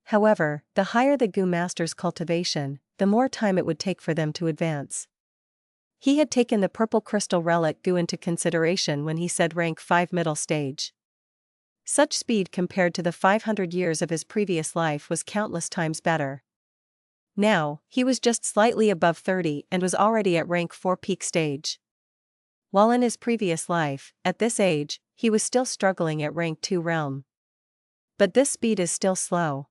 However, the higher the Gu master's cultivation, the more time it would take for them to advance. He had taken the purple crystal relic Gu into consideration when he said rank 5 middle stage. Such speed compared to the 500 years of his previous life was countless times better. Now, he was just slightly above 30 and was already at rank 4 peak stage. While in his previous life, at this age, he was still struggling at rank 2 realm. But this speed is still slow.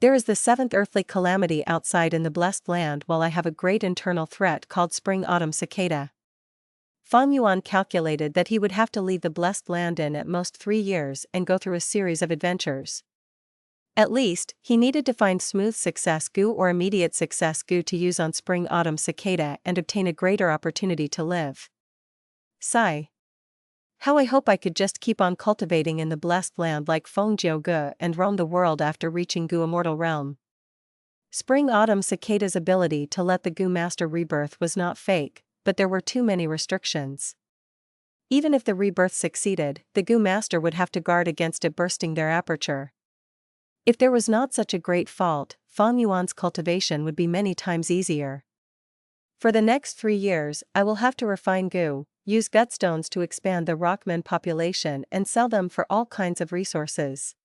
There is the 7th earthly calamity outside in the blessed land while I have a great internal threat called spring-autumn cicada. Fang Yuan calculated that he would have to leave the blessed land in at most 3 years and go through a series of adventures. At least, he needed to find smooth success Gu or immediate success Gu to use on spring-autumn cicada and obtain a greater opportunity to live. Sigh. How I hope I could just keep on cultivating in the blessed land like Feng Jiu Ge and roam the world after reaching Gu Immortal Realm. Spring-autumn cicada's ability to let the Gu master rebirth was not fake, but there were too many restrictions. Even if the rebirth succeeded, the Gu master would have to guard against it bursting their aperture. If there was not such a great fault, Fang Yuan's cultivation would be many times easier. For the next 3 years, I will have to refine Gu, use Gutstones to expand the Rockmen population and sell them for all kinds of resources.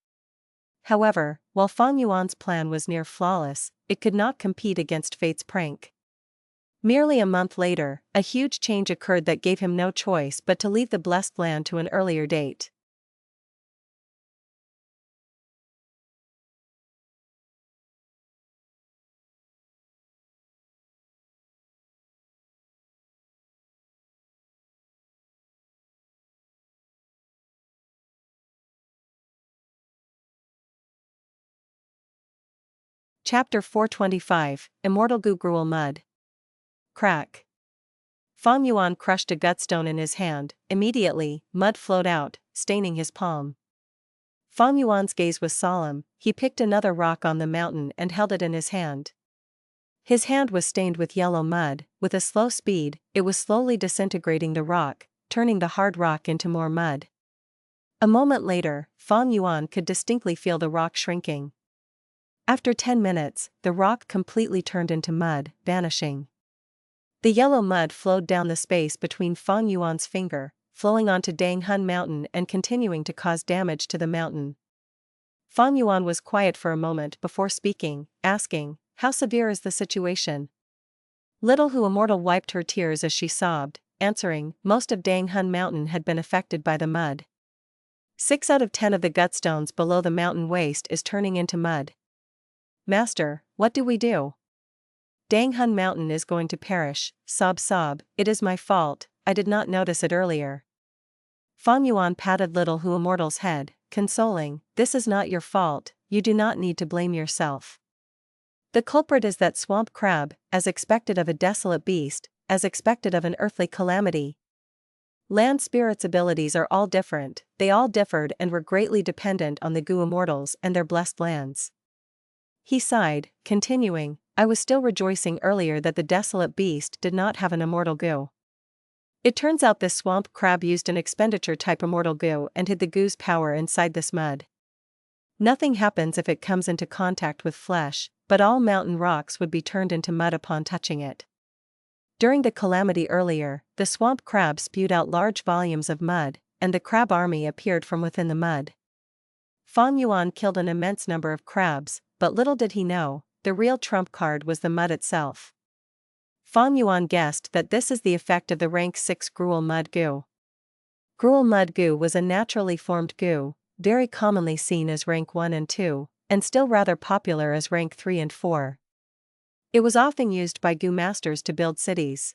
However, while Fang Yuan's plan was near flawless, it could not compete against fate's prank. Merely a month later, a huge change occurred that gave him no choice but to leave the blessed land to an earlier date. Chapter 425, Immortal Gu Gruel Mud. Crack. Fang Yuan crushed a gutstone in his hand. Immediately, mud flowed out, staining his palm. Fang Yuan's gaze was solemn. He picked another rock on the mountain and held it in his hand. His hand was stained with yellow mud. With a slow speed, it was slowly disintegrating the rock, turning the hard rock into more mud. A moment later, Fang Yuan could distinctly feel the rock shrinking. After 10 minutes, the rock completely turned into mud, vanishing. The yellow mud flowed down the space between Fang Yuan's finger, flowing onto Dang Hun Mountain and continuing to cause damage to the mountain. Fang Yuan was quiet for a moment before speaking, asking, "How severe is the situation?" Little Hu Immortal wiped her tears as she sobbed, answering, "Most of Dang Hun Mountain had been affected by the mud. 6 out of 10 of the gutstones below the mountain waist is turning into mud. Master, what do we do? Dang Hun Mountain is going to perish." Sob. "It is my fault, I did not notice it earlier." Fang Yuan patted little Hu Immortal's head, consoling, "This is not your fault, you do not need to blame yourself. The culprit is that swamp crab, as expected of a desolate beast, as expected of an earthly calamity. Land spirits' abilities are all different, they all differed and were greatly dependent on the Gu Immortals and their blessed lands." He sighed, continuing, "I was still rejoicing earlier that the desolate beast did not have an immortal Gu. It turns out this swamp crab used an expenditure type immortal Gu and hid the Gu's power inside this mud. Nothing happens if it comes into contact with flesh, but all mountain rocks would be turned into mud upon touching it. During the calamity earlier, the swamp crab spewed out large volumes of mud, and the crab army appeared from within the mud. Fang Yuan killed an immense number of crabs, but little did he know, the real trump card was the mud itself. Fang Yuan guessed that this is the effect of the rank 6 Gruel Mud Gu. Gruel Mud Gu was a naturally formed Gu, very commonly seen as rank 1 and 2, and still rather popular as rank 3 and 4. It was often used by Gu masters to build cities.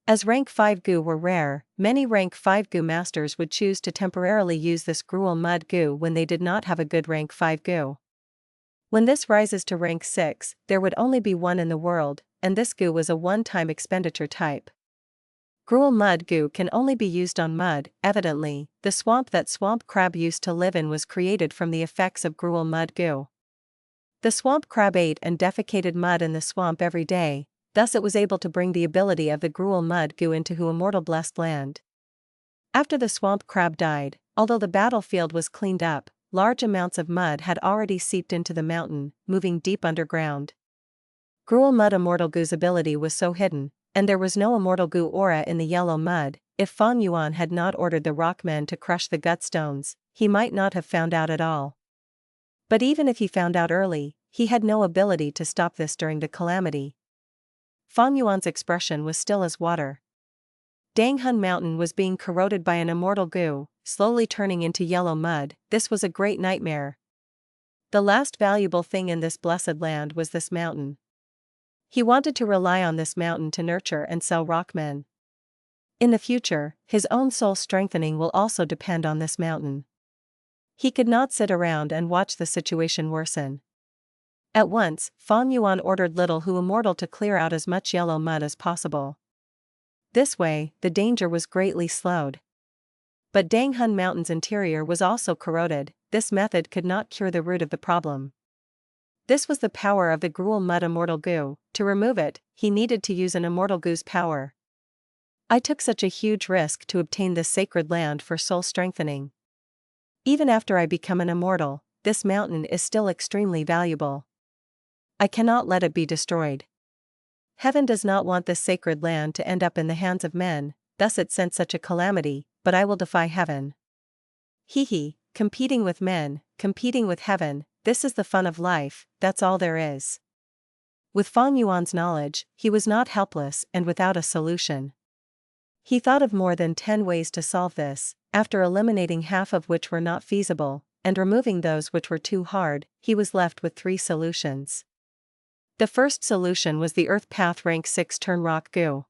As rank 5 Gu were rare, many rank 5 Gu masters would choose to temporarily use this Gruel Mud Gu when they did not have a good rank 5 Gu. When this rises to rank 6, there would only be one in the world, and this Gu was a one-time expenditure type. Gruel Mud Gu can only be used on mud. Evidently, the swamp that swamp crab used to live in was created from the effects of Gruel Mud Gu. The swamp crab ate and defecated mud in the swamp every day, thus it was able to bring the ability of the Gruel Mud Gu into Hu Immortal Blessed Land. After the swamp crab died, although the battlefield was cleaned up, large amounts of mud had already seeped into the mountain, moving deep underground. Gruel Mud Immortal Gu's ability was so hidden, and there was no Immortal Gu aura in the yellow mud. If Fang Yuan had not ordered the Rockmen to crush the Gutstones, he might not have found out at all. But even if he found out early, he had no ability to stop this during the Calamity. Fang Yuan's expression was still as water. Danghun Mountain was being corroded by an Immortal Gu, slowly turning into yellow mud. This was a great nightmare. The last valuable thing in this blessed land was this mountain. He wanted to rely on this mountain to nurture and sell Rockmen. In the future, his own soul strengthening will also depend on this mountain. He could not sit around and watch the situation worsen. At once, Fang Yuan ordered Little Hu Immortal to clear out as much yellow mud as possible. This way, the danger was greatly slowed. But Danghun Mountain's interior was also corroded. This method could not cure the root of the problem. This was the power of the Gruel Mud Immortal Gu. To remove it, he needed to use an Immortal Gu's power. I took such a huge risk to obtain this sacred land for soul strengthening. Even after I become an immortal, this mountain is still extremely valuable. I cannot let it be destroyed. Heaven does not want this sacred land to end up in the hands of men, thus it sent such a calamity, but I will defy heaven. Competing with men, competing with heaven, this is the fun of life, that's all there is. With Fang Yuan's knowledge, he was not helpless and without a solution. He thought of more than 10 ways to solve this, after eliminating half of which were not feasible, and removing those which were too hard, he was left with 3 solutions. The first solution was the Earth Path rank 6 Turn Rock Gu.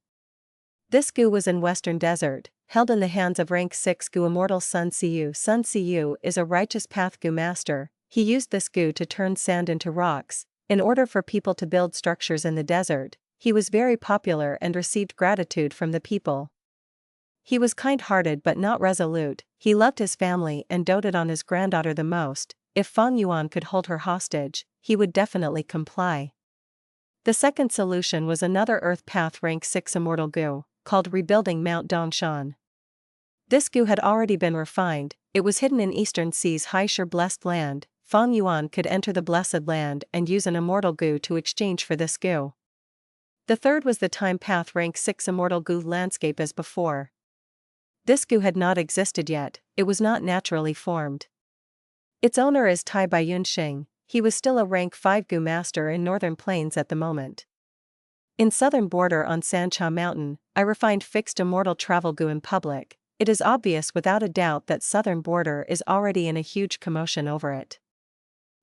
This Gu was in Western Desert, held in the hands of rank 6 Gu Immortal Sun Siyu. Sun Siyu is a righteous path Gu master. He used this Gu to turn sand into rocks, in order for people to build structures in the desert. He was very popular and received gratitude from the people. He was kind-hearted but not resolute. He loved his family and doted on his granddaughter the most. If Fang Yuan could hold her hostage, he would definitely comply. The second solution was another Earth Path rank 6 Immortal Gu, called Rebuilding Mount Dongshan. This Gu had already been refined. It was hidden in Eastern Sea's Haishur Blessed Land. Fang Yuan could enter the Blessed Land and use an Immortal Gu to exchange for this Gu. The third was the Time Path rank 6 Immortal Gu landscape as before. This Gu had not existed yet, it was not naturally formed. Its owner is Tai Bai Yunxing. He was still a rank 5 Gu master in Northern Plains at the moment. In Southern Border on Sancha Mountain, I refined fixed Immortal Travel Gu in public. It is obvious without a doubt that Southern Border is already in a huge commotion over it.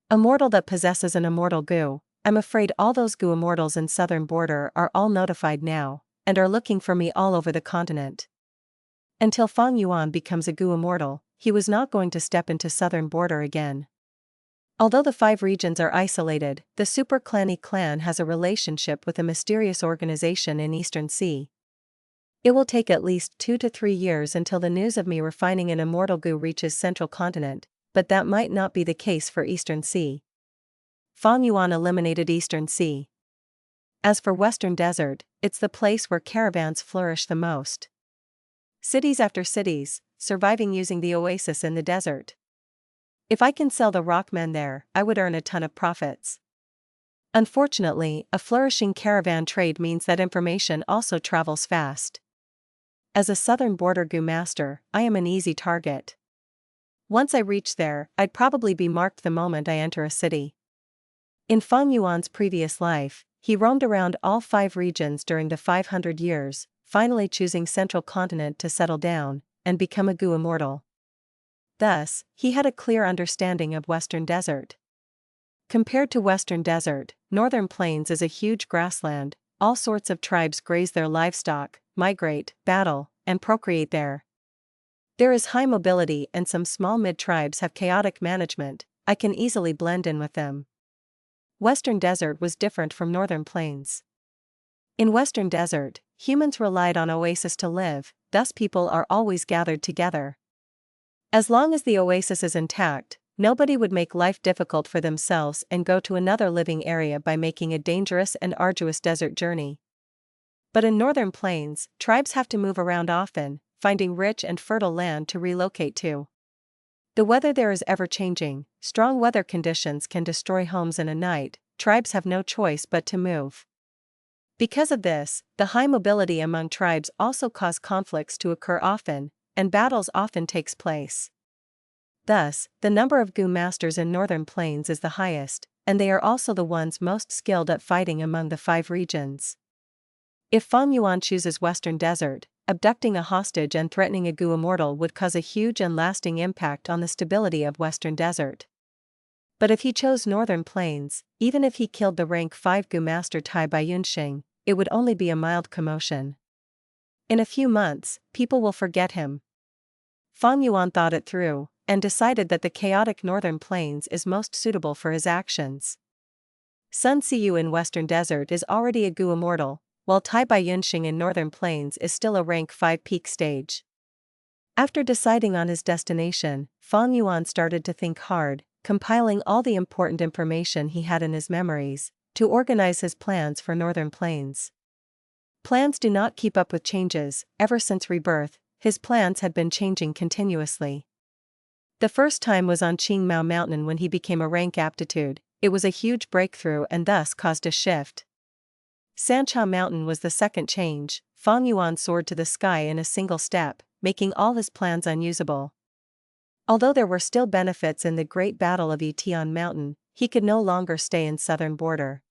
Immortal that possesses an Immortal Gu. I'm afraid all those Gu Immortals in Southern Border are all notified now, and are looking for me all over the continent. Until Fang Yuan becomes a Gu Immortal, he was not going to step into Southern Border again. Although the 5 regions are isolated, the Super Clanny clan has a relationship with a mysterious organization in Eastern Sea. It will take at least 2 to 3 years until the news of me refining an Immortal Gu reaches Central Continent, but that might not be the case for Eastern Sea. Fang Yuan eliminated Eastern Sea. As for Western Desert, it's the place where caravans flourish the most. Cities after cities, surviving using the oasis in the desert. If I can sell the Rockmen there, I would earn a ton of profits. Unfortunately, a flourishing caravan trade means that information also travels fast. As a Southern Border Gu master, I am an easy target. Once I reach there, I'd probably be marked the moment I enter a city. In Fang Yuan's previous life, he roamed around all 5 regions during the 500 years, finally choosing Central Continent to settle down and become a Gu Immortal. Thus, he had a clear understanding of Western Desert. Compared to Western Desert, Northern Plains is a huge grassland. All sorts of tribes graze their livestock. migrate, battle, and procreate there. There is high mobility and some small mid-tribes have chaotic management. I can easily blend in with them. Western Desert was different from Northern Plains. In Western Desert, humans relied on oasis to live, thus people are always gathered together. As long as the oasis is intact, nobody would make life difficult for themselves and go to another living area by making a dangerous and arduous desert journey. But in Northern Plains, tribes have to move around often, finding rich and fertile land to relocate to. The weather there is ever-changing, strong weather conditions can destroy homes in a night, tribes have no choice but to move. Because of this, the high mobility among tribes also cause conflicts to occur often, and battles often takes place. Thus, the number of Gu masters in Northern Plains is the highest, and they are also the ones most skilled at fighting among the 5 regions. If Fang Yuan chooses Western Desert, abducting a hostage and threatening a Gu immortal would cause a huge and lasting impact on the stability of Western Desert. But if he chose Northern Plains, even if he killed the rank 5 Gu master Bai Yunxing, it would only be a mild commotion. In a few months, people will forget him. Fang Yuan thought it through, and decided that the chaotic Northern Plains is most suitable for his actions. Sun Siyu in Western Desert is already a Gu immortal, while Bai Yunxing in Northern Plains is still a rank 5 peak stage. After deciding on his destination, Fang Yuan started to think hard, compiling all the important information he had in his memories, to organize his plans for Northern Plains. Plans do not keep up with changes. Ever since rebirth, his plans had been changing continuously. The first time was on Qingmao Mountain when he became a rank aptitude. It was a huge breakthrough and thus caused a shift. Sancha Mountain was the second change. Fang Yuan soared to the sky in a single step, making all his plans unusable. Although there were still benefits in the Great Battle of Yitian Mountain, he could no longer stay in southern border.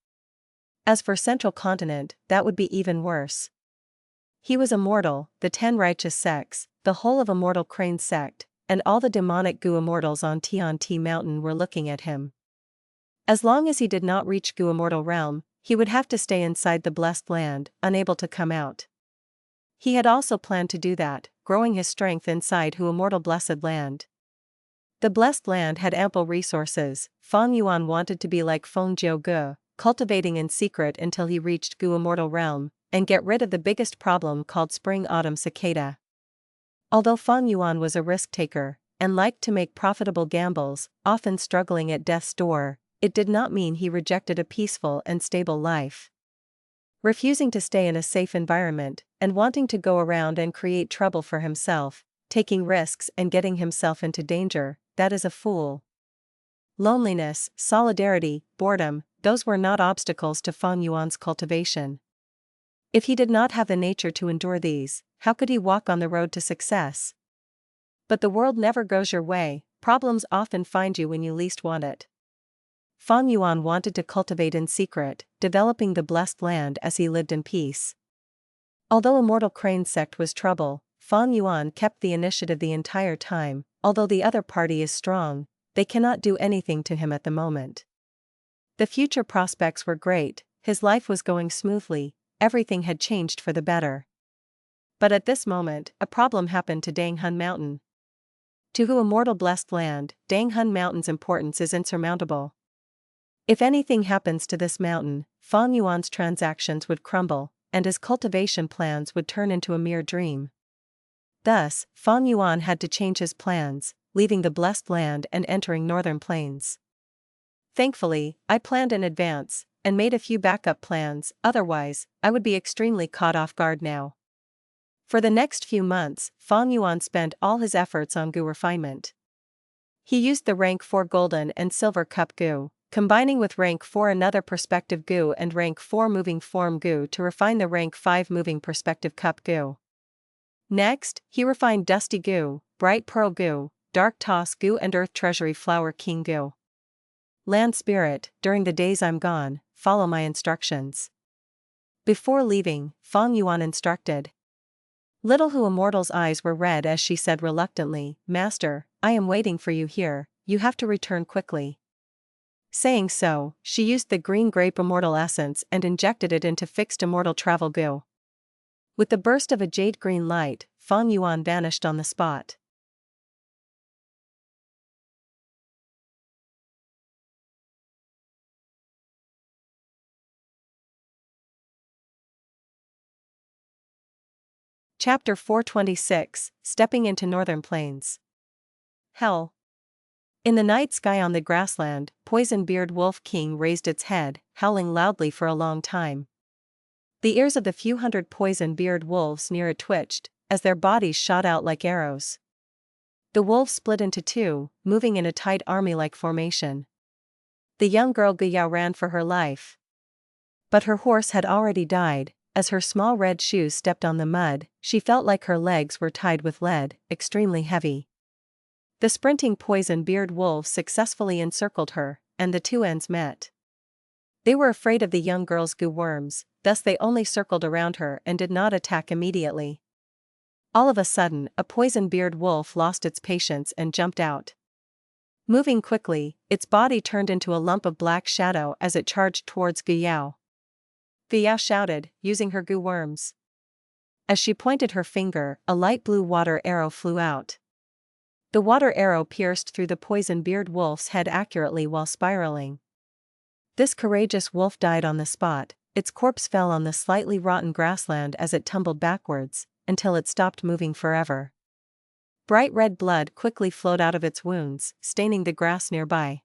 As for Central Continent, that would be even worse. He was immortal, the 10 righteous sects, the whole of Immortal Crane's sect, and all the demonic Gu immortals on Tianti Mountain were looking at him. As long as he did not reach Gu immortal realm, he would have to stay inside the blessed land, unable to come out. He had also planned to do that, growing his strength inside Hu immortal blessed land. The blessed land had ample resources. Fang Yuan wanted to be like Feng Jiu Ge, cultivating in secret until he reached Gu immortal realm, and get rid of the biggest problem called spring-autumn cicada. Although Fang Yuan was a risk-taker, and liked to make profitable gambles, often struggling at death's door, it did not mean he rejected a peaceful and stable life. Refusing to stay in a safe environment, and wanting to go around and create trouble for himself, taking risks and getting himself into danger, that is a fool. Loneliness, solidarity, boredom, those were not obstacles to Fang Yuan's cultivation. If he did not have the nature to endure these, how could he walk on the road to success? But the world never goes your way, problems often find you when you least want it. Fang Yuan wanted to cultivate in secret, developing the blessed land as he lived in peace. Although Immortal Crane's sect was trouble, Fang Yuan kept the initiative the entire time. Although the other party is strong, they cannot do anything to him at the moment. The future prospects were great, his life was going smoothly, everything had changed for the better. But at this moment, a problem happened to Danghun Mountain. To Hu immortal blessed land, Danghun Mountain's importance is insurmountable. If anything happens to this mountain, Fang Yuan's transactions would crumble, and his cultivation plans would turn into a mere dream. Thus, Fang Yuan had to change his plans, leaving the blessed land and entering Northern Plains. Thankfully, I planned in advance, and made a few backup plans, otherwise, I would be extremely caught off guard now. For the next few months, Fang Yuan spent all his efforts on Gu refinement. He used the rank 4 Golden and Silver Cup Gu, combining with rank 4 another Perspective Gu and rank 4 Moving Form Gu to refine the rank 5 Moving Perspective Cup Gu. Next, he refined Dusty Gu, Bright Pearl Gu, Dark Toss Gu and Earth Treasury Flower King Gu. Land Spirit, during the days I'm gone, follow my instructions. Before leaving, Fang Yuan instructed. Little Hu Immortal's eyes were red as she said reluctantly, Master, I am waiting for you here, you have to return quickly. Saying so, she used the green grape immortal essence and injected it into fixed immortal travel Gu. With the burst of a jade-green light, Fang Yuan vanished on the spot. Chapter 426, Stepping into Northern Plains. Hell. In the night sky on the grassland, Poison-Beard Wolf King raised its head, howling loudly for a long time. The ears of the few hundred poison-beard wolves near it twitched, as their bodies shot out like arrows. The wolves split into two, moving in a tight army-like formation. The young girl Guyao ran for her life. But her horse had already died. As her small red shoes stepped on the mud, she felt like her legs were tied with lead, extremely heavy. The sprinting poison-beard wolves successfully encircled her, and the two ends met. They were afraid of the young girl's goo worms, thus they only circled around her and did not attack immediately. All of a sudden, a poison-beard wolf lost its patience and jumped out. Moving quickly, its body turned into a lump of black shadow as it charged towards Guyao. Guyao shouted, using her goo worms. As she pointed her finger, a light blue water arrow flew out. The water arrow pierced through the poison-beard wolf's head accurately while spiraling. This courageous wolf died on the spot. Its corpse fell on the slightly rotten grassland as it tumbled backwards, until it stopped moving forever. Bright red blood quickly flowed out of its wounds, staining the grass nearby.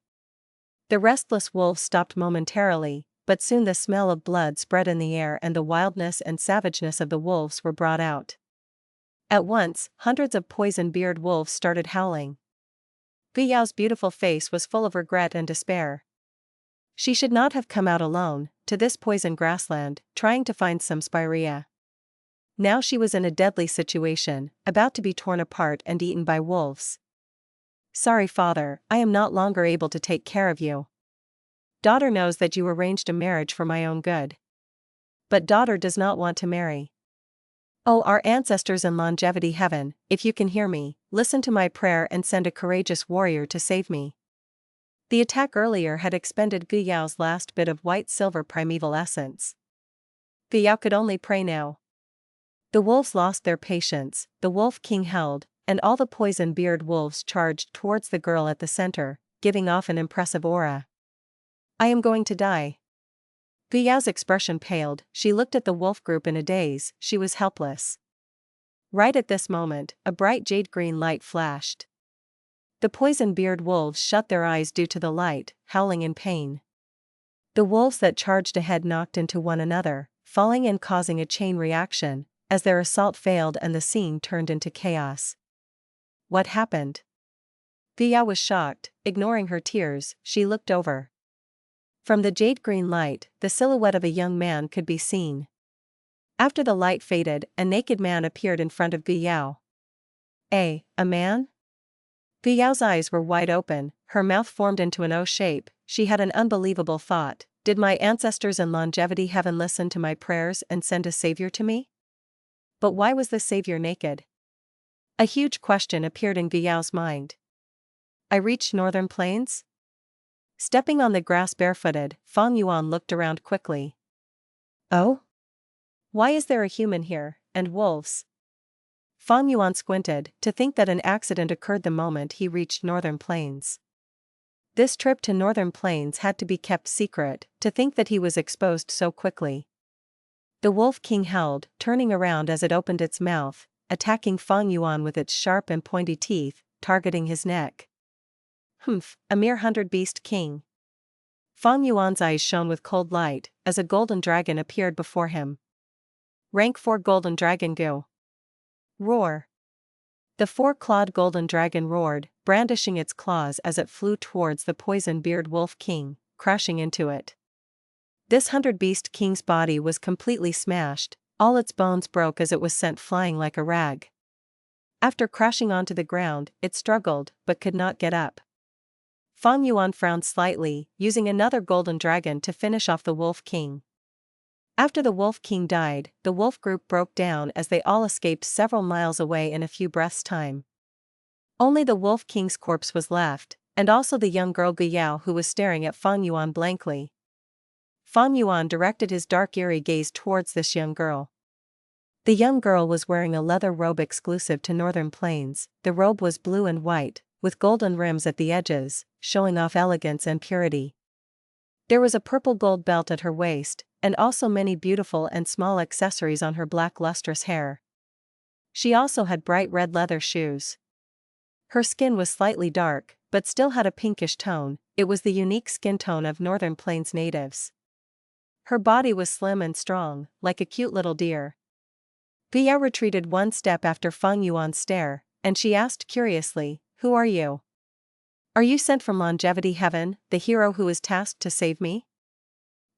The restless wolf stopped momentarily, but soon the smell of blood spread in the air and the wildness and savageness of the wolves were brought out. At once, hundreds of poison-beard wolves started howling. Guyao's beautiful face was full of regret and despair. She should not have come out alone, to this poison grassland, trying to find some spirea. Now she was in a deadly situation, about to be torn apart and eaten by wolves. Sorry, father, I am not longer able to take care of you. Daughter knows that you arranged a marriage for my own good. But daughter does not want to marry. Oh, our ancestors in longevity heaven, if you can hear me, listen to my prayer and send a courageous warrior to save me. The attack earlier had expended Guyao's last bit of white-silver primeval essence. Guyao could only pray now. The wolves lost their patience, the Wolf King held, and all the poison-beard wolves charged towards the girl at the center, giving off an impressive aura. I am going to die. Guyao's expression paled, she looked at the wolf group in a daze, she was helpless. Right at this moment, a bright jade-green light flashed. The poison-beard wolves shut their eyes due to the light, howling in pain. The wolves that charged ahead knocked into one another, falling and causing a chain reaction, as their assault failed and the scene turned into chaos. What happened? Guyao was shocked, ignoring her tears, she looked over. From the jade-green light, the silhouette of a young man could be seen. After the light faded, a naked man appeared in front of Guyao. A man? Guyao's eyes were wide open, her mouth formed into an O shape. She had an unbelievable thought. Did my ancestors in longevity heaven listen to my prayers and send a savior to me? But why was the savior naked? A huge question appeared in Guyao's mind. I reached northern plains? Stepping on the grass barefooted, Fang Yuan looked around quickly. Oh? Why is there a human here, and wolves? Fang Yuan squinted, to think that an accident occurred the moment he reached northern plains. This trip to northern plains had to be kept secret, to think that he was exposed so quickly. The Wolf King howled, turning around as it opened its mouth, attacking Fang Yuan with its sharp and pointy teeth, targeting his neck. Humph, a mere 100-beast king. Fang Yuan's eyes shone with cold light, as a golden dragon appeared before him. Rank 4 Golden Dragon Gu. Roar. The 4-clawed golden dragon roared, brandishing its claws as it flew towards the poison-beard Wolf King, crashing into it. This 100-beast king's body was completely smashed, all its bones broke as it was sent flying like a rag. After crashing onto the ground, it struggled, but could not get up. Fang Yuan frowned slightly, using another golden dragon to finish off the Wolf King. After the Wolf King died, the wolf group broke down as they all escaped several miles away in a few breaths' time. Only the Wolf King's corpse was left, and also the young girl Guyao who was staring at Fang Yuan blankly. Fang Yuan directed his dark eerie gaze towards this young girl. The young girl was wearing a leather robe exclusive to Northern Plains. The robe was blue and white, with golden rims at the edges, showing off elegance and purity. There was a purple gold belt at her waist, and also many beautiful and small accessories on her black lustrous hair. She also had bright red leather shoes. Her skin was slightly dark, but still had a pinkish tone. It was the unique skin tone of Northern Plains natives. Her body was slim and strong, like a cute little deer. Guya retreated one step after Fang Yuan's stare, and she asked curiously, "Who are you? Are you sent from Longevity Heaven, the hero who is tasked to save me?"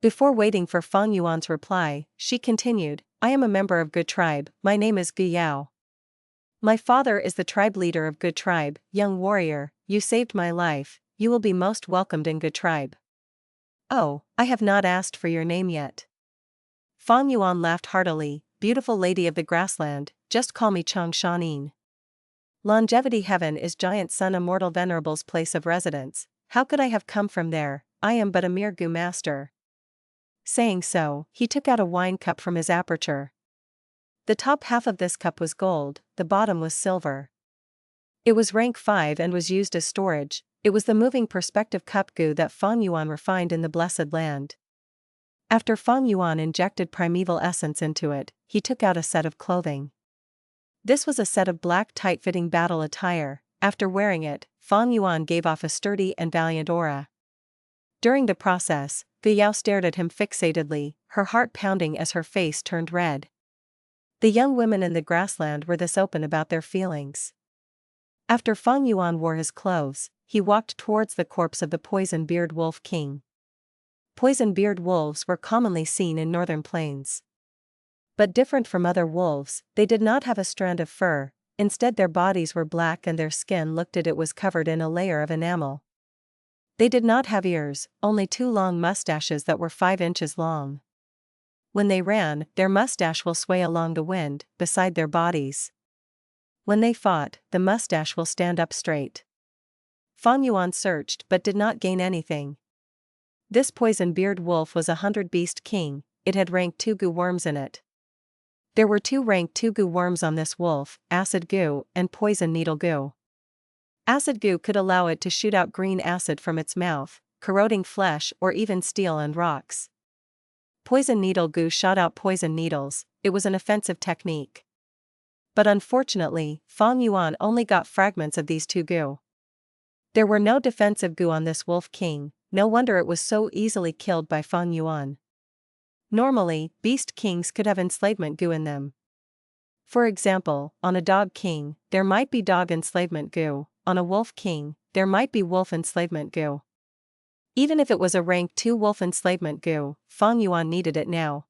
Before waiting for Fang Yuan's reply, she continued, "I am a member of Gu tribe, my name is Gu Yao. My father is the tribe leader of Gu tribe. Young warrior, you saved my life, you will be most welcomed in Gu tribe." "Oh, I have not asked for your name yet." Fang Yuan laughed heartily, "Beautiful lady of the grassland, just call me Chang Shan Yin. Longevity Heaven is Giant Sun Immortal Venerable's place of residence. How could I have come from there? I am but a mere Gu master." Saying so, he took out a wine cup from his aperture. The top half of this cup was gold, the bottom was silver. It was rank 5 and was used as storage. It was the moving perspective cup Gu that Fang Yuan refined in the Blessed Land. After Fang Yuan injected primeval essence into it, he took out a set of clothing. This was a set of black tight-fitting battle attire. After wearing it, Fang Yuan gave off a sturdy and valiant aura. During the process, Gu Yao stared at him fixatedly, her heart pounding as her face turned red. The young women in the grassland were this open about their feelings. After Fang Yuan wore his clothes, he walked towards the corpse of the poison-beard wolf king. Poison-beard wolves were commonly seen in Northern Plains. But different from other wolves, they did not have a strand of fur. Instead their bodies were black and their skin looked as it was covered in a layer of enamel. They did not have ears, only 2 long mustaches that were 5 inches long. When they ran, their mustache will sway along the wind, beside their bodies. When they fought, the mustache will stand up straight. Fang Yuan searched but did not gain anything. This poison-beard wolf was a 100-beast king. It had rank 2 Gu worms in it. There were 2 rank 2 Gu worms on this wolf, Acid Gu and Poison Needle Gu. Acid Gu could allow it to shoot out green acid from its mouth, corroding flesh or even steel and rocks. Poison Needle Gu shot out poison needles. It was an offensive technique. But unfortunately, Fang Yuan only got fragments of these 2 Gu. There were no defensive Gu on this wolf king. No wonder it was so easily killed by Fang Yuan. Normally, beast kings could have enslavement Gu in them. For example, on a dog king, there might be dog enslavement Gu. On a wolf king, there might be wolf enslavement Gu. Even if it was a rank 2 wolf enslavement Gu, Fang Yuan needed it now.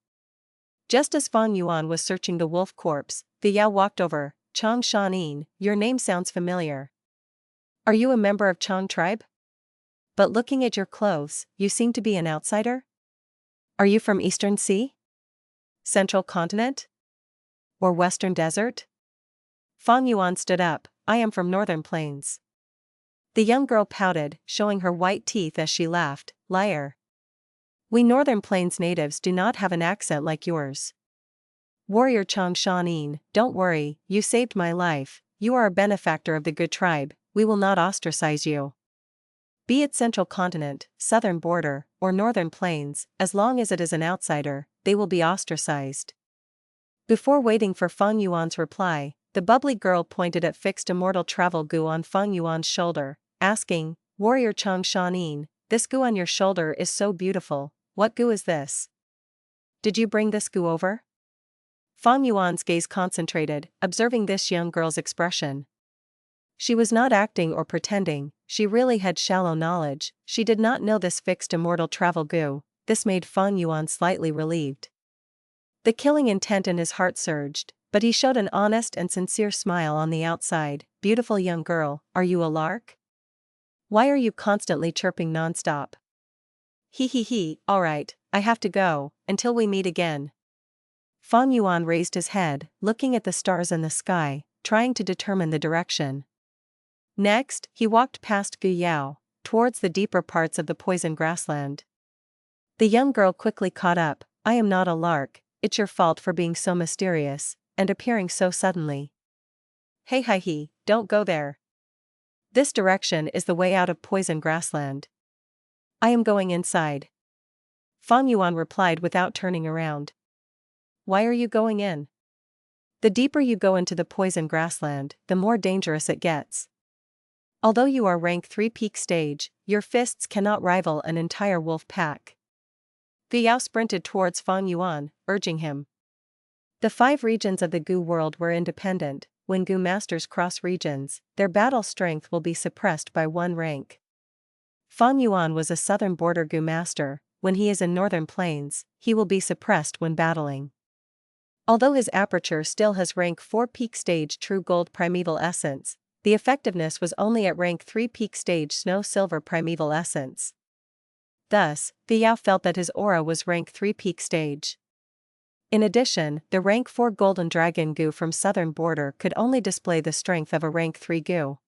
Just as Fang Yuan was searching the wolf corpse, Gu Yao walked over. "Chang Shan Yin, your name sounds familiar. Are you a member of Chang tribe? But looking at your clothes, you seem to be an outsider? Are you from Eastern Sea? Central Continent? Or Western Desert?" Fang Yuan stood up. "I am from Northern Plains." The young girl pouted, showing her white teeth as she laughed. "Liar. We Northern Plains natives do not have an accent like yours. Warrior Chang Shan Yin, don't worry, you saved my life, you are a benefactor of the Gu tribe, we will not ostracize you. Be it Central Continent, Southern Border, or Northern Plains, as long as it is an outsider, they will be ostracized." Before waiting for Fang Yuan's reply, the bubbly girl pointed at fixed Immortal Travel Gu on Fang Yuan's shoulder, asking, "Warrior Chang Shan Yin, this Gu on your shoulder is so beautiful, what Gu is this? Did you bring this Gu over?" Fang Yuan's gaze concentrated, observing this young girl's expression. She was not acting or pretending, she really had shallow knowledge. She did not know this fixed Immortal Travel Gu. This made Fang Yuan slightly relieved. The killing intent in his heart surged, but he showed an honest and sincere smile on the outside. "Beautiful young girl, are you a lark? Why are you constantly chirping nonstop?" He, alright, I have to go, until we meet again." Fang Yuan raised his head, looking at the stars in the sky, trying to determine the direction. Next, he walked past Gu Yao, towards the deeper parts of the poison grassland. The young girl quickly caught up. "I am not a lark, it's your fault for being so mysterious. and appearing so suddenly. Hey hi, don't go there. This direction is the way out of poison grassland. I am going inside. Fang Yuan replied without turning around. Why are you going in? The deeper you go into the poison grassland, the more dangerous it gets. Although you are rank 3 peak stage, your fists cannot rival an entire wolf pack. Gu Yao sprinted towards Fang Yuan, urging him. The 5 regions of the Gu world were independent. When Gu masters cross regions, their battle strength will be suppressed by 1 rank. Fang Yuan was a southern border Gu master. When he is in northern plains, he will be suppressed when battling. Although his aperture still has rank 4 peak stage true gold primeval essence, the effectiveness was only at rank 3 peak stage snow silver primeval essence. Thus, Gu Yao felt that his aura was rank 3 peak stage. In addition, the rank 4 golden dragon Gu from southern border could only display the strength of a rank 3 Gu.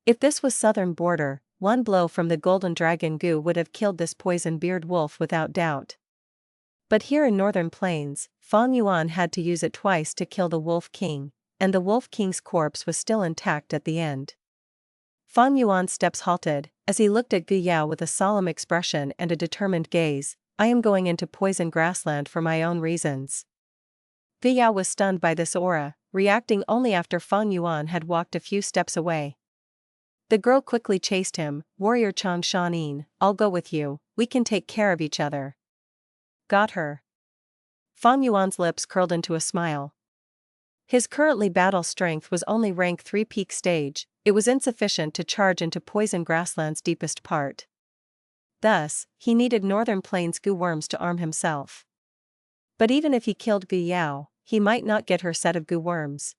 If this was southern border, 1 blow from the golden dragon Gu would have killed this poison-beard wolf without doubt. But here in northern plains, Fang Yuan had to use it twice to kill the Wolf King, and the Wolf King's corpse was still intact at the end. Fang Yuan's steps halted, as he looked at Gu Yao with a solemn expression and a determined gaze. I am going into poison grassland for my own reasons. Gu Yao was stunned by this aura, reacting only after Fang Yuan had walked a few steps away. The girl quickly chased him. Warrior Chang Shan Yin, I'll go with you, we can take care of each other. Got her. Fang Yuan's lips curled into a smile. His currently battle strength was only rank 3 peak stage. It was insufficient to charge into poison grassland's deepest part. Thus, he needed northern plains Gu worms to arm himself. But even if he killed Gu Yao, he might not get her set of Gu worms.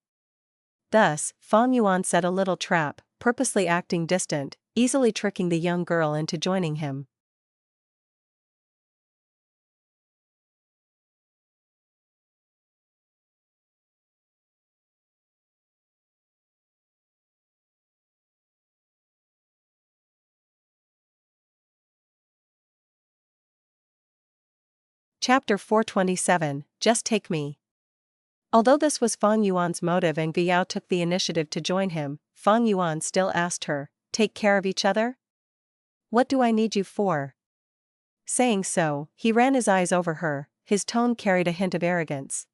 Thus, Fang Yuan set a little trap, purposely acting distant, easily tricking the young girl into joining him. Chapter 427, Just Take Me. Although this was Fang Yuan's motive and Gu Yao took the initiative to join him, Fang Yuan still asked her, take care of each other? What do I need you for? Saying so, he ran his eyes over her, his tone carried a hint of arrogance.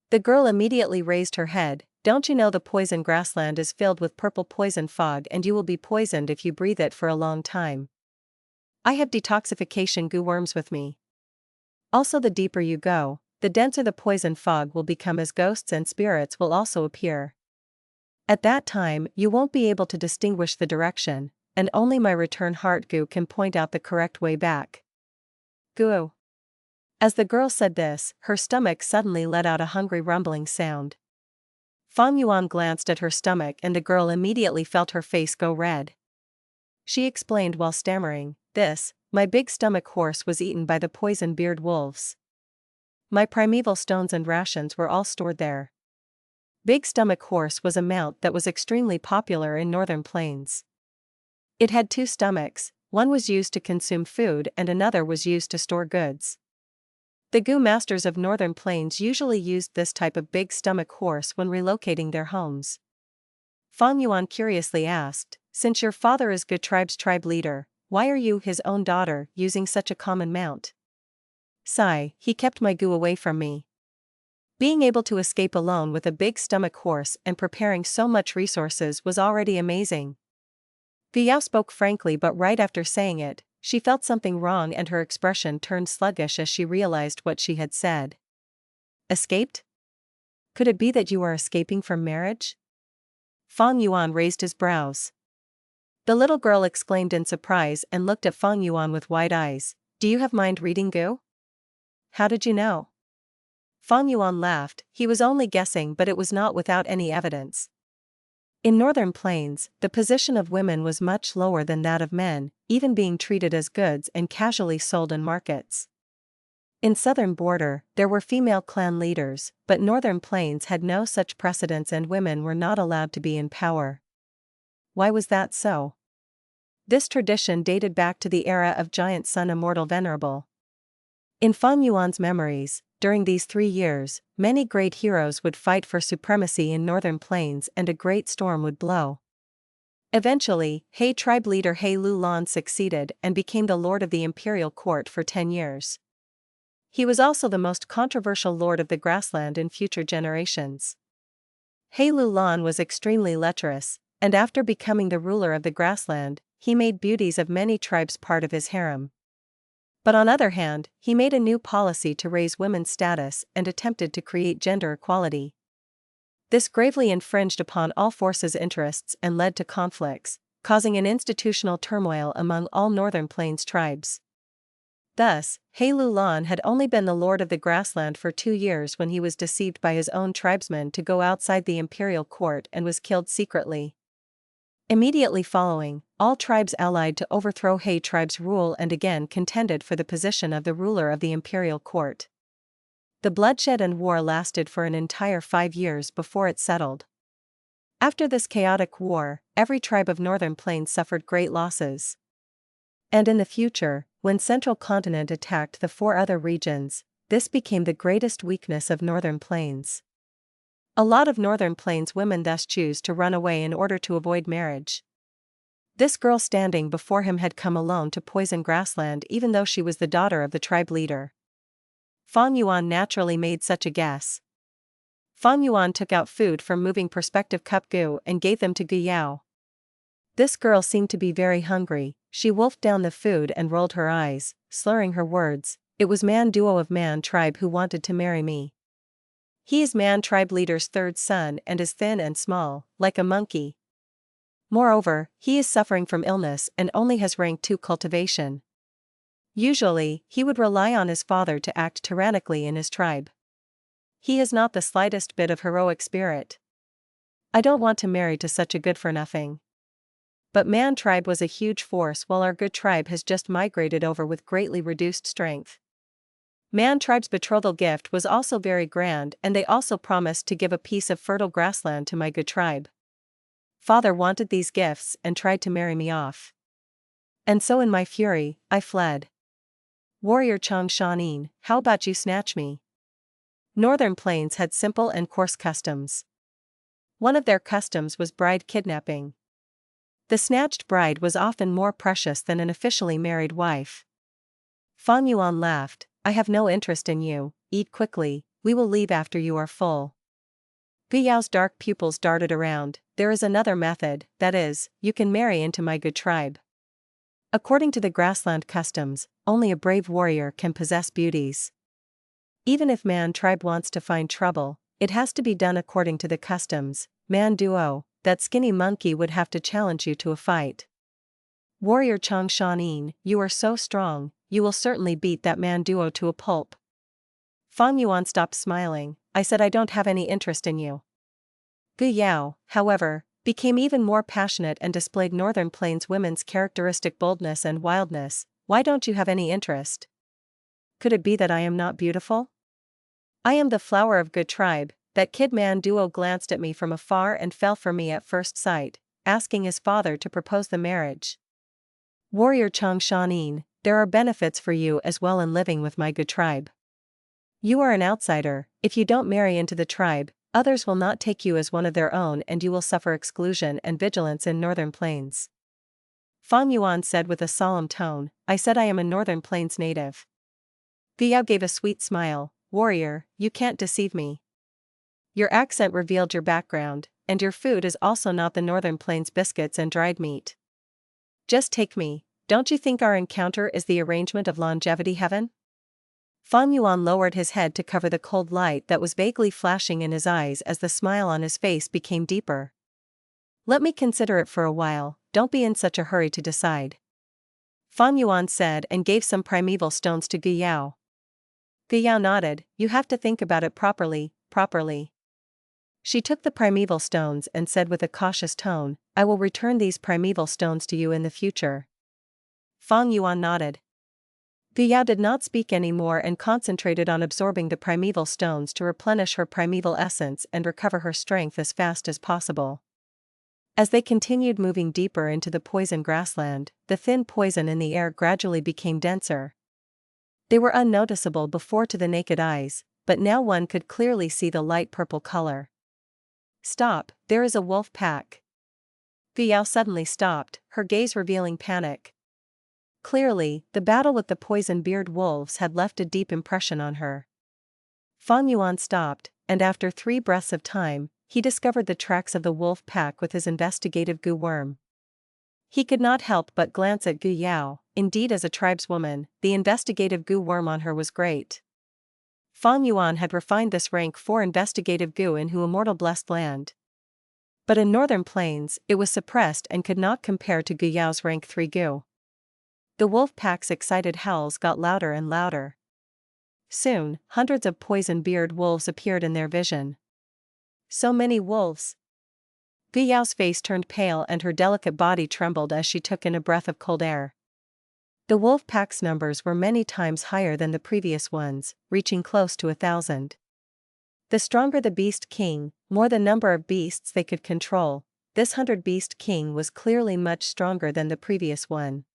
The girl immediately raised her head. Don't you know the poison grassland is filled with purple poison fog and you will be poisoned if you breathe it for a long time. I have detoxification Gu worms with me. Also, the deeper you go, the denser the poison fog will become, as ghosts and spirits will also appear. At that time, you won't be able to distinguish the direction, and only my return heart Gu can point out the correct way back. Gu. As the girl said this, her stomach suddenly let out a hungry rumbling sound. Fang Yuan glanced at her stomach and the girl immediately felt her face go red. She explained while stammering, my big stomach horse was eaten by the poison-beard wolves. My primeval stones and rations were all stored there. Big stomach horse was a mount that was extremely popular in northern plains. It had 2 stomachs, one was used to consume food and another was used to store goods. The Gu masters of northern plains usually used this type of big stomach horse when relocating their homes. Fang Yuan curiously asked, since your father is Gu tribe's tribe leader, why are you, his own daughter, using such a common mount? Sigh, he kept my Gu away from me. Being able to escape alone with a big stomach horse and preparing so much resources was already amazing. Gu Yao spoke frankly, but right after saying it, she felt something wrong and her expression turned sluggish as she realized what she had said. Escaped? Could it be that you are escaping from marriage? Fang Yuan raised his brows. The little girl exclaimed in surprise and looked at Fang Yuan with wide eyes. Do you have mind reading Gu? How did you know? Fang Yuan laughed. He was only guessing, but it was not without any evidence. In northern plains, the position of women was much lower than that of men, even being treated as goods and casually sold in markets. In southern border, there were female clan leaders, but northern plains had no such precedence and women were not allowed to be in power. Why was that so? This tradition dated back to the era of giant son Immortal Venerable. In Fang Yuan's memories, during these 3 years, many great heroes would fight for supremacy in northern plains and a great storm would blow. Eventually, He tribe leader He Lu Lan succeeded and became the lord of the imperial court for 10 years. He was also the most controversial lord of the grassland in future generations. He Lu Lan was extremely lecherous, and after becoming the ruler of the grassland, he made beauties of many tribes part of his harem. But on the other hand, he made a new policy to raise women's status and attempted to create gender equality. This gravely infringed upon all forces' interests and led to conflicts, causing an institutional turmoil among all northern plains tribes. Thus, He Lu Lan had only been the lord of the grassland for 2 years when he was deceived by his own tribesmen to go outside the imperial court and was killed secretly. Immediately following, all tribes allied to overthrow He tribe's rule and again contended for the position of the ruler of the imperial court. The bloodshed and war lasted for an entire 5 years before it settled. After this chaotic war, every tribe of northern plains suffered great losses. And in the future, when Central Continent attacked the 4 other regions, this became the greatest weakness of northern plains. A lot of northern plains women thus choose to run away in order to avoid marriage. This girl standing before him had come alone to poison grassland even though she was the daughter of the tribe leader. Fang Yuan naturally made such a guess. Fang Yuan took out food from moving perspective cup Gu and gave them to Gu Yao. This girl seemed to be very hungry. She wolfed down the food and rolled her eyes, slurring her words. It was Man Duo of Man tribe who wanted to marry me. He is Man tribe leader's 3rd son and is thin and small, like a monkey. Moreover, he is suffering from illness and only has rank 2 cultivation. Usually, he would rely on his father to act tyrannically in his tribe. He has not the slightest bit of heroic spirit. I don't want to marry to such a good-for-nothing. But Man tribe was a huge force while our good tribe has just migrated over with greatly reduced strength. Man tribe's betrothal gift was also very grand and they also promised to give a piece of fertile grassland to my good tribe. Father wanted these gifts and tried to marry me off. And so in my fury, I fled. Warrior Chang Shan Yin, how about you snatch me? Northern plains had simple and coarse customs. One of their customs was bride kidnapping. The snatched bride was often more precious than an officially married wife. Fang Yuan laughed. I have no interest in you, eat quickly, we will leave after you are full. Gu Yao's dark pupils darted around. There is another method, that is, you can marry into my good tribe. According to the grassland customs, only a brave warrior can possess beauties. Even if Man tribe wants to find trouble, it has to be done according to the customs. Man Duo, that skinny monkey would have to challenge you to a fight. Warrior Chang Shan Yin, you are so strong, you will certainly beat that Man Duo to a pulp. Fang Yuan stopped smiling. I said I don't have any interest in you. Gu Yao, however, became even more passionate and displayed northern plains women's characteristic boldness and wildness. Why don't you have any interest? Could it be that I am not beautiful? I am the flower of good tribe. That kid Man Duo glanced at me from afar and fell for me at first sight, asking his father to propose the marriage. Warrior Chang Shan Yin, there are benefits for you as well in living with my good tribe. You are an outsider. If you don't marry into the tribe, others will not take you as one of their own and you will suffer exclusion and vigilance in northern plains. Fang Yuan said with a solemn tone, I said I am a northern plains native. Gu Yao gave a sweet smile. Warrior, you can't deceive me. Your accent revealed your background, and your food is also not the northern plains biscuits and dried meat. Just take me. Don't you think our encounter is the arrangement of longevity heaven? Fang Yuan lowered his head to cover the cold light that was vaguely flashing in his eyes as the smile on his face became deeper. Let me consider it for a while, don't be in such a hurry to decide. Fang Yuan said and gave some primeval stones to Gu Yao. Gu Yao nodded, you have to think about it properly. She took the primeval stones and said with a cautious tone, I will return these primeval stones to you in the future. Fang Yuan nodded. Gu Yao did not speak anymore and concentrated on absorbing the primeval stones to replenish her primeval essence and recover her strength as fast as possible. As they continued moving deeper into the poison grassland, the thin poison in the air gradually became denser. They were unnoticeable before to the naked eyes, but now one could clearly see the light purple color. Stop, there is a wolf pack. Gu Yao suddenly stopped, her gaze revealing panic. Clearly, the battle with the poison-beard wolves had left a deep impression on her. Fang Yuan stopped, and after 3 breaths of time, he discovered the tracks of the wolf pack with his investigative Gu worm. He could not help but glance at Gu Yao. Indeed, as a tribeswoman, the investigative Gu worm on her was great. Fang Yuan had refined this rank 4 investigative Gu in Hu Immortal Blessed Land. But in Northern Plains, it was suppressed and could not compare to Gu Yao's rank 3 Gu. The wolf pack's excited howls got louder and louder. Soon, hundreds of poison-beard wolves appeared in their vision. So many wolves! Gu Yao's face turned pale and her delicate body trembled as she took in a breath of cold air. The wolf pack's numbers were many times higher than the previous ones, reaching close to 1,000. The stronger the Beast King, more the number of beasts they could control. This 100-beast king was clearly much stronger than the previous one.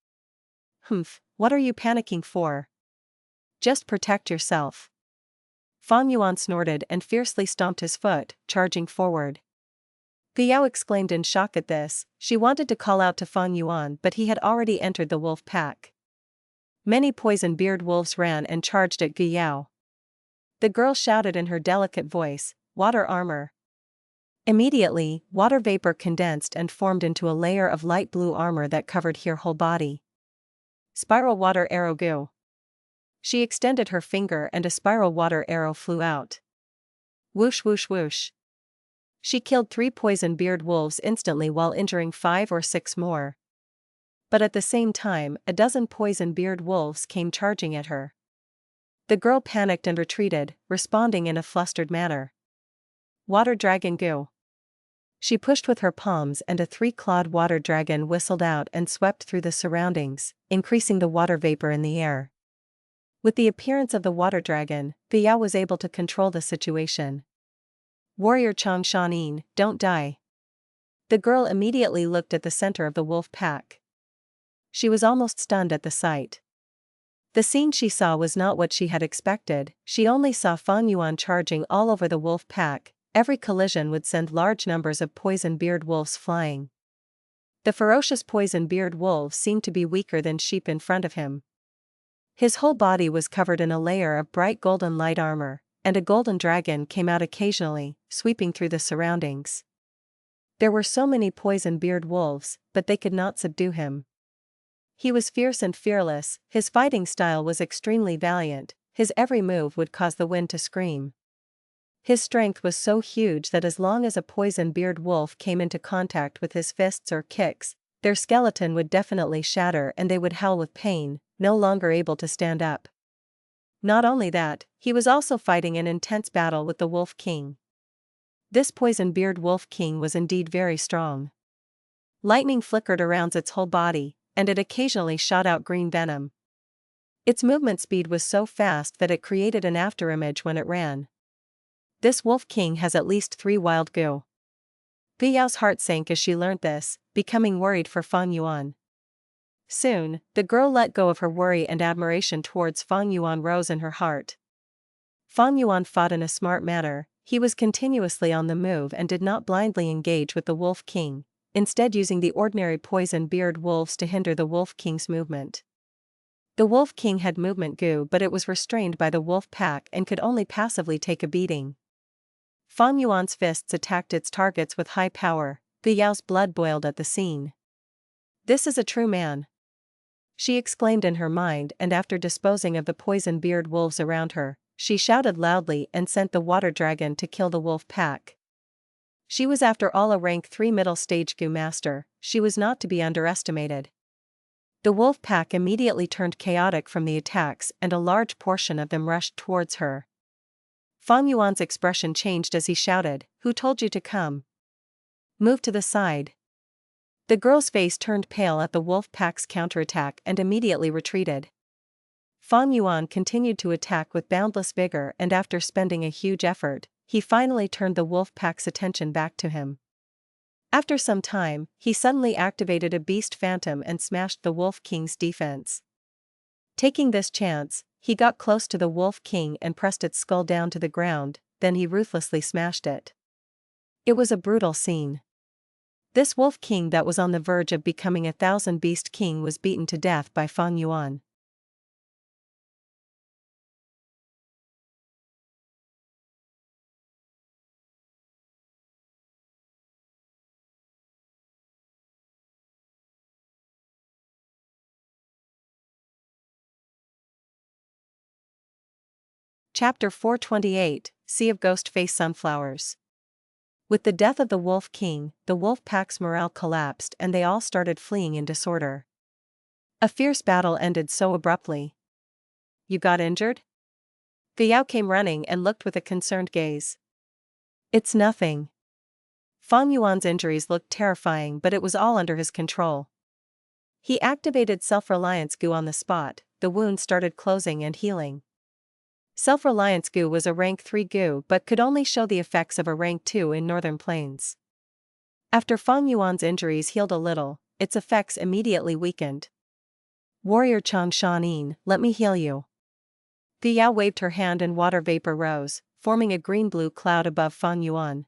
Humph, what are you panicking for? Just protect yourself. Fang Yuan snorted and fiercely stomped his foot, charging forward. Gu Yao exclaimed in shock at this. She wanted to call out to Fang Yuan, but he had already entered the wolf pack. Many poison-beard wolves ran and charged at Gu Yao. The girl shouted in her delicate voice, "Water armor!" Immediately, water vapor condensed and formed into a layer of light blue armor that covered her whole body. Spiral water arrow Gu. She extended her finger and a spiral water arrow flew out. Whoosh whoosh whoosh. She killed 3 poison-beard wolves instantly while injuring 5 or 6 more. But at the same time, a dozen poison-beard wolves came charging at her. The girl panicked and retreated, responding in a flustered manner. Water Dragon Gu. She pushed with her palms and a 3-clawed water dragon whistled out and swept through the surroundings, increasing the water vapor in the air. With the appearance of the water dragon, Gu Yao was able to control the situation. Warrior Chang Shan Yin, don't die. The girl immediately looked at the center of the wolf pack. She was almost stunned at the sight. The scene she saw was not what she had expected. She only saw Fang Yuan charging all over the wolf pack. Every collision would send large numbers of poison-beard wolves flying. The ferocious poison-beard wolves seemed to be weaker than sheep in front of him. His whole body was covered in a layer of bright golden light armor, and a golden dragon came out occasionally, sweeping through the surroundings. There were so many poison-beard wolves, but they could not subdue him. He was fierce and fearless, his fighting style was extremely valiant, his every move would cause the wind to scream. His strength was so huge that as long as a poison-beard wolf came into contact with his fists or kicks, their skeleton would definitely shatter and they would howl with pain, no longer able to stand up. Not only that, he was also fighting an intense battle with the Wolf King. This poison-beard Wolf King was indeed very strong. Lightning flickered around its whole body, and it occasionally shot out green venom. Its movement speed was so fast that it created an afterimage when it ran. This Wolf King has at least 3 wild Gu. Gu Yao's heart sank as she learnt this, becoming worried for Fang Yuan. Soon, the girl let go of her worry and admiration towards Fang Yuan rose in her heart. Fang Yuan fought in a smart manner, he was continuously on the move and did not blindly engage with the Wolf King, instead using the ordinary poison-beard wolves to hinder the Wolf King's movement. The Wolf King had movement Gu but it was restrained by the wolf pack and could only passively take a beating. Fang Yuan's fists attacked its targets with high power. Gu Yao's blood boiled at the scene. This is a true man, she exclaimed in her mind, and after disposing of the poison-beard wolves around her, she shouted loudly and sent the water dragon to kill the wolf pack. She was after all a rank 3 middle stage Gu master, she was not to be underestimated. The wolf pack immediately turned chaotic from the attacks and a large portion of them rushed towards her. Fang Yuan's expression changed as he shouted, "Who told you to come? Move to the side." The girl's face turned pale at the wolf pack's counterattack and immediately retreated. Fang Yuan continued to attack with boundless vigor and after spending a huge effort, he finally turned the wolf pack's attention back to him. After some time, he suddenly activated a beast phantom and smashed the Wolf King's defense. Taking this chance, he got close to the Wolf King and pressed its skull down to the ground, then he ruthlessly smashed it. It was a brutal scene. This Wolf King that was on the verge of becoming a Thousand Beast King was beaten to death by Fang Yuan. Chapter 428, Sea of Ghost-Face Sunflowers. With the death of the Wolf King, the wolf pack's morale collapsed and they all started fleeing in disorder. A fierce battle ended so abruptly. You got injured? Yao came running and looked with a concerned gaze. It's nothing. Fang Yuan's injuries looked terrifying, but it was all under his control. He activated Self-Reliance Gu on the spot, the wound started closing and healing. Self-Reliance Gu was a rank 3 Gu but could only show the effects of a rank 2 in Northern Plains. After Fang Yuan's injuries healed a little, its effects immediately weakened. Warrior Chang Shan Yin, let me heal you. Yao waved her hand and water vapor rose, forming a green-blue cloud above Fang Yuan.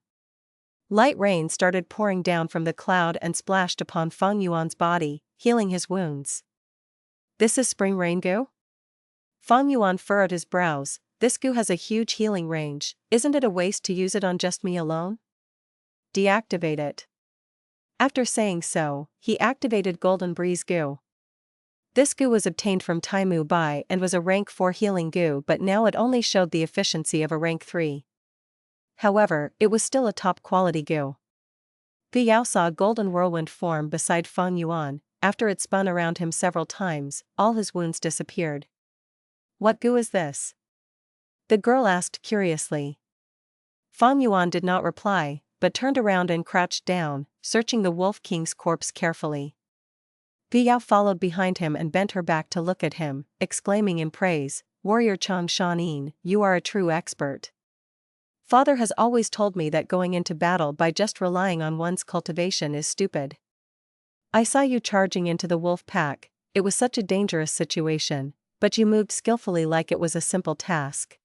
Light rain started pouring down from the cloud and splashed upon Fang Yuan's body, healing his wounds. This is Spring Rain Gu? Fang Yuan furrowed his brows. This Gu has a huge healing range, isn't it a waste to use it on just me alone? Deactivate it. After saying so, he activated Golden Breeze Gu. This Gu was obtained from Taimu Bai and was a rank 4 healing Gu, but now it only showed the efficiency of a rank 3. However, it was still a top quality Gu. Yao saw a golden whirlwind form beside Fang Yuan. After it spun around him several times, all his wounds disappeared. What Gu is this? The girl asked curiously. Fang Yuan did not reply, but turned around and crouched down, searching the Wolf King's corpse carefully. Yao followed behind him and bent her back to look at him, exclaiming in praise, Warrior Chang Shan Yin, you are a true expert. Father has always told me that going into battle by just relying on one's cultivation is stupid. I saw you charging into the wolf pack, it was such a dangerous situation, but you moved skillfully like it was a simple task.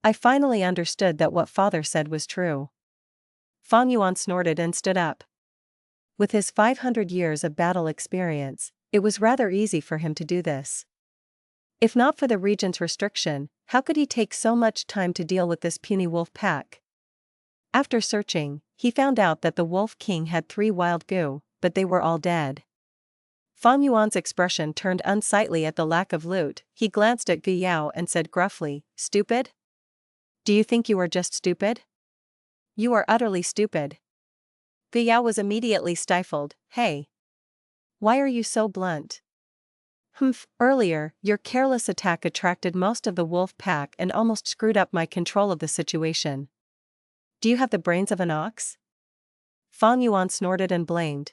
I finally understood that what father said was true. Fang Yuan snorted and stood up. With his 500 years of battle experience, it was rather easy for him to do this. If not for the regent's restriction, how could he take so much time to deal with this puny wolf pack? After searching, he found out that the Wolf King had 3 wild Gu, but they were all dead. Fang Yuan's expression turned unsightly at the lack of loot. He glanced at Yao and said gruffly, Stupid? Do you think you are just stupid? You are utterly stupid. Yao was immediately stifled. Hey! Why are you so blunt? Earlier, your careless attack attracted most of the wolf pack and almost screwed up my control of the situation. Do you have the brains of an ox? Fang Yuan snorted and blamed.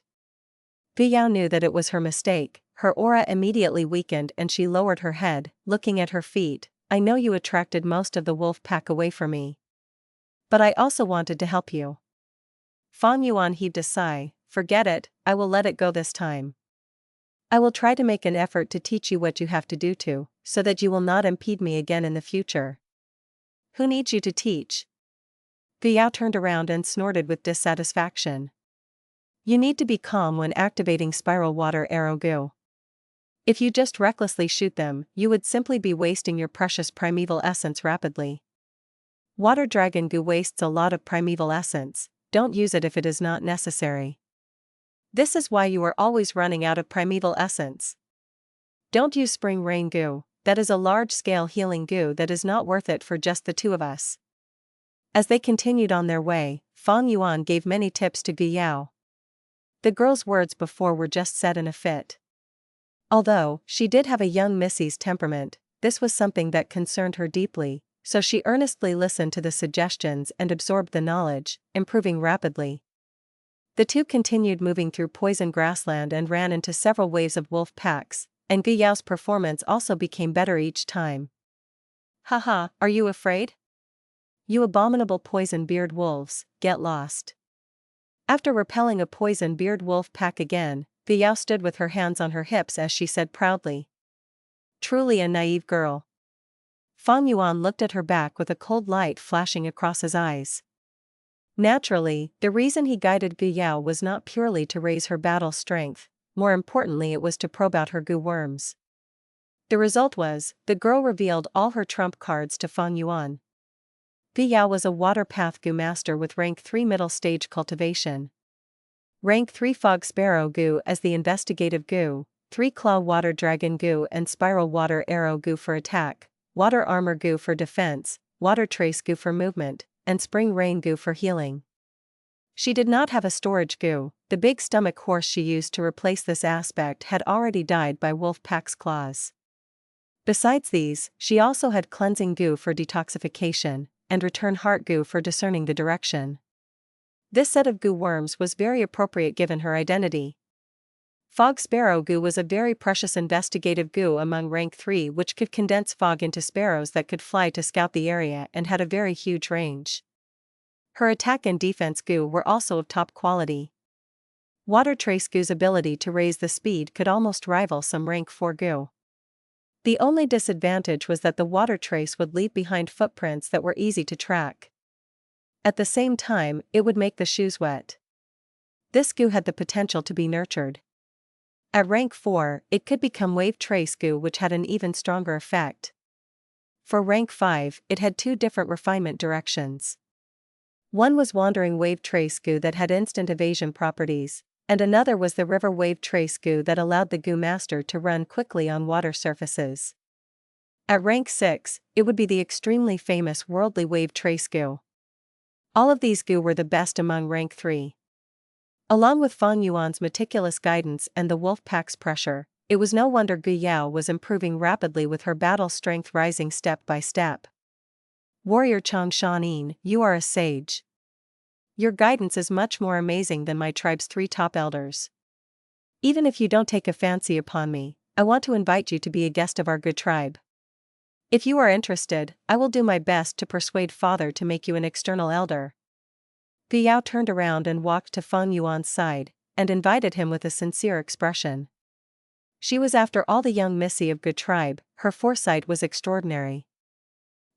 Yao knew that it was her mistake. Her aura immediately weakened and she lowered her head, looking at her feet. I know you attracted most of the wolf pack away from me. But I also wanted to help you. Fang Yuan heaved a sigh. Forget it, I will let it go this time. I will try to make an effort to teach you what you have to do so that you will not impede me again in the future. Who needs you to teach? Yao turned around and snorted with dissatisfaction. You need to be calm when activating Spiral Water Arrow Gu. If you just recklessly shoot them, you would simply be wasting your precious primeval essence rapidly. Water Dragon Gu wastes a lot of primeval essence, don't use it if it is not necessary. This is why you are always running out of primeval essence. Don't use Spring Rain Gu, that is a large-scale healing Gu that is not worth it for just the 2 of us. As they continued on their way, Fang Yuan gave many tips to Yao. The girl's words before were just said in a fit. Although she did have a young Missy's temperament, this was something that concerned her deeply, so she earnestly listened to the suggestions and absorbed the knowledge, improving rapidly. The 2 continued moving through poison grassland and ran into several waves of wolf packs, and Yao's performance also became better each time. Haha, are you afraid? You abominable poison-beard wolves, get lost. After repelling a poison-beard wolf pack again, Yao stood with her hands on her hips as she said proudly. Truly a naive girl. Fang Yuan looked at her back with a cold light flashing across his eyes. Naturally, the reason he guided Gu Yao was not purely to raise her battle strength, more importantly it was to probe out her Gu worms. The result was, the girl revealed all her trump cards to Fang Yuan. Gu Yao was a water path Gu master with rank 3 middle stage cultivation. Rank 3 Fog Sparrow Gu as the investigative Gu, 3 Claw Water Dragon Gu and Spiral Water Arrow Gu for attack, Water Armor Gu for defense, Water Trace Gu for movement, and Spring Rain Gu for healing. She did not have a storage Gu, the big stomach horse she used to replace this aspect had already died by wolf pack's claws. Besides these, she also had Cleansing Gu for detoxification, and Return Heart Gu for discerning the direction. This set of Gu worms was very appropriate given her identity. Fog Sparrow Gu was a very precious investigative Gu among rank 3 which could condense fog into sparrows that could fly to scout the area and had a very huge range. Her attack and defense Gu were also of top quality. Water Trace Gu's ability to raise the speed could almost rival some rank 4 Gu. The only disadvantage was that the Water Trace would leave behind footprints that were easy to track. At the same time, it would make the shoes wet. This Gu had the potential to be nurtured. At rank 4, it could become Wave Trace Gu which had an even stronger effect. For rank 5, it had two different refinement directions. One was Wandering Wave Trace Gu that had instant evasion properties, and another was the River Wave Trace Gu that allowed the Gu master to run quickly on water surfaces. At rank 6, it would be the extremely famous Worldly Wave Trace Gu. All of these Gu were the best among rank 3. Along with Fang Yuan's meticulous guidance and the wolf pack's pressure, it was no wonder Gu Yao was improving rapidly with her battle strength rising step by step. Warrior Chang Shan Yin, you are a sage. Your guidance is much more amazing than my tribe's 3 top elders. Even if you don't take a fancy upon me, I want to invite you to be a guest of our Gu tribe. If you are interested, I will do my best to persuade father to make you an external elder. Gu Yao turned around and walked to Fang Yuan's side, and invited him with a sincere expression. She was after all the young missy of Gu tribe, her foresight was extraordinary.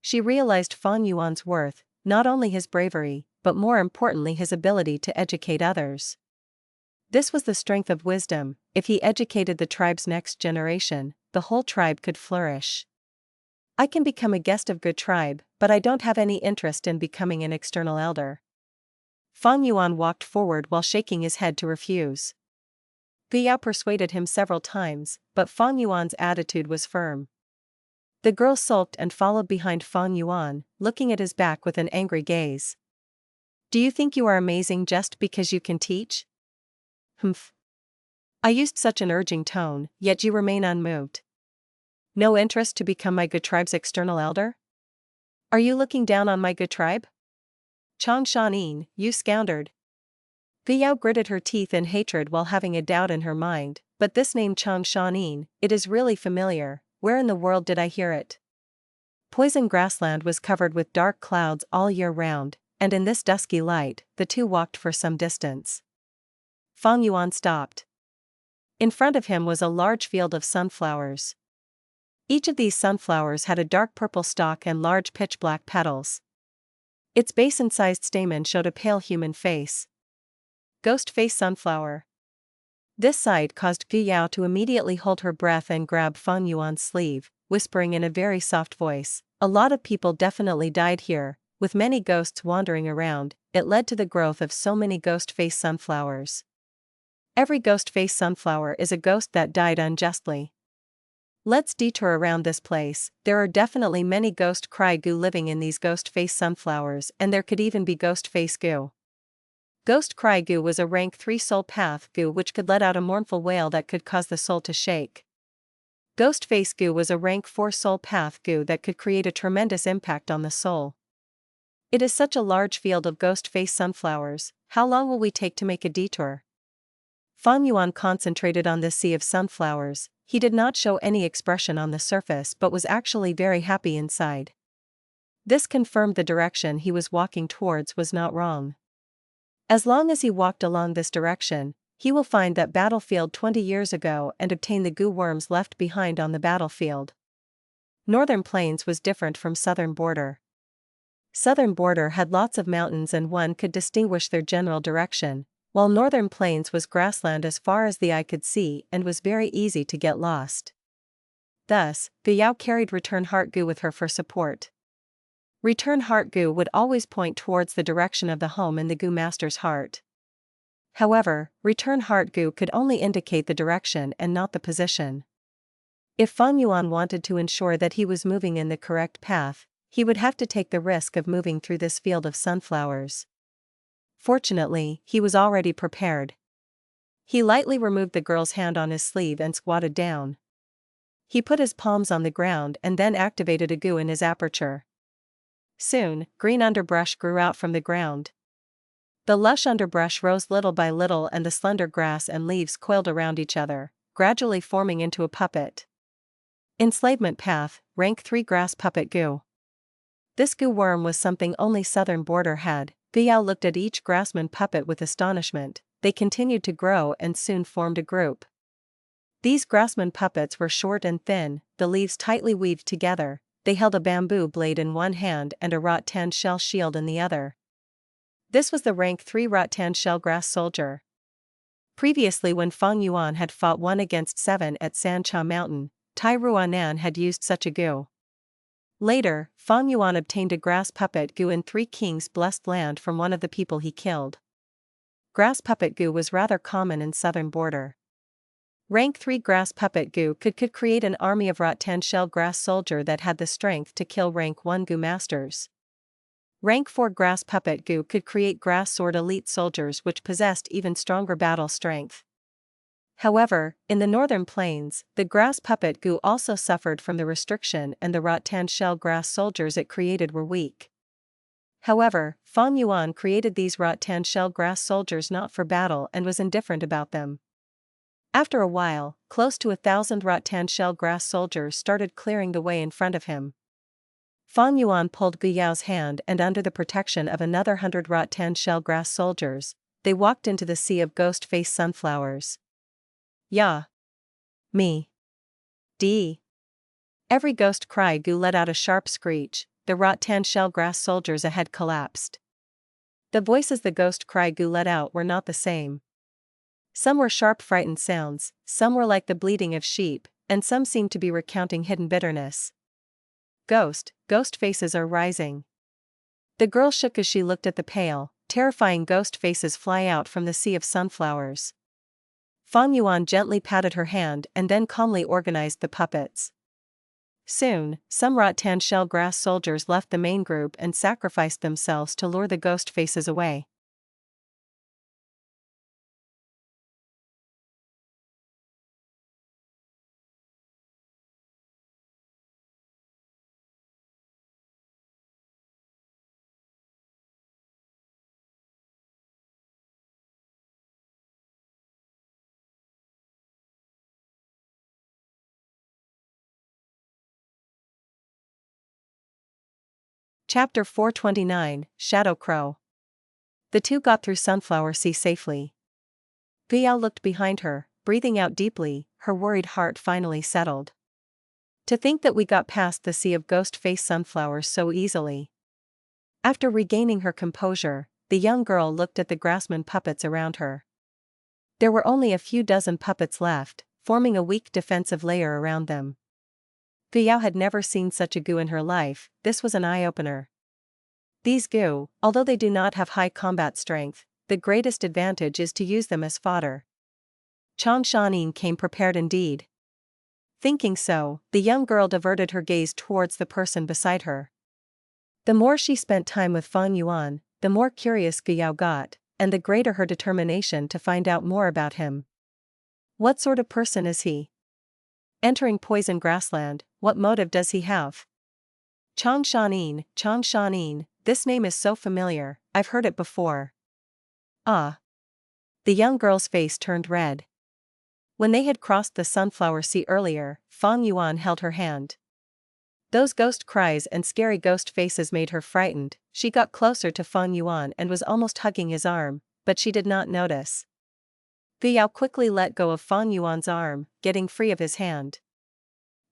She realized Fang Yuan's worth, not only his bravery, but more importantly his ability to educate others. This was the strength of wisdom, if he educated the tribe's next generation, the whole tribe could flourish. I can become a guest of Gu tribe, but I don't have any interest in becoming an external elder. Fang Yuan walked forward while shaking his head to refuse. Gu Yao persuaded him several times, but Fang Yuan's attitude was firm. The girl sulked and followed behind Fang Yuan, looking at his back with an angry gaze. Do you think you are amazing just because you can teach? Humph. I used such an urging tone, yet you remain unmoved. No interest to become my Gu tribe's external elder? Are you looking down on my Gu tribe? Chang Shan Yin, you scoundrel. Gu Yao gritted her teeth in hatred while having a doubt in her mind, but this name Chang Shan Yin, it is really familiar, where in the world did I hear it? Poison grassland was covered with dark clouds all year round, and in this dusky light, the two walked for some distance. Fang Yuan stopped. In front of him was a large field of sunflowers. Each of these sunflowers had a dark purple stalk and large pitch-black petals. Its basin-sized stamen showed a pale human face. Ghost face sunflower. This sight caused Gu Yao to immediately hold her breath and grab Fang Yuan's sleeve, whispering in a very soft voice, "A lot of people definitely died here, with many ghosts wandering around, it led to the growth of so many ghost face sunflowers. Every ghost face sunflower is a ghost that died unjustly. Let's detour around this place, there are definitely many ghost cry Gu living in these ghost face sunflowers and there could even be ghost face Gu." Ghost Cry Gu was a rank 3 soul path Gu which could let out a mournful wail that could cause the soul to shake. Ghost Face Gu was a rank 4 soul path Gu that could create a tremendous impact on the soul. It is such a large field of ghost face sunflowers, how long will we take to make a detour? Fang Yuan concentrated on this sea of sunflowers, he did not show any expression on the surface but was actually very happy inside. This confirmed the direction he was walking towards was not wrong. As long as he walked along this direction, he will find that battlefield 20 years ago and obtain the Gu worms left behind on the battlefield. Northern Plains was different from Southern Border. Southern Border had lots of mountains and one could distinguish their general direction, while Northern Plains was grassland as far as the eye could see and was very easy to get lost. Thus, Gu carried Return Heart Gu with her for support. Return Heart Gu would always point towards the direction of the home in the Gu master's heart. However, Return Heart Gu could only indicate the direction and not the position. If Fang Yuan wanted to ensure that he was moving in the correct path, he would have to take the risk of moving through this field of sunflowers. Fortunately, he was already prepared. He lightly removed the girl's hand on his sleeve and squatted down. He put his palms on the ground and then activated a Gu in his aperture. Soon, green underbrush grew out from the ground. The lush underbrush rose little by little and the slender grass and leaves coiled around each other, gradually forming into a puppet. Enslavement Path, Rank 3 Grass Puppet Gu. This Gu worm was something only Southern Border had. Gu looked at each grassman puppet with astonishment. They continued to grow and soon formed a group. These grassman puppets were short and thin, the leaves tightly weaved together. They held a bamboo blade in one hand and a rattan shell shield in the other. This was the rank 3 rattan shell grass soldier. Previously, when Fang Yuan had fought 1 against 7 at San Cha Mountain, Tai Ruanan had used such a Gu. Later, Fang Yuan obtained a grass puppet Gu in 3 Kings Blessed Land from one of the people he killed. Grass puppet Gu was rather common in Southern Border. Rank 3 Grass Puppet Gu could create an army of rattan shell grass soldier that had the strength to kill rank 1 Gu masters. Rank 4 Grass Puppet Gu could create grass sword elite soldiers which possessed even stronger battle strength. However, in the Northern Plains, the grass puppet Gu also suffered from the restriction and the rattan shell grass soldiers it created were weak. However, Fang Yuan created these rattan shell grass soldiers not for battle and was indifferent about them. After a while, close to 1,000 rattan shell grass soldiers started clearing the way in front of him. Fang Yuan pulled Gu Yao's hand and under the protection of another 100 rattan shell grass soldiers, they walked into the sea of ghost-face sunflowers. Ya. Me. D. Every ghost cry Gu let out a sharp screech. The rattan shell grass soldiers ahead collapsed. The voices the ghost cry Gu let out were not the same. Some were sharp frightened sounds, some were like the bleating of sheep, and some seemed to be recounting hidden bitterness. Ghost faces are rising. The girl shook as she looked at the pale, terrifying ghost faces fly out from the sea of sunflowers. Fang Yuan gently patted her hand and then calmly organized the puppets. Soon, some rattan shell grass soldiers left the main group and sacrificed themselves to lure the ghost faces away. Chapter 429, Shadow Crow. The two got through Sunflower Sea safely. Gu looked behind her, breathing out deeply, her worried heart finally settled. To think that we got past the sea of ghost-faced sunflowers so easily. After regaining her composure, the young girl looked at the grassman puppets around her. There were only a few dozen puppets left, forming a weak defensive layer around them. Gu had never seen such a Gu in her life. This was an eye-opener. These Gu, although they do not have high combat strength, the greatest advantage is to use them as fodder. Chang Shan Yin came prepared indeed. Thinking so, the young girl diverted her gaze towards the person beside her. The more she spent time with Fang Yuan, the more curious Gu got, and the greater her determination to find out more about him. What sort of person is he? Entering poison grassland, what motive does he have? Chang Shan Yin, this name is so familiar, I've heard it before. Ah. The young girl's face turned red. When they had crossed the Sunflower Sea earlier, Fang Yuan held her hand. Those ghost cries and scary ghost faces made her frightened. She got closer to Fang Yuan and was almost hugging his arm, but she did not notice. Gu quickly let go of Fang Yuan's arm, getting free of his hand.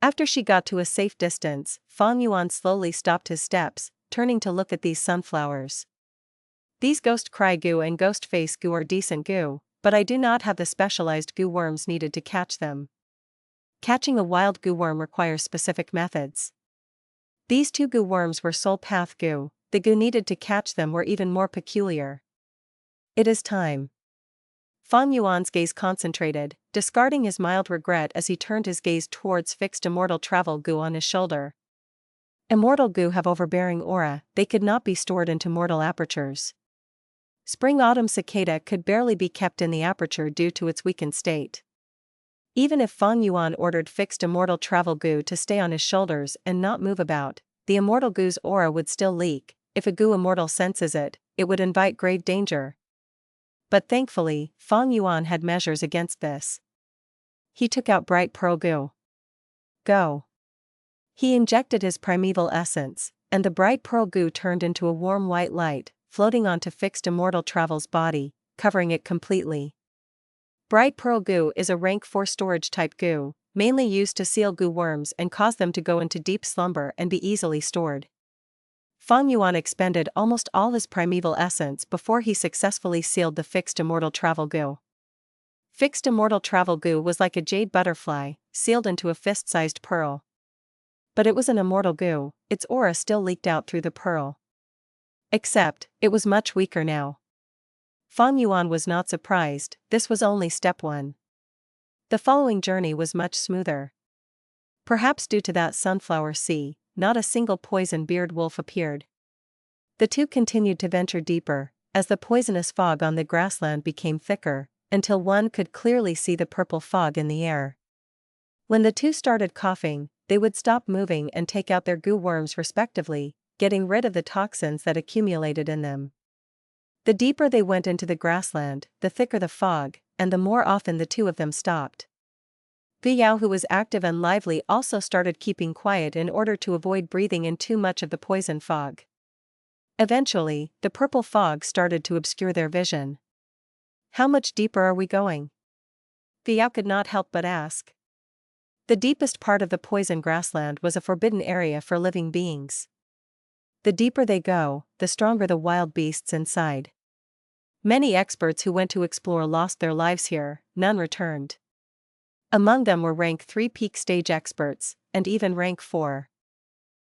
After she got to a safe distance, Fang Yuan slowly stopped his steps, turning to look at these sunflowers. These Ghost Cry Gu and Ghost Face Gu are decent Gu, but I do not have the specialized Gu worms needed to catch them. Catching a wild Gu worm requires specific methods. These 2 Gu worms were Soul Path Gu, the Gu needed to catch them were even more peculiar. It is time. Fang Yuan's gaze concentrated, discarding his mild regret as he turned his gaze towards fixed Immortal Travel Gu on his shoulder. Immortal Gu have overbearing aura, they could not be stored into mortal apertures. Spring-autumn cicada could barely be kept in the aperture due to its weakened state. Even if Fang Yuan ordered fixed Immortal Travel Gu to stay on his shoulders and not move about, the Immortal Gu's aura would still leak. If a Gu immortal senses it, it would invite grave danger. But thankfully, Fang Yuan had measures against this. He took out Bright Pearl Gu. Go. He injected his primeval essence, and the Bright Pearl Gu turned into a warm white light, floating onto fixed Immortal Travel's body, covering it completely. Bright Pearl Gu is a rank 4 storage type Gu, mainly used to seal Gu worms and cause them to go into deep slumber and be easily stored. Fang Yuan expended almost all his primeval essence before he successfully sealed the fixed Immortal Travel Gu. Fixed Immortal Travel Gu was like a jade butterfly, sealed into a fist-sized pearl. But it was an Immortal Gu, its aura still leaked out through the pearl. Except, it was much weaker now. Fang Yuan was not surprised, this was only step 1. The following journey was much smoother. Perhaps due to that sunflower sea, not a single poison beard wolf appeared. The 2 continued to venture deeper, as the poisonous fog on the grassland became thicker, until one could clearly see the purple fog in the air. When the 2 started coughing, they would stop moving and take out their Gu worms respectively, getting rid of the toxins that accumulated in them. The deeper they went into the grassland, the thicker the fog, and the more often the 2 of them stopped. Yao, who was active and lively, also started keeping quiet in order to avoid breathing in too much of the poison fog. Eventually, the purple fog started to obscure their vision. How much deeper are we going? Yao could not help but ask. The deepest part of the poison grassland was a forbidden area for living beings. The deeper they go, the stronger the wild beasts inside. Many experts who went to explore lost their lives here, none returned. Among them were rank 3 peak stage experts, and even rank 4.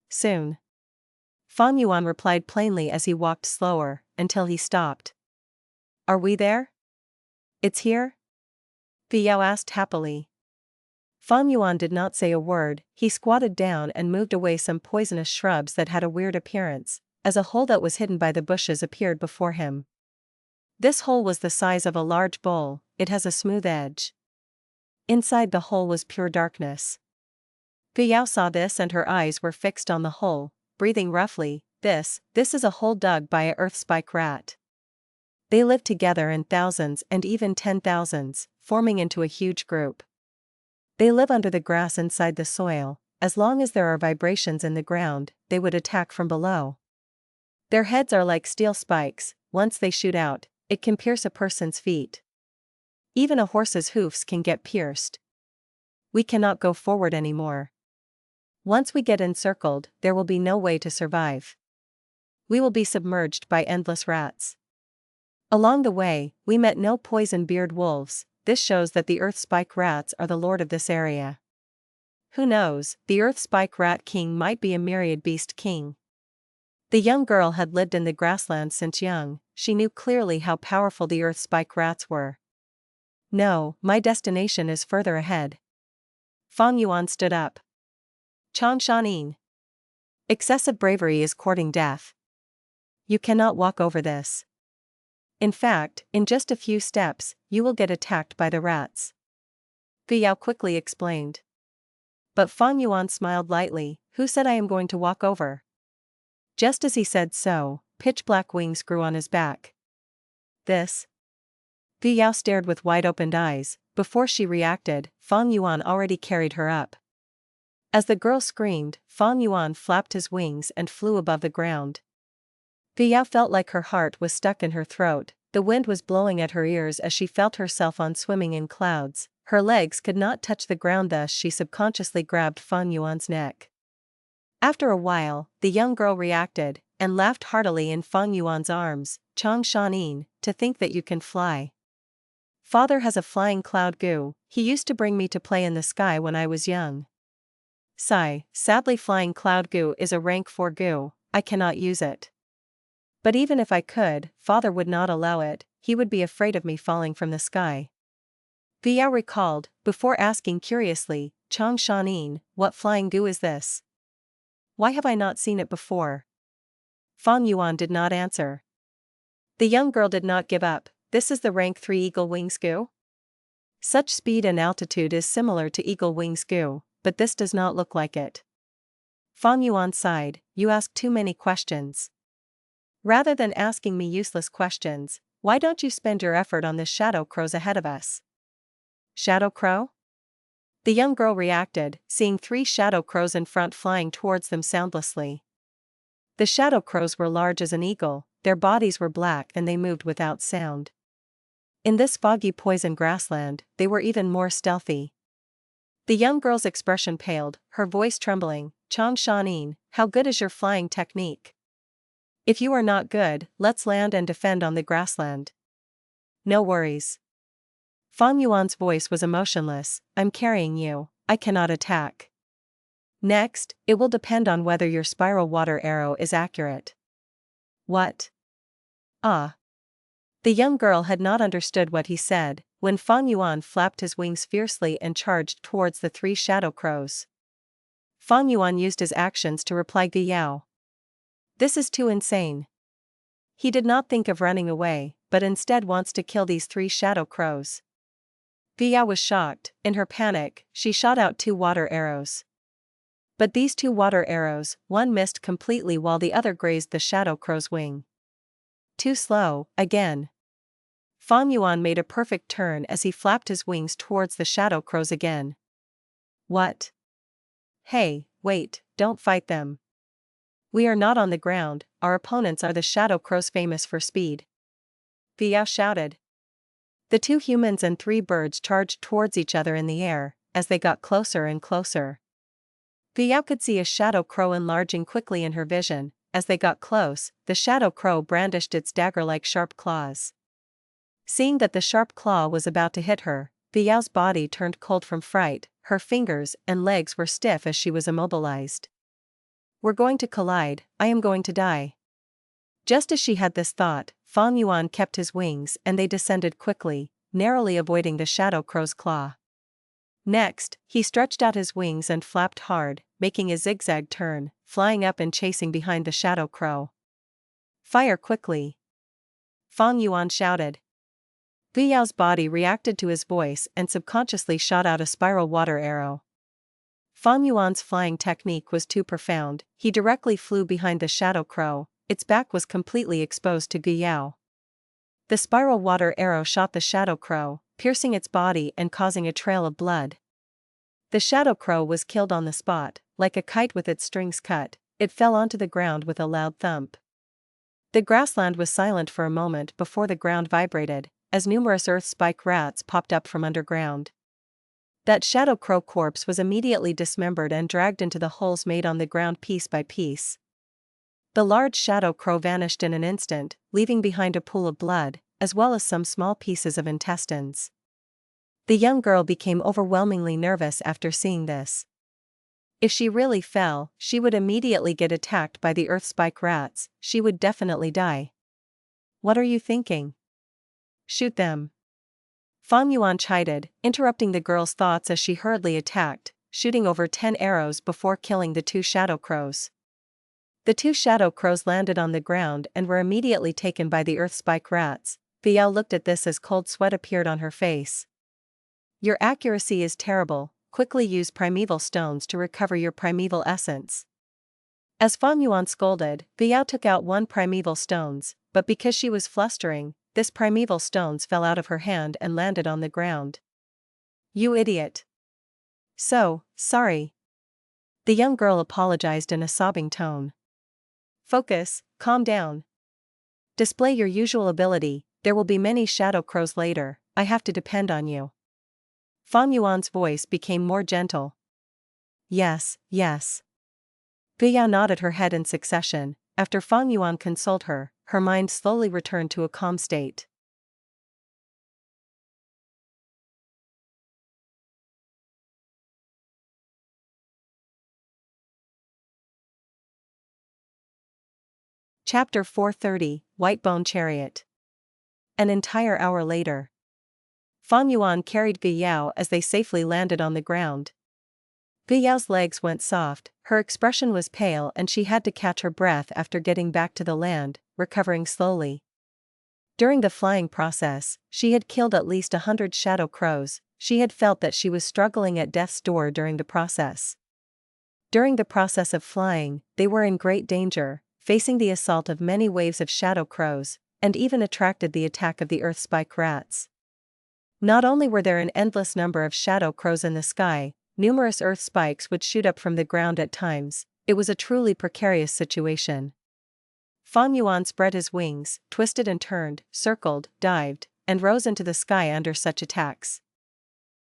Soon. Fang Yuan replied plainly as he walked slower, until he stopped. Are we there? It's here? Yao asked happily. Fang Yuan did not say a word, he squatted down and moved away some poisonous shrubs that had a weird appearance, as a hole that was hidden by the bushes appeared before him. This hole was the size of a large bowl, it has a smooth edge. Inside the hole was pure darkness. Yao saw this and her eyes were fixed on the hole, breathing roughly. This is a hole dug by a earth spike rat. They live together in thousands and even 10,000s, forming into a huge group. They live under the grass inside the soil, as long as there are vibrations in the ground, they would attack from below. Their heads are like steel spikes, once they shoot out, it can pierce a person's feet. Even a horse's hoofs can get pierced. We cannot go forward anymore. Once we get encircled, there will be no way to survive. We will be submerged by endless rats. Along the way, we met no poison beard wolves, this shows that the earth spike rats are the lord of this area. Who knows, the earth spike rat king might be a myriad beast king. The young girl had lived in the grasslands since young, she knew clearly how powerful the earth spike rats were. No, my destination is further ahead. Fang Yuan stood up. Chang Shan Yin. Excessive bravery is courting death. You cannot walk over this. In fact, in just a few steps, you will get attacked by the rats. Yao quickly explained. But Fang Yuan smiled lightly, who said I am going to walk over? Just as he said so, pitch-black wings grew on his back. This? Yao stared with wide-opened eyes. Before she reacted, Fang Yuan already carried her up. As the girl screamed, Fang Yuan flapped his wings and flew above the ground. Yao felt like her heart was stuck in her throat, the wind was blowing at her ears as she felt herself on swimming in clouds, Her legs could not touch the ground, thus she subconsciously grabbed Fang Yuan's neck. After a while, the young girl reacted, and laughed heartily in Fang Yuan's arms. Chang Shan Yin, to think that you can fly. Father has a flying cloud Gu, he used to bring me to play in the sky when I was young. Sigh, sadly flying cloud Gu is a rank 4 Gu, I cannot use it. But even if I could, father would not allow it, he would be afraid of me falling from the sky. Viao recalled, before asking curiously, Chang Shan Yin, what flying Gu is this? Why have I not seen it before? Fang Yuan did not answer. The young girl did not give up. This is the rank 3 Eagle Wings Gu? Such speed and altitude is similar to Eagle Wings Gu, but this does not look like it. Fang Yuan sighed, you ask too many questions. Rather than asking me useless questions, why don't you spend your effort on the shadow crows ahead of us? Shadow crow? The young girl reacted, seeing 3 shadow crows in front flying towards them soundlessly. The shadow crows were large as an eagle, their bodies were black and they moved without sound. In this foggy poison grassland, they were even more stealthy. The young girl's expression paled, her voice trembling. Chang Shan Yin, how good is your flying technique? If you are not good, let's land and defend on the grassland. No worries. Fang Yuan's voice was emotionless, I'm carrying you, I cannot attack. Next, it will depend on whether your spiral water arrow is accurate. What? Ah. The young girl had not understood what he said, when Fang Yuan flapped his wings fiercely and charged towards the 3 shadow crows. Fang Yuan used his actions to reply Guyao. This is too insane. He did not think of running away, but instead wants to kill these 3 shadow crows. Guyao was shocked, in her panic, she shot out 2 water arrows. But these 2 water arrows, one missed completely while the other grazed the shadow crow's wing. Too slow, again. Fang Yuan made a perfect turn as he flapped his wings towards the shadow crows again. What? Hey, wait, don't fight them. We are not on the ground, our opponents are the shadow crows famous for speed. Viao shouted. The 2 humans and 3 birds charged towards each other in the air, as they got closer and closer. Viao could see a shadow crow enlarging quickly in her vision. As they got close, the shadow crow brandished its dagger-like sharp claws. Seeing that the sharp claw was about to hit her, Viao's body turned cold from fright, her fingers and legs were stiff as she was immobilized. We're going to collide, I am going to die. Just as she had this thought, Fang Yuan kept his wings and they descended quickly, narrowly avoiding the shadow crow's claw. Next, he stretched out his wings and flapped hard, making a zigzag turn, flying up and chasing behind the shadow crow. Fire quickly! Fang Yuan shouted. Viao's body reacted to his voice and subconsciously shot out a spiral water arrow. Fang Yuan's flying technique was too profound, he directly flew behind the shadow crow, its back was completely exposed to Guyao. The spiral water arrow shot the shadow crow, piercing its body and causing a trail of blood. The shadow crow was killed on the spot, like a kite with its strings cut, it fell onto the ground with a loud thump. The grassland was silent for a moment before the ground vibrated, as numerous earth spike rats popped up from underground. That shadow crow corpse was immediately dismembered and dragged into the holes made on the ground piece by piece. The large shadow crow vanished in an instant, leaving behind a pool of blood, as well as some small pieces of intestines. The young girl became overwhelmingly nervous after seeing this. If she really fell, she would immediately get attacked by the earth spike rats, she would definitely die. What are you thinking? Shoot them. Fang Yuan chided, interrupting the girl's thoughts as she hurriedly attacked, shooting over 10 arrows before killing the 2 shadow crows. The 2 shadow crows landed on the ground and were immediately taken by the earth spike rats. Viao looked at this as cold sweat appeared on her face. Your accuracy is terrible, quickly use primeval stones to recover your primeval essence. As Fang Yuan scolded, Viao took out 1 primeval stones, but because she was flustering, this primeval stones fell out of her hand and landed on the ground. You idiot. So, sorry. The young girl apologized in a sobbing tone. Focus, calm down. Display your usual ability, there will be many shadow crows later, I have to depend on you. Fang Yuan's voice became more gentle. Yes, yes. Gu Yao nodded her head in succession. After Fang Yuan consoled her, her mind slowly returned to a calm state. Chapter 430, Whitebone Chariot. An entire hour later. Fang Yuan carried Gu Yao as they safely landed on the ground. Gu Yao's legs went soft, her expression was pale and she had to catch her breath after getting back to the land, recovering slowly. During the flying process, she had killed at least 100 shadow crows. She had felt that she was struggling at death's door during the process. During the process of flying, they were in great danger, facing the assault of many waves of shadow crows, and even attracted the attack of the earth spike rats. Not only were there an endless number of shadow crows in the sky, numerous earth spikes would shoot up from the ground at times. It was a truly precarious situation. Fang Yuan spread his wings, twisted and turned, circled, dived, and rose into the sky under such attacks.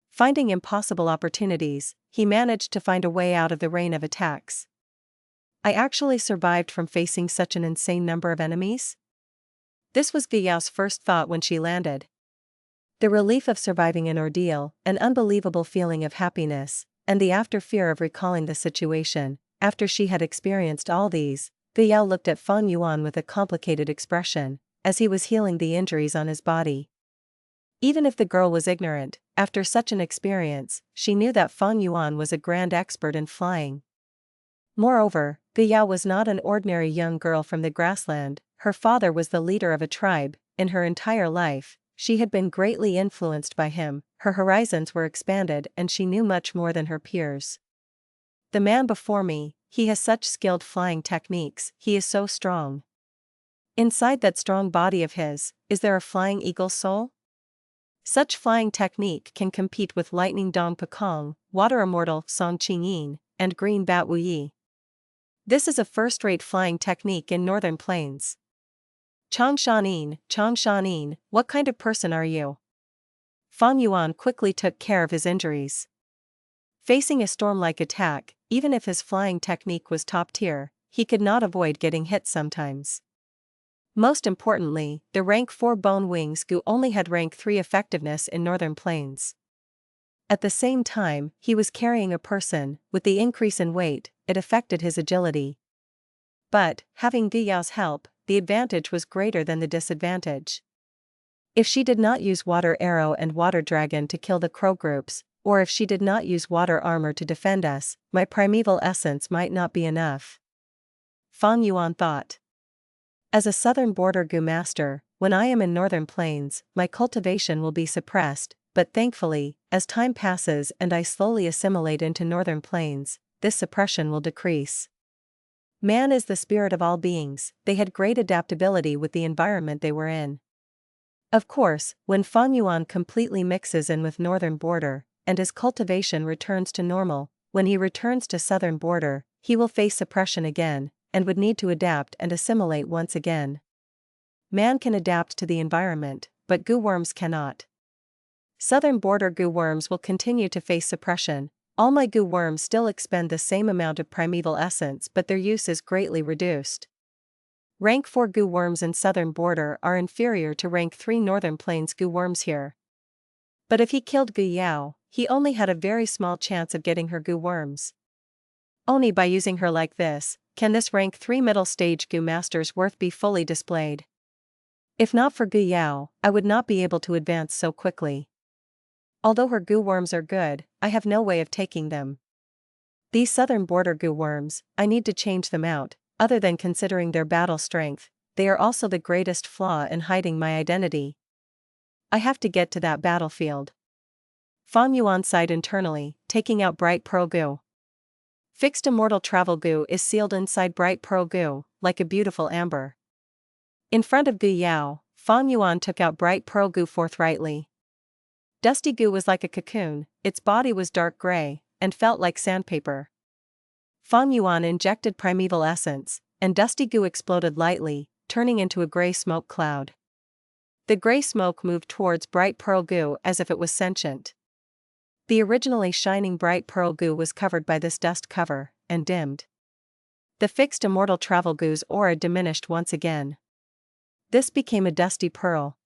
Finding impossible opportunities, he managed to find a way out of the rain of attacks. I actually survived from facing such an insane number of enemies? This was Gu Yao's first thought when she landed. The relief of surviving an ordeal, an unbelievable feeling of happiness, and the after fear of recalling the situation. After she had experienced all these, Gu Yao looked at Fang Yuan with a complicated expression, as he was healing the injuries on his body. Even if the girl was ignorant, after such an experience, she knew that Fang Yuan was a grand expert in flying. Moreover, Gu Yao was not an ordinary young girl from the grassland. Her father was the leader of a tribe. In her entire life, she had been greatly influenced by him, her horizons were expanded and she knew much more than her peers. The man before me, he has such skilled flying techniques, he is so strong. Inside that strong body of his, is there a flying eagle soul? Such flying technique can compete with lightning Dong Pekong, water immortal Song Qingyin, and green bat Wu Yi. This is a first-rate flying technique in northern plains. Chang Shan Yin, what kind of person are you? Fang Yuan quickly took care of his injuries. Facing a storm-like attack, even if his flying technique was top-tier, he could not avoid getting hit sometimes. Most importantly, the rank 4 bone wings Gu only had rank 3 effectiveness in northern plains. At the same time, he was carrying a person. With the increase in weight, it affected his agility. But, having Gu Yao's help, the advantage was greater than the disadvantage. If she did not use Water Arrow and Water Dragon to kill the crow groups, or if she did not use Water Armor to defend us, my primeval essence might not be enough. Fang Yuan thought. As a southern border Gu master, when I am in northern plains, my cultivation will be suppressed, but thankfully, as time passes and I slowly assimilate into northern plains, this suppression will decrease. Man is the spirit of all beings, they had great adaptability with the environment they were in. Of course, when Fang Yuan completely mixes in with northern border, and his cultivation returns to normal, when he returns to southern border, he will face suppression again, and would need to adapt and assimilate once again. Man can adapt to the environment, but Gu worms cannot. Southern border Gu worms will continue to face suppression. All my Gu worms still expend the same amount of primeval essence, but their use is greatly reduced. Rank 4 Gu worms in southern border are inferior to rank 3 northern plains Gu worms here. But if he killed Gu Yao, he only had a very small chance of getting her Gu worms. Only by using her like this, can this rank 3 middle stage Gu master's worth be fully displayed. If not for Gu Yao, I would not be able to advance so quickly. Although her Gu worms are good, I have no way of taking them. These southern border Gu worms, I need to change them out. Other than considering their battle strength, they are also the greatest flaw in hiding my identity. I have to get to that battlefield. Fang Yuan sighed internally, taking out Bright Pearl Gu. Fixed Immortal Travel Gu is sealed inside Bright Pearl Gu, like a beautiful amber. In front of Gu Yao, Fang Yuan took out Bright Pearl Gu forthrightly. Dusty Gu was like a cocoon, its body was dark gray, and felt like sandpaper. Fang Yuan injected primeval essence, and Dusty Gu exploded lightly, turning into a gray smoke cloud. The gray smoke moved towards Bright Pearl Gu as if it was sentient. The originally shining bright pearl Gu was covered by this dust cover, and dimmed. The fixed immortal travel Gu's aura diminished once again. This became a dusty pearl.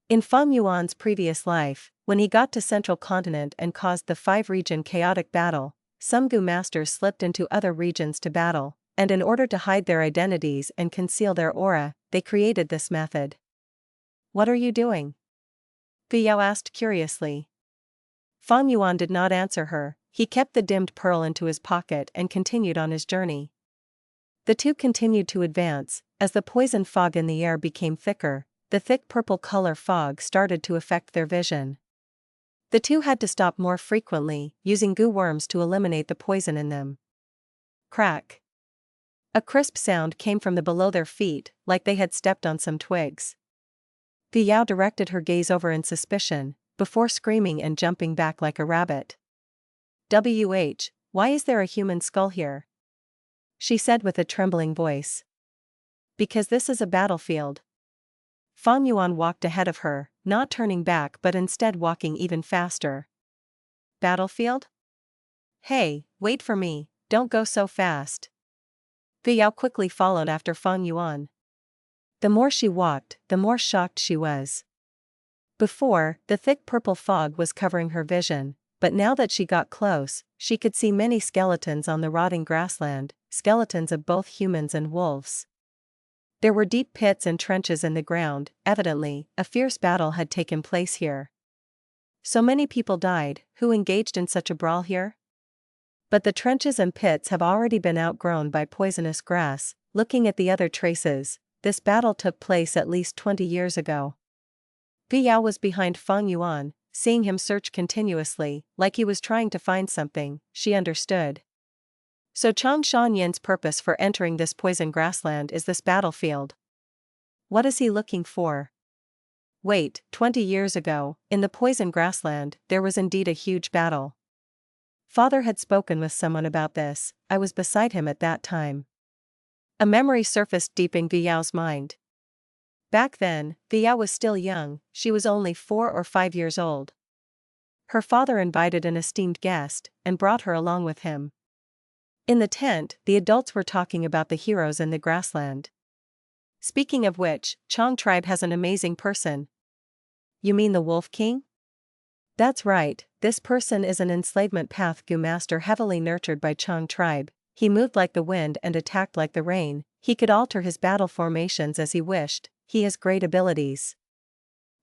In Fang Yuan's previous life, when he got to Central Continent and caused the 5-region chaotic battle, some Gu masters slipped into other regions to battle, and in order to hide their identities and conceal their aura, they created this method. "What are you doing?" Gu Yao asked curiously. Fang Yuan did not answer her. He kept the dimmed pearl into his pocket and continued on his journey. The two continued to advance. As the poison fog in the air became thicker, the thick purple color fog started to affect their vision. The two had to stop more frequently, using Gu worms to eliminate the poison in them. Crack! A crisp sound came from below their feet, like they had stepped on some twigs. Gu Yao directed her gaze over in suspicion, before screaming and jumping back like a rabbit. Why is there a human skull here?" she said with a trembling voice. "Because this is a battlefield." Fang Yuan walked ahead of her, not turning back but instead walking even faster. "Battlefield? Hey, wait for me, don't go so fast." Gu Yao quickly followed after Fang Yuan. The more she walked, the more shocked she was. Before, the thick purple fog was covering her vision, but now that she got close, she could see many skeletons on the rotting grassland, skeletons of both humans and wolves. There were deep pits and trenches in the ground. Evidently, a fierce battle had taken place here. So many people died, who engaged in such a brawl here? But the trenches and pits have already been outgrown by poisonous grass. Looking at the other traces, this battle took place at least 20 years ago. Gu Yao was behind Fang Yuan, seeing him search continuously, like he was trying to find something. She understood. So Chang Shan Yin's purpose for entering this poison grassland is this battlefield. What is he looking for? Wait, 20 years ago, in the poison grassland, there was indeed a huge battle. Father had spoken with someone about this. I was beside him at that time. A memory surfaced deep in Gu Yao's mind. Back then, Gu Yao was still young. She was only 4 or 5 years old. Her father invited an esteemed guest, and brought her along with him. In the tent, the adults were talking about the heroes in the grassland. Speaking of which, Chang tribe has an amazing person. You mean the Wolf King? That's right, this person is an enslavement path Gu master heavily nurtured by Chang tribe. He moved like the wind and attacked like the rain. He could alter his battle formations as he wished. He has great abilities.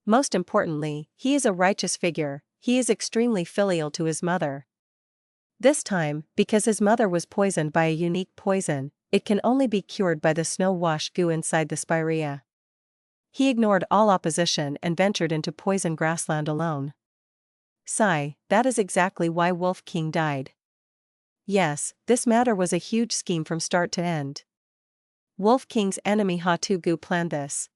Most importantly, he is a righteous figure. He is extremely filial to his mother. This time, because his mother was poisoned by a unique poison, it can only be cured by the snow-washed Gu inside the spirea. He ignored all opposition and ventured into poison grassland alone. Sigh, that is exactly why Wolf King died. Yes, this matter was a huge scheme from start to end. Wolf King's enemy Hatu Gu planned this.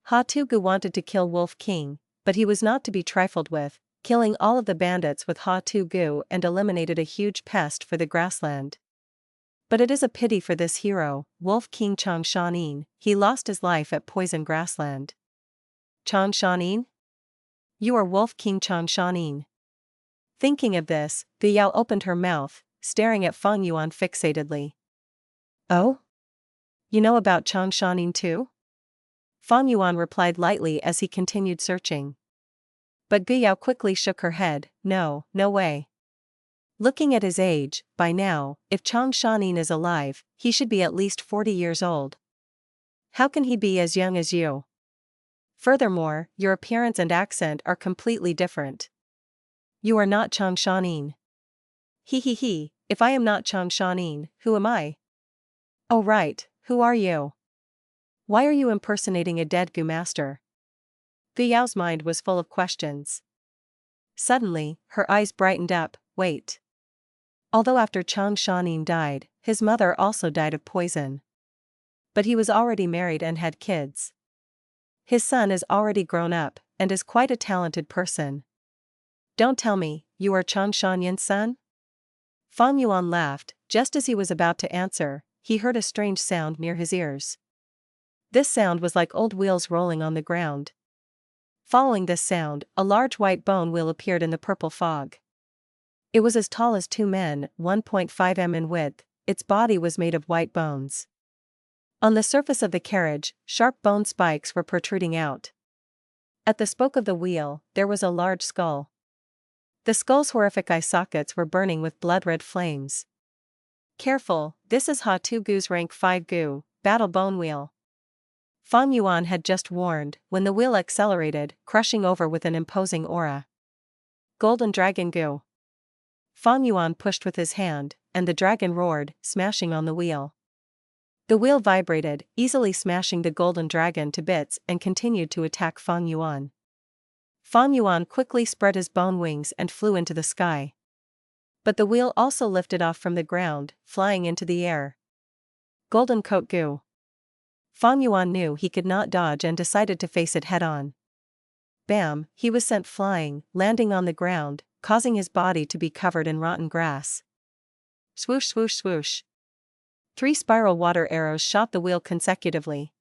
Hatu Gu wanted to kill Wolf King, but he was not to be trifled with, killing all of the bandits with Hatu Gu and eliminated a huge pest for the grassland. But it is a pity for this hero, Wolf King Chang Shan Yin. He lost his life at poison grassland. Chang Shan Yin? You are Wolf King Chang Shan Yin. Thinking of this, Gu Yao opened her mouth, staring at Fang Yuan fixatedly. Oh? You know about Chang Shan Yin too? Fang Yuan replied lightly as he continued searching. But Gu Yao quickly shook her head. No, no way. Looking at his age, by now, if Chang Shan Yin is alive, he should be at least 40 years old. How can he be as young as you? Furthermore, your appearance and accent are completely different. You are not Chang Shan Yin. He, if I am not Chang Shan Yin, who am I? Oh right, who are you? Why are you impersonating a dead Gu master? Gu Yao's mind was full of questions. Suddenly, her eyes brightened up. Wait. Although after Chang Shan Yin died, his mother also died of poison. But he was already married and had kids. His son is already grown up, and is quite a talented person. Don't tell me, you are Chang Shan Yin's son? Fang Yuan laughed. Just as he was about to answer, he heard a strange sound near his ears. This sound was like old wheels rolling on the ground. Following this sound, a large white bone wheel appeared in the purple fog. It was as tall as 2 men, 1.5 m in width. Its body was made of white bones. On the surface of the carriage, sharp bone spikes were protruding out. At the spoke of the wheel, there was a large skull. The skull's horrific eye sockets were burning with blood-red flames. Careful, this is Gu's rank 5 Gu, battle bone wheel. Fang Yuan had just warned, when the wheel accelerated, crushing over with an imposing aura. Golden Dragon Gu. Fang Yuan pushed with his hand, and the dragon roared, smashing on the wheel. The wheel vibrated, easily smashing the golden dragon to bits and continued to attack Fang Yuan. Fang Yuan quickly spread his bone wings and flew into the sky. But the wheel also lifted off from the ground, flying into the air. Golden Coat Gu. Fang Yuan knew he could not dodge and decided to face it head-on. Bam, he was sent flying, landing on the ground, causing his body to be covered in rotten grass. Swoosh swoosh swoosh. 3 spiral water arrows shot the wheel consecutively.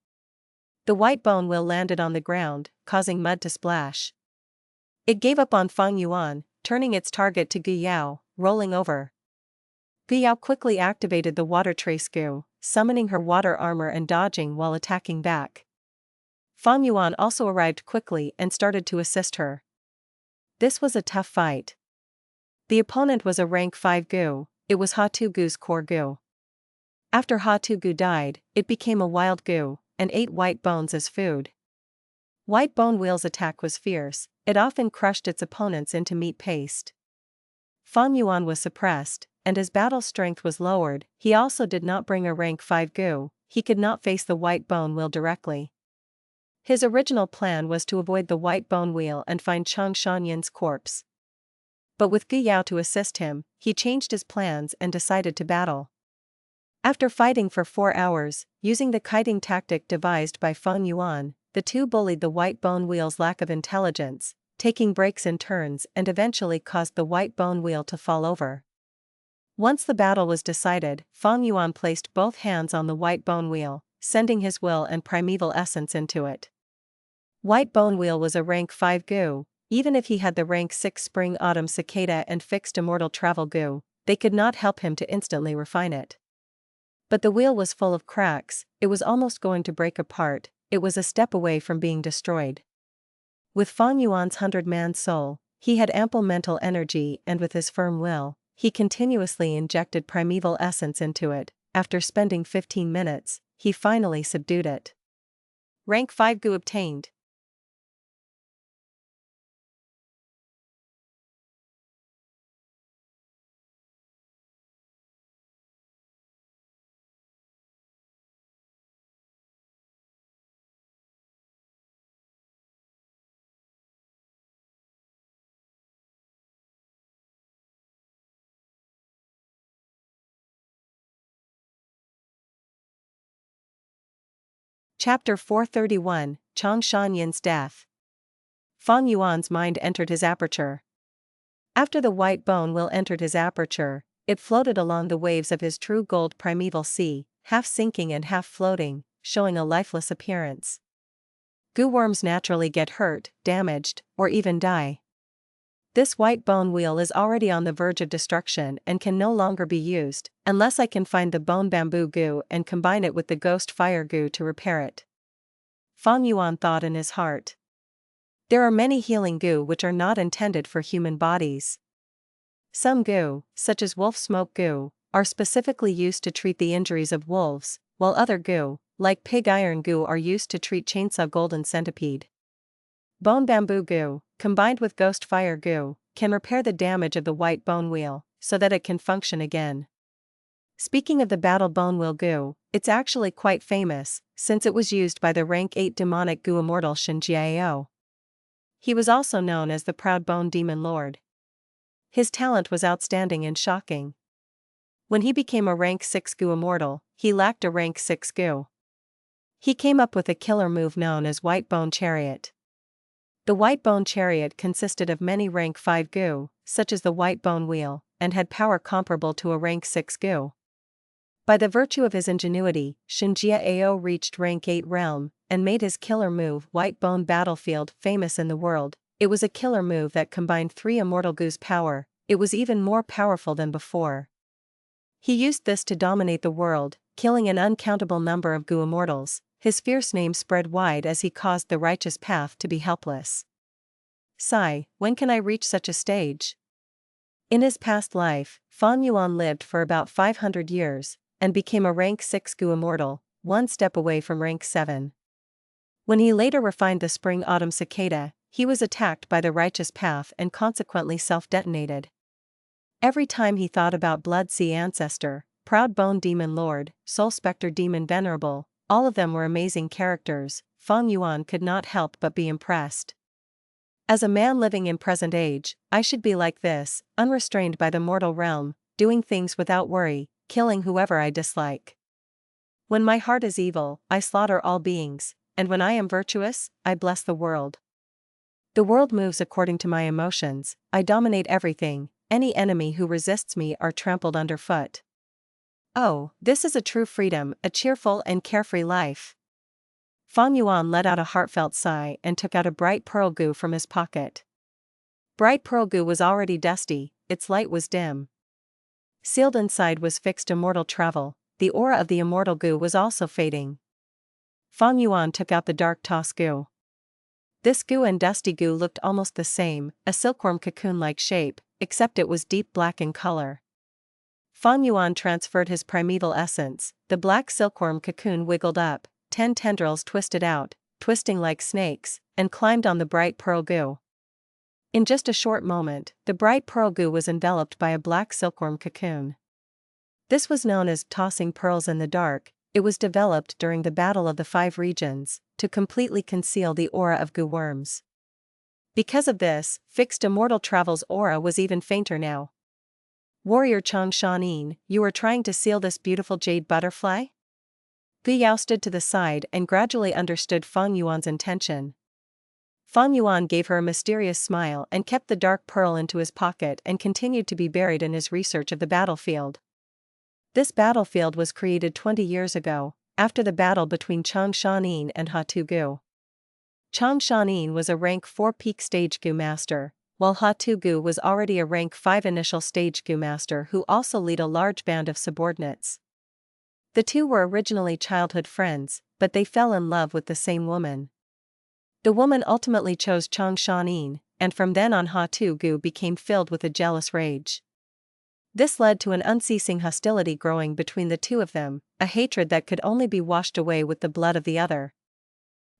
The white bone wheel landed on the ground, causing mud to splash. It gave up on Fang Yuan, turning its target to Gu Yao, rolling over. Gu Yao quickly activated the water trace Gu, summoning her water armor and dodging while attacking back. Fang Yuan also arrived quickly and started to assist her. This was a tough fight. The opponent was a rank 5 Gu, it was Gu's core Gu. After Gu died, it became a wild Gu, and ate white bones as food. White bone wheel's attack was fierce, it often crushed its opponents into meat paste. Fang Yuan was suppressed, and as battle strength was lowered, he also did not bring a rank 5 Gu, he could not face the white bone wheel directly. His original plan was to avoid the white bone wheel and find Chang Shan Yin's corpse. But with Gu Yao to assist him, he changed his plans and decided to battle. After fighting for 4 hours, using the kiting tactic devised by Fang Yuan, the two bullied the white bone wheel's lack of intelligence, taking breaks in turns and eventually caused the white bone wheel to fall over. Once the battle was decided, Fang Yuan placed both hands on the white bone wheel, sending his will and primeval essence into it. White bone wheel was a rank 5 Gu, even if he had the rank 6 Spring Autumn Cicada and fixed Immortal Travel Gu, they could not help him to instantly refine it. But the wheel was full of cracks, it was almost going to break apart, it was a step away from being destroyed. With Fang Yuan's 100-man soul, he had ample mental energy, and with his firm will, he continuously injected primeval essence into it. After spending 15 minutes, he finally subdued it. Rank 5 Gu obtained. Chapter 431, Chang Shan Yin's death. Fang Yuan's mind entered his aperture. After the white bone wheel entered his aperture, it floated along the waves of his true gold primeval sea, half sinking and half floating, showing a lifeless appearance. Gu worms naturally get hurt, damaged, or even die. This white bone wheel is already on the verge of destruction and can no longer be used, unless I can find the bone bamboo Gu and combine it with the ghost fire Gu to repair it. Fang Yuan thought in his heart. There are many healing Gu which are not intended for human bodies. Some Gu, such as wolf smoke Gu, are specifically used to treat the injuries of wolves, while other Gu, like pig iron Gu, are used to treat chainsaw golden centipede. Bone bamboo Gu, combined with ghost fire Gu, can repair the damage of the white bone wheel, so that it can function again. Speaking of the battle bone wheel Gu, it's actually quite famous, since it was used by the rank 8 demonic Gu immortal Shen Jiao. He was also known as the Proud Bone Demon Lord. His talent was outstanding and shocking. When he became a rank 6 Gu immortal, he lacked a rank 6 Gu. He came up with a killer move known as White Bone Chariot. The White Bone Chariot consisted of many rank 5 Gu, such as the White Bone Wheel, and had power comparable to a rank 6 Gu. By the virtue of his ingenuity, Shinjia reached rank 8 realm, and made his killer move White Bone Battlefield famous in the world. It was a killer move that combined 3 Immortal Gu's power. It was even more powerful than before. He used this to dominate the world, killing an uncountable number of Gu immortals. His fierce name spread wide as he caused the righteous path to be helpless. Sigh, when can I reach such a stage? In his past life, Fang Yuan lived for about 500 years, and became a rank 6 Gu immortal, one step away from rank 7. When he later refined the Spring-Autumn Cicada, he was attacked by the righteous path and consequently self-detonated. Every time he thought about Blood Sea Ancestor, Proud Bone Demon Lord, Soul Spectre Demon Venerable, all of them were amazing characters. Fang Yuan could not help but be impressed. As a man living in present age, I should be like this, unrestrained by the mortal realm, doing things without worry, killing whoever I dislike. When my heart is evil, I slaughter all beings, and when I am virtuous, I bless the world. The world moves according to my emotions, I dominate everything, any enemy who resists me are trampled underfoot. Oh, this is a true freedom, a cheerful and carefree life. Fang Yuan let out a heartfelt sigh and took out a bright pearl gu from his pocket. Bright pearl gu was already dusty, its light was dim. Sealed inside was fixed immortal travel, the aura of the immortal gu was also fading. Fang Yuan took out the dark toss gu. This gu and dusty gu looked almost the same, a silkworm cocoon-like shape, except it was deep black in color. Fang Yuan transferred his primeval essence, the black silkworm cocoon wiggled up, 10 tendrils twisted out, twisting like snakes, and climbed on the bright pearl gu. In just a short moment, the bright pearl gu was enveloped by a black silkworm cocoon. This was known as tossing pearls in the dark. It was developed during the Battle of the 5 Regions, to completely conceal the aura of gu worms. Because of this, fixed immortal travel's aura was even fainter now. Warrior Chang Shan Yin, you are trying to seal this beautiful jade butterfly? Gu Yao stood to the side and gradually understood Fang Yuan's intention. Fang Yuan gave her a mysterious smile and kept the dark pearl into his pocket and continued to be buried in his research of the battlefield. This battlefield was created 20 years ago, after the battle between Chang Shan Yin and Hatu Gu. Chang Shan Yin was a rank 4 peak stage Gu master, while Hatu Gu was already a rank 5 initial stage Gu master who also led a large band of subordinates. The two were originally childhood friends, but they fell in love with the same woman. The woman ultimately chose Chang Shan Yin, and from then on Hatu Gu became filled with a jealous rage. This led to an unceasing hostility growing between the two of them, a hatred that could only be washed away with the blood of the other.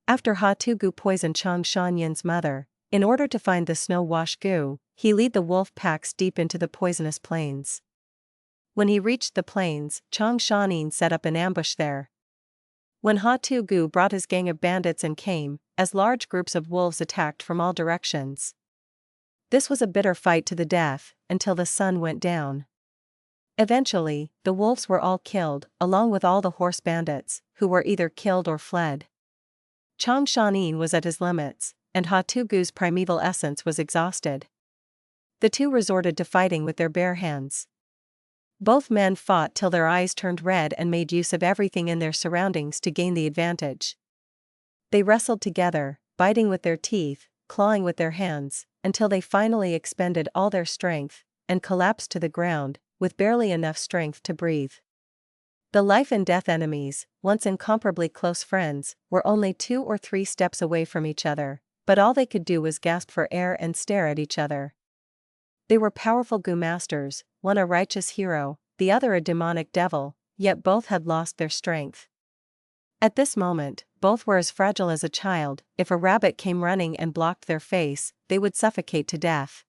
After Hatu Gu poisoned Chang Shan Yin's mother, in order to find the snow-washed Gu, he led the wolf packs deep into the poisonous plains. When he reached the plains, Chang Shan Yin set up an ambush there. When Hatu Gu brought his gang of bandits and came, as large groups of wolves attacked from all directions. This was a bitter fight to the death, until the sun went down. Eventually, the wolves were all killed, along with all the horse bandits, who were either killed or fled. Chang Shan Yin was at his limits, and Hatu Gu's primeval essence was exhausted. The two resorted to fighting with their bare hands. Both men fought till their eyes turned red and made use of everything in their surroundings to gain the advantage. They wrestled together, biting with their teeth, clawing with their hands, until they finally expended all their strength, and collapsed to the ground, with barely enough strength to breathe. The life and death enemies, once incomparably close friends, were only 2 or 3 steps away from each other, but all they could do was gasp for air and stare at each other. They were powerful Gu masters, one a righteous hero, the other a demonic devil, yet both had lost their strength. At this moment, both were as fragile as a child. If a rabbit came running and blocked their face, they would suffocate to death.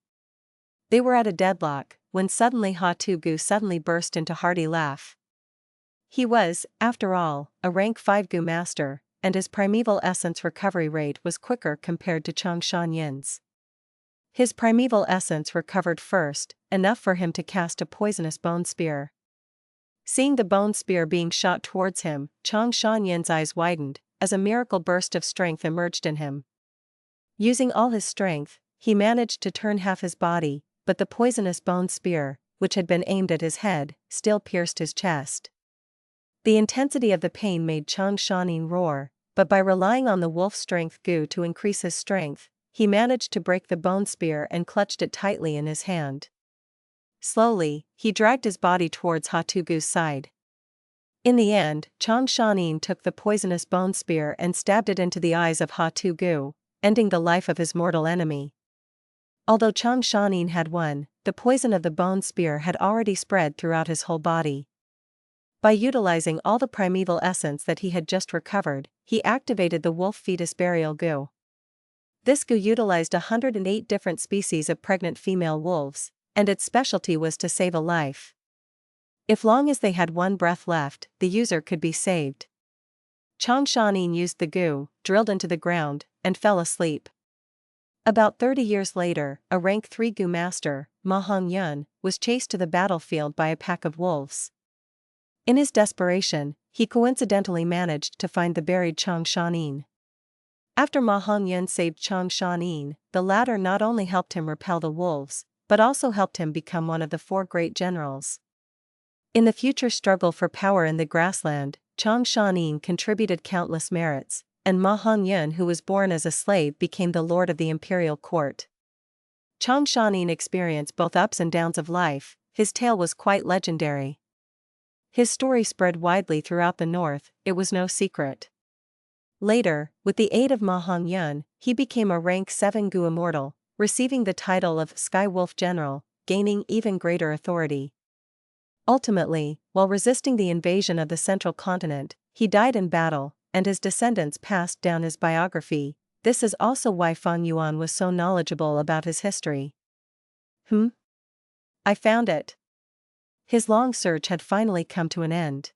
They were at a deadlock, when suddenly Hatu Gu suddenly burst into hearty laugh. He was, after all, a rank 5 Gu master, and his primeval essence recovery rate was quicker compared to Chang Shan Yin's. His primeval essence recovered first, enough for him to cast a poisonous bone spear. Seeing the bone spear being shot towards him, Chang Shan Yin's eyes widened, as a miracle burst of strength emerged in him. Using all his strength, he managed to turn half his body, but the poisonous bone spear, which had been aimed at his head, still pierced his chest. The intensity of the pain made Chang Shan Yin roar, but by relying on the Wolf Strength Gu to increase his strength, he managed to break the bone spear and clutched it tightly in his hand. Slowly, he dragged his body towards Gu's side. In the end, Chang Shan Yin took the poisonous bone spear and stabbed it into the eyes of Gu, ending the life of his mortal enemy. Although Chang Shan Yin had won, the poison of the bone spear had already spread throughout his whole body. By utilizing all the primeval essence that he had just recovered, he activated the wolf fetus burial Gu. This Gu utilized 108 different species of pregnant female wolves, and its specialty was to save a life. If long as they had one breath left, the user could be saved. Chang Shan Yin used the Gu, drilled into the ground, and fell asleep. About 30 years later, a rank 3 Gu master, Fang Yuan, was chased to the battlefield by a pack of wolves. In his desperation, he coincidentally managed to find the buried Chang Shan Yin. After Fang Yuan saved Chang Shan Yin, the latter not only helped him repel the wolves, but also helped him become one of the 4 great generals. In the future struggle for power in the grassland, Chang Shan Yin contributed countless merits, and Fang Yuan, who was born as a slave, became the lord of the imperial court. Chang Shan Yin experienced both ups and downs of life. His tale was quite legendary. His story spread widely throughout the north, it was no secret. Later, with the aid of Fang Yuan, he became a rank 7 Gu immortal, receiving the title of Sky Wolf General, gaining even greater authority. Ultimately, while resisting the invasion of the central continent, he died in battle, and his descendants passed down his biography. This is also why Fang Yuan was so knowledgeable about his history. I found it. His long search had finally come to an end.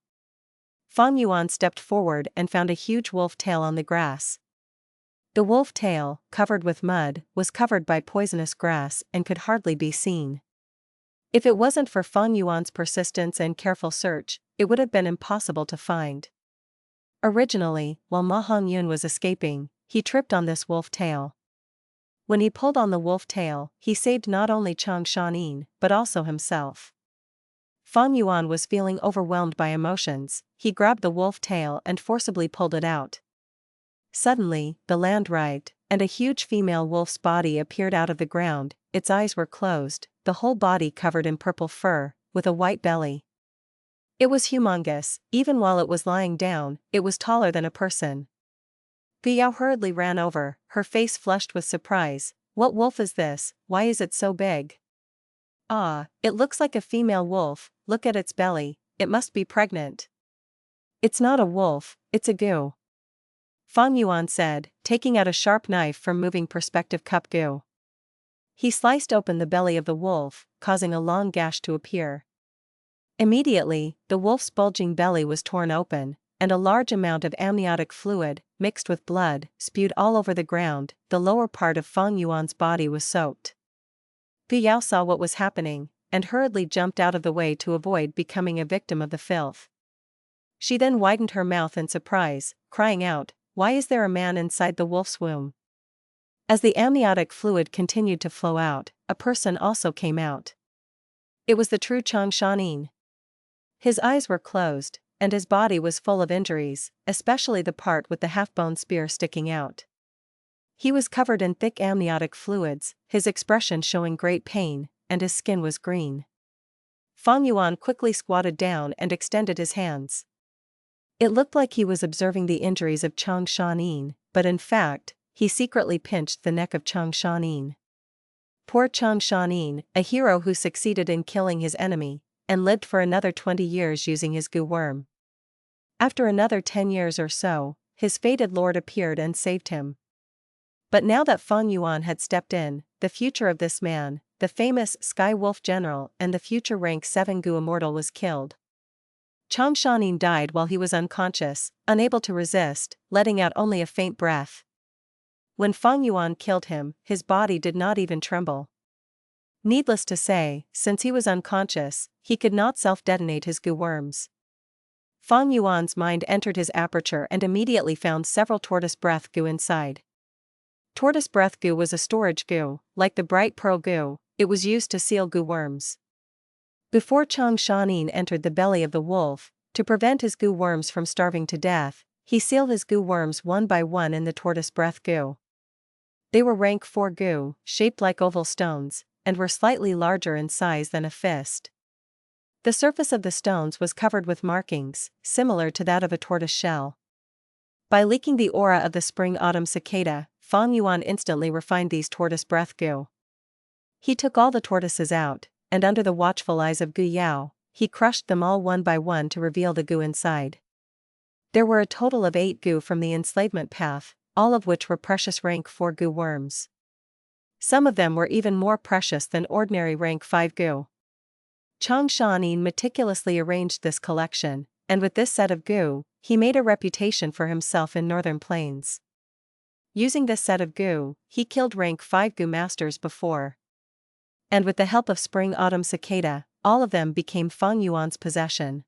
Fang Yuan stepped forward and found a huge wolf tail on the grass. The wolf tail, covered with mud, was covered by poisonous grass and could hardly be seen. If it wasn't for Fang Yuan's persistence and careful search, it would have been impossible to find. Originally, while Fang Yuan was escaping, he tripped on this wolf tail. When he pulled on the wolf tail, he saved not only Chang Shan Yin, but also himself. Fang Yuan was feeling overwhelmed by emotions. He grabbed the wolf tail and forcibly pulled it out. Suddenly, the land writhed, and a huge female wolf's body appeared out of the ground. Its eyes were closed, the whole body covered in purple fur, with a white belly. It was humongous. Even while it was lying down, it was taller than a person. Guo hurriedly ran over, her face flushed with surprise. What wolf is this? Why is it so big? Ah, it looks like a female wolf. Look at its belly, it must be pregnant. It's not a wolf, it's a Gu. Fang Yuan said, taking out a sharp knife from moving perspective cup Gu. He sliced open the belly of the wolf, causing a long gash to appear. Immediately, the wolf's bulging belly was torn open, and a large amount of amniotic fluid, mixed with blood, spewed all over the ground. The lower part of Fang Yuan's body was soaked. Guo saw what was happening, and hurriedly jumped out of the way to avoid becoming a victim of the filth. She then widened her mouth in surprise, crying out, "Why is there a man inside the wolf's womb?" As the amniotic fluid continued to flow out, a person also came out. It was the true Chang Shan Yin. His eyes were closed, and his body was full of injuries, especially the part with the half-bone spear sticking out. He was covered in thick amniotic fluids, his expression showing great pain, and his skin was green. Fang Yuan quickly squatted down and extended his hands. It looked like he was observing the injuries of Chang Shan Yin, but in fact, he secretly pinched the neck of Chang Shan Yin. Poor Chang Shan Yin, a hero who succeeded in killing his enemy, and lived for another 20 years using his Gu worm. After another 10 years or so, his fated lord appeared and saved him. But now that Fang Yuan had stepped in, the future of this man, the famous Sky Wolf General and the future rank 7 Gu immortal, was killed. Chang Shan Yin died while he was unconscious, unable to resist, letting out only a faint breath. When Fang Yuan killed him, his body did not even tremble. Needless to say, since he was unconscious, he could not self-detonate his Gu worms. Fang Yuan's mind entered his aperture and immediately found several tortoise breath Gu inside. Tortoise breath Gu was a storage Gu, like the bright pearl Gu, it was used to seal Gu worms. Before Chang Shan Yin entered the belly of the wolf, To prevent his Gu worms from starving to death, he sealed his Gu worms one by one in the tortoise breath Gu. They were rank 4 Gu, shaped like oval stones, and were slightly larger in size than a fist. The surface of the stones was covered with markings, similar to that of a tortoise shell. By leaking the aura of the spring-autumn cicada, Fang Yuan instantly refined these tortoise breath Gu. He took all the tortoises out, and under the watchful eyes of Gu Yao, he crushed them all one by one to reveal the Gu inside. There were a total of 8 Gu from the enslavement path, all of which were precious rank 4 Gu worms. Some of them were even more precious than ordinary rank 5 Gu. Chang Shan Yin meticulously arranged this collection, and with this set of Gu, he made a reputation for himself in northern plains. Using this set of Gu, he killed rank 5 Gu masters before. And with the help of spring-autumn cicada, all of them became Fang Yuan's possession.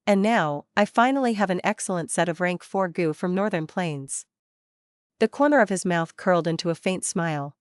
And now, I finally have an excellent set of rank 4 Gu from northern plains. The corner of his mouth curled into a faint smile.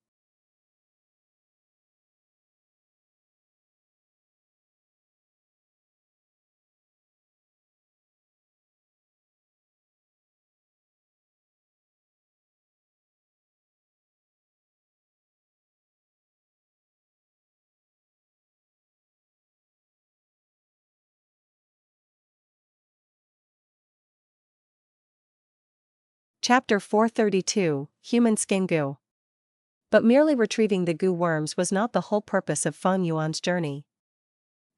Chapter 432, Human Skin Gu. But merely retrieving the Gu worms was not the whole purpose of Fang Yuan's journey.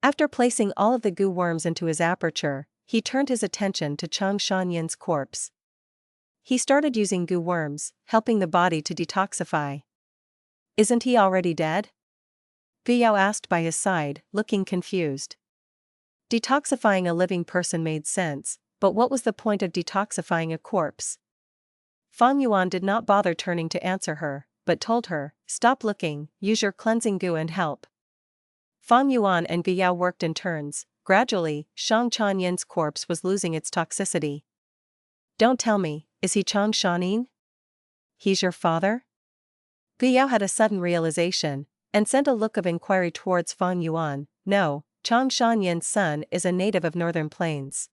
After placing all of the Gu worms into his aperture, he turned his attention to Chang Shan Yin's corpse. He started using Gu worms, helping the body to detoxify. Isn't he already dead? Gu Yao asked by his side, looking confused. Detoxifying a living person made sense, but what was the point of detoxifying a corpse? Fang Yuan did not bother turning to answer her, but told her, "Stop looking, use your cleansing Gu and help." Fang Yuan and Gu Yao worked in turns. Gradually, Chang Shan Yin's corpse was losing its toxicity. "Don't tell me, is he Chang Shan Yin? He's your father?" Gu Yao had a sudden realization, and sent a look of inquiry towards Fang Yuan. "No, Chang Shan Yin's son is a native of northern plains.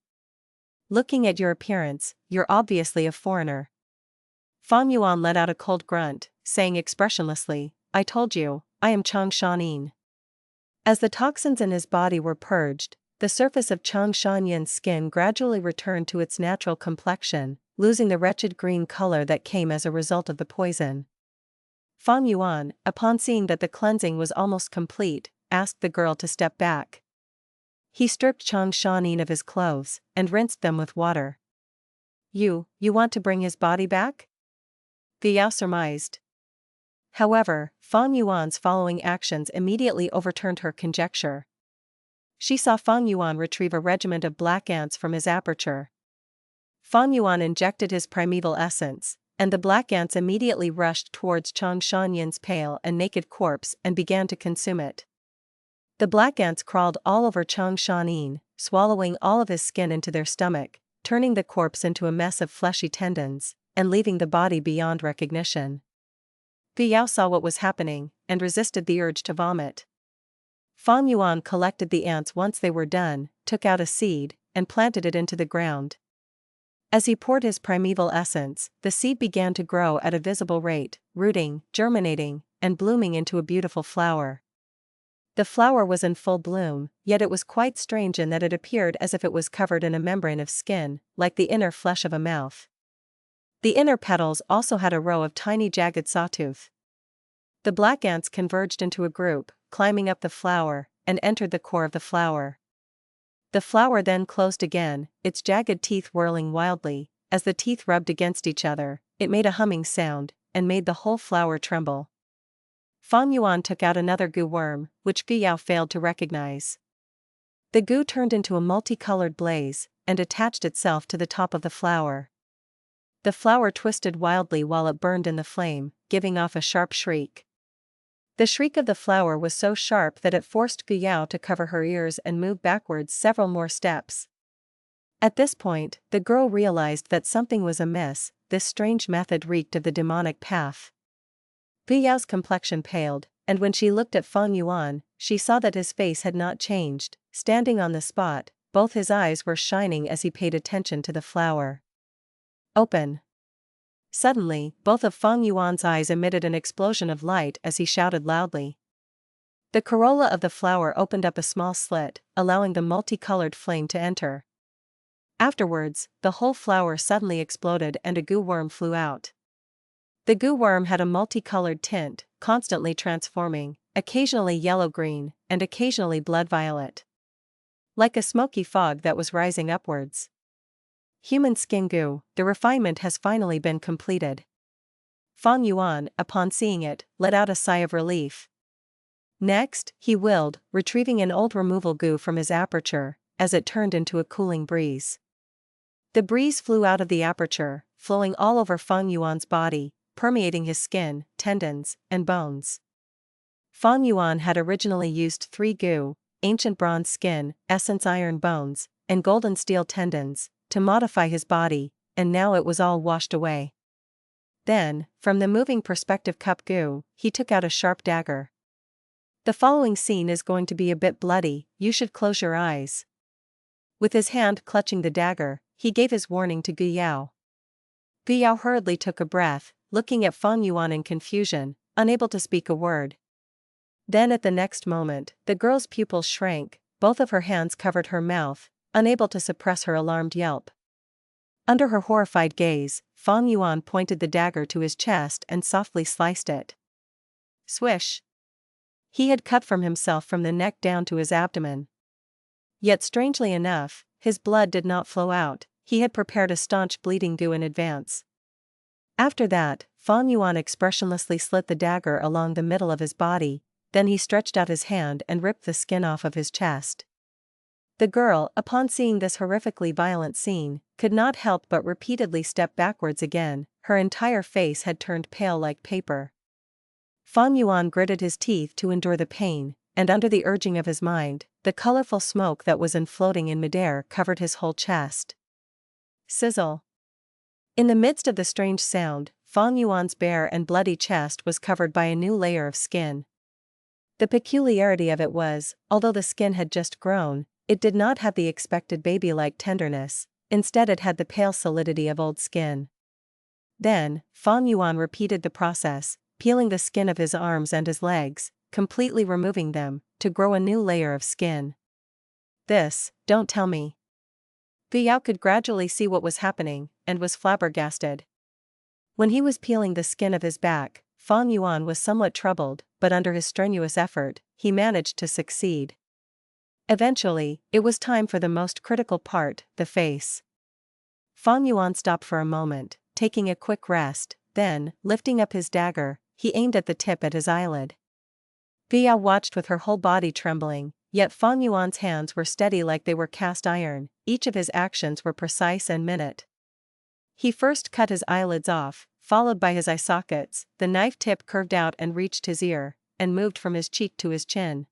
Looking at your appearance, you're obviously a foreigner." Fang Yuan let out a cold grunt, saying expressionlessly, "I told you, I am Chang Shan Yin." As the toxins in his body were purged, the surface of Chang Shan Yin's skin gradually returned to its natural complexion, losing the wretched green color that came as a result of the poison. Fang Yuan, upon seeing that the cleansing was almost complete, asked the girl to step back. He stripped Chang Shan Yin of his clothes, and rinsed them with water. You want to bring his body back?" Gu Yao surmised. However, Fang Yuan's following actions immediately overturned her conjecture. She saw Fang Yuan retrieve a regiment of black ants from his aperture. Fang Yuan injected his primeval essence, and the black ants immediately rushed towards Chang Shan Yin's pale and naked corpse and began to consume it. The black ants crawled all over Chang Shan Yin, swallowing all of his skin into their stomach, turning the corpse into a mess of fleshy tendons, and leaving the body beyond recognition. Gu Yao saw what was happening, and resisted the urge to vomit. Fang Yuan collected the ants once they were done, took out a seed, and planted it into the ground. As he poured his primeval essence, the seed began to grow at a visible rate, rooting, germinating, and blooming into a beautiful flower. The flower was in full bloom, yet it was quite strange in that it appeared as if it was covered in a membrane of skin, like the inner flesh of a mouth. The inner petals also had a row of tiny jagged sawtooth. The black ants converged into a group, climbing up the flower, and entered the core of the flower. The flower then closed again, its jagged teeth whirling wildly. As the teeth rubbed against each other, it made a humming sound, and made the whole flower tremble. Fang Yuan took out another Gu worm, which Gu Yao failed to recognize. The Gu turned into a multicolored blaze, and attached itself to the top of the flower. The flower twisted wildly while it burned in the flame, giving off a sharp shriek. The shriek of the flower was so sharp that it forced Gu Yao to cover her ears and move backwards several more steps. At this point, the girl realized that something was amiss. This strange method reeked of the demonic path. Gu Yao's complexion paled, and when she looked at Fang Yuan, she saw that his face had not changed, standing on the spot, both his eyes were shining as he paid attention to the flower. Open. Suddenly, both of Fang Yuan's eyes emitted an explosion of light as he shouted loudly. The corolla of the flower opened up a small slit, allowing the multicolored flame to enter. Afterwards, the whole flower suddenly exploded and a gu worm flew out. The gu worm had a multicolored tint, constantly transforming, occasionally yellow-green, and occasionally blood-violet. Like a smoky fog that was rising upwards. Human skin gu, the refinement has finally been completed. Fang Yuan, upon seeing it, let out a sigh of relief. Next, he willed, retrieving an old removal gu from his aperture, as it turned into a cooling breeze. The breeze flew out of the aperture, flowing all over Fang Yuan's body, permeating his skin, tendons, and bones. Fang Yuan had originally used 3 gu, ancient bronze skin, essence iron bones, and golden steel tendons, to modify his body, and now it was all washed away. Then, from the moving perspective cup gu, he took out a sharp dagger. The following scene is going to be a bit bloody, you should close your eyes. With his hand clutching the dagger, he gave his warning to Gu Yao. Gu Yao hurriedly took a breath, looking at Fang Yuan in confusion, unable to speak a word. Then at the next moment, the girl's pupils shrank, both of her hands covered her mouth, unable to suppress her alarmed yelp. Under her horrified gaze, Fang Yuan pointed the dagger to his chest and softly sliced it. Swish! He had cut from himself from the neck down to his abdomen. Yet strangely enough, his blood did not flow out, he had prepared a staunch bleeding gu in advance. After that, Fang Yuan expressionlessly slit the dagger along the middle of his body, then he stretched out his hand and ripped the skin off of his chest. The girl, upon seeing this horrifically violent scene, could not help but repeatedly step backwards again, her entire face had turned pale like paper. Fang Yuan gritted his teeth to endure the pain, and under the urging of his mind, the colorful smoke that was floating in midair covered his whole chest. Sizzle. In the midst of the strange sound, Fang Yuan's bare and bloody chest was covered by a new layer of skin. The peculiarity of it was, although the skin had just grown, it did not have the expected baby-like tenderness, instead it had the pale solidity of old skin. Then, Fang Yuan repeated the process, peeling the skin of his arms and his legs, completely removing them, to grow a new layer of skin. This, don't tell me. Gu Yao could gradually see what was happening, and was flabbergasted. When he was peeling the skin of his back, Fang Yuan was somewhat troubled, but under his strenuous effort, he managed to succeed. Eventually, it was time for the most critical part, the face. Fang Yuan stopped for a moment, taking a quick rest, then, lifting up his dagger, he aimed at the tip at his eyelid. Gu Yao watched with her whole body trembling, yet Fang Yuan's hands were steady like they were cast iron, each of his actions were precise and minute. He first cut his eyelids off, followed by his eye sockets, the knife tip curved out and reached his ear, and moved from his cheek to his chin.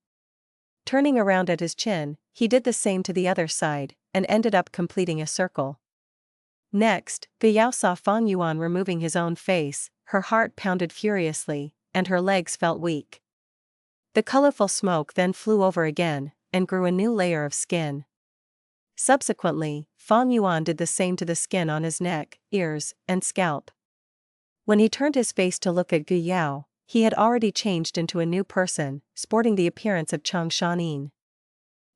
Turning around at his chin, he did the same to the other side, and ended up completing a circle. Next, Gu Yao saw Fang Yuan removing his own face, her heart pounded furiously, and her legs felt weak. The colorful smoke then flew over again, and grew a new layer of skin. Subsequently, Fang Yuan did the same to the skin on his neck, ears, and scalp. When he turned his face to look at Gu Yao, he had already changed into a new person, sporting the appearance of Chang Shan Yin.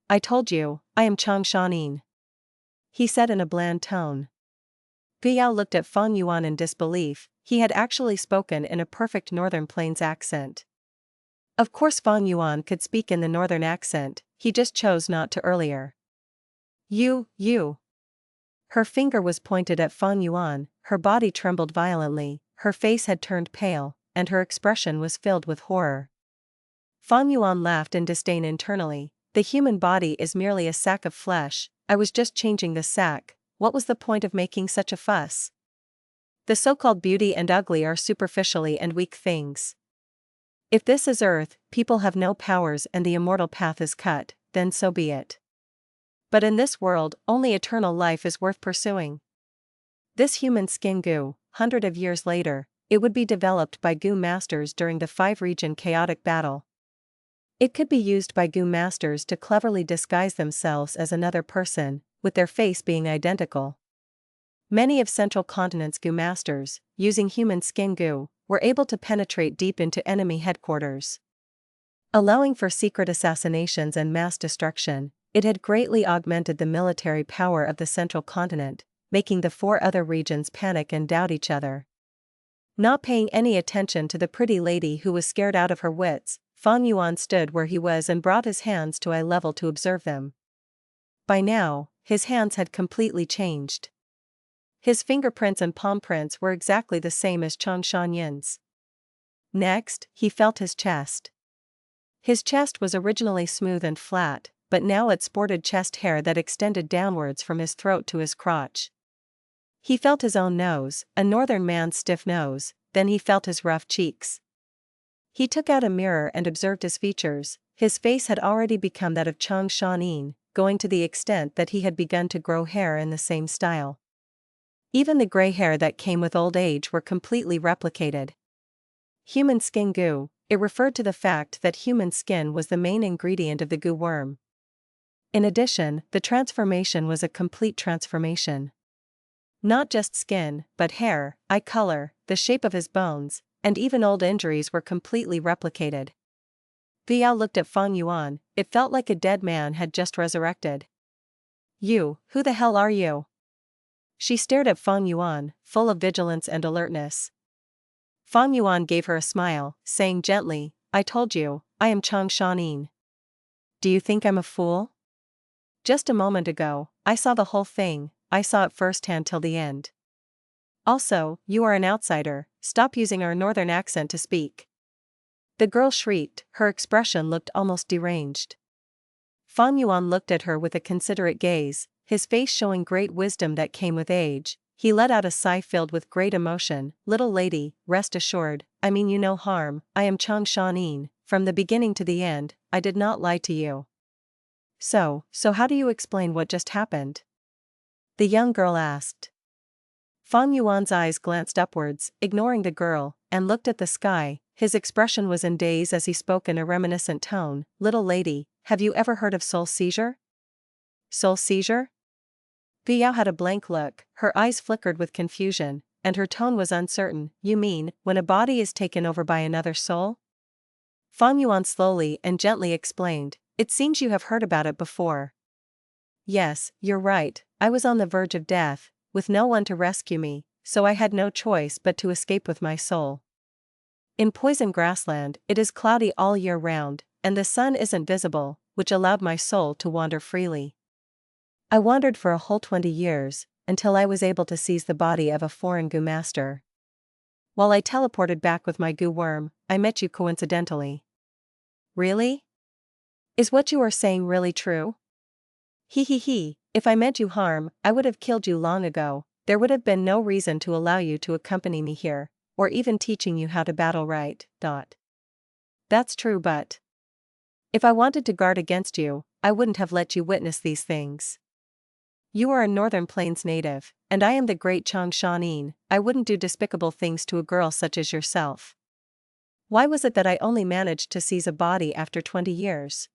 I told you, I am Chang Shan Yin, he said in a bland tone. Gu Yao looked at Fang Yuan in disbelief, he had actually spoken in a perfect Northern Plains accent. Of course Fang Yuan could speak in the Northern accent, he just chose not to earlier. You. Her finger was pointed at Fang Yuan, her body trembled violently, her face had turned pale, and her expression was filled with horror. Fang Yuan laughed in disdain internally, the human body is merely a sack of flesh, I was just changing the sack, what was the point of making such a fuss? The so-called beauty and ugly are superficially and weak things. If this is earth, people have no powers and the immortal path is cut, then so be it. But in this world, only eternal life is worth pursuing. This human skin gu, hundreds of years later, it would be developed by gu masters during the 5-region chaotic battle. It could be used by Gu masters to cleverly disguise themselves as another person, with their face being identical. Many of Central Continent's Gu masters, using human skin Gu, were able to penetrate deep into enemy headquarters. Allowing for secret assassinations and mass destruction, it had greatly augmented the military power of the Central Continent, making the 4 other regions panic and doubt each other. Not paying any attention to the pretty lady who was scared out of her wits, Fang Yuan stood where he was and brought his hands to eye level to observe them. By now, his hands had completely changed. His fingerprints and palm prints were exactly the same as Chang Shan Yin's. Next, he felt his chest. His chest was originally smooth and flat, but now it sported chest hair that extended downwards from his throat to his crotch. He felt his own nose, a northern man's stiff nose, then he felt his rough cheeks. He took out a mirror and observed his features. His face had already become that of Chang Shan Yin, going to the extent that he had begun to grow hair in the same style. Even the gray hair that came with old age were completely replicated. Human skin Gu, it referred to the fact that human skin was the main ingredient of the Gu worm. In addition, the transformation was a complete transformation. Not just skin, but hair, eye color, the shape of his bones, and even old injuries were completely replicated. Yao looked at Fang Yuan, it felt like a dead man had just resurrected. "You, who the hell are you?" She stared at Fang Yuan, full of vigilance and alertness. Fang Yuan gave her a smile, saying gently, "I told you, I am Chang Shan Yin. Do you think I'm a fool? Just a moment ago, I saw the whole thing, I saw it firsthand till the end. Also, you are an outsider, stop using our northern accent to speak." The girl shrieked, her expression looked almost deranged. Fang Yuan looked at her with a considerate gaze, his face showing great wisdom that came with age. He let out a sigh filled with great emotion. "Little lady, rest assured, I mean you no harm, I am Chang Shan Yin, from the beginning to the end, I did not lie to you." So how do you explain what just happened?" the young girl asked. Fang Yuan's eyes glanced upwards, ignoring the girl, and looked at the sky. His expression was in daze as he spoke in a reminiscent tone. "Little lady, have you ever heard of soul seizure?" "Soul seizure?" Yao had a blank look, her eyes flickered with confusion, and her tone was uncertain. "You mean, when a body is taken over by another soul?" Fang Yuan slowly and gently explained, "It seems you have heard about it before." "Yes, you're right, I was on the verge of death, with no one to rescue me, so I had no choice but to escape with my soul. In Poison Grassland, it is cloudy all year round, and the sun isn't visible, which allowed my soul to wander freely. I wandered for a whole 20 years, until I was able to seize the body of a foreign Gu master. While I teleported back with my Gu worm, I met you coincidentally." "Really? Is what you are saying really true?" He, if I meant you harm, I would have killed you long ago, there would have been no reason to allow you to accompany me here, or even teaching you how to battle right. "That's true, but if I wanted to guard against you, I wouldn't have let you witness these things. You are a Northern Plains native, and I am the great Chang Shan Yin. I wouldn't do despicable things to a girl such as yourself. Why was it that I only managed to seize a body after 20 years?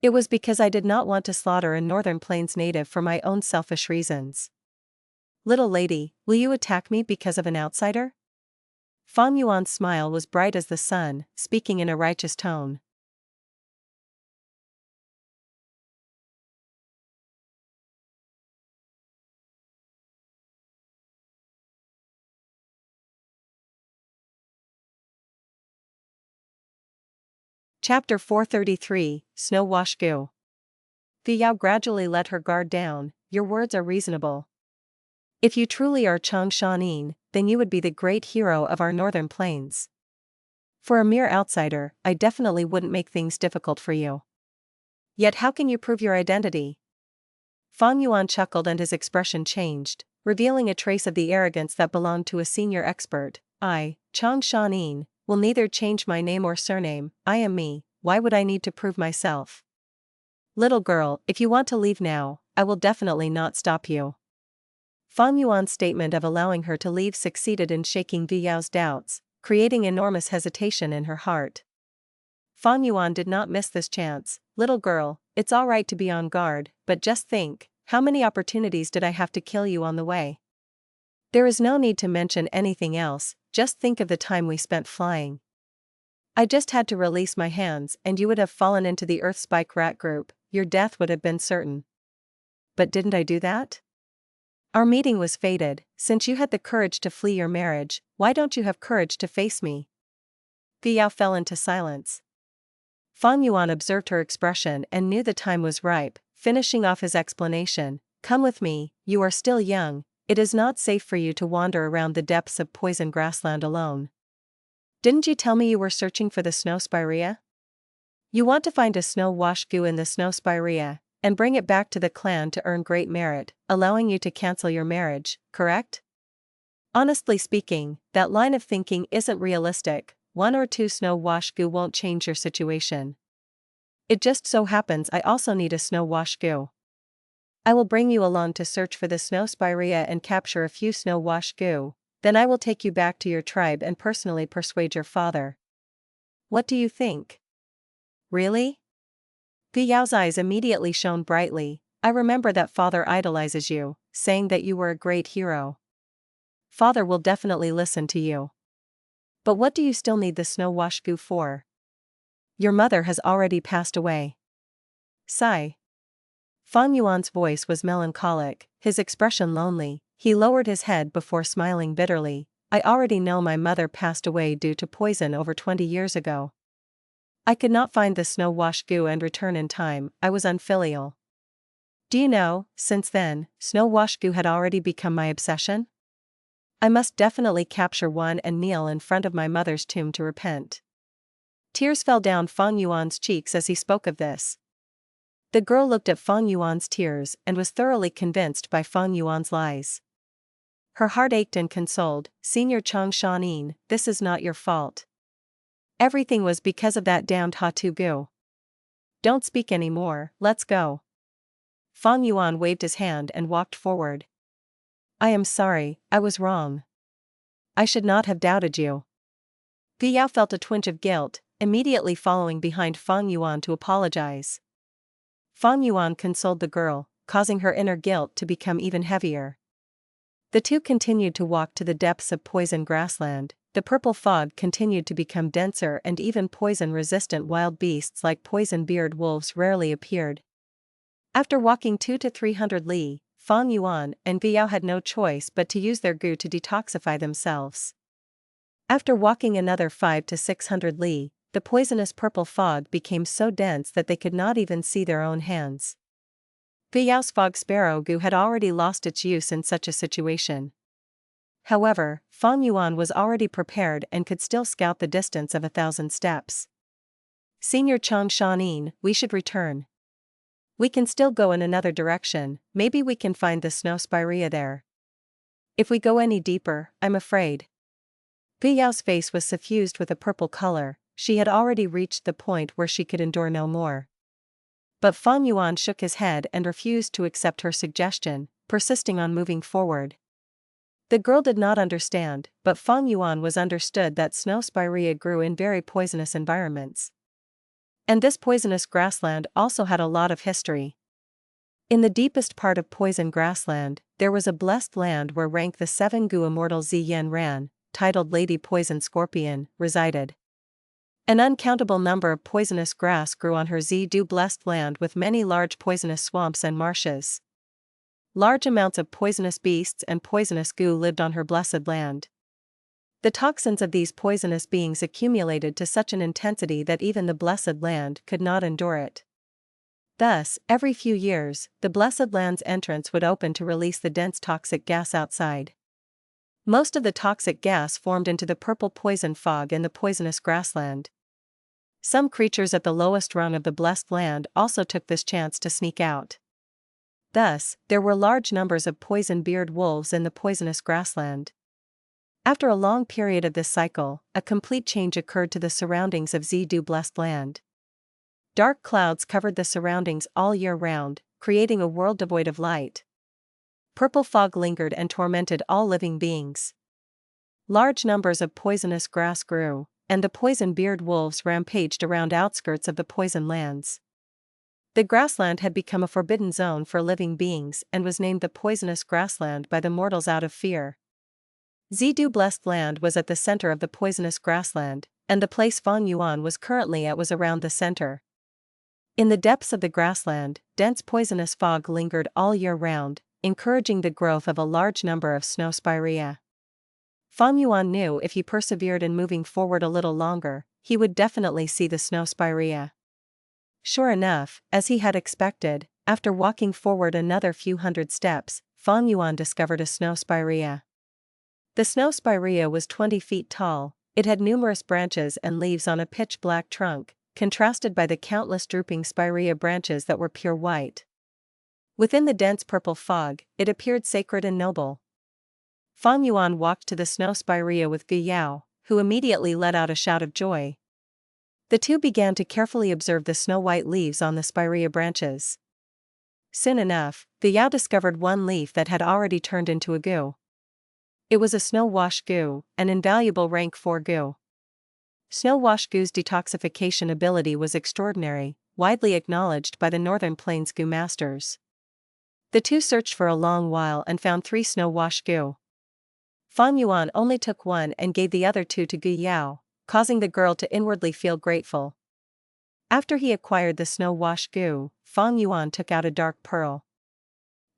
It was because I did not want to slaughter a Northern Plains native for my own selfish reasons. Little lady, will you attack me because of an outsider?" Fang Yuan's smile was bright as the sun, speaking in a righteous tone. Chapter 433, Snow Wash Gu. Yao gradually let her guard down. "Your words are reasonable. If you truly are Chang Shan Yin, then you would be the great hero of our northern plains. For a mere outsider, I definitely wouldn't make things difficult for you. Yet how can you prove your identity?" Fang Yuan chuckled and his expression changed, revealing a trace of the arrogance that belonged to a senior expert. "I, Chang Shan Yin, will neither change my name or surname, I am me, why would I need to prove myself? Little girl, if you want to leave now, I will definitely not stop you." Fang Yuan's statement of allowing her to leave succeeded in shaking Yao's doubts, creating enormous hesitation in her heart. Fang Yuan did not miss this chance. Little girl, it's alright to be on guard, but just think, how many opportunities did I have to kill you on the way? There is no need to mention anything else, just think of the time we spent flying. I just had to release my hands and you would have fallen into the earth spike rat group, your death would have been certain. But didn't I do that? Our meeting was fated. Since you had the courage to flee your marriage, why don't you have courage to face me? Yao fell into silence. Fang Yuan observed her expression and knew the time was ripe, finishing off his explanation. Come with me, you are still young, it is not safe for you to wander around the depths of poison grassland alone. Didn't you tell me you were searching for the snow spirea? You want to find a snow wash gu in the snow spirea, and bring it back to the clan to earn great merit, allowing you to cancel your marriage, correct? Honestly speaking, that line of thinking isn't realistic. 1 or 2 snow wash gu won't change your situation. It just so happens I also need a snow wash gu. I will bring you along to search for the snow spirea and capture a few snow wash gu, then I will take you back to your tribe and personally persuade your father. What do you think? Really? Yao's eyes immediately shone brightly. I remember that father idolizes you, saying that you were a great hero. Father will definitely listen to you. But what do you still need the snow wash gu for? Your mother has already passed away. Sigh. Fang Yuan's voice was melancholic, his expression lonely. He lowered his head before smiling bitterly. I already know my mother passed away due to poison over 20 years ago. I could not find the snow wash gu and return in time, I was unfilial. Do you know, since then, snow wash gu had already become my obsession? I must definitely capture one and kneel in front of my mother's tomb to repent. Tears fell down Fang Yuan's cheeks as he spoke of this. The girl looked at Fang Yuan's tears and was thoroughly convinced by Fang Yuan's lies. Her heart ached and consoled. Senior Chang Shan Yin, this is not your fault. Everything was because of that damned Hatu Gu. Don't speak anymore, let's go. Fang Yuan waved his hand and walked forward. I am sorry, I was wrong. I should not have doubted you. Yao felt a twinge of guilt, immediately following behind Fang Yuan to apologize. Fang Yuan consoled the girl, causing her inner guilt to become even heavier. The two continued to walk to the depths of poison grassland. The purple fog continued to become denser and even poison-resistant wild beasts like poison-beard wolves rarely appeared. After walking 200 to 300 li, Fang Yuan and Yao had no choice but to use their gu to detoxify themselves. After walking another 500 to 600 li, the poisonous purple fog became so dense that they could not even see their own hands. Yao's fog sparrow gu had already lost its use in such a situation. However, Fang Yuan was already prepared and could still scout the distance of 1,000 steps. Senior Chang Shan Yin, we should return. We can still go in another direction, maybe we can find the snow spirea there. If we go any deeper, I'm afraid. Yao's face was suffused with a purple color, she had already reached the point where she could endure no more. But Fang Yuan shook his head and refused to accept her suggestion, persisting on moving forward. The girl did not understand, but Fang Yuan was understood that snow spirea grew in very poisonous environments. And this poisonous grassland also had a lot of history. In the deepest part of poison grassland, there was a blessed land where rank the 7 Gu Immortal Zi Ran, titled Lady Poison Scorpion, resided. An uncountable number of poisonous grass grew on her Zi-Du blessed land with many large poisonous swamps and marshes. Large amounts of poisonous beasts and poisonous gu lived on her blessed land. The toxins of these poisonous beings accumulated to such an intensity that even the blessed land could not endure it. Thus, every few years, the blessed land's entrance would open to release the dense toxic gas outside. Most of the toxic gas formed into the purple poison fog in the poisonous grassland. Some creatures at the lowest rung of the blessed land also took this chance to sneak out. Thus, there were large numbers of poison-beard wolves in the poisonous grassland. After a long period of this cycle, a complete change occurred to the surroundings of Zi-Du blessed land. Dark clouds covered the surroundings all year round, creating a world devoid of light. Purple fog lingered and tormented all living beings. Large numbers of poisonous grass grew, and the poison-beard wolves rampaged around outskirts of the poison lands. The grassland had become a forbidden zone for living beings and was named the poisonous grassland by the mortals out of fear. Zidu Blessed Land was at the center of the poisonous grassland, and the place Fang Yuan was currently at was around the center. In the depths of the grassland, dense poisonous fog lingered all year round, encouraging the growth of a large number of snow spirea. Fang Yuan knew if he persevered in moving forward a little longer, he would definitely see the snow spirea. Sure enough, as he had expected, after walking forward another few hundred steps, Fang Yuan discovered a snow spirea. The snow spirea was 20 feet tall. It had numerous branches and leaves on a pitch-black trunk, contrasted by the countless drooping spirea branches that were pure white. Within the dense purple fog, it appeared sacred and noble. Fang Yuan walked to the snow spirea with Gu Yao, who immediately let out a shout of joy. The two began to carefully observe the snow-white leaves on the spirea branches. Soon enough, Gu Yao discovered one leaf that had already turned into a gu. It was a Snow-Wash Gu, an invaluable rank 4 Gu. Snow-Wash Gu's detoxification ability was extraordinary, widely acknowledged by the Northern Plains Gu masters. The two searched for a long while and found 3 Snow-Wash Gu. Fang Yuan only took one and gave the other 2 to Gu Yao, causing the girl to inwardly feel grateful. After he acquired the Snow-Wash Gu, Fang Yuan took out a dark pearl.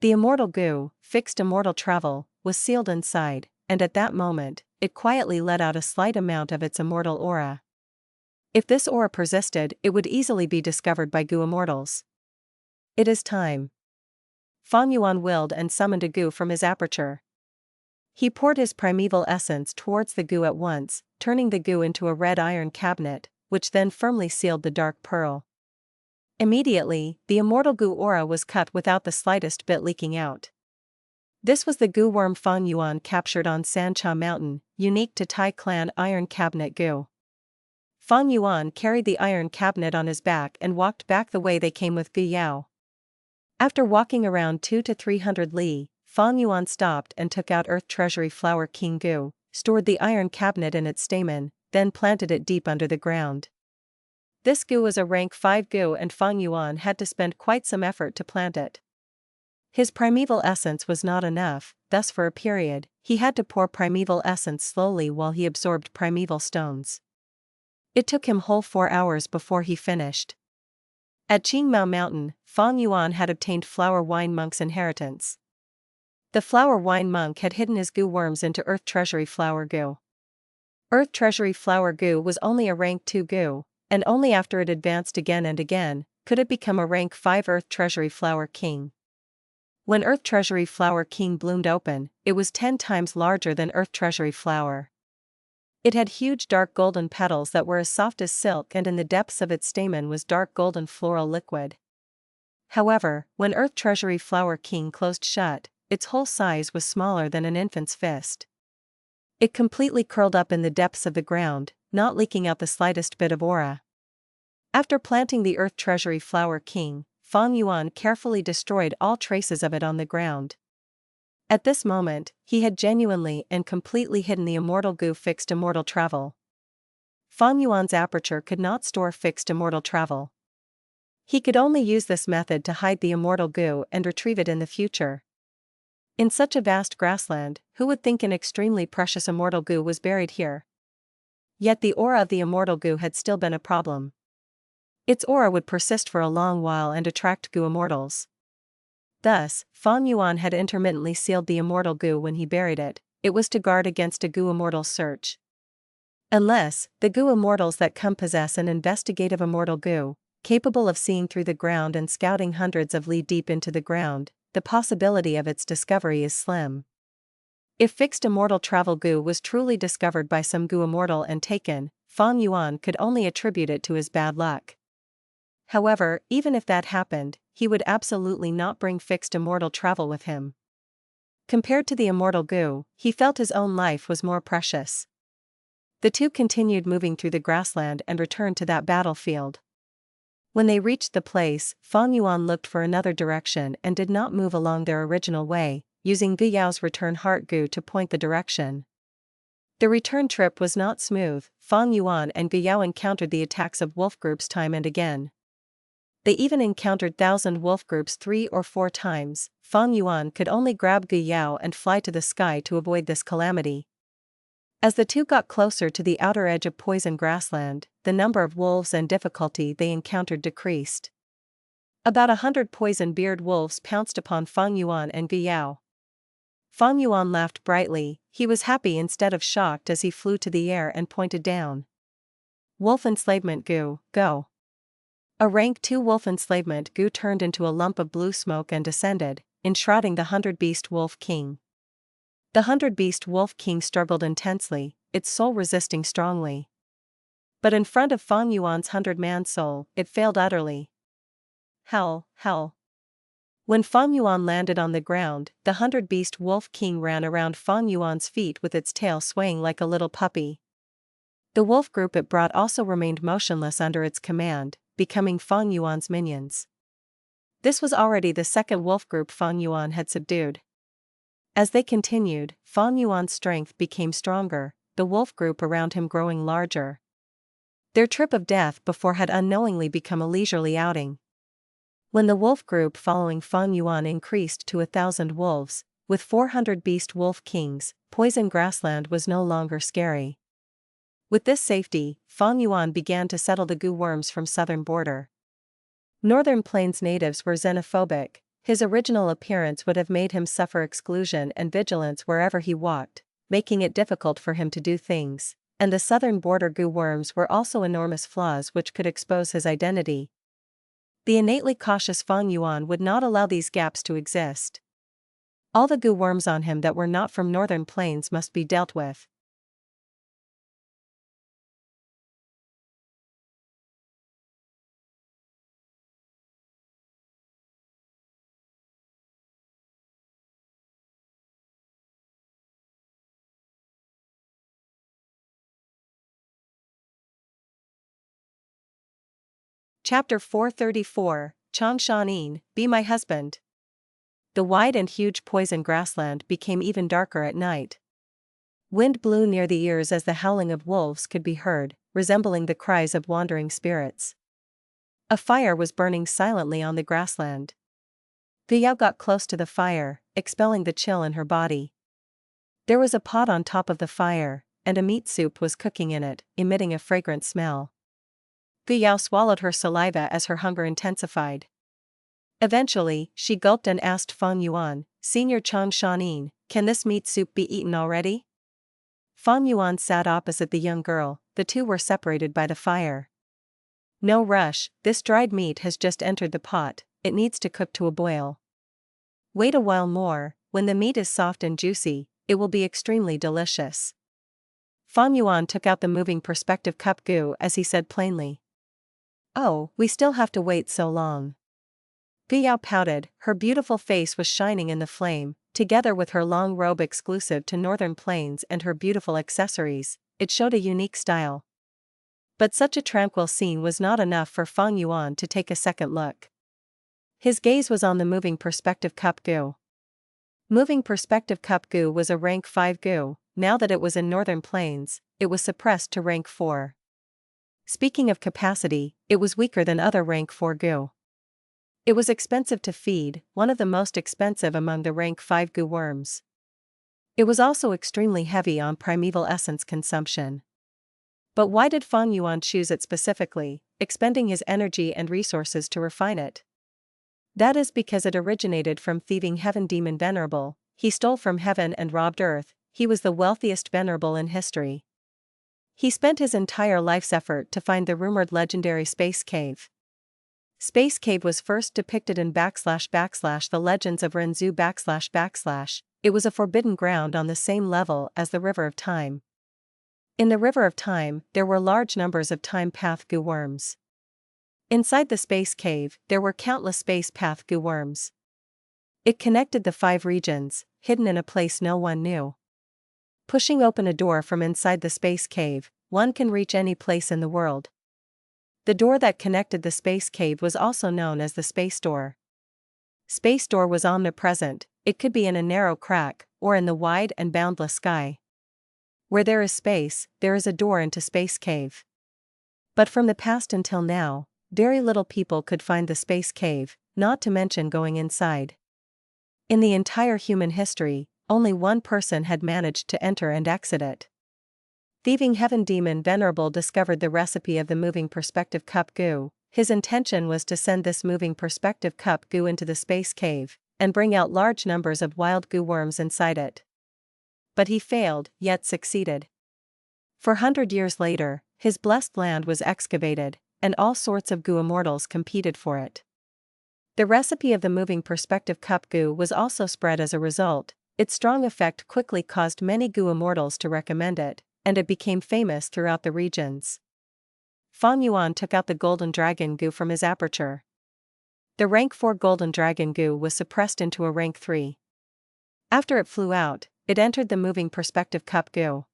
The Immortal Gu, fixed immortal travel, was sealed inside, and at that moment, it quietly let out a slight amount of its immortal aura. If this aura persisted, it would easily be discovered by Gu immortals. It is time. Fang Yuan willed and summoned a Gu from his aperture. He poured his primeval essence towards the Gu at once, turning the Gu into a red iron cabinet, which then firmly sealed the dark pearl. Immediately, the Immortal Gu aura was cut without the slightest bit leaking out. This was the Gu worm Fang Yuan captured on Sancha Mountain, unique to Tai Clan Iron Cabinet Gu. Fang Yuan carried the iron cabinet on his back and walked back the way they came with Gu Yao. After walking around 200 to 300 li, Fang Yuan stopped and took out Earth Treasury Flower King Gu, stored the iron cabinet in its stamen, then planted it deep under the ground. This Gu was a rank 5 Gu and Fang Yuan had to spend quite some effort to plant it. His primeval essence was not enough, thus for a period, he had to pour primeval essence slowly while he absorbed primeval stones. It took him whole 4 hours before he finished. At Qingmao Mountain, Fang Yuan had obtained Flower Wine Monk's inheritance. The Flower Wine Monk had hidden his Gu worms into Earth Treasury Flower Gu. Earth Treasury Flower Gu was only a rank 2 Gu, and only after it advanced again and again, could it become a rank 5 Earth Treasury Flower King. When Earth Treasury Flower King bloomed open, it was 10 times larger than Earth Treasury Flower. It had huge dark golden petals that were as soft as silk, and in the depths of its stamen was dark golden floral liquid. However, when Earth Treasury Flower King closed shut, its whole size was smaller than an infant's fist. It completely curled up in the depths of the ground, not leaking out the slightest bit of aura. After planting the Earth Treasury Flower King, Fang Yuan carefully destroyed all traces of it on the ground. At this moment, he had genuinely and completely hidden the Immortal Gu fixed immortal travel. Fang Yuan's aperture could not store fixed immortal travel. He could only use this method to hide the Immortal Gu and retrieve it in the future. In such a vast grassland, who would think an extremely precious Immortal Gu was buried here? Yet the aura of the Immortal Gu had still been a problem. Its aura would persist for a long while and attract Gu immortals. Thus, Fang Yuan had intermittently sealed the Immortal Gu when he buried it. It was to guard against a Gu immortal search. Unless, the Gu immortals that come possess an investigative Immortal Gu, capable of seeing through the ground and scouting hundreds of li deep into the ground, the possibility of its discovery is slim. If fixed immortal travel Gu was truly discovered by some Gu immortal and taken, Fang Yuan could only attribute it to his bad luck. However, even if that happened, he would absolutely not bring fixed immortal travel with him. Compared to the Immortal Gu, he felt his own life was more precious. The two continued moving through the grassland and returned to that battlefield. When they reached the place, Fang Yuan looked for another direction and did not move along their original way, using Gu Yao's return heart Gu to point the direction. The return trip was not smooth. Fang Yuan and Guo encountered the attacks of wolf groups time and again. They even encountered 1,000 wolf groups 3 or 4 times. Fang Yuan could only grab Guo and fly to the sky to avoid this calamity. As the two got closer to the outer edge of poison grassland, the number of wolves and difficulty they encountered decreased. About 100 poison-beard wolves pounced upon Fang Yuan and Guo. Fang Yuan laughed brightly. He was happy instead of shocked as he flew to the air and pointed down. Wolf enslavement Gu, go. A rank 2 wolf enslavement Gu turned into a lump of blue smoke and descended, enshrouding the 100-beast wolf king. The 100-beast wolf king struggled intensely, its soul resisting strongly. But in front of Fang Yuan's 100-man soul, it failed utterly. Hell, hell. When Fang Yuan landed on the ground, the 100-beast wolf king ran around Fang Yuan's feet with its tail swaying like a little puppy. The wolf group it brought also remained motionless under its command, becoming Fang Yuan's minions. This was already the second wolf group Fang Yuan had subdued. As they continued, Fang Yuan's strength became stronger, the wolf group around him growing larger. Their trip of death before had unknowingly become a leisurely outing. When the wolf group following Fang Yuan increased to 1,000 wolves, with 400 beast wolf kings, poison grassland was no longer scary. With this safety, Fang Yuan began to settle the Gu worms from southern border. Northern Plains natives were xenophobic. His original appearance would have made him suffer exclusion and vigilance wherever he walked, making it difficult for him to do things, and the southern border Gu worms were also enormous flaws which could expose his identity. The innately cautious Fang Yuan would not allow these gaps to exist. All the Gu worms on him that were not from Northern Plains must be dealt with. Chapter 434, Chang Shan Yin, Be My Husband. The wide and huge poison grassland became even darker at night. Wind blew near the ears as the howling of wolves could be heard, resembling the cries of wandering spirits. A fire was burning silently on the grassland. Guo got close to the fire, expelling the chill in her body. There was a pot on top of the fire, and a meat soup was cooking in it, emitting a fragrant smell. Guo swallowed her saliva as her hunger intensified. Eventually, she gulped and asked Fang Yuan, Senior Chang Shan Yin, can this meat soup be eaten already? Fang Yuan sat opposite the young girl, the two were separated by the fire. No rush, this dried meat has just entered the pot, it needs to cook to a boil. Wait a while more, when the meat is soft and juicy, it will be extremely delicious. Fang Yuan took out the moving perspective cup Gu as he said plainly. Oh, we still have to wait so long. Guo pouted, her beautiful face was shining in the flame, together with her long robe exclusive to Northern Plains and her beautiful accessories, it showed a unique style. But such a tranquil scene was not enough for Fang Yuan to take a second look. His gaze was on the moving perspective cup Gu. Moving perspective cup Gu was a rank 5 Gu, now that it was in Northern Plains, it was suppressed to rank 4. Speaking of capacity, it was weaker than other rank 4 Gu. It was expensive to feed, one of the most expensive among the rank 5 Gu worms. It was also extremely heavy on primeval essence consumption. But why did Fang Yuan choose it specifically, expending his energy and resources to refine it? That is because it originated from thieving heaven demon Venerable, he stole from heaven and robbed earth, he was the wealthiest Venerable in history. He spent his entire life's effort to find the rumored legendary Space Cave. Space Cave was first depicted in / the Legends of Renzu / it was a forbidden ground on the same level as the River of Time. In the River of Time, there were large numbers of Time Path Gu worms. Inside the Space Cave, there were countless Space Path Gu worms. It connected the 5 regions, hidden in a place no one knew. Pushing open a door from inside the Space Cave, one can reach any place in the world. The door that connected the Space Cave was also known as the Space Door. Space Door was omnipresent, it could be in a narrow crack, or in the wide and boundless sky. Where there is space, there is a door into Space Cave. But from the past until now, very little people could find the Space Cave, not to mention going inside. In the entire human history, only one person had managed to enter and exit it. Thieving Heaven Demon Venerable discovered the recipe of the moving perspective cup Gu. His intention was to send this moving perspective cup Gu into the Space Cave, and bring out large numbers of wild Gu worms inside it. But he failed, yet succeeded. 400 years later, his blessed land was excavated, and all sorts of Gu immortals competed for it. The recipe of the moving perspective cup Gu was also spread as a result. Its strong effect quickly caused many Gu immortals to recommend it, and it became famous throughout the regions. Fang Yuan took out the Golden Dragon Gu from his aperture. The rank 4 Golden Dragon Gu was suppressed into a rank 3. After it flew out, it entered the moving perspective cup Gu.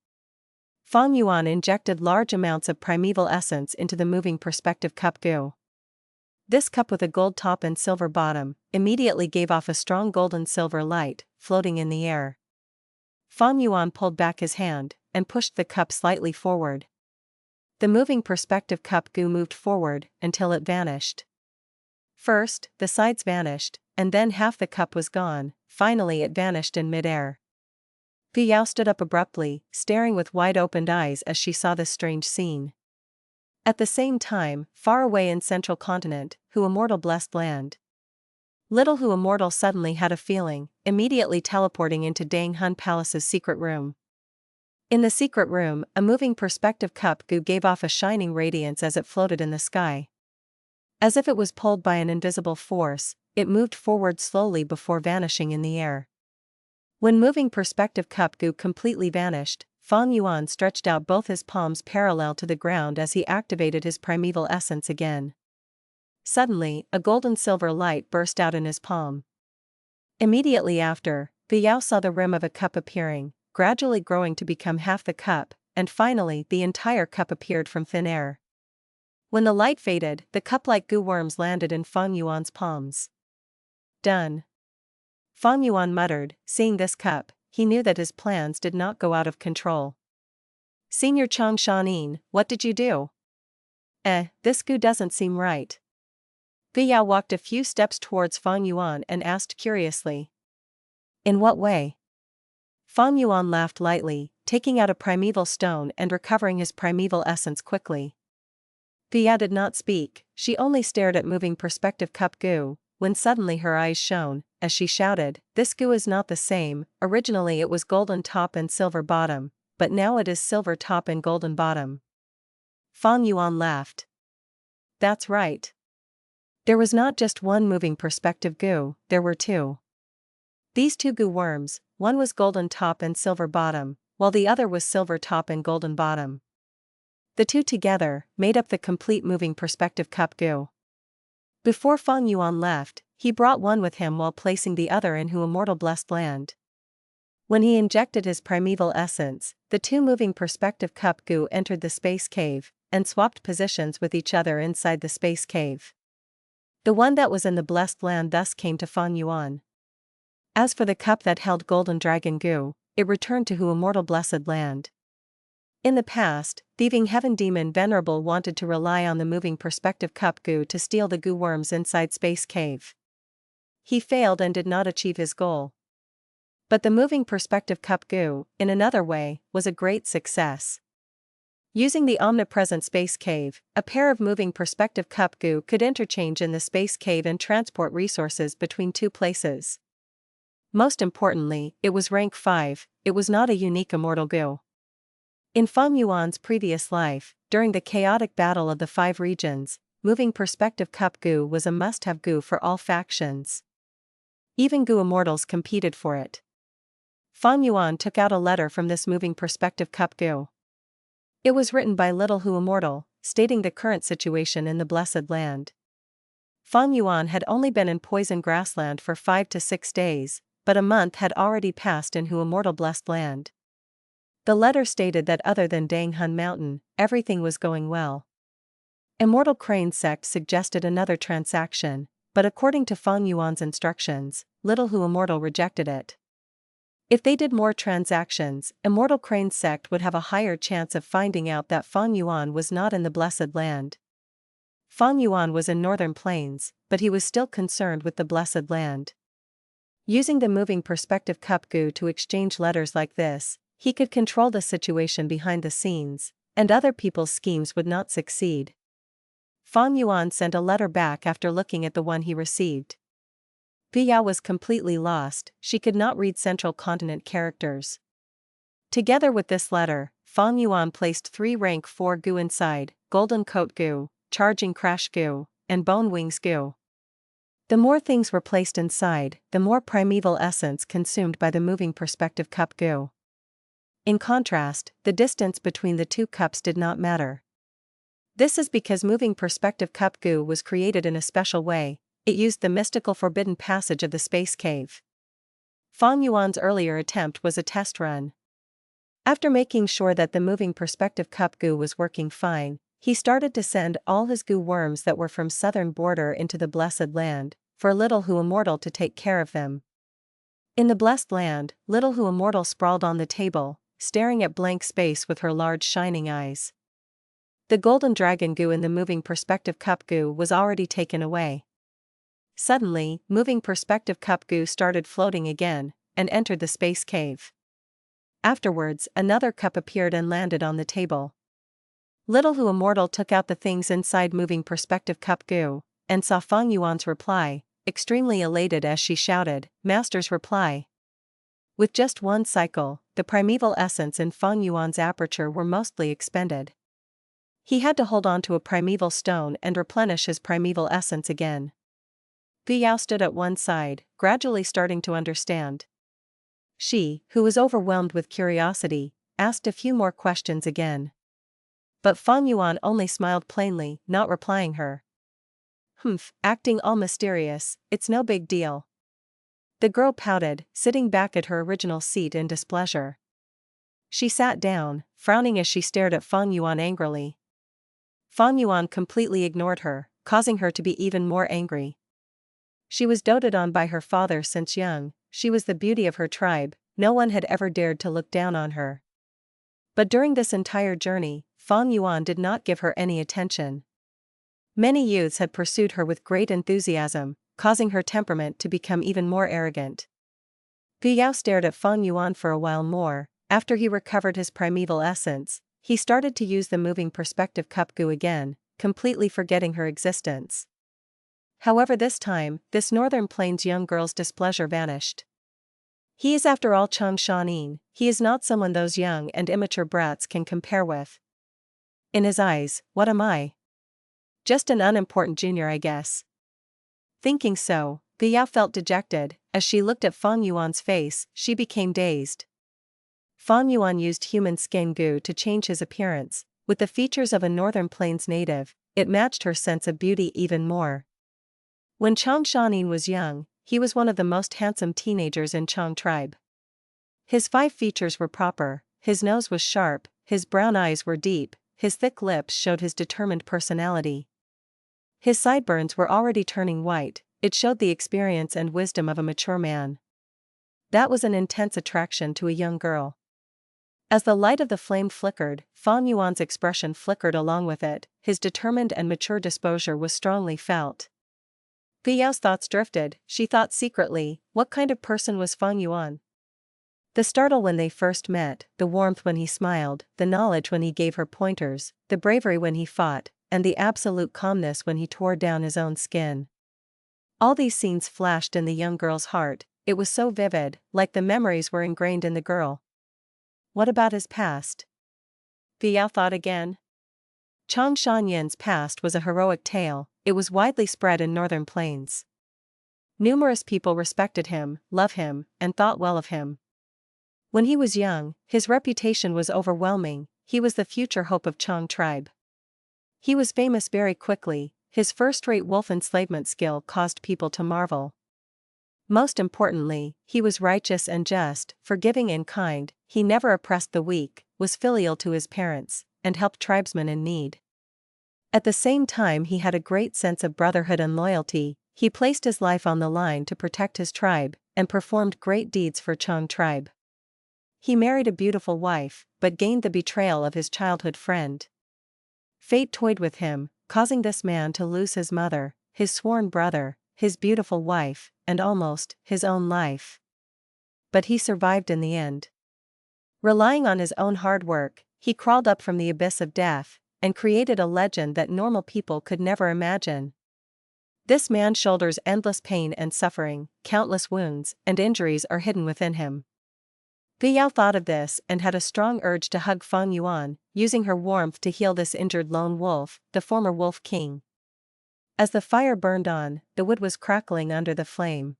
Fang Yuan injected large amounts of primeval essence into the moving perspective cup Gu. This cup with a gold top and silver bottom immediately gave off a strong golden-silver light, floating in the air. Fang Yuan pulled back his hand and pushed the cup slightly forward. The moving perspective cup Gu moved forward until it vanished. First, the sides vanished, and then half the cup was gone. Finally it vanished in mid-air. Gu Yao stood up abruptly, staring with wide-opened eyes as she saw this strange scene. At the same time, far away in Central Continent, Hu Immortal Blessed Land. Little Hu Immortal suddenly had a feeling, immediately teleporting into Dang Hun Palace's secret room. In the secret room, a moving perspective cup Gu gave off a shining radiance as it floated in the sky. As if it was pulled by an invisible force, it moved forward slowly before vanishing in the air. When moving perspective cup Gu completely vanished, Fang Yuan stretched out both his palms parallel to the ground as he activated his primeval essence again. Suddenly, a golden-silver light burst out in his palm. Immediately after, Gu Yao saw the rim of a cup appearing, gradually growing to become half the cup, and finally the entire cup appeared from thin air. When the light faded, the cup-like Gu worms landed in Fang Yuan's palms. Done. Fang Yuan muttered, seeing this cup, he knew that his plans did not go out of control. Senior Chang Shan Yin, what did you do? This Gu doesn't seem right. Gu Yao walked a few steps towards Fang Yuan and asked curiously. In what way? Fang Yuan laughed lightly, taking out a primeval stone and recovering his primeval essence quickly. Gu Yao did not speak, she only stared at moving perspective cup Gu, when suddenly her eyes shone, as she shouted, this Gu is not the same. Originally it was golden top and silver bottom, but now it is silver top and golden bottom. Fang Yuan laughed. That's right. There was not just one moving perspective Gu, there were two. These two Gu worms, one was golden top and silver bottom, while the other was silver top and golden bottom. The two together made up the complete moving perspective cup Gu. Before Fang Yuan left, he brought one with him while placing the other in Hu Immortal Blessed Land. When he injected his primeval essence, the two moving perspective cup Gu entered the space cave, and swapped positions with each other inside the space cave. The one that was in the Blessed Land thus came to Fang Yuan. As for the cup that held Golden Dragon Gu, it returned to Hu Immortal Blessed Land. In the past, Thieving Heaven Demon Venerable wanted to rely on the moving perspective cup Gu to steal the Gu worms inside Space Cave. He failed and did not achieve his goal. But the moving perspective cup Gu, in another way, was a great success. Using the omnipresent Space Cave, a pair of moving perspective cup Gu could interchange in the Space Cave and transport resources between two places. Most importantly, it was rank 5, it was not a unique Immortal Gu. In Fang Yuan's previous life, during the chaotic battle of the 5 regions, moving perspective cup Gu was a must-have Gu for all factions. Even Gu immortals competed for it. Fang Yuan took out a letter from this moving perspective cup Gu. It was written by Little Hu Immortal, stating the current situation in the Blessed Land. Fang Yuan had only been in Poison Grassland for 5 to 6 days, but a month had already passed in Hu Immortal Blessed Land. The letter stated that other than Dang Hun Mountain, everything was going well. Immortal Crane's Sect suggested another transaction, but according to Fang Yuan's instructions, Little Hu Immortal rejected it. If they did more transactions, Immortal Crane's sect would have a higher chance of finding out that Fang Yuan was not in the Blessed Land. Fang Yuan was in Northern Plains, but he was still concerned with the Blessed Land. Using the moving perspective Gu to exchange letters like this, he could control the situation behind the scenes, and other people's schemes would not succeed. Fang Yuan sent a letter back after looking at the one he received. Yao was completely lost, she could not read Central Continent characters. Together with this letter, Fang Yuan placed 3 rank 4 Gu inside: Golden Coat Gu, Charging Crash Gu, and Bone Wings Gu. The more things were placed inside, the more primeval essence consumed by the moving perspective Gu. In contrast, the distance between the 2 cups did not matter. This is because moving perspective Gu was created in a special way. It used the mystical forbidden passage of the space cave. Fang Yuan's earlier attempt was a test run. After making sure that the moving perspective Gu was working fine, he started to send all his Gu worms that were from southern border into the Blessed Land, for Little Hu Immortal to take care of them. In the Blessed Land, Little Hu Immortal sprawled on the table, staring at blank space with her large shining eyes. The golden dragon Gu in the moving perspective Gu was already taken away. Suddenly, moving perspective Gu started floating again, and entered the space cave. Afterwards, another cup appeared and landed on the table. Little Hu Immortal took out the things inside moving perspective Gu, and saw Fang Yuan's reply, extremely elated as she shouted, "Master's reply." With just one cycle, the primeval essence in Fang Yuan's aperture were mostly expended. He had to hold on to a primeval stone and replenish his primeval essence again. Yao stood at one side, gradually starting to understand. She, who was overwhelmed with curiosity, asked a few more questions again. But Fang Yuan only smiled plainly, not replying her. Acting all mysterious, it's no big deal. The girl pouted, sitting back at her original seat in displeasure. She sat down, frowning as she stared at Fang Yuan angrily. Fang Yuan completely ignored her, causing her to be even more angry. She was doted on by her father since young, she was the beauty of her tribe, no one had ever dared to look down on her. But during this entire journey, Fang Yuan did not give her any attention. Many youths had pursued her with great enthusiasm, causing her temperament to become even more arrogant. Yao stared at Fang Yuan for a while more. After he recovered his primeval essence, he started to use the moving perspective Gu again, completely forgetting her existence. However, this time, this Northern Plains young girl's displeasure vanished. He is after all Chang Shan Yin, he is not someone those young and immature brats can compare with. In his eyes, what am I? Just an unimportant junior, I guess. Thinking so, Yao felt dejected. As she looked at Fang Yuan's face, she became dazed. Fang Yuan used human skin Gu to change his appearance. With the features of a Northern Plains native, it matched her sense of beauty even more. When Chang Shan Yin was young, he was one of the most handsome teenagers in Chang tribe. His 5 features were proper, his nose was sharp, his brown eyes were deep, his thick lips showed his determined personality. His sideburns were already turning white, it showed the experience and wisdom of a mature man. That was an intense attraction to a young girl. As the light of the flame flickered, Fang Yuan's expression flickered along with it, his determined and mature disposure was strongly felt. Yao's thoughts drifted, she thought secretly, what kind of person was Fang Yuan? The startle when they first met, the warmth when he smiled, the knowledge when he gave her pointers, the bravery when he fought, and the absolute calmness when he tore down his own skin. All these scenes flashed in the young girl's heart, it was so vivid, like the memories were ingrained in the girl. What about his past? Yao thought again. Chang Shan Yin's past was a heroic tale, it was widely spread in Northern Plains. Numerous people respected him, loved him, and thought well of him. When he was young, his reputation was overwhelming, he was the future hope of Chang tribe. He was famous very quickly, his first-rate wolf enslavement skill caused people to marvel. Most importantly, he was righteous and just, forgiving and kind, he never oppressed the weak, was filial to his parents, and helped tribesmen in need. At the same time, he had a great sense of brotherhood and loyalty, he placed his life on the line to protect his tribe, and performed great deeds for Chang tribe. He married a beautiful wife, but gained the betrayal of his childhood friend. Fate toyed with him, causing this man to lose his mother, his sworn brother, his beautiful wife, and almost his own life. But he survived in the end. Relying on his own hard work, he crawled up from the abyss of death, and created a legend that normal people could never imagine. This man shoulders endless pain and suffering, countless wounds and injuries are hidden within him. Yao thought of this and had a strong urge to hug Fang Yuan, using her warmth to heal this injured lone wolf, the former wolf king. As the fire burned on, the wood was crackling under the flame.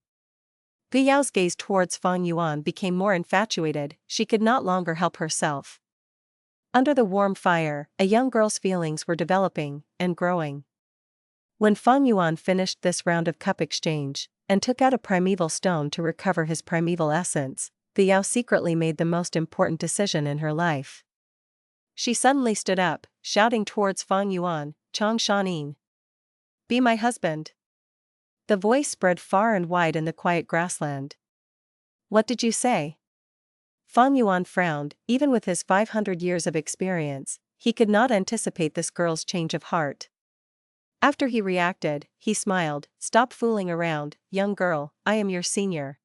Yao's gaze towards Fang Yuan became more infatuated, she could not longer help herself. Under the warm fire, a young girl's feelings were developing and growing. When Fang Yuan finished this round of cup exchange, and took out a primeval stone to recover his primeval essence, Yao secretly made the most important decision in her life. She suddenly stood up, shouting towards Fang Yuan, "Chang Shan Yin. Be my husband." The voice spread far and wide in the quiet grassland. "What did you say?" Fang Yuan frowned. Even with his 500 years of experience, he could not anticipate this girl's change of heart. After he reacted, he smiled. "Stop fooling around, young girl, I am your senior.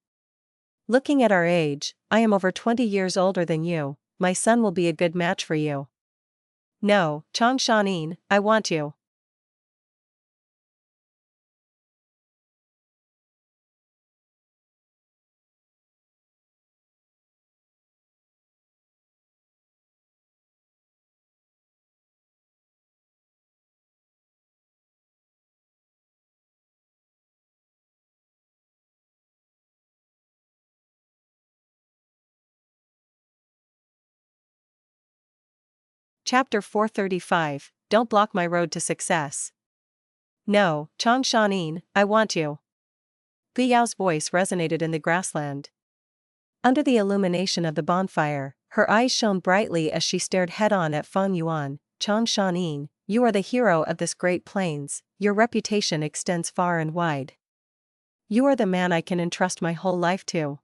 Looking at our age, I am over 20 years older than you, my son will be a good match for you." "No, Chang Shan Yin, I want you." Chapter 435, Don't Block My Road to Success. "No, Chang Shan Yin, I want you." Yao's voice resonated in the grassland. Under the illumination of the bonfire, her eyes shone brightly as she stared head-on at Fang Yuan. "Chang Shan Yin, you are the hero of this great plains, your reputation extends far and wide. You are the man I can entrust my whole life to.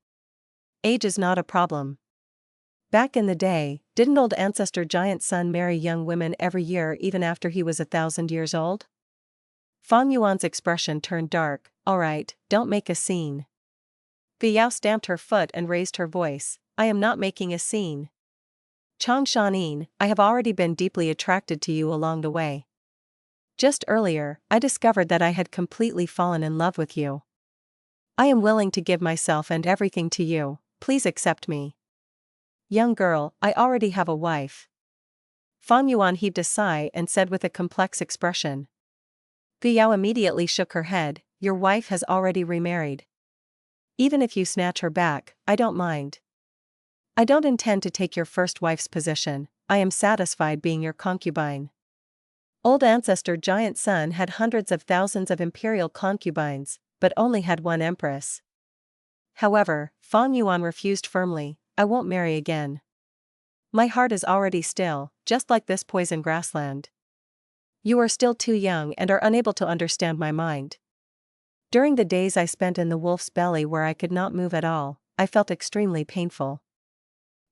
Age is not a problem. Back in the day, didn't old ancestor Giant Sun marry young women every year even after he was 1,000 years old?" Fang Yuan's expression turned dark. "Alright, don't make a scene." Yao stamped her foot and raised her voice. "I am not making a scene. Chang Shan Yin, I have already been deeply attracted to you along the way. Just earlier, I discovered that I had completely fallen in love with you. I am willing to give myself and everything to you, please accept me." "Young girl, I already have a wife." Fang Yuan heaved a sigh and said with a complex expression. Yao immediately shook her head. "Your wife has already remarried. Even if you snatch her back, I don't mind. I don't intend to take your first wife's position, I am satisfied being your concubine." Old ancestor Giant Sun had hundreds of thousands of imperial concubines, but only had one empress. However, Fang Yuan refused firmly. "I won't marry again. My heart is already still, just like this poison grassland. You are still too young and are unable to understand my mind. During the days I spent in the wolf's belly where I could not move at all, I felt extremely painful.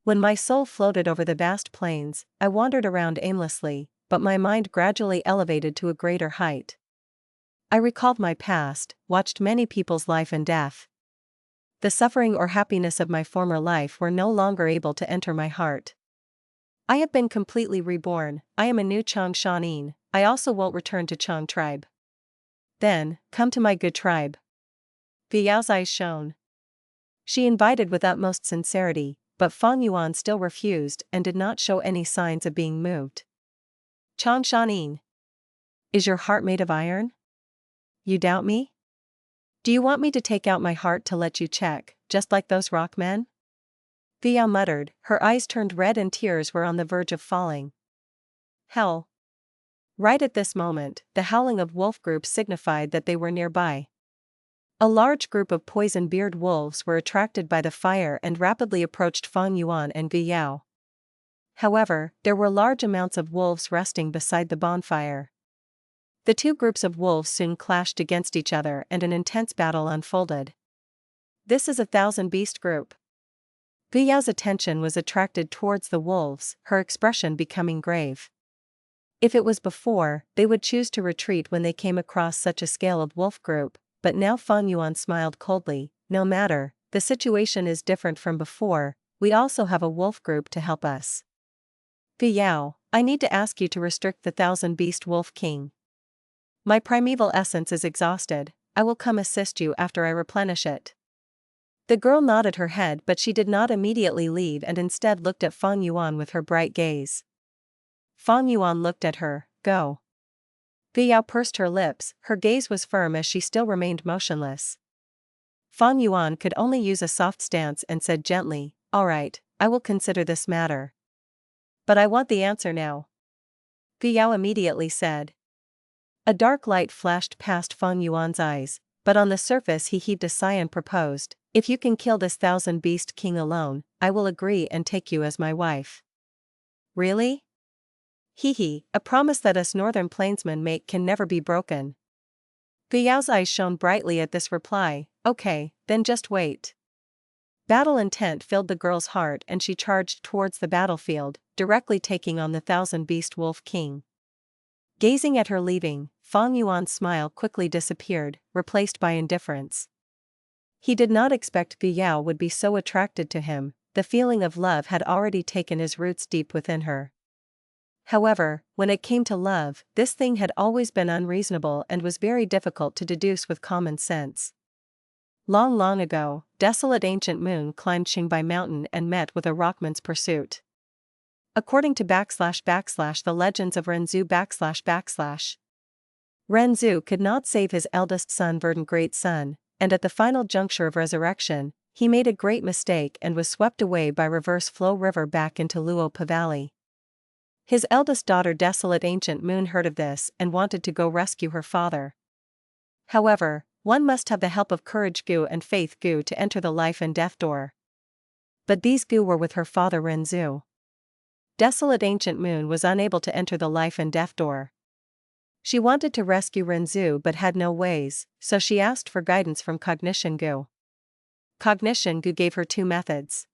When my soul floated over the vast plains, I wandered around aimlessly, but my mind gradually elevated to a greater height. I recalled my past, watched many people's life and death. The suffering or happiness of my former life were no longer able to enter my heart. I have been completely reborn, I am a new Chang Shan Yin, I also won't return to Chang tribe. Then, come to my good tribe." Yao's eyes shone. She invited with utmost sincerity, but Fang Yuan still refused and did not show any signs of being moved. "Chang Shan Yin. Is your heart made of iron? You doubt me? Do you want me to take out my heart to let you check, just like those Rockmen?" Yao muttered, her eyes turned red and tears were on the verge of falling. "Hell." Right at this moment, the howling of wolf groups signified that they were nearby. A large group of poison-beard wolves were attracted by the fire and rapidly approached Fang Yuan and Yao. However, there were large amounts of wolves resting beside the bonfire. The two groups of wolves soon clashed against each other and an intense battle unfolded. "This is a 1,000 beast group." Gu Yao's attention was attracted towards the wolves, her expression becoming grave. If it was before, they would choose to retreat when they came across such a scaled wolf group, but now Fang Yuan smiled coldly. No matter, the situation is different from before, we also have a wolf group to help us. Gu Yao, I need to ask you to restrict the 1,000-beast wolf king. My primeval essence is exhausted, I will come assist you after I replenish it. The girl nodded her head, but she did not immediately leave and instead looked at Fang Yuan with her bright gaze. Fang Yuan looked at her. Go. Gu Yao pursed her lips, her gaze was firm as she still remained motionless. Fang Yuan could only use a soft stance and said gently, all right, I will consider this matter. But I want the answer now. Gu Yao immediately said. A dark light flashed past Fang Yuan's eyes, but on the surface he heaved a sigh and proposed, if you can kill this 1,000-beast king alone, I will agree and take you as my wife. Really? Hee, a promise that us northern plainsmen make can never be broken. Gu Yao's eyes shone brightly at this reply. Okay, then just wait. Battle intent filled the girl's heart and she charged towards the battlefield, directly taking on the 1,000-beast wolf king. Gazing at her leaving, Fang Yuan's smile quickly disappeared, replaced by indifference. He did not expect Gu Yao would be so attracted to him, the feeling of love had already taken his roots deep within her. However, when it came to love, this thing had always been unreasonable and was very difficult to deduce with common sense. Long ago, desolate ancient moon climbed Qingbai Mountain and met with a Rockman's pursuit. According to / the legends of Renzu / Renzu could not save his eldest son Verdant Great Son, and at the final juncture of resurrection, he made a great mistake and was swept away by reverse flow river back into Luopa Valley. His eldest daughter Desolate Ancient Moon heard of this and wanted to go rescue her father. However, one must have the help of Courage Gu and Faith Gu to enter the life and death door. But these Gu were with her father Renzu. Desolate Ancient Moon was unable to enter the life and death door. She wanted to rescue Renzu but had no ways, so she asked for guidance from Cognition Gu. Cognition Gu gave her two methods.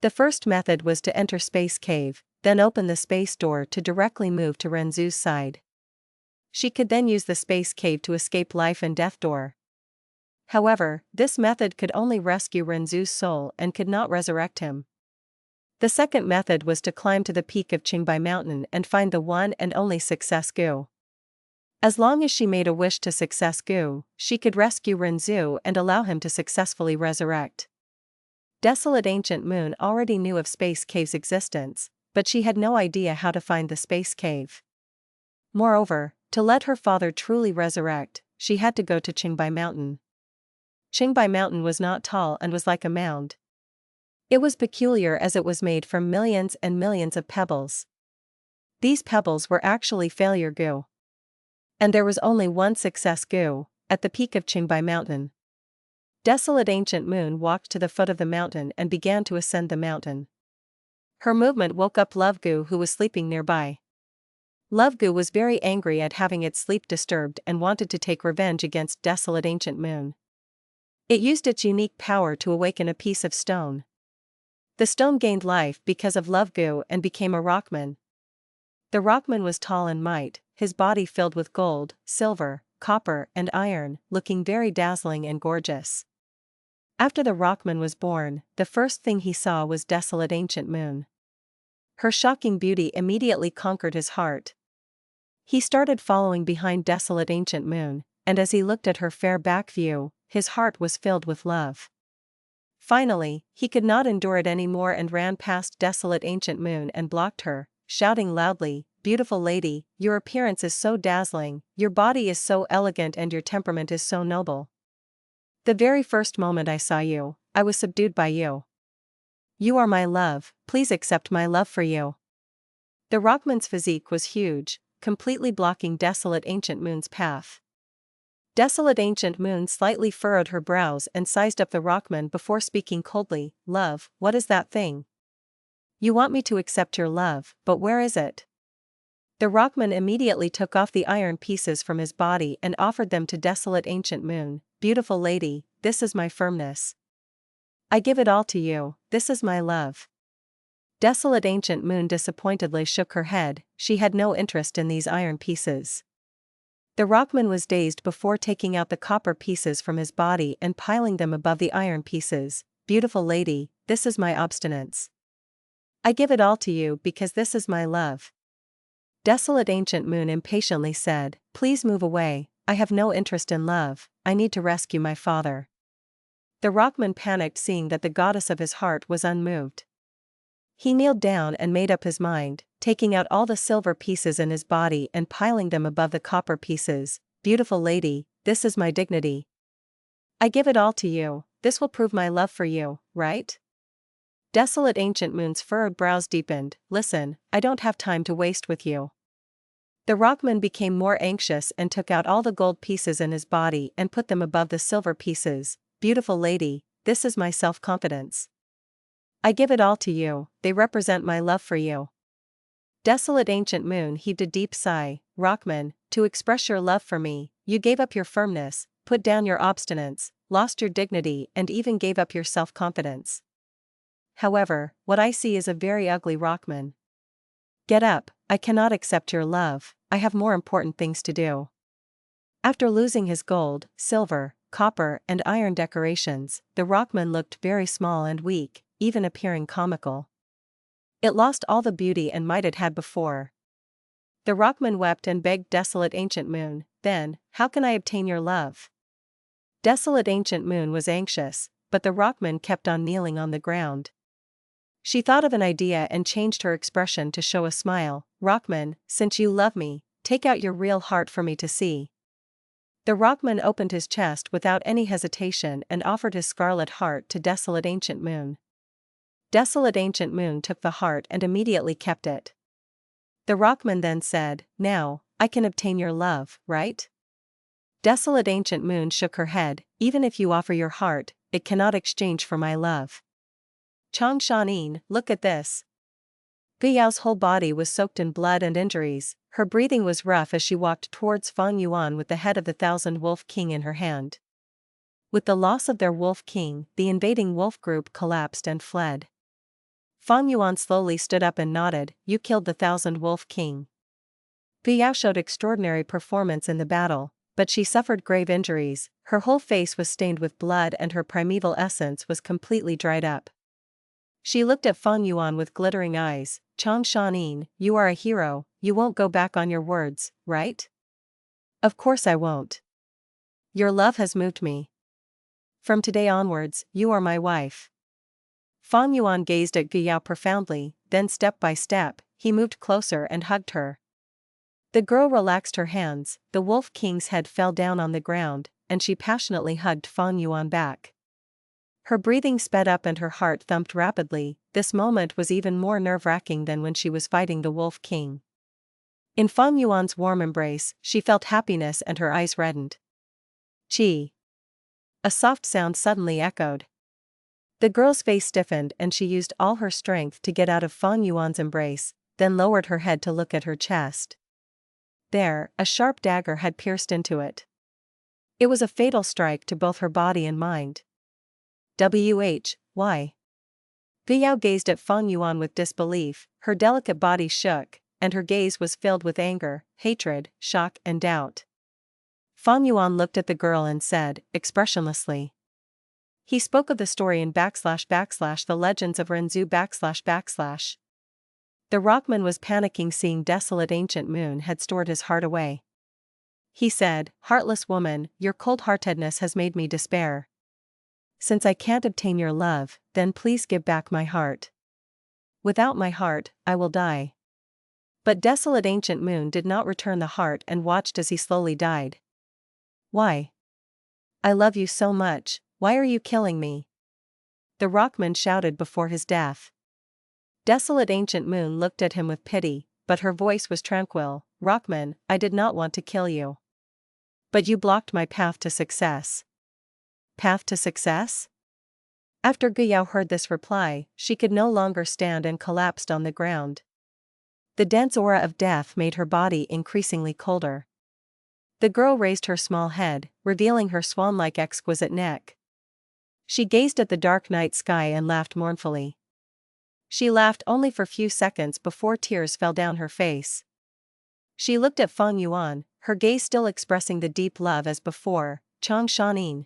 The first method was to enter Space Cave, then open the space door to directly move to Renzu's side. She could then use the space cave to escape life and death door. However, this method could only rescue Renzu's soul and could not resurrect him. The second method was to climb to the peak of Qingbai Mountain and find the one and only Success Gu. As long as she made a wish to Success Gu, she could rescue Renzu and allow him to successfully resurrect. Desolate Ancient Moon already knew of Space Cave's existence, but she had no idea how to find the space cave. Moreover, to let her father truly resurrect, she had to go to Qingbai Mountain. Qingbai Mountain was not tall and was like a mound. It was peculiar as it was made from millions and millions of pebbles. These pebbles were actually Failure Gu. And there was only one Success Gu, at the peak of Qingbai Mountain. Desolate Ancient Moon walked to the foot of the mountain and began to ascend the mountain. Her movement woke up Love Gu, who was sleeping nearby. Love Gu was very angry at having its sleep disturbed and wanted to take revenge against Desolate Ancient Moon. It used its unique power to awaken a piece of stone. The stone gained life because of Love Gu and became a Rockman. The Rockman was tall and might, his body filled with gold, silver, copper, and iron, looking very dazzling and gorgeous. After the Rockman was born, the first thing he saw was Desolate Ancient Moon. Her shocking beauty immediately conquered his heart. He started following behind Desolate Ancient Moon, and as he looked at her fair back view, his heart was filled with love. Finally, he could not endure it anymore and ran past Desolate Ancient Moon and blocked her, shouting loudly, "Beautiful lady, your appearance is so dazzling, your body is so elegant and your temperament is so noble. The very first moment I saw you, I was subdued by you. You are my love, please accept my love for you." The Rockman's physique was huge, completely blocking Desolate Ancient Moon's path. Desolate Ancient Moon slightly furrowed her brows and sized up the Rockman before speaking coldly, "Love, what is that thing? You want me to accept your love, but where is it?" The Rockman immediately took off the iron pieces from his body and offered them to Desolate Ancient Moon. "Beautiful lady, this is my firmness. I give it all to you, this is my love. Desolate Ancient Moon disappointedly shook her head, she had no interest in these iron pieces. The Rockman was dazed before taking out the copper pieces from his body and piling them above the iron pieces. Beautiful lady, this is my obstinance. I give it all to you because this is my love. Desolate Ancient Moon impatiently said, please move away, I have no interest in love, I need to rescue my father. The Rockman panicked seeing that the goddess of his heart was unmoved. He kneeled down and made up his mind, taking out all the silver pieces in his body and piling them above the copper pieces. Beautiful lady, this is my dignity. I give it all to you, this will prove my love for you, right? Desolate Ancient Moon's furrowed brows deepened, listen, I don't have time to waste with you. The Rockman became more anxious and took out all the gold pieces in his body and put them above the silver pieces. Beautiful lady, this is my self-confidence. I give it all to you, they represent my love for you. Desolate Ancient Moon heaved a deep sigh, Rockman, to express your love for me, you gave up your firmness, put down your obstinance, lost your dignity and even gave up your self-confidence. However, what I see is a very ugly Rockman. Get up, I cannot accept your love, I have more important things to do. After losing his gold, silver, copper and iron decorations, the Rockman looked very small and weak, even appearing comical. It lost all the beauty and might it had before. The Rockman wept and begged Desolate Ancient Moon, then, how can I obtain your love? Desolate Ancient Moon was anxious, but the Rockman kept on kneeling on the ground. She thought of an idea and changed her expression to show a smile, Rockman, since you love me, take out your real heart for me to see. The Rockman opened his chest without any hesitation and offered his scarlet heart to Desolate Ancient Moon. Desolate Ancient Moon took the heart and immediately kept it. The Rockman then said, now, I can obtain your love, right? Desolate Ancient Moon shook her head, even if you offer your heart, it cannot exchange for my love. Chang Shan Yin, look at this. Guyao's whole body was soaked in blood and injuries, her breathing was rough as she walked towards Fang Yuan with the head of the Thousand Wolf King in her hand. With the loss of their Wolf King, the invading wolf group collapsed and fled. Fang Yuan slowly stood up and nodded, you killed the Thousand Wolf King. Guyao showed extraordinary performance in the battle, but she suffered grave injuries, her whole face was stained with blood and her primeval essence was completely dried up. She looked at Fang Yuan with glittering eyes, Chang Shan Yin, you are a hero, you won't go back on your words, right? Of course I won't. Your love has moved me. From today onwards, you are my wife. Fang Yuan gazed at Guyao profoundly, then step by step, he moved closer and hugged her. The girl relaxed her hands, the Wolf King's head fell down on the ground, and she passionately hugged Fang Yuan back. Her breathing sped up and her heart thumped rapidly, this moment was even more nerve-wracking than when she was fighting the Wolf King. In Fang Yuan's warm embrace, she felt happiness and her eyes reddened. Chi. A soft sound suddenly echoed. The girl's face stiffened and she used all her strength to get out of Fang Yuan's embrace, then lowered her head to look at her chest. There, a sharp dagger had pierced into it. It was a fatal strike to both her body and mind. Why? Guyao gazed at Fang Yuan with disbelief, her delicate body shook, and her gaze was filled with anger, hatred, shock and doubt. Fang Yuan looked at the girl and said, expressionlessly. He spoke of the story in / the legends of Renzu / The Rockman was panicking seeing Desolate Ancient Moon had stored his heart away. He said, heartless woman, your cold-heartedness has made me despair. Since I can't obtain your love, then please give back my heart. Without my heart, I will die. But Desolate Ancient Moon did not return the heart and watched as he slowly died. Why? I love you so much, why are you killing me? The Rockman shouted before his death. Desolate Ancient Moon looked at him with pity, but her voice was tranquil, Rockman, I did not want to kill you. But you blocked my path to success. Path to success? After Guyao heard this reply, she could no longer stand and collapsed on the ground. The dense aura of death made her body increasingly colder. The girl raised her small head, revealing her swan-like exquisite neck. She gazed at the dark night sky and laughed mournfully. She laughed only for few seconds before tears fell down her face. She looked at Fang Yuan, her gaze still expressing the deep love as before. Chang Shan Yin.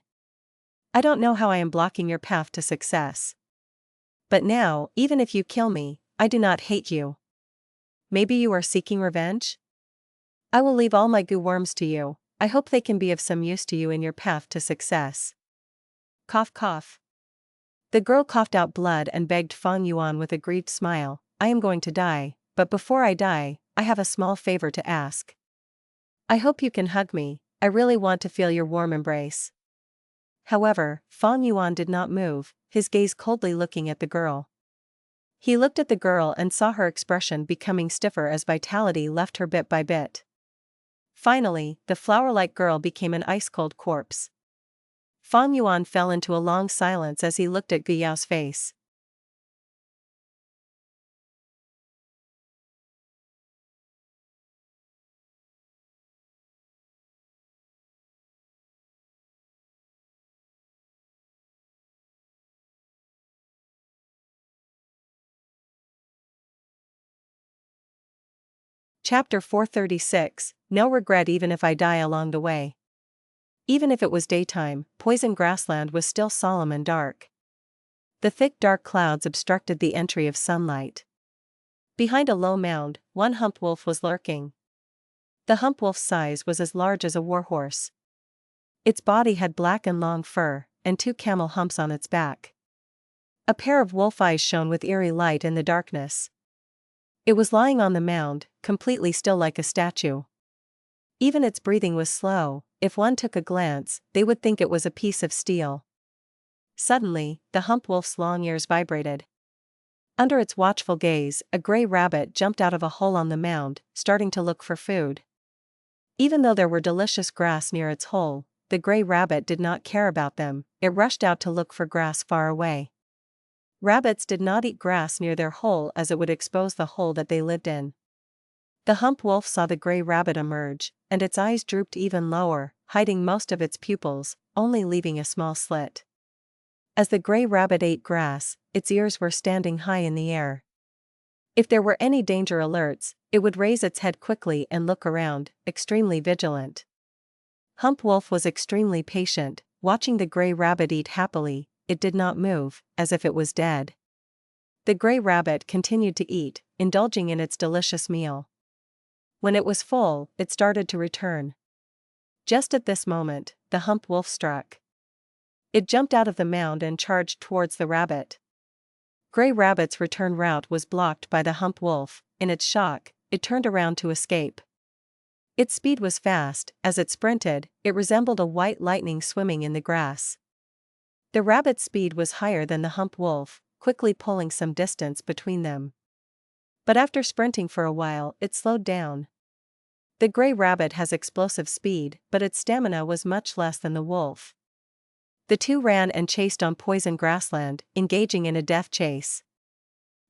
I don't know how I am blocking your path to success. But now, even if you kill me, I do not hate you. Maybe you are seeking revenge? I will leave all my Gu worms to you. I hope they can be of some use to you in your path to success. Cough cough. The girl coughed out blood and begged Fang Yuan with a grieved smile, I am going to die, but before I die, I have a small favor to ask. I hope you can hug me, I really want to feel your warm embrace. However, Fang Yuan did not move, his gaze coldly looking at the girl. He looked at the girl and saw her expression becoming stiffer as vitality left her bit by bit. Finally, the flower-like girl became an ice-cold corpse. Fang Yuan fell into a long silence as he looked at Gu Yao's face. Chapter 436, No regret even if I die along the way. Even if it was daytime, poison grassland was still solemn and dark. The thick dark clouds obstructed the entry of sunlight. Behind a low mound, one humped wolf was lurking. The humped wolf's size was as large as a warhorse. Its body had black and long fur, and 2 camel humps on its back. A pair of wolf eyes shone with eerie light in the darkness. It was lying on the mound, completely still like a statue. Even its breathing was slow. If one took a glance, they would think it was a piece of steel. Suddenly, the humped wolf's long ears vibrated. Under its watchful gaze, a gray rabbit jumped out of a hole on the mound, starting to look for food. Even though there were delicious grass near its hole, the gray rabbit did not care about them, it rushed out to look for grass far away. Rabbits did not eat grass near their hole as it would expose the hole that they lived in. The humped wolf saw the gray rabbit emerge, and its eyes drooped even lower, hiding most of its pupils, only leaving a small slit. As the gray rabbit ate grass, its ears were standing high in the air. If there were any danger alerts, it would raise its head quickly and look around, extremely vigilant. Humped wolf was extremely patient, watching the gray rabbit eat happily. It did not move, as if it was dead. The gray rabbit continued to eat, indulging in its delicious meal. When it was full, it started to return. Just at this moment, the humped wolf struck. It jumped out of the mound and charged towards the rabbit. Gray rabbit's return route was blocked by the humped wolf. In its shock, it turned around to escape. Its speed was fast. As it sprinted, it resembled a white lightning swimming in the grass. The rabbit's speed was higher than the humped wolf, quickly pulling some distance between them. But after sprinting for a while, it slowed down. The gray rabbit has explosive speed, but its stamina was much less than the wolf. The two ran and chased on poison grassland, engaging in a death chase.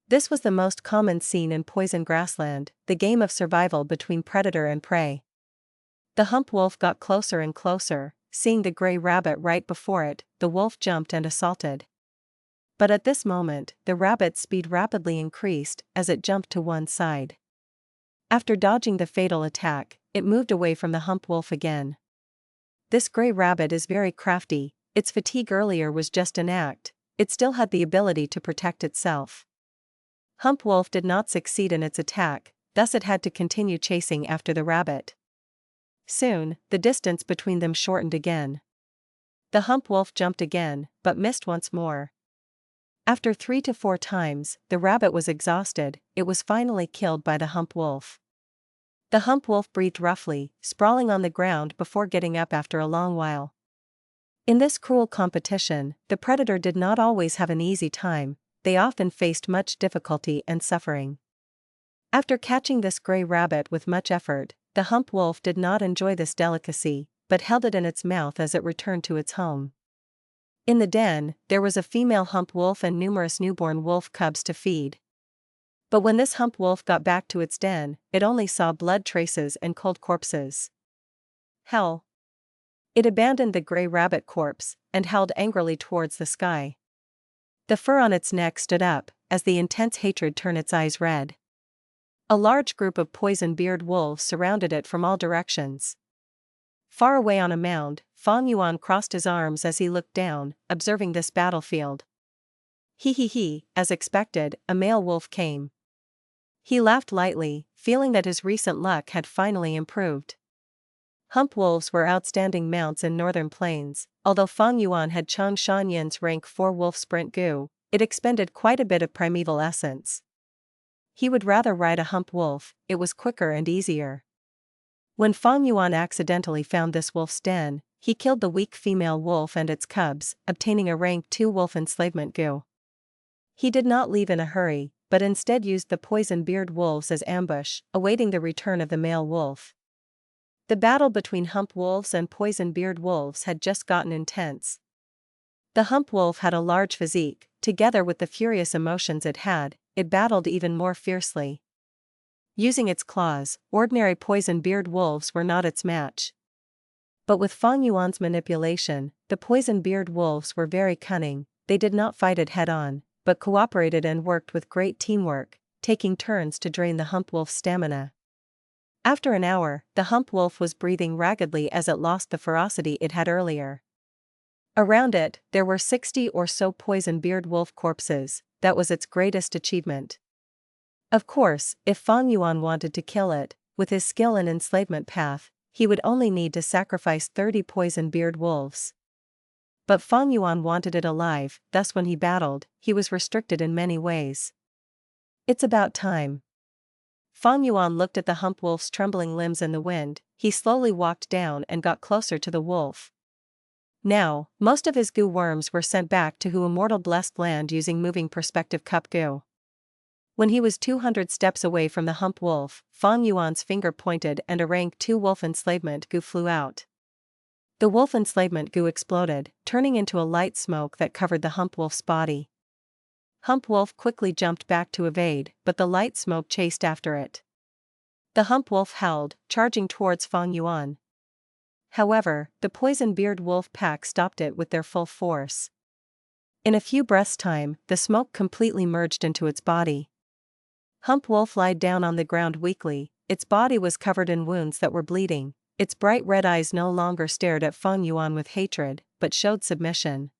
This was the most common scene in poison grassland, the game of survival between predator and prey. The humped wolf got closer and closer. Seeing the gray rabbit right before it, the wolf jumped and assaulted. But at this moment, the rabbit's speed rapidly increased as it jumped to one side. After dodging the fatal attack, it moved away from the humped wolf again. This gray rabbit is very crafty. Its fatigue earlier was just an act, it still had the ability to protect itself. Humped wolf did not succeed in its attack, thus it had to continue chasing after the rabbit. Soon, the distance between them shortened again. The humped wolf jumped again, but missed once more. After 3 to 4 times, the rabbit was exhausted. It was finally killed by the humped wolf. The humped wolf breathed roughly, sprawling on the ground before getting up after a long while. In this cruel competition, the predator did not always have an easy time, they often faced much difficulty and suffering. After catching this gray rabbit with much effort, the humped wolf did not enjoy this delicacy, but held it in its mouth as it returned to its home. In the den, there was a female humped wolf and numerous newborn wolf cubs to feed. But when this humped wolf got back to its den, it only saw blood traces and cold corpses. Hell! It abandoned the gray rabbit corpse, and howled angrily towards the sky. The fur on its neck stood up, as the intense hatred turned its eyes red. A large group of poison-beard wolves surrounded it from all directions. Far away on a mound, Fang Yuan crossed his arms as he looked down, observing this battlefield. As expected, a male wolf came. He laughed lightly, feeling that his recent luck had finally improved. Hump wolves were outstanding mounts in northern plains. Although Fang Yuan had Chang Shan Yin's rank 4 wolf sprint gu, it expended quite a bit of primeval essence. He would rather ride a hump wolf, it was quicker and easier. When Fang Yuan accidentally found this wolf's den, he killed the weak female wolf and its cubs, obtaining a rank 2 wolf enslavement gu. He did not leave in a hurry, but instead used the poison-beard wolves as ambush, awaiting the return of the male wolf. The battle between hump wolves and poison-beard wolves had just gotten intense. The hump wolf had a large physique, together with the furious emotions it had, it battled even more fiercely. Using its claws, ordinary poison-beard wolves were not its match. But with Fang Yuan's manipulation, the poison-beard wolves were very cunning. They did not fight it head-on, but cooperated and worked with great teamwork, taking turns to drain the hump wolf's stamina. After an hour, the hump wolf was breathing raggedly as it lost the ferocity it had earlier. Around it, there were 60 or so poison-beard wolf corpses. That was its greatest achievement. Of course, if Fang Yuan wanted to kill it, with his skill in enslavement path, he would only need to sacrifice 30 poison-beard wolves. But Fang Yuan wanted it alive, thus when he battled, he was restricted in many ways. It's about time. Fang Yuan looked at the hump wolf's trembling limbs in the wind. He slowly walked down and got closer to the wolf. Now, most of his gu worms were sent back to Immortal Blessed Land using moving perspective cup gu. When he was 200 steps away from the hump wolf, Fang Yuan's finger pointed and a rank 2 wolf enslavement gu flew out. The wolf enslavement gu exploded, turning into a light smoke that covered the hump wolf's body. Hump wolf quickly jumped back to evade, but the light smoke chased after it. The hump wolf howled, charging towards Fang Yuan. However, the poison-beard wolf pack stopped it with their full force. In a few breaths' time, the smoke completely merged into its body. Hump wolf lied down on the ground weakly, its body was covered in wounds that were bleeding, its bright red eyes no longer stared at Fang Yuan with hatred, but showed submission.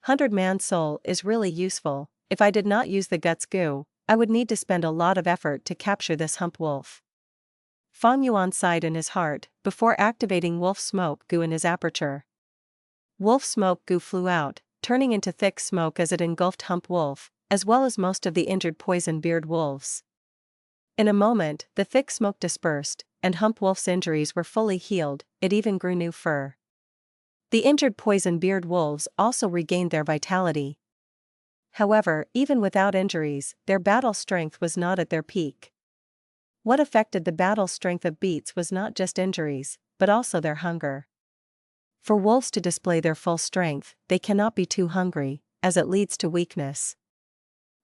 100-man soul is really useful. If I did not use the guts gu, I would need to spend a lot of effort to capture this hump wolf. Fang Yuan sighed in his heart, before activating wolf smoke gu in his aperture. Wolf smoke gu flew out, turning into thick smoke as it engulfed hump wolf, as well as most of the injured poison-beard wolves. In a moment, the thick smoke dispersed, and hump wolf's injuries were fully healed, it even grew new fur. The injured poison-beard wolves also regained their vitality. However, even without injuries, their battle strength was not at their peak. What affected the battle strength of beasts was not just injuries, but also their hunger. For wolves to display their full strength, they cannot be too hungry, as it leads to weakness.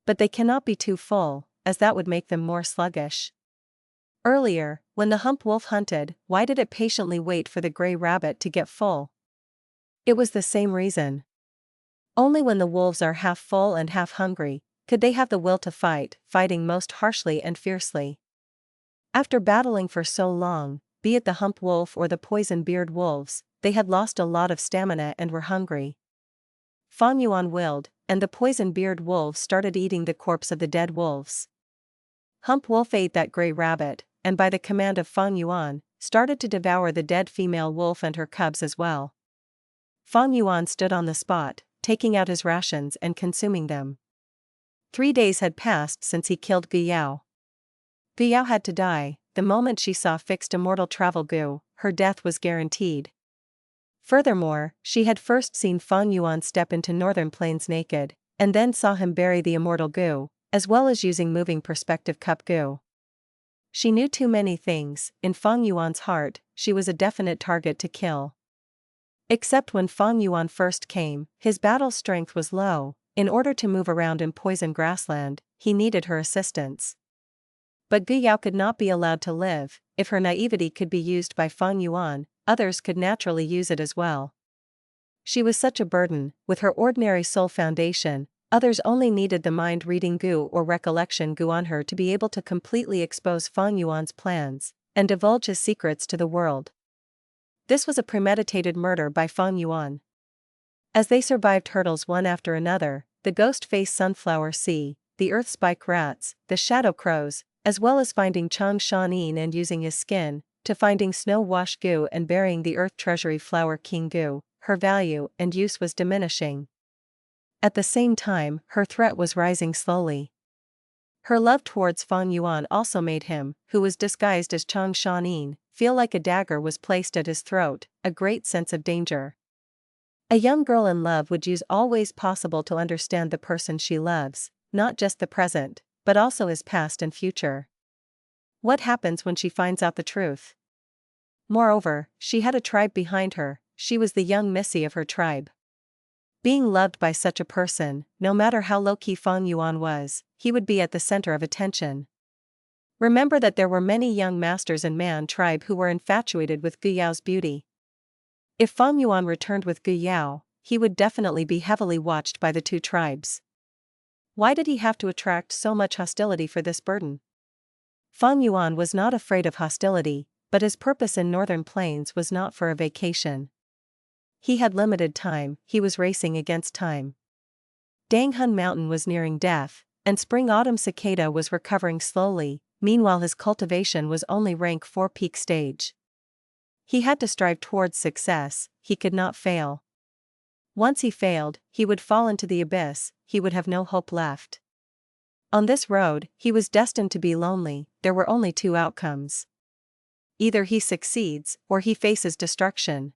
But they cannot be too full, as that would make them more sluggish. Earlier, when the hump wolf hunted, why did it patiently wait for the gray rabbit to get full? It was the same reason. Only when the wolves are half full and half hungry, could they have the will to fight, fighting most harshly and fiercely. After battling for so long, be it the hump wolf or the poison-beard wolves, they had lost a lot of stamina and were hungry. Fang Yuan willed, and the poison-beard wolves started eating the corpse of the dead wolves. Hump wolf ate that gray rabbit, and by the command of Fang Yuan, started to devour the dead female wolf and her cubs as well. Fang Yuan stood on the spot, taking out his rations and consuming them. 3 days had passed since he killed Gu Yao. Gu Yao had to die. The moment she saw fixed immortal travel gu, her death was guaranteed. Furthermore, she had first seen Fang Yuan step into northern plains naked, and then saw him bury the immortal gu, as well as using moving perspective cup gu. She knew too many things. In Fang Yuan's heart, she was a definite target to kill. Except when Fang Yuan first came, his battle strength was low. In order to move around in poison grassland, he needed her assistance. But Gu Yao could not be allowed to live. If her naivety could be used by Fang Yuan, others could naturally use it as well. She was such a burden, with her ordinary soul foundation. Others only needed the mind-reading Gu or recollection Gu on her to be able to completely expose Fang Yuan's plans and divulge his secrets to the world. This was a premeditated murder by Fang Yuan. As they survived hurdles one after another, the ghost-faced sunflower sea, the earth spike rats, the shadow crows, as well as finding Chang Shan Yin and using his skin, to finding snow-washed Gu and burying the earth treasury flower king Gu, her value and use was diminishing. At the same time, her threat was rising slowly. Her love towards Fang Yuan also made him, who was disguised as Chang Shan Yin, feel like a dagger was placed at his throat, a great sense of danger. A young girl in love would use all ways possible to understand the person she loves, not just the present, but also his past and future. What happens when she finds out the truth? Moreover, she had a tribe behind her, she was the young Missy of her tribe. Being loved by such a person, no matter how low-key Fang Yuan was, he would be at the center of attention. Remember that there were many young masters in Man tribe who were infatuated with Gu Yao's beauty. If Fang Yuan returned with Gu Yao, he would definitely be heavily watched by the two tribes. Why did he have to attract so much hostility for this burden? Fang Yuan was not afraid of hostility, but his purpose in Northern Plains was not for a vacation. He had limited time, he was racing against time. Danghun Mountain was nearing death, and Spring-Autumn Cicada was recovering slowly, meanwhile his cultivation was only rank 4 peak stage. He had to strive towards success, he could not fail. Once he failed, he would fall into the abyss, he would have no hope left. On this road, he was destined to be lonely, there were only two outcomes. Either he succeeds, or he faces destruction.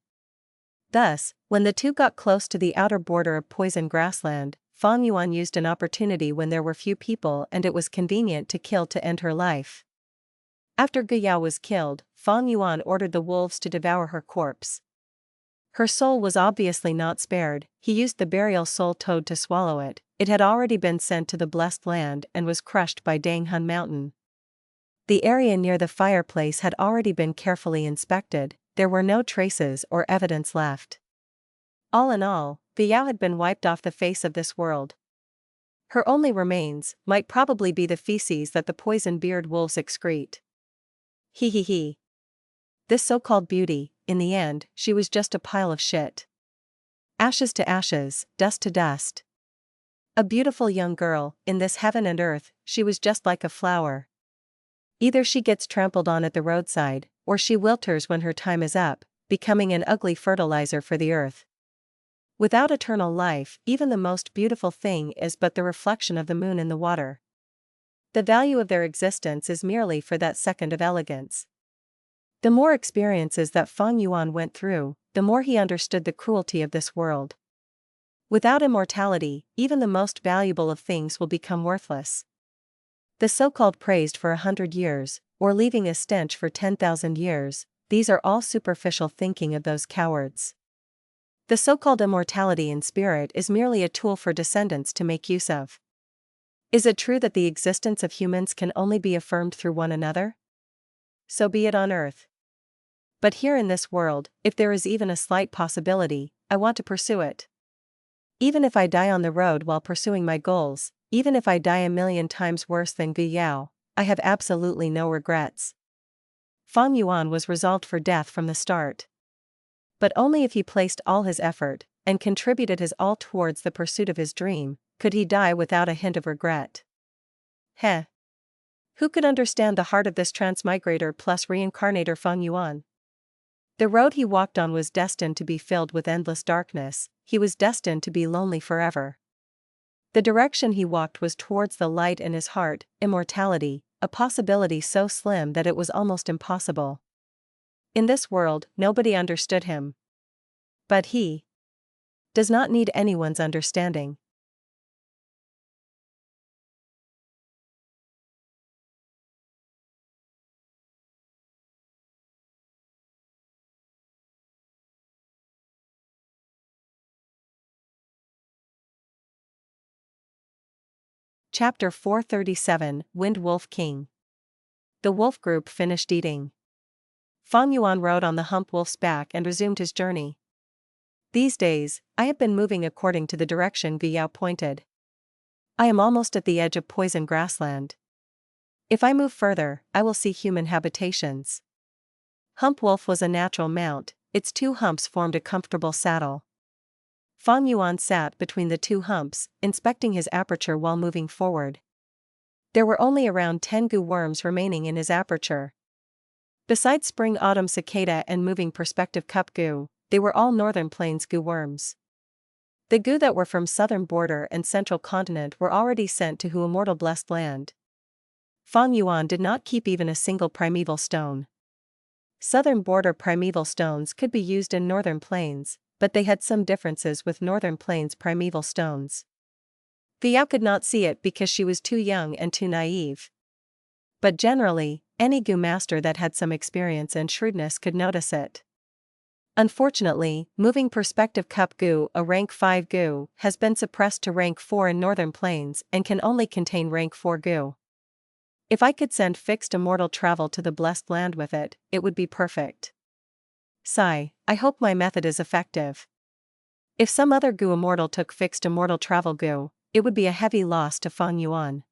Thus, when the two got close to the outer border of poison grassland, Fang Yuan used an opportunity when there were few people and it was convenient to kill to end her life. After Gu Yao was killed, Fang Yuan ordered the wolves to devour her corpse. Her soul was obviously not spared, he used the burial soul toad to swallow it, it had already been sent to the blessed land and was crushed by Danghun Mountain. The area near the fireplace had already been carefully inspected, there were no traces or evidence left. All in all, Gu Yao had been wiped off the face of this world. Her only remains might probably be the feces that the poison-beard wolves excrete. He. This so-called beauty, in the end, she was just a pile of shit. Ashes to ashes, dust to dust. A beautiful young girl, in this heaven and earth, she was just like a flower. Either she gets trampled on at the roadside, or she wilters when her time is up, becoming an ugly fertilizer for the earth. Without eternal life, even the most beautiful thing is but the reflection of the moon in the water. The value of their existence is merely for that second of elegance. The more experiences that Fang Yuan went through, the more he understood the cruelty of this world. Without immortality, even the most valuable of things will become worthless. The so-called praised for 100 years, or leaving a stench for 10,000 years, these are all superficial thinking of those cowards. The so-called immortality in spirit is merely a tool for descendants to make use of. Is it true that the existence of humans can only be affirmed through one another? So be it on earth. But here in this world, if there is even a slight possibility, I want to pursue it. Even if I die on the road while pursuing my goals, even if I die a million times worse than Gu Yao, I have absolutely no regrets. Fang Yuan was resolved for death from the start. But only if he placed all his effort, and contributed his all towards the pursuit of his dream, could he die without a hint of regret. Who could understand the heart of this transmigrator plus reincarnator Fang Yuan? The road he walked on was destined to be filled with endless darkness, he was destined to be lonely forever. The direction he walked was towards the light in his heart, immortality, a possibility so slim that it was almost impossible. In this world, nobody understood him. But he does not need anyone's understanding. Chapter 437, Wind Wolf King. The wolf group finished eating. Fang Yuan rode on the hump wolf's back and resumed his journey. These days, I have been moving according to the direction Gu Yao pointed. I am almost at the edge of poison grassland. If I move further, I will see human habitations. Hump Wolf was a natural mount, its two humps formed a comfortable saddle. Fang Yuan sat between the two humps, inspecting his aperture while moving forward. There were only around 10 Gu worms remaining in his aperture. Besides spring-autumn cicada and moving perspective cup Gu, they were all northern plains Gu worms. The Gu that were from southern border and central continent were already sent to Hu Immortal Blessed Land. Fang Yuan did not keep even a single primeval stone. Southern border primeval stones could be used in northern plains, but they had some differences with northern plains primeval stones. Gu Yao could not see it because she was too young and too naive. But generally, any Gu master that had some experience and shrewdness could notice it. Unfortunately, moving perspective cup Gu, a rank 5 Gu, has been suppressed to rank 4 in northern plains and can only contain rank 4 Gu. If I could send fixed immortal travel to the blessed land with it, it would be perfect. Sigh, I hope my method is effective. If some other Gu immortal took fixed immortal travel Gu, it would be a heavy loss to Fang Yuan.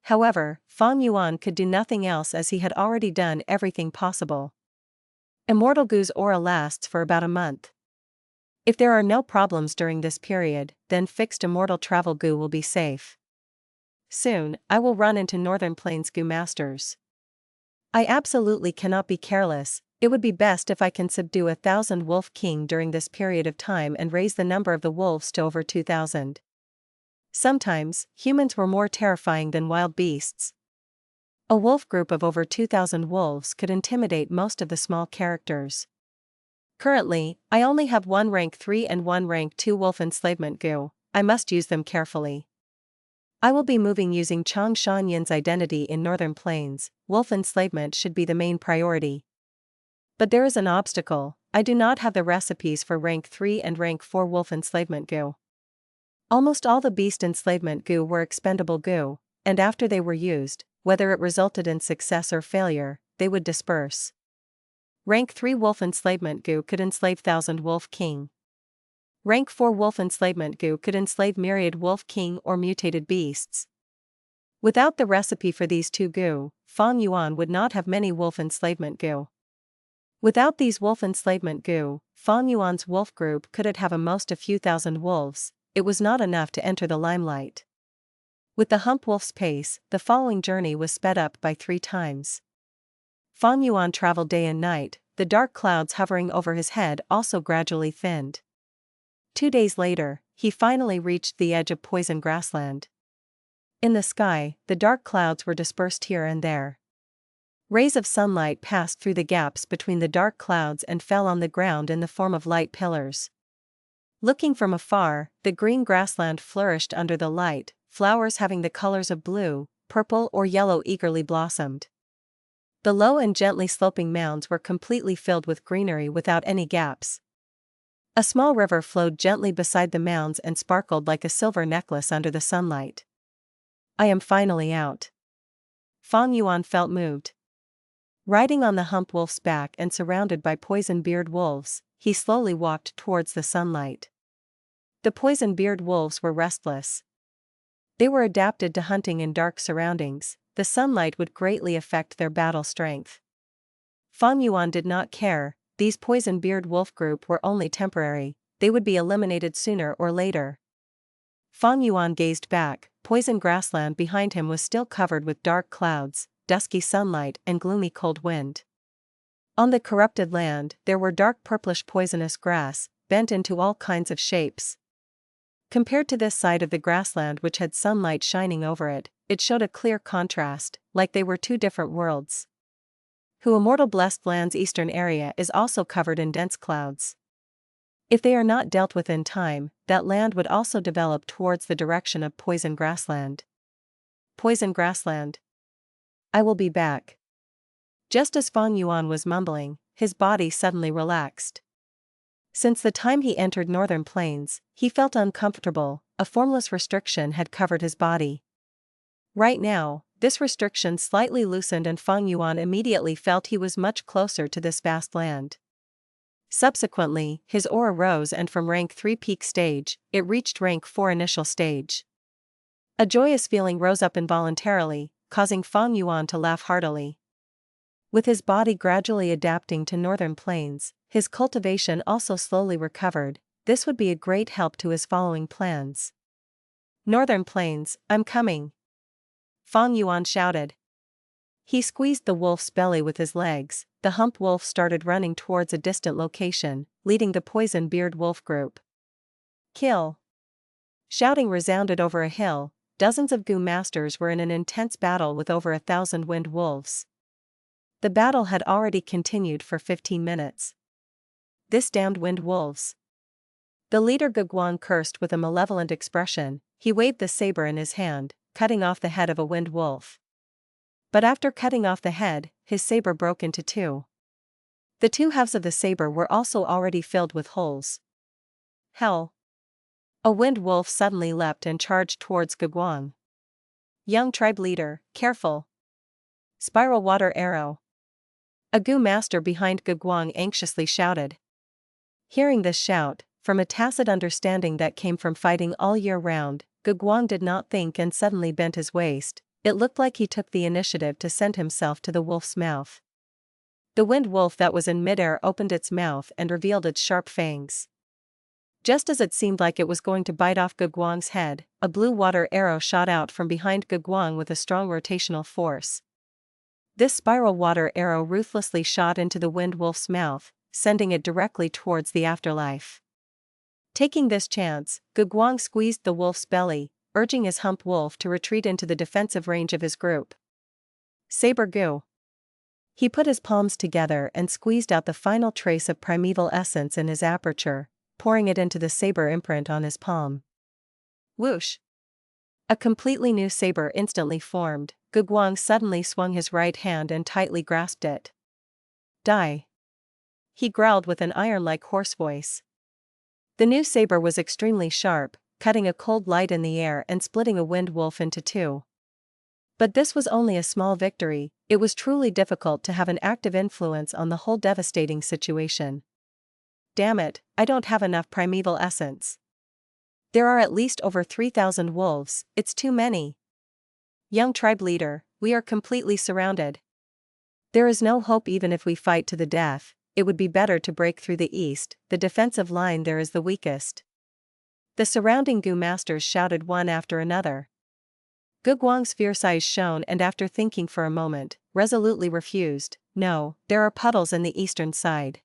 However, Fang Yuan could do nothing else as he had already done everything possible. Immortal Gu's aura lasts for about a month. If there are no problems during this period, then fixed immortal travel Gu will be safe. Soon, I will run into Northern Plains Gu masters. I absolutely cannot be careless. It would be best if I can subdue 1,000 Wolf King during this period of time and raise the number of the wolves to over 2,000. Sometimes, humans were more terrifying than wild beasts. A wolf group of over 2,000 wolves could intimidate most of the small characters. Currently, I only have one rank 3 and one rank 2 wolf enslavement Gu. I must use them carefully. I will be moving using Chang Shan Yin's identity in Northern Plains. Wolf enslavement should be the main priority. But there is an obstacle. I do not have the recipes for rank 3 and rank 4 wolf enslavement Gu. Almost all the beast enslavement Gu were expendable Gu, and after they were used, whether it resulted in success or failure, they would disperse. Rank 3 wolf enslavement Gu could enslave 1,000 wolf king. Rank 4 wolf enslavement Gu could enslave myriad wolf king or mutated beasts. Without the recipe for these two Gu, Fang Yuan would not have many wolf enslavement Gu. Without these wolf enslavement Gu, Fang Yuan's wolf group couldn't have a most a few thousand wolves. It was not enough to enter the limelight. With the hump wolf's pace, the following journey was sped up by 3 times. Fang Yuan traveled day and night, the dark clouds hovering over his head also gradually thinned. 2 days later, he finally reached the edge of poison grassland. In the sky, the dark clouds were dispersed here and there. Rays of sunlight passed through the gaps between the dark clouds and fell on the ground in the form of light pillars. Looking from afar, the green grassland flourished under the light, flowers having the colors of blue, purple or yellow eagerly blossomed. The low and gently sloping mounds were completely filled with greenery without any gaps. A small river flowed gently beside the mounds and sparkled like a silver necklace under the sunlight. I am finally out. Fang Yuan felt moved. Riding on the hump wolf's back and surrounded by poison-beard wolves, he slowly walked towards the sunlight. The poison-beard wolves were restless. They were adapted to hunting in dark surroundings. The sunlight would greatly affect their battle strength. Fang Yuan did not care. These poison-beard wolf group were only temporary. They would be eliminated sooner or later. Fang Yuan gazed back. Poison grassland behind him was still covered with dark clouds, dusky sunlight and gloomy cold wind. On the corrupted land, there were dark purplish poisonous grass, bent into all kinds of shapes. Compared to this side of the grassland which had sunlight shining over it, it showed a clear contrast, like they were two different worlds. Hu Immortal Blessed Land's eastern area is also covered in dense clouds. If they are not dealt with in time, that land would also develop towards the direction of poison grassland. Poison grassland. I will be back. Just as Fang Yuan was mumbling, his body suddenly relaxed. Since the time he entered Northern Plains, he felt uncomfortable. A formless restriction had covered his body. Right now, this restriction slightly loosened and Fang Yuan immediately felt he was much closer to this vast land. Subsequently, his aura rose and from rank 3 peak stage, it reached rank 4 initial stage. A joyous feeling rose up involuntarily, causing Fang Yuan to laugh heartily. With his body gradually adapting to northern plains, his cultivation also slowly recovered. This would be a great help to his following plans. Northern plains, I'm coming! Fang Yuan shouted. He squeezed the wolf's belly with his legs. The hump wolf started running towards a distant location, leading the poison beard wolf group. Kill! Shouting resounded over a hill. Dozens of Gu masters were in an intense battle with over 1,000 wind wolves. The battle had already continued for 15 minutes. This damned wind wolves! The leader Guguang cursed with a malevolent expression. He waved the saber in his hand, cutting off the head of a wind wolf. But after cutting off the head, his saber broke into two. The two halves of the saber were also already filled with holes. Hell! A wind wolf suddenly leapt and charged towards Guguang. Young tribe leader, careful! Spiral water arrow! A Gu master behind Guguang anxiously shouted. Hearing this shout, from a tacit understanding that came from fighting all year round, Guguang did not think and suddenly bent his waist. It looked like he took the initiative to send himself to the wolf's mouth. The wind wolf that was in midair opened its mouth and revealed its sharp fangs. Just as it seemed like it was going to bite off Guguang's head, a blue water arrow shot out from behind Guguang with a strong rotational force. This spiral water arrow ruthlessly shot into the wind wolf's mouth, sending it directly towards the afterlife. Taking this chance, Guguang squeezed the wolf's belly, urging his hump wolf to retreat into the defensive range of his group. Saber Gu! He put his palms together and squeezed out the final trace of primeval essence in his aperture, pouring it into the saber imprint on his palm. Whoosh! A completely new saber instantly formed. Guguang suddenly swung his right hand and tightly grasped it. Die! He growled with an iron-like hoarse voice. The new saber was extremely sharp, cutting a cold light in the air and splitting a wind wolf into two. But this was only a small victory. It was truly difficult to have an active influence on the whole devastating situation. Damn it, I don't have enough primeval essence. There are at least over 3,000 wolves, it's too many. Young tribe leader, we are completely surrounded. There is no hope even if we fight to the death. It would be better to break through the east, the defensive line there is the weakest. The surrounding Gu masters shouted one after another. Guguang's fierce eyes shone and after thinking for a moment, resolutely refused. No, there are puddles in the eastern side.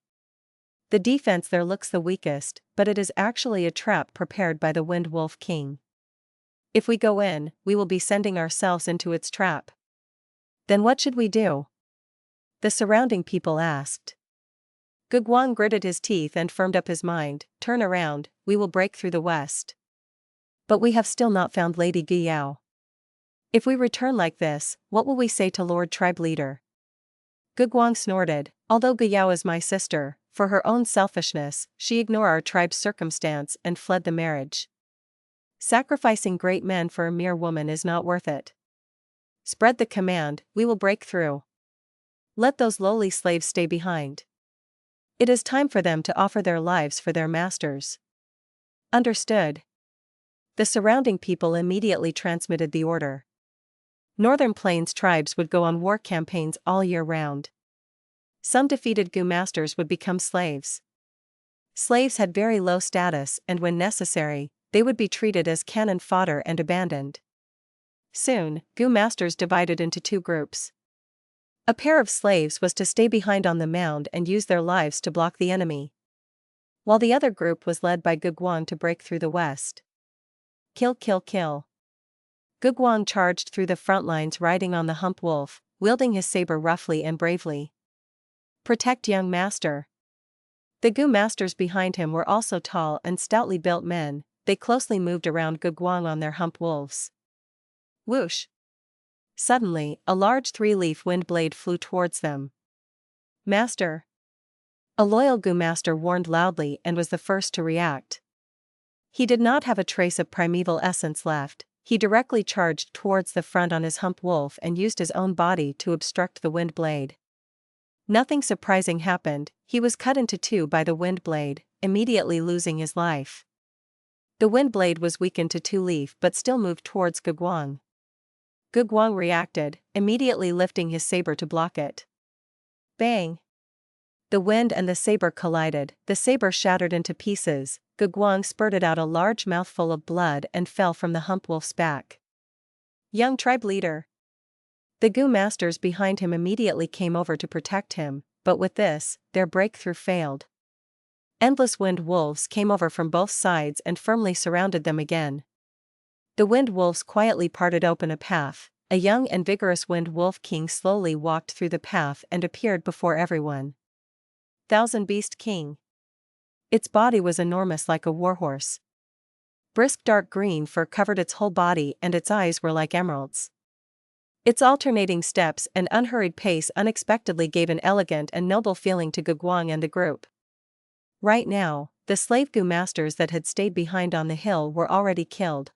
The defense there looks the weakest, but it is actually a trap prepared by the Wind Wolf King. If we go in, we will be sending ourselves into its trap. Then what should we do? The surrounding people asked. Guguang gritted his teeth and firmed up his mind. Turn around, we will break through the west. But we have still not found Lady Guiyao. If we return like this, what will we say to Lord Tribe Leader? Guguang snorted. Although Guiyao is my sister, for her own selfishness, she ignored our tribe's circumstance and fled the marriage. Sacrificing great men for a mere woman is not worth it. Spread the command, we will break through. Let those lowly slaves stay behind. It is time for them to offer their lives for their masters. Understood. The surrounding people immediately transmitted the order. Northern Plains tribes would go on war campaigns all year round. Some defeated Gu masters would become slaves. Slaves had very low status and when necessary, they would be treated as cannon fodder and abandoned. Soon, Gu masters divided into two groups. A pair of slaves was to stay behind on the mound and use their lives to block the enemy, while the other group was led by Guguang to break through the west. Kill, kill, kill. Guguang charged through the front lines riding on the hump wolf, wielding his saber roughly and bravely. Protect young master. The Gu masters behind him were also tall and stoutly built men. They closely moved around Guguang on their hump wolves. Whoosh! Suddenly, a large three-leaf wind blade flew towards them. Master! A loyal Gu master warned loudly and was the first to react. He did not have a trace of primeval essence left. He directly charged towards the front on his hump wolf and used his own body to obstruct the wind blade. Nothing surprising happened, he was cut into two by the wind blade, immediately losing his life. The wind blade was weakened to 2 leaf but still moved towards Guguang. Guguang reacted, immediately lifting his saber to block it. Bang! The wind and the saber collided, the saber shattered into pieces, Guguang spurted out a large mouthful of blood and fell from the hump wolf's back. Young tribe leader. The Gu masters behind him immediately came over to protect him, but with this, their breakthrough failed. Endless wind wolves came over from both sides and firmly surrounded them again. The wind wolves quietly parted open a path. A young and vigorous wind wolf king slowly walked through the path and appeared before everyone. Thousand Beast King. Its body was enormous like a warhorse. Brisk dark green fur covered its whole body and its eyes were like emeralds. Its alternating steps and unhurried pace unexpectedly gave an elegant and noble feeling to Guguang and the group. Right now, the slave Gu masters that had stayed behind on the hill were already killed.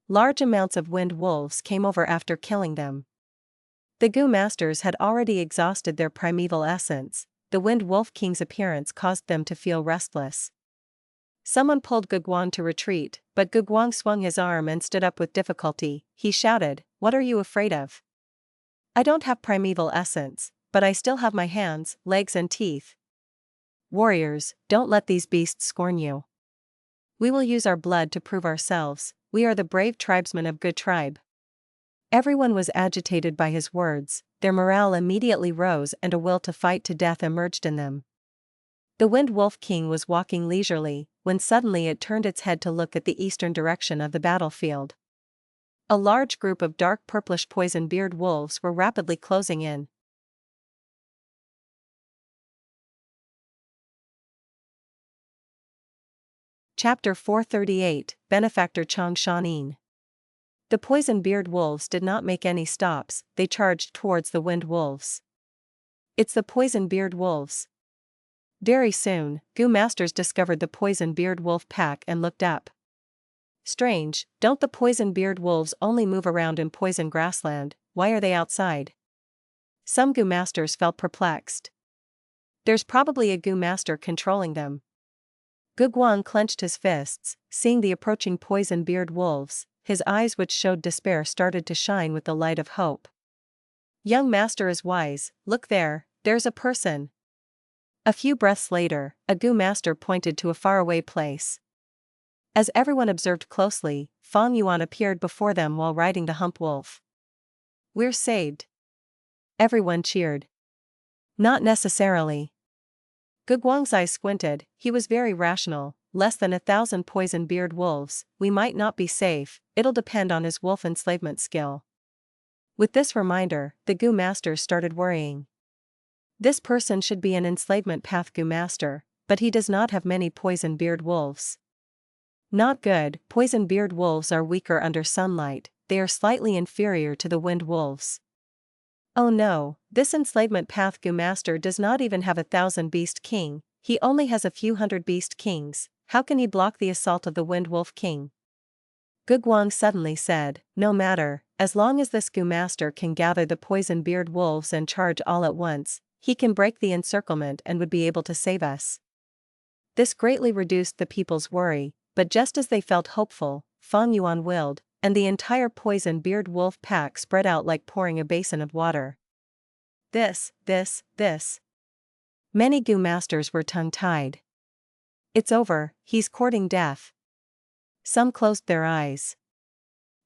Large amounts of wind wolves came over after killing them. The Gu masters had already exhausted their primeval essence. The Wind Wolf King's appearance caused them to feel restless. Someone pulled Guguang to retreat, but Guguang swung his arm and stood up with difficulty. He shouted, "What are you afraid of? I don't have primeval essence, but I still have my hands, legs and teeth. Warriors, don't let these beasts scorn you. We will use our blood to prove ourselves. We are the brave tribesmen of Gu tribe." Everyone was agitated by his words, their morale immediately rose and a will to fight to death emerged in them. The Wind Wolf King was walking leisurely, when suddenly it turned its head to look at the eastern direction of the battlefield. A large group of dark purplish poison-beard wolves were rapidly closing in. Chapter 438, Benefactor Chang Shan Yin. The poison-beard wolves did not make any stops, they charged towards the wind wolves. It's the poison-beard wolves. Very soon, Gu masters discovered the poison-beard wolf pack and looked up. Strange, don't the poison-beard wolves only move around in poison grassland, why are they outside? Some Gu masters felt perplexed. There's probably a Gu master controlling them. Guguang clenched his fists, seeing the approaching poison-beard wolves. His eyes which showed despair started to shine with the light of hope. Young master is wise, look there, there's a person. A few breaths later, a Gu master pointed to a faraway place. As everyone observed closely, Fang Yuan appeared before them while riding the hump wolf. We're saved. Everyone cheered. Not necessarily. Guguang's eyes squinted, he was very rational. Less than 1,000 poison-beard wolves, we might not be safe, it'll depend on his wolf enslavement skill. With this reminder, the Gu masters started worrying. This person should be an enslavement path Gu master, but he does not have many poison-beard wolves. Not good, poison-beard wolves are weaker under sunlight, they are slightly inferior to the wind wolves. Oh no, this enslavement path Gu master does not even have 1,000 beast king, he only has a few hundred beast kings. How can he block the assault of the Wind Wolf King? Guguang suddenly said, no matter, as long as this Gu master can gather the poison-beard wolves and charge all at once, he can break the encirclement and would be able to save us. This greatly reduced the people's worry, but just as they felt hopeful, Fang Yuan willed, and the entire poison-beard wolf pack spread out like pouring a basin of water. This. Many Gu masters were tongue-tied. It's over, he's courting death. Some closed their eyes.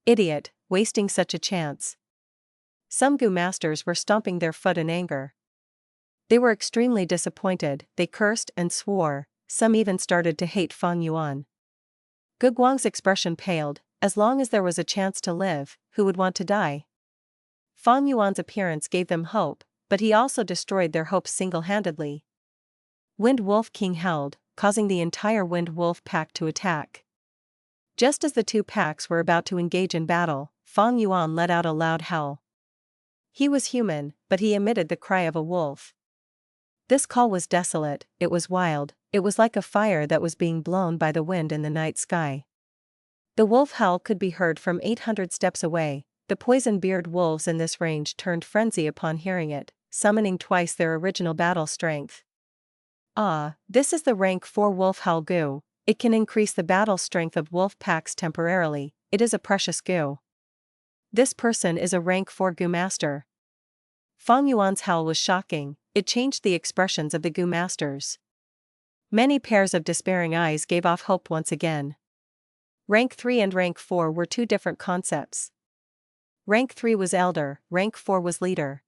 Idiot, wasting such a chance. Some Gu masters were stomping their foot in anger. They were extremely disappointed, they cursed and swore, some even started to hate Fang Yuan. Guguang's expression paled, as long as there was a chance to live, who would want to die? Fang Yuan's appearance gave them hope, but he also destroyed their hopes single-handedly. Wind Wolf King held, causing the entire Wind Wolf pack to attack. Just as the two packs were about to engage in battle, Fang Yuan let out a loud howl. He was human, but he emitted the cry of a wolf. This call was desolate, it was wild, it was like a fire that was being blown by the wind in the night sky. The wolf howl could be heard from 800 steps away. The poison-beard wolves in this range turned frenzy upon hearing it. summoning twice their original battle strength. Ah, this is the rank 4 Wolf Howl Gu. It can increase the battle strength of wolf packs temporarily. It is a precious Gu. This person is a rank 4 Gu master. Fang Yuan's howl was shocking. It changed the expressions of the Gu masters. Many pairs of despairing eyes gave off hope once again. Rank 3 and rank 4 were two different concepts. Rank 3 was elder, rank 4 was leader.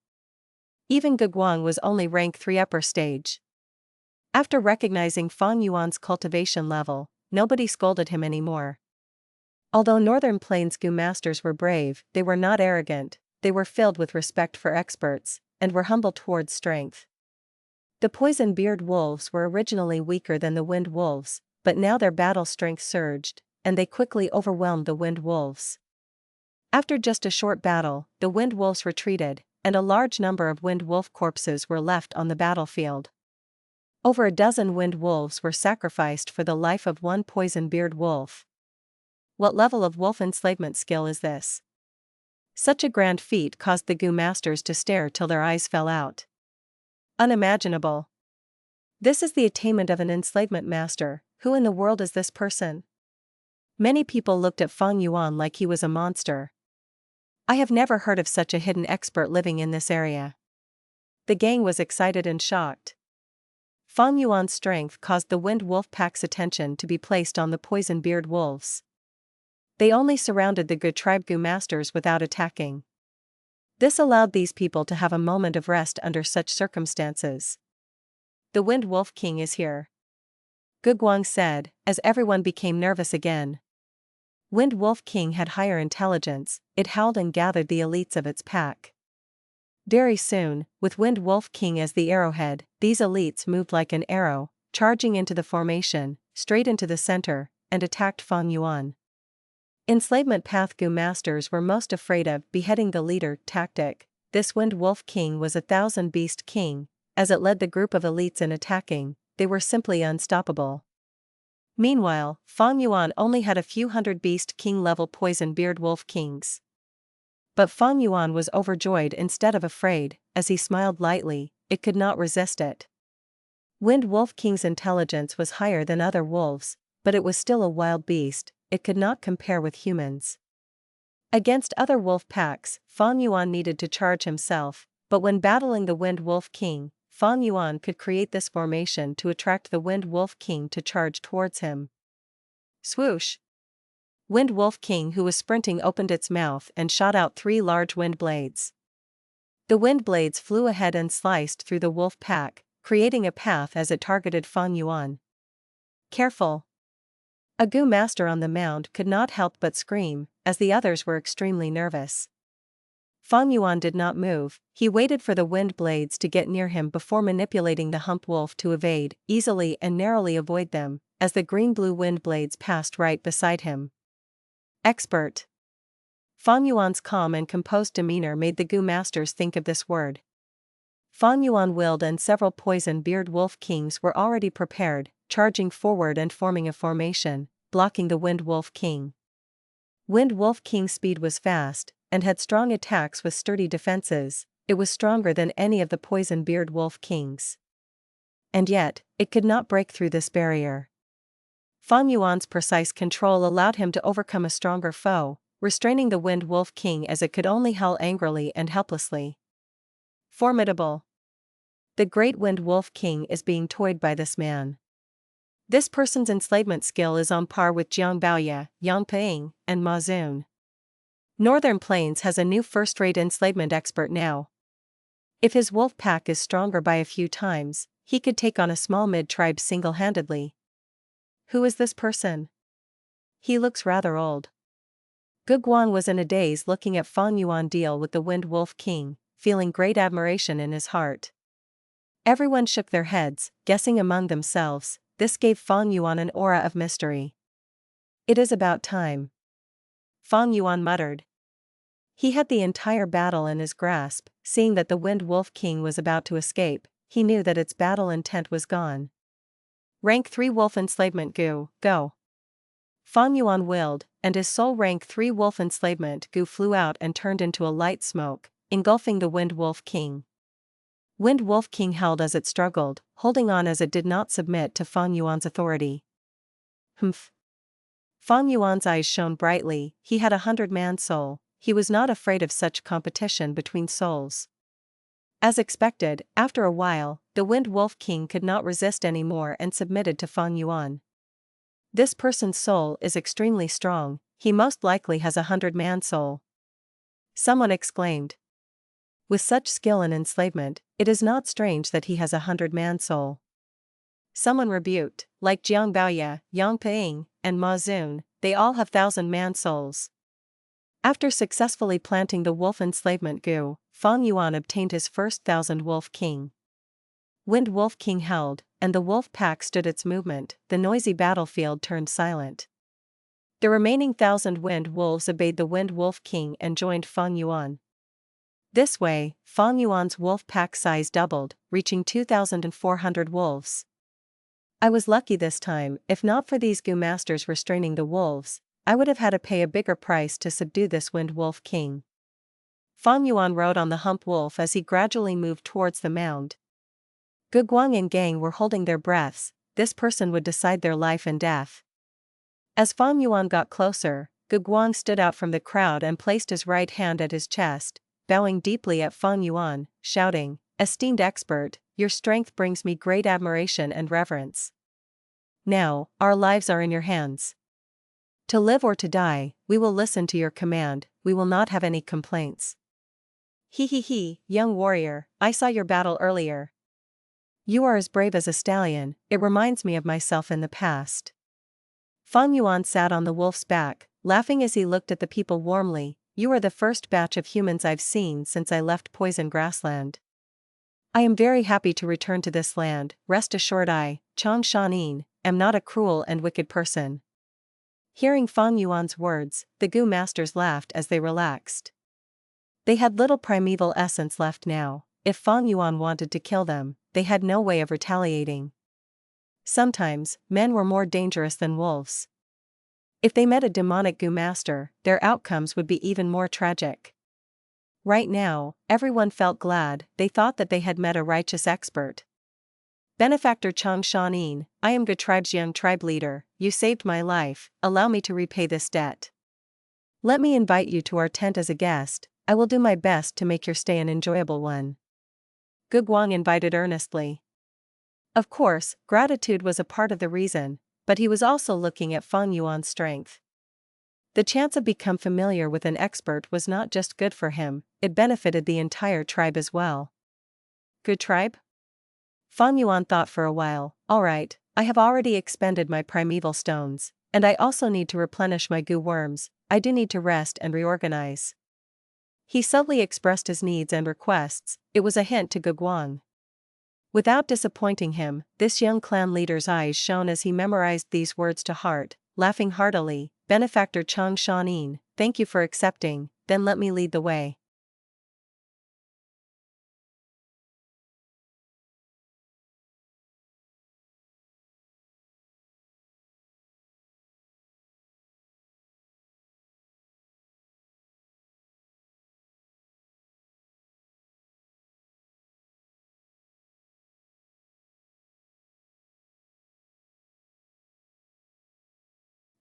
Even Wang was only rank 3 upper stage. After recognizing Fang Yuan's cultivation level, nobody scolded him anymore. Although Northern Plains Gu masters were brave, they were not arrogant, they were filled with respect for experts, and were humble towards strength. The poison-beard wolves were originally weaker than the wind wolves, but now their battle strength surged, and they quickly overwhelmed the wind wolves. After just a short battle, the wind wolves retreated, and a large number of wind wolf corpses were left on the battlefield. Over a dozen wind wolves were sacrificed for the life of one poison-beard wolf. What level of wolf enslavement skill is this? Such a grand feat caused the Gu masters to stare till their eyes fell out. Unimaginable. This is the attainment of an enslavement master. Who in the world is this person? Many people looked at Fang Yuan like he was a monster. I have never heard of such a hidden expert living in this area. The gang was excited and shocked. Fang Yuan's strength caused the wind wolf pack's attention to be placed on the poison-beard wolves. They only surrounded the Gu tribe Gu masters without attacking. This allowed these people to have a moment of rest under such circumstances. The Wind Wolf King is here, Wang said, as everyone became nervous again. Wind Wolf King had higher intelligence, it howled and gathered the elites of its pack. Very soon, with Wind Wolf King as the arrowhead, these elites moved like an arrow, charging into the formation, straight into the center, and attacked Fang Yuan. Enslavement Path Gu masters were most afraid of beheading the leader tactic. This Wind Wolf King was a 1,000-beast king. As it led the group of elites in attacking, they were simply unstoppable. Meanwhile, Fang Yuan only had a few hundred beast king-level poison-beard wolf kings. But Fang Yuan was overjoyed instead of afraid, as he smiled lightly, it could not resist it. Wind Wolf King's intelligence was higher than other wolves, but it was still a wild beast, it could not compare with humans. Against other wolf packs, Fang Yuan needed to charge himself, but when battling the Wind Wolf King, Fang Yuan could create this formation to attract the Wind Wolf King to charge towards him. Swoosh! Wind Wolf King, who was sprinting, opened its mouth and shot out 3 large wind blades. The wind blades flew ahead and sliced through the wolf pack, creating a path as it targeted Fang Yuan. Careful! A Gu master on the mound could not help but scream, as the others were extremely nervous. Fang Yuan did not move, he waited for the wind blades to get near him before manipulating the hump wolf to evade, easily and narrowly avoid them, as the green-blue wind blades passed right beside him. Expert. Fang Yuan's calm and composed demeanor made the Gu masters think of this word. Fang Yuan willed and several poison-beard wolf kings were already prepared, charging forward and forming a formation, blocking the Wind Wolf King. Wind Wolf King's speed was fast, and had strong attacks with sturdy defenses. It was stronger than any of the poison-beard wolf kings. And yet, it could not break through this barrier. Fang Yuan's precise control allowed him to overcome a stronger foe, restraining the Wind Wolf King as it could only howl angrily and helplessly. Formidable. The great Wind Wolf King is being toyed by this man. This person's enslavement skill is on par with Jiang Baoye, Yang Ping, and Ma Zun. Northern Plains has a new first-rate enslavement expert now. If his wolf pack is stronger by a few times, he could take on a small mid-tribe single-handedly. Who is this person? He looks rather old. Wang was in a daze looking at Fang Yuan deal with the Wind Wolf King, feeling great admiration in his heart. Everyone shook their heads, guessing among themselves. This gave Fang Yuan an aura of mystery. It is about time. Fang Yuan muttered. He had the entire battle in his grasp, seeing that the Wind Wolf King was about to escape, he knew that its battle intent was gone. Rank 3 Wolf Enslavement Gu, go! Fang Yuan willed, and his sole rank 3 Wolf Enslavement Gu flew out and turned into a light smoke, engulfing the Wind Wolf King. Wind Wolf King held as it struggled, holding on as it did not submit to Fang Yuan's authority. Humph. Fang Yuan's eyes shone brightly. He had 100-man soul. He was not afraid of such competition between souls. As expected, after a while, the Wind Wolf King could not resist anymore and submitted to Fang Yuan. This person's soul is extremely strong. He most likely has 100-man soul. Someone exclaimed. With such skill and enslavement, it is not strange that he has 100-man soul. Someone rebuked, like Jiang Baoye, Yang Ping, and Ma Zun, they all have 1,000-man souls. After successfully planting the wolf enslavement Gu, Fang Yuan obtained his first 1,000-wolf king. Wind Wolf King held, and the wolf pack stood its movement. The noisy battlefield turned silent. The remaining 1,000 wind wolves obeyed the Wind Wolf King and joined Fang Yuan. This way, Fang Yuan's wolf pack size doubled, reaching 2,400 wolves. I was lucky this time. If not for these Gu masters restraining the wolves, I would have had to pay a bigger price to subdue this Wind Wolf King. Fang Yuan rode on the hump wolf as he gradually moved towards the mound. Gu Guang and gang were holding their breaths. This person would decide their life and death. As Fang Yuan got closer, Gu Guang stood out from the crowd and placed his right hand at his chest, bowing deeply at Fang Yuan, shouting, "Esteemed expert, your strength brings me great admiration and reverence. Now, our lives are in your hands. To live or to die, we will listen to your command, we will not have any complaints." He, young warrior, I saw your battle earlier. You are as brave as a stallion, it reminds me of myself in the past. Fang Yuan sat on the wolf's back, laughing as he looked at the people warmly. You are the first batch of humans I've seen since I left Poison Grassland. I am very happy to return to this land. Rest assured I, Chang Shan Yin, am not a cruel and wicked person. Hearing Fang Yuan's words, the Gu masters laughed as they relaxed. They had little primeval essence left now. If Fang Yuan wanted to kill them, they had no way of retaliating. Sometimes, men were more dangerous than wolves. If they met a demonic Gu master, their outcomes would be even more tragic. Right now, everyone felt glad. They thought that they had met a righteous expert. Benefactor Chang Shan Yin, I am Gu tribe's young tribe leader. You saved my life, allow me to repay this debt. Let me invite you to our tent as a guest. I will do my best to make your stay an enjoyable one. Gu Guang invited earnestly. Of course, gratitude was a part of the reason, but he was also looking at Fang Yuan's strength. The chance of becoming familiar with an expert was not just good for him, it benefited the entire tribe as well. Good tribe? Fang Yuan thought for a while. Alright, I have already expended my primeval stones, and I also need to replenish my Gu worms. I do need to rest and reorganize. He subtly expressed his needs and requests. It was a hint to Gu Guang. Without disappointing him, this young clan leader's eyes shone as he memorized these words to heart, laughing heartily. Benefactor Chang Shan Yin, thank you for accepting, then let me lead the way.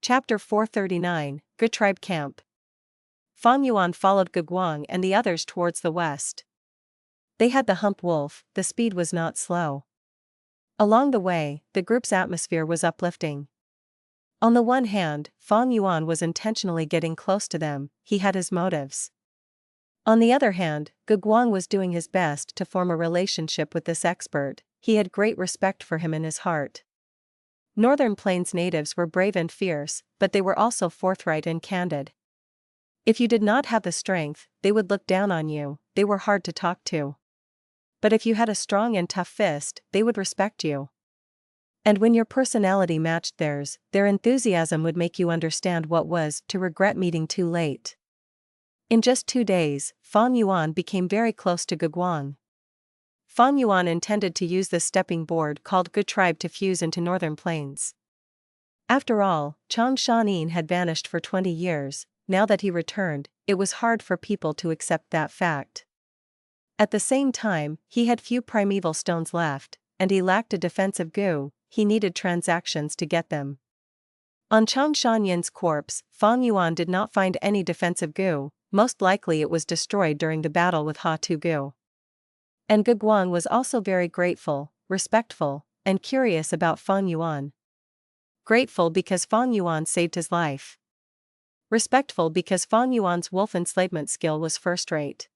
Chapter 439, Gu Tribe Camp. Fang Yuan followed Gu Guang and the others towards the west. They had the hump wolf, the speed was not slow. Along the way, the group's atmosphere was uplifting. On the one hand, Fang Yuan was intentionally getting close to them, he had his motives. On the other hand, Gu Guang was doing his best to form a relationship with this expert, he had great respect for him in his heart. Northern Plains natives were brave and fierce, but they were also forthright and candid. If you did not have the strength, they would look down on you, they were hard to talk to. But if you had a strong and tough fist, they would respect you. And when your personality matched theirs, their enthusiasm would make you understand what was to regret meeting too late. In just 2 days, Fang Yuan became very close to Gu Guang. Fang Yuan intended to use this stepping board called Gu Tribe to fuse into Northern Plains. After all, Chang Shan Yin had vanished for 20 years, now that he returned, it was hard for people to accept that fact. At the same time, he had few primeval stones left, and he lacked a defensive Gu, he needed transactions to get them. On Chang Shan Yin's corpse, Fang Yuan did not find any defensive Gu, most likely it was destroyed during the battle with Ha Tu Gu. And Wang was also very grateful, respectful, and curious about Fang Yuan. Grateful because Fang Yuan saved his life. Respectful because Fang Yuan's wolf enslavement skill was first-rate.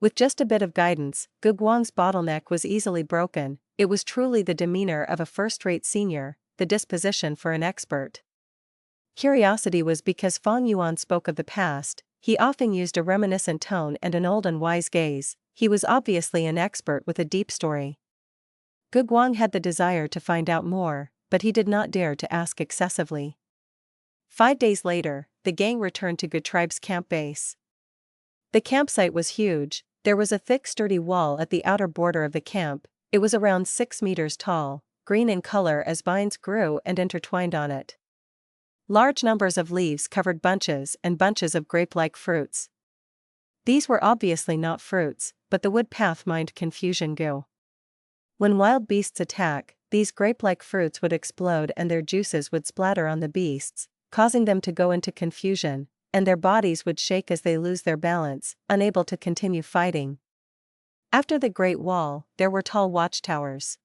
With just a bit of guidance, Wang's bottleneck was easily broken. It was truly the demeanor of a first-rate senior, the disposition for an expert. Curiosity was because Fang Yuan spoke of the past, he often used a reminiscent tone and an old and wise gaze, he was obviously an expert with a deep story. Wang had the desire to find out more, but he did not dare to ask excessively. 5 days later, the gang returned to Gu tribe's camp base. The campsite was huge, there was a thick sturdy wall at the outer border of the camp, it was around 6 meters tall, green in color as vines grew and intertwined on it. Large numbers of leaves covered bunches and bunches of grape-like fruits. These were obviously not fruits, but the wood path mined confusion Gu. When wild beasts attack, these grape-like fruits would explode and their juices would splatter on the beasts, causing them to go into confusion, and their bodies would shake as they lose their balance, unable to continue fighting. After the Great Wall, there were tall watchtowers.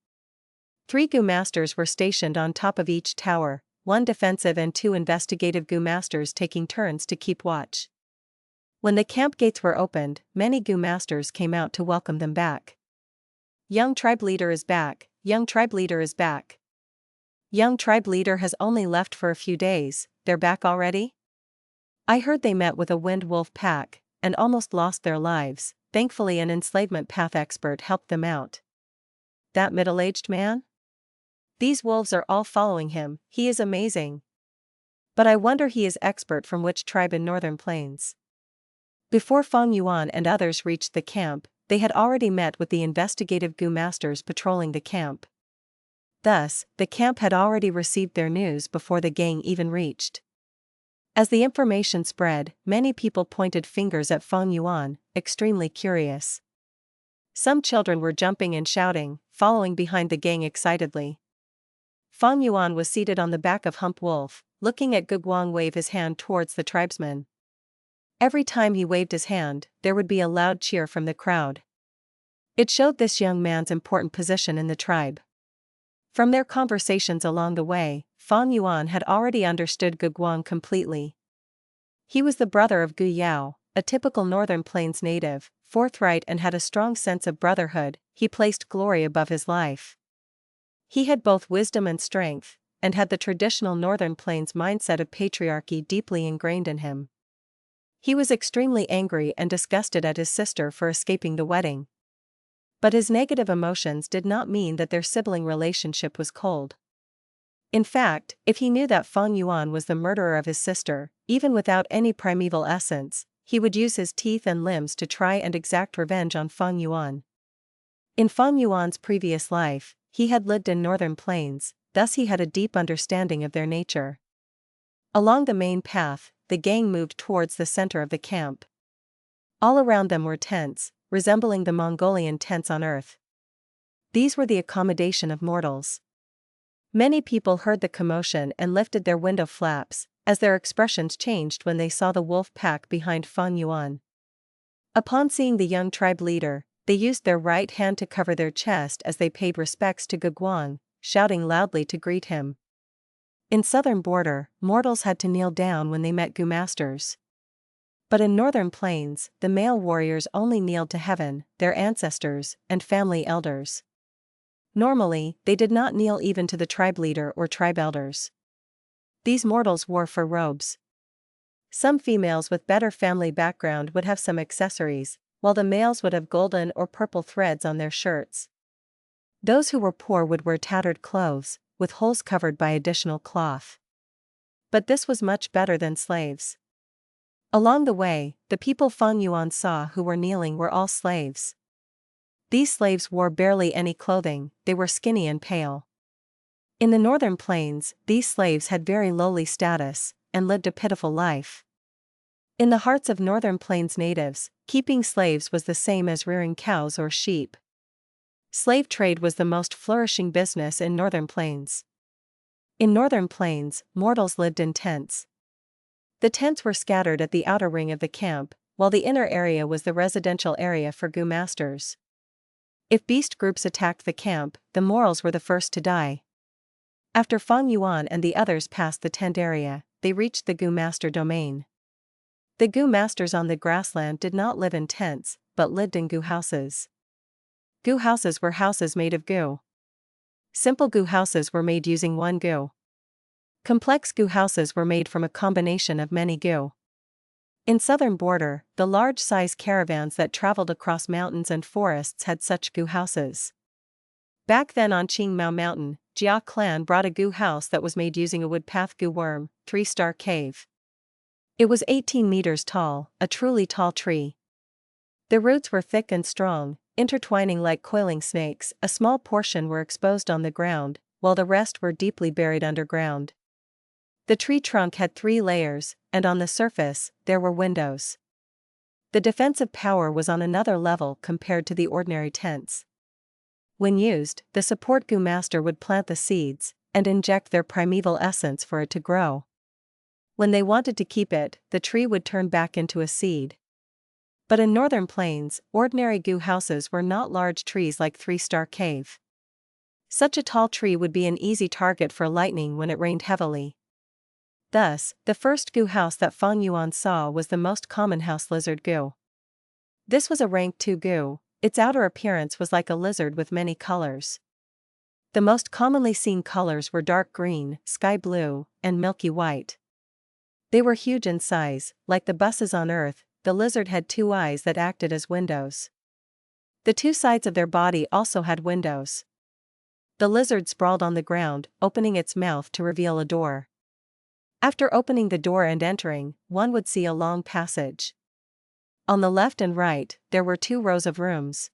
3 Gu masters were stationed on top of each tower, 1 defensive and 2 investigative Gu masters taking turns to keep watch. When the camp gates were opened, many Gu masters came out to welcome them back. Young tribe leader is back, young tribe leader is back. Young tribe leader has only left for a few days, they're back already? I heard they met with a wind wolf pack, and almost lost their lives, thankfully an enslavement path expert helped them out. That middle-aged man? These wolves are all following him, he is amazing. But I wonder he is expert from which tribe in northern plains. Before Fang Yuan and others reached the camp, they had already met with the investigative Gu masters patrolling the camp. Thus, the camp had already received their news before the gang even reached. As the information spread, many people pointed fingers at Fang Yuan, extremely curious. Some children were jumping and shouting, following behind the gang excitedly. Fang Yuan was seated on the back of Hump Wolf, looking at Wang wave his hand towards the tribesmen. Every time he waved his hand, there would be a loud cheer from the crowd. It showed this young man's important position in the tribe. From their conversations along the way, Fang Yuan had already understood Wang completely. He was the brother of Gu Yao, a typical Northern Plains native, forthright and had a strong sense of brotherhood, he placed glory above his life. He had both wisdom and strength, and had the traditional Northern Plains mindset of patriarchy deeply ingrained in him. He was extremely angry and disgusted at his sister for escaping the wedding. But his negative emotions did not mean that their sibling relationship was cold. In fact, if he knew that Fang Yuan was the murderer of his sister, even without any primeval essence, he would use his teeth and limbs to try and exact revenge on Fang Yuan. In Fang Yuan's previous life, he had lived in Northern Plains, thus he had a deep understanding of their nature. Along the main path, the gang moved towards the center of the camp. All around them were tents, resembling the Mongolian tents on earth. These were the accommodation of mortals. Many people heard the commotion and lifted their window flaps, as their expressions changed when they saw the wolf pack behind Fang Yuan. Upon seeing the young tribe leader, they used their right hand to cover their chest as they paid respects to Wang, shouting loudly to greet him. In southern border, mortals had to kneel down when they met Gu masters. But in northern plains, the male warriors only kneeled to heaven, their ancestors, and family elders. Normally, they did not kneel even to the tribe leader or tribe elders. These mortals wore fur robes. Some females with better family background would have some accessories, while the males would have golden or purple threads on their shirts. Those who were poor would wear tattered clothes, with holes covered by additional cloth. But this was much better than slaves. Along the way, the people Fang Yuan saw who were kneeling were all slaves. These slaves wore barely any clothing, they were skinny and pale. In the northern plains, these slaves had very lowly status, and lived a pitiful life. In the hearts of Northern Plains natives, keeping slaves was the same as rearing cows or sheep. Slave trade was the most flourishing business in Northern Plains. In Northern Plains, mortals lived in tents. The tents were scattered at the outer ring of the camp, while the inner area was the residential area for Gu masters. If beast groups attacked the camp, the mortals were the first to die. After Fang Yuan and the others passed the tent area, they reached the Gu master domain. The Gu masters on the grassland did not live in tents, but lived in Gu houses. Gu houses were houses made of Gu. Simple Gu houses were made using one Gu. Complex Gu houses were made from a combination of many Gu. In southern border, the large-size caravans that traveled across mountains and forests had such Gu houses. Back then on Qing Mao Mountain, Jia clan brought a Gu house that was made using a woodpath Gu worm, 3-star cave. It was 18 meters tall, a truly tall tree. The roots were thick and strong, intertwining like coiling snakes. A small portion were exposed on the ground, while the rest were deeply buried underground. The tree trunk had 3 layers, and on the surface, there were windows. The defensive power was on another level compared to the ordinary tents. When used, the support Gu master would plant the seeds, and inject their primeval essence for it to grow. When they wanted to keep it, the tree would turn back into a seed. But in Northern Plains, ordinary Gu houses were not large trees like 3-star cave. Such a tall tree would be an easy target for lightning when it rained heavily. Thus, the first Gu house that Fang Yuan saw was the most common house lizard Gu. This was a rank 2 Gu, its outer appearance was like a lizard with many colors. The most commonly seen colors were dark green, sky blue, and milky white. They were huge in size, like the buses on Earth. The lizard had 2 eyes that acted as windows. The 2 sides of their body also had windows. The lizard sprawled on the ground, opening its mouth to reveal a door. After opening the door and entering, one would see a long passage. On the left and right, there were 2 rows of rooms.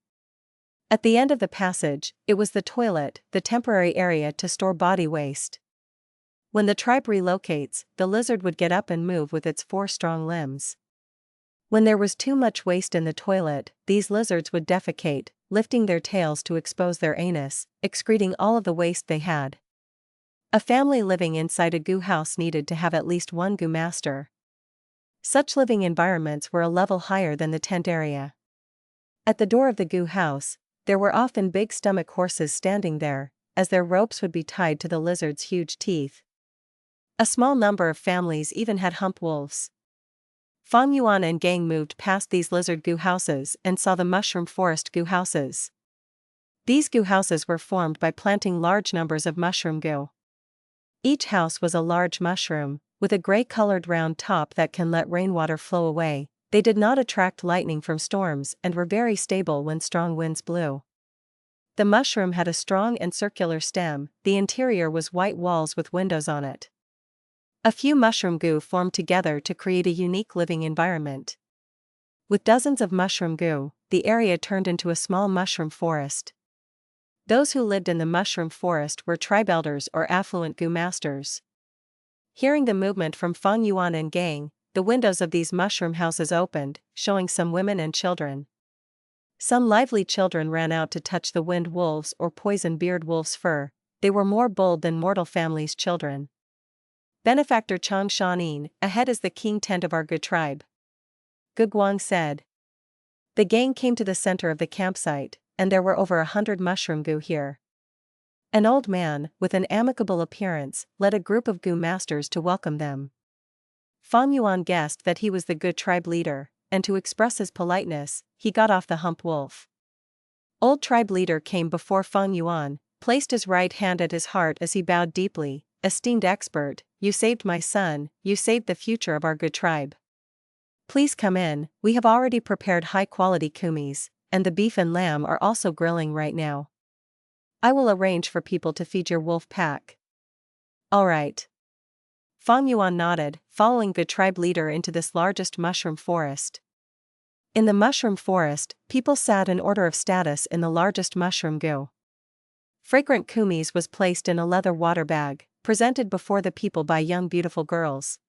At the end of the passage, it was the toilet, the temporary area to store body waste. When the tribe relocates, the lizard would get up and move with its 4 strong limbs. When there was too much waste in the toilet, these lizards would defecate, lifting their tails to expose their anus, excreting all of the waste they had. A family living inside a Gu house needed to have at least 1 Gu master. Such living environments were a level higher than the tent area. At the door of the Gu house, there were often big stomach horses standing there, as their ropes would be tied to the lizard's huge teeth. A small number of families even had hump wolves. Fang Yuan and gang moved past these lizard Gu houses and saw the mushroom forest Gu houses. These Gu houses were formed by planting large numbers of mushroom Gu. Each house was a large mushroom, with a gray-colored round top that can let rainwater flow away. They did not attract lightning from storms and were very stable when strong winds blew. The mushroom had a strong and circular stem. The interior was white walls with windows on it. A few mushroom Gu formed together to create a unique living environment. With dozens of mushroom Gu, the area turned into a small mushroom forest. Those who lived in the mushroom forest were tribe elders or affluent Gu masters. Hearing the movement from Fang Yuan and gang, the windows of these mushroom houses opened, showing some women and children. Some lively children ran out to touch the wind wolves or poison beard wolf's fur. They were more bold than mortal families' children. Benefactor Chang Shan Yin, ahead is the king tent of our Gu tribe. Wang said. The gang came to the center of the campsite, and there were over 100 mushroom Gu here. An old man, with an amicable appearance, led a group of Gu masters to welcome them. Fang Yuan guessed that he was the Gu tribe leader, and to express his politeness, he got off the hump wolf. Old tribe leader came before Fang Yuan, placed his right hand at his heart as he bowed deeply. Esteemed expert, you saved my son, you saved the future of our Gu tribe. Please come in, we have already prepared high-quality kumis, and the beef and lamb are also grilling right now. I will arrange for people to feed your wolf pack. Alright. Fang Yuan nodded, following Gu tribe leader into this largest mushroom forest. In the mushroom forest, people sat in order of status in the largest mushroom Gu. Fragrant kumis was placed in a leather water bag, presented before the people by young beautiful girls.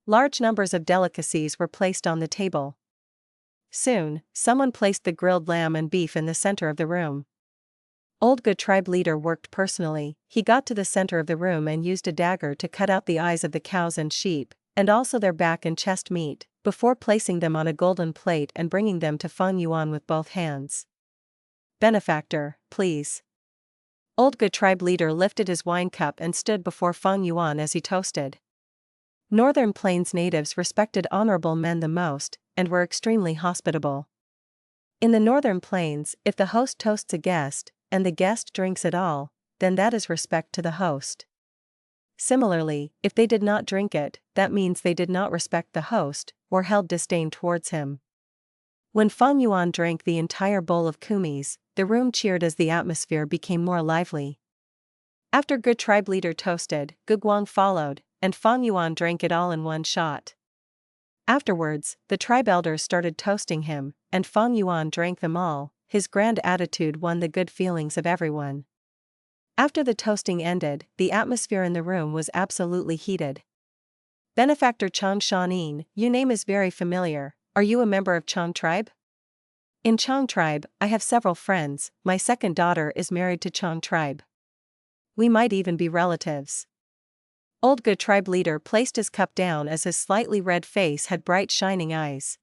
Large numbers of delicacies were placed on the table. Soon, someone placed the grilled lamb and beef in the center of the room. Old Gu tribe leader worked personally. He got to the center of the room and used a dagger to cut out the eyes of the cows and sheep, and also their back and chest meat, before placing them on a golden plate and bringing them to Fang Yuan with both hands. Benefactor, please. Old Gu tribe leader lifted his wine cup and stood before Fang Yuan as he toasted. Northern Plains natives respected honorable men the most, and were extremely hospitable. In the Northern Plains, if the host toasts a guest, and the guest drinks it all, then that is respect to the host. Similarly, if they did not drink it, that means they did not respect the host, or held disdain towards him. When Fang Yuan drank the entire bowl of kumis, the room cheered as the atmosphere became more lively. After Gu tribe leader toasted, Wang followed, and Fang Yuan drank it all in one shot. Afterwards, the tribe elders started toasting him, and Fang Yuan drank them all. His grand attitude won the good feelings of everyone. After the toasting ended, the atmosphere in the room was absolutely heated. Benefactor Chang Shan Yin, your name is very familiar. Are you a member of Chang tribe? In Chang tribe, I have several friends. My second daughter is married to Chang tribe. We might even be relatives. Old Gu tribe leader placed his cup down as his slightly red face had bright shining eyes.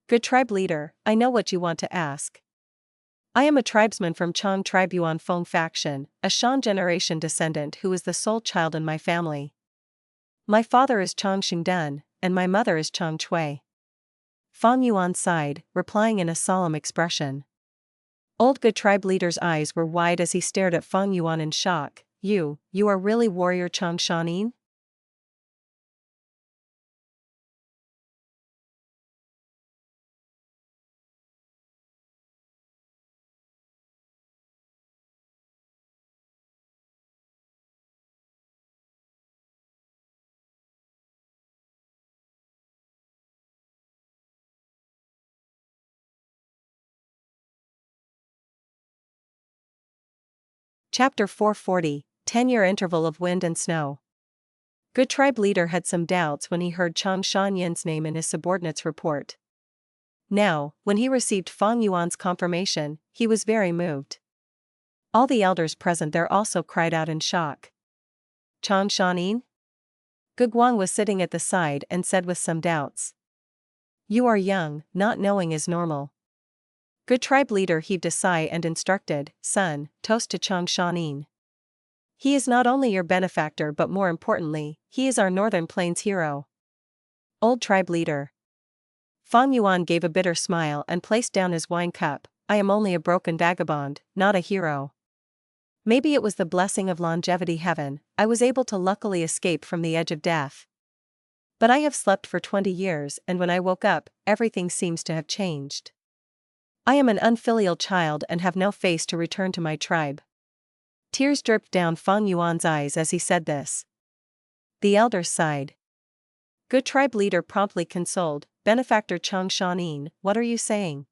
Gu tribe leader, I know what you want to ask. I am a tribesman from Chang tribe Yuan Feng faction, a Shan generation descendant who is the sole child in my family. My father is Chang Shengdun, and my mother is Chang Chui. Fang Yuan sighed, replying in a solemn expression. Old Gu tribe leader's eyes were wide as he stared at Fang Yuan in shock. You are really warrior Chang Shan Yin? Chapter 440, 10-year interval of wind and snow. Gu tribe leader had some doubts when he heard Chang Shan Yin's name in his subordinate's report. Now, when he received Fang Yuan's confirmation, he was very moved. All the elders present there also cried out in shock. Chang Shan Yin? Wang was sitting at the side and said with some doubts. You are young, not knowing is normal. Gu tribe leader heaved a sigh and instructed, son, toast to Chang Shan Yin. He is not only your benefactor but more importantly, he is our Northern Plains hero. Old tribe leader. Fang Yuan gave a bitter smile and placed down his wine cup. I am only a broken vagabond, not a hero. Maybe it was the blessing of longevity heaven, I was able to luckily escape from the edge of death. But I have slept for 20 years and when I woke up, everything seems to have changed. I am an unfilial child and have no face to return to my tribe. Tears dripped down Fang Yuan's eyes as he said this. The elders sighed. Gu tribe leader promptly consoled, Benefactor Chang Shan Yin, what are you saying?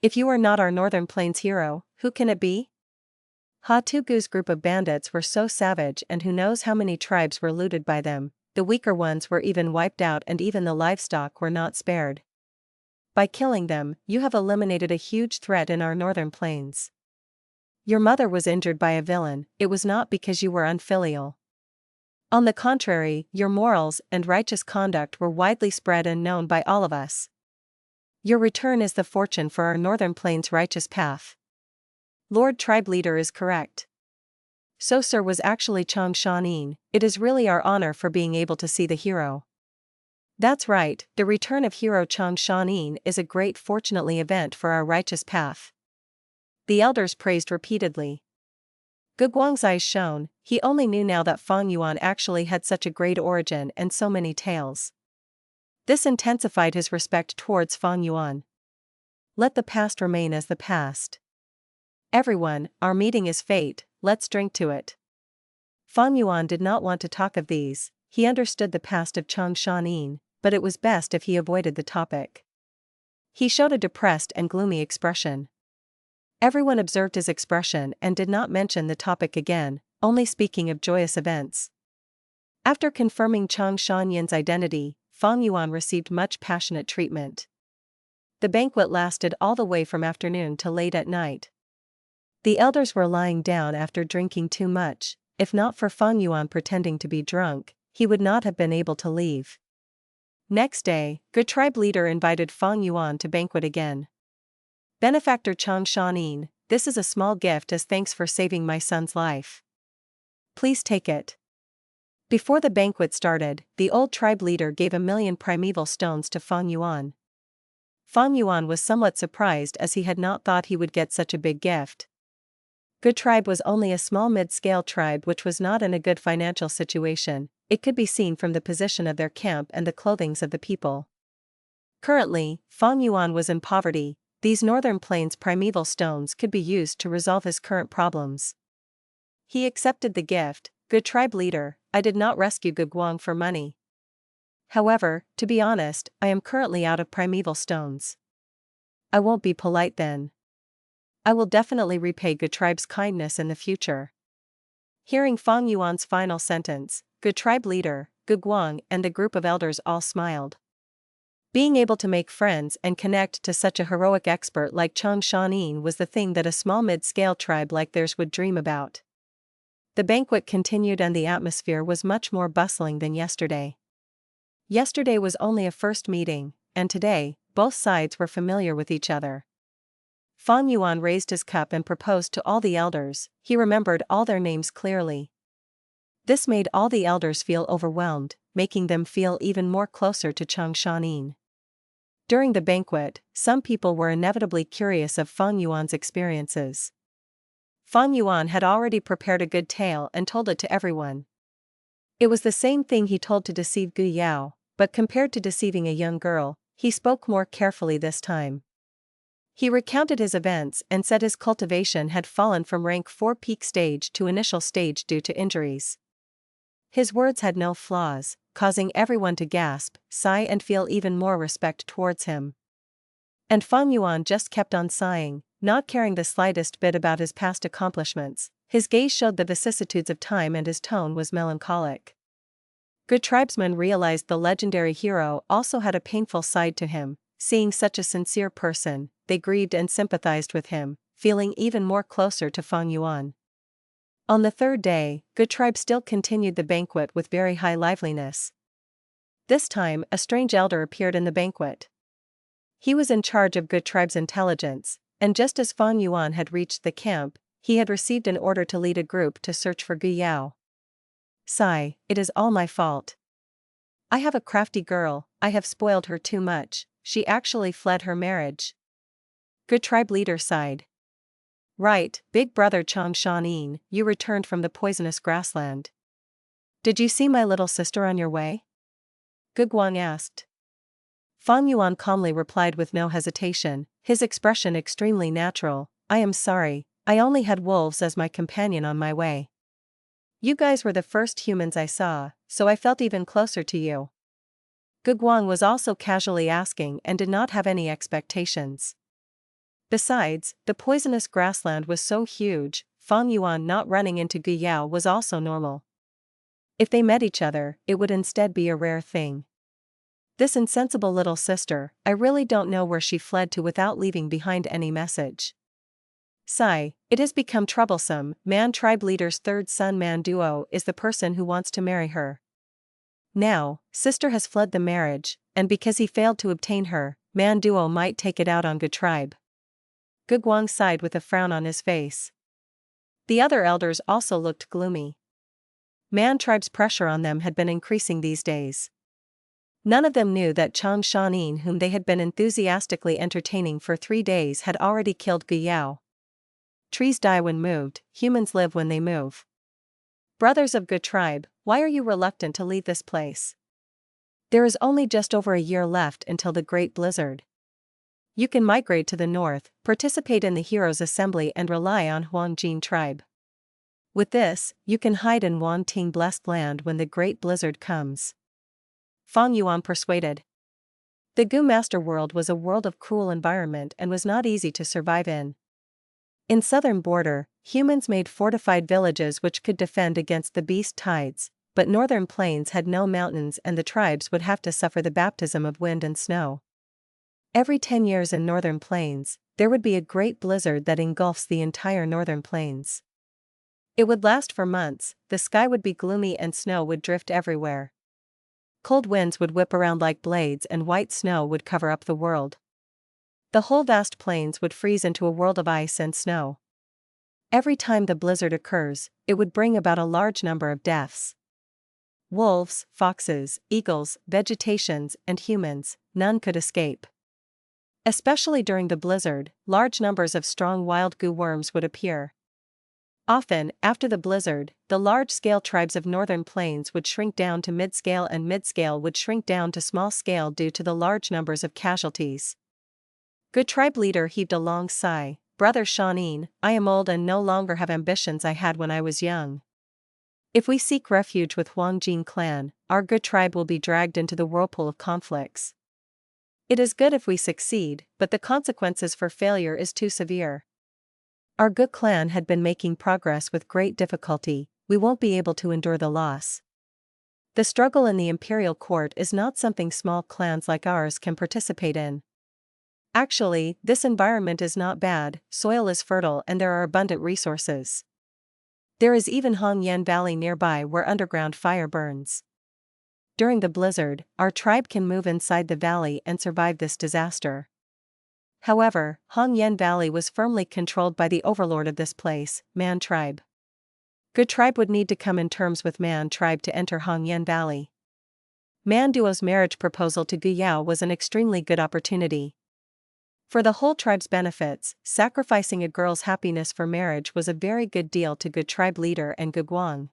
If you are not our Northern Plains hero, who can it be? Gu's group of bandits were so savage and who knows how many tribes were looted by them, the weaker ones were even wiped out and even the livestock were not spared. By killing them, you have eliminated a huge threat in our Northern Plains. Your mother was injured by a villain, it was not because you were unfilial. On the contrary, your morals and righteous conduct were widely spread and known by all of us. Your return is the fortune for our Northern Plains righteous path. Lord Tribe Leader is correct. So sir was actually Chang Shan Yin, it is really our honor for being able to see the hero. That's right, the return of hero Chang Shan Yin is a great fortunately event for our righteous path. The elders praised repeatedly. Wang's eyes shone, he only knew now that Fang Yuan actually had such a great origin and so many tales. This intensified his respect towards Fang Yuan. Let the past remain as the past. Everyone, our meeting is fate, let's drink to it. Fang Yuan did not want to talk of these, he understood the past of Chang Shan Yin, but it was best if he avoided the topic. He showed a depressed and gloomy expression. Everyone observed his expression and did not mention the topic again, only speaking of joyous events. After confirming Chang Shan Yin's identity, Fang Yuan received much passionate treatment. The banquet lasted all the way from afternoon till late at night. The elders were lying down after drinking too much. If not for Fang Yuan pretending to be drunk, he would not have been able to leave. Next day, Gu tribe leader invited Fang Yuan to banquet again. Benefactor Chang Shan Yin, this is a small gift as thanks for saving my son's life. Please take it. Before the banquet started, the old tribe leader gave 1,000,000 primeval stones to Fang Yuan. Fang Yuan was somewhat surprised as he had not thought he would get such a big gift. Gu tribe was only a small mid-scale tribe which was not in a good financial situation. It could be seen from the position of their camp and the clothings of the people. Currently, Fang Yuan was in poverty. These northern plains primeval stones could be used to resolve his current problems. He accepted the gift. Gu tribe leader, I did not rescue Gu Guang for money. However, to be honest, I am currently out of primeval stones. I won't be polite then. I will definitely repay Gu tribe's kindness in the future. Hearing Fang Yuan's final sentence, Gu tribe leader, Gu Guang and the group of elders all smiled. Being able to make friends and connect to such a heroic expert like Chang Shan Yin was the thing that a small mid-scale tribe like theirs would dream about. The banquet continued and the atmosphere was much more bustling than yesterday. Yesterday was only a first meeting, and today, both sides were familiar with each other. Fang Yuan raised his cup and proposed to all the elders. He remembered all their names clearly. This made all the elders feel overwhelmed, making them feel even more closer to Chang Shan Yin. During the banquet, some people were inevitably curious of Fang Yuan's experiences. Fang Yuan had already prepared a good tale and told it to everyone. It was the same thing he told to deceive Gu Yao, but compared to deceiving a young girl, he spoke more carefully this time. He recounted his events and said his cultivation had fallen from rank 4 peak stage to initial stage due to injuries. His words had no flaws, causing everyone to gasp, sigh and feel even more respect towards him. And Fang Yuan just kept on sighing, not caring the slightest bit about his past accomplishments. His gaze showed the vicissitudes of time and his tone was melancholic. Good tribesmen realized the legendary hero also had a painful side to him. Seeing such a sincere person, they grieved and sympathized with him, feeling even more closer to Fang Yuan. On the third day, Good tribe still continued the banquet with very high liveliness. This time, a strange elder appeared in the banquet. He was in charge of Good tribe's intelligence, and just as Fang Yuan had reached the camp, he had received an order to lead a group to search for Gu Yao. Sigh, it is all my fault. I have a crafty girl, I have spoiled her too much, she actually fled her marriage. Good tribe leader sighed. Right, big brother Chang Shan Yin, you returned from the poisonous grassland. Did you see my little sister on your way? Gu Guang asked. Fang Yuan calmly replied with no hesitation, his expression extremely natural, I am sorry, I only had wolves as my companion on my way. You guys were the first humans I saw, so I felt even closer to you. Gu Guang was also casually asking and did not have any expectations. Besides, the poisonous grassland was so huge, Fang Yuan not running into Gu Yao was also normal. If they met each other, it would instead be a rare thing. This insensible little sister, I really don't know where she fled to without leaving behind any message. Sigh, it has become troublesome. Man tribe leader's third son Man Duo is the person who wants to marry her. Now, sister has fled the marriage, and because he failed to obtain her, Man Duo might take it out on Gu tribe. Gu Guang sighed with a frown on his face. The other elders also looked gloomy. Man tribe's pressure on them had been increasing these days. None of them knew that Chang Shan Yin, whom they had been enthusiastically entertaining for 3 days, had already killed Gu Yao. Trees die when moved, humans live when they move. Brothers of Gu tribe, why are you reluctant to leave this place? There is only just over a year left until the Great Blizzard. You can migrate to the north, participate in the Heroes' Assembly and rely on Huangjin tribe. With this, you can hide in Wanting Blessed Land when the Great Blizzard comes. Fang Yuan persuaded. The Gu Master World was a world of cruel environment and was not easy to survive in. In southern border, humans made fortified villages which could defend against the beast tides, but northern plains had no mountains and the tribes would have to suffer the baptism of wind and snow. Every 10 years in northern plains, there would be a great blizzard that engulfs the entire northern plains. It would last for months, the sky would be gloomy and snow would drift everywhere. Cold winds would whip around like blades and white snow would cover up the world. The whole vast plains would freeze into a world of ice and snow. Every time the blizzard occurs, it would bring about a large number of deaths. Wolves, foxes, eagles, vegetations, and humans, none could escape. Especially during the blizzard, large numbers of strong wild Gu worms would appear. Often, after the blizzard, the large-scale tribes of northern plains would shrink down to mid-scale and mid-scale would shrink down to small scale due to the large numbers of casualties. Gu tribe leader heaved a long sigh. Brother Shan Yin, I am old and no longer have ambitions I had when I was young. If we seek refuge with Wang Jin clan, our Gu tribe will be dragged into the whirlpool of conflicts. It is good if we succeed, but the consequences for failure is too severe. Our Gu clan had been making progress with great difficulty, we won't be able to endure the loss. The struggle in the imperial court is not something small clans like ours can participate in. Actually, this environment is not bad, soil is fertile and there are abundant resources. There is even Hongyan Valley nearby where underground fire burns. During the blizzard, our tribe can move inside the valley and survive this disaster. However, Hongyan Valley was firmly controlled by the overlord of this place, Man tribe. Gu tribe would need to come in terms with Man tribe to enter Hongyan Valley. Man Duo's marriage proposal to Gu Yao was an extremely good opportunity. For the whole tribe's benefits, sacrificing a girl's happiness for marriage was a very good deal to Gu tribe leader and Gu Guang.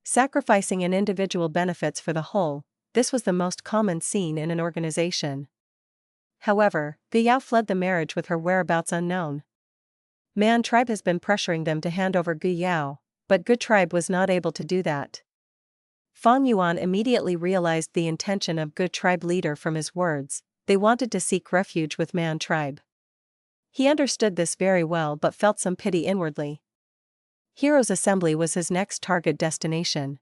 Sacrificing an individual benefits for the whole, this was the most common scene in an organization. However, Gu Yao fled the marriage with her whereabouts unknown. Man tribe has been pressuring them to hand over Gu Yao, but Gu tribe was not able to do that. Fang Yuan immediately realized the intention of Gu tribe leader from his words. They wanted to seek refuge with Man tribe. He understood this very well but felt some pity inwardly. Heroes' Assembly was his next target destination.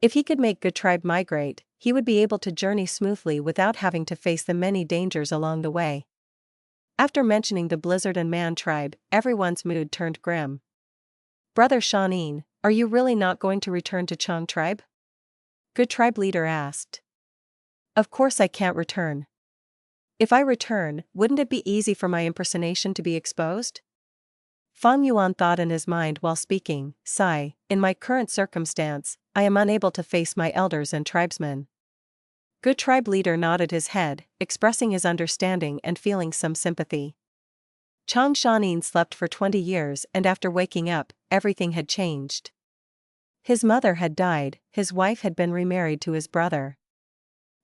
If he could make Gu tribe migrate, he would be able to journey smoothly without having to face the many dangers along the way. After mentioning the blizzard and Man tribe, everyone's mood turned grim. Brother Shan Yin, are you really not going to return to Chang tribe? Gu tribe leader asked. Of course I can't return. If I return, wouldn't it be easy for my impersonation to be exposed? Fang Yuan thought in his mind while speaking, sigh, in my current circumstance, I am unable to face my elders and tribesmen. Gu tribe leader nodded his head, expressing his understanding and feeling some sympathy. Chang Shan Yin slept for 20 years and after waking up, everything had changed. His mother had died, his wife had been remarried to his brother.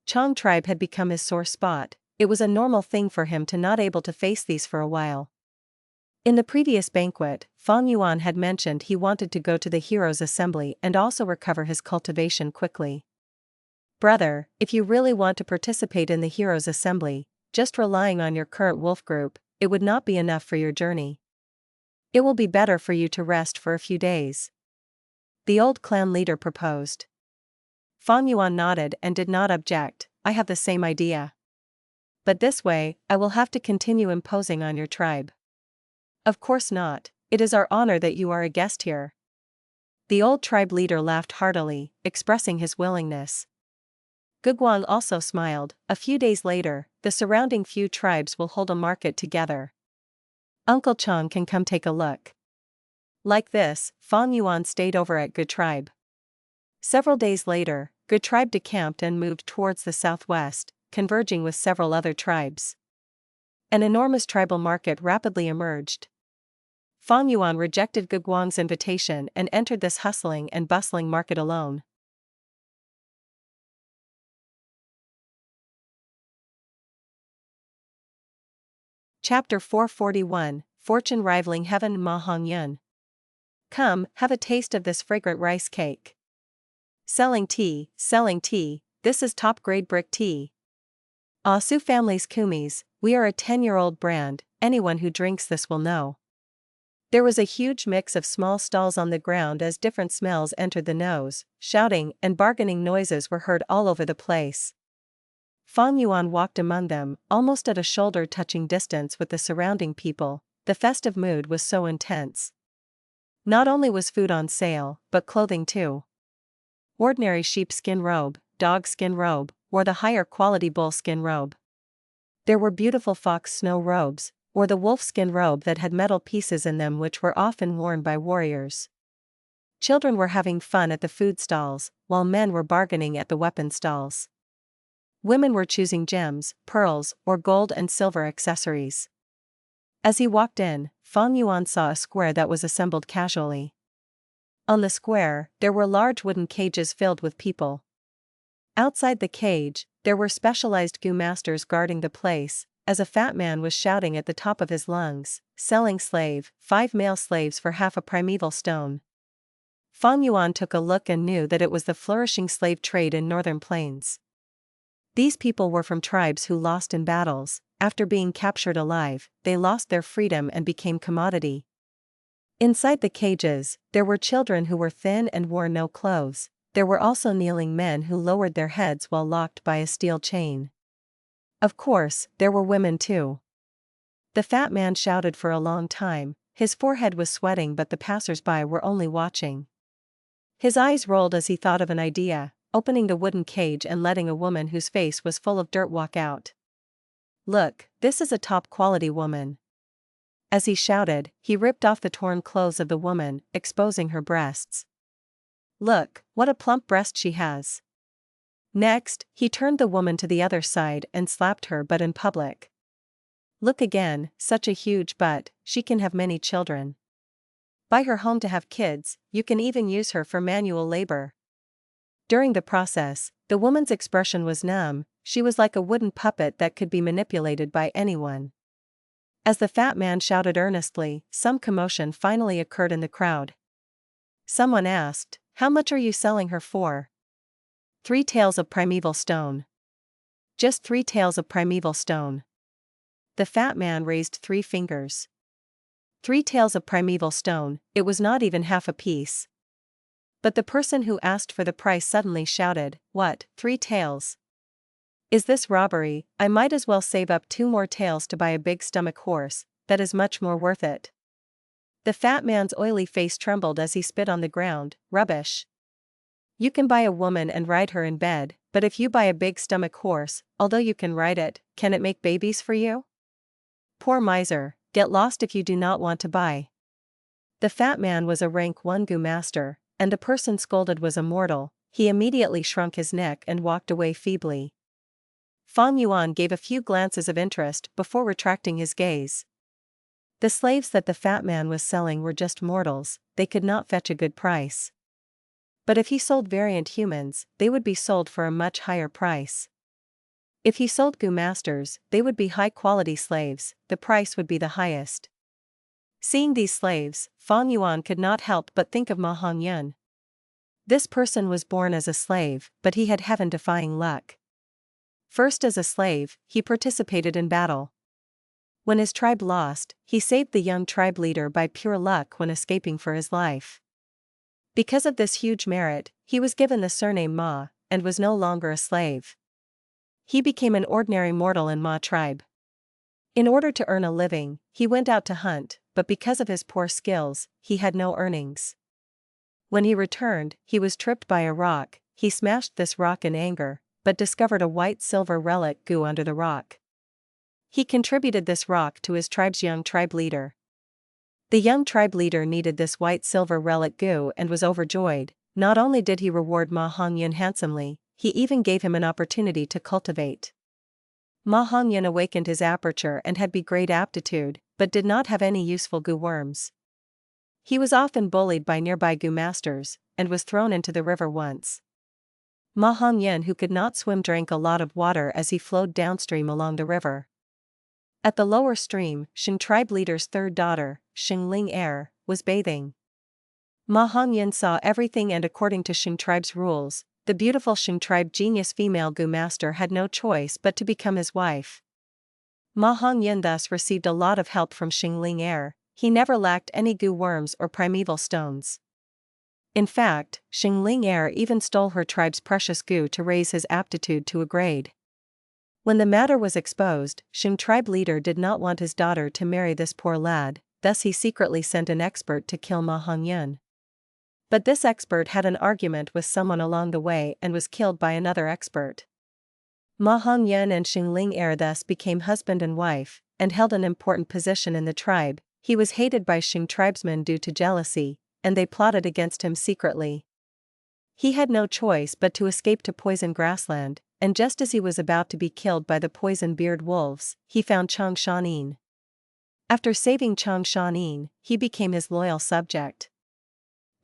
Chang tribe had become his sore spot, it was a normal thing for him to not able to face these for a while. In the previous banquet, Fang Yuan had mentioned he wanted to go to the Heroes' Assembly and also recover his cultivation quickly. Brother, if you really want to participate in the Heroes' Assembly, just relying on your current wolf group, it would not be enough for your journey. It will be better for you to rest for a few days. The old clan leader proposed. Fang Yuan nodded and did not object, I have the same idea. But this way, I will have to continue imposing on your tribe. Of course not, it is our honor that you are a guest here. The old tribe leader laughed heartily, expressing his willingness. Gu Guang also smiled. A few days later, the surrounding few tribes will hold a market together. Uncle Chang can come take a look. Like this, Fang Yuan stayed over at Gu tribe. Several days later, Gu tribe decamped and moved towards the southwest, converging with several other tribes. An enormous tribal market rapidly emerged. Fang Yuan rejected Gu Guang's invitation and entered this hustling and bustling market alone. Chapter 441, Fortune Rivaling Heaven. Ma Hongyun. Come, have a taste of this fragrant rice cake. Selling tea, this is top-grade brick tea. Su family's kumis, we are a 10-year-old brand, anyone who drinks this will know. There was a huge mix of small stalls on the ground as different smells entered the nose. Shouting and bargaining noises were heard all over the place. Fang Yuan walked among them, almost at a shoulder-touching distance with the surrounding people. The festive mood was so intense. Not only was food on sale, but clothing too. Ordinary sheepskin robe, dogskin robe, or the higher quality bullskin robe. There were beautiful fox snow robes, or the wolfskin robe that had metal pieces in them which were often worn by warriors. Children were having fun at the food stalls, while men were bargaining at the weapon stalls. Women were choosing gems, pearls, or gold and silver accessories. As he walked in, Fang Yuan saw a square that was assembled casually. On the square, there were large wooden cages filled with people. Outside the cage, there were specialized Gu masters guarding the place, as a fat man was shouting at the top of his lungs, "Selling slave, 5 male slaves for half a primeval stone." Fang Yuan took a look and knew that it was the flourishing slave trade in northern plains. These people were from tribes who lost in battles. After being captured alive, they lost their freedom and became commodity. Inside the cages, there were children who were thin and wore no clothes. There were also kneeling men who lowered their heads while locked by a steel chain. Of course, there were women too. The fat man shouted for a long time. His forehead was sweating, but the passers-by were only watching. His eyes rolled as he thought of an idea, opening the wooden cage and letting a woman whose face was full of dirt walk out. "Look, this is a top-quality woman." As he shouted, he ripped off the torn clothes of the woman, exposing her breasts. "Look, what a plump breast she has." Next, he turned the woman to the other side and slapped her butt in public. "Look again, such a huge butt, she can have many children. Buy her home to have kids, you can even use her for manual labor." During the process, the woman's expression was numb. She was like a wooden puppet that could be manipulated by anyone. As the fat man shouted earnestly, some commotion finally occurred in the crowd. Someone asked, "How much are you selling her for?" 3 taels of primeval stone. Just 3 taels of primeval stone. The fat man raised 3 fingers. 3 taels of primeval stone, it was not even half a piece. But the person who asked for the price suddenly shouted, "What, 3 taels? Is this robbery? I might as well save up 2 more taels to buy a big stomach horse, that is much more worth it." The fat man's oily face trembled as he spit on the ground. "Rubbish. You can buy a woman and ride her in bed, but if you buy a big stomach horse, although you can ride it, can it make babies for you? Poor miser, get lost if you do not want to buy." The fat man was a rank 1 Gu master, and the person scolded was a mortal. He immediately shrunk his neck and walked away feebly. Fang Yuan gave a few glances of interest before retracting his gaze. The slaves that the fat man was selling were just mortals, they could not fetch a good price. But if he sold variant humans, they would be sold for a much higher price. If he sold Gu masters, they would be high-quality slaves, the price would be the highest. Seeing these slaves, Fang Yuan could not help but think of Ma Hongyun. This person was born as a slave, but he had heaven-defying luck. First as a slave, he participated in battle. When his tribe lost, he saved the young tribe leader by pure luck when escaping for his life. Because of this huge merit, he was given the surname Ma, and was no longer a slave. He became an ordinary mortal in Ma tribe. In order to earn a living, he went out to hunt, but because of his poor skills, he had no earnings. When he returned, he was tripped by a rock. He smashed this rock in anger, but discovered a white-silver relic Gu under the rock. He contributed this rock to his tribe's young tribe leader. The young tribe leader needed this white-silver relic Gu and was overjoyed. Not only did he reward Ma Hongyun handsomely, he even gave him an opportunity to cultivate. Ma Hongyun awakened his aperture and had great aptitude, but did not have any useful Gu worms. He was often bullied by nearby Gu masters, and was thrown into the river once. Ma Hongyun, who could not swim, drank a lot of water as he flowed downstream along the river. At the lower stream, Sheng tribe leader's third daughter, Sheng Ling Er, was bathing. Ma Hongyun saw everything, and according to Sheng tribe's rules, the beautiful Sheng tribe genius female Gu master had no choice but to become his wife. Ma Hongyun thus received a lot of help from Sheng Ling Er. He never lacked any Gu worms or primeval stones. In fact, Xingling heir even stole her tribe's precious Gu to raise his aptitude to a grade. When the matter was exposed, Xing tribe leader did not want his daughter to marry this poor lad, thus he secretly sent an expert to kill Ma Hongyun. But this expert had an argument with someone along the way and was killed by another expert. Ma Hongyun and Xingling heir thus became husband and wife, and held an important position in the tribe. He was hated by Xing tribesmen due to jealousy, and they plotted against him secretly. He had no choice but to escape to Poison Grassland, and just as he was about to be killed by the poison-beard wolves, he found Chang Shan Yin. After saving Chang Shan Yin, he became his loyal subject.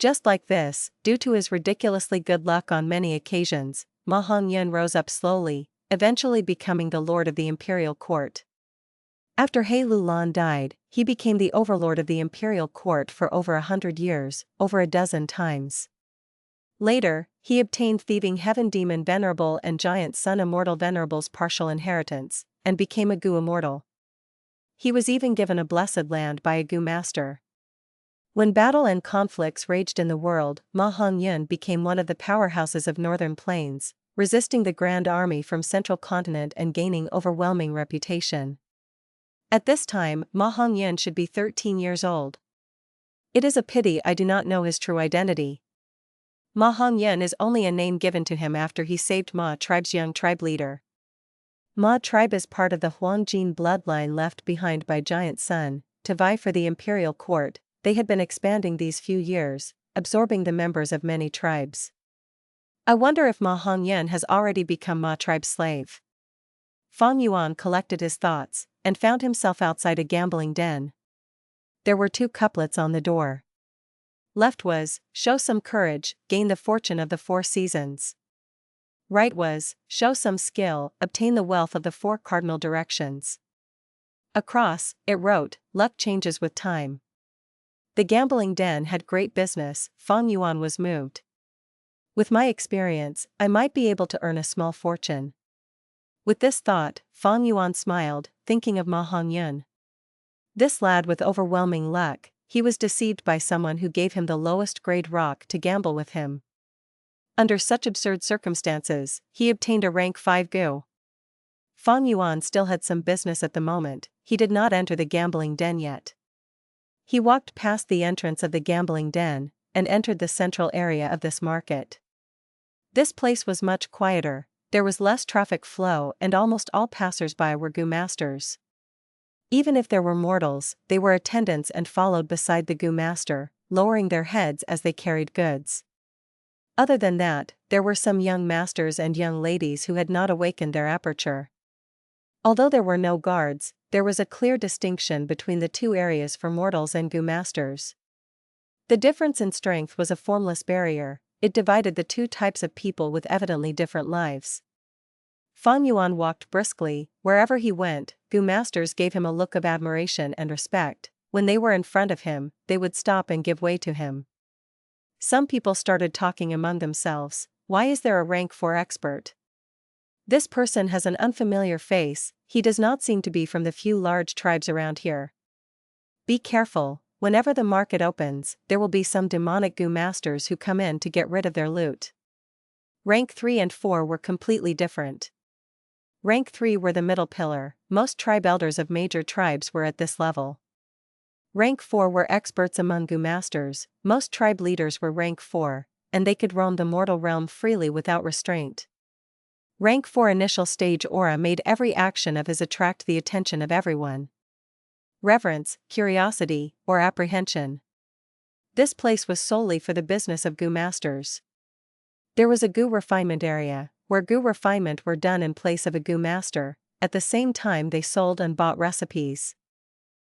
Just like this, due to his ridiculously good luck on many occasions, Ma Hongyun rose up slowly, eventually becoming the lord of the imperial court. After He Lulan died, he became the overlord of the imperial court for over 100 years, over a dozen times. Later, he obtained thieving heaven demon Venerable and giant son Immortal Venerable's partial inheritance, and became a Gu immortal. He was even given a blessed land by a Gu master. When battle and conflicts raged in the world, Ma Hongyun became one of the powerhouses of northern plains, resisting the Grand Army from central continent and gaining overwhelming reputation. At this time, Ma Hongyun should be 13 years old. It is a pity I do not know his true identity. Ma Hongyun is only a name given to him after he saved Ma tribe's young tribe leader. Ma tribe is part of the Huangjin bloodline left behind by Giant Sun. To vie for the imperial court, they had been expanding these few years, absorbing the members of many tribes. I wonder if Ma Hongyun has already become Ma tribe's slave. Fang Yuan collected his thoughts, and found himself outside a gambling den. There were 2 couplets on the door. Left was, show some courage, gain the fortune of the 4 seasons. Right was, show some skill, obtain the wealth of the 4 cardinal directions. Across, it wrote, luck changes with time. The gambling den had great business. Fang Yuan was moved. With my experience, I might be able to earn a small fortune. With this thought, Fang Yuan smiled, thinking of Ma Hongyun. This lad with overwhelming luck, he was deceived by someone who gave him the lowest grade rock to gamble with him. Under such absurd circumstances, he obtained a rank 5 Gu. Fang Yuan still had some business at the moment. He did not enter the gambling den yet. He walked past the entrance of the gambling den, and entered the central area of this market. This place was much quieter, there was less traffic flow and almost all passers-by were Gu masters. Even if there were mortals, they were attendants and followed beside the Gu master, lowering their heads as they carried goods. Other than that, there were some young masters and young ladies who had not awakened their aperture. Although there were no guards, there was a clear distinction between the 2 areas for mortals and Gu masters. The difference in strength was a formless barrier, it divided the 2 types of people with evidently different lives. Fang Yuan walked briskly. Wherever he went, Gu masters gave him a look of admiration and respect. When they were in front of him, they would stop and give way to him. Some people started talking among themselves. Why is there a rank 4 expert? This person has an unfamiliar face, he does not seem to be from the few large tribes around here. Be careful, whenever the market opens, there will be some demonic Gu masters who come in to get rid of their loot. Rank 3 and 4 were completely different. Rank 3 were the middle pillar, most tribe elders of major tribes were at this level. Rank 4 were experts among Gu masters, most tribe leaders were rank 4, and they could roam the mortal realm freely without restraint. Rank 4 initial stage aura made every action of his attract the attention of everyone. Reverence, curiosity, or apprehension. This place was solely for the business of Gu masters. There was a Gu refinement area, where Gu refinement were done in place of a Gu master. At the same time they sold and bought recipes.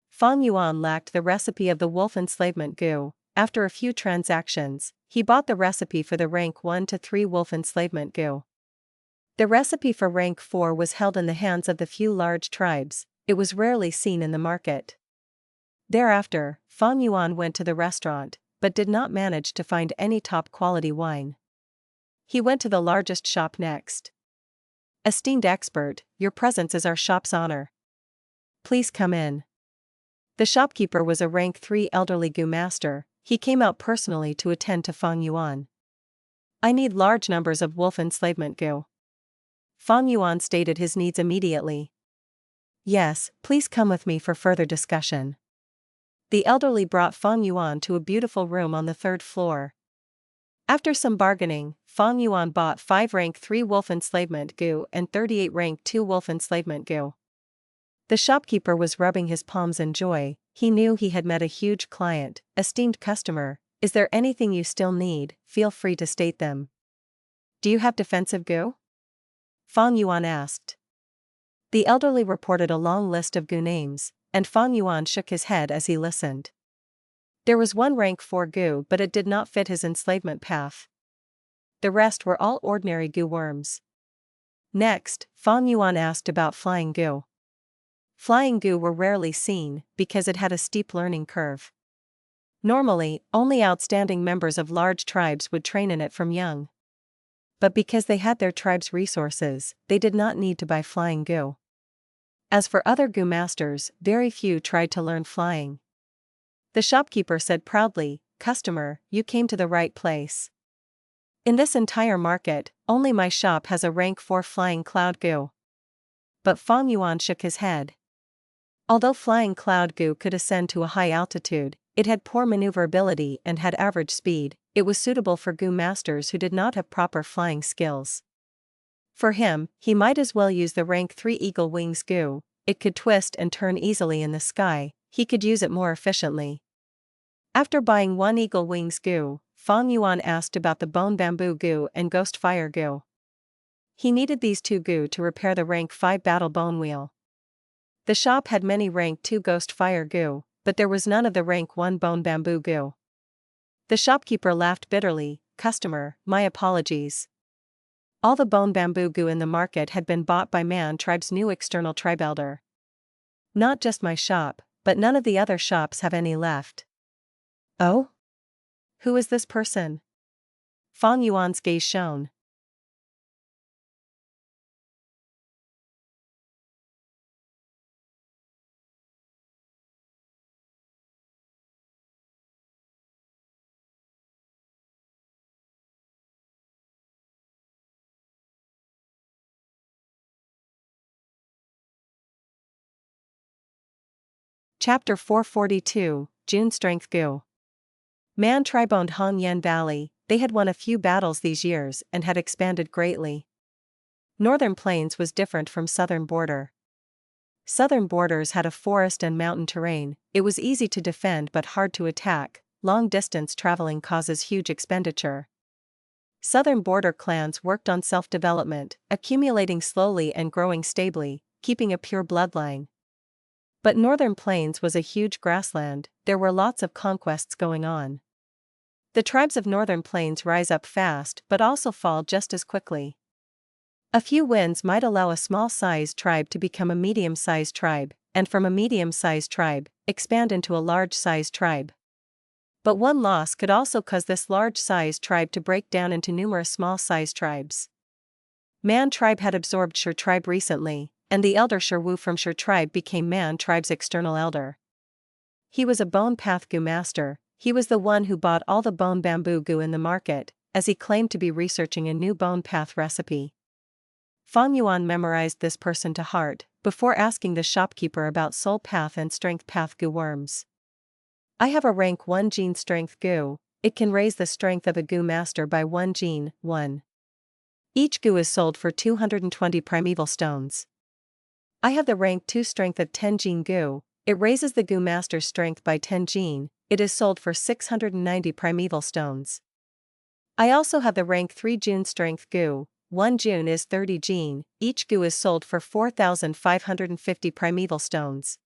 Fang Yuan lacked the recipe of the wolf enslavement Gu. After a few transactions, he bought the recipe for the rank 1 to 3 wolf enslavement Gu. The recipe for rank 4 was held in the hands of the few large tribes, it was rarely seen in the market. Thereafter, Fang Yuan went to the restaurant, but did not manage to find any top-quality wine. He went to the largest shop next. Esteemed expert, your presence is our shop's honor. Please come in. The shopkeeper was a rank 3 elderly Gu master. He came out personally to attend to Fang Yuan. I need large numbers of wolf enslavement Gu. Fang Yuan stated his needs immediately. Yes, please come with me for further discussion. The elderly brought Fang Yuan to a beautiful room on the 3rd floor. After some bargaining, Fang Yuan bought 5 rank 3 wolf enslavement Gu and 38 rank 2 wolf enslavement Gu. The shopkeeper was rubbing his palms in joy. He knew he had met a huge client. Esteemed customer, is there anything you still need? Feel free to state them. Do you have defensive Gu? Fang Yuan asked. The elderly reported a long list of Gu names, and Fang Yuan shook his head as he listened. There was one rank 4 Gu, but it did not fit his enslavement path. The rest were all ordinary Gu worms. Next, Fang Yuan asked about flying Gu. Flying Gu were rarely seen, because it had a steep learning curve. Normally, only outstanding members of large tribes would train in it from young. But because they had their tribe's resources, they did not need to buy flying Gu. As for other Gu masters, very few tried to learn flying. The shopkeeper said proudly, "Customer, you came to the right place. In this entire market, only my shop has a rank 4 flying cloud Gu." But Fang Yuan shook his head. Although flying cloud Gu could ascend to a high altitude, it had poor maneuverability and had average speed. It was suitable for Gu masters who did not have proper flying skills. For him, he might as well use the rank 3 eagle wings Gu. It could twist and turn easily in the sky. He could use it more efficiently. After buying 1 eagle wings Gu, Fang Yuan asked about the bone bamboo Gu and ghost fire Gu. He needed these 2 Gu to repair the rank 5 battle bone wheel. The shop had many rank 2 ghost fire Gu, but there was none of the rank 1 bone bamboo Gu. The shopkeeper laughed bitterly. "Customer, my apologies. All the bone bamboo Gu in the market had been bought by Man Tribe's new external tribe elder. Not just my shop, but none of the other shops have any left." Oh? Who is this person? Fang Yuan's gaze shone. Chapter 442, Jun Strength Gu. Man Tribe owned Han Yen Valley. They had won a few battles these years and had expanded greatly. Northern Plains was different from Southern Border. Southern Borders had a forest and mountain terrain. It was easy to defend but hard to attack. Long distance traveling causes huge expenditure. Southern Border clans worked on self-development, accumulating slowly and growing stably, keeping a pure bloodline. But Northern Plains was a huge grassland. There were lots of conquests going on. The tribes of Northern Plains rise up fast but also fall just as quickly. A few wins might allow a small-sized tribe to become a medium-sized tribe, and from a medium-sized tribe, expand into a large-sized tribe. But one loss could also cause this large-sized tribe to break down into numerous small-sized tribes. Man Tribe had absorbed Sher Tribe recently, and the elder Sher Wu from Sher Tribe became Man Tribe's external elder. He was a bone path Gu master. He was the one who bought all the bone bamboo Gu in the market, as he claimed to be researching a new bone path recipe. Fang Yuan memorized this person to heart, before asking the shopkeeper about soul path and strength path Gu worms. "I have a rank 1 gene strength Gu. It can raise the strength of a Gu master by 1 gene, 1. Each Gu is sold for 220 primeval stones. I have the rank 2 strength of 10 gene Gu. It raises the Gu master's strength by 10 gene. It is sold for 690 primeval stones. I also have the rank 3 Jun Strength Gu. 1 Jun is 30 gene. Each Gu is sold for 4,550 primeval stones.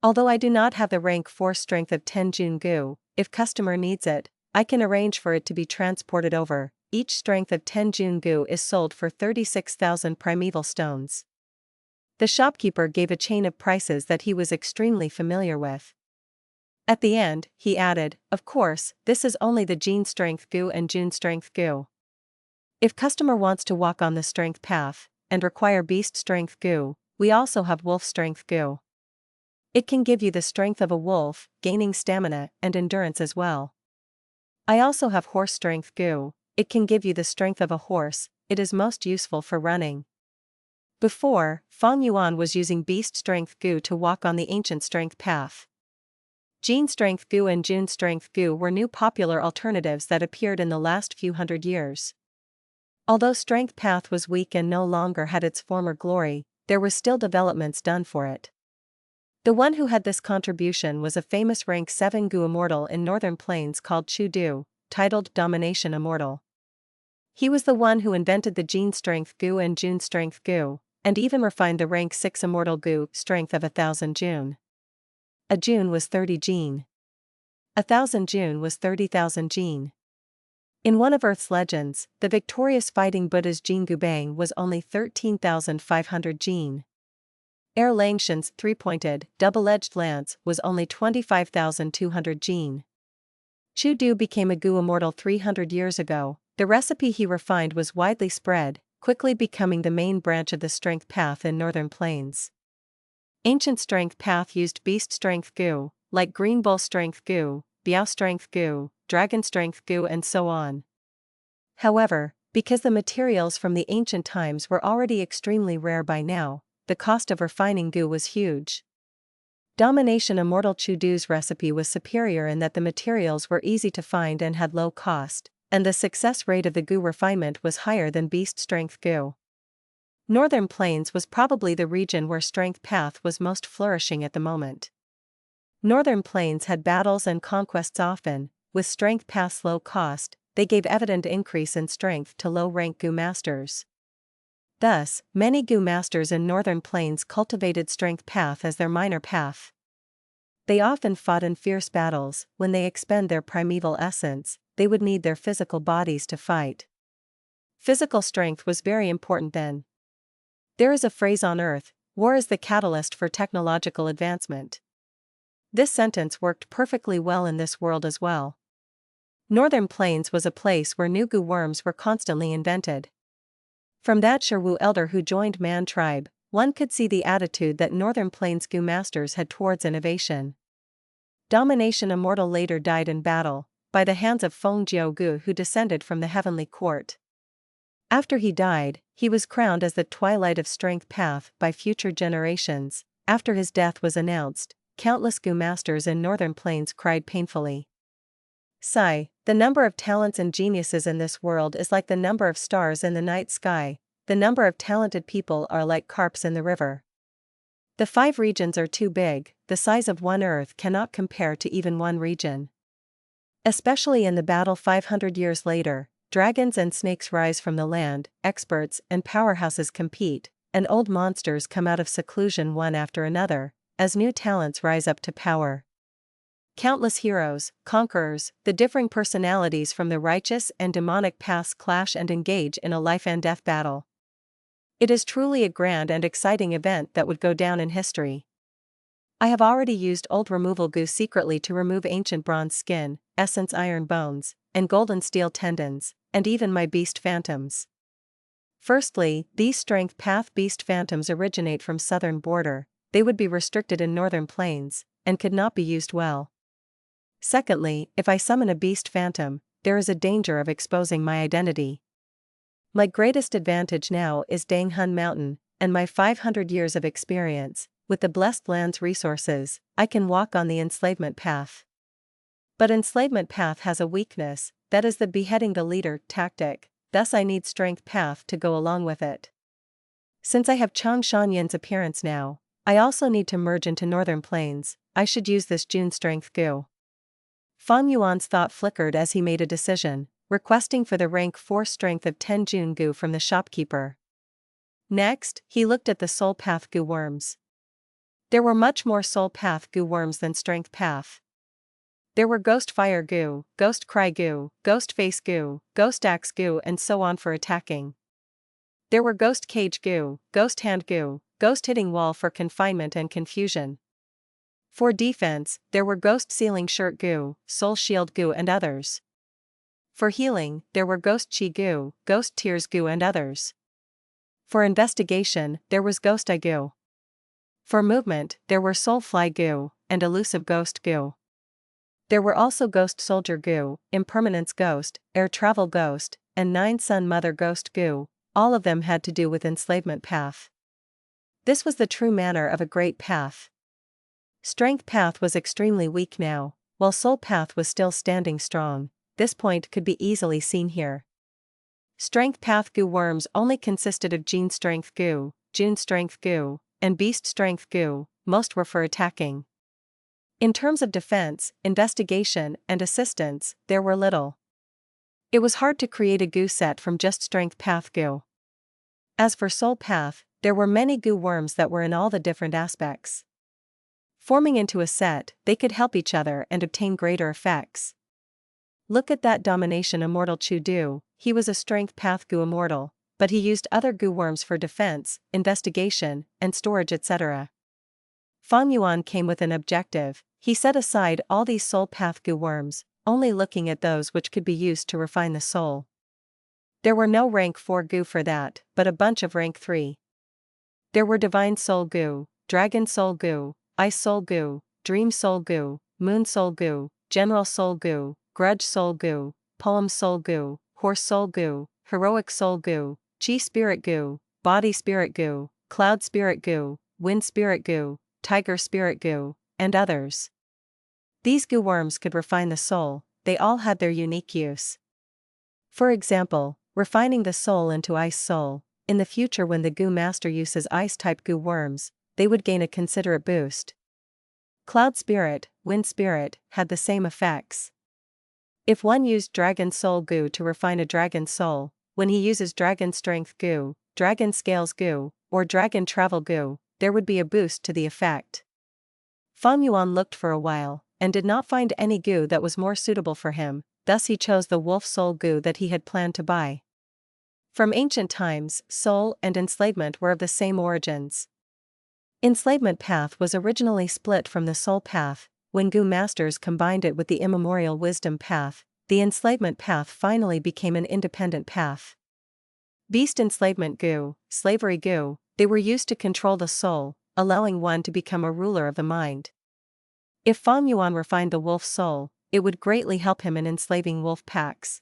Although I do not have the rank 4 strength of 10 Jun Gu, if customer needs it, I can arrange for it to be transported over. Each strength of 10 Jun Gu is sold for 36,000 primeval stones." The shopkeeper gave a chain of prices that he was extremely familiar with. At the end, he added, "Of course, this is only the Gene Strength Gu and Jun Strength Gu. If customer wants to walk on the strength path, and require Beast Strength Gu, we also have Wolf Strength Gu." It can give you the strength of a wolf, gaining stamina and endurance as well. I also have Horse Strength Gu. It can give you the strength of a horse, it is most useful for running. Before, Fang Yuan was using Beast Strength Gu to walk on the ancient strength path. Jin Strength Gu and Jun Strength Gu were new popular alternatives that appeared in the last few hundred years. Although Strength Path was weak and no longer had its former glory, there were still developments done for it. The one who had this contribution was a famous rank 7 Gu immortal in northern plains called Chu Du, titled Domination Immortal. He was the one who invented the Jin Strength Gu and Jun Strength Gu, and even refined the rank 6 Immortal Gu strength of 1,000 Jun. A Jun was 30 Jin. 1,000 Jun was 30,000 Jin. In one of Earth's legends, the victorious fighting Buddha's Jin Gubang was only 13,500 Jin. Langshan's three-pointed, double-edged lance was only 25,200 Jin. Chu Du became a Gu immortal 300 years ago. The recipe he refined was widely spread, quickly becoming the main branch of the strength path in northern plains. Ancient strength path used Beast Strength Gu, like Green Bull Strength Gu, Biao Strength Gu, Dragon Strength Gu and so on. However, because the materials from the ancient times were already extremely rare by now, the cost of refining Gu was huge. Domination Immortal Chu Du's recipe was superior in that the materials were easy to find and had low cost, and the success rate of the Gu refinement was higher than Beast Strength Gu. Northern Plains was probably the region where Strength Path was most flourishing at the moment. Northern Plains had battles and conquests often, with Strength Path's low cost, they gave evident increase in strength to low-rank Gu masters. Thus, many Gu masters in Northern Plains cultivated Strength Path as their minor path. They often fought in fierce battles. When they expend their primeval essence, they would need their physical bodies to fight. Physical strength was very important then. There is a phrase on Earth, war is the catalyst for technological advancement. This sentence worked perfectly well in this world as well. Northern Plains was a place where new Gu worms were constantly invented. From that Sherwu elder who joined Man tribe, one could see the attitude that Northern Plains Gu masters had towards innovation. Domination Immortal later died in battle, by the hands of Feng Jiu Ge who descended from the heavenly court. After he died, he was crowned as the Twilight of Strength Path by future generations. After his death was announced, countless Gu masters in Northern Plains cried painfully. Sigh, the number of talents and geniuses in this world is like the number of stars in the night sky, the number of talented people are like carps in the river. The 5 regions are too big, the size of one Earth cannot compare to even one region. Especially in the battle 500 years later, dragons and snakes rise from the land, experts and powerhouses compete, and old monsters come out of seclusion one after another, as new talents rise up to power. Countless heroes, conquerors, the differing personalities from the righteous and demonic paths clash and engage in a life and death battle. It is truly a grand and exciting event that would go down in history. I have already used Old Removal Gu secretly to remove ancient bronze skin, essence iron bones, and golden steel tendons, and even my beast phantoms. Firstly, these Strength Path beast phantoms originate from southern border, they would be restricted in northern plains, and could not be used well. Secondly, if I summon a beast phantom, there is a danger of exposing my identity. My greatest advantage now is Dang Hun Mountain, and my 500 years of experience. With the blessed land's resources, I can walk on the enslavement path. But enslavement path has a weakness, that is the beheading the leader tactic, thus I need Strength Path to go along with it. Since I have Chang Shan Yin's appearance now, I also need to merge into northern plains. I should use this Jun Strength Gu. Fang Yuan's thought flickered as he made a decision, requesting for the rank 4 strength of 10 Jun Gu from the shopkeeper. Next, he looked at the Soul Path Gu worms. There were much more Soul Path Gu worms than Strength Path. There were Ghost Fire Gu, Ghost Cry Gu, Ghost Face Gu, Ghost Axe Gu and so on for attacking. There were Ghost Cage Gu, Ghost Hand Gu, Ghost Hitting Wall for confinement and confusion. For defense, there were Ghost Sealing Shirt Gu, Soul Shield Gu and others. For healing, there were Ghost Chi Gu, Ghost Tears Gu and others. For investigation, there was Ghost Eye Gu. For movement, there were Soulfly Gu, and Elusive Ghost Gu. There were also Ghost Soldier Gu, Impermanence Ghost, Air Travel Ghost, and Nine Sun Mother Ghost Gu. All of them had to do with enslavement path. This was the true manner of a great path. Strength path was extremely weak now, while soul path was still standing strong. This point could be easily seen here. Strength path Gu worms only consisted of Jun Strength Gu, Jun Strength Gu, and Beast Strength Gu. Most were for attacking. In terms of defense, investigation, and assistance, there were little. It was hard to create a Gu set from just Strength path Gu. As for soul path, there were many Gu worms that were in all the different aspects. Forming into a set, they could help each other and obtain greater effects. Look at that domination Immortal Gu. He was a Strength path Gu immortal, but he used other Gu worms for defense, investigation, and storage etc. Fang Yuan came with an objective. He set aside all these soul path Gu worms, only looking at those which could be used to refine the soul. There were no rank 4 Gu for that, but a bunch of rank 3. There were Divine Soul Gu, Dragon Soul Gu, Ice Soul Gu, Dream Soul Gu, Moon Soul Gu, General Soul Gu, Grudge Soul Gu, Poem Soul Gu, Horse Soul Gu, Heroic Soul Gu, Chi Spirit Gu, Body Spirit Gu, Cloud Spirit Gu, Wind Spirit Gu, Tiger Spirit Gu, and others. These Gu worms could refine the soul. They all had their unique use. For example, refining the soul into Ice Soul. In the future, when the Gu master uses Ice-type Gu worms, they would gain a considerate boost. Cloud Spirit, Wind Spirit, had the same effects. If one used Dragon Soul Gu to refine a Dragon Soul, when he uses Dragon Strength Gu, Dragon Scales Gu, or Dragon Travel Gu, there would be a boost to the effect. Fang Yuan looked for a while, and did not find any Gu that was more suitable for him, thus he chose the Wolf Soul Gu that he had planned to buy. From ancient times, soul and enslavement were of the same origins. Enslavement path was originally split from the soul path. When Gu masters combined it with the immemorial wisdom path, the enslavement path finally became an independent path. Beast enslavement Gu, slavery Gu, they were used to control the soul, allowing one to become a ruler of the mind. If Fang Yuan refined the wolf soul, it would greatly help him in enslaving wolf packs.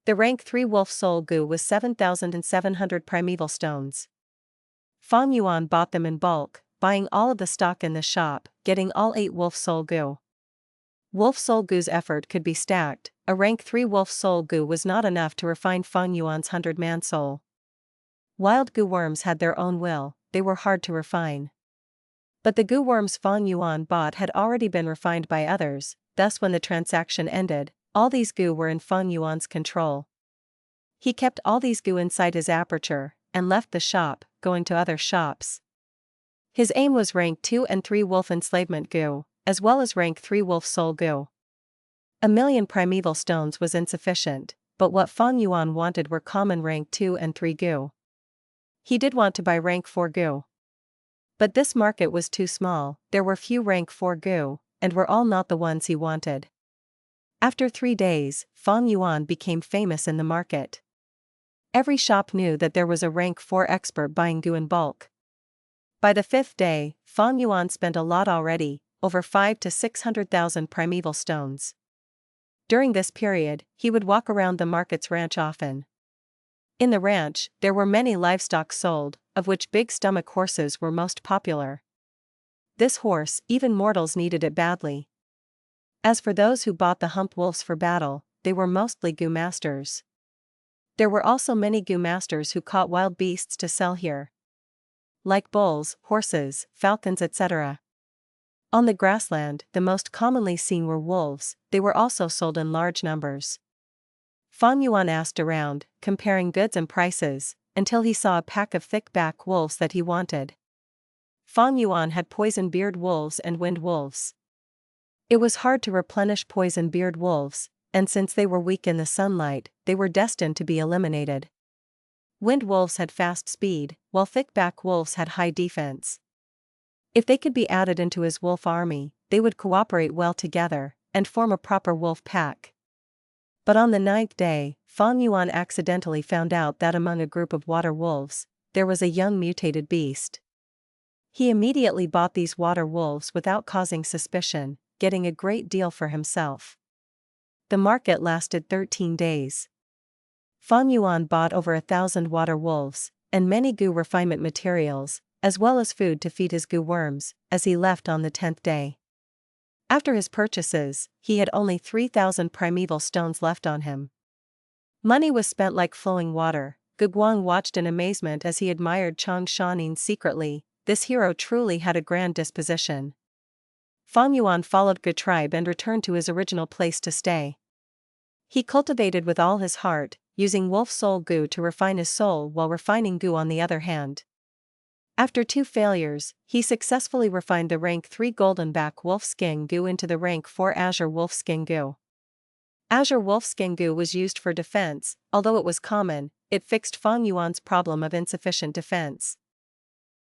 The rank 3 wolf soul Gu was 7,700 primeval stones. Fang Yuan bought them in bulk, buying all of the stock in the shop, getting all 8 Wolf Soul Gu. Wolf Soul Gu's effort could be stacked. A rank 3 Wolf Soul Gu was not enough to refine Fang Yuan's 100-man soul. Wild Gu worms had their own will, they were hard to refine. But the Gu worms Fang Yuan bought had already been refined by others, thus when the transaction ended, all these Gu were in Fang Yuan's control. He kept all these Gu inside his aperture, and left the shop, going to other shops. His aim was rank 2 and 3 Wolf Enslavement Gu, as well as rank 3 Wolf Soul Gu. 1,000,000 primeval stones was insufficient, but what Fang Yuan wanted were common rank 2 and 3 Gu. He did want to buy rank 4 Gu. But this market was too small, there were few rank 4 Gu, and were all not the ones he wanted. After 3 days, Fang Yuan became famous in the market. Every shop knew that there was a rank 4 expert buying Gu in bulk. By the 5th day, Fang Yuan spent a lot already, over 500,000 to 600,000 primeval stones. During this period, he would walk around the market's ranch often. In the ranch, there were many livestock sold, of which big stomach horses were most popular. This horse, even mortals needed it badly. As for those who bought the hump wolves for battle, they were mostly Gu masters. There were also many Gu masters who caught wild beasts to sell here, like bulls, horses, falcons etc. On the grassland, the most commonly seen were wolves. They were also sold in large numbers. Fang Yuan asked around, comparing goods and prices, until he saw a pack of thick-back wolves that he wanted. Fang Yuan had poison-beard wolves and wind wolves. It was hard to replenish poison-beard wolves, and since they were weak in the sunlight, they were destined to be eliminated. Wind wolves had fast speed, while thick-back wolves had high defense. If they could be added into his wolf army, they would cooperate well together, and form a proper wolf pack. But on the 9th day, Fang Yuan accidentally found out that among a group of water wolves, there was a young mutated beast. He immediately bought these water wolves without causing suspicion, getting a great deal for himself. The market lasted 13 days. Fang Yuan bought over 1,000 water wolves, and many Gu refinement materials, as well as food to feed his Gu worms, as he left on the 10th day. After his purchases, he had only 3,000 primeval stones left on him. Money was spent like flowing water. Wang watched in amazement as he admired Chang Shan Yin secretly. This hero truly had a grand disposition. Fang Yuan followed Gu tribe and returned to his original place to stay. He cultivated with all his heart, using wolf soul Gu to refine his soul while refining Gu on the other hand. After 2 failures, he successfully refined the rank 3 golden back wolf skin Gu into the rank 4 azure wolf skin Gu. Azure wolf skin Gu was used for defense. Although it was common, it fixed Fang Yuan's problem of insufficient defense.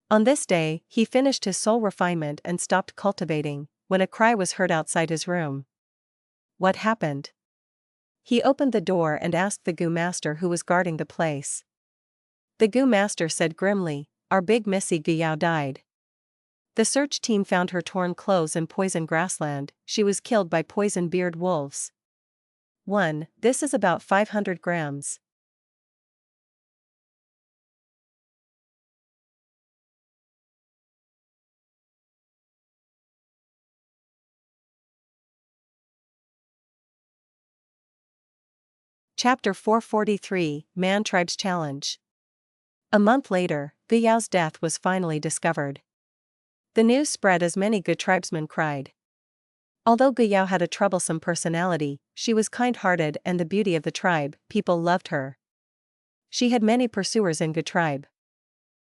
On this day, he finished his soul refinement and stopped cultivating, when a cry was heard outside his room. What happened? He opened the door and asked the Gu master who was guarding the place. The Gu master said grimly, "Our big Missy Gu Yao died. The search team found her torn clothes in poison grassland. She was killed by poison-beard wolves." 1. This is about 500 grams. Chapter 443, Man Tribe's Challenge. A month later, Gu Yao's death was finally discovered. The news spread as many Gu tribesmen cried. Although Gu Yao had a troublesome personality, she was kind-hearted and the beauty of the tribe. People loved her. She had many pursuers in Gu tribe.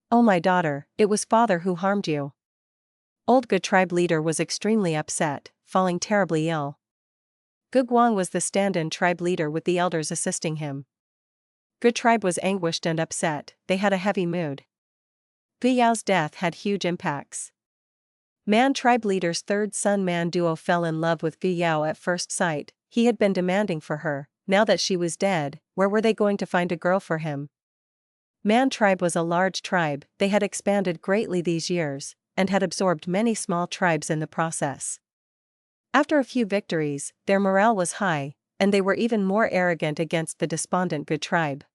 "Oh my daughter, it was father who harmed you." Old Gu tribe leader was extremely upset, falling terribly ill. Wang was the stand-in tribe leader with the elders assisting him. Gu tribe was anguished and upset, they had a heavy mood. Gu Yao's death had huge impacts. Man tribe leader's third son Man Duo fell in love with Gu Yao at first sight. He had been demanding for her. Now that she was dead, where were they going to find a girl for him? Man tribe was a large tribe. They had expanded greatly these years, and had absorbed many small tribes in the process. After a few victories, their morale was high, and they were even more arrogant against the despondent Gu tribe.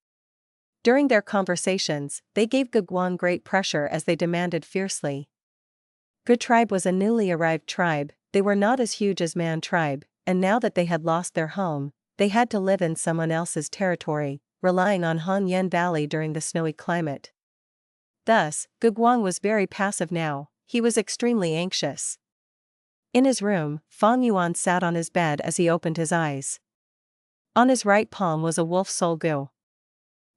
During their conversations, they gave Wang great pressure as they demanded fiercely. Gu tribe was a newly arrived tribe. They were not as huge as Man tribe, and now that they had lost their home, they had to live in someone else's territory, relying on Han Yen Valley during the snowy climate. Thus, Wang was very passive now. He was extremely anxious. In his room, Fang Yuan sat on his bed as he opened his eyes. On his right palm was a wolf soul Gu.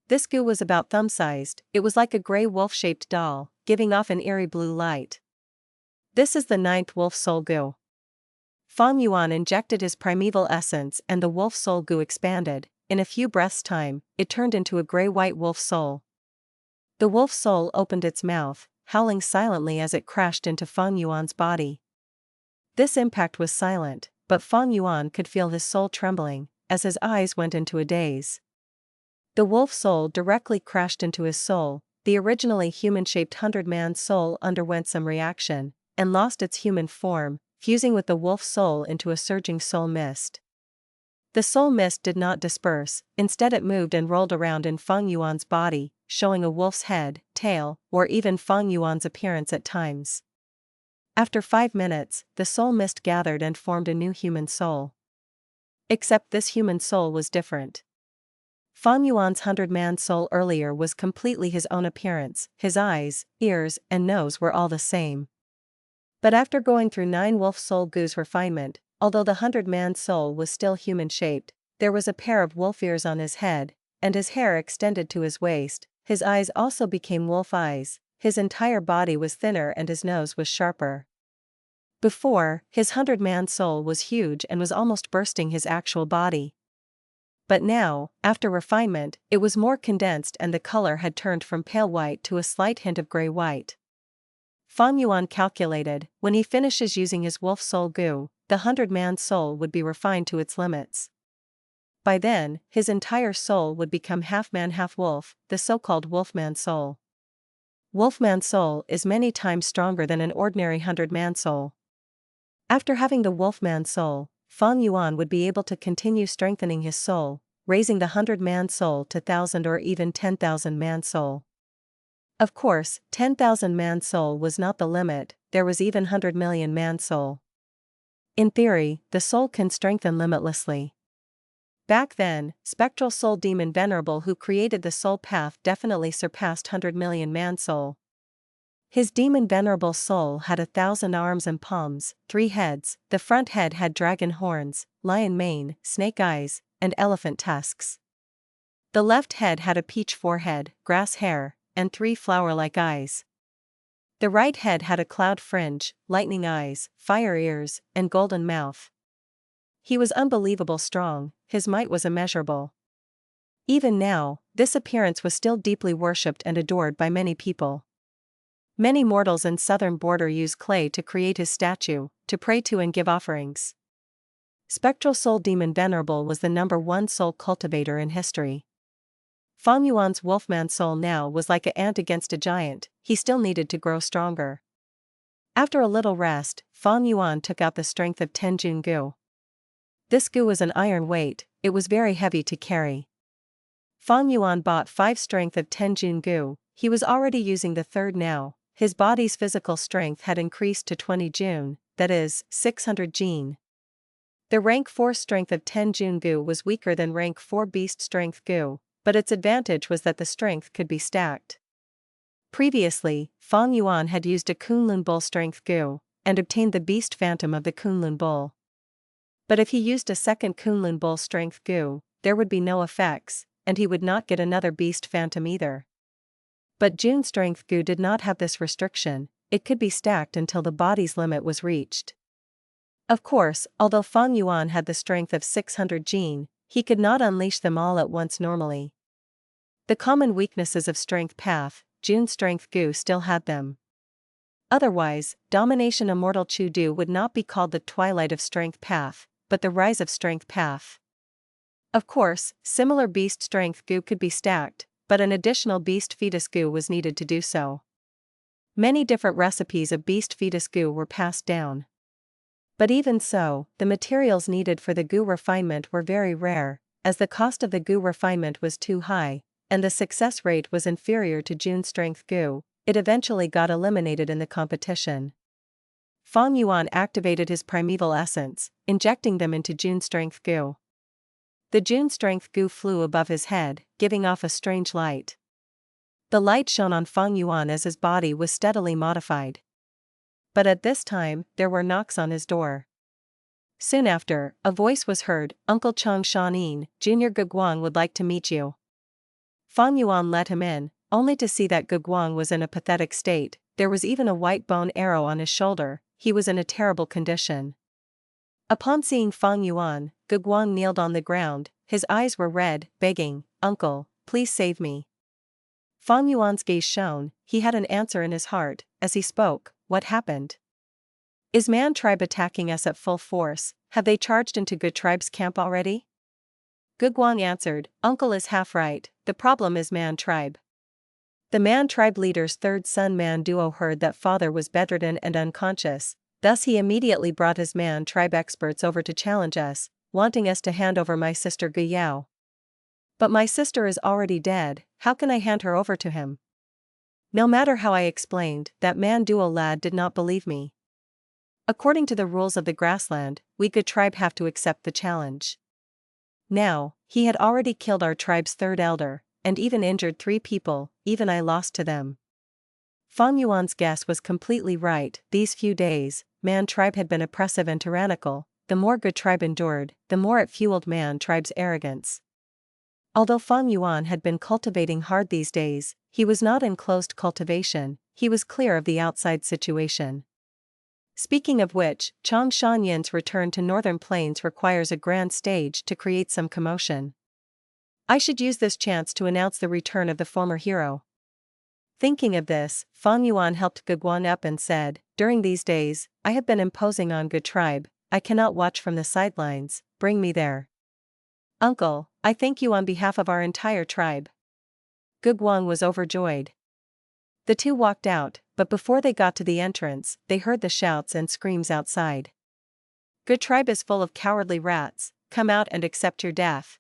This Gu was about thumb-sized. It was like a gray wolf-shaped doll, giving off an eerie blue light. This is the 9th wolf soul Gu. Fang Yuan injected his primeval essence and the wolf soul Gu expanded. In a few breaths' time, it turned into a gray-white wolf soul. The wolf soul opened its mouth, howling silently as it crashed into Fang Yuan's body. This impact was silent, but Fang Yuan could feel his soul trembling, as his eyes went into a daze. The wolf soul directly crashed into his soul. The originally human-shaped 100-man soul underwent some reaction, and lost its human form, fusing with the wolf soul into a surging soul mist. The soul mist did not disperse, instead it moved and rolled around in Fang Yuan's body, showing a wolf's head, tail, or even Fang Yuan's appearance at times. After 5 minutes, the soul mist gathered and formed a new human soul. Except this human soul was different. Fang Yuan's 100-man soul earlier was completely his own appearance. His eyes, ears, and nose were all the same. But after going through 9 wolf soul Gu's refinement, although the 100-man soul was still human-shaped, there was a pair of wolf ears on his head, and his hair extended to his waist. His eyes also became wolf eyes. His entire body was thinner and his nose was sharper. Before, his 100-man soul was huge and was almost bursting his actual body. But now, after refinement, it was more condensed and the color had turned from pale white to a slight hint of gray-white. Fang Yuan calculated, when he finishes using his wolf soul Gu, the 100-man soul would be refined to its limits. By then, his entire soul would become half man half wolf, the so-called wolfman soul. Wolfman soul is many times stronger than an ordinary 100-man soul. After having the Wolfman soul, Fang Yuan would be able to continue strengthening his soul, raising the 100-man soul to 1,000 or even 10,000-man soul. Of course, 10,000-man soul was not the limit, there was even 100 million-man soul. In theory, the soul can strengthen limitlessly. Back then, Spectral Soul Demon Venerable who created the soul path definitely surpassed 100 million-man soul. His Demon Venerable soul had 1,000 arms and palms, 3 heads, the front head had dragon horns, lion mane, snake eyes, and elephant tusks. The left head had a peach forehead, grass hair, and 3 flower-like eyes. The right head had a cloud fringe, lightning eyes, fire ears, and golden mouth. He was unbelievable strong, his might was immeasurable. Even now, this appearance was still deeply worshipped and adored by many people. Many mortals in southern border use clay to create his statue, to pray to and give offerings. Spectral Soul Demon Venerable was the #1 soul cultivator in history. Fang Yuan's Wolfman soul now was like an ant against a giant, he still needed to grow stronger. After a little rest, Fang Yuan took out the strength of Feng Jiu Ge. This Gu was an iron weight, it was very heavy to carry. Fang Yuan bought 5 strength of Feng Jiu Ge, he was already using the third now, his body's physical strength had increased to 20 Jun, that is, 600 Jin. The rank 4 strength of Feng Jiu Ge was weaker than rank 4 Beast Strength Gu, but its advantage was that the strength could be stacked. Previously, Fang Yuan had used a Kunlun Bull Strength Gu, and obtained the Beast Phantom of the Kunlun Bull. But if he used a second Kunlun Bull Strength Gu, there would be no effects, and he would not get another Beast Phantom either. But Jun Strength Gu did not have this restriction, it could be stacked until the body's limit was reached. Of course, although Fang Yuan had the strength of 600 Jin, he could not unleash them all at once normally. The common weaknesses of Strength Path, Jun Strength Gu still had them. Otherwise, Domination Immortal Gu would not be called the Twilight of Strength Path, but the Rise of Strength Path. Of course, similar Beast Strength Gu could be stacked, but an additional Beast Fetus Gu was needed to do so. Many different recipes of Beast Fetus Gu were passed down. But even so, the materials needed for the Gu refinement were very rare, as the cost of the Gu refinement was too high, and the success rate was inferior to Jun Strength Gu, it eventually got eliminated in the competition. Fang Yuan activated his primeval essence, injecting them into Jun Strength Gu. The Jun Strength Gu flew above his head, giving off a strange light. The light shone on Fang Yuan as his body was steadily modified. But at this time, there were knocks on his door. Soon after, a voice was heard, "Uncle Chang Shan Yin, Junior Guguang would like to meet you." Fang Yuan let him in, only to see that Guguang was in a pathetic state, there was even a white bone arrow on his shoulder, he was in a terrible condition. Upon seeing Fang Yuan, Guguang kneeled on the ground, his eyes were red, begging, "Uncle, please save me." Fang Yuan's gaze shone, he had an answer in his heart, as he spoke, "What happened? Is Man Tribe attacking us at full force, have they charged into Gu Tribe's camp already?" Guguang answered, "Uncle is half right, the problem is Man Tribe." The Man Tribe leader's third son Man Duo heard that father was bedridden and unconscious, thus he immediately brought his Man Tribe experts over to challenge us, wanting us to hand over my sister Gu Yao. But my sister is already dead, how can I hand her over to him? No matter how I explained, that Man Duo lad did not believe me. According to the rules of the grassland, we Gu tribe have to accept the challenge. Now, he had already killed our tribe's third elder, and even injured 3 people, even I lost to them. Fang Yuan's guess was completely right, these few days, Man Tribe had been oppressive and tyrannical, the more Gu Tribe endured, the more it fueled Man Tribe's arrogance. Although Fang Yuan had been cultivating hard these days, he was not in closed cultivation, he was clear of the outside situation. Speaking of which, Chang Shan Yin's return to Northern Plains requires a grand stage to create some commotion. I should use this chance to announce the return of the former hero. Thinking of this, Fang Yuan helped Guguang up and said, "During these days, I have been imposing on Gu Tribe, I cannot watch from the sidelines, bring me there." "Uncle, I thank you on behalf of our entire tribe." Guguang was overjoyed. The two walked out, but before they got to the entrance, they heard the shouts and screams outside. Good tribe is full of cowardly rats, come out and accept your death.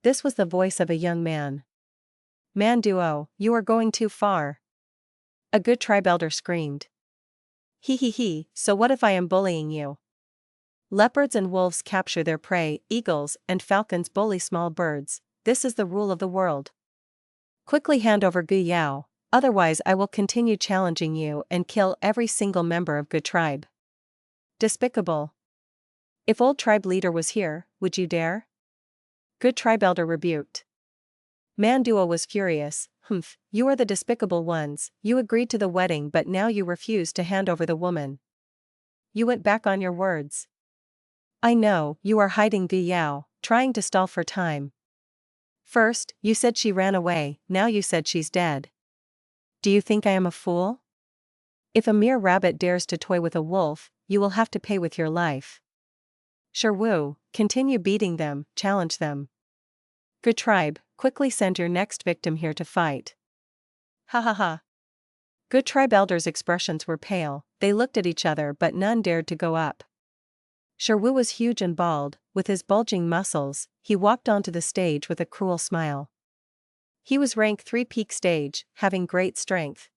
This was the voice of a young man. Man duo, you are going too far. A good tribe elder screamed. He, so what if I am bullying you? Leopards and wolves capture their prey, eagles and falcons bully small birds, this is the rule of the world. Quickly hand over Gu Yao, otherwise I will continue challenging you and kill every single member of Good Tribe. Despicable. If old tribe leader was here, would you dare? Good tribe elder rebuked. Man duo was furious. You are the despicable ones, you agreed to the wedding but now you refuse to hand over the woman. You went back on your words. I know, you are hiding Gu Yao, trying to stall for time. First, you said she ran away, now you said she's dead. Do you think I am a fool? If a mere rabbit dares to toy with a wolf, you will have to pay with your life. Sherwu, continue beating them, challenge them. Good tribe, quickly send your next victim here to fight. Ha. Good tribe elders' expressions were pale, they looked at each other but none dared to go up. Sherwu was huge and bald, with his bulging muscles, he walked onto the stage with a cruel smile. He was rank 3 peak stage, having great strength.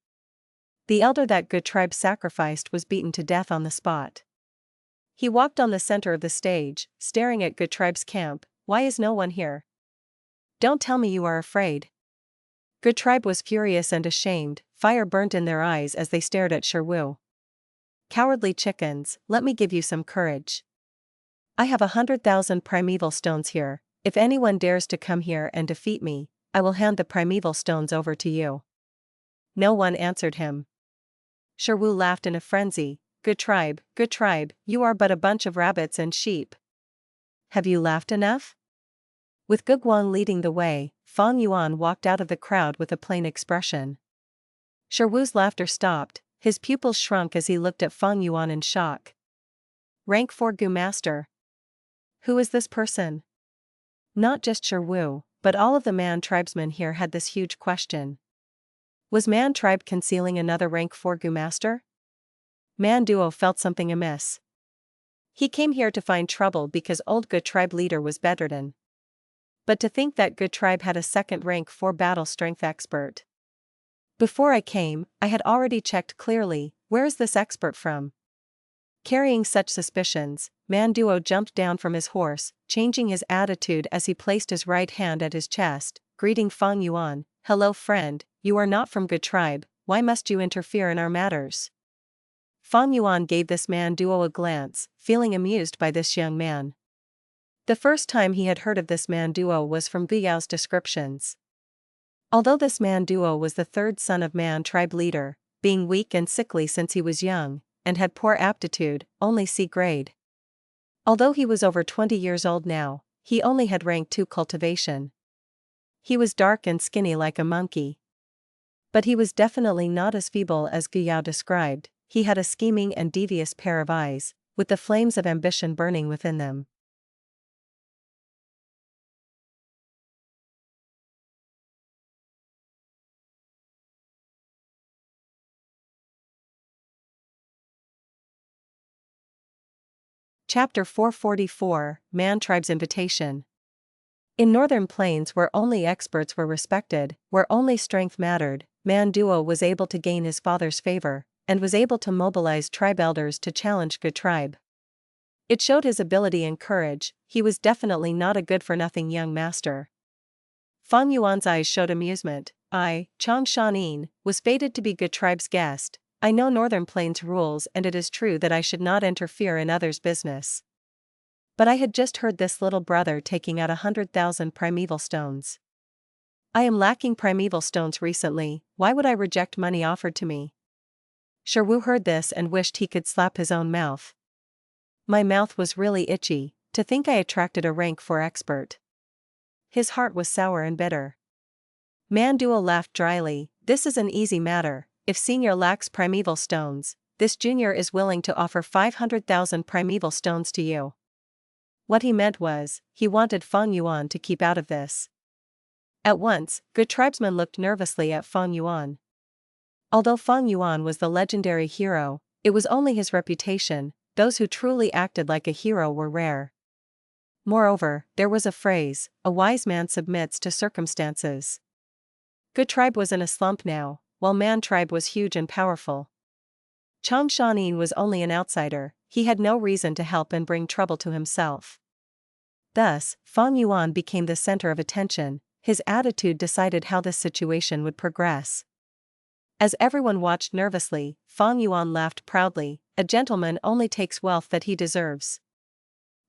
The elder that Good Tribe sacrificed was beaten to death on the spot. He walked on the center of the stage, staring at Good Tribe's camp. Why is no one here? Don't tell me you are afraid. Good Tribe was furious and ashamed, fire burnt in their eyes as they stared at Sherwu. Cowardly chickens, let me give you some courage. I have 100,000 primeval stones here, if anyone dares to come here and defeat me, I will hand the primeval stones over to you. No one answered him. Sherwu laughed in a frenzy. Good tribe, you are but a bunch of rabbits and sheep. Have you laughed enough? With Gugwang leading the way, Fang Yuan walked out of the crowd with a plain expression. Sherwu's laughter stopped, his pupils shrunk as he looked at Fang Yuan in shock. Rank 4 Gu Master. Who is this person? Not just Sherwu, but all of the Man tribesmen here had this huge question. Was Man tribe concealing another rank 4 Gu Master? Man duo felt something amiss. He came here to find trouble because old Good Tribe leader was bedridden. But to think that Good Tribe had a second rank 4 battle strength expert. Before I came, I had already checked clearly, where is this expert from? Carrying such suspicions, Man duo jumped down from his horse, changing his attitude as he placed his right hand at his chest, greeting Fang Yuan. Hello friend, you are not from Good Tribe, why must you interfere in our matters? Fang Yuan gave this Man duo a glance, feeling amused by this young man. The first time he had heard of this Man duo was from Gu Yao's descriptions. Although this Man duo was the third son of Man tribe leader, being weak and sickly since he was young, and had poor aptitude, only C grade. Although he was over 20 years old now, he only had rank 2 cultivation. He was dark and skinny like a monkey. But he was definitely not as feeble as Gu Yao described, he had a scheming and devious pair of eyes, with the flames of ambition burning within them. Chapter 444, Man Tribe's Invitation. In northern plains where only experts were respected, where only strength mattered, Man duo was able to gain his father's favor, and was able to mobilize tribe elders to challenge Good Tribe. It showed his ability and courage, he was definitely not a good-for-nothing young master. Fang Yuan's eyes showed amusement. I, Chang Shan Yin, was fated to be Good Tribe's guest. I know Northern Plains rules and it is true that I should not interfere in others' business. But I had just heard this little brother taking out 100,000 primeval stones. I am lacking primeval stones recently, why would I reject money offered to me? Sherwu heard this and wished he could slap his own mouth. My mouth was really itchy, to think I attracted a rank 4 expert. His heart was sour and bitter. Man duo laughed dryly, this is an easy matter. If senior lacks primeval stones, this junior is willing to offer 500,000 primeval stones to you. What he meant was, he wanted Fang Yuan to keep out of this. At once, Good Tribesmen looked nervously at Fang Yuan. Although Fang Yuan was the legendary hero, it was only his reputation. Those who truly acted like a hero were rare. Moreover, there was a phrase, a wise man submits to circumstances. Gu tribe was in a slump now, while Man tribe was huge and powerful. Chang Shan Yin was only an outsider, he had no reason to help and bring trouble to himself. Thus, Fang Yuan became the center of attention. His attitude decided how this situation would progress. As everyone watched nervously, Fang Yuan laughed proudly, "A gentleman only takes wealth that he deserves.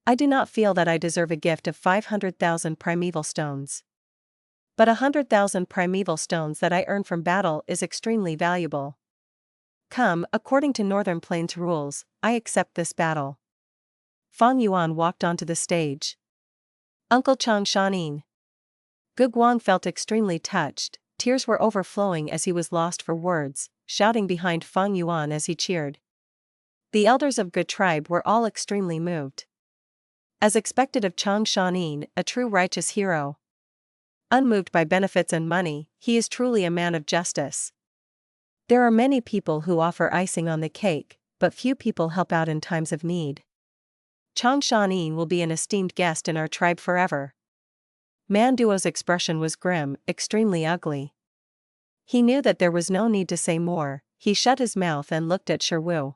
I do not feel that I deserve a gift of 500,000 primeval stones. But 100,000 primeval stones that I earn from battle is extremely valuable. Come, according to Northern Plains rules, I accept this battle." Fang Yuan walked onto the stage. Uncle Chang Shan Yin. Wang felt extremely touched, tears were overflowing as he was lost for words, shouting behind Fang Yuan as he cheered. The elders of Gu tribe were all extremely moved. As expected of Chang Shan Yin, a true righteous hero. Unmoved by benefits and money, he is truly a man of justice. There are many people who offer icing on the cake, but few people help out in times of need. Chang Shan Yin will be an esteemed guest in our tribe forever. Man Duo's expression was grim, extremely ugly. He knew that there was no need to say more, he shut his mouth and looked at Sherwu.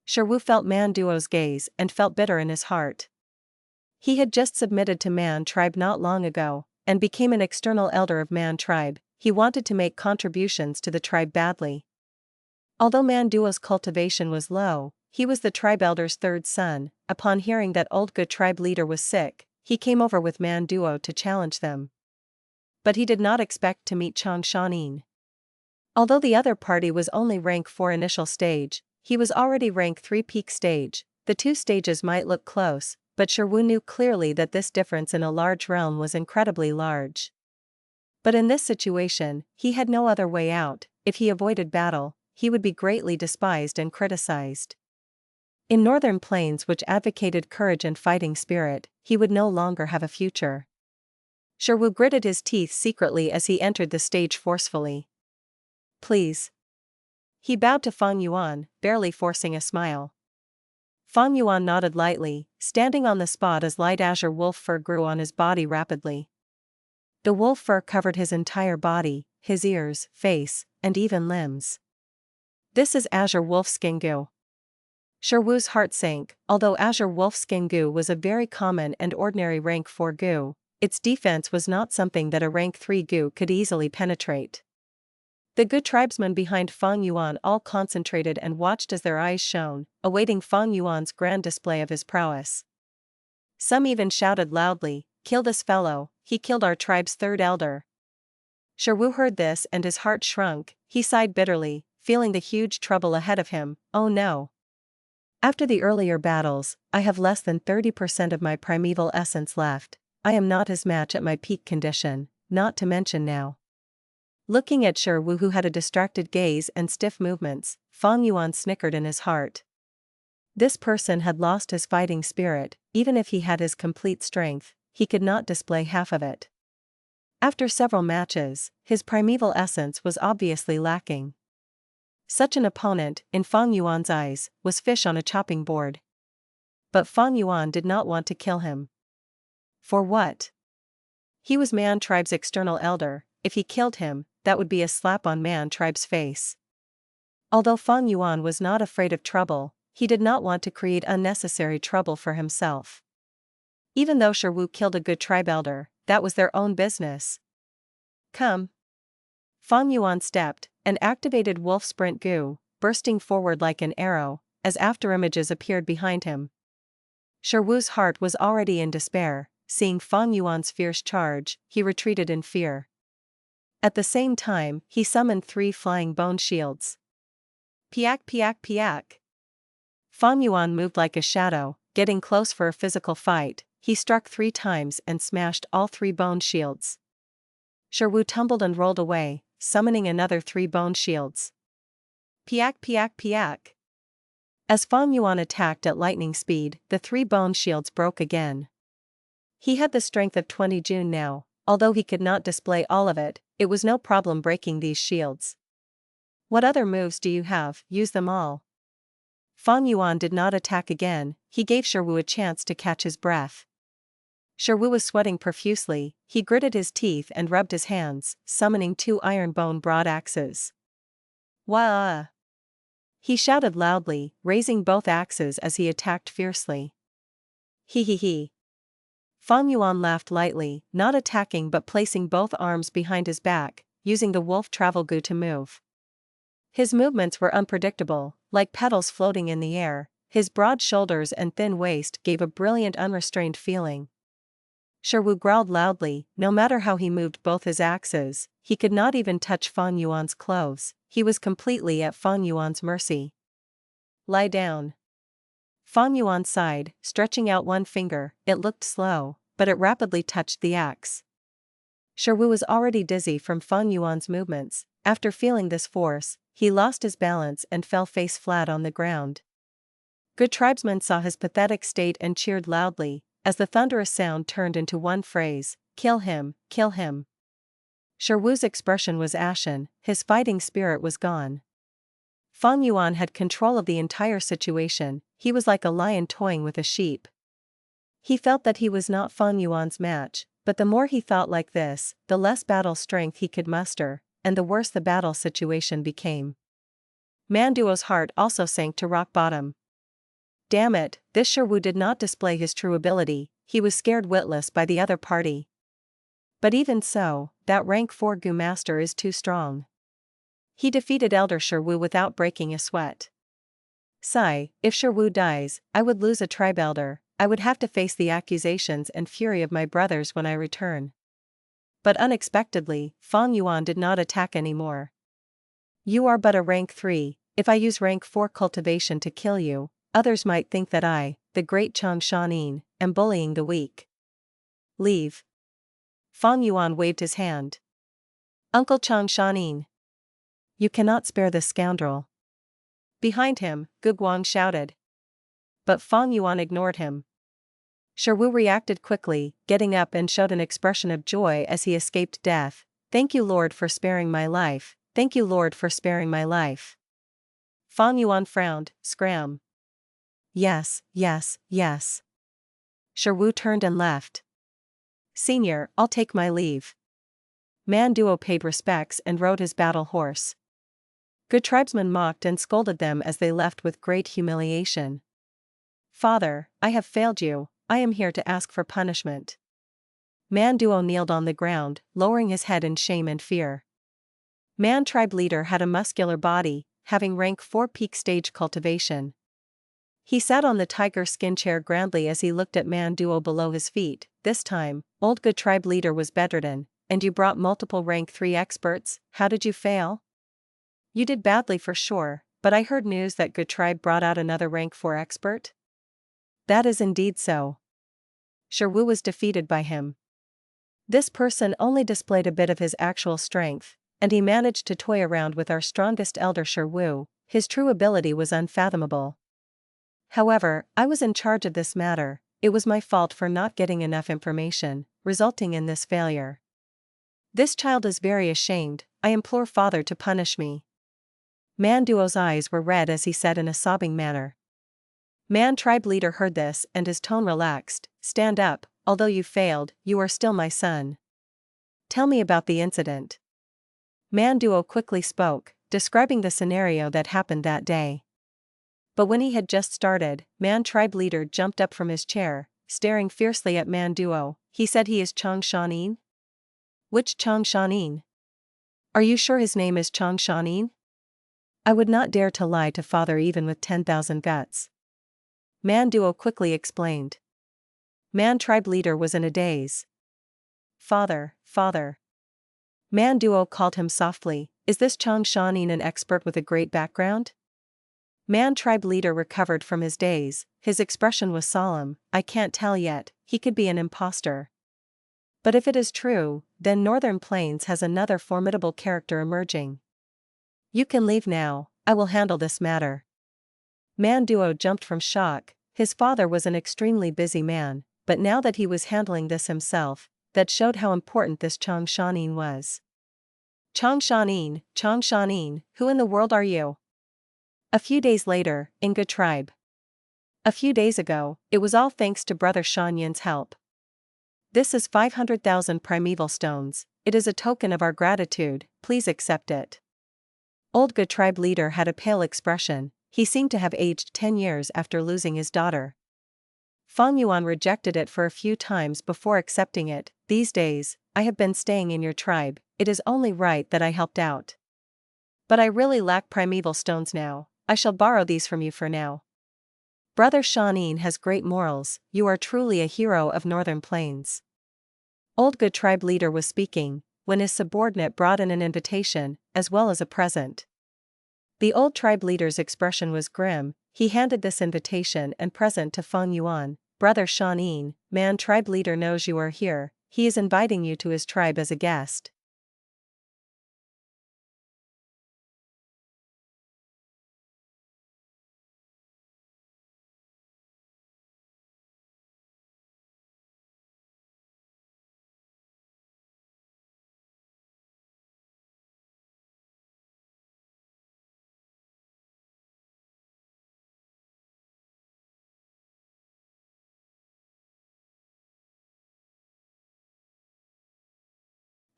Sherwu felt Man Duo's gaze and felt bitter in his heart. He had just submitted to Man tribe not long ago, and became an external elder of Man tribe. He wanted to make contributions to the tribe badly. Although Man Duo's cultivation was low, he was the tribe elder's third son. Upon hearing that old Gu tribe leader was sick, he came over with Man Duo to challenge them. But he did not expect to meet Chang Shan Yin. Although the other party was only rank 4 initial stage, he was already rank 3 peak stage. The two stages might look close, but Sherwu knew clearly that this difference in a large realm was incredibly large. But in this situation, he had no other way out. If he avoided battle, he would be greatly despised and criticized. In Northern Plains, which advocated courage and fighting spirit, he would no longer have a future. Sherwu gritted his teeth secretly as he entered the stage forcefully. "Please." He bowed to Fang Yuan, barely forcing a smile. Fang Yuan nodded lightly, standing on the spot as light azure wolf fur grew on his body rapidly. The wolf fur covered his entire body, his ears, face, and even limbs. "This is azure wolfskin Gu." Sherwu's heart sank. Although azure wolfskin Gu was a very common and ordinary rank 4 Gu, its defense was not something that a rank 3 Gu could easily penetrate. The Gu tribesmen behind Fang Yuan all concentrated and watched as their eyes shone, awaiting Fang Yuan's grand display of his prowess. Some even shouted loudly, "Kill this fellow, he killed our tribe's third elder." Sherwu heard this and his heart shrunk, he sighed bitterly, feeling the huge trouble ahead of him. "Oh no. After the earlier battles, I have less than 30% of my primeval essence left. I am not his match at my peak condition, not to mention now." Looking at Sherwu, who had a distracted gaze and stiff movements, Fang Yuan snickered in his heart. This person had lost his fighting spirit. Even if he had his complete strength, he could not display half of it. After several matches, his primeval essence was obviously lacking. Such an opponent, in Fang Yuan's eyes, was fish on a chopping board. But Fang Yuan did not want to kill him. For what? He was Man tribe's external elder. If he killed him, that would be a slap on Man tribe's face. Although Fang Yuan was not afraid of trouble, he did not want to create unnecessary trouble for himself. Even though Sherwu killed a good tribe elder, that was their own business. "Come." Fang Yuan stepped, and activated Wolf Sprint Gu, bursting forward like an arrow, as afterimages appeared behind him. Sherwu's heart was already in despair. Seeing Fang Yuan's fierce charge, he retreated in fear. At the same time, he summoned 3 flying bone shields. Piak piak piak. Fang Yuan moved like a shadow, getting close for a physical fight. He struck 3 times and smashed all 3 bone shields. Sherwu tumbled and rolled away, summoning another 3 bone shields. Piak piak piak. As Fang Yuan attacked at lightning speed, the 3 bone shields broke again. He had the strength of 20 Jun now. Although he could not display all of it, it was no problem breaking these shields. What other moves do you have? Use them all. Fang Yuan did not attack again, he gave Shiwu a chance to catch his breath. Shiwu was sweating profusely, he gritted his teeth and rubbed his hands, summoning 2 iron bone broadaxes. Wah! He shouted loudly, raising both axes as he attacked fiercely. He. Fang Yuan laughed lightly, not attacking but placing both arms behind his back, using the wolf travel gu to move. His movements were unpredictable, like petals floating in the air. His broad shoulders and thin waist gave a brilliant unrestrained feeling. Shiwu growled loudly, no matter how he moved both his axes, he could not even touch Fang Yuan's clothes, he was completely at Fang Yuan's mercy. Lie down. Fang Yuan sighed, stretching out one finger. It looked slow, but it rapidly touched the axe. Shiwu was already dizzy from Fang Yuan's movements. After feeling this force, he lost his balance and fell face flat on the ground. Good tribesmen saw his pathetic state and cheered loudly, as the thunderous sound turned into one phrase, "Kill him, kill him." Shiwu's expression was ashen, his fighting spirit was gone. Fang Yuan had control of the entire situation, he was like a lion toying with a sheep. He felt that he was not Fang Yuan's match, but the more he thought like this, the less battle strength he could muster, and the worse the battle situation became. Manduo's heart also sank to rock bottom. Damn it, this Shiwu did not display his true ability, he was scared witless by the other party. But even so, that rank 4 Gu master is too strong. He defeated Elder Shiwu without breaking a sweat. Sigh, if Shiwu dies, I would lose a tribe elder, I would have to face the accusations and fury of my brothers when I return. But unexpectedly, Fang Yuan did not attack anymore. You are but a rank 3, if I use rank 4 cultivation to kill you, others might think that I, the great Chang Shan Yin, am bullying the weak. Leave. Fang Yuan waved his hand. Uncle Chang Shan Yin. You cannot spare this scoundrel. Behind him, Wang shouted. But Fang Yuan ignored him. Shiwu reacted quickly, getting up and showed an expression of joy as he escaped death. Thank you, Lord, for sparing my life. Thank you, Lord, for sparing my life. Fang Yuan frowned, scram. Yes. Shiwu turned and left. Senior, I'll take my leave. Manduo paid respects and rode his battle horse. Good tribesmen mocked and scolded them as they left with great humiliation. Father, I have failed you, I am here to ask for punishment. Manduo kneeled on the ground, lowering his head in shame and fear. Man tribe leader had a muscular body, having rank 4 peak stage cultivation. He sat on the tiger skin chair grandly as he looked at Manduo below his feet. This time, old good tribe leader was bedridden, and you brought multiple rank 3 experts, how did you fail? You did badly for sure, but I heard news that good tribe brought out another rank 4 expert? That is indeed so. Shiwu was defeated by him. This person only displayed a bit of his actual strength, and he managed to toy around with our strongest elder Shiwu, his true ability was unfathomable. However, I was in charge of this matter, it was my fault for not getting enough information, resulting in this failure. This child is very ashamed, I implore Father to punish me. Manduo's eyes were red as he said in a sobbing manner. Man tribe leader heard this and his tone relaxed. Stand up, although you failed, you are still my son. Tell me about the incident. Manduo quickly spoke, describing the scenario that happened that day. But when he had just started, Man tribe leader jumped up from his chair, staring fiercely at Manduo. He said he is Chang Shan Yin? Which Chang Shan Yin? Are you sure his name is Chang Shan Yin? I would not dare to lie to Father even with 10,000 guts. Manduo quickly explained. Man tribe leader was in a daze. Father. Manduo called him softly, is this Chang Shan Yin an expert with a great background? Man tribe leader recovered from his daze, his expression was solemn, I can't tell yet, he could be an imposter. But if it is true, then Northern Plains has another formidable character emerging. You can leave now, I will handle this matter. Manduo jumped from shock, his father was an extremely busy man, but now that he was handling this himself, that showed how important this Chang Shan Yin was. Chang Shan Yin, who in the world are you? A few days later, in Gu tribe. A few days ago, it was all thanks to Brother Shan Yin's help. This is 500,000 primeval stones, it is a token of our gratitude, please accept it. Old Gu tribe leader had a pale expression, he seemed to have aged 10 years after losing his daughter. Fang Yuan rejected it for a few times before accepting it. These days, I have been staying in your tribe, it is only right that I helped out. But I really lack primeval stones now, I shall borrow these from you for now. Brother Shan Yin has great morals, you are truly a hero of Northern Plains. Old Gu tribe leader was speaking, when his subordinate brought in an invitation, as well as a present. The old tribe leader's expression was grim, he handed this invitation and present to Fang Yuan. Brother Shan Yin, man tribe leader knows you are here, he is inviting you to his tribe as a guest.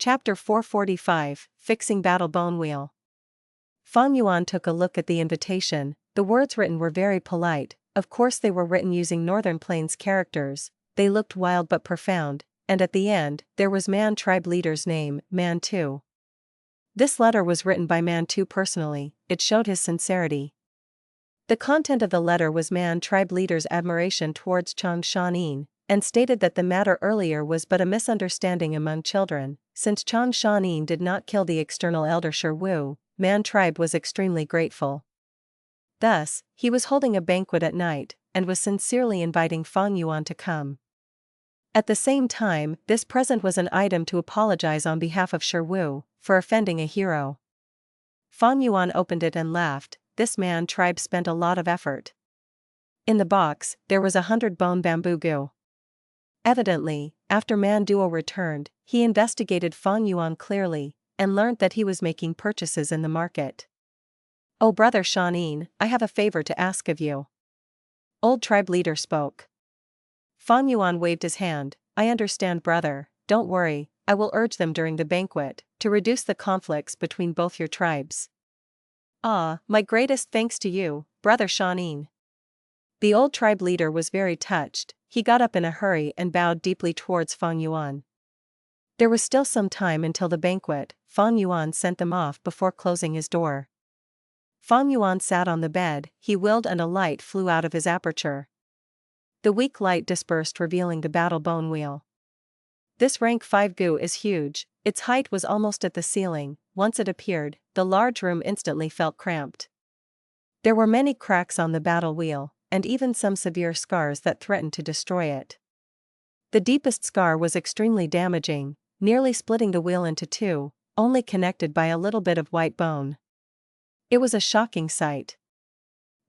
Chapter 445, Fixing Battle Bone Wheel. Fang Yuan took a look at the invitation, the words written were very polite, of course they were written using Northern Plains characters, they looked wild but profound, and at the end, there was Man tribe leader's name, Man 2. This letter was written by Man 2 personally, it showed his sincerity. The content of the letter was Man tribe leader's admiration towards Chang Shan Yin, and stated that the matter earlier was but a misunderstanding among children, since Chang Shan Yin did not kill the external elder Wu, Man tribe was extremely grateful. Thus, he was holding a banquet at night, and was sincerely inviting Fang Yuan to come. At the same time, this present was an item to apologize on behalf of Wu, for offending a hero. Fang Yuan opened it and laughed, this Man tribe spent a lot of effort. In the box, there was 100 bone bamboo gu. Evidently, after Man Duo returned, he investigated Fang Yuan clearly, and learned that he was making purchases in the market. Oh brother Shan Yin, I have a favor to ask of you. Old tribe leader spoke. Fang Yuan waved his hand, I understand brother, don't worry, I will urge them during the banquet, to reduce the conflicts between both your tribes. Ah, my greatest thanks to you, brother Shan Yin. The old tribe leader was very touched, he got up in a hurry and bowed deeply towards Fang Yuan. There was still some time until the banquet, Fang Yuan sent them off before closing his door. Fang Yuan sat on the bed, he willed and a light flew out of his aperture. The weak light dispersed revealing the battle bone wheel. This rank 5 gu is huge, its height was almost at the ceiling, once it appeared, the large room instantly felt cramped. There were many cracks on the battle wheel, and even some severe scars that threatened to destroy it. The deepest scar was extremely damaging, nearly splitting the wheel into two, only connected by a little bit of white bone. It was a shocking sight.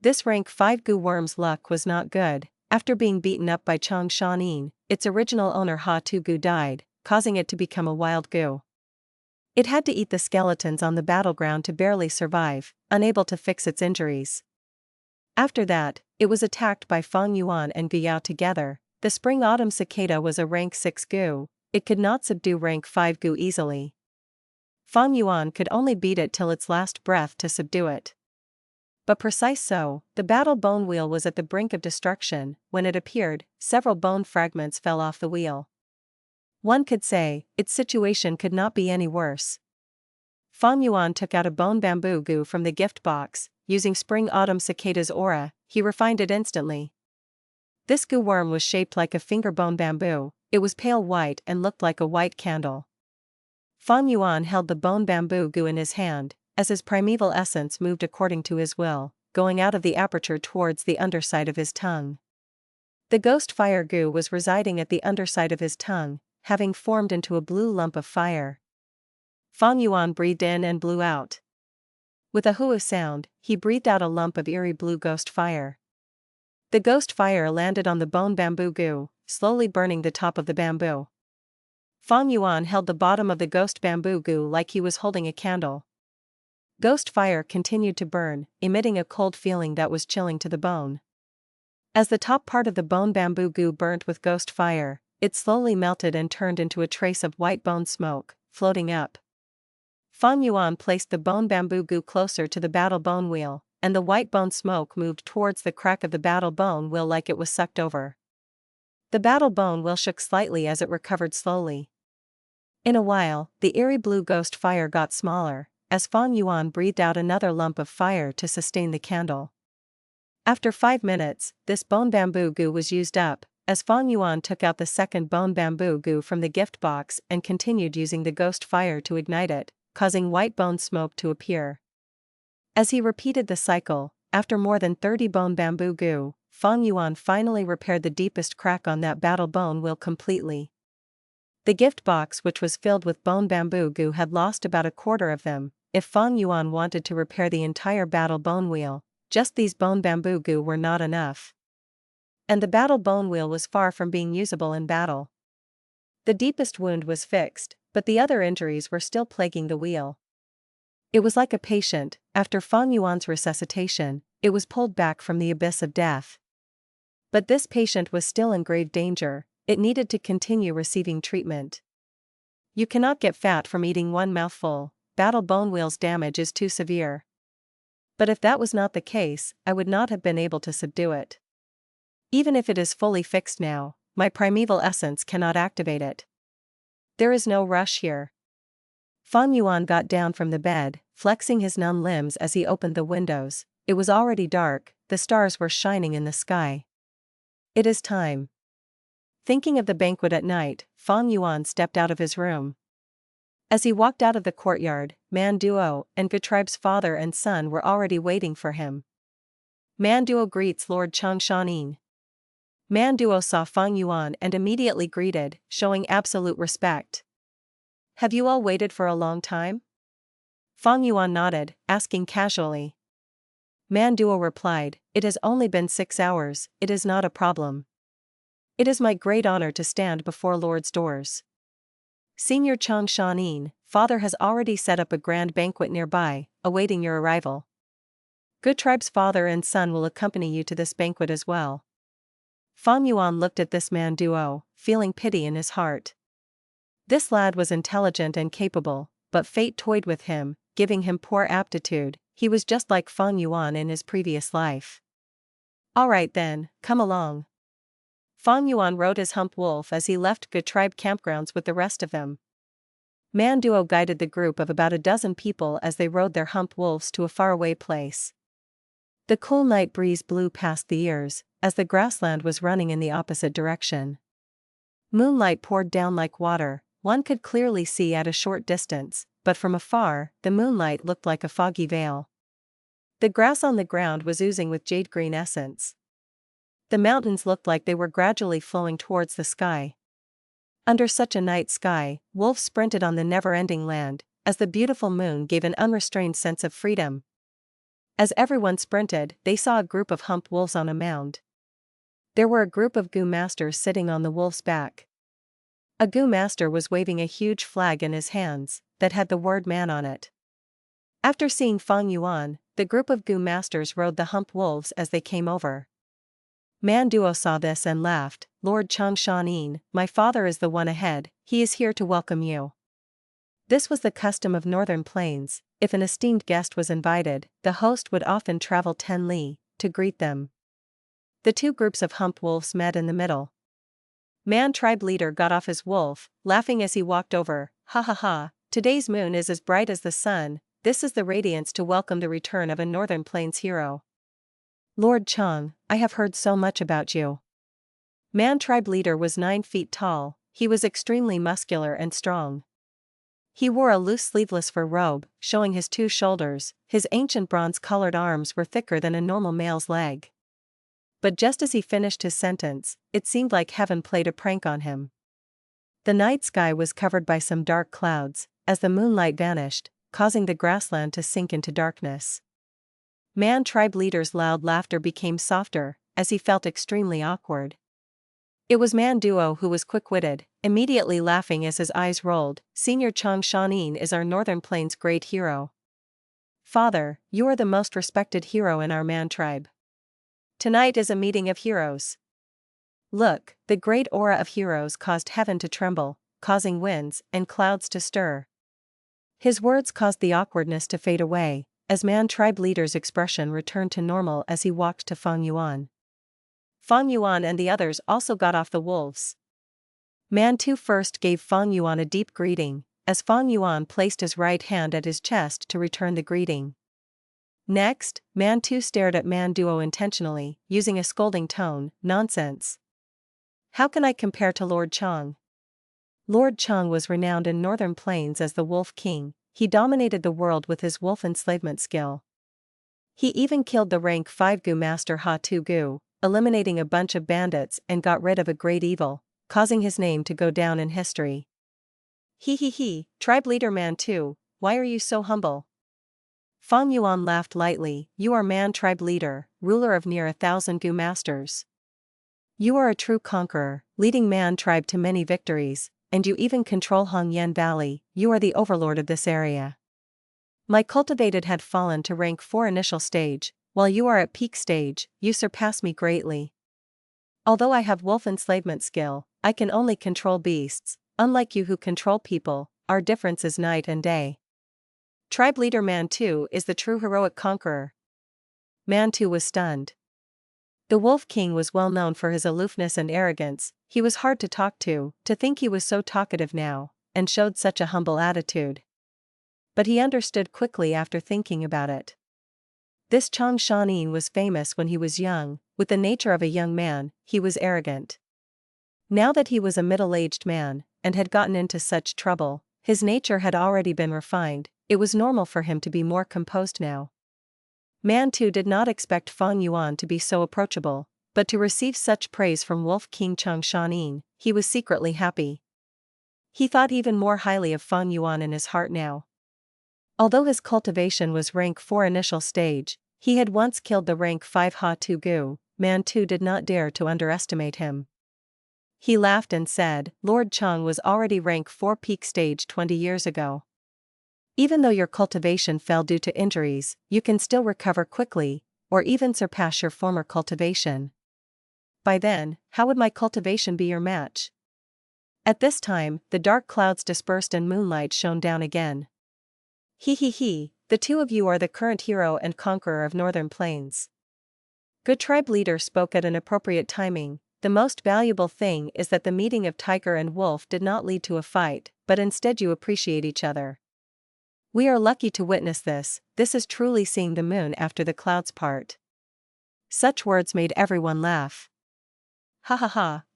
This rank 5 gu worm's luck was not good, after being beaten up by Chang Shan Yin, its original owner Ha Tu Gu died, causing it to become a wild gu. It had to eat the skeletons on the battleground to barely survive, unable to fix its injuries. After that, it was attacked by Fang Yuan and Gu Yao together. The spring-autumn cicada was a rank 6 gu, it could not subdue rank 5 gu easily. Fang Yuan could only beat it till its last breath to subdue it. But precise so, the battle bone wheel was at the brink of destruction, when it appeared, several bone fragments fell off the wheel. One could say, its situation could not be any worse. Fang Yuan took out a bone bamboo gu from the gift box, using spring-autumn cicada's aura, he refined it instantly. This gu worm was shaped like a finger bone bamboo, it was pale white and looked like a white candle. Fang Yuan held the bone bamboo gu in his hand, as his primeval essence moved according to his will, going out of the aperture towards the underside of his tongue. The ghost fire gu was residing at the underside of his tongue, having formed into a blue lump of fire. Fang Yuan breathed in and blew out. With a hoo sound, he breathed out a lump of eerie blue ghost fire. The ghost fire landed on the bone bamboo gu, slowly burning the top of the bamboo. Fang Yuan held the bottom of the ghost bamboo gu like he was holding a candle. Ghost fire continued to burn, emitting a cold feeling that was chilling to the bone. As the top part of the bone bamboo gu burnt with ghost fire, it slowly melted and turned into a trace of white bone smoke, floating up. Fang Yuan placed the bone bamboo gu closer to the battle bone wheel, and the white bone smoke moved towards the crack of the battle bone wheel like it was sucked over. The battle bone wheel shook slightly as it recovered slowly. In a while, the eerie blue ghost fire got smaller, as Fang Yuan breathed out another lump of fire to sustain the candle. After 5 minutes, this bone bamboo gu was used up, as Fang Yuan took out the second bone bamboo gu from the gift box and continued using the ghost fire to ignite it, causing white bone smoke to appear. As he repeated the cycle, after more than 30 bone bamboo gu, Fang Yuan finally repaired the deepest crack on that battle bone wheel completely. The gift box, which was filled with bone bamboo gu, had lost about a quarter of them. If Fang Yuan wanted to repair the entire battle bone wheel, just these bone bamboo gu were not enough. And the battle bone wheel was far from being usable in battle. The deepest wound was fixed, but the other injuries were still plaguing the wheel. It was like a patient, after Fang Yuan's resuscitation, it was pulled back from the abyss of death. But this patient was still in grave danger, it needed to continue receiving treatment. You cannot get fat from eating one mouthful, battle bone wheel's damage is too severe. But if that was not the case, I would not have been able to subdue it. Even if it is fully fixed now, my primeval essence cannot activate it. There is no rush here. Fang Yuan got down from the bed, flexing his numb limbs as he opened the windows. It was already dark, the stars were shining in the sky. It is time. Thinking of the banquet at night, Fang Yuan stepped out of his room. As he walked out of the courtyard, Man Duo and Gutribe's father and son were already waiting for him. Man Duo greets Lord Chang Shan Yin. Man Duo saw Fang Yuan and immediately greeted, showing absolute respect. Have you all waited for a long time? Fang Yuan nodded, asking casually. Man Duo replied, it has only been 6 hours, it is not a problem. It is my great honor to stand before Lord's doors. Senior Chang Shan Yin, father has already set up a grand banquet nearby, awaiting your arrival. Gutribe's father and son will accompany you to this banquet as well. Fang Yuan looked at this Man Duo, feeling pity in his heart. This lad was intelligent and capable, but fate toyed with him, giving him poor aptitude. He was just like Fang Yuan in his previous life. All right then, come along. Fang Yuan rode his hump wolf as he left Gutribe campgrounds with the rest of them. Man Duo guided the group of about a dozen people as they rode their hump wolves to a faraway place. The cool night breeze blew past the ears, as the grassland was running in the opposite direction. Moonlight poured down like water, one could clearly see at a short distance, but from afar, the moonlight looked like a foggy veil. The grass on the ground was oozing with jade green essence. The mountains looked like they were gradually flowing towards the sky. Under such a night sky, wolves sprinted on the never-ending land, as the beautiful moon gave an unrestrained sense of freedom. As everyone sprinted, they saw a group of hump wolves on a mound. There were a group of Gu masters sitting on the wolf's back. A Gu master was waving a huge flag in his hands, that had the word man on it. After seeing Fang Yuan, the group of Gu masters rode the hump wolves as they came over. Man Duo saw this and laughed, Lord Chang Shan Yin, my father is the one ahead, he is here to welcome you. This was the custom of northern plains. If an esteemed guest was invited, the host would often travel 10 li to greet them. The two groups of hump wolves met in the middle. Man tribe leader got off his wolf, laughing as he walked over, ha ha ha, today's moon is as bright as the sun, this is the radiance to welcome the return of a northern plains hero. Lord Chang, I have heard so much about you. Man tribe leader was 9 feet tall, he was extremely muscular and strong. He wore a loose sleeveless fur robe, showing his 2 shoulders, his ancient bronze-colored arms were thicker than a normal male's leg. But just as he finished his sentence, it seemed like heaven played a prank on him. The night sky was covered by some dark clouds, as the moonlight vanished, causing the grassland to sink into darkness. Man tribe leader's loud laughter became softer, as he felt extremely awkward. It was Man Duo who was quick-witted, immediately laughing as his eyes rolled. Senior Chang Shan Yin is our Northern Plains great hero. Father, you are the most respected hero in our man tribe. Tonight is a meeting of heroes. Look, the great aura of heroes caused heaven to tremble, causing winds and clouds to stir. His words caused the awkwardness to fade away, as Man tribe leader's expression returned to normal as he walked to Fang Yuan. Fang Yuan and the others also got off the wolves. Man Tu first gave Fang Yuan a deep greeting, as Fang Yuan placed his right hand at his chest to return the greeting. Next, Man Tu stared at Man Duo intentionally, using a scolding tone. Nonsense. How can I compare to Lord Chang? Lord Chang was renowned in Northern Plains as the Wolf King. He dominated the world with his wolf enslavement skill. He even killed the rank 5 Gu master Ha Tu Gu, eliminating a bunch of bandits and got rid of a great evil, causing his name to go down in history. He, tribe leader Man Tu, why are you so humble? Fang Yuan laughed lightly. You are Man tribe leader, ruler of near 1,000 Gu masters. You are a true conqueror, leading Man tribe to many victories, and you even control Hongyan Valley. You are the overlord of this area. My cultivated had fallen to rank 4 initial stage, while you are at peak stage. You surpass me greatly. Although I have wolf enslavement skill, I can only control beasts. Unlike you who control people, our difference is night and day. Tribe leader Man Tu is the true heroic conqueror. Man Tu was stunned. The Wolf King was well known for his aloofness and arrogance. He was hard to talk to think he was so talkative now, and showed such a humble attitude. But he understood quickly after thinking about it. This Chang Shan Yin was famous when he was young. With the nature of a young man, he was arrogant. Now that he was a middle-aged man, and had gotten into such trouble, his nature had already been refined. It was normal for him to be more composed now. Man Tu did not expect Fang Yuan to be so approachable, but to receive such praise from Wolf King Chang Shan Yin, he was secretly happy. He thought even more highly of Fang Yuan in his heart now. Although his cultivation was rank 4 initial stage, he had once killed the rank 5 Ha Tu Gu. Man Tu did not dare to underestimate him. He laughed and said, Lord Chang was already rank 4 peak stage 20 years ago. Even though your cultivation fell due to injuries, you can still recover quickly, or even surpass your former cultivation. By then, how would my cultivation be your match? At this time, the dark clouds dispersed and moonlight shone down again. The two of you are the current hero and conqueror of Northern Plains. Good tribe leader spoke at an appropriate timing. The most valuable thing is that the meeting of tiger and wolf did not lead to a fight, but instead you appreciate each other. We are lucky to witness this. This is truly seeing the moon after the clouds part. Such words made everyone laugh.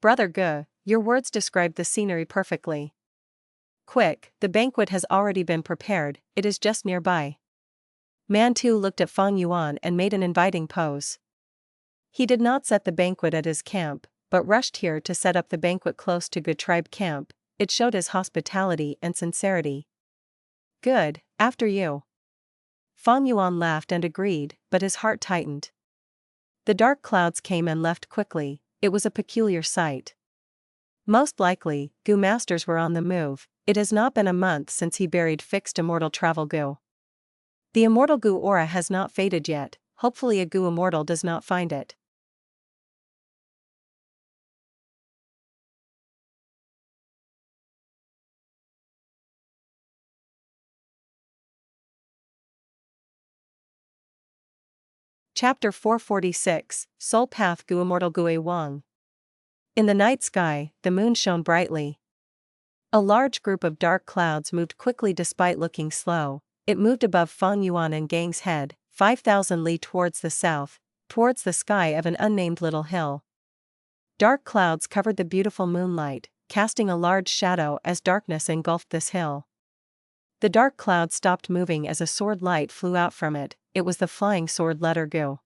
Brother Gu, your words describe the scenery perfectly. Quick, the banquet has already been prepared, it is just nearby. Man Tu looked at Fang Yuan and made an inviting pose. He did not set the banquet at his camp, but rushed here to set up the banquet close to Gu tribe camp. It showed his hospitality and sincerity. Good, after you. Fang Yuan laughed and agreed, but his heart tightened. The dark clouds came and left quickly. It was a peculiar sight. Most likely, Gu masters were on the move. It has not been a month since he buried fixed Immortal Travel Gu. The Immortal Gu aura has not faded yet. Hopefully a Gu Immortal does not find it. Chapter 446, Soul Path Gu Immortal Gu Wang. In the night sky, the moon shone brightly. A large group of dark clouds moved quickly despite looking slow. It moved above Fang Yuan and Gang's head, 5,000 li towards the south, towards the sky of an unnamed little hill. Dark clouds covered the beautiful moonlight, casting a large shadow as darkness engulfed this hill. The dark cloud stopped moving as a sword light flew out from it. It was the flying sword letter Gu.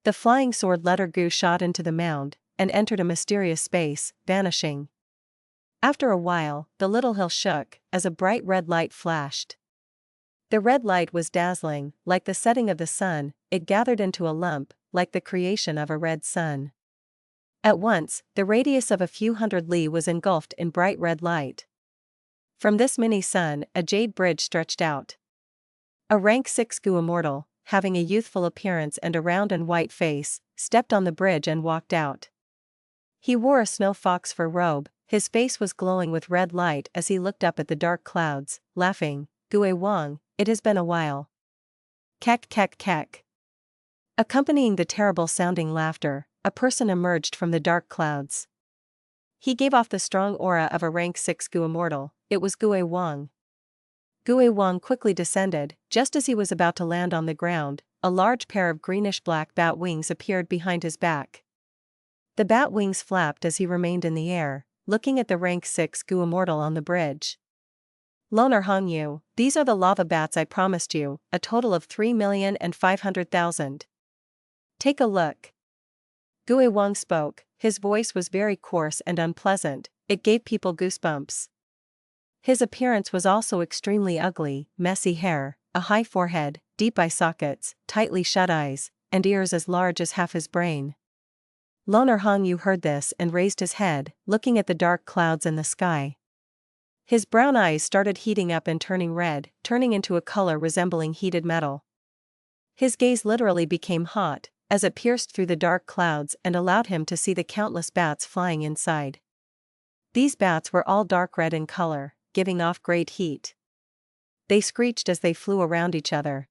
The flying sword letter Gu shot into the mound, and entered a mysterious space, vanishing. After a while, the little hill shook, as a bright red light flashed. The red light was dazzling, like the setting of the sun. It gathered into a lump, like the creation of a red sun. At once, the radius of a few hundred li was engulfed in bright red light. From this mini-sun, a jade bridge stretched out. A rank 6 Gu immortal, having a youthful appearance and a round and white face, stepped on the bridge and walked out. He wore a snow fox fur robe, his face was glowing with red light as he looked up at the dark clouds, laughing, "Gue Wang, it has been a while." Kek kek kek. Accompanying the terrible-sounding laughter, a person emerged from the dark clouds. He gave off the strong aura of a rank 6 Gu immortal. It was Gue Wang. Gue Wang quickly descended. Just as he was about to land on the ground, a large pair of greenish-black bat wings appeared behind his back. The bat wings flapped as he remained in the air, looking at the rank 6 Gu immortal on the bridge. "Loner Hong Yu, these are the lava bats I promised you, a total of 3,500,000. Take a look." Gue Wang spoke, his voice was very coarse and unpleasant, it gave people goosebumps. His appearance was also extremely ugly, messy hair, a high forehead, deep eye sockets, tightly shut eyes, and ears as large as half his brain. Loner Hong Yu heard this and raised his head, looking at the dark clouds in the sky. His brown eyes started heating up and turning red, turning into a color resembling heated metal. His gaze literally became hot, as it pierced through the dark clouds and allowed him to see the countless bats flying inside. These bats were all dark red in color, giving off great heat. They screeched as they flew around each other.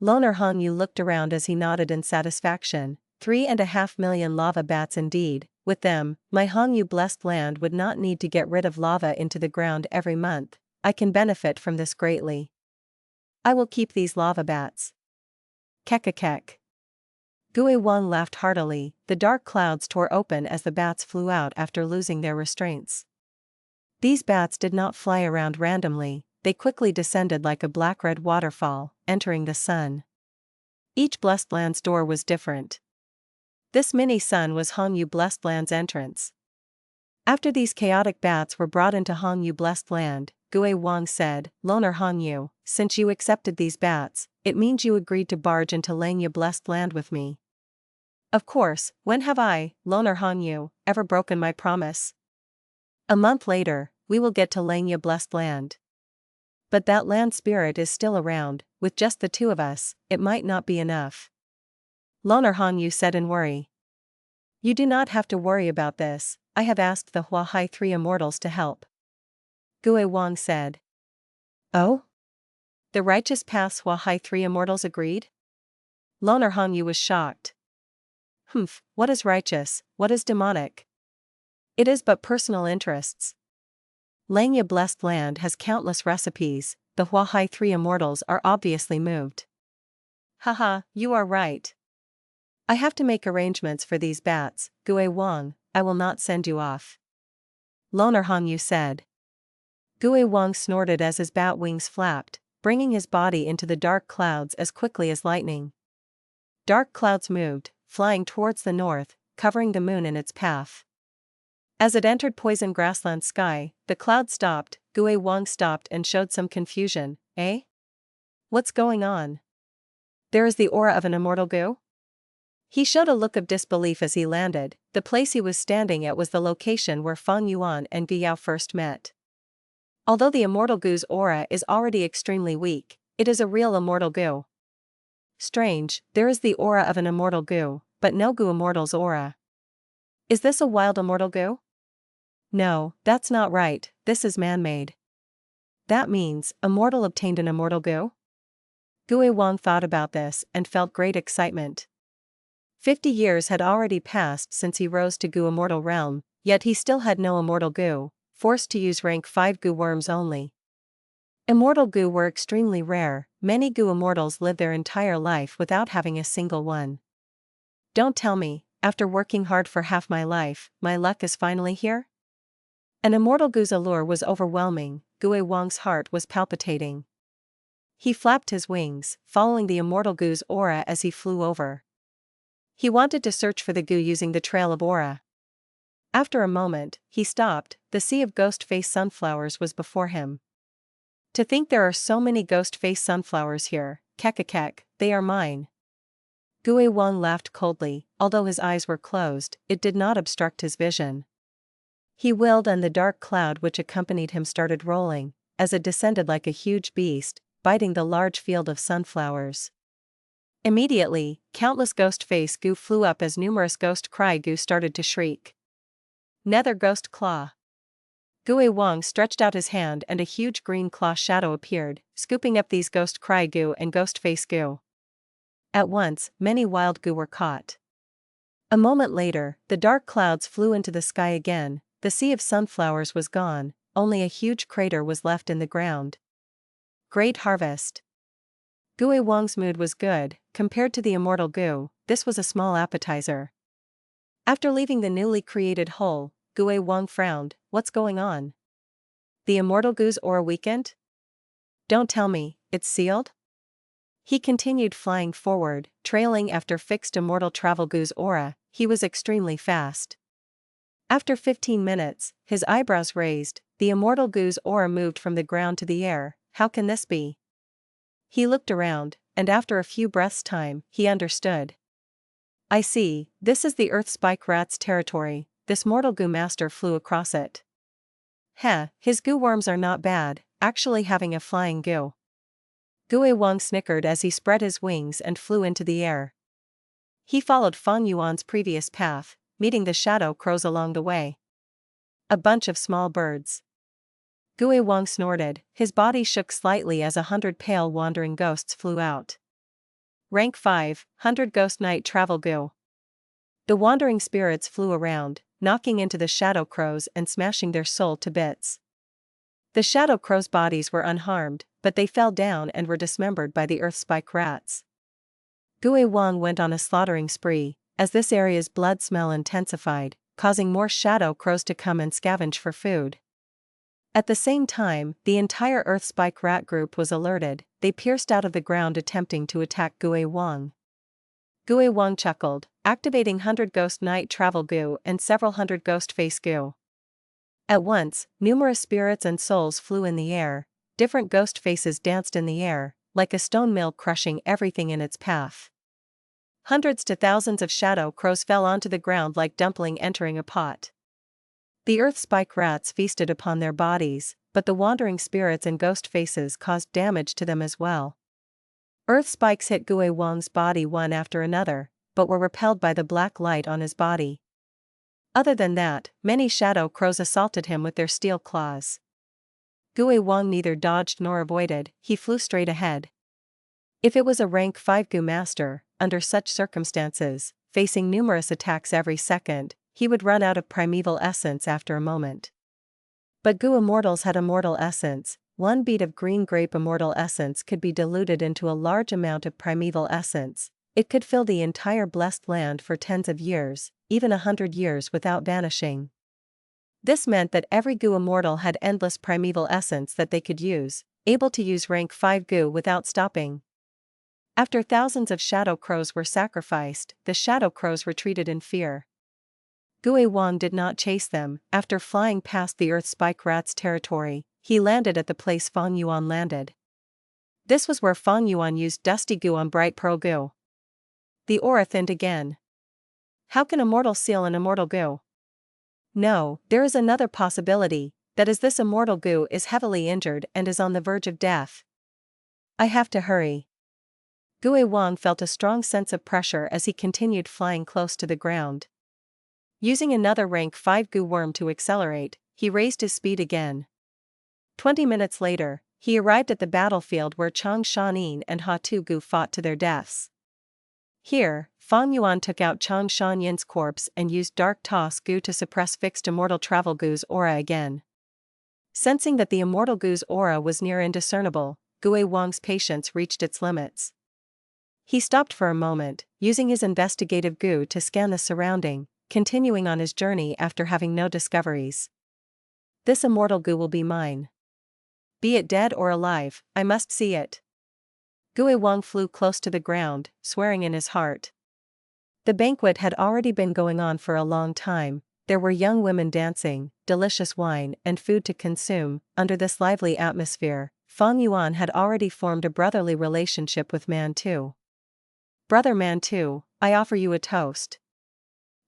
Loner Hong Yu looked around as he nodded in satisfaction. 3.5 million lava bats indeed. With them, my Hong Yu blessed land would not need to get rid of lava into the ground every month. I can benefit from this greatly. I will keep these lava bats. Kekakek. Gue Wang laughed heartily. The dark clouds tore open as the bats flew out after losing their restraints. These bats did not fly around randomly, they quickly descended like a black-red waterfall, entering the sun. Each blessed land's door was different. This mini-sun was Hong Yu blessed land's entrance. After these chaotic bats were brought into Hong Yu blessed land, Gue Wang said, "Loner Hong Yu, since you accepted these bats, it means you agreed to barge into Langya blessed land with me." Of course, when have I, Loner Hong Yu, ever broken my promise? A month later, we will get to Langya blessed land. But that land spirit is still around, with just the two of us, it might not be enough. Loner Hong Yu said in worry. You do not have to worry about this, I have asked the Huahai 3 immortals to help. Gue Wang said. Oh? The righteous path's Huahai 3 immortals agreed? Loner Hong Yu was shocked. Humph, what is righteous, what is demonic? It is but personal interests. Langya blessed land has countless recipes, the Huahai 3 immortals are obviously moved. Haha, you are right. I have to make arrangements for these bats, Gue Wang, I will not send you off. Loner Hong Yu said. Gue Wang snorted as his bat wings flapped, bringing his body into the dark clouds as quickly as lightning. Dark clouds moved, flying towards the north, covering the moon in its path. As it entered poison grassland sky, the cloud stopped. Gue Wang stopped and showed some confusion. Eh? What's going on? There is the aura of an Immortal Gu? He showed a look of disbelief as he landed. The place he was standing at was the location where Fang Yuan and Gu Yao first met. Although the Immortal Gu's aura is already extremely weak, it is a real Immortal Gu. Strange, there is the aura of an Immortal Gu, but no Gu Immortal's aura. Is this a wild Immortal Gu? No, that's not right, this is man-made. That means, Immortal obtained an Immortal Gu? Gue Wang thought about this and felt great excitement. 50 years had already passed since he rose to Gu Immortal Realm, yet he still had no Immortal Gu, forced to use rank 5 Gu worms only. Immortal Gu were extremely rare, many Gu Immortals live their entire life without having a single one. Don't tell me, after working hard for half my life, my luck is finally here? An Immortal Gu's allure was overwhelming, Gue Wang's heart was palpitating. He flapped his wings, following the Immortal Gu's aura as he flew over. He wanted to search for the Gu using the trail of aura. After a moment, he stopped, the sea of ghost-face sunflowers was before him. To think there are so many ghost-face sunflowers here, kekakek, they are mine. Gu Wang laughed coldly. Although his eyes were closed, it did not obstruct his vision. He willed and the dark cloud which accompanied him started rolling, as it descended like a huge beast, biting the large field of sunflowers. Immediately, countless ghost face Gu flew up as numerous ghost cry Gu started to shriek. Nether ghost claw. Gu Wang stretched out his hand and a huge green claw shadow appeared, scooping up these ghost cry Gu and ghost face Gu. At once, many wild Gu were caught. A moment later, the dark clouds flew into the sky again, the sea of sunflowers was gone, only a huge crater was left in the ground. Great harvest. Gu Wang's mood was good. Compared to the Immortal Gu, this was a small appetizer. After leaving the newly created hole, Gu Wang frowned. What's going on? The Immortal Gu's aura weakened? Don't tell me, it's sealed? He continued flying forward, trailing after fixed Immortal Travel Gu's aura. He was extremely fast. After 15 minutes, his eyebrows raised, the Immortal Gu's aura moved from the ground to the air. How can this be? He looked around, and after a few breaths' time, he understood. I see, this is the Earth Spike Rat's territory. This mortal Gu master flew across it. Heh, his Gu worms are not bad, actually having a flying Gu. Gu Wang snickered as he spread his wings and flew into the air. He followed Fang Yuan's previous path, meeting the shadow crows along the way. A bunch of small birds. Gu Wang snorted, his body shook slightly as 100 pale wandering ghosts flew out. Rank 5, 100 Ghost Night Travel Gu. The wandering spirits flew around, knocking into the shadow crows and smashing their soul to bits. The shadow crows' bodies were unharmed, but they fell down and were dismembered by the Earth Spike Rats. Gu Wang went on a slaughtering spree, as this area's blood smell intensified, causing more shadow crows to come and scavenge for food. At the same time, the entire Earth Spike Rat group was alerted. They pierced out of the ground attempting to attack Gu Wang. Gu Wang chuckled, activating 100 Ghost Night Travel Gu and several hundred Ghost Face Gu. At once, numerous spirits and souls flew in the air, different ghost faces danced in the air, like a stone mill crushing everything in its path. Hundreds to thousands of shadow crows fell onto the ground like dumpling entering a pot. The Earth Spike Rats feasted upon their bodies, but the wandering spirits and ghost faces caused damage to them as well. Earth spikes hit Gu Wang's body one after another, but were repelled by the black light on his body. Other than that, many shadow crows assaulted him with their steel claws. Gu Wang neither dodged nor avoided, he flew straight ahead. If it was a rank 5 Gu master, under such circumstances, facing numerous attacks every second, he would run out of primeval essence after a moment. But Gu immortals had immortal essence. One bead of green grape immortal essence could be diluted into a large amount of primeval essence. It could fill the entire blessed land for tens of years, even 100 years without vanishing. This meant that every Gu immortal had endless primeval essence that they could use, able to use rank 5 Gu without stopping. After thousands of shadow crows were sacrificed, the shadow crows retreated in fear. Gu Wang did not chase them. After flying past the Earth Spike Rat's territory, he landed at the place Fang Yuan landed. This was where Fang Yuan used Dusty Gu on Bright Pearl Gu. The aura thinned again. How can immortal seal an immortal Gu? No, there is another possibility, that is this immortal Gu is heavily injured and is on the verge of death. I have to hurry. Gu Wang felt a strong sense of pressure as he continued flying close to the ground. Using another rank 5 Gu worm to accelerate, he raised his speed again. 20 minutes later, he arrived at the battlefield where Chang Shan Yin and Ha-Tu Gu fought to their deaths. Here, Fang Yuan took out Chang Shan Yin's corpse and used Dark Toss Gu to suppress fixed Immortal Travel Gu's aura again. Sensing that the Immortal Gu's aura was near indiscernible, Gu Wang's patience reached its limits. He stopped for a moment, using his investigative Gu to scan the surrounding, continuing on his journey after having no discoveries. This immortal Gu will be mine. Be it dead or alive, I must see it. Gu Wang flew close to the ground, swearing in his heart. The banquet had already been going on for a long time. There were young women dancing, delicious wine and food to consume. Under this lively atmosphere, Fang Yuan had already formed a brotherly relationship with Man Tu. Brother Man Tu, I offer you a toast.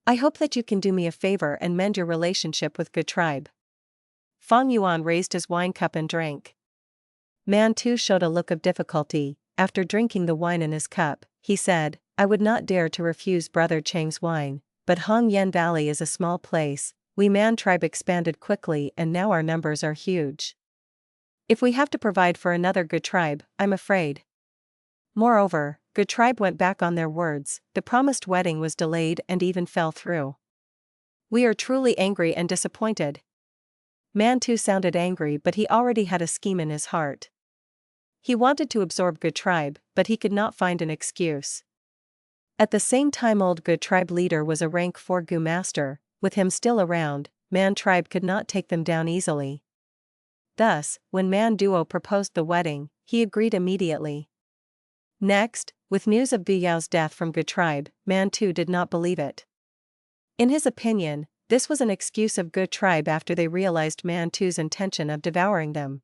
I hope that you can do me a favor and mend your relationship with Gu tribe. Fang Yuan raised his wine cup and drank. Man Tu showed a look of difficulty. After drinking the wine in his cup, he said, I would not dare to refuse Brother Chang's wine, but Hong Yen Valley is a small place. We Man tribe expanded quickly and now our numbers are huge. If we have to provide for another Gu tribe, I'm afraid. Moreover, Gu tribe went back on their words, the promised wedding was delayed and even fell through. We are truly angry and disappointed. Man Tu sounded angry, but he already had a scheme in his heart. He wanted to absorb Gu tribe, but he could not find an excuse. At the same time, old Gu tribe leader was a rank 4 Gu master. With him still around, Man tribe could not take them down easily. Thus, when Man Duo proposed the wedding, he agreed immediately. Next, with news of Gu Yao's death from Gu tribe, Man Tu did not believe it. In his opinion, this was an excuse of Gu tribe after they realized Man Tu's intention of devouring them.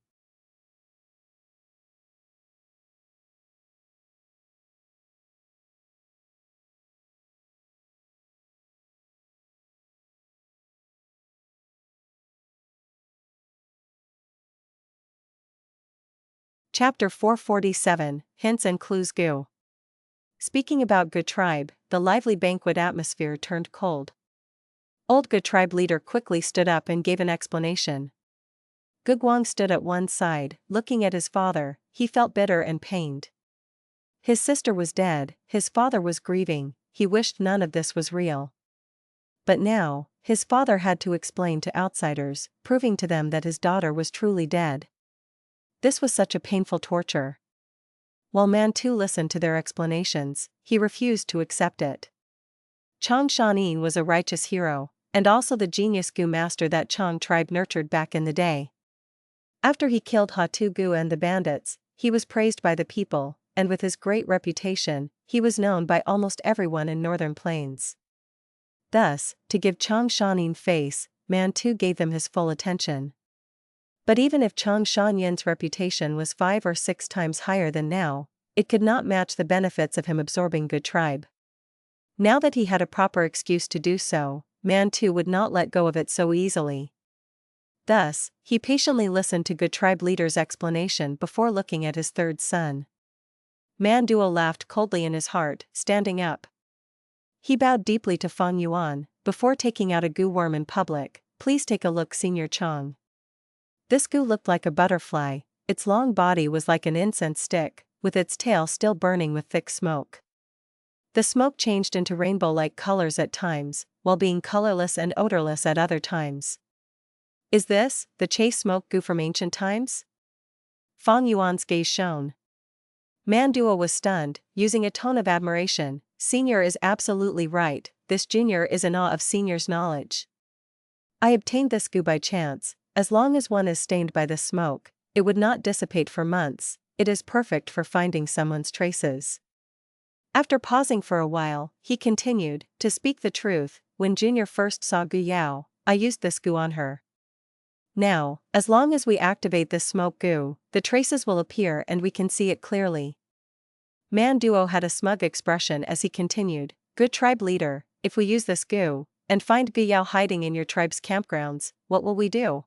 Chapter 447, Hints and Clues Gu. Speaking about Gu tribe, the lively banquet atmosphere turned cold. Old Gu tribe leader quickly stood up and gave an explanation. Wang stood at one side, looking at his father. He felt bitter and pained. His sister was dead, his father was grieving, he wished none of this was real. But now, his father had to explain to outsiders, proving to them that his daughter was truly dead. This was such a painful torture. While Man Tu listened to their explanations, he refused to accept it. Chang Shan Yin was a righteous hero, and also the genius Gu master that Chang tribe nurtured back in the day. After he killed Hatu Gu and the bandits, he was praised by the people, and with his great reputation, he was known by almost everyone in Northern Plains. Thus, to give Chang Shan Yin face, Man Tu gave them his full attention. But even if Chang Shan Yin's reputation was 5 or 6 times higher than now, it could not match the benefits of him absorbing Gu tribe. Now that he had a proper excuse to do so, Man Tu would not let go of it so easily. Thus, he patiently listened to Gu tribe leader's explanation before looking at his third son. Man Duo laughed coldly in his heart, standing up. He bowed deeply to Fang Yuan, before taking out a Gu worm in public. Please take a look, Senior Chang. This Gu looked like a butterfly, its long body was like an incense stick, with its tail still burning with thick smoke. The smoke changed into rainbow-like colors at times, while being colorless and odorless at other times. Is this the chase smoke Gu from ancient times? Fang Yuan's gaze shone. Man Duo was stunned, using a tone of admiration. Senior is absolutely right, this junior is in awe of Senior's knowledge. I obtained this Gu by chance. As long as one is stained by the smoke, it would not dissipate for months. It is perfect for finding someone's traces. After pausing for a while, he continued, to speak the truth, when Junior first saw Gu Yao, I used this Gu on her. Now, as long as we activate this smoke Gu, the traces will appear and we can see it clearly. Man Duo had a smug expression as he continued, Good tribe leader, if we use this Gu, and find Gu Yao hiding in your tribe's campgrounds, what will we do?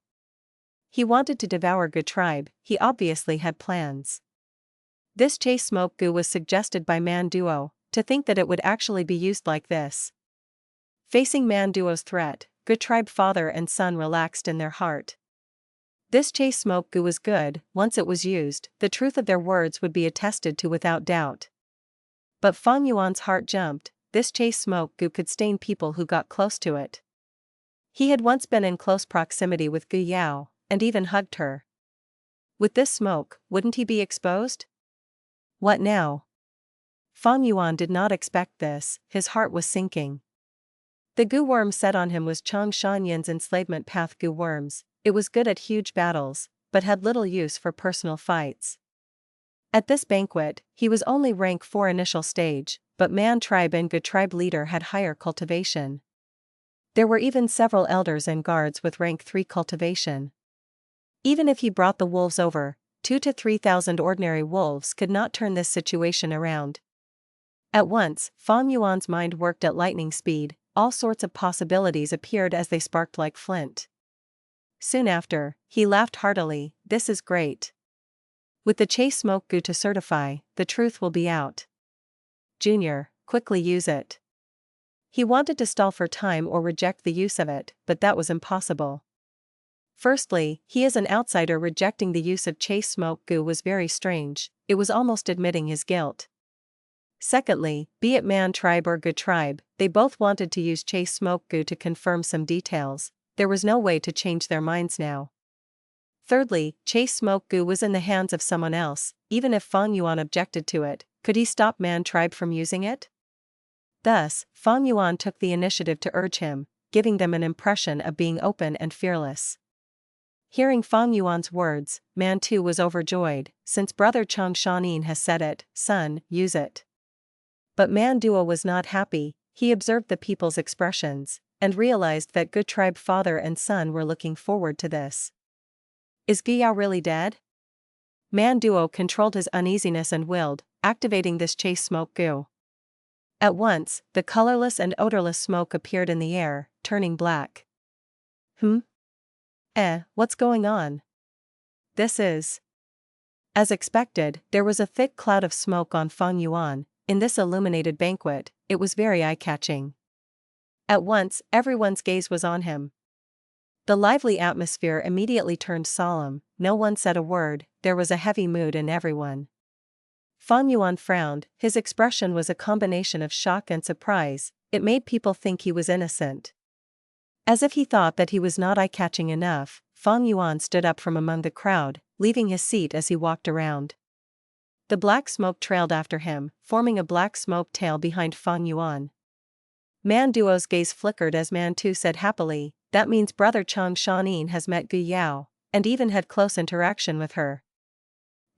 He wanted to devour Gu tribe, he obviously had plans. This chase smoke Gu was suggested by Man Duo, to think that it would actually be used like this. Facing Man Duo's threat, Gu tribe father and son relaxed in their heart. This chase smoke Gu was good, once it was used, the truth of their words would be attested to without doubt. But Fang Yuan's heart jumped, this chase smoke Gu could stain people who got close to it. He had once been in close proximity with Gu Yao, and even hugged her. With this smoke, wouldn't he be exposed? What now? Fang Yuan did not expect this, his heart was sinking. The Gu worm set on him was Chang Shan Yin's enslavement path Gu worms. It was good at huge battles, but had little use for personal fights. At this banquet, he was only rank 4 initial stage, but Man tribe and Gu tribe leader had higher cultivation. There were even several elders and guards with rank 3 cultivation. Even if he brought the wolves over, 2,000 to 3,000 ordinary wolves could not turn this situation around. At once, Fang Yuan's mind worked at lightning speed, all sorts of possibilities appeared as they sparked like flint. Soon after, he laughed heartily, "This is great. With the chase smoke Gu to certify, the truth will be out. Junior, quickly use it." He wanted to stall for time or reject the use of it, but that was impossible. Firstly, he as an outsider rejecting the use of chase smoke Gu was very strange, it was almost admitting his guilt. Secondly, be it Man tribe or Gu tribe, they both wanted to use chase smoke Gu to confirm some details, there was no way to change their minds now. Thirdly, chase smoke Gu was in the hands of someone else, even if Fang Yuan objected to it, could he stop Man tribe from using it? Thus, Fang Yuan took the initiative to urge him, giving them an impression of being open and fearless. Hearing Fang Yuan's words, Man too was overjoyed, since brother Chang Shan Yin has said it, son, use it. But Man Duo was not happy, he observed the people's expressions, and realized that Gu tribe father and son were looking forward to this. Is Gu Yao really dead? Man Duo controlled his uneasiness and willed, activating this chase smoke Gu. At once, the colorless and odorless smoke appeared in the air, turning black. What's going on? This is. As expected, there was a thick cloud of smoke on Fang Yuan. In this illuminated banquet, it was very eye-catching. At once, everyone's gaze was on him. The lively atmosphere immediately turned solemn, no one said a word, there was a heavy mood in everyone. Fang Yuan frowned, his expression was a combination of shock and surprise, it made people think he was innocent. As if he thought that he was not eye-catching enough, Fang Yuan stood up from among the crowd, leaving his seat as he walked around. The black smoke trailed after him, forming a black smoke tail behind Fang Yuan. Man Duo's gaze flickered as Man Tu said happily, that means brother Chang Shan Yin has met Gu Yao, and even had close interaction with her.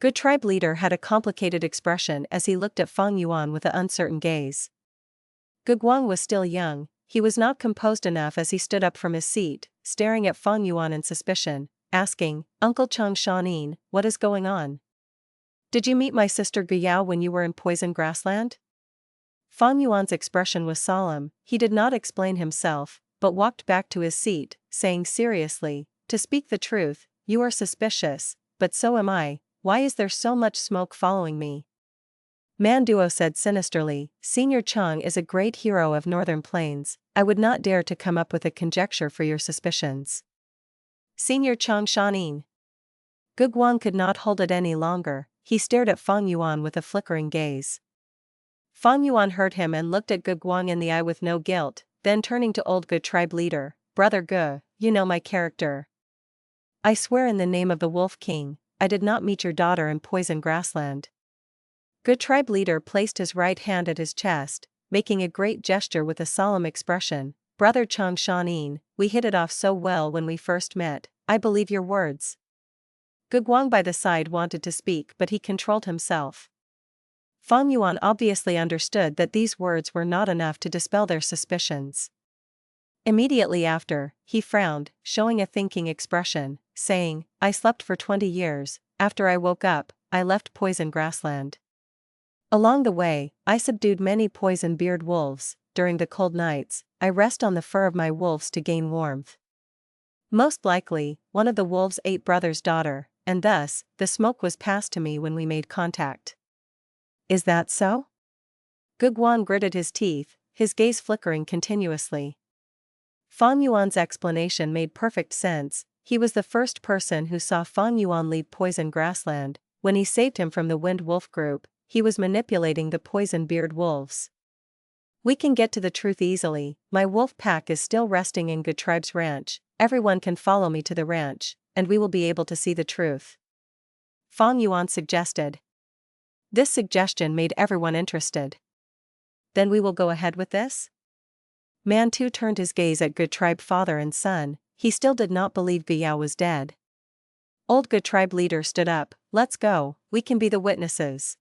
Gu tribe leader had a complicated expression as he looked at Fang Yuan with an uncertain gaze. Gu Guang was still young, he was not composed enough as he stood up from his seat, staring at Fang Yuan in suspicion, asking, Uncle Chang Shan Yin, what is going on? Did you meet my sister Gu Yao when you were in Poison Grassland? Fang Yuan's expression was solemn, he did not explain himself, but walked back to his seat, saying seriously, to speak the truth, you are suspicious, but so am I, why is there so much smoke following me? Man Duo said sinisterly, Senior Chang is a great hero of Northern Plains, I would not dare to come up with a conjecture for your suspicions. Senior Chang Shan Yin. Gu Guang could not hold it any longer, he stared at Fang Yuan with a flickering gaze. Fang Yuan heard him and looked at Gu Guang in the eye with no guilt, then turning to old Gu tribe leader, Brother Gu, you know my character. I swear in the name of the Wolf King, I did not meet your daughter in Poison Grassland. Gu tribe leader placed his right hand at his chest, making a great gesture with a solemn expression, Brother Chang Shan Yin, we hit it off so well when we first met, I believe your words. Gu Guang by the side wanted to speak but he controlled himself. Fang Yuan obviously understood that these words were not enough to dispel their suspicions. Immediately after, he frowned, showing a thinking expression, saying, I slept for 20 years, after I woke up, I left Poison Grassland. Along the way, I subdued many poison-beard wolves, during the cold nights, I rest on the fur of my wolves to gain warmth. Most likely, one of the wolves ate brother's daughter, and thus, the smoke was passed to me when we made contact. Is that so? Gu Guang gritted his teeth, his gaze flickering continuously. Fang Yuan's explanation made perfect sense, he was the first person who saw Fang Yuan leave Poison Grassland, when he saved him from the Wind Wolf group, he was manipulating the poison-beard wolves. We can get to the truth easily, my wolf pack is still resting in Gu tribe's ranch, everyone can follow me to the ranch, and we will be able to see the truth. Fang Yuan suggested. This suggestion made everyone interested. Then we will go ahead with this? Man Tu turned his gaze at Gu tribe father and son, he still did not believe Gu Yao was dead. Old Gu tribe leader stood up, let's go, we can be the witnesses.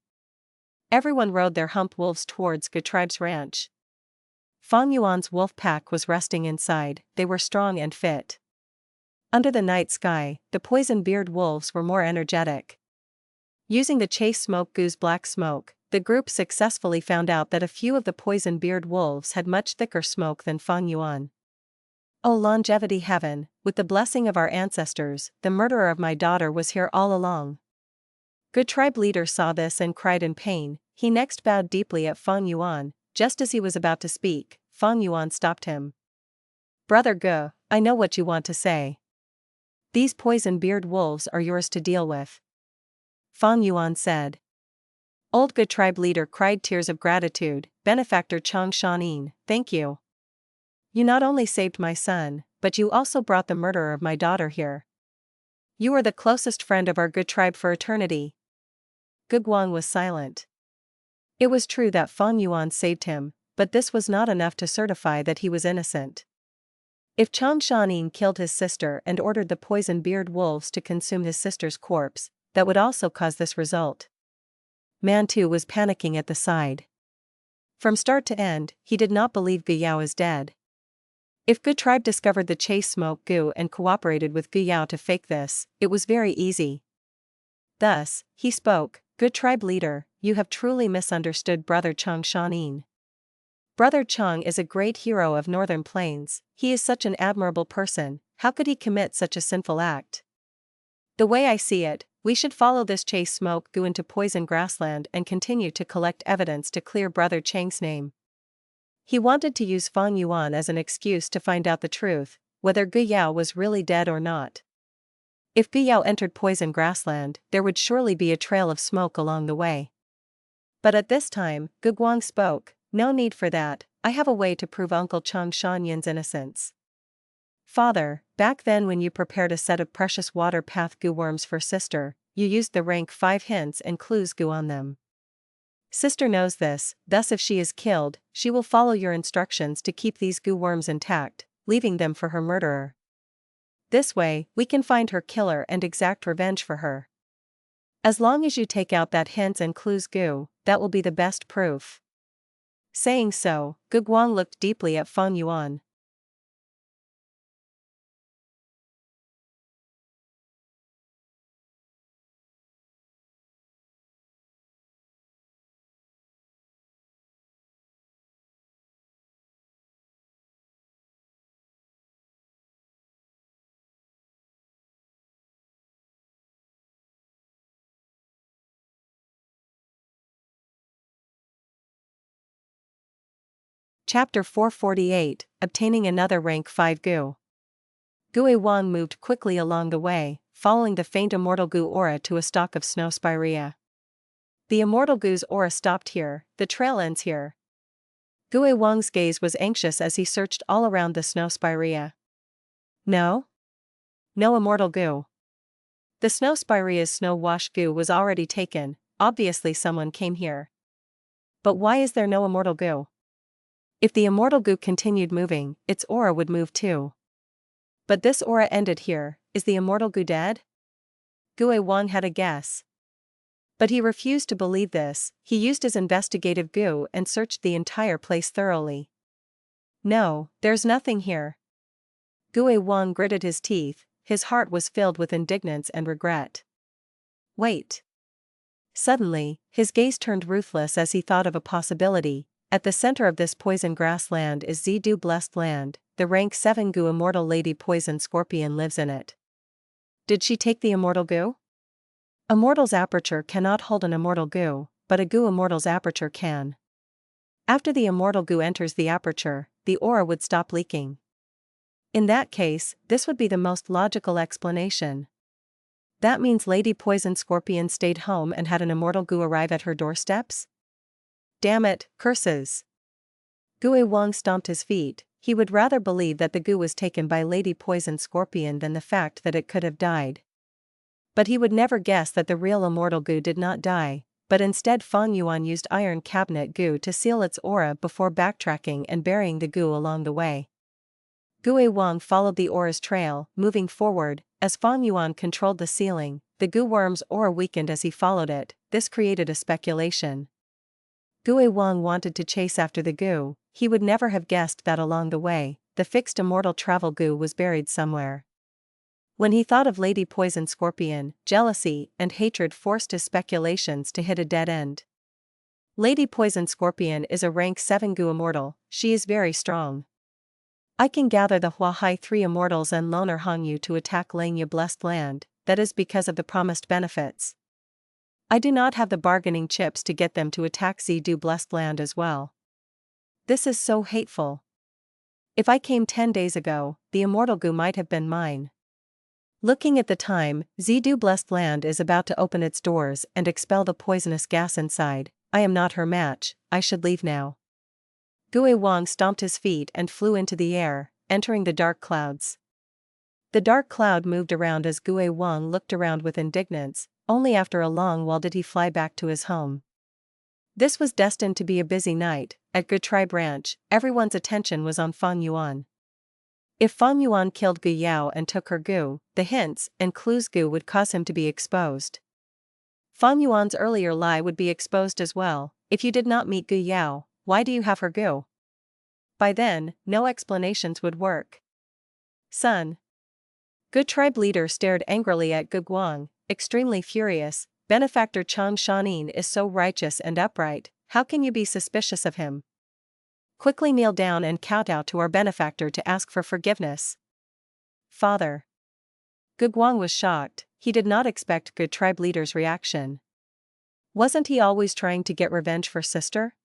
Everyone rode their hump wolves towards Gu tribe's ranch. Fang Yuan's wolf pack was resting inside, they were strong and fit. Under the night sky, the poison-beard wolves were more energetic. Using the chase smoke Gu's black smoke, the group successfully found out that a few of the poison-beard wolves had much thicker smoke than Fang Yuan. Oh longevity heaven, with the blessing of our ancestors, the murderer of my daughter was here all along. Good tribe leader saw this and cried in pain. He next bowed deeply at Fang Yuan. Just as he was about to speak, Fang Yuan stopped him. Brother Gu, I know what you want to say. These poison-beard wolves are yours to deal with. Fang Yuan said. Old Gu tribe leader cried tears of gratitude. Benefactor Chang Shan Yin, thank you. You not only saved my son, but you also brought the murderer of my daughter here. You are the closest friend of our Gu tribe for eternity. Gu Wang was silent. It was true that Fang Yuan saved him, but this was not enough to certify that he was innocent. If Chang Shan Yin killed his sister and ordered the poison-beard wolves to consume his sister's corpse, that would also cause this result. Mantu was panicking at the side. From start to end, he did not believe Gu Yao is dead. If Gu tribe discovered the chase smoke Gu and cooperated with Gu Yao to fake this, it was very easy. Thus, he spoke, Gu tribe leader, you have truly misunderstood Brother Chang Shan Yin. Brother Chang is a great hero of Northern Plains. He is such an admirable person, how could he commit such a sinful act? The way I see it, we should follow this chase smoke Gu into poison grassland and continue to collect evidence to clear Brother Chang's name. He wanted to use Fang Yuan as an excuse to find out the truth, whether Gu Yao was really dead or not. If Gu Yao entered poison grassland, there would surely be a trail of smoke along the way. But at this time, Gu Guang spoke, no need for that, I have a way to prove Uncle Chang Shan Yin's innocence. Father, back then when you prepared a set of precious water path Gu worms for sister, you used the rank 5 hints and clues Gu on them. Sister knows this, thus if she is killed, she will follow your instructions to keep these Gu worms intact, leaving them for her murderer. This way, we can find her killer and exact revenge for her. As long as you take out that hints and clues Gu, that will be the best proof. Saying so, Gu Guang looked deeply at Fang Yuan. Chapter 448, Obtaining Another Rank 5 Gu. Gu Wang moved quickly along the way, following the faint Immortal Gu aura to a stalk of snow spirea. The Immortal Gu's aura stopped here, the trail ends here. Gu Wang's gaze was anxious as he searched all around the snow spirea. No? No Immortal Gu. The snow spirea's snow wash Gu was already taken, obviously someone came here. But why is there no Immortal Gu? If the Immortal Gu continued moving, its aura would move too. But this aura ended here, is the Immortal Gu dead? Gu Wang had a guess. But he refused to believe this. He used his investigative Gu and searched the entire place thoroughly. No, there's nothing here. Gu Wang gritted his teeth, his heart was filled with indignance and regret. Wait. Suddenly, his gaze turned ruthless as he thought of a possibility. At the center of this poison grassland is Zidu Blessed Land, the rank 7 Gu Immortal Lady Poison Scorpion lives in it. Did she take the Immortal Gu? Immortal's aperture cannot hold an Immortal Gu, but a Gu Immortal's aperture can. After the Immortal Gu enters the aperture, the aura would stop leaking. In that case, this would be the most logical explanation. That means Lady Poison Scorpion stayed home and had an Immortal Gu arrive at her doorsteps? Damn it, curses. Gu Wang stomped his feet. He would rather believe that the Gu was taken by Lady Poison Scorpion than the fact that it could have died. But he would never guess that the real Immortal Gu did not die, but instead Fang Yuan used Iron Cabinet Gu to seal its aura before backtracking and burying the Gu along the way. Gu Wang followed the aura's trail, moving forward. As Fang Yuan controlled the sealing, the Gu worm's aura weakened as he followed it. This created a speculation. Gu Wang wanted to chase after the Gu. He would never have guessed that along the way, the fixed immortal travel Gu was buried somewhere. When he thought of Lady Poison Scorpion, jealousy and hatred forced his speculations to hit a dead end. Lady Poison Scorpion is a rank 7 Gu immortal, she is very strong. I can gather the Huahai 3 immortals and Loner Hongyu to attack Langya Blessed Land, that is because of the promised benefits. I do not have the bargaining chips to get them to attack Zidu Blessed Land as well. This is so hateful. If I came 10 days ago, the Immortal Gu might have been mine. Looking at the time, Zidu Blessed Land is about to open its doors and expel the poisonous gas inside. I am not her match, I should leave now. Wang stomped his feet and flew into the air, entering the dark clouds. The dark cloud moved around as Wang looked around with indignance, only after a long while did he fly back to his home. This was destined to be a busy night. At Gu Tribe Ranch, everyone's attention was on Fang Yuan. If Fang Yuan killed Gu Yao and took her Gu, the hints and clues Gu would cause him to be exposed. Fang Yuan's earlier lie would be exposed as well. If you did not meet Gu Yao, why do you have her Gu? By then, no explanations would work. Son. Gu tribe leader stared angrily at Gu Guang, extremely furious. Benefactor Chang Shan Yin is so righteous and upright, how can you be suspicious of him? Quickly kneel down and kowtow to our benefactor to ask for forgiveness. Father. Gu Guang was shocked, he did not expect Gu tribe leader's reaction. Wasn't he always trying to get revenge for sister?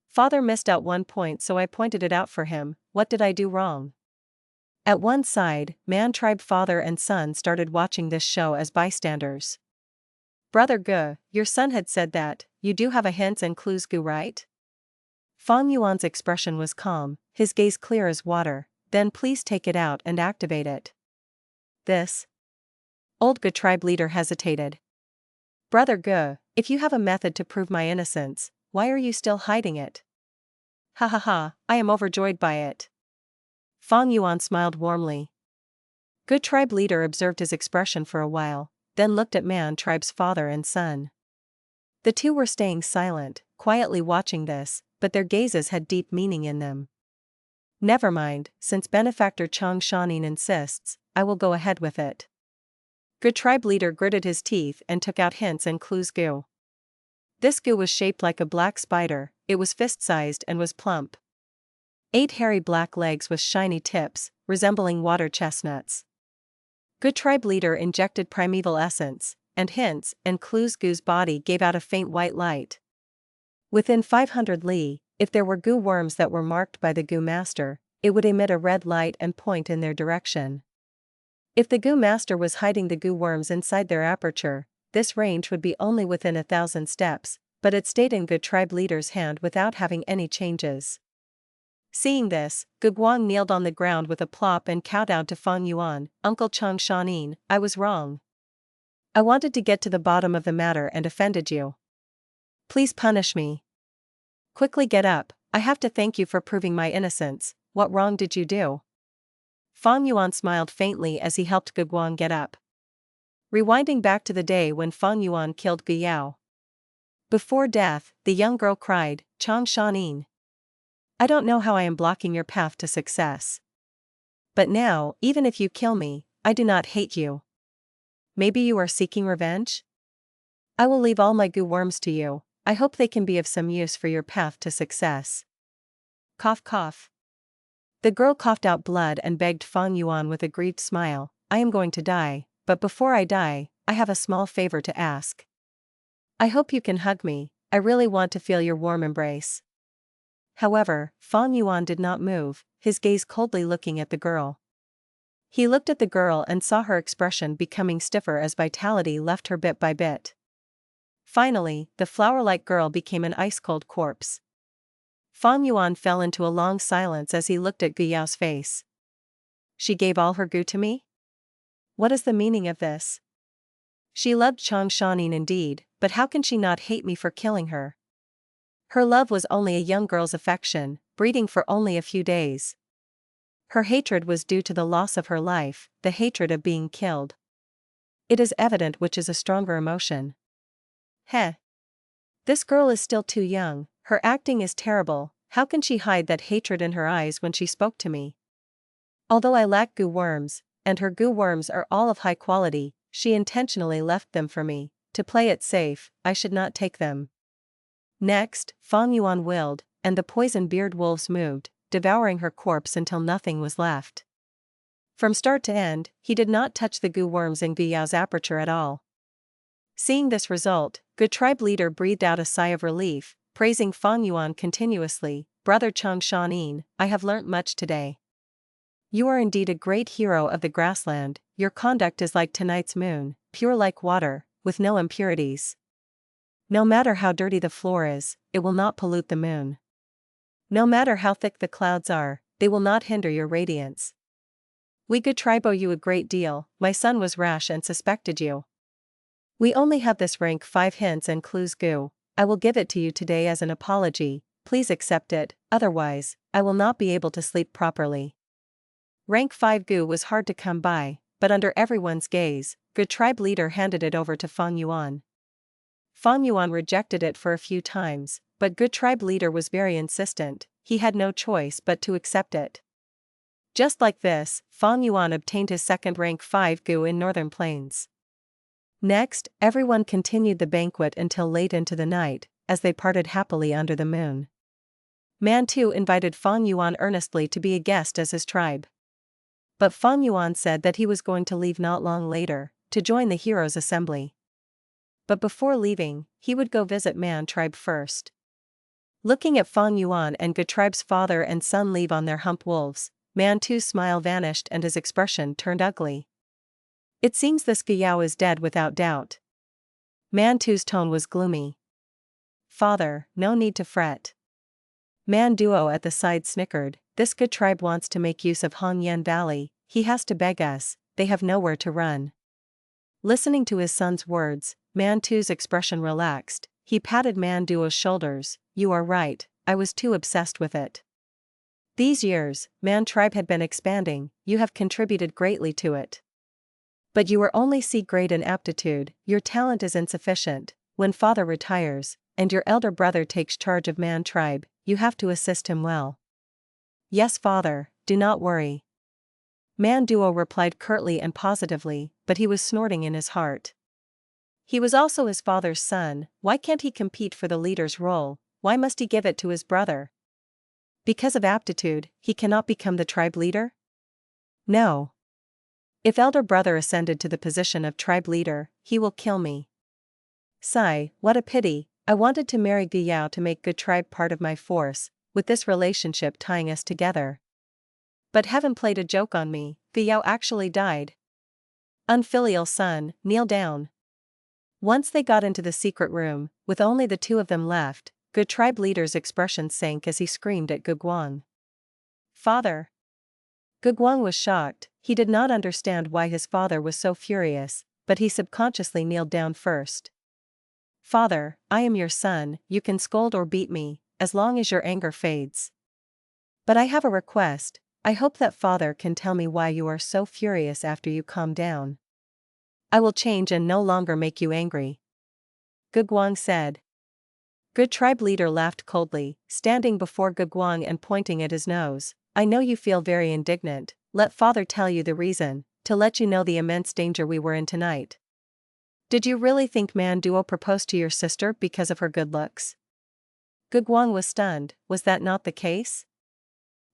Father missed out one point, so I pointed it out for him. What did I do wrong? At one side, Man tribe father and son started watching this show as bystanders. Brother Gu, your son had said that, you do have a hints and clues Gu, right? Fang Yuan's expression was calm, his gaze clear as water. Then please take it out and activate it. This? Old Gu tribe leader hesitated. Brother Gu, if you have a method to prove my innocence, why are you still hiding it? Ha ha ha, I am overjoyed by it. Fang Yuan smiled warmly. Gu tribe leader observed his expression for a while, then looked at Man tribe's father and son. The two were staying silent, quietly watching this, but their gazes had deep meaning in them. Never mind, since Benefactor Chang Shan Yin insists, I will go ahead with it. Gu tribe leader gritted his teeth and took out hints and clues Gu. This Gu was shaped like a black spider, it was fist-sized and was plump. 8 hairy black legs with shiny tips, resembling water chestnuts. Gu tribe leader injected primeval essence, and hints and clues Gu's body gave out a faint white light. Within 500 li, if there were Gu worms that were marked by the Gu master, it would emit a red light and point in their direction. If the Gu master was hiding the Gu worms inside their aperture, this range would be only within 1,000 steps, but it stayed in Gu tribe leader's hand without having any changes. Seeing this, Gu Guang kneeled on the ground with a plop and kowtowed to Fang Yuan. Uncle Chang Shan Yin, I was wrong. I wanted to get to the bottom of the matter and offended you. Please punish me. Quickly get up, I have to thank you for proving my innocence. What wrong did you do? Fang Yuan smiled faintly as he helped Gu Guang get up. Rewinding back to the day when Fang Yuan killed Gu Yao. Before death, the young girl cried, Chang Shan Yin. I don't know how I am blocking your path to success. But now, even if you kill me, I do not hate you. Maybe you are seeking revenge? I will leave all my Gu worms to you, I hope they can be of some use for your path to success. Cough cough. The girl coughed out blood and begged Fang Yuan with a grieved smile, I am going to die, but before I die, I have a small favor to ask. I hope you can hug me, I really want to feel your warm embrace. However, Fang Yuan did not move, his gaze coldly looking at the girl. He looked at the girl and saw her expression becoming stiffer as vitality left her bit by bit. Finally, the flower-like girl became an ice-cold corpse. Fang Yuan fell into a long silence as he looked at Gu Yao's face. She gave all her Gu to me? What is the meaning of this? She loved Chang Shan Yin indeed, but how can she not hate me for killing her? Her love was only a young girl's affection, breeding for only a few days. Her hatred was due to the loss of her life, the hatred of being killed. It is evident which is a stronger emotion. Heh. This girl is still too young, her acting is terrible, how can she hide that hatred in her eyes when she spoke to me? Although I lack Gu worms, and her Gu worms are all of high quality, she intentionally left them for me. To play it safe, I should not take them. Next, Fang Yuan willed, and the poison-beard wolves moved, devouring her corpse until nothing was left. From start to end, he did not touch the Gu worms in Gu Yao's aperture at all. Seeing this result, Gu tribe leader breathed out a sigh of relief, praising Fang Yuan continuously. Brother Chang Shan Yin, I have learnt much today. You are indeed a great hero of the grassland. Your conduct is like tonight's moon, pure like water, with no impurities. No matter how dirty the floor is, it will not pollute the moon. No matter how thick the clouds are, they will not hinder your radiance. We Gu tribe owe you a great deal. My son was rash and suspected you. We only have this rank 5 hints and clues Gu. I will give it to you today as an apology. Please accept it, otherwise, I will not be able to sleep properly. Rank 5 Gu was hard to come by, but under everyone's gaze, Gu tribe leader handed it over to Fang Yuan. Fang Yuan rejected it for a few times, but Gu tribe leader was very insistent. He had no choice but to accept it. Just like this, Fang Yuan obtained his second rank 5 Gu in Northern Plains. Next, everyone continued the banquet until late into the night, as they parted happily under the moon. Mantu invited Fang Yuan earnestly to be a guest as his tribe. But Fang Yuan said that he was going to leave not long later, to join the heroes' assembly. But before leaving, he would go visit Man tribe first. Looking at Fang Yuan and Gu tribe's father and son leave on their hump wolves, Mantu's smile vanished and his expression turned ugly. It seems this Gu Yao is dead without doubt. Mantu's tone was gloomy. Father, no need to fret. Man Duo at the side snickered. This Gu tribe wants to make use of Hongyan Valley. He has to beg us, they have nowhere to run. Listening to his son's words, Mantu's expression relaxed. He patted Man Duo's shoulders. You are right, I was too obsessed with it. These years, Man tribe had been expanding, you have contributed greatly to it. But you are only C-grade in aptitude, your talent is insufficient. When father retires, and your elder brother takes charge of Man tribe, you have to assist him well. Yes father, do not worry. Man Duo replied curtly and positively, but he was snorting in his heart. He was also his father's son. Why can't he compete for the leader's role? Why must he give it to his brother? Because of aptitude, he cannot become the tribe leader? No. If elder brother ascended to the position of tribe leader, he will kill me. Sigh, what a pity, I wanted to marry Gu Yao to make Gu tribe part of my force, with this relationship tying us together. But heaven played a joke on me, Gu Yao actually died. Unfilial son, kneel down. Once they got into the secret room, with only the two of them left, Gu tribe leader's expression sank as he screamed at Gu Guang. Father! Gu Guang was shocked, he did not understand why his father was so furious, but he subconsciously kneeled down first. Father, I am your son, you can scold or beat me, as long as your anger fades. But I have a request, I hope that father can tell me why you are so furious after you calm down. I will change and no longer make you angry. Gu Guang said. Gu tribe leader laughed coldly, standing before Gu Guang and pointing at his nose. I know you feel very indignant, let father tell you the reason, to let you know the immense danger we were in tonight. Did you really think Man Duo proposed to your sister because of her good looks? Gu Guang was stunned, was that not the case?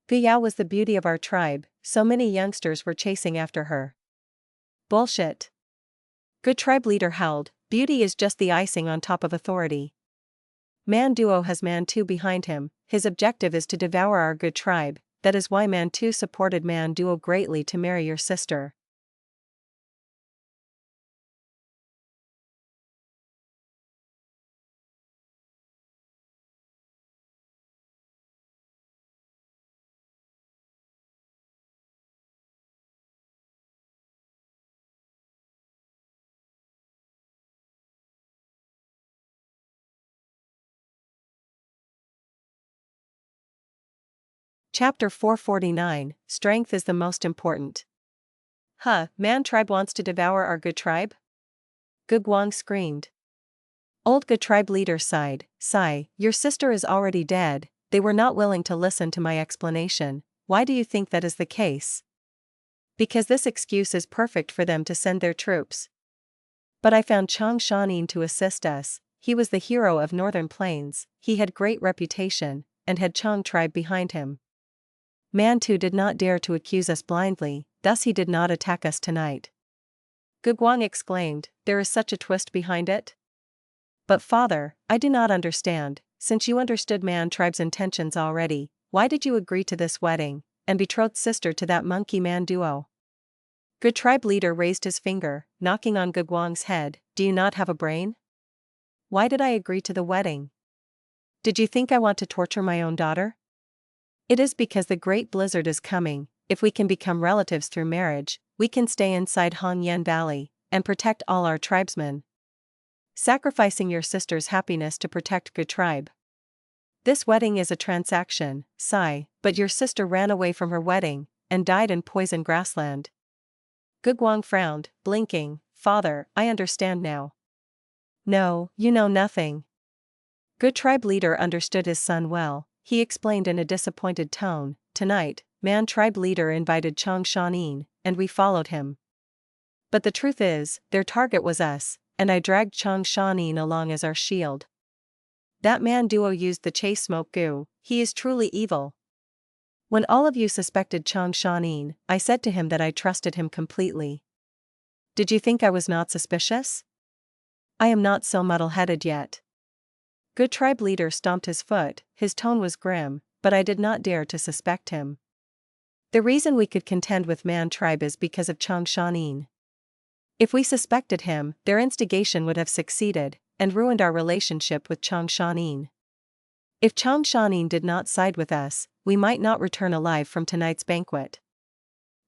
Gu Yao was the beauty of our tribe, so many youngsters were chasing after her. Bullshit. Gu tribe leader howled, beauty is just the icing on top of authority. Man Duo has Mantu behind him, his objective is to devour our Gu tribe, that is why Mantu supported Man Duo greatly to marry your sister. Chapter 449, Strength is the most important. Man tribe wants to devour our Gu tribe? Gu Guang screamed. Old Gu tribe leader sighed, sigh, your sister is already dead, they were not willing to listen to my explanation, why do you think that is the case? Because this excuse is perfect for them to send their troops. But I found Chang Shan Yin to assist us, he was the hero of Northern Plains, he had great reputation, and had Chang tribe behind him. Man too did not dare to accuse us blindly, thus he did not attack us tonight. Wang exclaimed, there is such a twist behind it? But father, I do not understand, since you understood Man tribe's intentions already, why did you agree to this wedding, and betroth sister to that monkey man duo? Gu tribe leader raised his finger, knocking on Wang's head, do you not have a brain? Why did I agree to the wedding? Did you think I want to torture my own daughter? It is because the great blizzard is coming. If we can become relatives through marriage, we can stay inside Hongyan Valley, and protect all our tribesmen. Sacrificing your sister's happiness to protect Gu tribe. This wedding is a transaction, sigh, but your sister ran away from her wedding, and died in poison grassland. Wang frowned, blinking, father, I understand now. No, you know nothing. Gu tribe leader understood his son well, he explained in a disappointed tone, tonight, Man tribe leader invited Chang Shan Yin, and we followed him. But the truth is, their target was us, and I dragged Chang Shan Yin along as our shield. That man duo used the chase smoke Gu, he is truly evil. When all of you suspected Chang Shan Yin, I said to him that I trusted him completely. Did you think I was not suspicious? I am not so muddle-headed yet. Gu tribe leader stomped his foot, his tone was grim, but I did not dare to suspect him. The reason we could contend with Man tribe is because of Chang Shan Yin. If we suspected him, their instigation would have succeeded, and ruined our relationship with Chang Shan Yin. If Chang Shan Yin did not side with us, we might not return alive from tonight's banquet.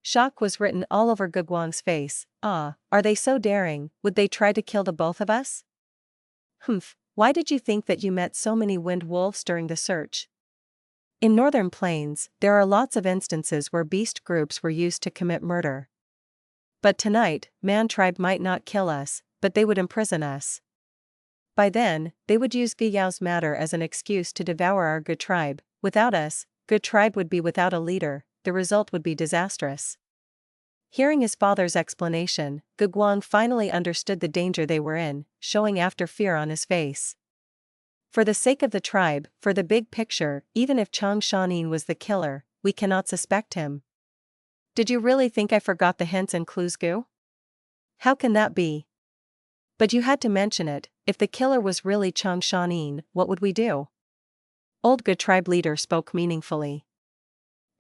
Shock was written all over Wang's face. Ah, are they so daring, would they try to kill the both of us? Humph, why did you think that you met so many wind wolves during the search? In Northern Plains, there are lots of instances where beast groups were used to commit murder. But tonight, Man tribe might not kill us, but they would imprison us. By then, they would use Guyao's matter as an excuse to devour our Gu tribe. Without us, Gu tribe would be without a leader, the result would be disastrous. Hearing his father's explanation, Wang finally understood the danger they were in, showing after fear on his face. For the sake of the tribe, for the big picture, even if Chang Shan Yin was the killer, we cannot suspect him. Did you really think I forgot the hints and clues, Gu? How can that be? But you had to mention it, if the killer was really Chang Shan Yin, what would we do? Old Gu tribe leader spoke meaningfully.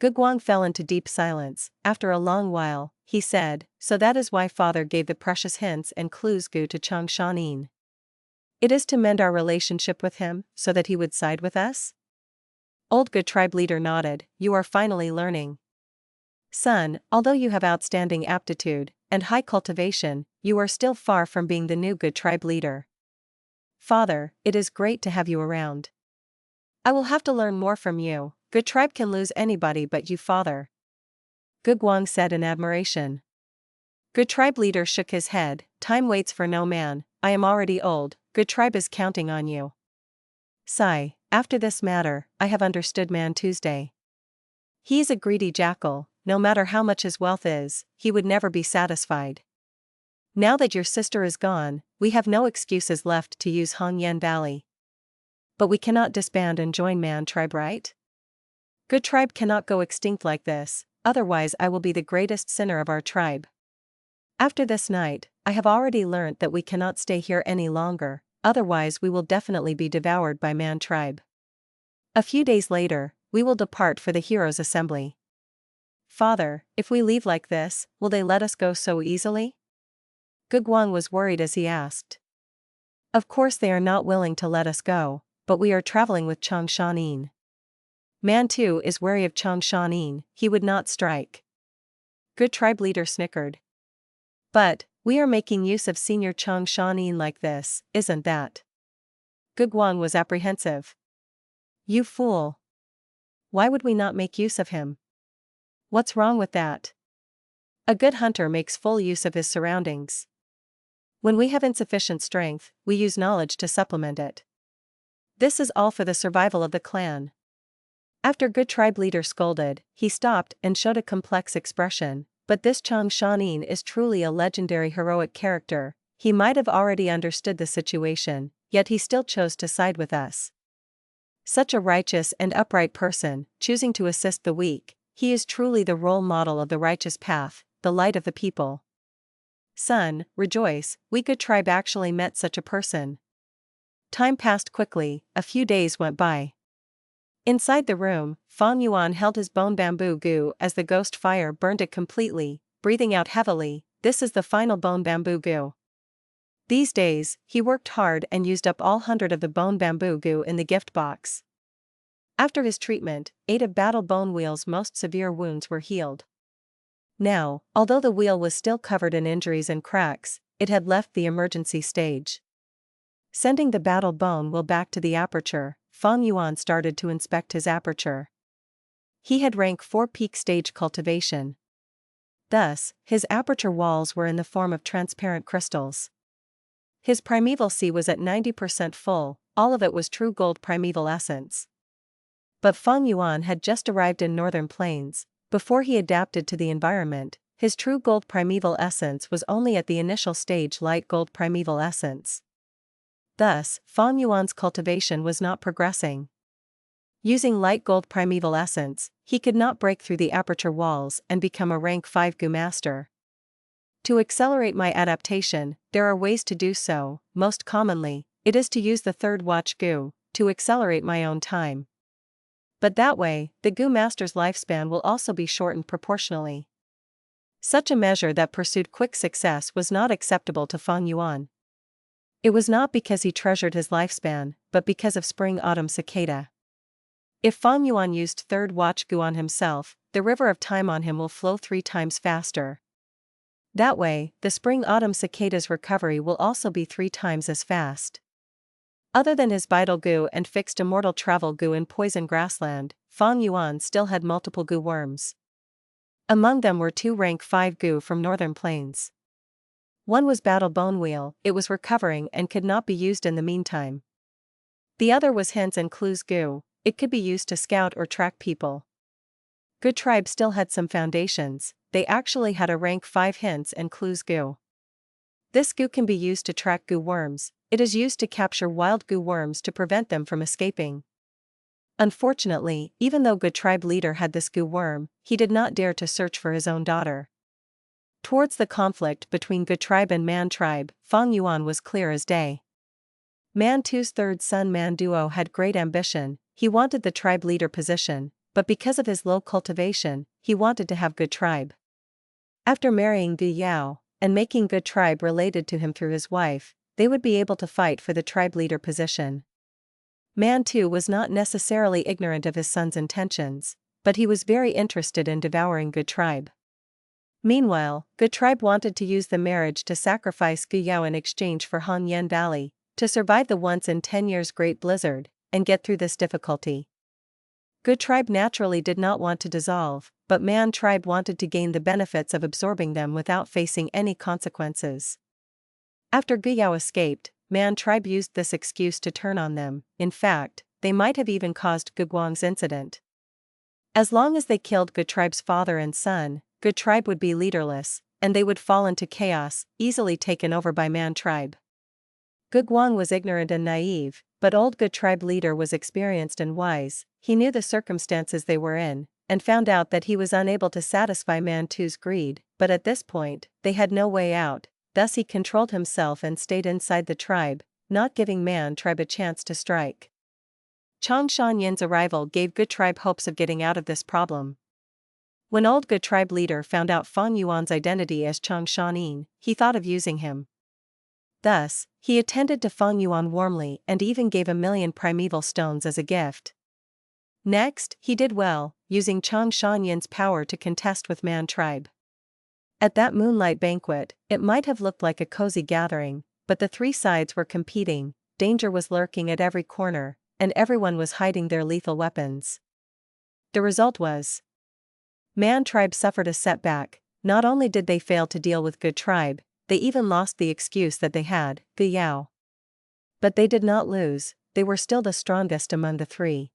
Wang fell into deep silence. After a long while, he said, so that is why father gave the precious hints and clues Gu to Chang Shan Yin. It is to mend our relationship with him, so that he would side with us? Old Gu tribe leader nodded, you are finally learning. Son, although you have outstanding aptitude, and high cultivation, you are still far from being the new Gu tribe leader. Father, it is great to have you around. I will have to learn more from you, Gu tribe can lose anybody but you father. Wang said in admiration. Gu tribe leader shook his head, time waits for no man, I am already old, Gu tribe is counting on you. Sigh, after this matter, I have understood Man Tuesday. He is a greedy jackal, no matter how much his wealth is, he would never be satisfied. Now that your sister is gone, we have no excuses left to use Hongyan Valley. But we cannot disband and join Man tribe, right? Gu tribe cannot go extinct like this, otherwise I will be the greatest sinner of our tribe. After this night, I have already learnt that we cannot stay here any longer, otherwise we will definitely be devoured by Man tribe. A few days later, we will depart for the Heroes' Assembly. Father, if we leave like this, will they let us go so easily? Wang was worried as he asked. Of course they are not willing to let us go, but we are traveling with Chang Shan Yin. Man too is wary of Chang Shan Yin, he would not strike. Gu tribe leader snickered. But, we are making use of senior Chang Shan Yin like this, isn't that? Wang was apprehensive. You fool. Why would we not make use of him? What's wrong with that? A good hunter makes full use of his surroundings. When we have insufficient strength, we use knowledge to supplement it. This is all for the survival of the clan. After Gu tribe leader scolded, he stopped and showed a complex expression, but this Chang Shan Yin is truly a legendary heroic character, he might have already understood the situation, yet he still chose to side with us. Such a righteous and upright person, choosing to assist the weak, he is truly the role model of the righteous path, the light of the people. Son, rejoice, we Gu tribe actually met such a person. Time passed quickly, a few days went by. Inside the room, Fang Yuan held his bone bamboo Gu as the ghost fire burned it completely, breathing out heavily, this is the final bone bamboo Gu. These days, he worked hard and used up all 100 of the bone bamboo Gu in the gift box. After his treatment, 8 of Battle Bone Wheel's most severe wounds were healed. Now, although the wheel was still covered in injuries and cracks, it had left the emergency stage. Sending the Battle Bone Wheel back to the aperture, Fang Yuan started to inspect his aperture. He had rank 4 peak stage cultivation. Thus, his aperture walls were in the form of transparent crystals. His primeval sea was at 90% full, all of it was true gold primeval essence. But Fang Yuan had just arrived in Northern Plains. Before he adapted to the environment, his true gold primeval essence was only at the initial stage light gold primeval essence. Thus, Fang Yuan's cultivation was not progressing. Using light gold primeval essence, he could not break through the aperture walls and become a rank 5 Gu master. To accelerate my adaptation, there are ways to do so. Most commonly, it is to use the third watch Gu, to accelerate my own time. But that way, the Gu master's lifespan will also be shortened proportionally. Such a measure that pursued quick success was not acceptable to Fang Yuan. It was not because he treasured his lifespan, but because of spring-autumn cicada. If Fang Yuan used third watch Gu on himself, the river of time on him will flow 3 times faster. That way, the spring-autumn cicada's recovery will also be 3 times as fast. Other than his vital Gu and fixed immortal travel Gu in poison grassland, Fang Yuan still had multiple Gu worms. Among them were 2 rank 5 Gu from Northern Plains. One was Battle Bone Wheel, it was recovering and could not be used in the meantime. The other was Hints and Clues Gu, it could be used to scout or track people. Gu tribe still had some foundations, they actually had a rank 5 Hints and Clues Gu. This Gu can be used to track Gu worms, it is used to capture wild Gu worms to prevent them from escaping. Unfortunately, even though Gu tribe leader had this Gu worm, he did not dare to search for his own daughter. Towards the conflict between Gu tribe and Man tribe, Fang Yuan was clear as day. Man Tu's third son Man Duo had great ambition, he wanted the tribe leader position, but because of his low cultivation, he wanted to have Gu tribe. After marrying Gu Yao, and making Gu tribe related to him through his wife, they would be able to fight for the tribe leader position. Man Tu was not necessarily ignorant of his son's intentions, but he was very interested in devouring Gu tribe. Meanwhile, Gu tribe wanted to use the marriage to sacrifice Gu Yao in exchange for Han Yen Valley, to survive the once in 10 years great blizzard, and get through this difficulty. Gu tribe naturally did not want to dissolve, but Man tribe wanted to gain the benefits of absorbing them without facing any consequences. After Gu Yao escaped, Man tribe used this excuse to turn on them, in fact, they might have even caused Gu Guang's incident. As long as they killed Gu tribe's father and son, Gu tribe would be leaderless, and they would fall into chaos, easily taken over by Man tribe. Gu Guang was ignorant and naive, but old Gu tribe leader was experienced and wise, he knew the circumstances they were in, and found out that he was unable to satisfy Man Tu's greed, but at this point, they had no way out, thus he controlled himself and stayed inside the tribe, not giving Man tribe a chance to strike. Chang Shan Yin's arrival gave Gu tribe hopes of getting out of this problem. When old Gu tribe leader found out Fang Yuan's identity as Chang Shan Yin, he thought of using him. Thus, he attended to Fang Yuan warmly and even gave 1,000,000 primeval stones as a gift. Next, he did well, using Chang Shan Yin's power to contest with Man tribe. At that moonlight banquet, it might have looked like a cozy gathering, but the 3 sides were competing, danger was lurking at every corner, and everyone was hiding their lethal weapons. The result was Man tribe suffered a setback, not only did they fail to deal with Gu tribe, they even lost the excuse that they had, Gu Yao. But they did not lose, they were still the strongest among the 3.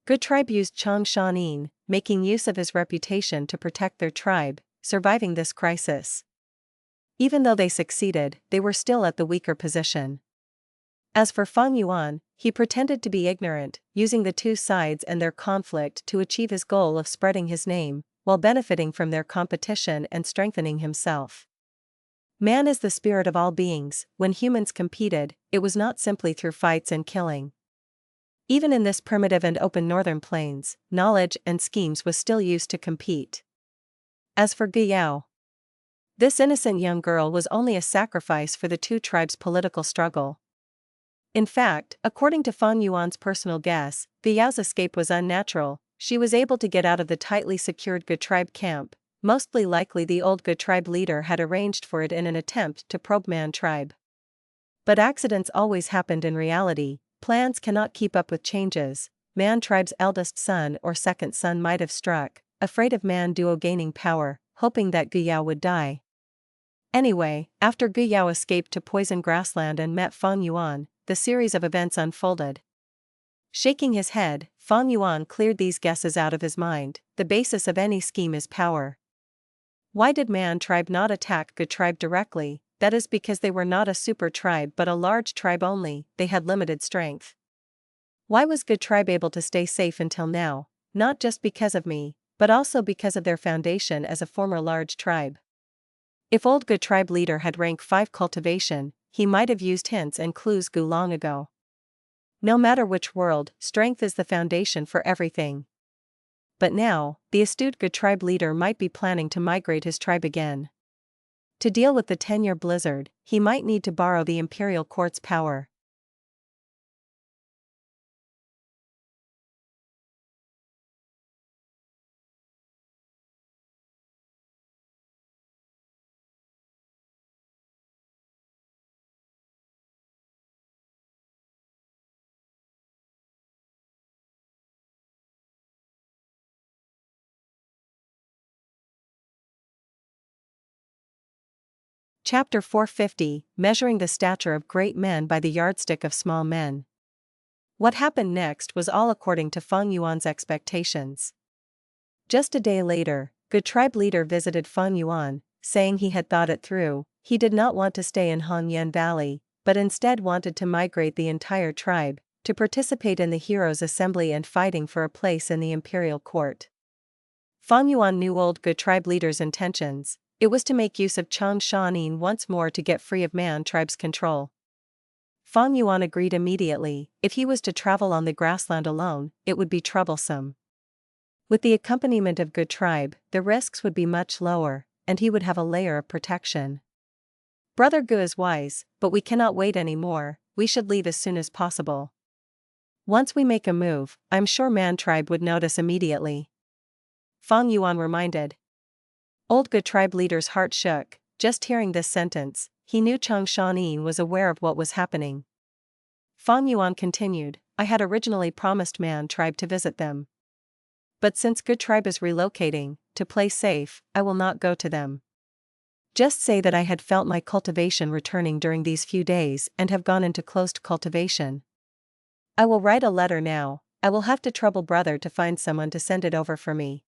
Gu tribe used Chang Shan Yin, making use of his reputation to protect their tribe, surviving this crisis. Even though they succeeded, they were still at the weaker position. As for Fang Yuan, he pretended to be ignorant, using the two sides and their conflict to achieve his goal of spreading his name, while benefiting from their competition and strengthening himself. Man is the spirit of all beings. When humans competed, it was not simply through fights and killing. Even in this primitive and open northern plains, knowledge and schemes was still used to compete. As for Gu Yao, this innocent young girl was only a sacrifice for the two tribes' political struggle. In fact, according to Fang Yuan's personal guess, Gu Yao's escape was unnatural. She was able to get out of the tightly secured Gu tribe camp. Mostly likely the old Gu tribe leader had arranged for it in an attempt to probe Man tribe. But accidents always happened in reality. Plans cannot keep up with changes. Man tribe's eldest son or second son might have struck, afraid of Man duo gaining power, hoping that Gu Yao would die. Anyway, after Gu Yao escaped to Poison Grassland and met Fang Yuan, the series of events unfolded. Shaking his head, Fang Yuan cleared these guesses out of his mind. The basis of any scheme is power. Why did Man tribe not attack Gu tribe directly? That is because they were not a super tribe but a large tribe only. They had limited strength. Why was Gu tribe able to stay safe until now? Not just because of me, but also because of their foundation as a former large tribe. If old Gu tribe leader had rank 5 cultivation, he might have used hints and clues Gu long ago. No matter which world, strength is the foundation for everything. But now, the astute Gu tribe leader might be planning to migrate his tribe again. To deal with the 10-year blizzard, he might need to borrow the Imperial Court's power. Chapter 450, Measuring the Stature of Great Men by the Yardstick of Small Men. What happened next was all according to Fang Yuan's expectations. Just a day later, Gu tribe leader visited Fang Yuan, saying he had thought it through. He did not want to stay in Hongyan Valley, but instead wanted to migrate the entire tribe, to participate in the Heroes' Assembly and fighting for a place in the Imperial Court. Fang Yuan knew old Gu tribe leader's intentions. It was to make use of Chang Shan Yin once more to get free of Man tribe's control. Fang Yuan agreed immediately. If he was to travel on the grassland alone, it would be troublesome. With the accompaniment of Gu tribe, the risks would be much lower, and he would have a layer of protection. Brother Gu is wise, but we cannot wait anymore. We should leave as soon as possible. Once we make a move, I'm sure Man tribe would notice immediately. Fang Yuan reminded. Old Gu tribe leader's heart shook. Just hearing this sentence, he knew Chang Shan Yin was aware of what was happening. Fang Yuan continued, I had originally promised Man tribe to visit them. But since Gu tribe is relocating, to play safe, I will not go to them. Just say that I had felt my cultivation returning during these few days and have gone into closed cultivation. I will write a letter now. I will have to trouble brother to find someone to send it over for me.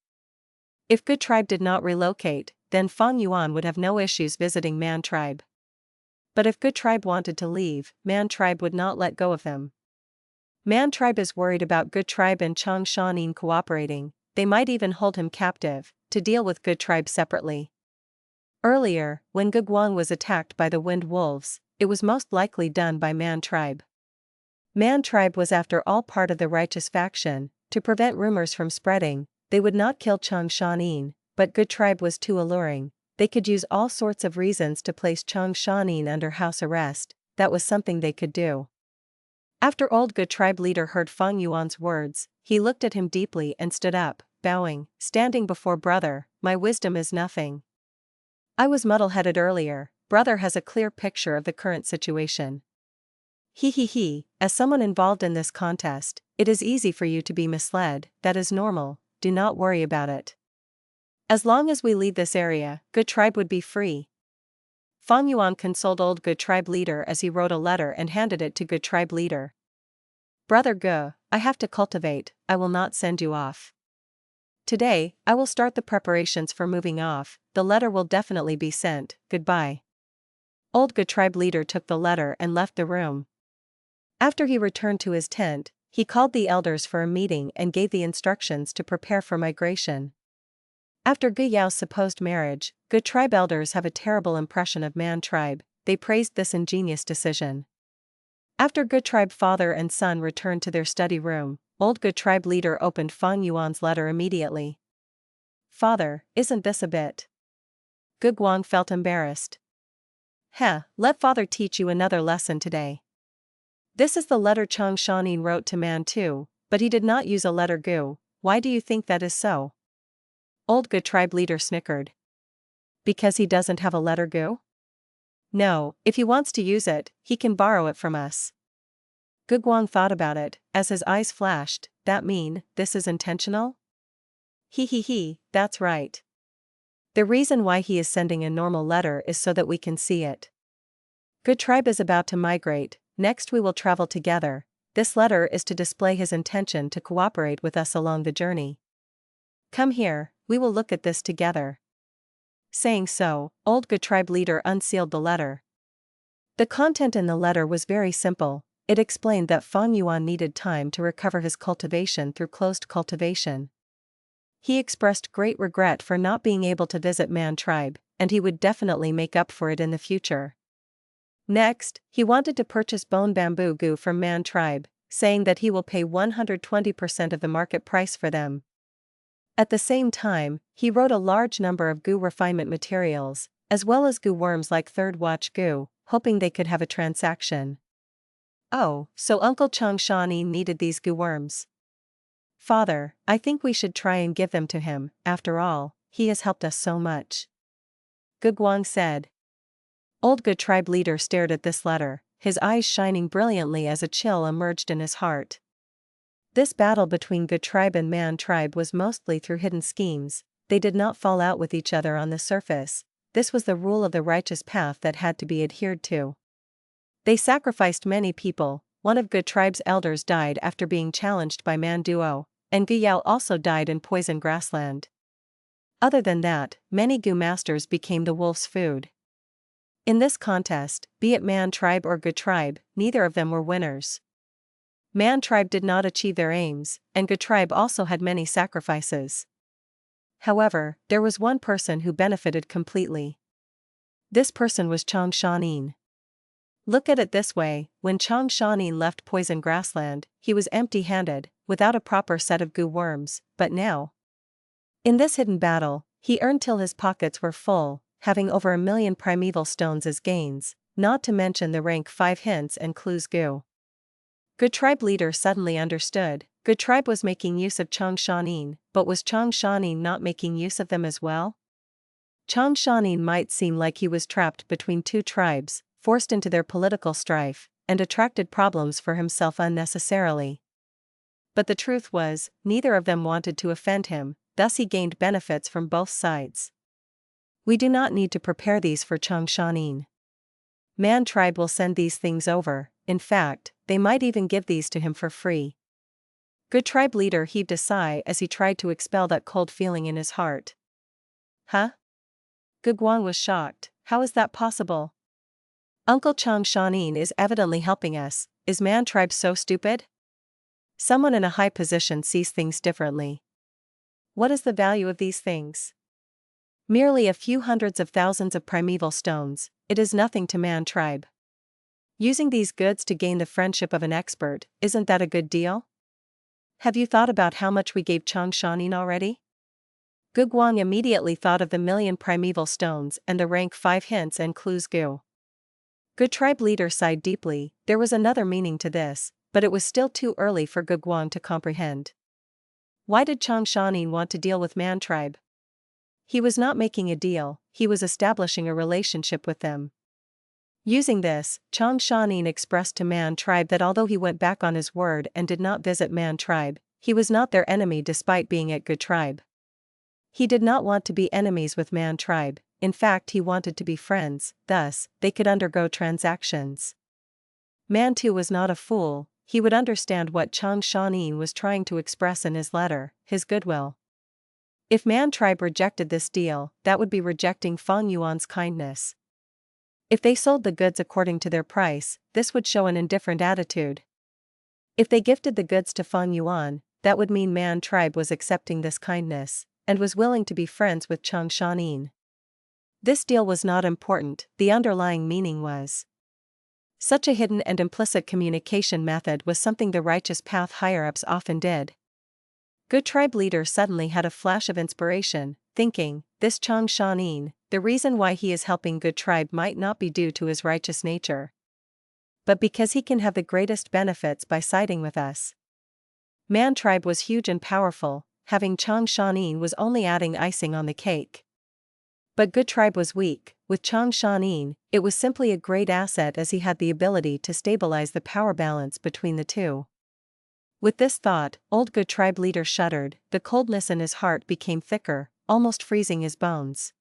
If Gu tribe did not relocate, then Fang Yuan would have no issues visiting Man tribe. But if Gu tribe wanted to leave, Man tribe would not let go of them. Man tribe is worried about Gu tribe and Chang Shan Yin cooperating. They might even hold him captive, to deal with Gu tribe separately. Earlier, when Gu Guang was attacked by the Wind Wolves, it was most likely done by Man tribe. Man tribe was after all part of the righteous faction. To prevent rumors from spreading, they would not kill Chang Shan Yin, but Gu tribe was too alluring. They could use all sorts of reasons to place Chang Shan Yin under house arrest. That was something they could do. After old Gu tribe leader heard Fang Yuan's words, he looked at him deeply and stood up, bowing, standing before brother, my wisdom is nothing. I was muddle-headed earlier. Brother has a clear picture of the current situation. As someone involved in this contest, it is easy for you to be misled. That is normal, do not worry about it. As long as we leave this area, Gu tribe would be free. Fang Yuan consoled old Gu tribe leader as he wrote a letter and handed it to Gu tribe leader. Brother Gu, I have to cultivate, I will not send you off. Today, I will start the preparations for moving off. The letter will definitely be sent. Goodbye. Old Gu tribe leader took the letter and left the room. After he returned to his tent, he called the elders for a meeting and gave the instructions to prepare for migration. After Gu Yao's supposed marriage, Gu tribe elders have a terrible impression of Man tribe. They praised this ingenious decision. After Gu tribe father and son returned to their study room, old Gu tribe leader opened Fang Yuan's letter immediately. "Father, isn't this a bit?" Gu Guang felt embarrassed. "Heh, let father teach you another lesson today. This is the letter Chang Shan Yin wrote to Man too, but he did not use a letter Gu. Why do you think that is so?" Old Gu tribe leader snickered. "Because he doesn't have a letter Gu? No, if he wants to use it, he can borrow it from us." Gu Guang thought about it, as his eyes flashed. "That mean, this is intentional?" He, that's right. The reason why he is sending a normal letter is so that we can see it. Gu tribe is about to migrate, next we will travel together. This letter is to display his intention to cooperate with us along the journey. Come here, we will look at this together. Saying so, old Gu tribe leader unsealed the letter. The content in the letter was very simple. It explained that Fang Yuan needed time to recover his cultivation through closed cultivation. He expressed great regret for not being able to visit Man tribe, and he would definitely make up for it in the future. Next, he wanted to purchase bone bamboo Gu from Man tribe, saying that he will pay 120% of the market price for them. At the same time, he wrote a large number of Gu refinement materials, as well as Gu worms like Third Watch Gu, hoping they could have a transaction. Oh, so Uncle Chang Shan Yin needed these Gu worms. "Father, I think we should try and give them to him. After all, he has helped us so much," Gu Guang said. Old Gu tribe leader stared at this letter, his eyes shining brilliantly as a chill emerged in his heart. This battle between Gu tribe and Man tribe was mostly through hidden schemes. They did not fall out with each other on the surface. This was the rule of the righteous path that had to be adhered to. They sacrificed many people. One of Gu tribe's elders died after being challenged by Man duo, and Gu Yao also died in poison grassland. Other than that, many Gu masters became the wolf's food. In this contest, be it Man tribe or Gu tribe, neither of them were winners. Man tribe did not achieve their aims, and Gu tribe also had many sacrifices. However, there was one person who benefited completely. This person was Chang Shan Yin. Look at it this way, when Chang Shan Yin left poison grassland, he was empty-handed, without a proper set of Gu worms, but now, in this hidden battle, he earned till his pockets were full, having over 1,000,000 primeval stones as gains, not to mention the rank 5 hints and clues Gu. Gu tribe leader suddenly understood. Gu tribe was making use of Chang Shan Yin, but was Chang Shan Yin not making use of them as well? Chang Shan Yin might seem like he was trapped between two tribes, forced into their political strife, and attracted problems for himself unnecessarily. But the truth was, neither of them wanted to offend him, thus he gained benefits from both sides. We do not need to prepare these for Chang Shan Yin. Man tribe will send these things over. In fact, they might even give these to him for free. Gu tribe leader heaved a sigh as he tried to expel that cold feeling in his heart. Huh? Gu Guang was shocked. How is that possible? Uncle Chang Shan Yin is evidently helping us. Is Man tribe so stupid? Someone in a high position sees things differently. What is the value of these things? Merely a few hundreds of thousands of primeval stones. It is nothing to Man tribe. Using these goods to gain the friendship of an expert, isn't that a good deal? Have you thought about how much we gave Chang Shan Yin already? Gu Guang immediately thought of the 1,000,000 primeval stones and the rank 5 hints and clues Gu. Gu tribe leader sighed deeply. There was another meaning to this, but it was still too early for Gu Guang to comprehend. Why did Chang Shan Yin want to deal with Man tribe? He was not making a deal, he was establishing a relationship with them. Using this, Chang Shan Yin expressed to Man tribe that although he went back on his word and did not visit Man tribe, he was not their enemy despite being at Gu tribe. He did not want to be enemies with Man tribe, in fact he wanted to be friends, thus, they could undergo transactions. Man too was not a fool, he would understand what Chang Shan Yin was trying to express in his letter, his goodwill. If Man tribe rejected this deal, that would be rejecting Fang Yuan's kindness. If they sold the goods according to their price, this would show an indifferent attitude. If they gifted the goods to Fang Yuan, that would mean Man tribe was accepting this kindness, and was willing to be friends with Chang Shan Yin. This deal was not important, the underlying meaning was. Such a hidden and implicit communication method was something the righteous path higher-ups often did. Good tribe leader suddenly had a flash of inspiration, thinking, this Chang Shan Yin, the reason why he is helping good tribe might not be due to his righteous nature, but because he can have the greatest benefits by siding with us. Man tribe was huge and powerful, having Chang Shan Yin was only adding icing on the cake. But good tribe was weak, with Chang Shan Yin, it was simply a great asset as he had the ability to stabilize the power balance between the two. With this thought, old good tribe leader shuddered, the coldness in his heart became thicker, almost freezing his bones.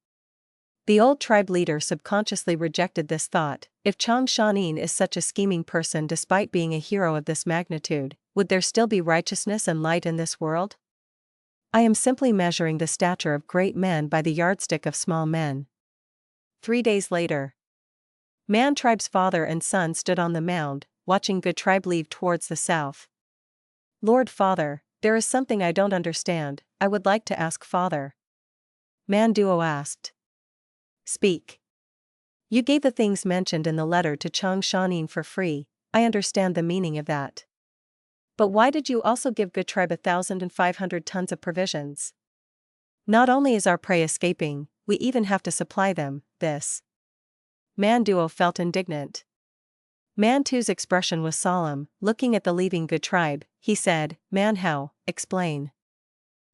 The old tribe leader subconsciously rejected this thought, if Chang Shan Yin is such a scheming person despite being a hero of this magnitude, would there still be righteousness and light in this world? I am simply measuring the stature of great men by the yardstick of small men. 3 days later. Man tribe's father and son stood on the mound, watching good tribe leave towards the south. Lord Father, there is something I don't understand, I would like to ask Father. Man Duo asked. Speak. You gave the things mentioned in the letter to Chang Shan Yin for free, I understand the meaning of that. But why did you also give good tribe 1,500 tons of provisions? Not only is our prey escaping, we even have to supply them, this. Man Duo felt indignant. Man Two's expression was solemn, looking at the leaving good tribe, he said, Man Hao, explain.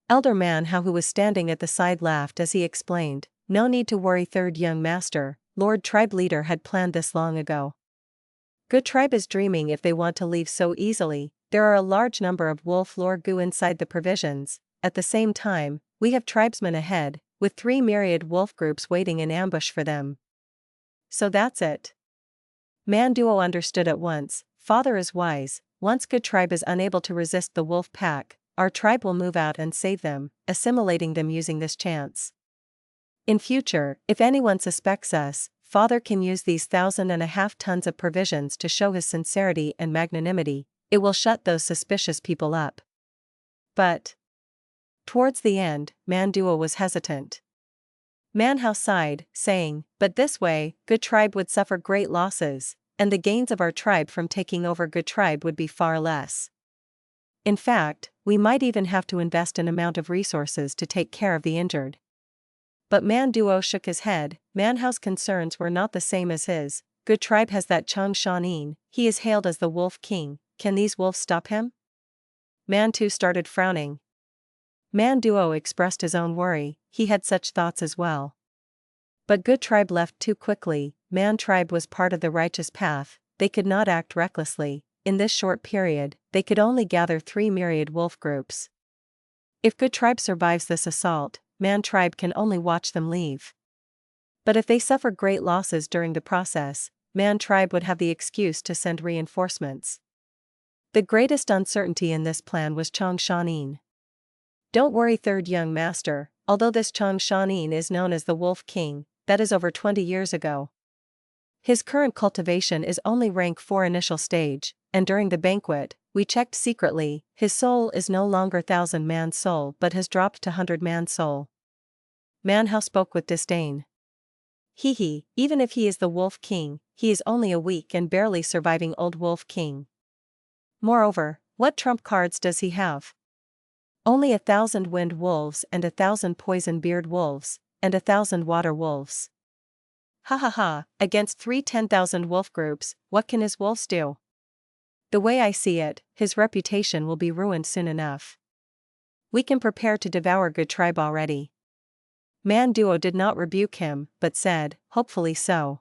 Elder Man Hao who was standing at the side laughed as he explained, no need to worry third young master, Lord Tribe Leader had planned this long ago. Good tribe is dreaming if they want to leave so easily, there are a large number of wolf Lord Gu inside the provisions, at the same time, we have tribesmen ahead, with 3 myriad wolf groups waiting in ambush for them. So that's it. Man Duo understood at once, Father is wise, once good tribe is unable to resist the wolf pack, our tribe will move out and save them, assimilating them using this chance. In future, if anyone suspects us, Father can use these 1,500 tons of provisions to show his sincerity and magnanimity, it will shut those suspicious people up. But towards the end, Man Duo was hesitant. Man Hao sighed, saying, but this way, good tribe would suffer great losses, and the gains of our tribe from taking over good tribe would be far less. In fact, we might even have to invest an amount of resources to take care of the injured. But Man Duo shook his head, Man Hao's concerns were not the same as his, good tribe has that Chang Shan Yin, he is hailed as the Wolf King, can these wolves stop him? Man Two started frowning. Man Duo expressed his own worry, he had such thoughts as well. But good tribe left too quickly, Man tribe was part of the righteous path, they could not act recklessly, in this short period, they could only gather 3 myriad wolf groups. If good tribe survives this assault, Man tribe can only watch them leave. But if they suffer great losses during the process, Man tribe would have the excuse to send reinforcements. The greatest uncertainty in this plan was Chang Shan Yin. Don't worry third young master, although this Chang Shan Yin is known as the Wolf King, that is over 20 years ago. His current cultivation is only rank 4 initial stage, and during the banquet, we checked secretly, his soul is no longer 1,000-man soul but has dropped to 100-man soul. Man Hao spoke with disdain. He, even if he is the Wolf King, he is only a weak and barely surviving old Wolf King. Moreover, what trump cards does he have? Only 1,000 wind wolves and 1,000 poison-beard wolves, and 1,000 water wolves. Ha ha ha, against 3 10,000 wolf groups, what can his wolves do? The way I see it, his reputation will be ruined soon enough. We can prepare to devour good tribe already. Man Duo did not rebuke him, but said, hopefully so.